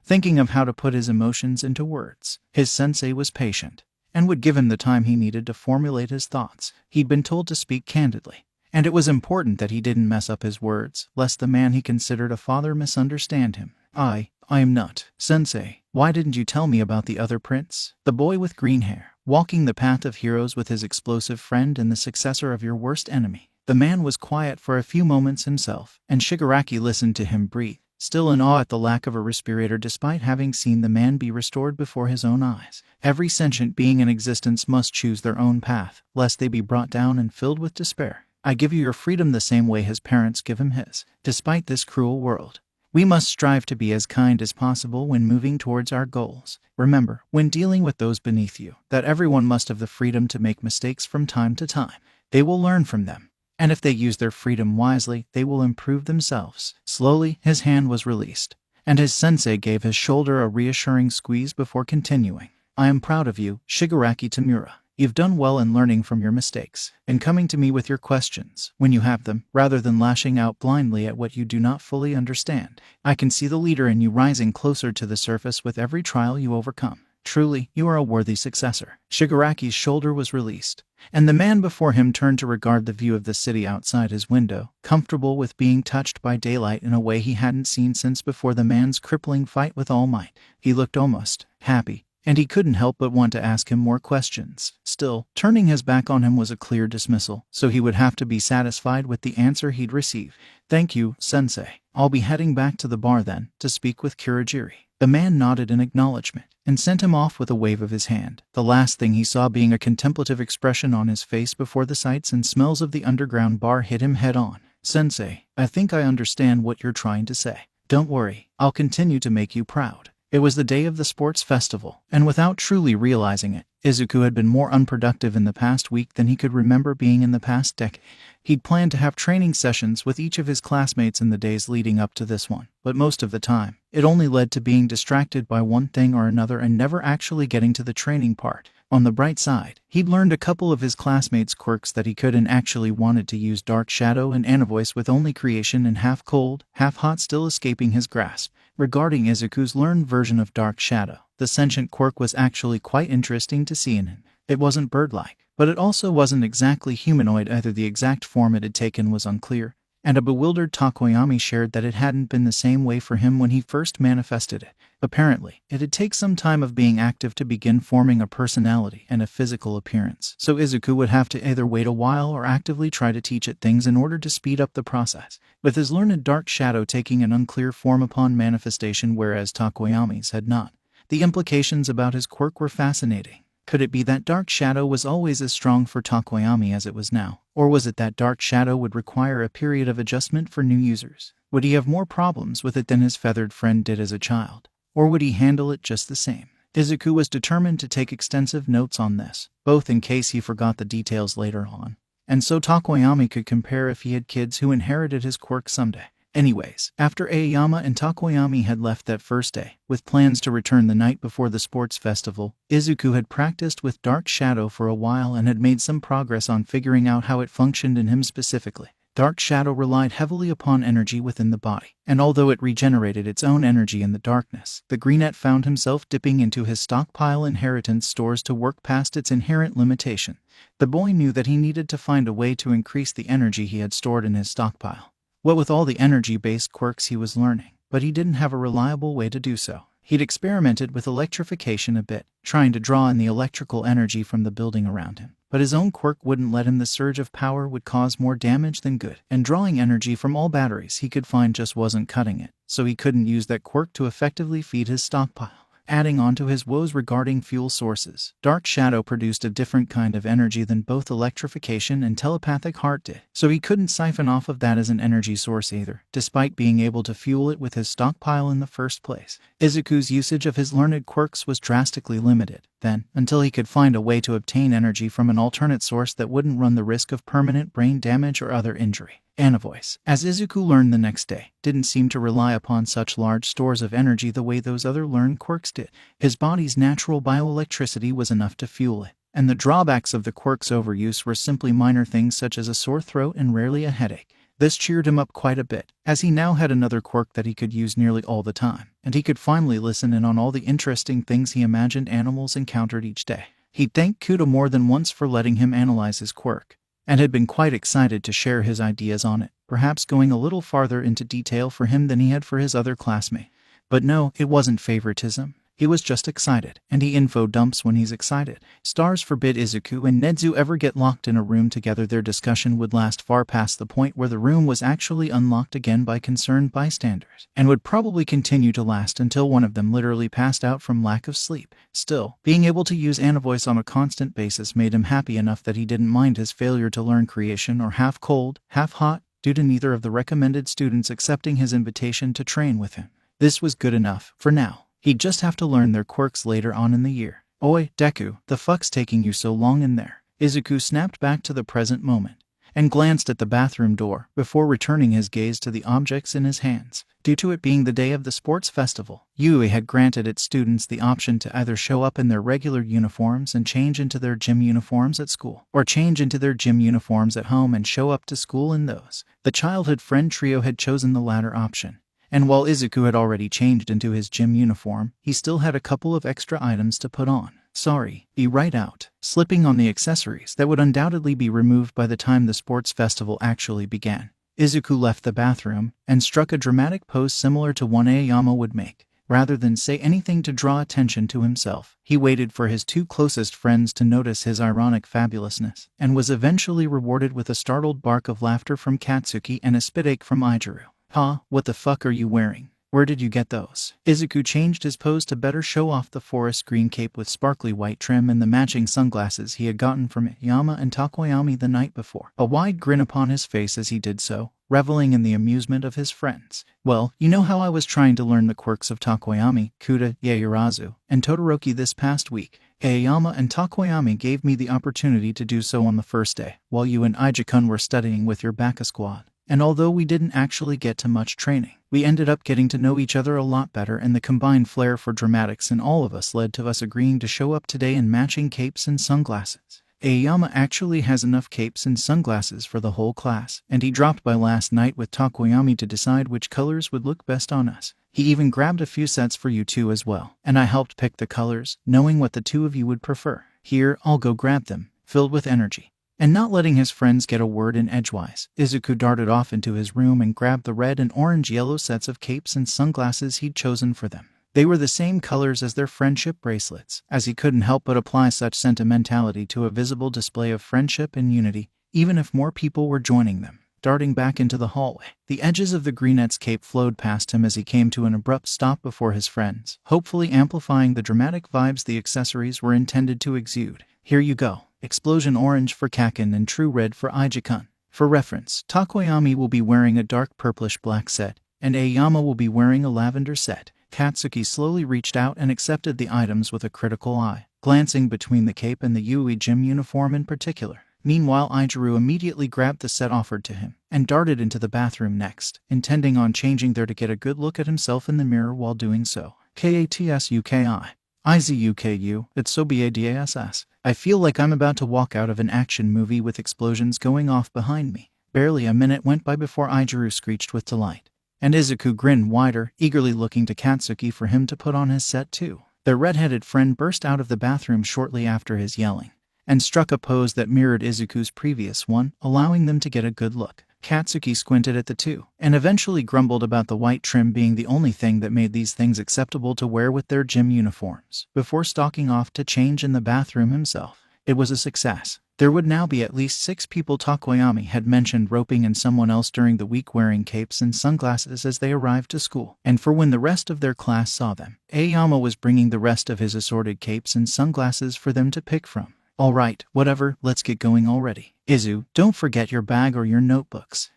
Speaker 1: thinking of how to put his emotions into words. His sensei was patient, and would give him the time he needed to formulate his thoughts. He'd been told to speak candidly, and it was important that he didn't mess up his words, lest the man he considered a father misunderstand him. I am not. Sensei, why didn't you tell me about the other prince? The boy with green hair, walking the path of heroes with his explosive friend and the successor of your worst enemy. The man was quiet for a few moments himself, and Shigaraki listened to him breathe, still in awe at the lack of a respirator despite having seen the man be restored before his own eyes. Every sentient being in existence must choose their own path, lest they be brought down and filled with despair. I give you your freedom the same way his parents give him his. Despite this cruel world, we must strive to be as kind as possible when moving towards our goals. Remember, when dealing with those beneath you, that everyone must have the freedom to make mistakes from time to time. They will learn from them, and if they use their freedom wisely, they will improve themselves. Slowly, his hand was released, and his sensei gave his shoulder a reassuring squeeze before continuing. I am proud of you, Shigaraki Tamura. You've done well in learning from your mistakes, and coming to me with your questions, when you have them, rather than lashing out blindly at what you do not fully understand. I can see the leader in you rising closer to the surface with every trial you overcome. Truly, you are a worthy successor. Shigaraki's shoulder was released, and the man before him turned to regard the view of the city outside his window, comfortable with being touched by daylight in a way he hadn't seen since before the man's crippling fight with All Might. He looked almost happy, and he couldn't help but want to ask him more questions. Still, turning his back on him was a clear dismissal, so he would have to be satisfied with the answer he'd receive. Thank you, Sensei. I'll be heading back to the bar then, to speak with Kurogiri. The man nodded in acknowledgement, and sent him off with a wave of his hand, the last thing he saw being a contemplative expression on his face before the sights and smells of the underground bar hit him head on. Sensei, I think I understand what you're trying to say. Don't worry, I'll continue to make you proud. It was the day of the sports festival, and without truly realizing it, Izuku had been more unproductive in the past week than he could remember being in the past decade. He'd planned to have training sessions with each of his classmates in the days leading up to this one, but most of the time, it only led to being distracted by one thing or another and never actually getting to the training part. On the bright side, he'd learned a couple of his classmates' quirks that he could and actually wanted to use Dark Shadow and Anavoice with only creation and half cold, half hot still escaping his grasp. Regarding Izuku's learned version of Dark Shadow, the sentient quirk was actually quite interesting to see in him. It wasn't bird-like, but it also wasn't exactly humanoid either. The exact form it had taken was unclear, and a bewildered Takoyami shared that it hadn't been the same way for him when he first manifested it. Apparently, it'd take some time of being active to begin forming a personality and a physical appearance, so Izuku would have to either wait a while or actively try to teach it things in order to speed up the process, with his learned Dark Shadow taking an unclear form upon manifestation whereas Takoyami's had not. The implications about his quirk were fascinating. Could it be that Dark Shadow was always as strong for Takoyami as it was now? Or was it that Dark Shadow would require a period of adjustment for new users? Would he have more problems with it than his feathered friend did as a child? Or would he handle it just the same? Izuku was determined to take extensive notes on this, both in case he forgot the details later on, and so Takoyami could compare if he had kids who inherited his quirk someday. Anyways, after Aama and Takoyami had left that first day, with plans to return the night before the sports festival, Izuku had practiced with Dark Shadow for a while and had made some progress on figuring out how it functioned in him specifically. Dark Shadow relied heavily upon energy within the body, and although it regenerated its own energy in the darkness, the greenette found himself dipping into his stockpile inheritance stores to work past its inherent limitation. The boy knew that he needed to find a way to increase the energy he had stored in his stockpile. What with all the energy-based quirks he was learning, but he didn't have a reliable way to do so. He'd experimented with electrification a bit, trying to draw in the electrical energy from the building around him. But his own quirk wouldn't let him. The surge of power would cause more damage than good, and drawing energy from all batteries he could find just wasn't cutting it, so he couldn't use that quirk to effectively feed his stockpile. Adding on to his woes regarding fuel sources, Dark Shadow produced a different kind of energy than both electrification and telepathic heart did, so he couldn't siphon off of that as an energy source either, despite being able to fuel it with his stockpile in the first place. Izuku's usage of his learned quirks was drastically limited, then, until he could find a way to obtain energy from an alternate source that wouldn't run the risk of permanent brain damage or other injury. Ana voice, as Izuku learned the next day, didn't seem to rely upon such large stores of energy the way those other learned quirks did. His body's natural bioelectricity was enough to fuel it, and the drawbacks of the quirk's overuse were simply minor things such as a sore throat and rarely a headache. This cheered him up quite a bit, as he now had another quirk that he could use nearly all the time, and he could finally listen in on all the interesting things he imagined animals encountered each day. He thanked Kuta more than once for letting him analyze his quirk, and had been quite excited to share his ideas on it, perhaps going a little farther into detail for him than he had for his other classmate. But no, it wasn't favoritism. He was just excited, and he info dumps when he's excited. Stars forbid Izuku and Nezu ever get locked in a room together. Their discussion would last far past the point where the room was actually unlocked again by concerned bystanders, and would probably continue to last until one of them literally passed out from lack of sleep. Still, being able to use Ana voice on a constant basis made him happy enough that he didn't mind his failure to learn creation or half cold, half hot, due to neither of the recommended students accepting his invitation to train with him. This was good enough, for now. He'd just have to learn their quirks later on in the year. Oi, Deku, the fuck's taking you so long in there? Izuku snapped back to the present moment, and glanced at the bathroom door, before returning his gaze to the objects in his hands. Due to it being the day of the sports festival, UA had granted its students the option to either show up in their regular uniforms and change into their gym uniforms at school, or change into their gym uniforms at home and show up to school in those. The childhood friend trio had chosen the latter option. And while Izuku had already changed into his gym uniform, he still had a couple of extra items to put on. Sorry, be right out, slipping on the accessories that would undoubtedly be removed by the time the sports festival actually began. Izuku left the bathroom and struck a dramatic pose similar to one Aama would make. Rather than say anything to draw attention to himself, he waited for his two closest friends to notice his ironic fabulousness, and was eventually rewarded with a startled bark of laughter from Katsuki and a spitache from Aaru. Huh, what the fuck are you wearing? Where did you get those? Izuku changed his pose to better show off the forest green cape with sparkly white trim and the matching sunglasses he had gotten from Aama and Takoyami the night before, a wide grin upon his face as he did so, reveling in the amusement of his friends. Well, you know how I was trying to learn the quirks of Takoyami, Kuta, Yaoyorozu, and Todoroki this past week. Aama and Takoyami gave me the opportunity to do so on the first day, while you and Ijuku were studying with your Baka squad. And although we didn't actually get to much training, we ended up getting to know each other a lot better, and the combined flair for dramatics in all of us led to us agreeing to show up today in matching capes and sunglasses. Aama actually has enough capes and sunglasses for the whole class, and he dropped by last night with Takoyami to decide which colors would look best on us. He even grabbed a few sets for you two as well, and I helped pick the colors, knowing what the two of you would prefer. Here, I'll go grab them, filled with energy. And not letting his friends get a word in edgewise, Izuku darted off into his room and grabbed the red and orange-yellow sets of capes and sunglasses he'd chosen for them. They were the same colors as their friendship bracelets, as he couldn't help but apply such sentimentality to a visible display of friendship and unity, even if more people were joining them. Darting back into the hallway, the edges of the greenette's cape flowed past him as he came to an abrupt stop before his friends, hopefully amplifying the dramatic vibes the accessories were intended to exude. Here you go. Explosion orange for Kaken and true red for Ijuku. For reference, Takoyami will be wearing a dark purplish-black set, and Aama will be wearing a lavender set. Katsuki slowly reached out and accepted the items with a critical eye, glancing between the cape and the Yui gym uniform in particular. Meanwhile, Aaru immediately grabbed the set offered to him, and darted into the bathroom next, intending on changing there to get a good look at himself in the mirror while doing so. Katsuki. Izuku, Itsubiadass. I feel like I'm about to walk out of an action movie with explosions going off behind me. Barely a minute went by before Aaru screeched with delight, and Izuku grinned wider, eagerly looking to Katsuki for him to put on his set too. Their red-headed friend burst out of the bathroom shortly after his yelling, and struck a pose that mirrored Izuku's previous one, allowing them to get a good look. Katsuki squinted at the two, and eventually grumbled about the white trim being the only thing that made these things acceptable to wear with their gym uniforms, before stalking off to change in the bathroom himself. It was a success. There would now be at least 6 people. Takoyami had mentioned roping in someone else during the week wearing capes and sunglasses as they arrived to school, and for when the rest of their class saw them, Aama was bringing the rest of his assorted capes and sunglasses for them to pick from. Alright, whatever, let's get going already. Izu, don't forget your bag or your notebooks.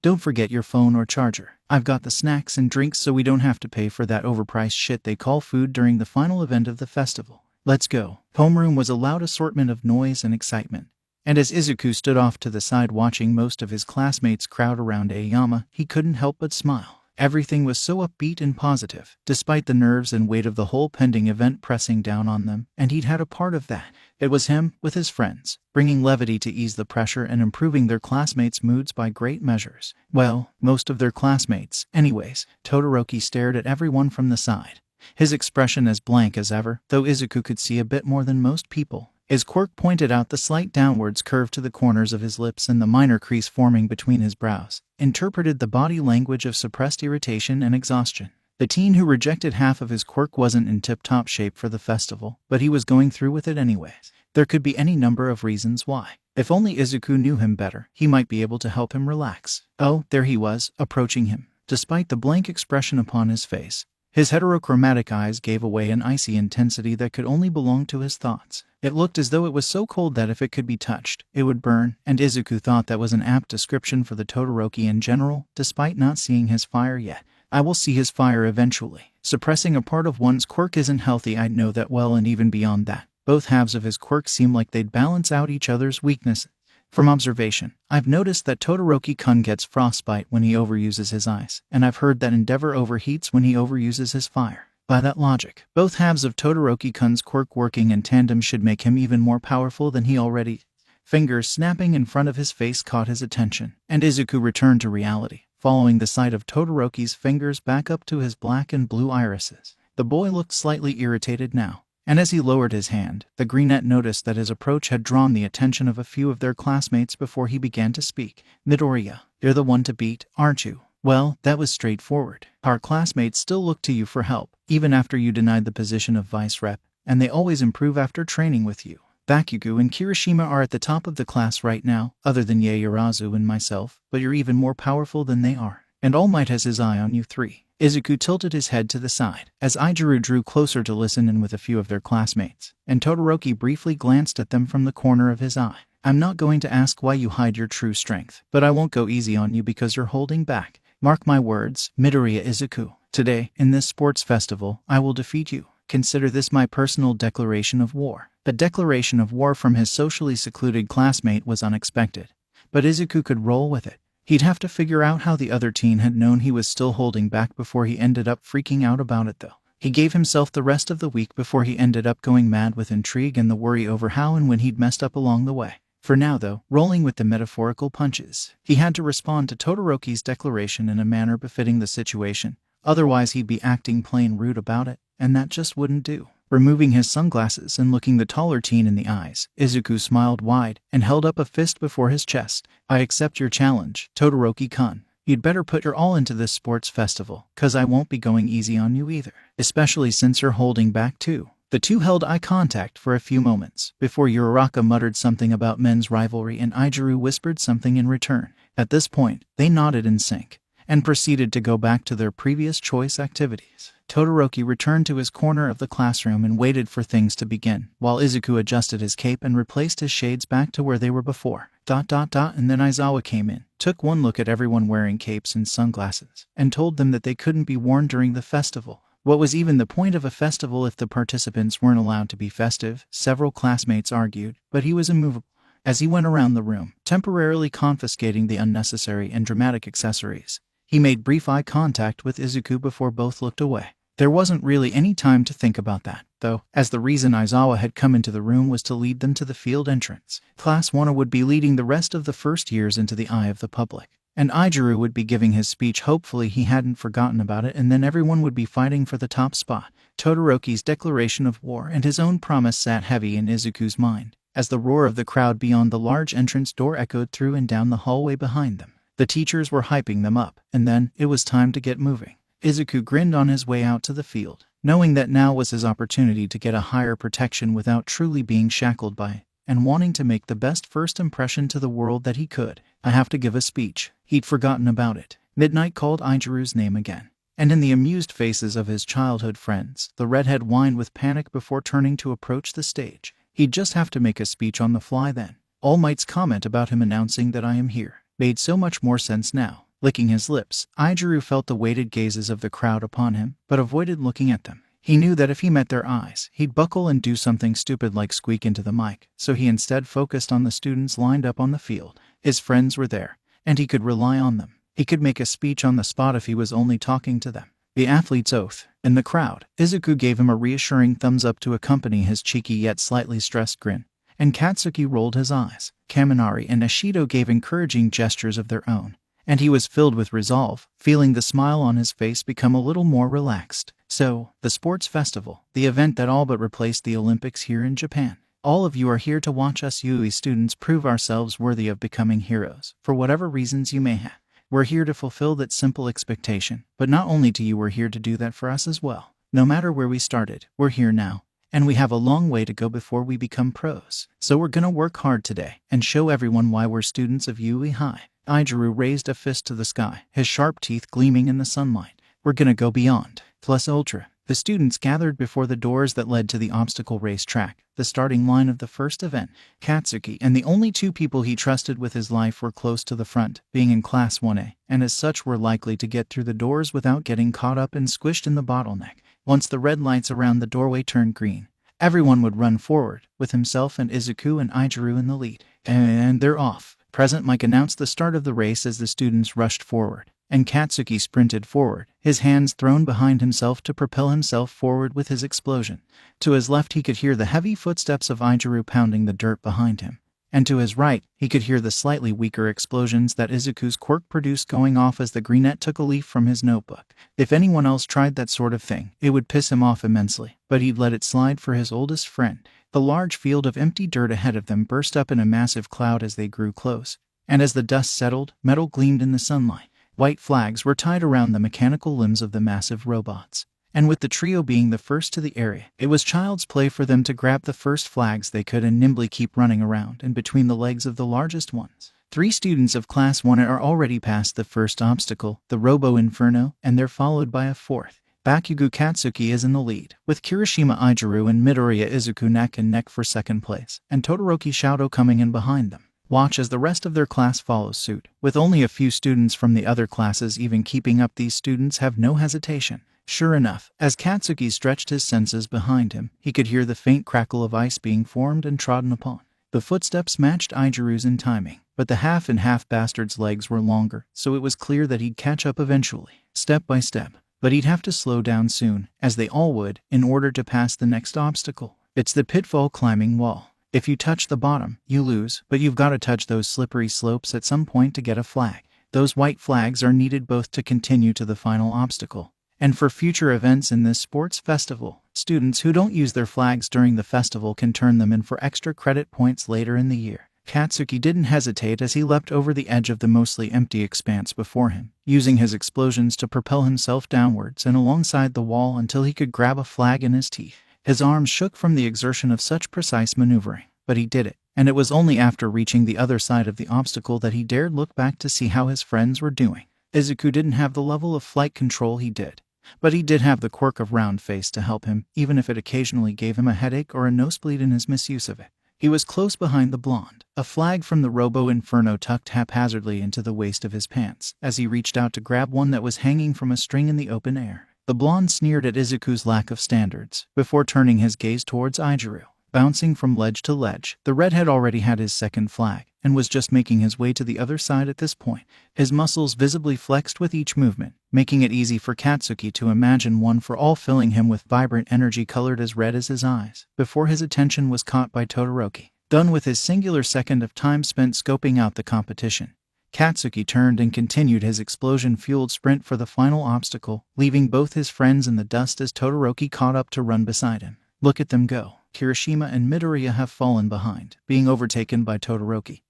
Speaker 1: Don't forget your phone or charger. I've got the snacks and drinks so we don't have to pay for that overpriced shit they call food during the final event of the festival. Let's go. Homeroom was a loud assortment of noise and excitement, And as Izuku stood off to the side watching most of his classmates crowd around Aama, he couldn't help but smile. Everything was so upbeat and positive, despite the nerves and weight of the whole pending event pressing down on them, and he'd had a part of that. It was him, with his friends, bringing levity to ease the pressure and improving their classmates' moods by great measures. Well, most of their classmates, anyways. Todoroki stared at everyone from the side, his expression as blank as ever, though Izuku could see a bit more than most people. As Quirk pointed out the slight downwards curve to the corners of his lips and the minor crease forming between his brows, interpreted the body language of suppressed irritation and exhaustion. The teen who rejected half of his quirk wasn't in tip-top shape for the festival, but he was going through with it anyways. There could be any number of reasons why. If only Izuku knew him better, he might be able to help him relax. Oh, there he was, approaching him. Despite the blank expression upon his face, his heterochromatic eyes gave away an icy intensity that could only belong to his thoughts. It looked as though it was so cold that if it could be touched, it would burn, and Izuku thought that was an apt description for the Todoroki in general, despite not seeing his fire yet. I will see his fire eventually. Suppressing a part of one's quirk isn't healthy, I know that well, and even beyond that, both halves of his quirk seem like they'd balance out each other's weaknesses. From observation, I've noticed that Todoroki-kun gets frostbite when he overuses his ice, and I've heard that Endeavor overheats when he overuses his fire. By that logic, both halves of Todoroki-kun's quirk working in tandem should make him even more powerful than he already is. Fingers snapping in front of his face caught his attention, and Izuku returned to reality, following the sight of Todoroki's fingers back up to his black and blue irises. The boy looked slightly irritated now, and as he lowered his hand, the greenette noticed that his approach had drawn the attention of a few of their classmates before he began to speak. Midoriya, you're the one to beat, aren't you? Well, that was straightforward. Our classmates still look to you for help, even after you denied the position of vice rep, and they always improve after training with you. Bakugo and Kirishima are at the top of the class right now, other than Yaoyorozu and myself, but you're even more powerful than they are. And All Might has his eye on you three. Izuku tilted his head to the side, as Ijiru drew closer to listen in with a few of their classmates, and Todoroki briefly glanced at them from the corner of his eye. I'm not going to ask why you hide your true strength, but I won't go easy on you because you're holding back. Mark my words, Midoriya Izuku. Today, in this sports festival, I will defeat you. Consider this my personal declaration of war. The declaration of war from his socially secluded classmate was unexpected, but Izuku could roll with it. He'd have to figure out how the other teen had known he was still holding back before he ended up freaking out about it though. He gave himself the rest of the week before he ended up going mad with intrigue and the worry over how and when he'd messed up along the way. For now though, rolling with the metaphorical punches, he had to respond to Todoroki's declaration in a manner befitting the situation. Otherwise he'd be acting plain rude about it, and that just wouldn't do. Removing his sunglasses and looking the taller teen in the eyes, Izuku smiled wide and held up a fist before his chest. I accept your challenge, Todoroki-kun. You'd better put your all into this sports festival, 'cause I won't be going easy on you either, especially since you're holding back too. The two held eye contact for a few moments, before Uraraka muttered something about men's rivalry and Ijiru whispered something in return. At this point, they nodded in sync, and proceeded to go back to their previous choice activities. Todoroki returned to his corner of the classroom and waited for things to begin, while Izuku adjusted his cape and replaced his shades back to where they were before. And then Aizawa came in, took one look at everyone wearing capes and sunglasses, and told them that they couldn't be worn during the festival. What was even the point of a festival if the participants weren't allowed to be festive? Several classmates argued, but he was immovable. As he went around the room, temporarily confiscating the unnecessary and dramatic accessories, he made brief eye contact with Izuku before both looked away. There wasn't really any time to think about that, though, as the reason Aizawa had come into the room was to lead them to the field entrance. Class 1 would be leading the rest of the first years into the eye of the public, and Ijiru would be giving his speech. Hopefully he hadn't forgotten about it, and then everyone would be fighting for the top spot. Todoroki's declaration of war and his own promise sat heavy in Izuku's mind, as the roar of the crowd beyond the large entrance door echoed through and down the hallway behind them. The teachers were hyping them up, and then it was time to get moving. Izuku grinned on his way out to the field, knowing that now was his opportunity to get a higher protection without truly being shackled by it, and wanting to make the best first impression to the world that he could. I have to give a speech. He'd forgotten about it. Midnight called Ijiru's name again, and in the amused faces of his childhood friends, the redhead whined with panic before turning to approach the stage. He'd just have to make a speech on the fly then. All Might's comment about him announcing that I am here made so much more sense now. Licking his lips, Ijiru felt the weighted gazes of the crowd upon him, but avoided looking at them. He knew that if he met their eyes, he'd buckle and do something stupid like squeak into the mic, so he instead focused on the students lined up on the field. His friends were there, and he could rely on them. He could make a speech on the spot if he was only talking to them. The athlete's oath. In the crowd, Izuku gave him a reassuring thumbs up to accompany his cheeky yet slightly stressed grin, and Katsuki rolled his eyes. Kaminari and Ashido gave encouraging gestures of their own, and he was filled with resolve, feeling the smile on his face become a little more relaxed. So, the sports festival, the event that all but replaced the Olympics here in Japan. All of you are here to watch us UE students prove ourselves worthy of becoming heroes, for whatever reasons you may have. We're here to fulfill that simple expectation, but not only to you, we're here to do that for us as well. No matter where we started, we're here now, and we have a long way to go before we become pros. So we're gonna work hard today, and show everyone why we're students of UE High. Izuku raised a fist to the sky, his sharp teeth gleaming in the sunlight. We're gonna go beyond. Plus ultra. The students gathered before the doors that led to the obstacle race track, the starting line of the first event. Katsuki and the only two people he trusted with his life were close to the front, being in Class 1A, and as such were likely to get through the doors without getting caught up and squished in the bottleneck. Once the red lights around the doorway turned green, everyone would run forward, with himself and Izuku and Izuku in the lead. And they're off. Present Mike announced the start of the race as the students rushed forward, and Katsuki sprinted forward, his hands thrown behind himself to propel himself forward with his explosion. To his left he could hear the heavy footsteps of Izuku pounding the dirt behind him, and to his right he could hear the slightly weaker explosions that Izuku's quirk produced going off as the greenette took a leaf from his notebook. If anyone else tried that sort of thing, it would piss him off immensely, but he'd let it slide for his oldest friend. The large field of empty dirt ahead of them burst up in a massive cloud as they grew close, and as the dust settled, metal gleamed in the sunlight. White flags were tied around the mechanical limbs of the massive robots, and with the trio being the first to the area, it was child's play for them to grab the first flags they could and nimbly keep running around and between the legs of the largest ones. 3 students of Class 1 are already past the first obstacle, the Robo Inferno, and they're followed by a fourth. Bakugo Katsuki is in the lead, with Kirishima Izuku and Midoriya Izuku neck and neck for second place, and Todoroki Shadow coming in behind them. Watch as the rest of their class follows suit, with only a few students from the other classes even keeping up. These students have no hesitation. Sure enough, as Katsuki stretched his senses behind him, he could hear the faint crackle of ice being formed and trodden upon. The footsteps matched Izuku's in timing, but the half-and-half bastard's legs were longer, so it was clear that he'd catch up eventually, step by step. But he'd have to slow down soon, as they all would, in order to pass the next obstacle. It's the pitfall climbing wall. If you touch the bottom, you lose, but you've got to touch those slippery slopes at some point to get a flag. Those white flags are needed both to continue to the final obstacle and for future events in this sports festival. Students who don't use their flags during the festival can turn them in for extra credit points later in the year. Katsuki didn't hesitate as he leapt over the edge of the mostly empty expanse before him, using his explosions to propel himself downwards and alongside the wall until he could grab a flag in his teeth. His arms shook from the exertion of such precise maneuvering, but he did it, and it was only after reaching the other side of the obstacle that he dared look back to see how his friends were doing. Izuku didn't have the level of flight control he did, but he did have the quirk of round face to help him, even if it occasionally gave him a headache or a nosebleed in his misuse of it. He was close behind the blonde, a flag from the Robo Inferno tucked haphazardly into the waist of his pants, as he reached out to grab one that was hanging from a string in the open air. The blonde sneered at Izuku's lack of standards, before turning his gaze towards Izuku. Bouncing from ledge to ledge, the redhead already had his second flag, and was just making his way to the other side at this point. His muscles visibly flexed with each movement, making it easy for Katsuki to imagine one for all, filling him with vibrant energy colored as red as his eyes, before his attention was caught by Todoroki. Done with his singular second of time spent scoping out the competition, Katsuki turned and continued his explosion-fueled sprint for the final obstacle, leaving both his friends in the dust as Todoroki caught up to run beside him. Look at them go. Kirishima and Midoriya have fallen behind, being overtaken by Todoroki,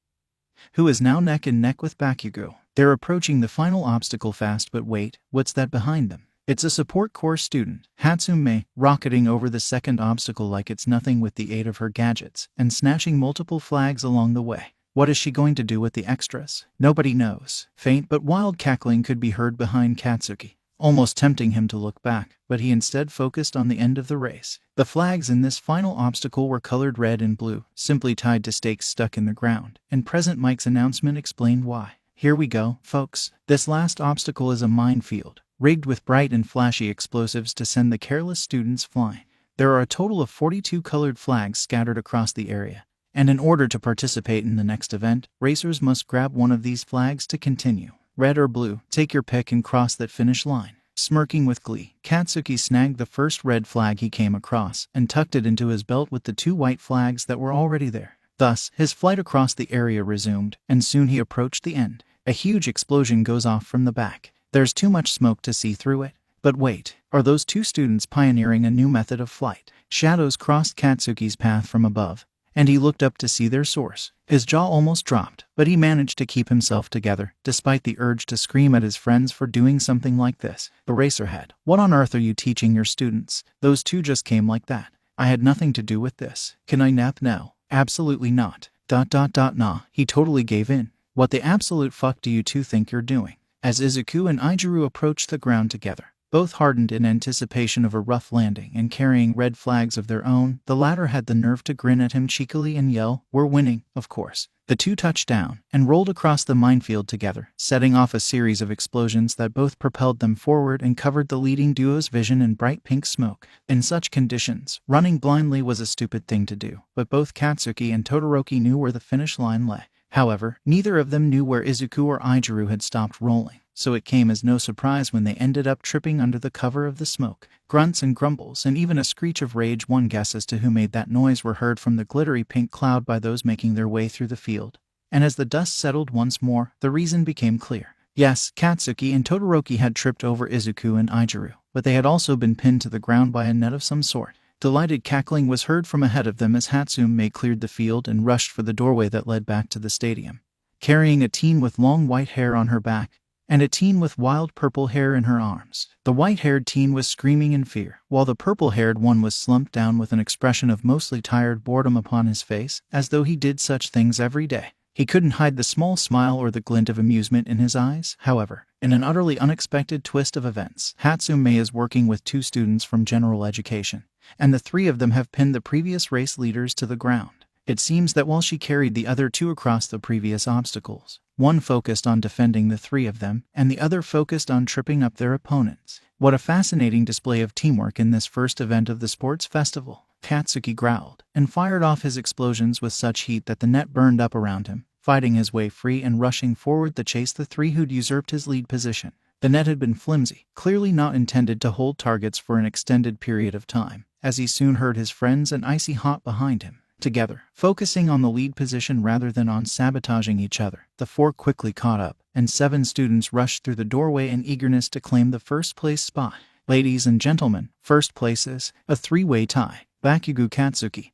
Speaker 1: who is now neck and neck with Bakugo. They're approaching the final obstacle fast, but wait, what's that behind them? It's a support corps student, Hatsume, rocketing over the second obstacle like it's nothing with the aid of her gadgets, and snatching multiple flags along the way. What is she going to do with the extras? Nobody knows. Faint but wild cackling could be heard behind Katsuki, almost tempting him to look back, but he instead focused on the end of the race. The flags in this final obstacle were colored red and blue, simply tied to stakes stuck in the ground, and Present Mike's announcement explained why. Here we go, folks. This last obstacle is a minefield, rigged with bright and flashy explosives to send the careless students flying. There are a total of 42 colored flags scattered across the area, and in order to participate in the next event, racers must grab one of these flags to continue. Red or blue, take your pick and cross that finish line. Smirking with glee, Katsuki snagged the first red flag he came across and tucked it into his belt with the 2 white flags that were already there. Thus, his flight across the area resumed, and soon he approached the end. A huge explosion goes off from the back. There's too much smoke to see through it. But wait, are those 2 students pioneering a new method of flight? Shadows crossed Katsuki's path from above, and he looked up to see their source. His jaw almost dropped, but he managed to keep himself together, despite the urge to scream at his friends for doing something like this. Eraserhead, what on earth are you teaching your students? Those 2 just came like that. I had nothing to do with this. Can I nap? No, absolutely not. Nah, he totally gave in. What the absolute fuck do you 2 think you're doing? As Izuku and Izuku approached the ground together, both hardened in anticipation of a rough landing and carrying red flags of their own, the latter had the nerve to grin at him cheekily and yell, "We're winning, of course." The 2 touched down and rolled across the minefield together, setting off a series of explosions that both propelled them forward and covered the leading duo's vision in bright pink smoke. In such conditions, running blindly was a stupid thing to do, but both Katsuki and Todoroki knew where the finish line lay. However, neither of them knew where Izuku or Izuku had stopped rolling, so it came as no surprise when they ended up tripping under the cover of the smoke. Grunts and grumbles and even a screech of rage, one guess as to who made that noise, were heard from the glittery pink cloud by those making their way through the field. And as the dust settled once more, the reason became clear. Yes, Katsuki and Todoroki had tripped over Izuku and Izuku, but they had also been pinned to the ground by a net of some sort. Delighted cackling was heard from ahead of them as Hatsume cleared the field and rushed for the doorway that led back to the stadium, carrying a teen with long white hair on her back and a teen with wild purple hair in her arms. The white-haired teen was screaming in fear, while the purple-haired one was slumped down with an expression of mostly tired boredom upon his face, as though he did such things every day. He couldn't hide the small smile or the glint of amusement in his eyes, however. In an utterly unexpected twist of events, Hatsume is working with 2 students from general education, and the 3 of them have pinned the previous race leaders to the ground. It seems that while she carried the other 2 across the previous obstacles, one focused on defending the 3 of them, and the other focused on tripping up their opponents. What a fascinating display of teamwork in this first event of the sports festival. Katsuki growled, and fired off his explosions with such heat that the net burned up around him, fighting his way free and rushing forward to chase the 3 who'd usurped his lead position. The net had been flimsy, clearly not intended to hold targets for an extended period of time, as he soon heard his friends and icy hot behind him. Together, focusing on the lead position rather than on sabotaging each other, the 4 quickly caught up, and 7 students rushed through the doorway in eagerness to claim the first-place spot. Ladies and gentlemen, first place is a 3-way tie. Bakugo Katsuki,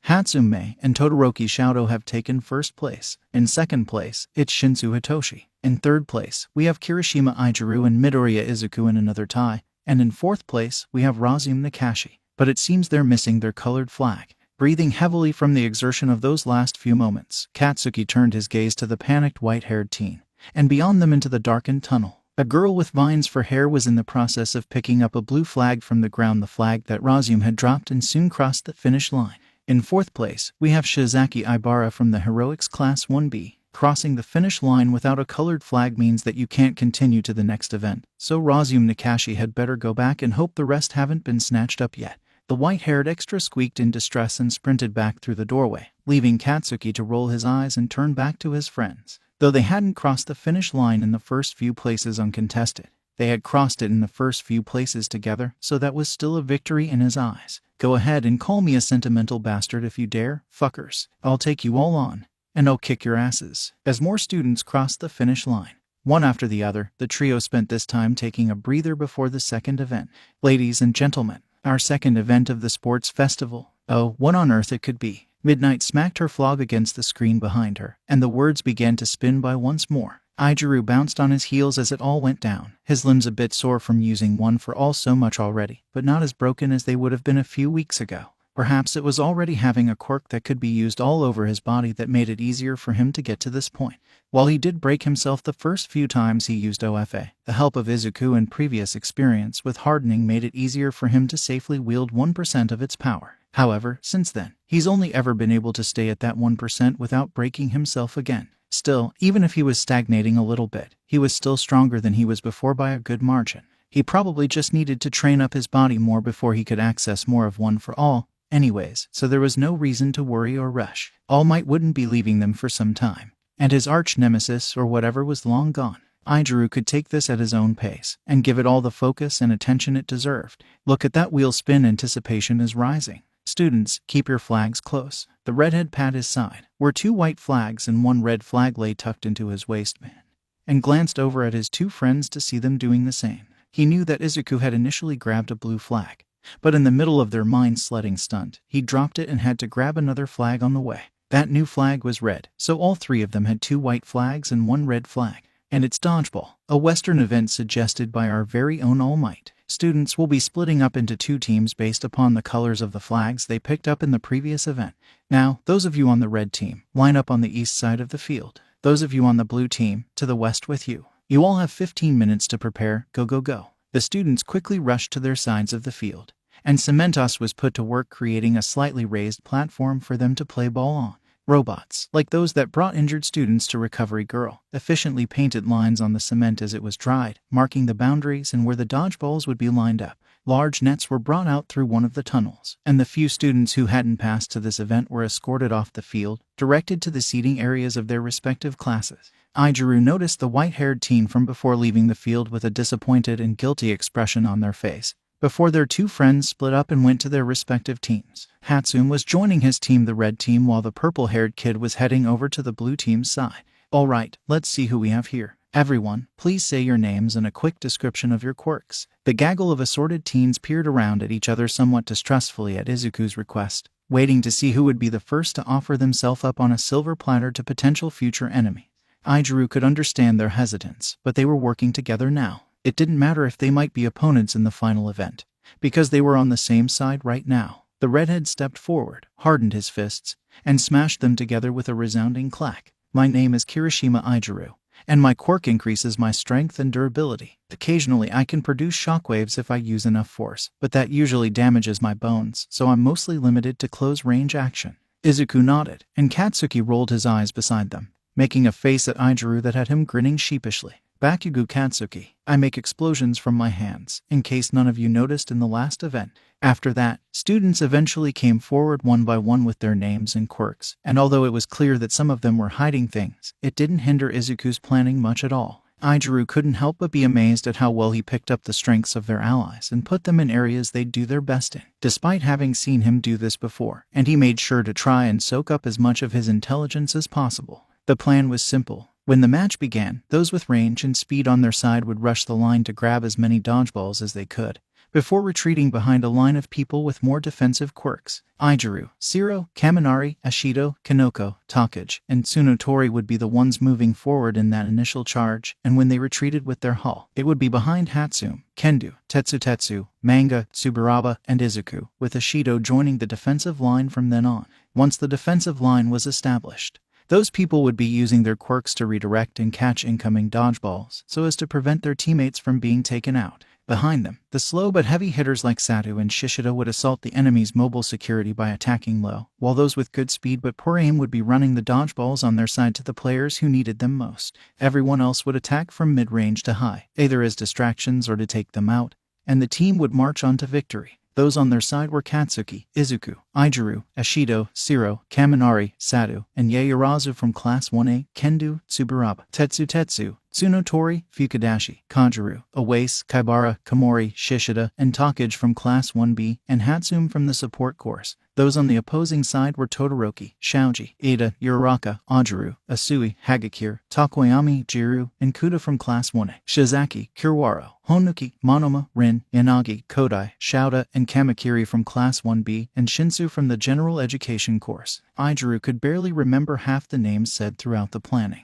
Speaker 1: Hatsume, and Todoroki Shoto have taken first place. In second place, it's Shinsu Hitoshi. In third place, we have Kirishima Izuku and Midoriya Izuku in another tie. And in fourth place, we have Razume Nakashi. But it seems they're missing their colored flag. Breathing heavily from the exertion of those last few moments, Katsuki turned his gaze to the panicked white-haired teen, and beyond them into the darkened tunnel. A girl with vines for hair was in the process of picking up a blue flag from the ground, the flag that Razume had dropped, and soon crossed the finish line. In fourth place, we have Shizaki Ibara from the Heroics Class 1B. Crossing the finish line without a colored flag means that you can't continue to the next event, so Razume Nakashi had better go back and hope the rest haven't been snatched up yet. The white-haired extra squeaked in distress and sprinted back through the doorway, leaving Katsuki to roll his eyes and turn back to his friends. Though they hadn't crossed the finish line in the first few places uncontested, they had crossed it in the first few places together, so that was still a victory in his eyes. Go ahead and call me a sentimental bastard if you dare, fuckers. I'll take you all on, and I'll kick your asses. As more students crossed the finish line, one after the other, the trio spent this time taking a breather before the second event. Ladies and gentlemen, our second event of the sports festival. Oh, what on earth it could be. Midnight smacked her flog against the screen behind her, and the words began to spin by once more. Izuku bounced on his heels as it all went down, his limbs a bit sore from using one for all so much already, but not as broken as they would have been a few weeks ago. Perhaps it was already having a quirk that could be used all over his body that made it easier for him to get to this point. While he did break himself the first few times he used OFA, the help of Izuku and previous experience with hardening made it easier for him to safely wield 1% of its power. However, since then, he's only ever been able to stay at that 1% without breaking himself again. Still, even if he was stagnating a little bit, he was still stronger than he was before by a good margin. He probably just needed to train up his body more before he could access more of One for All, anyways, so there was no reason to worry or rush. All Might wouldn't be leaving them for some time, and his arch-nemesis or whatever was long gone. Izuku could take this at his own pace, and give it all the focus and attention it deserved. Look at that wheel spin, anticipation is rising. Students, keep your flags close. The redhead pat his side, where 2 white flags and 1 red flag lay tucked into his waistband, and glanced over at his 2 friends to see them doing the same. He knew that Izuku had initially grabbed a blue flag, but in the middle of their mind-sledding stunt, he dropped it and had to grab another flag on the way. That new flag was red, so all 3 of them had 2 white flags and 1 red flag. And it's dodgeball, a Western event suggested by our very own All Might. Students will be splitting up into 2 teams based upon the colors of the flags they picked up in the previous event. Now, those of you on the red team, line up on the east side of the field. Those of you on the blue team, to the west with you. You all have 15 minutes to prepare. Go, go, go. The students quickly rushed to their sides of the field, and Cementos was put to work creating a slightly raised platform for them to play ball on. Robots, like those that brought injured students to Recovery Girl, efficiently painted lines on the cement as it was dried, marking the boundaries and where the dodgeballs would be lined up. Large nets were brought out through one of the tunnels, and the few students who hadn't passed to this event were escorted off the field, directed to the seating areas of their respective classes. Izuku noticed the white-haired teen from before leaving the field with a disappointed and guilty expression on their face, before their 2 friends split up and went to their respective teams. Hatsune was joining his team, the red team, while the purple-haired kid was heading over to the blue team's side. All right, let's see who we have here. Everyone, please say your names and a quick description of your quirks. The gaggle of assorted teens peered around at each other somewhat distrustfully at Izuku's request, waiting to see who would be the first to offer themselves up on a silver platter to potential future enemy. Izuku could understand their hesitance, but they were working together now. It didn't matter if they might be opponents in the final event, because they were on the same side right now. The redhead stepped forward, hardened his fists, and smashed them together with a resounding clack. My name is Kirishima Izuku, and my quirk increases my strength and durability. Occasionally I can produce shockwaves if I use enough force, but that usually damages my bones, so I'm mostly limited to close-range action. Izuku nodded, and Katsuki rolled his eyes beside them, making a face at Izuku that had him grinning sheepishly. Bakugo Katsuki, I make explosions from my hands, in case none of you noticed in the last event. After that, students eventually came forward one by one with their names and quirks, and although it was clear that some of them were hiding things, it didn't hinder Izuku's planning much at all. Izuku couldn't help but be amazed at how well he picked up the strengths of their allies and put them in areas they'd do their best in, despite having seen him do this before, and he made sure to try and soak up as much of his intelligence as possible. The plan was simple. When the match began, those with range and speed on their side would rush the line to grab as many dodgeballs as they could, before retreating behind a line of people with more defensive quirks. Izuku, Shiro, Kaminari, Ashido, Kanoko, Takage, and Tsunotori would be the ones moving forward in that initial charge, and when they retreated with their hull, it would be behind Hatsune, Kendo, Tetsu, Manga, Tsuburaba, and Izuku, with Ashido joining the defensive line from then on. Once the defensive line was established, those people would be using their quirks to redirect and catch incoming dodgeballs so as to prevent their teammates from being taken out. Behind them, the slow but heavy hitters like Sato and Shishida would assault the enemy's mobile security by attacking low, while those with good speed but poor aim would be running the dodgeballs on their side to the players who needed them most. Everyone else would attack from mid-range to high, either as distractions or to take them out, and the team would march on to victory. Those on their side were Katsuki, Izuku, Izuku, Ashido, Shiro, Kaminari, Sato, and Yaoyorozu from Class 1A, Kendo, Tsuburaba, Tetsu, Tsunotori, Fukudashi, Kanjuro, Oase, Kaibara, Komori, Shishida, and Takage from Class 1B, and Hatsune from the support course. Those on the opposing side were Todoroki, Shoji, Ida, Uraraka, Ajuru, Asui, Hagakure, Takoyami, Jiru, and Kuda from Class 1A, Shizaki, Kiwaro, Honuki, Monoma, Rin, Yanagi, Kodai, Shouda, and Kamakiri from Class 1B, and Shinsu from the General Education course. Izuku could barely remember half the names said throughout the planning,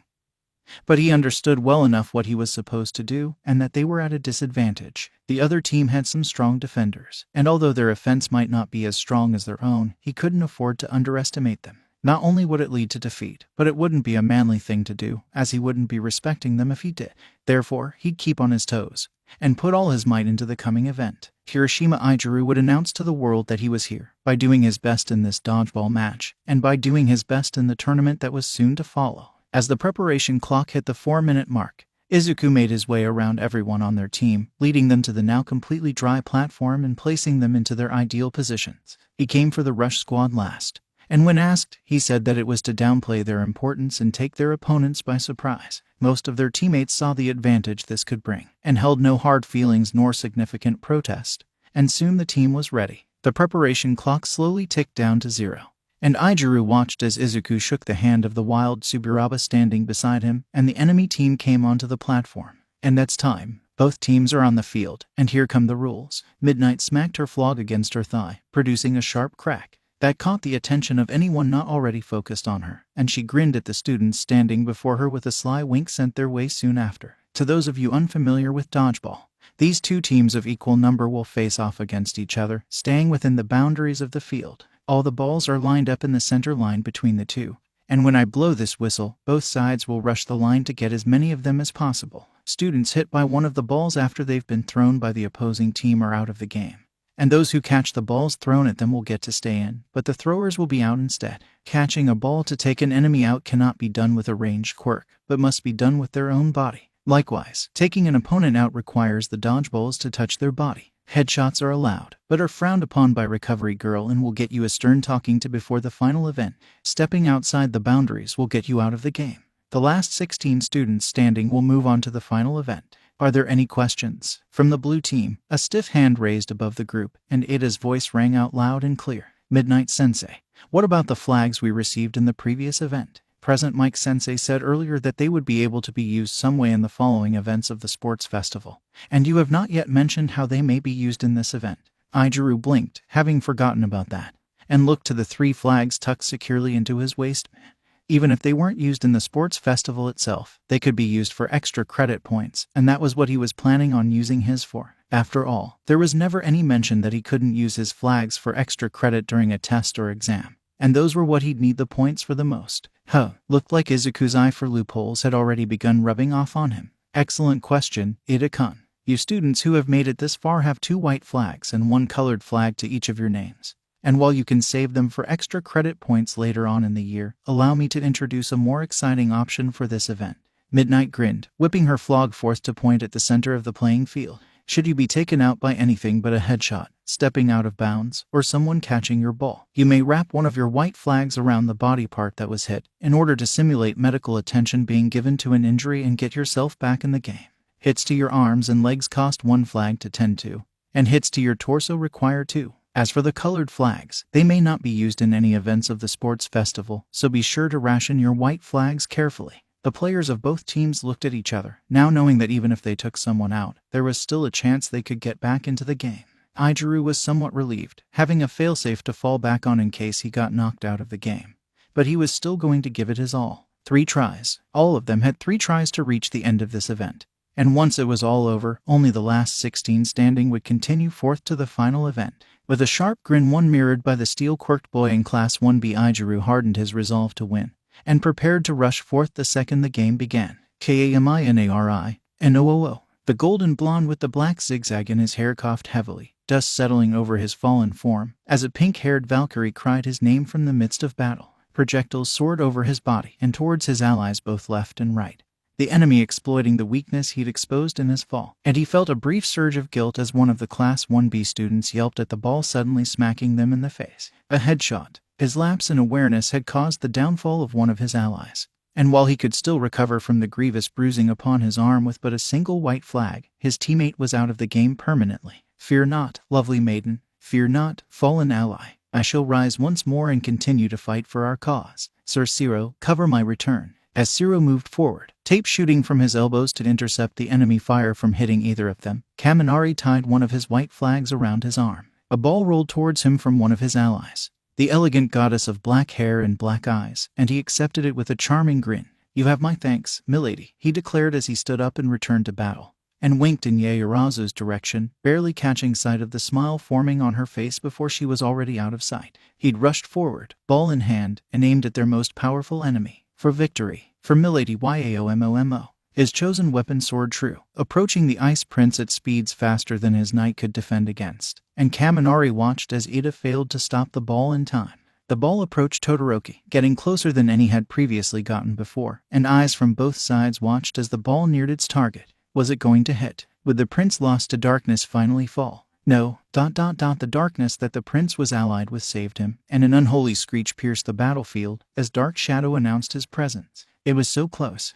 Speaker 1: but he understood well enough what he was supposed to do, and that they were at a disadvantage. The other team had some strong defenders, and although their offense might not be as strong as their own, he couldn't afford to underestimate them. Not only would it lead to defeat, but it wouldn't be a manly thing to do, as he wouldn't be respecting them if he did. Therefore, he'd keep on his toes, and put all his might into the coming event. Kirishima Izuku would announce to the world that he was here, by doing his best in this dodgeball match, and by doing his best in the tournament that was soon to follow. As the preparation clock hit the 4-minute mark, Izuku made his way around everyone on their team, leading them to the now completely dry platform and placing them into their ideal positions. He came for the rush squad last, and when asked, he said that it was to downplay their importance and take their opponents by surprise. Most of their teammates saw the advantage this could bring, and held no hard feelings nor significant protest, and soon the team was ready. The preparation clock slowly ticked down to 0. And Izuku watched as Izuku shook the hand of the wild Tsuburaba standing beside him, and the enemy team came onto the platform. And that's time. Both teams are on the field, and here come the rules. Midnight smacked her flag against her thigh, producing a sharp crack that caught the attention of anyone not already focused on her, and she grinned at the students standing before her with a sly wink sent their way soon after. To those of you unfamiliar with dodgeball, these two teams of equal number will face off against each other, staying within the boundaries of the field. All the balls are lined up in the center line between the two, and when I blow this whistle, both sides will rush the line to get as many of them as possible. Students hit by one of the balls after they've been thrown by the opposing team are out of the game, and those who catch the balls thrown at them will get to stay in, but the throwers will be out instead. Catching a ball to take an enemy out cannot be done with a ranged quirk, but must be done with their own body. Likewise, taking an opponent out requires the dodgeballs to touch their body. Headshots are allowed, but are frowned upon by Recovery Girl and will get you a stern talking to before the final event. Stepping outside the boundaries will get you out of the game. The last 16 students standing will move on to the final event. Are there any questions? From the blue team, a stiff hand raised above the group, and Ada's voice rang out loud and clear. Midnight Sensei, what about the flags we received in the previous event? Present Mike Sensei said earlier that they would be able to be used some way in the following events of the sports festival, and you have not yet mentioned how they may be used in this event. Izuku blinked, having forgotten about that, and looked to the 3 flags tucked securely into his waistband. Even if they weren't used in the sports festival itself, they could be used for extra credit points, and that was what he was planning on using his for. After all, there was never any mention that he couldn't use his flags for extra credit during a test or exam, and those were what he'd need the points for the most. Looked like Izuku's eye for loopholes had already begun rubbing off on him. Excellent question, Ida-kun. You students who have made it this far have 2 white flags and 1 colored flag to each of your names. And while you can save them for extra credit points later on in the year, allow me to introduce a more exciting option for this event. Midnight grinned, whipping her flag forth to point at the center of the playing field. Should you be taken out by anything but a headshot, stepping out of bounds, or someone catching your ball, you may wrap one of your white flags around the body part that was hit, in order to simulate medical attention being given to an injury and get yourself back in the game. Hits to your arms and legs cost 1 flag to tend to, and hits to your torso require 2. As for the colored flags, they may not be used in any events of the sports festival, so be sure to ration your white flags carefully. The players of both teams looked at each other, now knowing that even if they took someone out, there was still a chance they could get back into the game. Izuku was somewhat relieved, having a failsafe to fall back on in case he got knocked out of the game. But he was still going to give it his all. 3 tries. All of them had 3 tries to reach the end of this event. And once it was all over, only the last 16 standing would continue forth to the final event. With a sharp grin, one mirrored by the steel-quirked boy in Class 1B, Izuku hardened his resolve to win, and prepared to rush forth the second the game began. Kaminari, N-O-O-O. The golden blonde with the black zigzag in his hair coughed heavily, dust settling over his fallen form, as a pink-haired Valkyrie cried his name from the midst of battle. Projectiles soared over his body and towards his allies both left and right, the enemy exploiting the weakness he'd exposed in his fall. And he felt a brief surge of guilt as one of the Class 1B students yelped at the ball, suddenly smacking them in the face. A headshot. His lapse in awareness had caused the downfall of one of his allies, and while he could still recover from the grievous bruising upon his arm with but a single white flag, his teammate was out of the game permanently. Fear not, lovely maiden. Fear not, fallen ally. I shall rise once more and continue to fight for our cause. Sir Zero, cover my return. As Zero moved forward, tape shooting from his elbows to intercept the enemy fire from hitting either of them, Kaminari tied one of his white flags around his arm. A ball rolled towards him from one of his allies, the elegant goddess of black hair and black eyes, and he accepted it with a charming grin. You have my thanks, milady, he declared as he stood up and returned to battle, and winked in Yaoyorozu's direction, barely catching sight of the smile forming on her face before she was already out of sight. He'd rushed forward, ball in hand, and aimed at their most powerful enemy. For victory, for milady Yaomomo. His chosen weapon soared true, approaching the Ice Prince at speeds faster than his knight could defend against, and Kaminari watched as Ida failed to stop the ball in time. The ball approached Todoroki, getting closer than any had previously gotten before, and eyes from both sides watched as the ball neared its target. Was it going to hit? Would the prince lost to darkness finally fall? No. The darkness that the prince was allied with saved him, and an unholy screech pierced the battlefield as Dark Shadow announced his presence. It was so close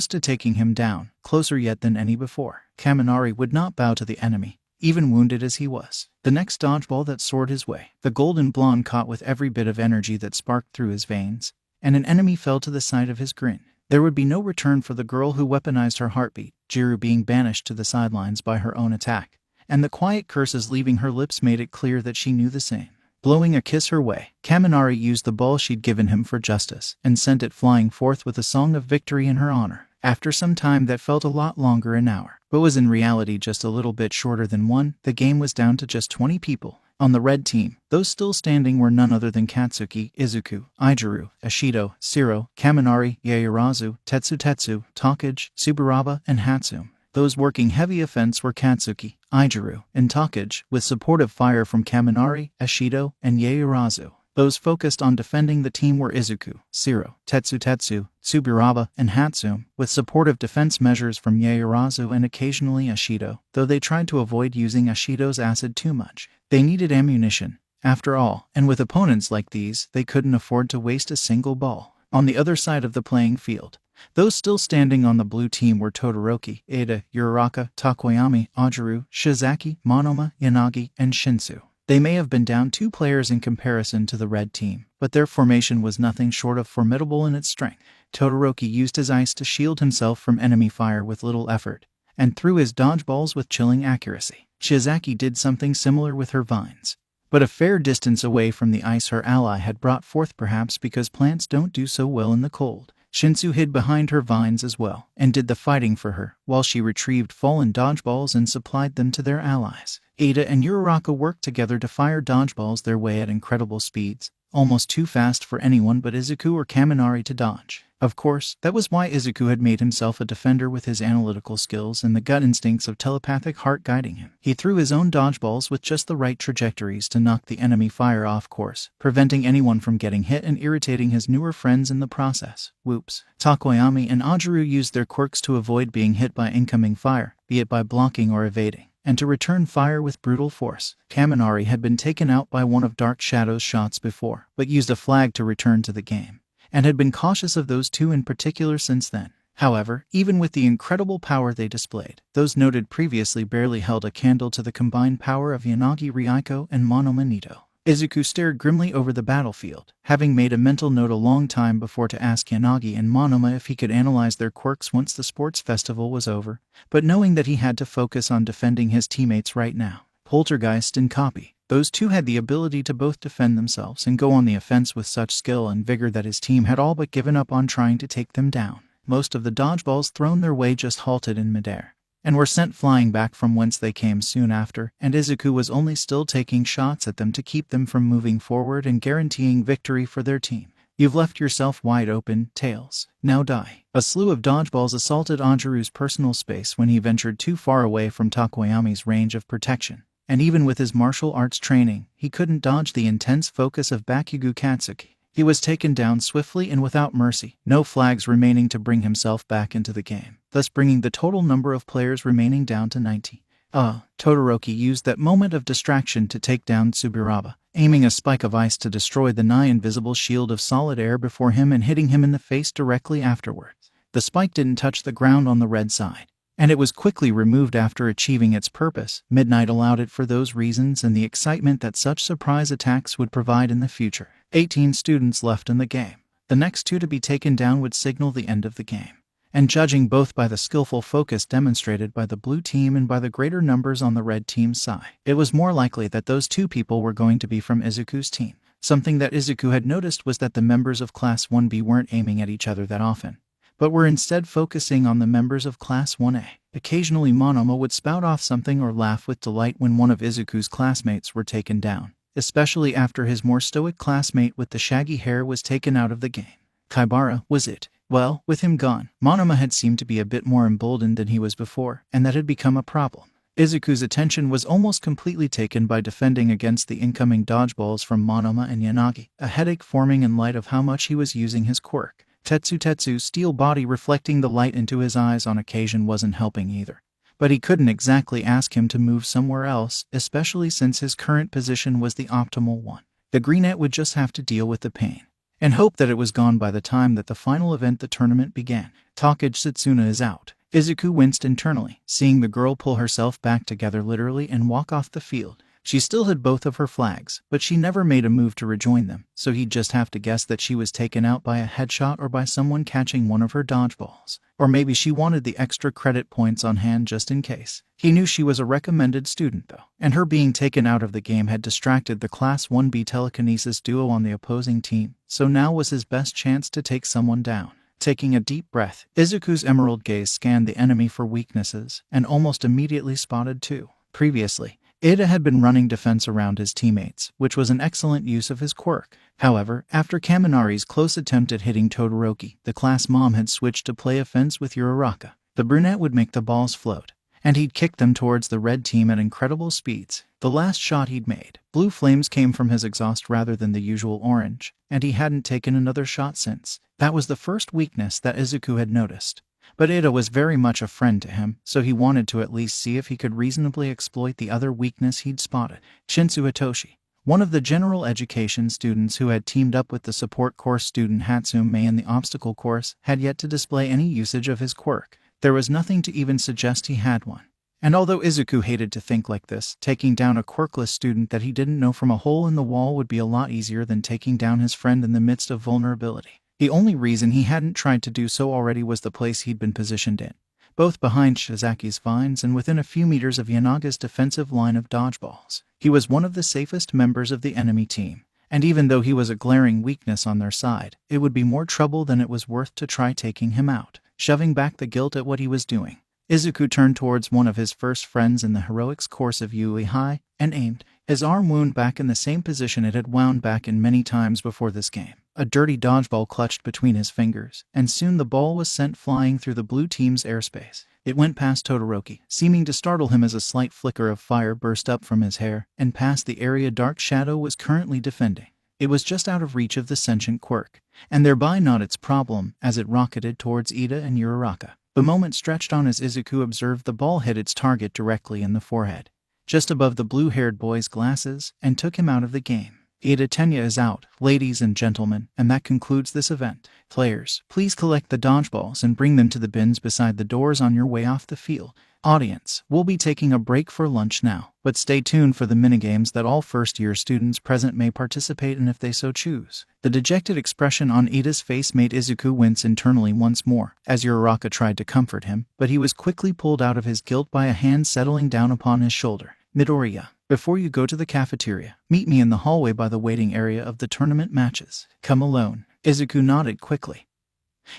Speaker 1: to taking him down, closer yet than any before. Kaminari would not bow to the enemy, even wounded as he was. The next dodgeball that soared his way, the golden blonde caught with every bit of energy that sparked through his veins, and an enemy fell to the side of his grin. There would be no return for the girl who weaponized her heartbeat, Jiru being banished to the sidelines by her own attack, and the quiet curses leaving her lips made it clear that she knew the same. Blowing a kiss her way, Kaminari used the ball she'd given him for justice and sent it flying forth with a song of victory in her honor. After some time that felt a lot longer an hour, but was in reality just a little bit shorter than one, the game was down to just 20 people. On the red team, those still standing were none other than Katsuki, Izuku, Ijiru, Ashido, Shiro, Kaminari, Yaoyorozu, Tetsu, Takage, Tsuburaba, and Hatsum. Those working heavy offense were Katsuki, Ijiru, and Takage, with supportive fire from Kaminari, Ashido, and Yaoyorozu. Those focused on defending the team were Izuku, Shiro, Tetsu, Tsuburaba, and Hatsum, with supportive defense measures from Yaoyorozu and occasionally Ashido, though they tried to avoid using Ashido's acid too much. They needed ammunition, after all, and with opponents like these, they couldn't afford to waste a single ball. On the other side of the playing field, those still standing on the blue team were Todoroki, Eda, Uraraka, Takoyami, Ajiru, Shizaki, Monoma, Yanagi, and Shinsu. They may have been down 2 players in comparison to the red team, but their formation was nothing short of formidable in its strength. Todoroki used his ice to shield himself from enemy fire with little effort, and threw his dodgeballs with chilling accuracy. Shizaki did something similar with her vines, but a fair distance away from the ice her ally had brought forth, perhaps because plants don't do so well in the cold. Shinsu hid behind her vines as well, and did the fighting for her, while she retrieved fallen dodgeballs and supplied them to their allies. Eda and Uraraka worked together to fire dodgeballs their way at incredible speeds, almost too fast for anyone but Izuku or Kaminari to dodge. Of course, that was why Izuku had made himself a defender with his analytical skills and the gut instincts of telepathic heart guiding him. He threw his own dodgeballs with just the right trajectories to knock the enemy fire off course, preventing anyone from getting hit and irritating his newer friends in the process. Whoops. Takoyami and Ajiru used their quirks to avoid being hit by incoming fire, be it by blocking or evading, and to return fire with brutal force. Kaminari had been taken out by one of Dark Shadow's shots before, but used a flag to return to the game, and had been cautious of those 2 in particular since then. However, even with the incredible power they displayed, those noted previously barely held a candle to the combined power of Yanagi Ryuko and Monoma Nito. Izuku stared grimly over the battlefield, having made a mental note a long time before to ask Yanagi and Monoma if he could analyze their quirks once the sports festival was over, but knowing that he had to focus on defending his teammates right now. Poltergeist and Copy. Those 2 had the ability to both defend themselves and go on the offense with such skill and vigor that his team had all but given up on trying to take them down. Most of the dodgeballs thrown their way just halted in midair, and were sent flying back from whence they came soon after, and Izuku was only still taking shots at them to keep them from moving forward and guaranteeing victory for their team. You've left yourself wide open, Tails. Now die. A slew of dodgeballs assaulted Anjiru's personal space when he ventured too far away from Takoyami's range of protection. And even with his martial arts training, he couldn't dodge the intense focus of Bakugo Katsuki. He was taken down swiftly and without mercy, no flags remaining to bring himself back into the game, thus bringing the total number of players remaining down to 90. Todoroki used that moment of distraction to take down Tsuburaba, aiming a spike of ice to destroy the nigh-invisible shield of solid air before him and hitting him in the face directly afterwards. The spike didn't touch the ground on the red side, and it was quickly removed after achieving its purpose. Midnight allowed it for those reasons and the excitement that such surprise attacks would provide in the future. 18 students left in the game. The next 2 to be taken down would signal the end of the game. And judging both by the skillful focus demonstrated by the blue team and by the greater numbers on the red team's side, it was more likely that those 2 people were going to be from Izuku's team. Something that Izuku had noticed was that the members of Class 1B weren't aiming at each other that often, but were instead focusing on the members of Class 1A. Occasionally Monoma would spout off something or laugh with delight when one of Izuku's classmates were taken down, especially after his more stoic classmate with the shaggy hair was taken out of the game. Kaibara was it. Well, with him gone, Monoma had seemed to be a bit more emboldened than he was before, and that had become a problem. Izuku's attention was almost completely taken by defending against the incoming dodgeballs from Monoma and Yanagi, a headache forming in light of how much he was using his quirk. Tetsu's steel body reflecting the light into his eyes on occasion wasn't helping either. But he couldn't exactly ask him to move somewhere else, especially since his current position was the optimal one. The greenette would just have to deal with the pain and hope that it was gone by the time that the final event, the tournament, began. Takage Setsuna is out. Izuku winced internally, seeing the girl pull herself back together literally and walk off the field. She still had both of her flags, but she never made a move to rejoin them, so he'd just have to guess that she was taken out by a headshot or by someone catching one of her dodgeballs. Or maybe she wanted the extra credit points on hand just in case. He knew she was a recommended student though, and her being taken out of the game had distracted the Class 1B telekinesis duo on the opposing team, so now was his best chance to take someone down. Taking a deep breath, Izuku's emerald gaze scanned the enemy for weaknesses, and almost immediately spotted two. Previously, Ida had been running defense around his teammates, which was an excellent use of his quirk. However, after Kaminari's close attempt at hitting Todoroki, the class mom had switched to play offense with Uraraka. The brunette would make the balls float, and he'd kick them towards the red team at incredible speeds. The last shot he'd made, blue flames came from his exhaust rather than the usual orange, and he hadn't taken another shot since. That was the first weakness that Izuku had noticed. But Ida was very much a friend to him, so he wanted to at least see if he could reasonably exploit the other weakness he'd spotted. Shinsu Hitoshi, one of the general education students who had teamed up with the support course student Hatsume in the obstacle course, had yet to display any usage of his quirk. There was nothing to even suggest he had one. And although Izuku hated to think like this, taking down a quirkless student that he didn't know from a hole in the wall would be a lot easier than taking down his friend in the midst of vulnerability. The only reason he hadn't tried to do so already was the place he'd been positioned in, both behind Shizaki's vines and within a few meters of Yanaga's defensive line of dodgeballs. He was one of the safest members of the enemy team, and even though he was a glaring weakness on their side, it would be more trouble than it was worth to try taking him out. Shoving back the guilt at what he was doing, Izuku turned towards one of his first friends in the heroics course of Yui High and aimed, his arm wound back in the same position it had wound back in many times before this game. A dirty dodgeball clutched between his fingers, and soon the ball was sent flying through the blue team's airspace. It went past Todoroki, seeming to startle him as a slight flicker of fire burst up from his hair, and past the area Dark Shadow was currently defending. It was just out of reach of the sentient quirk, and thereby not its problem, as it rocketed towards Ida and Uraraka. The moment stretched on as Izuku observed the ball hit its target directly in the forehead, just above the blue-haired boy's glasses, and took him out of the game. Ida Tenya is out, ladies and gentlemen, and that concludes this event. Players, please collect the dodgeballs and bring them to the bins beside the doors on your way off the field. Audience, we'll be taking a break for lunch now, but stay tuned for the minigames that all first-year students present may participate in if they so choose. The dejected expression on Ida's face made Izuku wince internally once more, as Uraraka tried to comfort him, but he was quickly pulled out of his guilt by a hand settling down upon his shoulder. Midoriya, before you go to the cafeteria, meet me in the hallway by the waiting area of the tournament matches. Come alone. Izuku nodded quickly,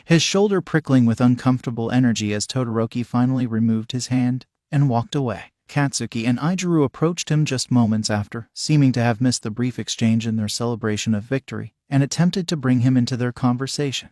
Speaker 1: his shoulder prickling with uncomfortable energy as Todoroki finally removed his hand and walked away. Katsuki and Izuku approached him just moments after, seeming to have missed the brief exchange in their celebration of victory, and attempted to bring him into their conversation.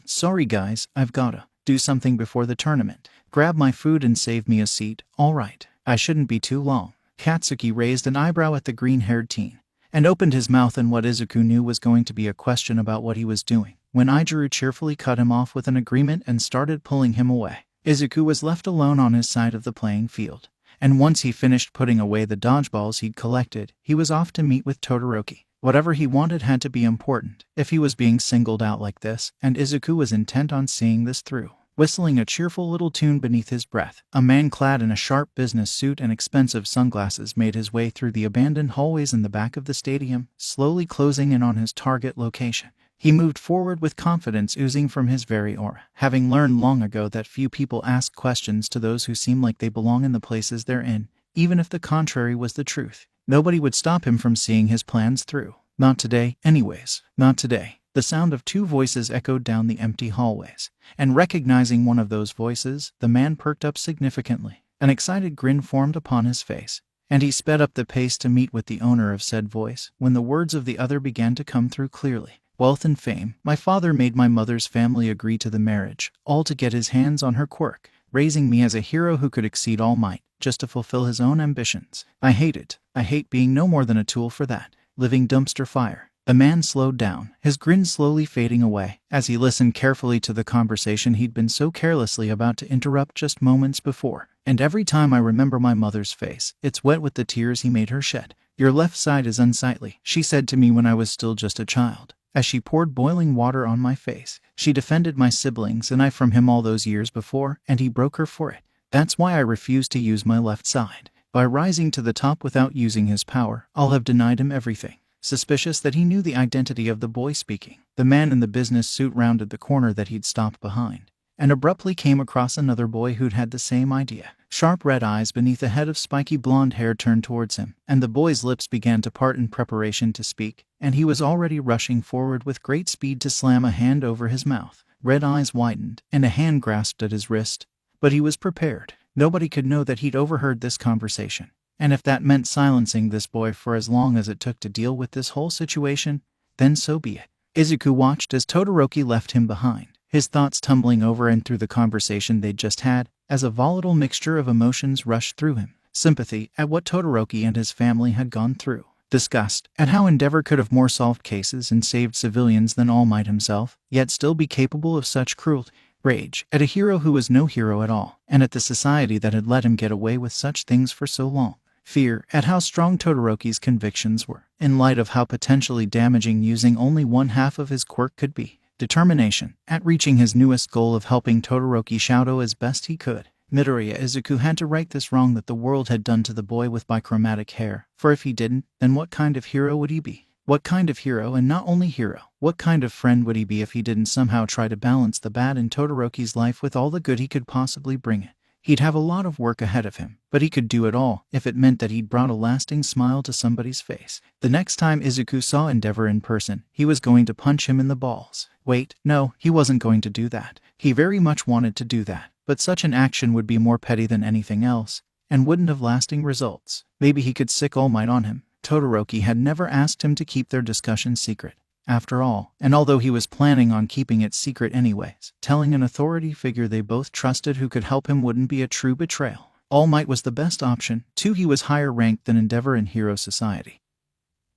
Speaker 1: Sorry guys, I've gotta do something before the tournament. Grab my food and save me a seat, alright? I shouldn't be too long. Katsuki raised an eyebrow at the green-haired teen, and opened his mouth in what Izuku knew was going to be a question about what he was doing, when Izuku cheerfully cut him off with an agreement and started pulling him away. Izuku was left alone on his side of the playing field, and once he finished putting away the dodgeballs he'd collected, he was off to meet with Todoroki. Whatever he wanted had to be important, if he was being singled out like this, and Izuku was intent on seeing this through. Whistling a cheerful little tune beneath his breath, a man clad in a sharp business suit and expensive sunglasses made his way through the abandoned hallways in the back of the stadium, slowly closing in on his target location. He moved forward with confidence oozing from his very aura, having learned long ago that few people ask questions to those who seem like they belong in the places they're in, even if the contrary was the truth. Nobody would stop him from seeing his plans through. Not today, anyways. Not today. The sound of two voices echoed down the empty hallways, and recognizing one of those voices, the man perked up significantly. An excited grin formed upon his face, and he sped up the pace to meet with the owner of said voice, when the words of the other began to come through clearly. Wealth and fame. My father made my mother's family agree to the marriage, all to get his hands on her quirk. raising me as a hero who could exceed All Might, just to fulfill his own ambitions. I hate it. I hate being no more than a tool for that living dumpster fire. The man slowed down, his grin slowly fading away, as he listened carefully to the conversation he'd been so carelessly about to interrupt just moments before. And every time I remember my mother's face, it's wet with the tears he made her shed. "Your left side is unsightly," she said to me when I was still just a child. As she poured boiling water on my face, she defended my siblings and I from him all those years before, and he broke her for it. That's why I refused to use my left side. By rising to the top without using his power, I'll have denied him everything. Suspicious that he knew the identity of the boy speaking, the man in the business suit rounded the corner that he'd stopped behind, and abruptly came across another boy who'd had the same idea. Sharp red eyes beneath a head of spiky blonde hair turned towards him, and the boy's lips began to part in preparation to speak, and he was already rushing forward with great speed to slam a hand over his mouth. Red eyes widened, and a hand grasped at his wrist. But he was prepared. Nobody could know that he'd overheard this conversation. And if that meant silencing this boy for as long as it took to deal with this whole situation, then so be it. Izuku watched as Todoroki left him behind, his thoughts tumbling over and through the conversation they'd just had, as a volatile mixture of emotions rushed through him. Sympathy at what Todoroki and his family had gone through. Disgust at how Endeavor could have more solved cases and saved civilians than All Might himself, yet still be capable of such cruelty. Rage at a hero who was no hero at all, and at the society that had let him get away with such things for so long. Fear at how strong Todoroki's convictions were, in light of how potentially damaging using only one half of his quirk could be. Determination at reaching his newest goal of helping Todoroki shadow as best he could. Midoriya Izuku had to right this wrong that the world had done to the boy with bichromatic hair, for if he didn't, then what kind of hero would he be? What kind of hero, and not only hero, what kind of friend would he be if he didn't somehow try to balance the bad in Todoroki's life with all the good he could possibly bring it? He'd have a lot of work ahead of him, but he could do it all if it meant that he'd brought a lasting smile to somebody's face. The next time Izuku saw Endeavor in person, he was going to punch him in the balls. Wait, no, he wasn't going to do that. He very much wanted to do that, but such an action would be more petty than anything else, and wouldn't have lasting results. Maybe he could sick All Might on him. Todoroki had never asked him to keep their discussion secret, after all, and although he was planning on keeping it secret anyways, telling an authority figure they both trusted who could help him wouldn't be a true betrayal. All Might was the best option. Too, he was higher ranked than Endeavor in hero society.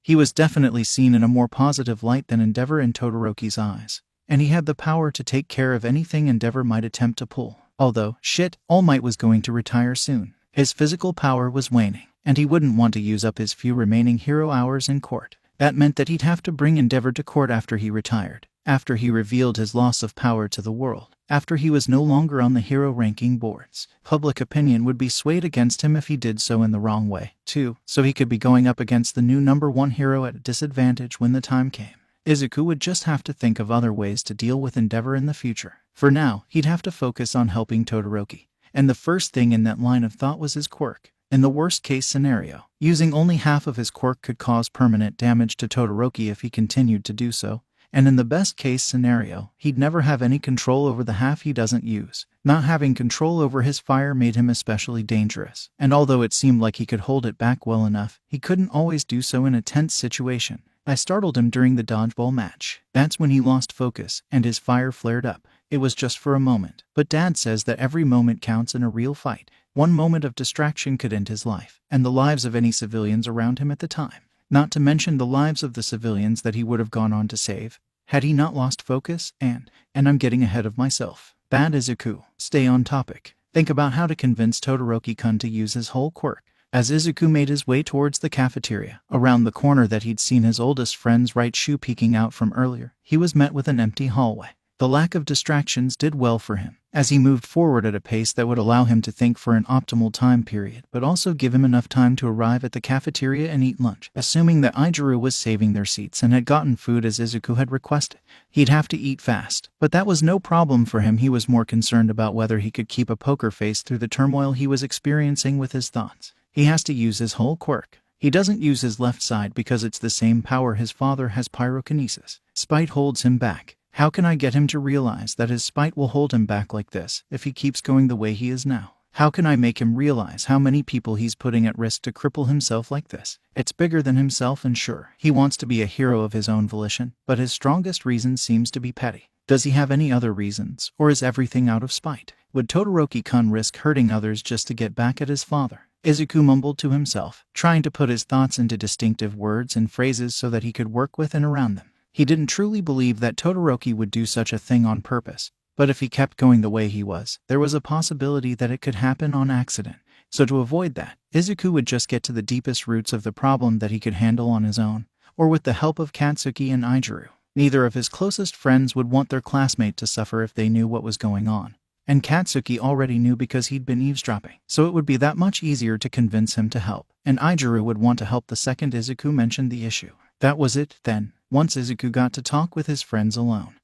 Speaker 1: He was definitely seen in a more positive light than Endeavor in Todoroki's eyes, and he had the power to take care of anything Endeavor might attempt to pull. Although, All Might was going to retire soon. His physical power was waning, and he wouldn't want to use up his few remaining hero hours in court. That meant that he'd have to bring Endeavor to court after he retired, after he revealed his loss of power to the world, after he was no longer on the hero ranking boards. Public opinion would be swayed against him if he did so in the wrong way, too, so he could be going up against the new #1 hero at a disadvantage when the time came. Izuku would just have to think of other ways to deal with Endeavor in the future. For now, he'd have to focus on helping Todoroki, and the first thing in that line of thought was his quirk. In the worst-case scenario, using only half of his quirk could cause permanent damage to Todoroki if he continued to do so, and in the best-case scenario, he'd never have any control over the half he doesn't use. Not having control over his fire made him especially dangerous, and although it seemed like he could hold it back well enough, he couldn't always do so in a tense situation. I startled him during the dodgeball match. That's when he lost focus, and his fire flared up. It was just for a moment, but Dad says that every moment counts in a real fight. One moment of distraction could end his life, and the lives of any civilians around him at the time. Not to mention the lives of the civilians that he would have gone on to save, had he not lost focus. And I'm getting ahead of myself. Bad Izuku, stay on topic. Think about how to convince Todoroki-kun to use his whole quirk. As Izuku made his way towards the cafeteria, around the corner that he'd seen his oldest friend's right shoe peeking out from earlier, he was met with an empty hallway. The lack of distractions did well for him, as he moved forward at a pace that would allow him to think for an optimal time period, but also give him enough time to arrive at the cafeteria and eat lunch. Assuming that Aaru was saving their seats and had gotten food as Izuku had requested, he'd have to eat fast, but that was no problem for him. He was more concerned about whether he could keep a poker face through the turmoil he was experiencing with his thoughts. He has to use his whole quirk. He doesn't use his left side because it's the same power his father has, pyrokinesis. Spite holds him back. How can I get him to realize that his spite will hold him back like this if he keeps going the way he is now? How can I make him realize how many people he's putting at risk to cripple himself like this? It's bigger than himself, and sure, he wants to be a hero of his own volition, but his strongest reason seems to be petty. Does he have any other reasons, or is everything out of spite? Would Todoroki-kun risk hurting others just to get back at his father? Izuku mumbled to himself, trying to put his thoughts into distinctive words and phrases so that he could work with and around them. He didn't truly believe that Todoroki would do such a thing on purpose, but if he kept going the way he was, there was a possibility that it could happen on accident. So to avoid that, Izuku would just get to the deepest roots of the problem that he could handle on his own, or with the help of Katsuki and Izuku. Neither of his closest friends would want their classmate to suffer if they knew what was going on. And Katsuki already knew because he'd been eavesdropping, so it would be that much easier to convince him to help. And Izuku would want to help the second Izuku mentioned the issue. That was it, then, once Izuku got to talk with his friends alone.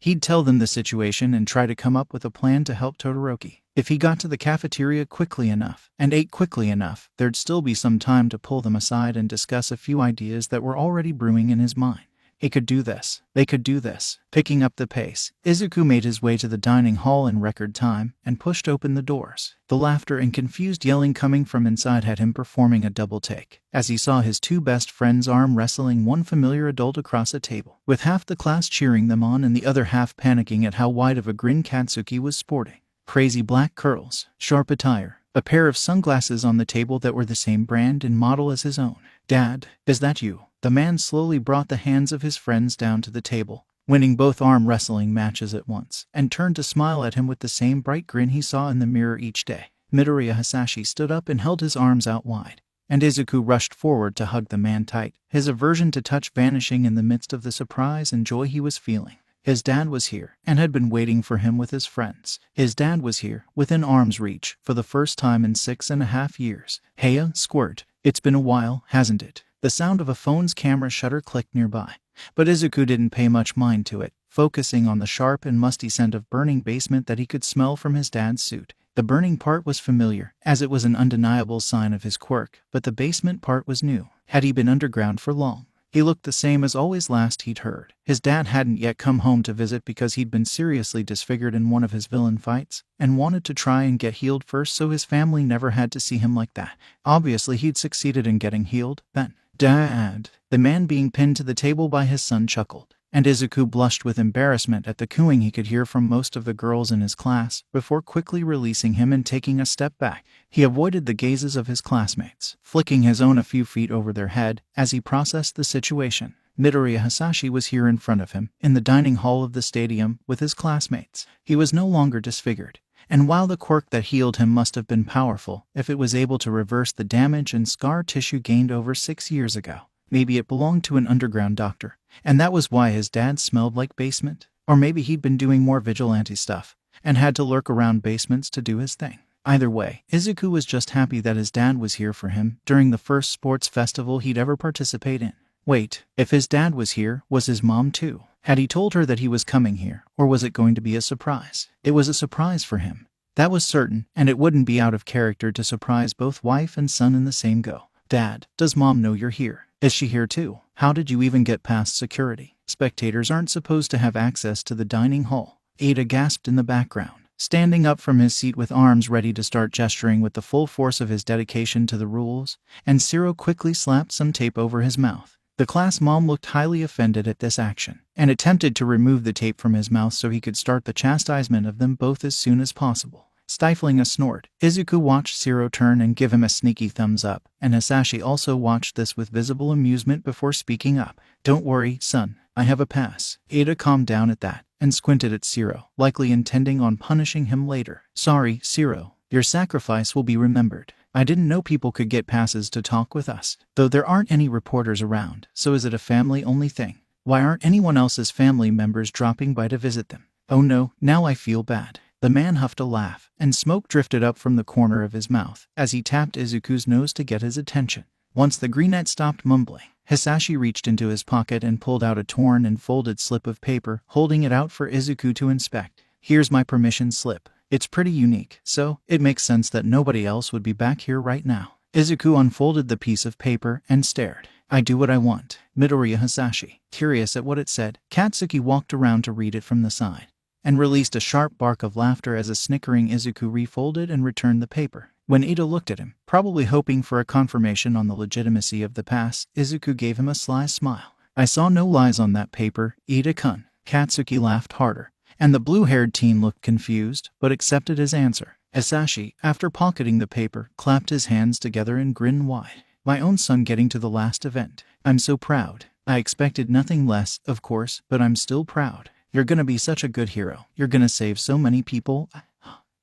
Speaker 1: He'd tell them the situation and try to come up with a plan to help Todoroki. If he got to the cafeteria quickly enough, and ate quickly enough, there'd still be some time to pull them aside and discuss a few ideas that were already brewing in his mind. He could do this. They could do this. Picking up the pace, Izuku made his way to the dining hall in record time and pushed open the doors. The laughter and confused yelling coming from inside had him performing a double take, as he saw his two best friends arm wrestling one familiar adult across a table, with half the class cheering them on and the other half panicking at how wide of a grin Katsuki was sporting. Crazy black curls, sharp attire, a pair of sunglasses on the table that were the same brand and model as his own. "Dad, is that you?" The man slowly brought the hands of his friends down to the table, winning both arm wrestling matches at once, and turned to smile at him with the same bright grin he saw in the mirror each day. Midoriya Izuku stood up and held his arms out wide, and Izuku rushed forward to hug the man tight, his aversion to touch vanishing in the midst of the surprise and joy he was feeling. His dad was here, and had been waiting for him with his friends. His dad was here, within arm's reach, for the first time in 6.5 years. "Heya, Squirt. It's been a while, hasn't it?" The sound of a phone's camera shutter clicked nearby, but Izuku didn't pay much mind to it, focusing on the sharp and musty scent of burning basement that he could smell from his dad's suit. The burning part was familiar, as it was an undeniable sign of his quirk, but the basement part was new. Had he been underground for long? He looked the same as always last he'd heard. His dad hadn't yet come home to visit because he'd been seriously disfigured in one of his villain fights, and wanted to try and get healed first so his family never had to see him like that. Obviously he'd succeeded in getting healed, then. "Dad." The man being pinned to the table by his son chuckled, and Izuku blushed with embarrassment at the cooing he could hear from most of the girls in his class, before quickly releasing him and taking a step back. He avoided the gazes of his classmates, flicking his own a few feet over their head as he processed the situation. Midoriya Izuku was here in front of him, in the dining hall of the stadium, with his classmates. He was no longer disfigured, and while the quirk that healed him must have been powerful, if it was able to reverse the damage and scar tissue gained over 6 years ago, maybe it belonged to an underground doctor, and that was why his dad smelled like basement. Or maybe he'd been doing more vigilante stuff, and had to lurk around basements to do his thing. Either way, Izuku was just happy that his dad was here for him during the first sports festival he'd ever participate in. Wait, if his dad was here, was his mom too? Had he told her that he was coming here, or was it going to be a surprise? It was a surprise for him. That was certain, and it wouldn't be out of character to surprise both wife and son in the same go. "Dad, does mom know you're here? Is she here too? How did you even get past security? Spectators aren't supposed to have access to the dining hall." Ada gasped in the background, standing up from his seat with arms ready to start gesturing with the full force of his dedication to the rules, and Zero quickly slapped some tape over his mouth. The class mom looked highly offended at this action, and attempted to remove the tape from his mouth so he could start the chastisement of them both as soon as possible. Stifling a snort, Izuku watched Zero turn and give him a sneaky thumbs up, and Hisashi also watched this with visible amusement before speaking up. "Don't worry, son, I have a pass." Ada calmed down at that, and squinted at Zero, likely intending on punishing him later. "Sorry, Zero, your sacrifice will be remembered. I didn't know people could get passes to talk with us, though there aren't any reporters around, so is it a family-only thing? Why aren't anyone else's family members dropping by to visit them? Oh no, now I feel bad." The man huffed a laugh, and smoke drifted up from the corner of his mouth as he tapped Izuku's nose to get his attention. Once the greenette stopped mumbling, Hisashi reached into his pocket and pulled out a torn and folded slip of paper, holding it out for Izuku to inspect. "Here's my permission slip. It's pretty unique, so it makes sense that nobody else would be back here right now." Izuku unfolded the piece of paper and stared. "I do what I want." Midoriya Izuku, curious at what it said, Katsuki walked around to read it from the side, and released a sharp bark of laughter as a snickering Izuku refolded and returned the paper. When Ida looked at him, probably hoping for a confirmation on the legitimacy of the pass, Izuku gave him a sly smile. "I saw no lies on that paper, Ida-kun." Katsuki laughed harder, and the blue-haired teen looked confused, but accepted his answer. Asashi, after pocketing the paper, clapped his hands together and grinned wide. My own son getting to the last event. I'm so proud. I expected nothing less, of course, but I'm still proud. You're gonna be such a good hero. You're gonna save so many people.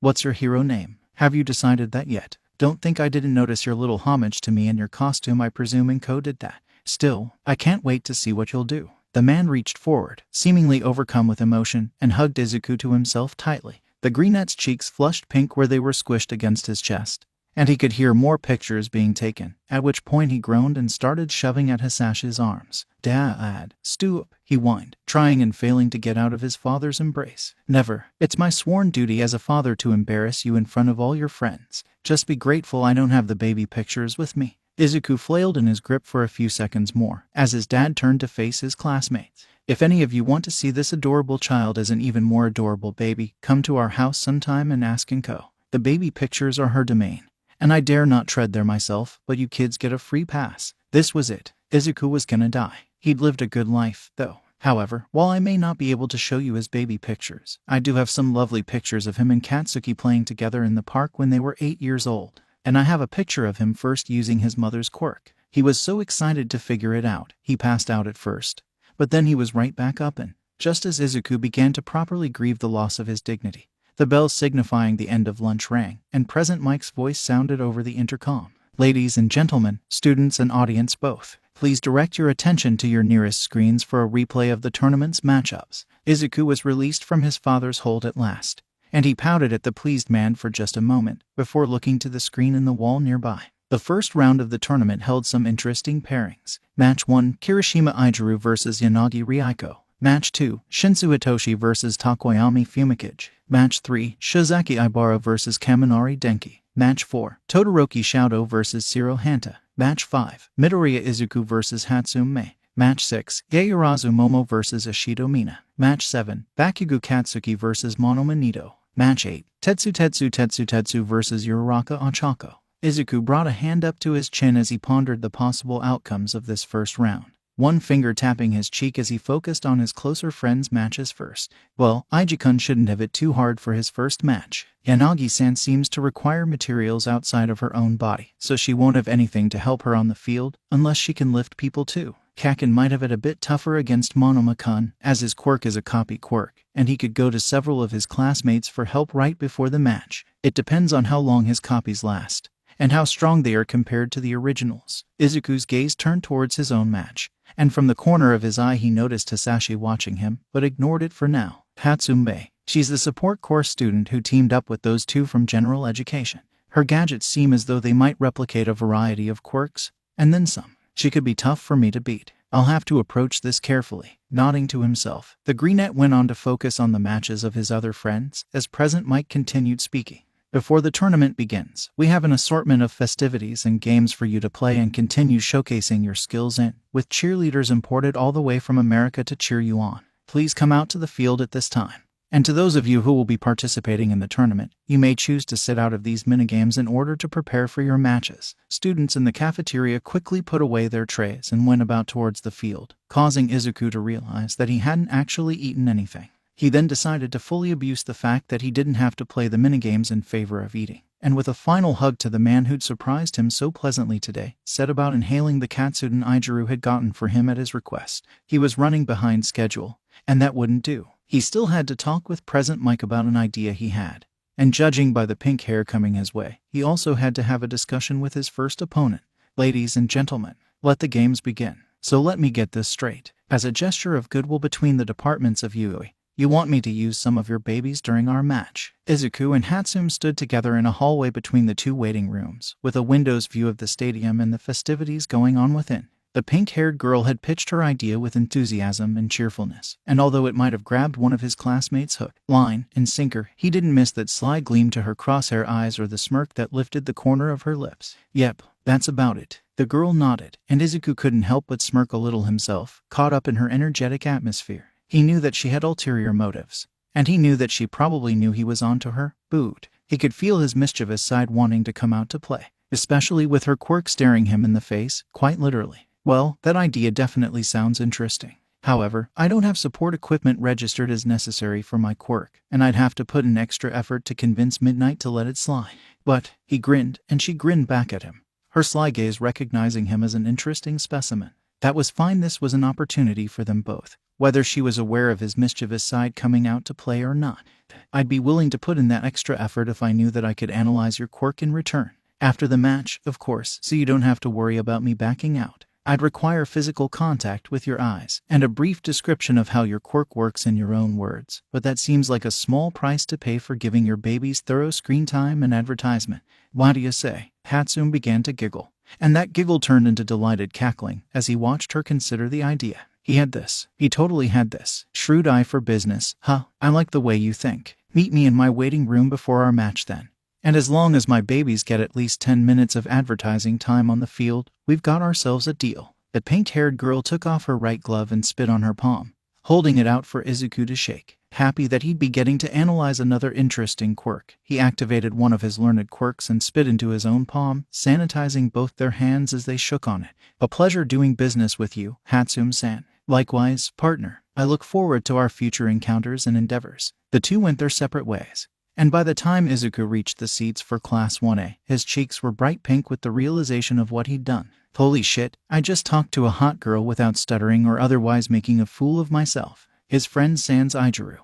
Speaker 1: What's your hero name? Have you decided that yet? Don't think I didn't notice your little homage to me and your costume. I presume Inko did that. Still, I can't wait to see what you'll do. The man reached forward, seemingly overcome with emotion, and hugged Izuku to himself tightly. The greenette's cheeks flushed pink where they were squished against his chest, and he could hear more pictures being taken, at which point he groaned and started shoving at Hisashi's arms. Dad, stoop, he whined, trying and failing to get out of his father's embrace. Never. It's my sworn duty as a father to embarrass you in front of all your friends. Just be grateful I don't have the baby pictures with me. Izuku flailed in his grip for a few seconds more, as his dad turned to face his classmates. If any of you want to see this adorable child as an even more adorable baby, come to our house sometime and ask Inko. The baby pictures are her domain, and I dare not tread there myself, but you kids get a free pass. This was it. Izuku was gonna die. He'd lived a good life, though. However, while I may not be able to show you his baby pictures, I do have some lovely pictures of him and Katsuki playing together in the park when they were 8 years old. And I have a picture of him first using his mother's quirk. He was so excited to figure it out, he passed out at first. But then he was right back up and, just as Izuku began to properly grieve the loss of his dignity, the bell signifying the end of lunch rang, and Present Mike's voice sounded over the intercom. Ladies and gentlemen, students and audience both, please direct your attention to your nearest screens for a replay of the tournament's matchups. Izuku was released from his father's hold at last, and he pouted at the pleased man for just a moment, before looking to the screen in the wall nearby. The first round of the tournament held some interesting pairings. Match 1, Kirishima Ijuru vs Yanagi Ryuko. Match 2, Shinsu Hitoshi vs Takoyami Fumikage. Match 3, Shozaki Ibara vs Kaminari Denki. Match 4, Todoroki Shoto vs Shiro Hanta. Match 5, Midoriya Izuku vs Hatsume. Match 6, Yaoyorozu Momo vs Ashido Mina. Match 7, Bakugo Katsuki vs Monoma Nido. Match 8, Tetsu vs Uraraka Ochako. Izuku brought a hand up to his chin as he pondered the possible outcomes of this first round, one finger tapping his cheek as he focused on his closer friend's matches first. Well, Iji-kun shouldn't have it too hard for his first match. Yanagi-san seems to require materials outside of her own body, so she won't have anything to help her on the field, unless she can lift people too. Kaken might have it a bit tougher against Monoma-kun, as his quirk is a copy quirk, and he could go to several of his classmates for help right before the match. It depends on how long his copies last, and how strong they are compared to the originals. Izuku's gaze turned towards his own match, and from the corner of his eye he noticed Hisashi watching him, but ignored it for now. Hatsume. She's the support course student who teamed up with those two from general education. Her gadgets seem as though they might replicate a variety of quirks, and then some. She could be tough for me to beat. I'll have to approach this carefully. Nodding to himself, the greenette went on to focus on the matches of his other friends, as Present Mike continued speaking. Before the tournament begins, we have an assortment of festivities and games for you to play and continue showcasing your skills in, with cheerleaders imported all the way from America to cheer you on. Please come out to the field at this time. And to those of you who will be participating in the tournament, you may choose to sit out of these minigames in order to prepare for your matches. Students in the cafeteria quickly put away their trays and went about towards the field, causing Izuku to realize that he hadn't actually eaten anything. He then decided to fully abuse the fact that he didn't have to play the minigames in favor of eating, and with a final hug to the man who'd surprised him so pleasantly today, set about inhaling the katsudon Ijuru had gotten for him at his request. He was running behind schedule, and that wouldn't do. He still had to talk with Present Mike about an idea he had, and judging by the pink hair coming his way, he also had to have a discussion with his first opponent. Ladies and gentlemen, let the games begin. So let me get this straight. As a gesture of goodwill between the departments of Yui, you want me to use some of your babies during our match. Izuku and Hatsume stood together in a hallway between the two waiting rooms, with a window's view of the stadium and the festivities going on within. The pink-haired girl had pitched her idea with enthusiasm and cheerfulness, and although it might have grabbed one of his classmates' hook, line, and sinker, he didn't miss that sly gleam to her crosshair eyes or the smirk that lifted the corner of her lips. Yep, that's about it. The girl nodded, and Izuku couldn't help but smirk a little himself, caught up in her energetic atmosphere. He knew that she had ulterior motives, and he knew that she probably knew he was onto her. Booed. He could feel his mischievous side wanting to come out to play, especially with her quirk staring him in the face, quite literally. Well, that idea definitely sounds interesting. However, I don't have support equipment registered as necessary for my quirk, and I'd have to put in extra effort to convince Midnight to let it slide. But he grinned, and she grinned back at him, her sly gaze recognizing him as an interesting specimen. That was fine. This was an opportunity for them both, whether she was aware of his mischievous side coming out to play or not. I'd be willing to put in that extra effort if I knew that I could analyze your quirk in return. After the match, of course, so you don't have to worry about me backing out. I'd require physical contact with your eyes, and a brief description of how your quirk works in your own words, but that seems like a small price to pay for giving your babies thorough screen time and advertisement. What do you say? Hatsune began to giggle, and that giggle turned into delighted cackling as he watched her consider the idea. He had this. He totally had this. Shrewd eye for business. Huh, I like the way you think. Meet me in my waiting room before our match then. And as long as my babies get at least 10 minutes of advertising time on the field, we've got ourselves a deal. The pink-haired girl took off her right glove and spit on her palm, holding it out for Izuku to shake. Happy that he'd be getting to analyze another interesting quirk, he activated one of his learned quirks and spit into his own palm, sanitizing both their hands as they shook on it. A pleasure doing business with you, Hatsune-san. Likewise, partner. I look forward to our future encounters and endeavors. The two went their separate ways. And by the time Izuku reached the seats for Class 1A, his cheeks were bright pink with the realization of what he'd done. Holy shit, I just talked to a hot girl without stuttering or otherwise making a fool of myself. His friend Sans Ijiru,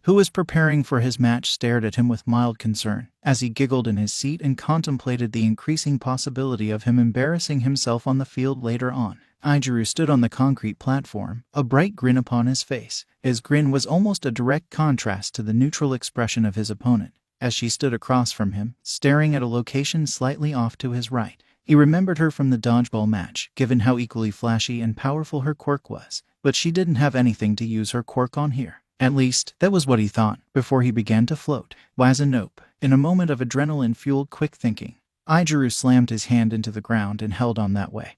Speaker 1: who was preparing for his match, stared at him with mild concern as he giggled in his seat and contemplated the increasing possibility of him embarrassing himself on the field later on. Ijiru stood on the concrete platform, a bright grin upon his face. His grin was almost a direct contrast to the neutral expression of his opponent, as she stood across from him, staring at a location slightly off to his right. He remembered her from the dodgeball match, given how equally flashy and powerful her quirk was, but she didn't have anything to use her quirk on here. At least, that was what he thought, before he began to float. Nope. In a moment of adrenaline-fueled quick thinking, Ijiru slammed his hand into the ground and held on that way,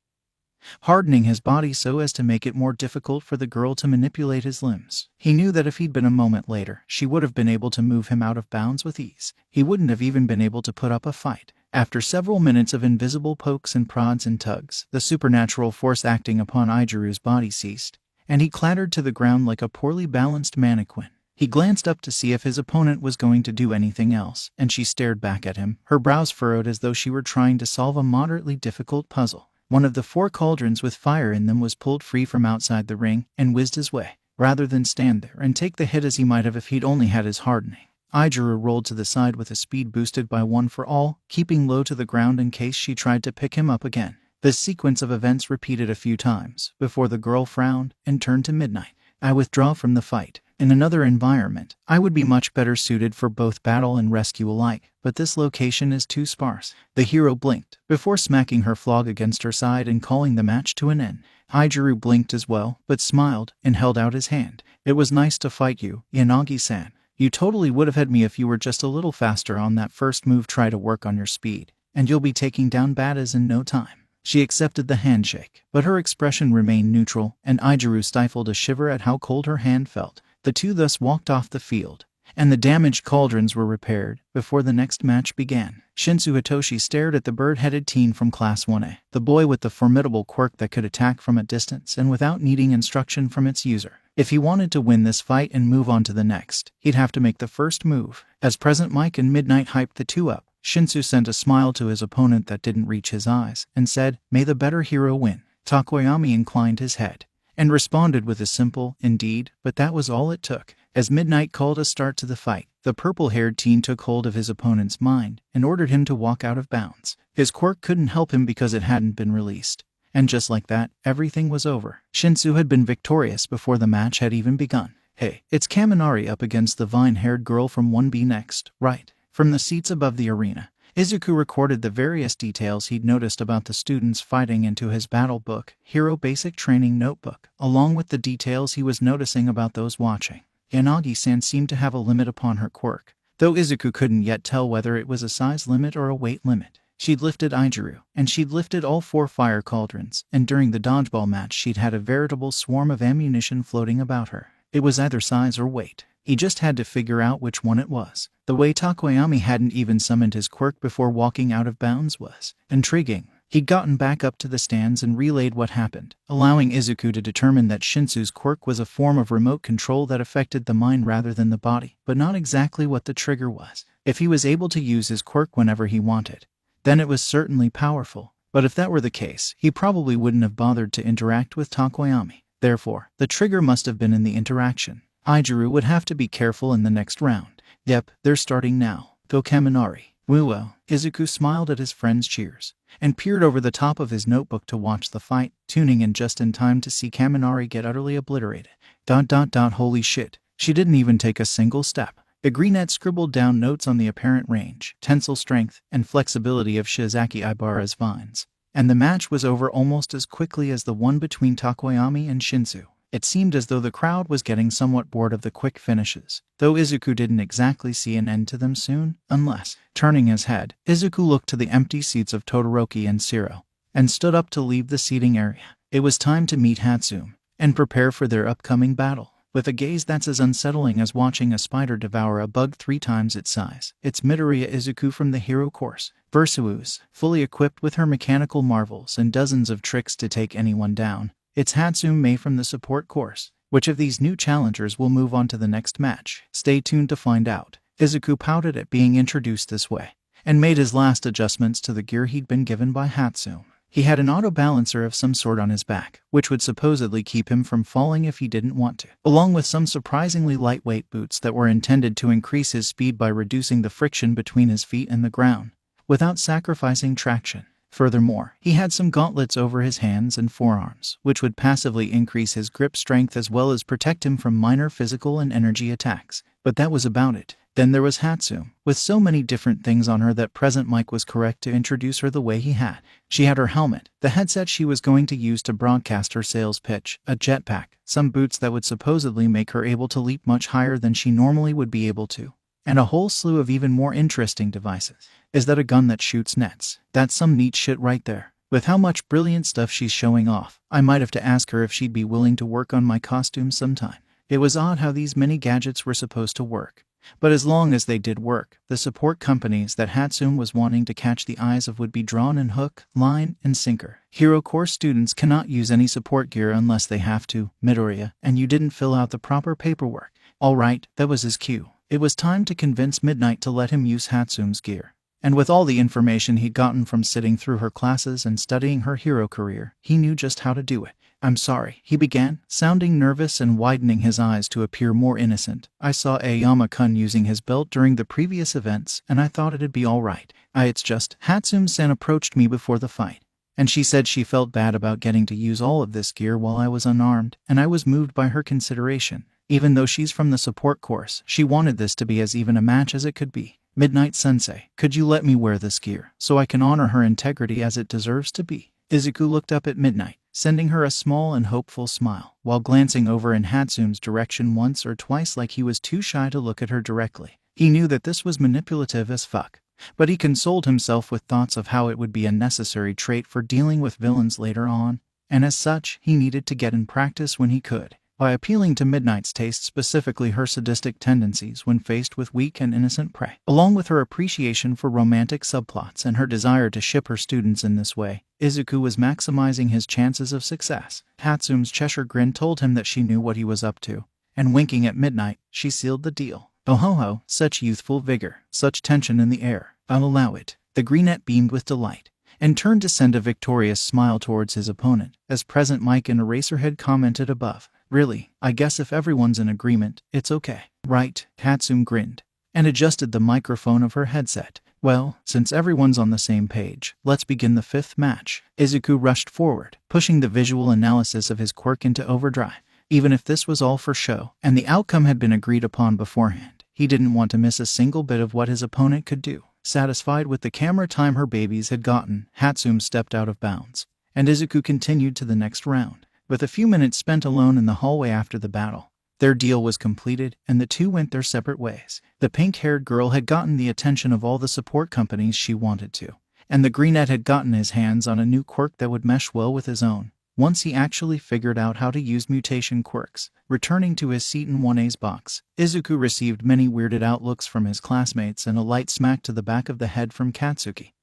Speaker 1: hardening his body so as to make it more difficult for the girl to manipulate his limbs. He knew that if he'd been a moment later, she would have been able to move him out of bounds with ease. He wouldn't have even been able to put up a fight. After several minutes of invisible pokes and prods and tugs, the supernatural force acting upon Ijiru's body ceased, and he clattered to the ground like a poorly balanced mannequin. He glanced up to see if his opponent was going to do anything else, and she stared back at him, her brows furrowed as though she were trying to solve a moderately difficult puzzle. One of the 4 cauldrons with fire in them was pulled free from outside the ring and whizzed his way, rather than stand there and take the hit as he might have if he'd only had his hardening. Ijiru rolled to the side with a speed boosted by 1 for all, keeping low to the ground in case she tried to pick him up again. This sequence of events repeated a few times before the girl frowned and turned to Midnight. I withdraw from the fight. In another environment, I would be much better suited for both battle and rescue alike, but this location is too sparse. The hero blinked, before smacking her flog against her side and calling the match to an end. Ijiru blinked as well, but smiled and held out his hand. It was nice to fight you, Yanagi-san. You totally would have had me if you were just a little faster on that first move. Try to work on your speed, and you'll be taking down baddies in no time. She accepted the handshake, but her expression remained neutral, and Ijiru stifled a shiver at how cold her hand felt. The two thus walked off the field, and the damaged cauldrons were repaired before the next match began. Shinsu Hitoshi stared at the bird-headed teen from Class 1A, the boy with the formidable quirk that could attack from a distance and without needing instruction from its user. If he wanted to win this fight and move on to the next, he'd have to make the first move. As Present Mike and Midnight hyped the two up, Shinsu sent a smile to his opponent that didn't reach his eyes and said, "May the better hero win." Takoyami inclined his head and responded with a simple, "Indeed," but that was all it took. As Midnight called a start to the fight, the purple-haired teen took hold of his opponent's mind and ordered him to walk out of bounds. His quirk couldn't help him because it hadn't been released. And just like that, everything was over. Shinsu had been victorious before the match had even begun. Hey, it's Kaminari up against the vine-haired girl from 1B next, right? From the seats above the arena, Izuku recorded the various details he'd noticed about the students fighting into his battle book, Hero Basic Training Notebook, along with the details he was noticing about those watching. Yanagi-san seemed to have a limit upon her quirk, though Izuku couldn't yet tell whether it was a size limit or a weight limit. She'd lifted Ijiru, and she'd lifted all 4 fire cauldrons, and during the dodgeball match she'd had a veritable swarm of ammunition floating about her. It was either size or weight. He just had to figure out which one it was. The way Takoyami hadn't even summoned his quirk before walking out of bounds was intriguing. He'd gotten back up to the stands and relayed what happened, allowing Izuku to determine that Shinsu's quirk was a form of remote control that affected the mind rather than the body, but not exactly what the trigger was. If he was able to use his quirk whenever he wanted, then it was certainly powerful. But if that were the case, he probably wouldn't have bothered to interact with Takoyami. Therefore, the trigger must have been in the interaction. Ijiru would have to be careful in the next round. Yep, they're starting now. Go Kaminari. Well, Izuku smiled at his friend's cheers and peered over the top of his notebook to watch the fight, tuning in just in time to see Kaminari get utterly obliterated. Holy shit, she didn't even take a single step. The greenette scribbled down notes on the apparent range, tensile strength, and flexibility of Shigaraki Ibara's vines. And the match was over almost as quickly as the one between Takoyami and Shinsu. It seemed as though the crowd was getting somewhat bored of the quick finishes, though Izuku didn't exactly see an end to them soon, unless, turning his head, Izuku looked to the empty seats of Todoroki and Shiro, and stood up to leave the seating area. It was time to meet Hatsume, and prepare for their upcoming battle. With a gaze that's as unsettling as watching a spider devour a bug 3 times its size, it's Midoriya Izuku from the hero course, Versuus, fully equipped with her mechanical marvels and dozens of tricks to take anyone down. It's Hatsume from the support course. Which of these new challengers will move on to the next match? Stay tuned to find out. Izuku pouted at being introduced this way, and made his last adjustments to the gear he'd been given by Hatsume. He had an auto-balancer of some sort on his back, which would supposedly keep him from falling if he didn't want to, along with some surprisingly lightweight boots that were intended to increase his speed by reducing the friction between his feet and the ground, without sacrificing traction. Furthermore, he had some gauntlets over his hands and forearms, which would passively increase his grip strength as well as protect him from minor physical and energy attacks. But that was about it. Then there was Hatsume, with so many different things on her that Present Mike was correct to introduce her the way he had. She had her helmet, the headset she was going to use to broadcast her sales pitch, a jetpack, some boots that would supposedly make her able to leap much higher than she normally would be able to, and a whole slew of even more interesting devices. Is that a gun that shoots nets? That's some neat shit right there. With how much brilliant stuff she's showing off, I might have to ask her if she'd be willing to work on my costume sometime. It was odd how these mini gadgets were supposed to work. But as long as they did work, the support companies that Hatsume was wanting to catch the eyes of would be drawn in hook, line, and sinker. Hero Course students cannot use any support gear unless they have to, Midoriya, and you didn't fill out the proper paperwork. Alright, that was his cue. It was time to convince Midnight to let him use Hatsume's gear. And with all the information he'd gotten from sitting through her classes and studying her hero career, he knew just how to do it. I'm sorry, he began, sounding nervous and widening his eyes to appear more innocent. I saw Aama-kun using his belt during the previous events, and I thought it'd be alright. It's just, Hatsume-san approached me before the fight, and she said she felt bad about getting to use all of this gear while I was unarmed, and I was moved by her consideration. Even though she's from the support course, she wanted this to be as even a match as it could be. Midnight Sensei, could you let me wear this gear, so I can honor her integrity as it deserves to be? Izuku looked up at Midnight, sending her a small and hopeful smile, while glancing over in Hatsume's direction once or twice like he was too shy to look at her directly. He knew that this was manipulative as fuck, but he consoled himself with thoughts of how it would be a necessary trait for dealing with villains later on, and as such, he needed to get in practice when he could. By appealing to Midnight's taste, specifically her sadistic tendencies when faced with weak and innocent prey, along with her appreciation for romantic subplots and her desire to ship her students in this way, Izuku was maximizing his chances of success. Hatsume's Cheshire grin told him that she knew what he was up to, and winking at Midnight, she sealed the deal. Oh ho ho, such youthful vigor, such tension in the air. I'll allow it. The greenette beamed with delight, and turned to send a victorious smile towards his opponent, as Present Mike and Eraserhead commented above. Really, I guess if everyone's in agreement, it's okay. Right, Hatsume grinned, and adjusted the microphone of her headset. Well, since everyone's on the same page, let's begin the 5th match. Izuku rushed forward, pushing the visual analysis of his quirk into overdrive. Even if this was all for show, and the outcome had been agreed upon beforehand, he didn't want to miss a single bit of what his opponent could do. Satisfied with the camera time her babies had gotten, Hatsume stepped out of bounds, and Izuku continued to the next round. With a few minutes spent alone in the hallway after the battle, their deal was completed, and the two went their separate ways. The pink-haired girl had gotten the attention of all the support companies she wanted to, and the greenette had gotten his hands on a new quirk that would mesh well with his own, once he actually figured out how to use mutation quirks. Returning to his seat in 1A's box, Izuku received many weirded out looks from his classmates and a light smack to the back of the head from Katsuki,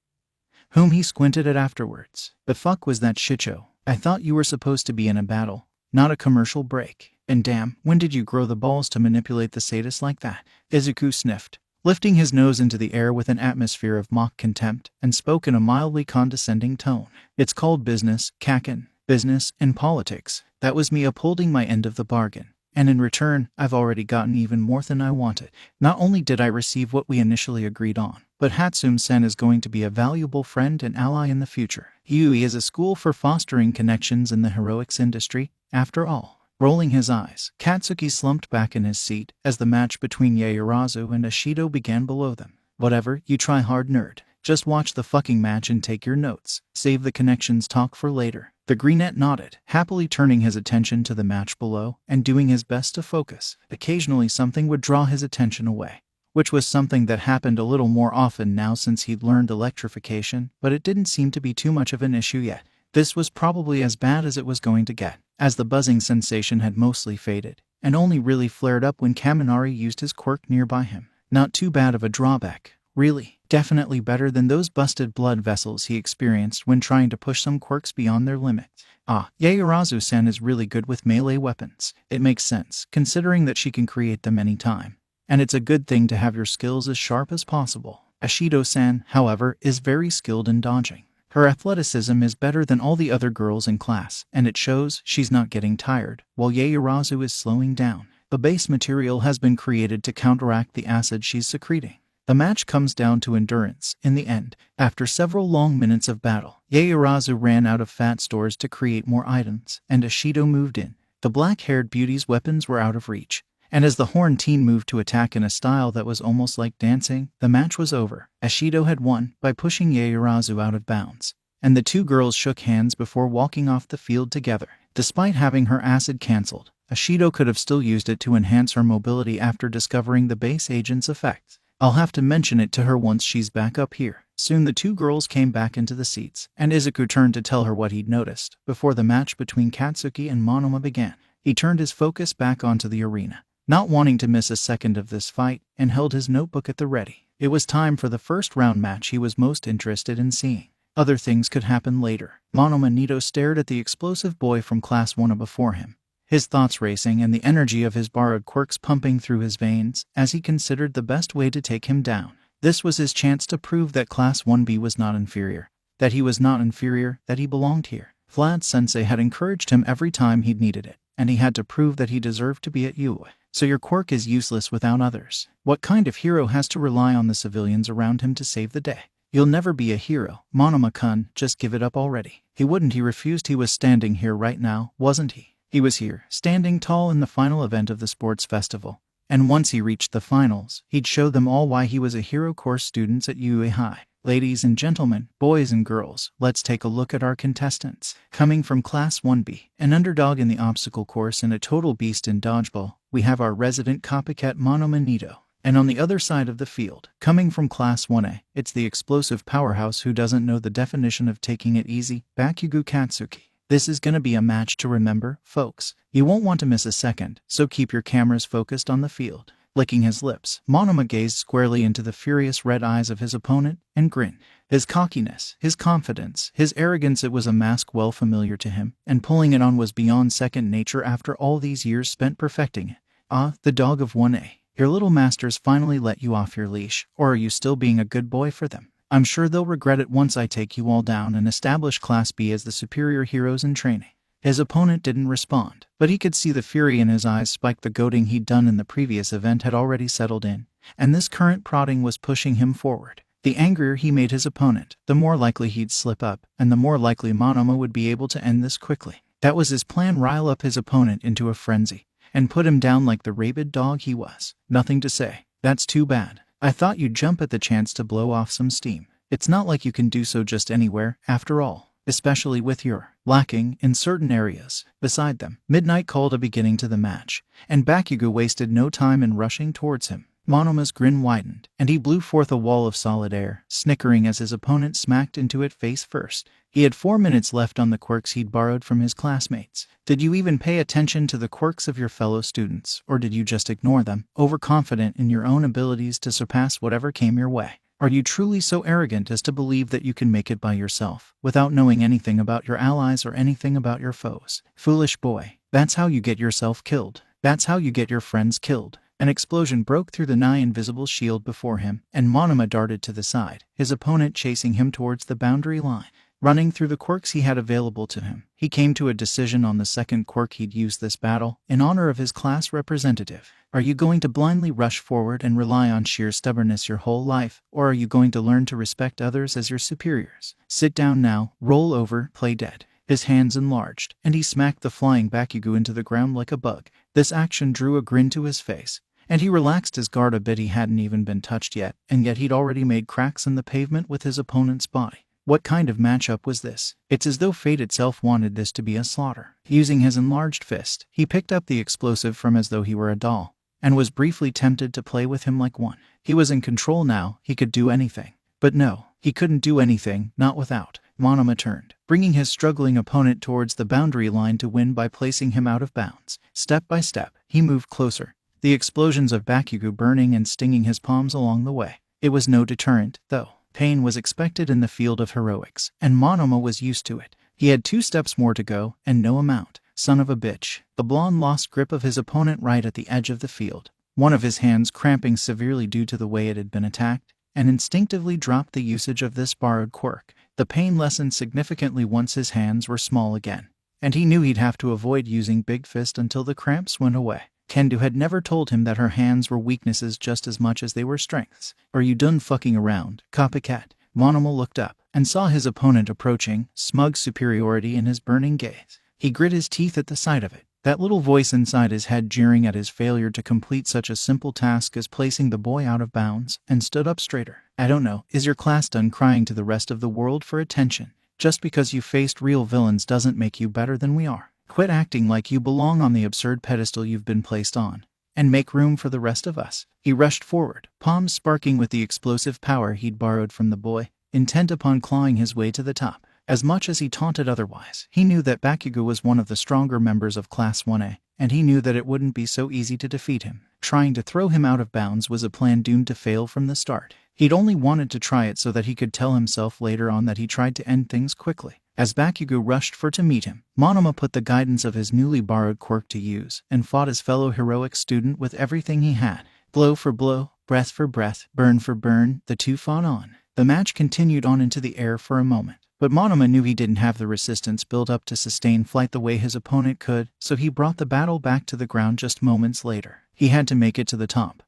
Speaker 1: whom he squinted at afterwards. The fuck was that shitshow? I thought you were supposed to be in a battle, not a commercial break. And damn, when did you grow the balls to manipulate the sadist like that? Izuku sniffed, lifting his nose into the air with an atmosphere of mock contempt, and spoke in a mildly condescending tone. It's called business, Kakin. Business and politics. That was me upholding my end of the bargain. And in return, I've already gotten even more than I wanted. Not only did I receive what we initially agreed on, but Hatsune-sen is going to be a valuable friend and ally in the future. Yui is a school for fostering connections in the heroics industry, after all. Rolling his eyes, Katsuki slumped back in his seat as the match between Yaoyorozu and Ashido began below them. Whatever, you try hard, nerd. Just watch the fucking match and take your notes. Save the connections talk for later. The greenette nodded, happily turning his attention to the match below and doing his best to focus. Occasionally something would draw his attention away, which was something that happened a little more often now since he'd learned electrification, but it didn't seem to be too much of an issue yet. This was probably as bad as it was going to get, as the buzzing sensation had mostly faded, and only really flared up when Kaminari used his quirk nearby him. Not too bad of a drawback, really. Definitely better than those busted blood vessels he experienced when trying to push some quirks beyond their limits. Yaoyorozu-san is really good with melee weapons. It makes sense, considering that she can create them anytime. And it's a good thing to have your skills as sharp as possible. Ashido-san, however, is very skilled in dodging. Her athleticism is better than all the other girls in class, and it shows she's not getting tired, while Yaoyorozu is slowing down. The base material has been created to counteract the acid she's secreting. The match comes down to endurance. In the end, after several long minutes of battle, Yaoyorozu ran out of fat stores to create more items, and Ashido moved in. The black-haired beauty's weapons were out of reach, and as the horn teen moved to attack in a style that was almost like dancing, the match was over. Ashido had won by pushing Yaoyorozu out of bounds, and the two girls shook hands before walking off the field together. Despite having her acid cancelled, Ashido could have still used it to enhance her mobility after discovering the base agent's effects. I'll have to mention it to her once she's back up here. Soon the two girls came back into the seats, and Izuku turned to tell her what he'd noticed before the match between Katsuki and Monoma began. He turned his focus back onto the arena, not wanting to miss a second of this fight, and held his notebook at the ready. It was time for the first round match he was most interested in seeing. Other things could happen later. Monoma Nito stared at the explosive boy from Class 1 before him, his thoughts racing and the energy of his borrowed quirks pumping through his veins as he considered the best way to take him down. This was his chance to prove that Class 1B was not inferior, that he was not inferior, that he belonged here. Vlad-sensei had encouraged him every time he'd needed it, and he had to prove that he deserved to be at Yui. So your quirk is useless without others. What kind of hero has to rely on the civilians around him to save the day? You'll never be a hero, Monoma-kun, just give it up already. He wouldn't, he refused. He was standing here right now, wasn't he? He was here, standing tall in the final event of the sports festival. And once he reached the finals, he'd show them all why he was a hero. Course students at Yui High. Ladies and gentlemen, boys and girls, let's take a look at our contestants. Coming from Class 1B, an underdog in the obstacle course and a total beast in dodgeball, we have our resident copycat Monoma Nito. And on the other side of the field, coming from Class 1A, it's the explosive powerhouse who doesn't know the definition of taking it easy, Bakugo Katsuki. This is gonna be a match to remember, folks. You won't want to miss a second, so keep your cameras focused on the field. Licking his lips, Monoma gazed squarely into the furious red eyes of his opponent and grinned. His cockiness, his confidence, his arrogance, it was a mask well familiar to him, and pulling it on was beyond second nature after all these years spent perfecting it. The dog of 1A. Your little masters finally let you off your leash, or are you still being a good boy for them? I'm sure they'll regret it once I take you all down and establish Class B as the superior heroes in training. His opponent didn't respond, but he could see the fury in his eyes spike. The goading he'd done in the previous event had already settled in, and this current prodding was pushing him forward. The angrier he made his opponent, the more likely he'd slip up, and the more likely Monoma would be able to end this quickly. That was his plan: rile up his opponent into a frenzy, and put him down like the rabid dog he was. Nothing to say. That's too bad. I thought you'd jump at the chance to blow off some steam. It's not like you can do so just anywhere, after all, especially with your lacking in certain areas. Beside them, Midnight called a beginning to the match, and Bakugo wasted no time in rushing towards him. Monoma's grin widened, and he blew forth a wall of solid air, snickering as his opponent smacked into it face first. He had 4 minutes left on the quirks he'd borrowed from his classmates. Did you even pay attention to the quirks of your fellow students, or did you just ignore them, overconfident in your own abilities to surpass whatever came your way? Are you truly so arrogant as to believe that you can make it by yourself, without knowing anything about your allies or anything about your foes? Foolish boy. That's how you get yourself killed. That's how you get your friends killed. An explosion broke through the nigh invisible shield before him, and Monoma darted to the side, his opponent chasing him towards the boundary line. Running through the quirks he had available to him, he came to a decision on the second quirk he'd use this battle, in honor of his class representative. Are you going to blindly rush forward and rely on sheer stubbornness your whole life, or are you going to learn to respect others as your superiors? Sit down now, roll over, play dead. His hands enlarged, and he smacked the flying Bakugo into the ground like a bug. This action drew a grin to his face, and he relaxed his guard a bit. He hadn't even been touched yet, and yet he'd already made cracks in the pavement with his opponent's body. What kind of matchup was this? It's as though fate itself wanted this to be a slaughter. Using his enlarged fist, he picked up the explosive from as though he were a doll, and was briefly tempted to play with him like one. He was in control now, he could do anything. But no, he couldn't do anything, not without. Monoma turned, bringing his struggling opponent towards the boundary line to win by placing him out of bounds. Step by step, he moved closer, the explosions of Bakugo burning and stinging his palms along the way. It was no deterrent, though. Pain was expected in the field of heroics, and Monoma was used to it. He had 2 steps more to go, and no amount. Son of a bitch. The blonde lost grip of his opponent right at the edge of the field, one of his hands cramping severely due to the way it had been attacked, and instinctively dropped the usage of this borrowed quirk. The pain lessened significantly once his hands were small again, and he knew he'd have to avoid using Big Fist until the cramps went away. Kendo had never told him that her hands were weaknesses just as much as they were strengths. Are you done fucking around, copycat? Monoma looked up and saw his opponent approaching, smug superiority in his burning gaze. He grit his teeth at the sight of it, that little voice inside his head jeering at his failure to complete such a simple task as placing the boy out of bounds, and stood up straighter. I don't know, is your class done crying to the rest of the world for attention? Just because you faced real villains doesn't make you better than we are. Quit acting like you belong on the absurd pedestal you've been placed on, and make room for the rest of us. He rushed forward, palms sparking with the explosive power he'd borrowed from the boy, intent upon clawing his way to the top. As much as he taunted otherwise, he knew that Bakugo was one of the stronger members of Class 1A, and he knew that it wouldn't be so easy to defeat him. Trying to throw him out of bounds was a plan doomed to fail from the start. He'd only wanted to try it so that he could tell himself later on that he tried to end things quickly. As Bakugo rushed to meet him, Monoma put the guidance of his newly borrowed quirk to use and fought his fellow heroic student with everything he had. Blow for blow, breath for breath, burn for burn, the two fought on. The match continued on into the air for a moment, but Monoma knew he didn't have the resistance built up to sustain flight the way his opponent could, so he brought the battle back to the ground just moments later. He had to make it to the top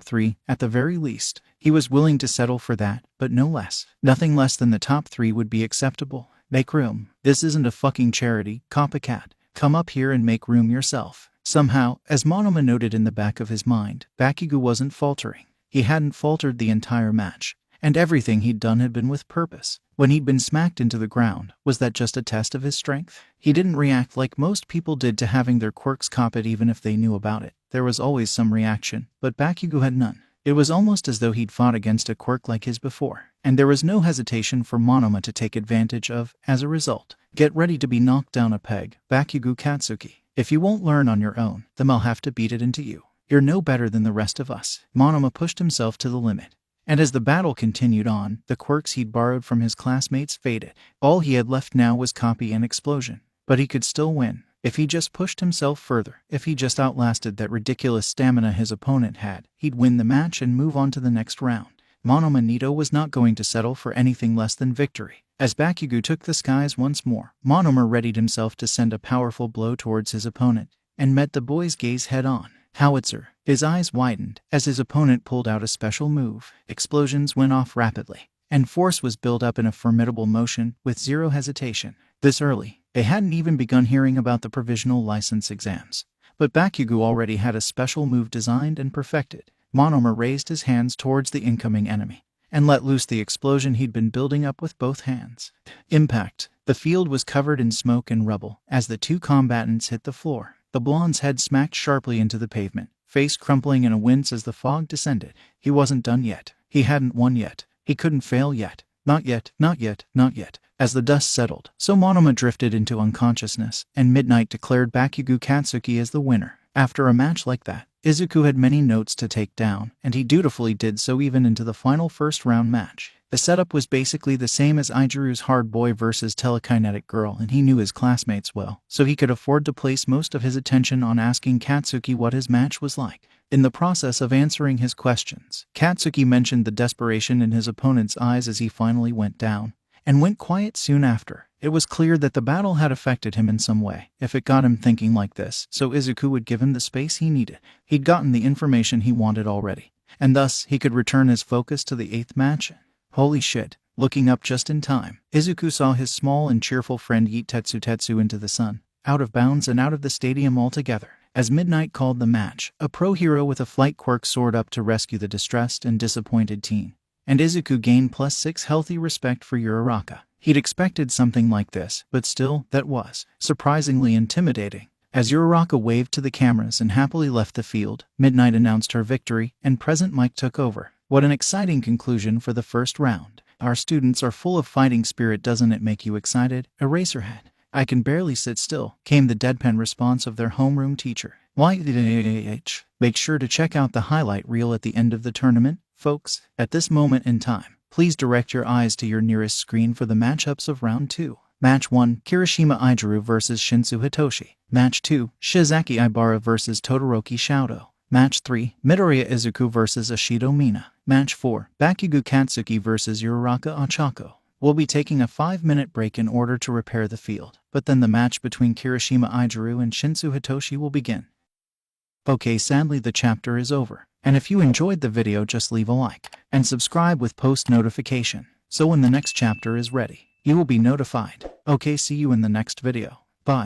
Speaker 1: 3, at the very least. He was willing to settle for that, but no less. Nothing less than the top 3 would be acceptable. Make room. This isn't a fucking charity, copycat. Come up here and make room yourself. Somehow, as Monoma noted in the back of his mind, Bakugo wasn't faltering. He hadn't faltered the entire match, and everything he'd done had been with purpose. When he'd been smacked into the ground, was that just a test of his strength? He didn't react like most people did to having their quirks copied even if they knew about it. There was always some reaction, but Bakugo had none. It was almost as though he'd fought against a quirk like his before, and there was no hesitation for Monoma to take advantage of. As a result, get ready to be knocked down a peg, Bakugo Katsuki. If you won't learn on your own, then I'll have to beat it into you. You're no better than the rest of us. Monoma pushed himself to the limit, and as the battle continued on, the quirks he'd borrowed from his classmates faded. All he had left now was copy and explosion, but he could still win. If he just pushed himself further, if he just outlasted that ridiculous stamina his opponent had, he'd win the match and move on to the next round. Monoma Nito was not going to settle for anything less than victory. As Bakugo took the skies once more, Monoma readied himself to send a powerful blow towards his opponent, and met the boy's gaze head-on. Howitzer. His eyes widened as his opponent pulled out a special move. Explosions went off rapidly, and force was built up in a formidable motion with zero hesitation. This early, they hadn't even begun hearing about the provisional license exams, but Bakugo already had a special move designed and perfected. Monoma raised his hands towards the incoming enemy, and let loose the explosion he'd been building up with both hands. Impact. The field was covered in smoke and rubble as the two combatants hit the floor. The blonde's head smacked sharply into the pavement, face crumpling in a wince as the fog descended. He wasn't done yet. He hadn't won yet. He couldn't fail yet. Not yet, not yet, not yet. As the dust settled, so Monoma drifted into unconsciousness, and midnight declared Bakugo Katsuki as the winner. After a match like that, Izuku had many notes to take down, and he dutifully did so even into the final first-round match. The setup was basically the same as Ijuru's Hard Boy vs. Telekinetic Girl, and he knew his classmates well, so he could afford to place most of his attention on asking Katsuki what his match was like. In the process of answering his questions, Katsuki mentioned the desperation in his opponent's eyes as he finally went down, and went quiet soon after. It was clear that the battle had affected him in some way, if it got him thinking like this, so Izuku would give him the space he needed. He'd gotten the information he wanted already, and thus he could return his focus to the 8th match. Holy shit. Looking up just in time, Izuku saw his small and cheerful friend yeet Tetsu into the sun, out of bounds and out of the stadium altogether. As Midnight called the match, a pro hero with a flight quirk soared up to rescue the distressed and disappointed teen, and Izuku gained +6 healthy respect for Uraraka. He'd expected something like this, but still, that was surprisingly intimidating. As Uraraka waved to the cameras and happily left the field, Midnight announced her victory, and Present Mike took over. What an exciting conclusion for the first round. Our students are full of fighting spirit, doesn't it make you excited? Eraserhead. I can barely sit still, came the deadpan response of their homeroom teacher. Make sure to check out the highlight reel at the end of the tournament, folks. At this moment in time, please direct your eyes to your nearest screen for the matchups of Round 2. Match 1, Kirishima Ijuru vs. Shinsu Hitoshi. Match 2, Shizuki Ibara vs. Todoroki Shoto. Match 3, Midoriya Izuku vs. Ashido Mina. Match 4, Bakugo Katsuki vs. Uraraka Ochako. We'll be taking a 5-minute break in order to repair the field, but then the match between Kirishima Ijuru and Shinsu Hitoshi will begin. Okay, sadly the chapter is over, and if you enjoyed the video just leave a like, and subscribe with post notification, so when the next chapter is ready, you will be notified. Okay, see you in the next video. Bye.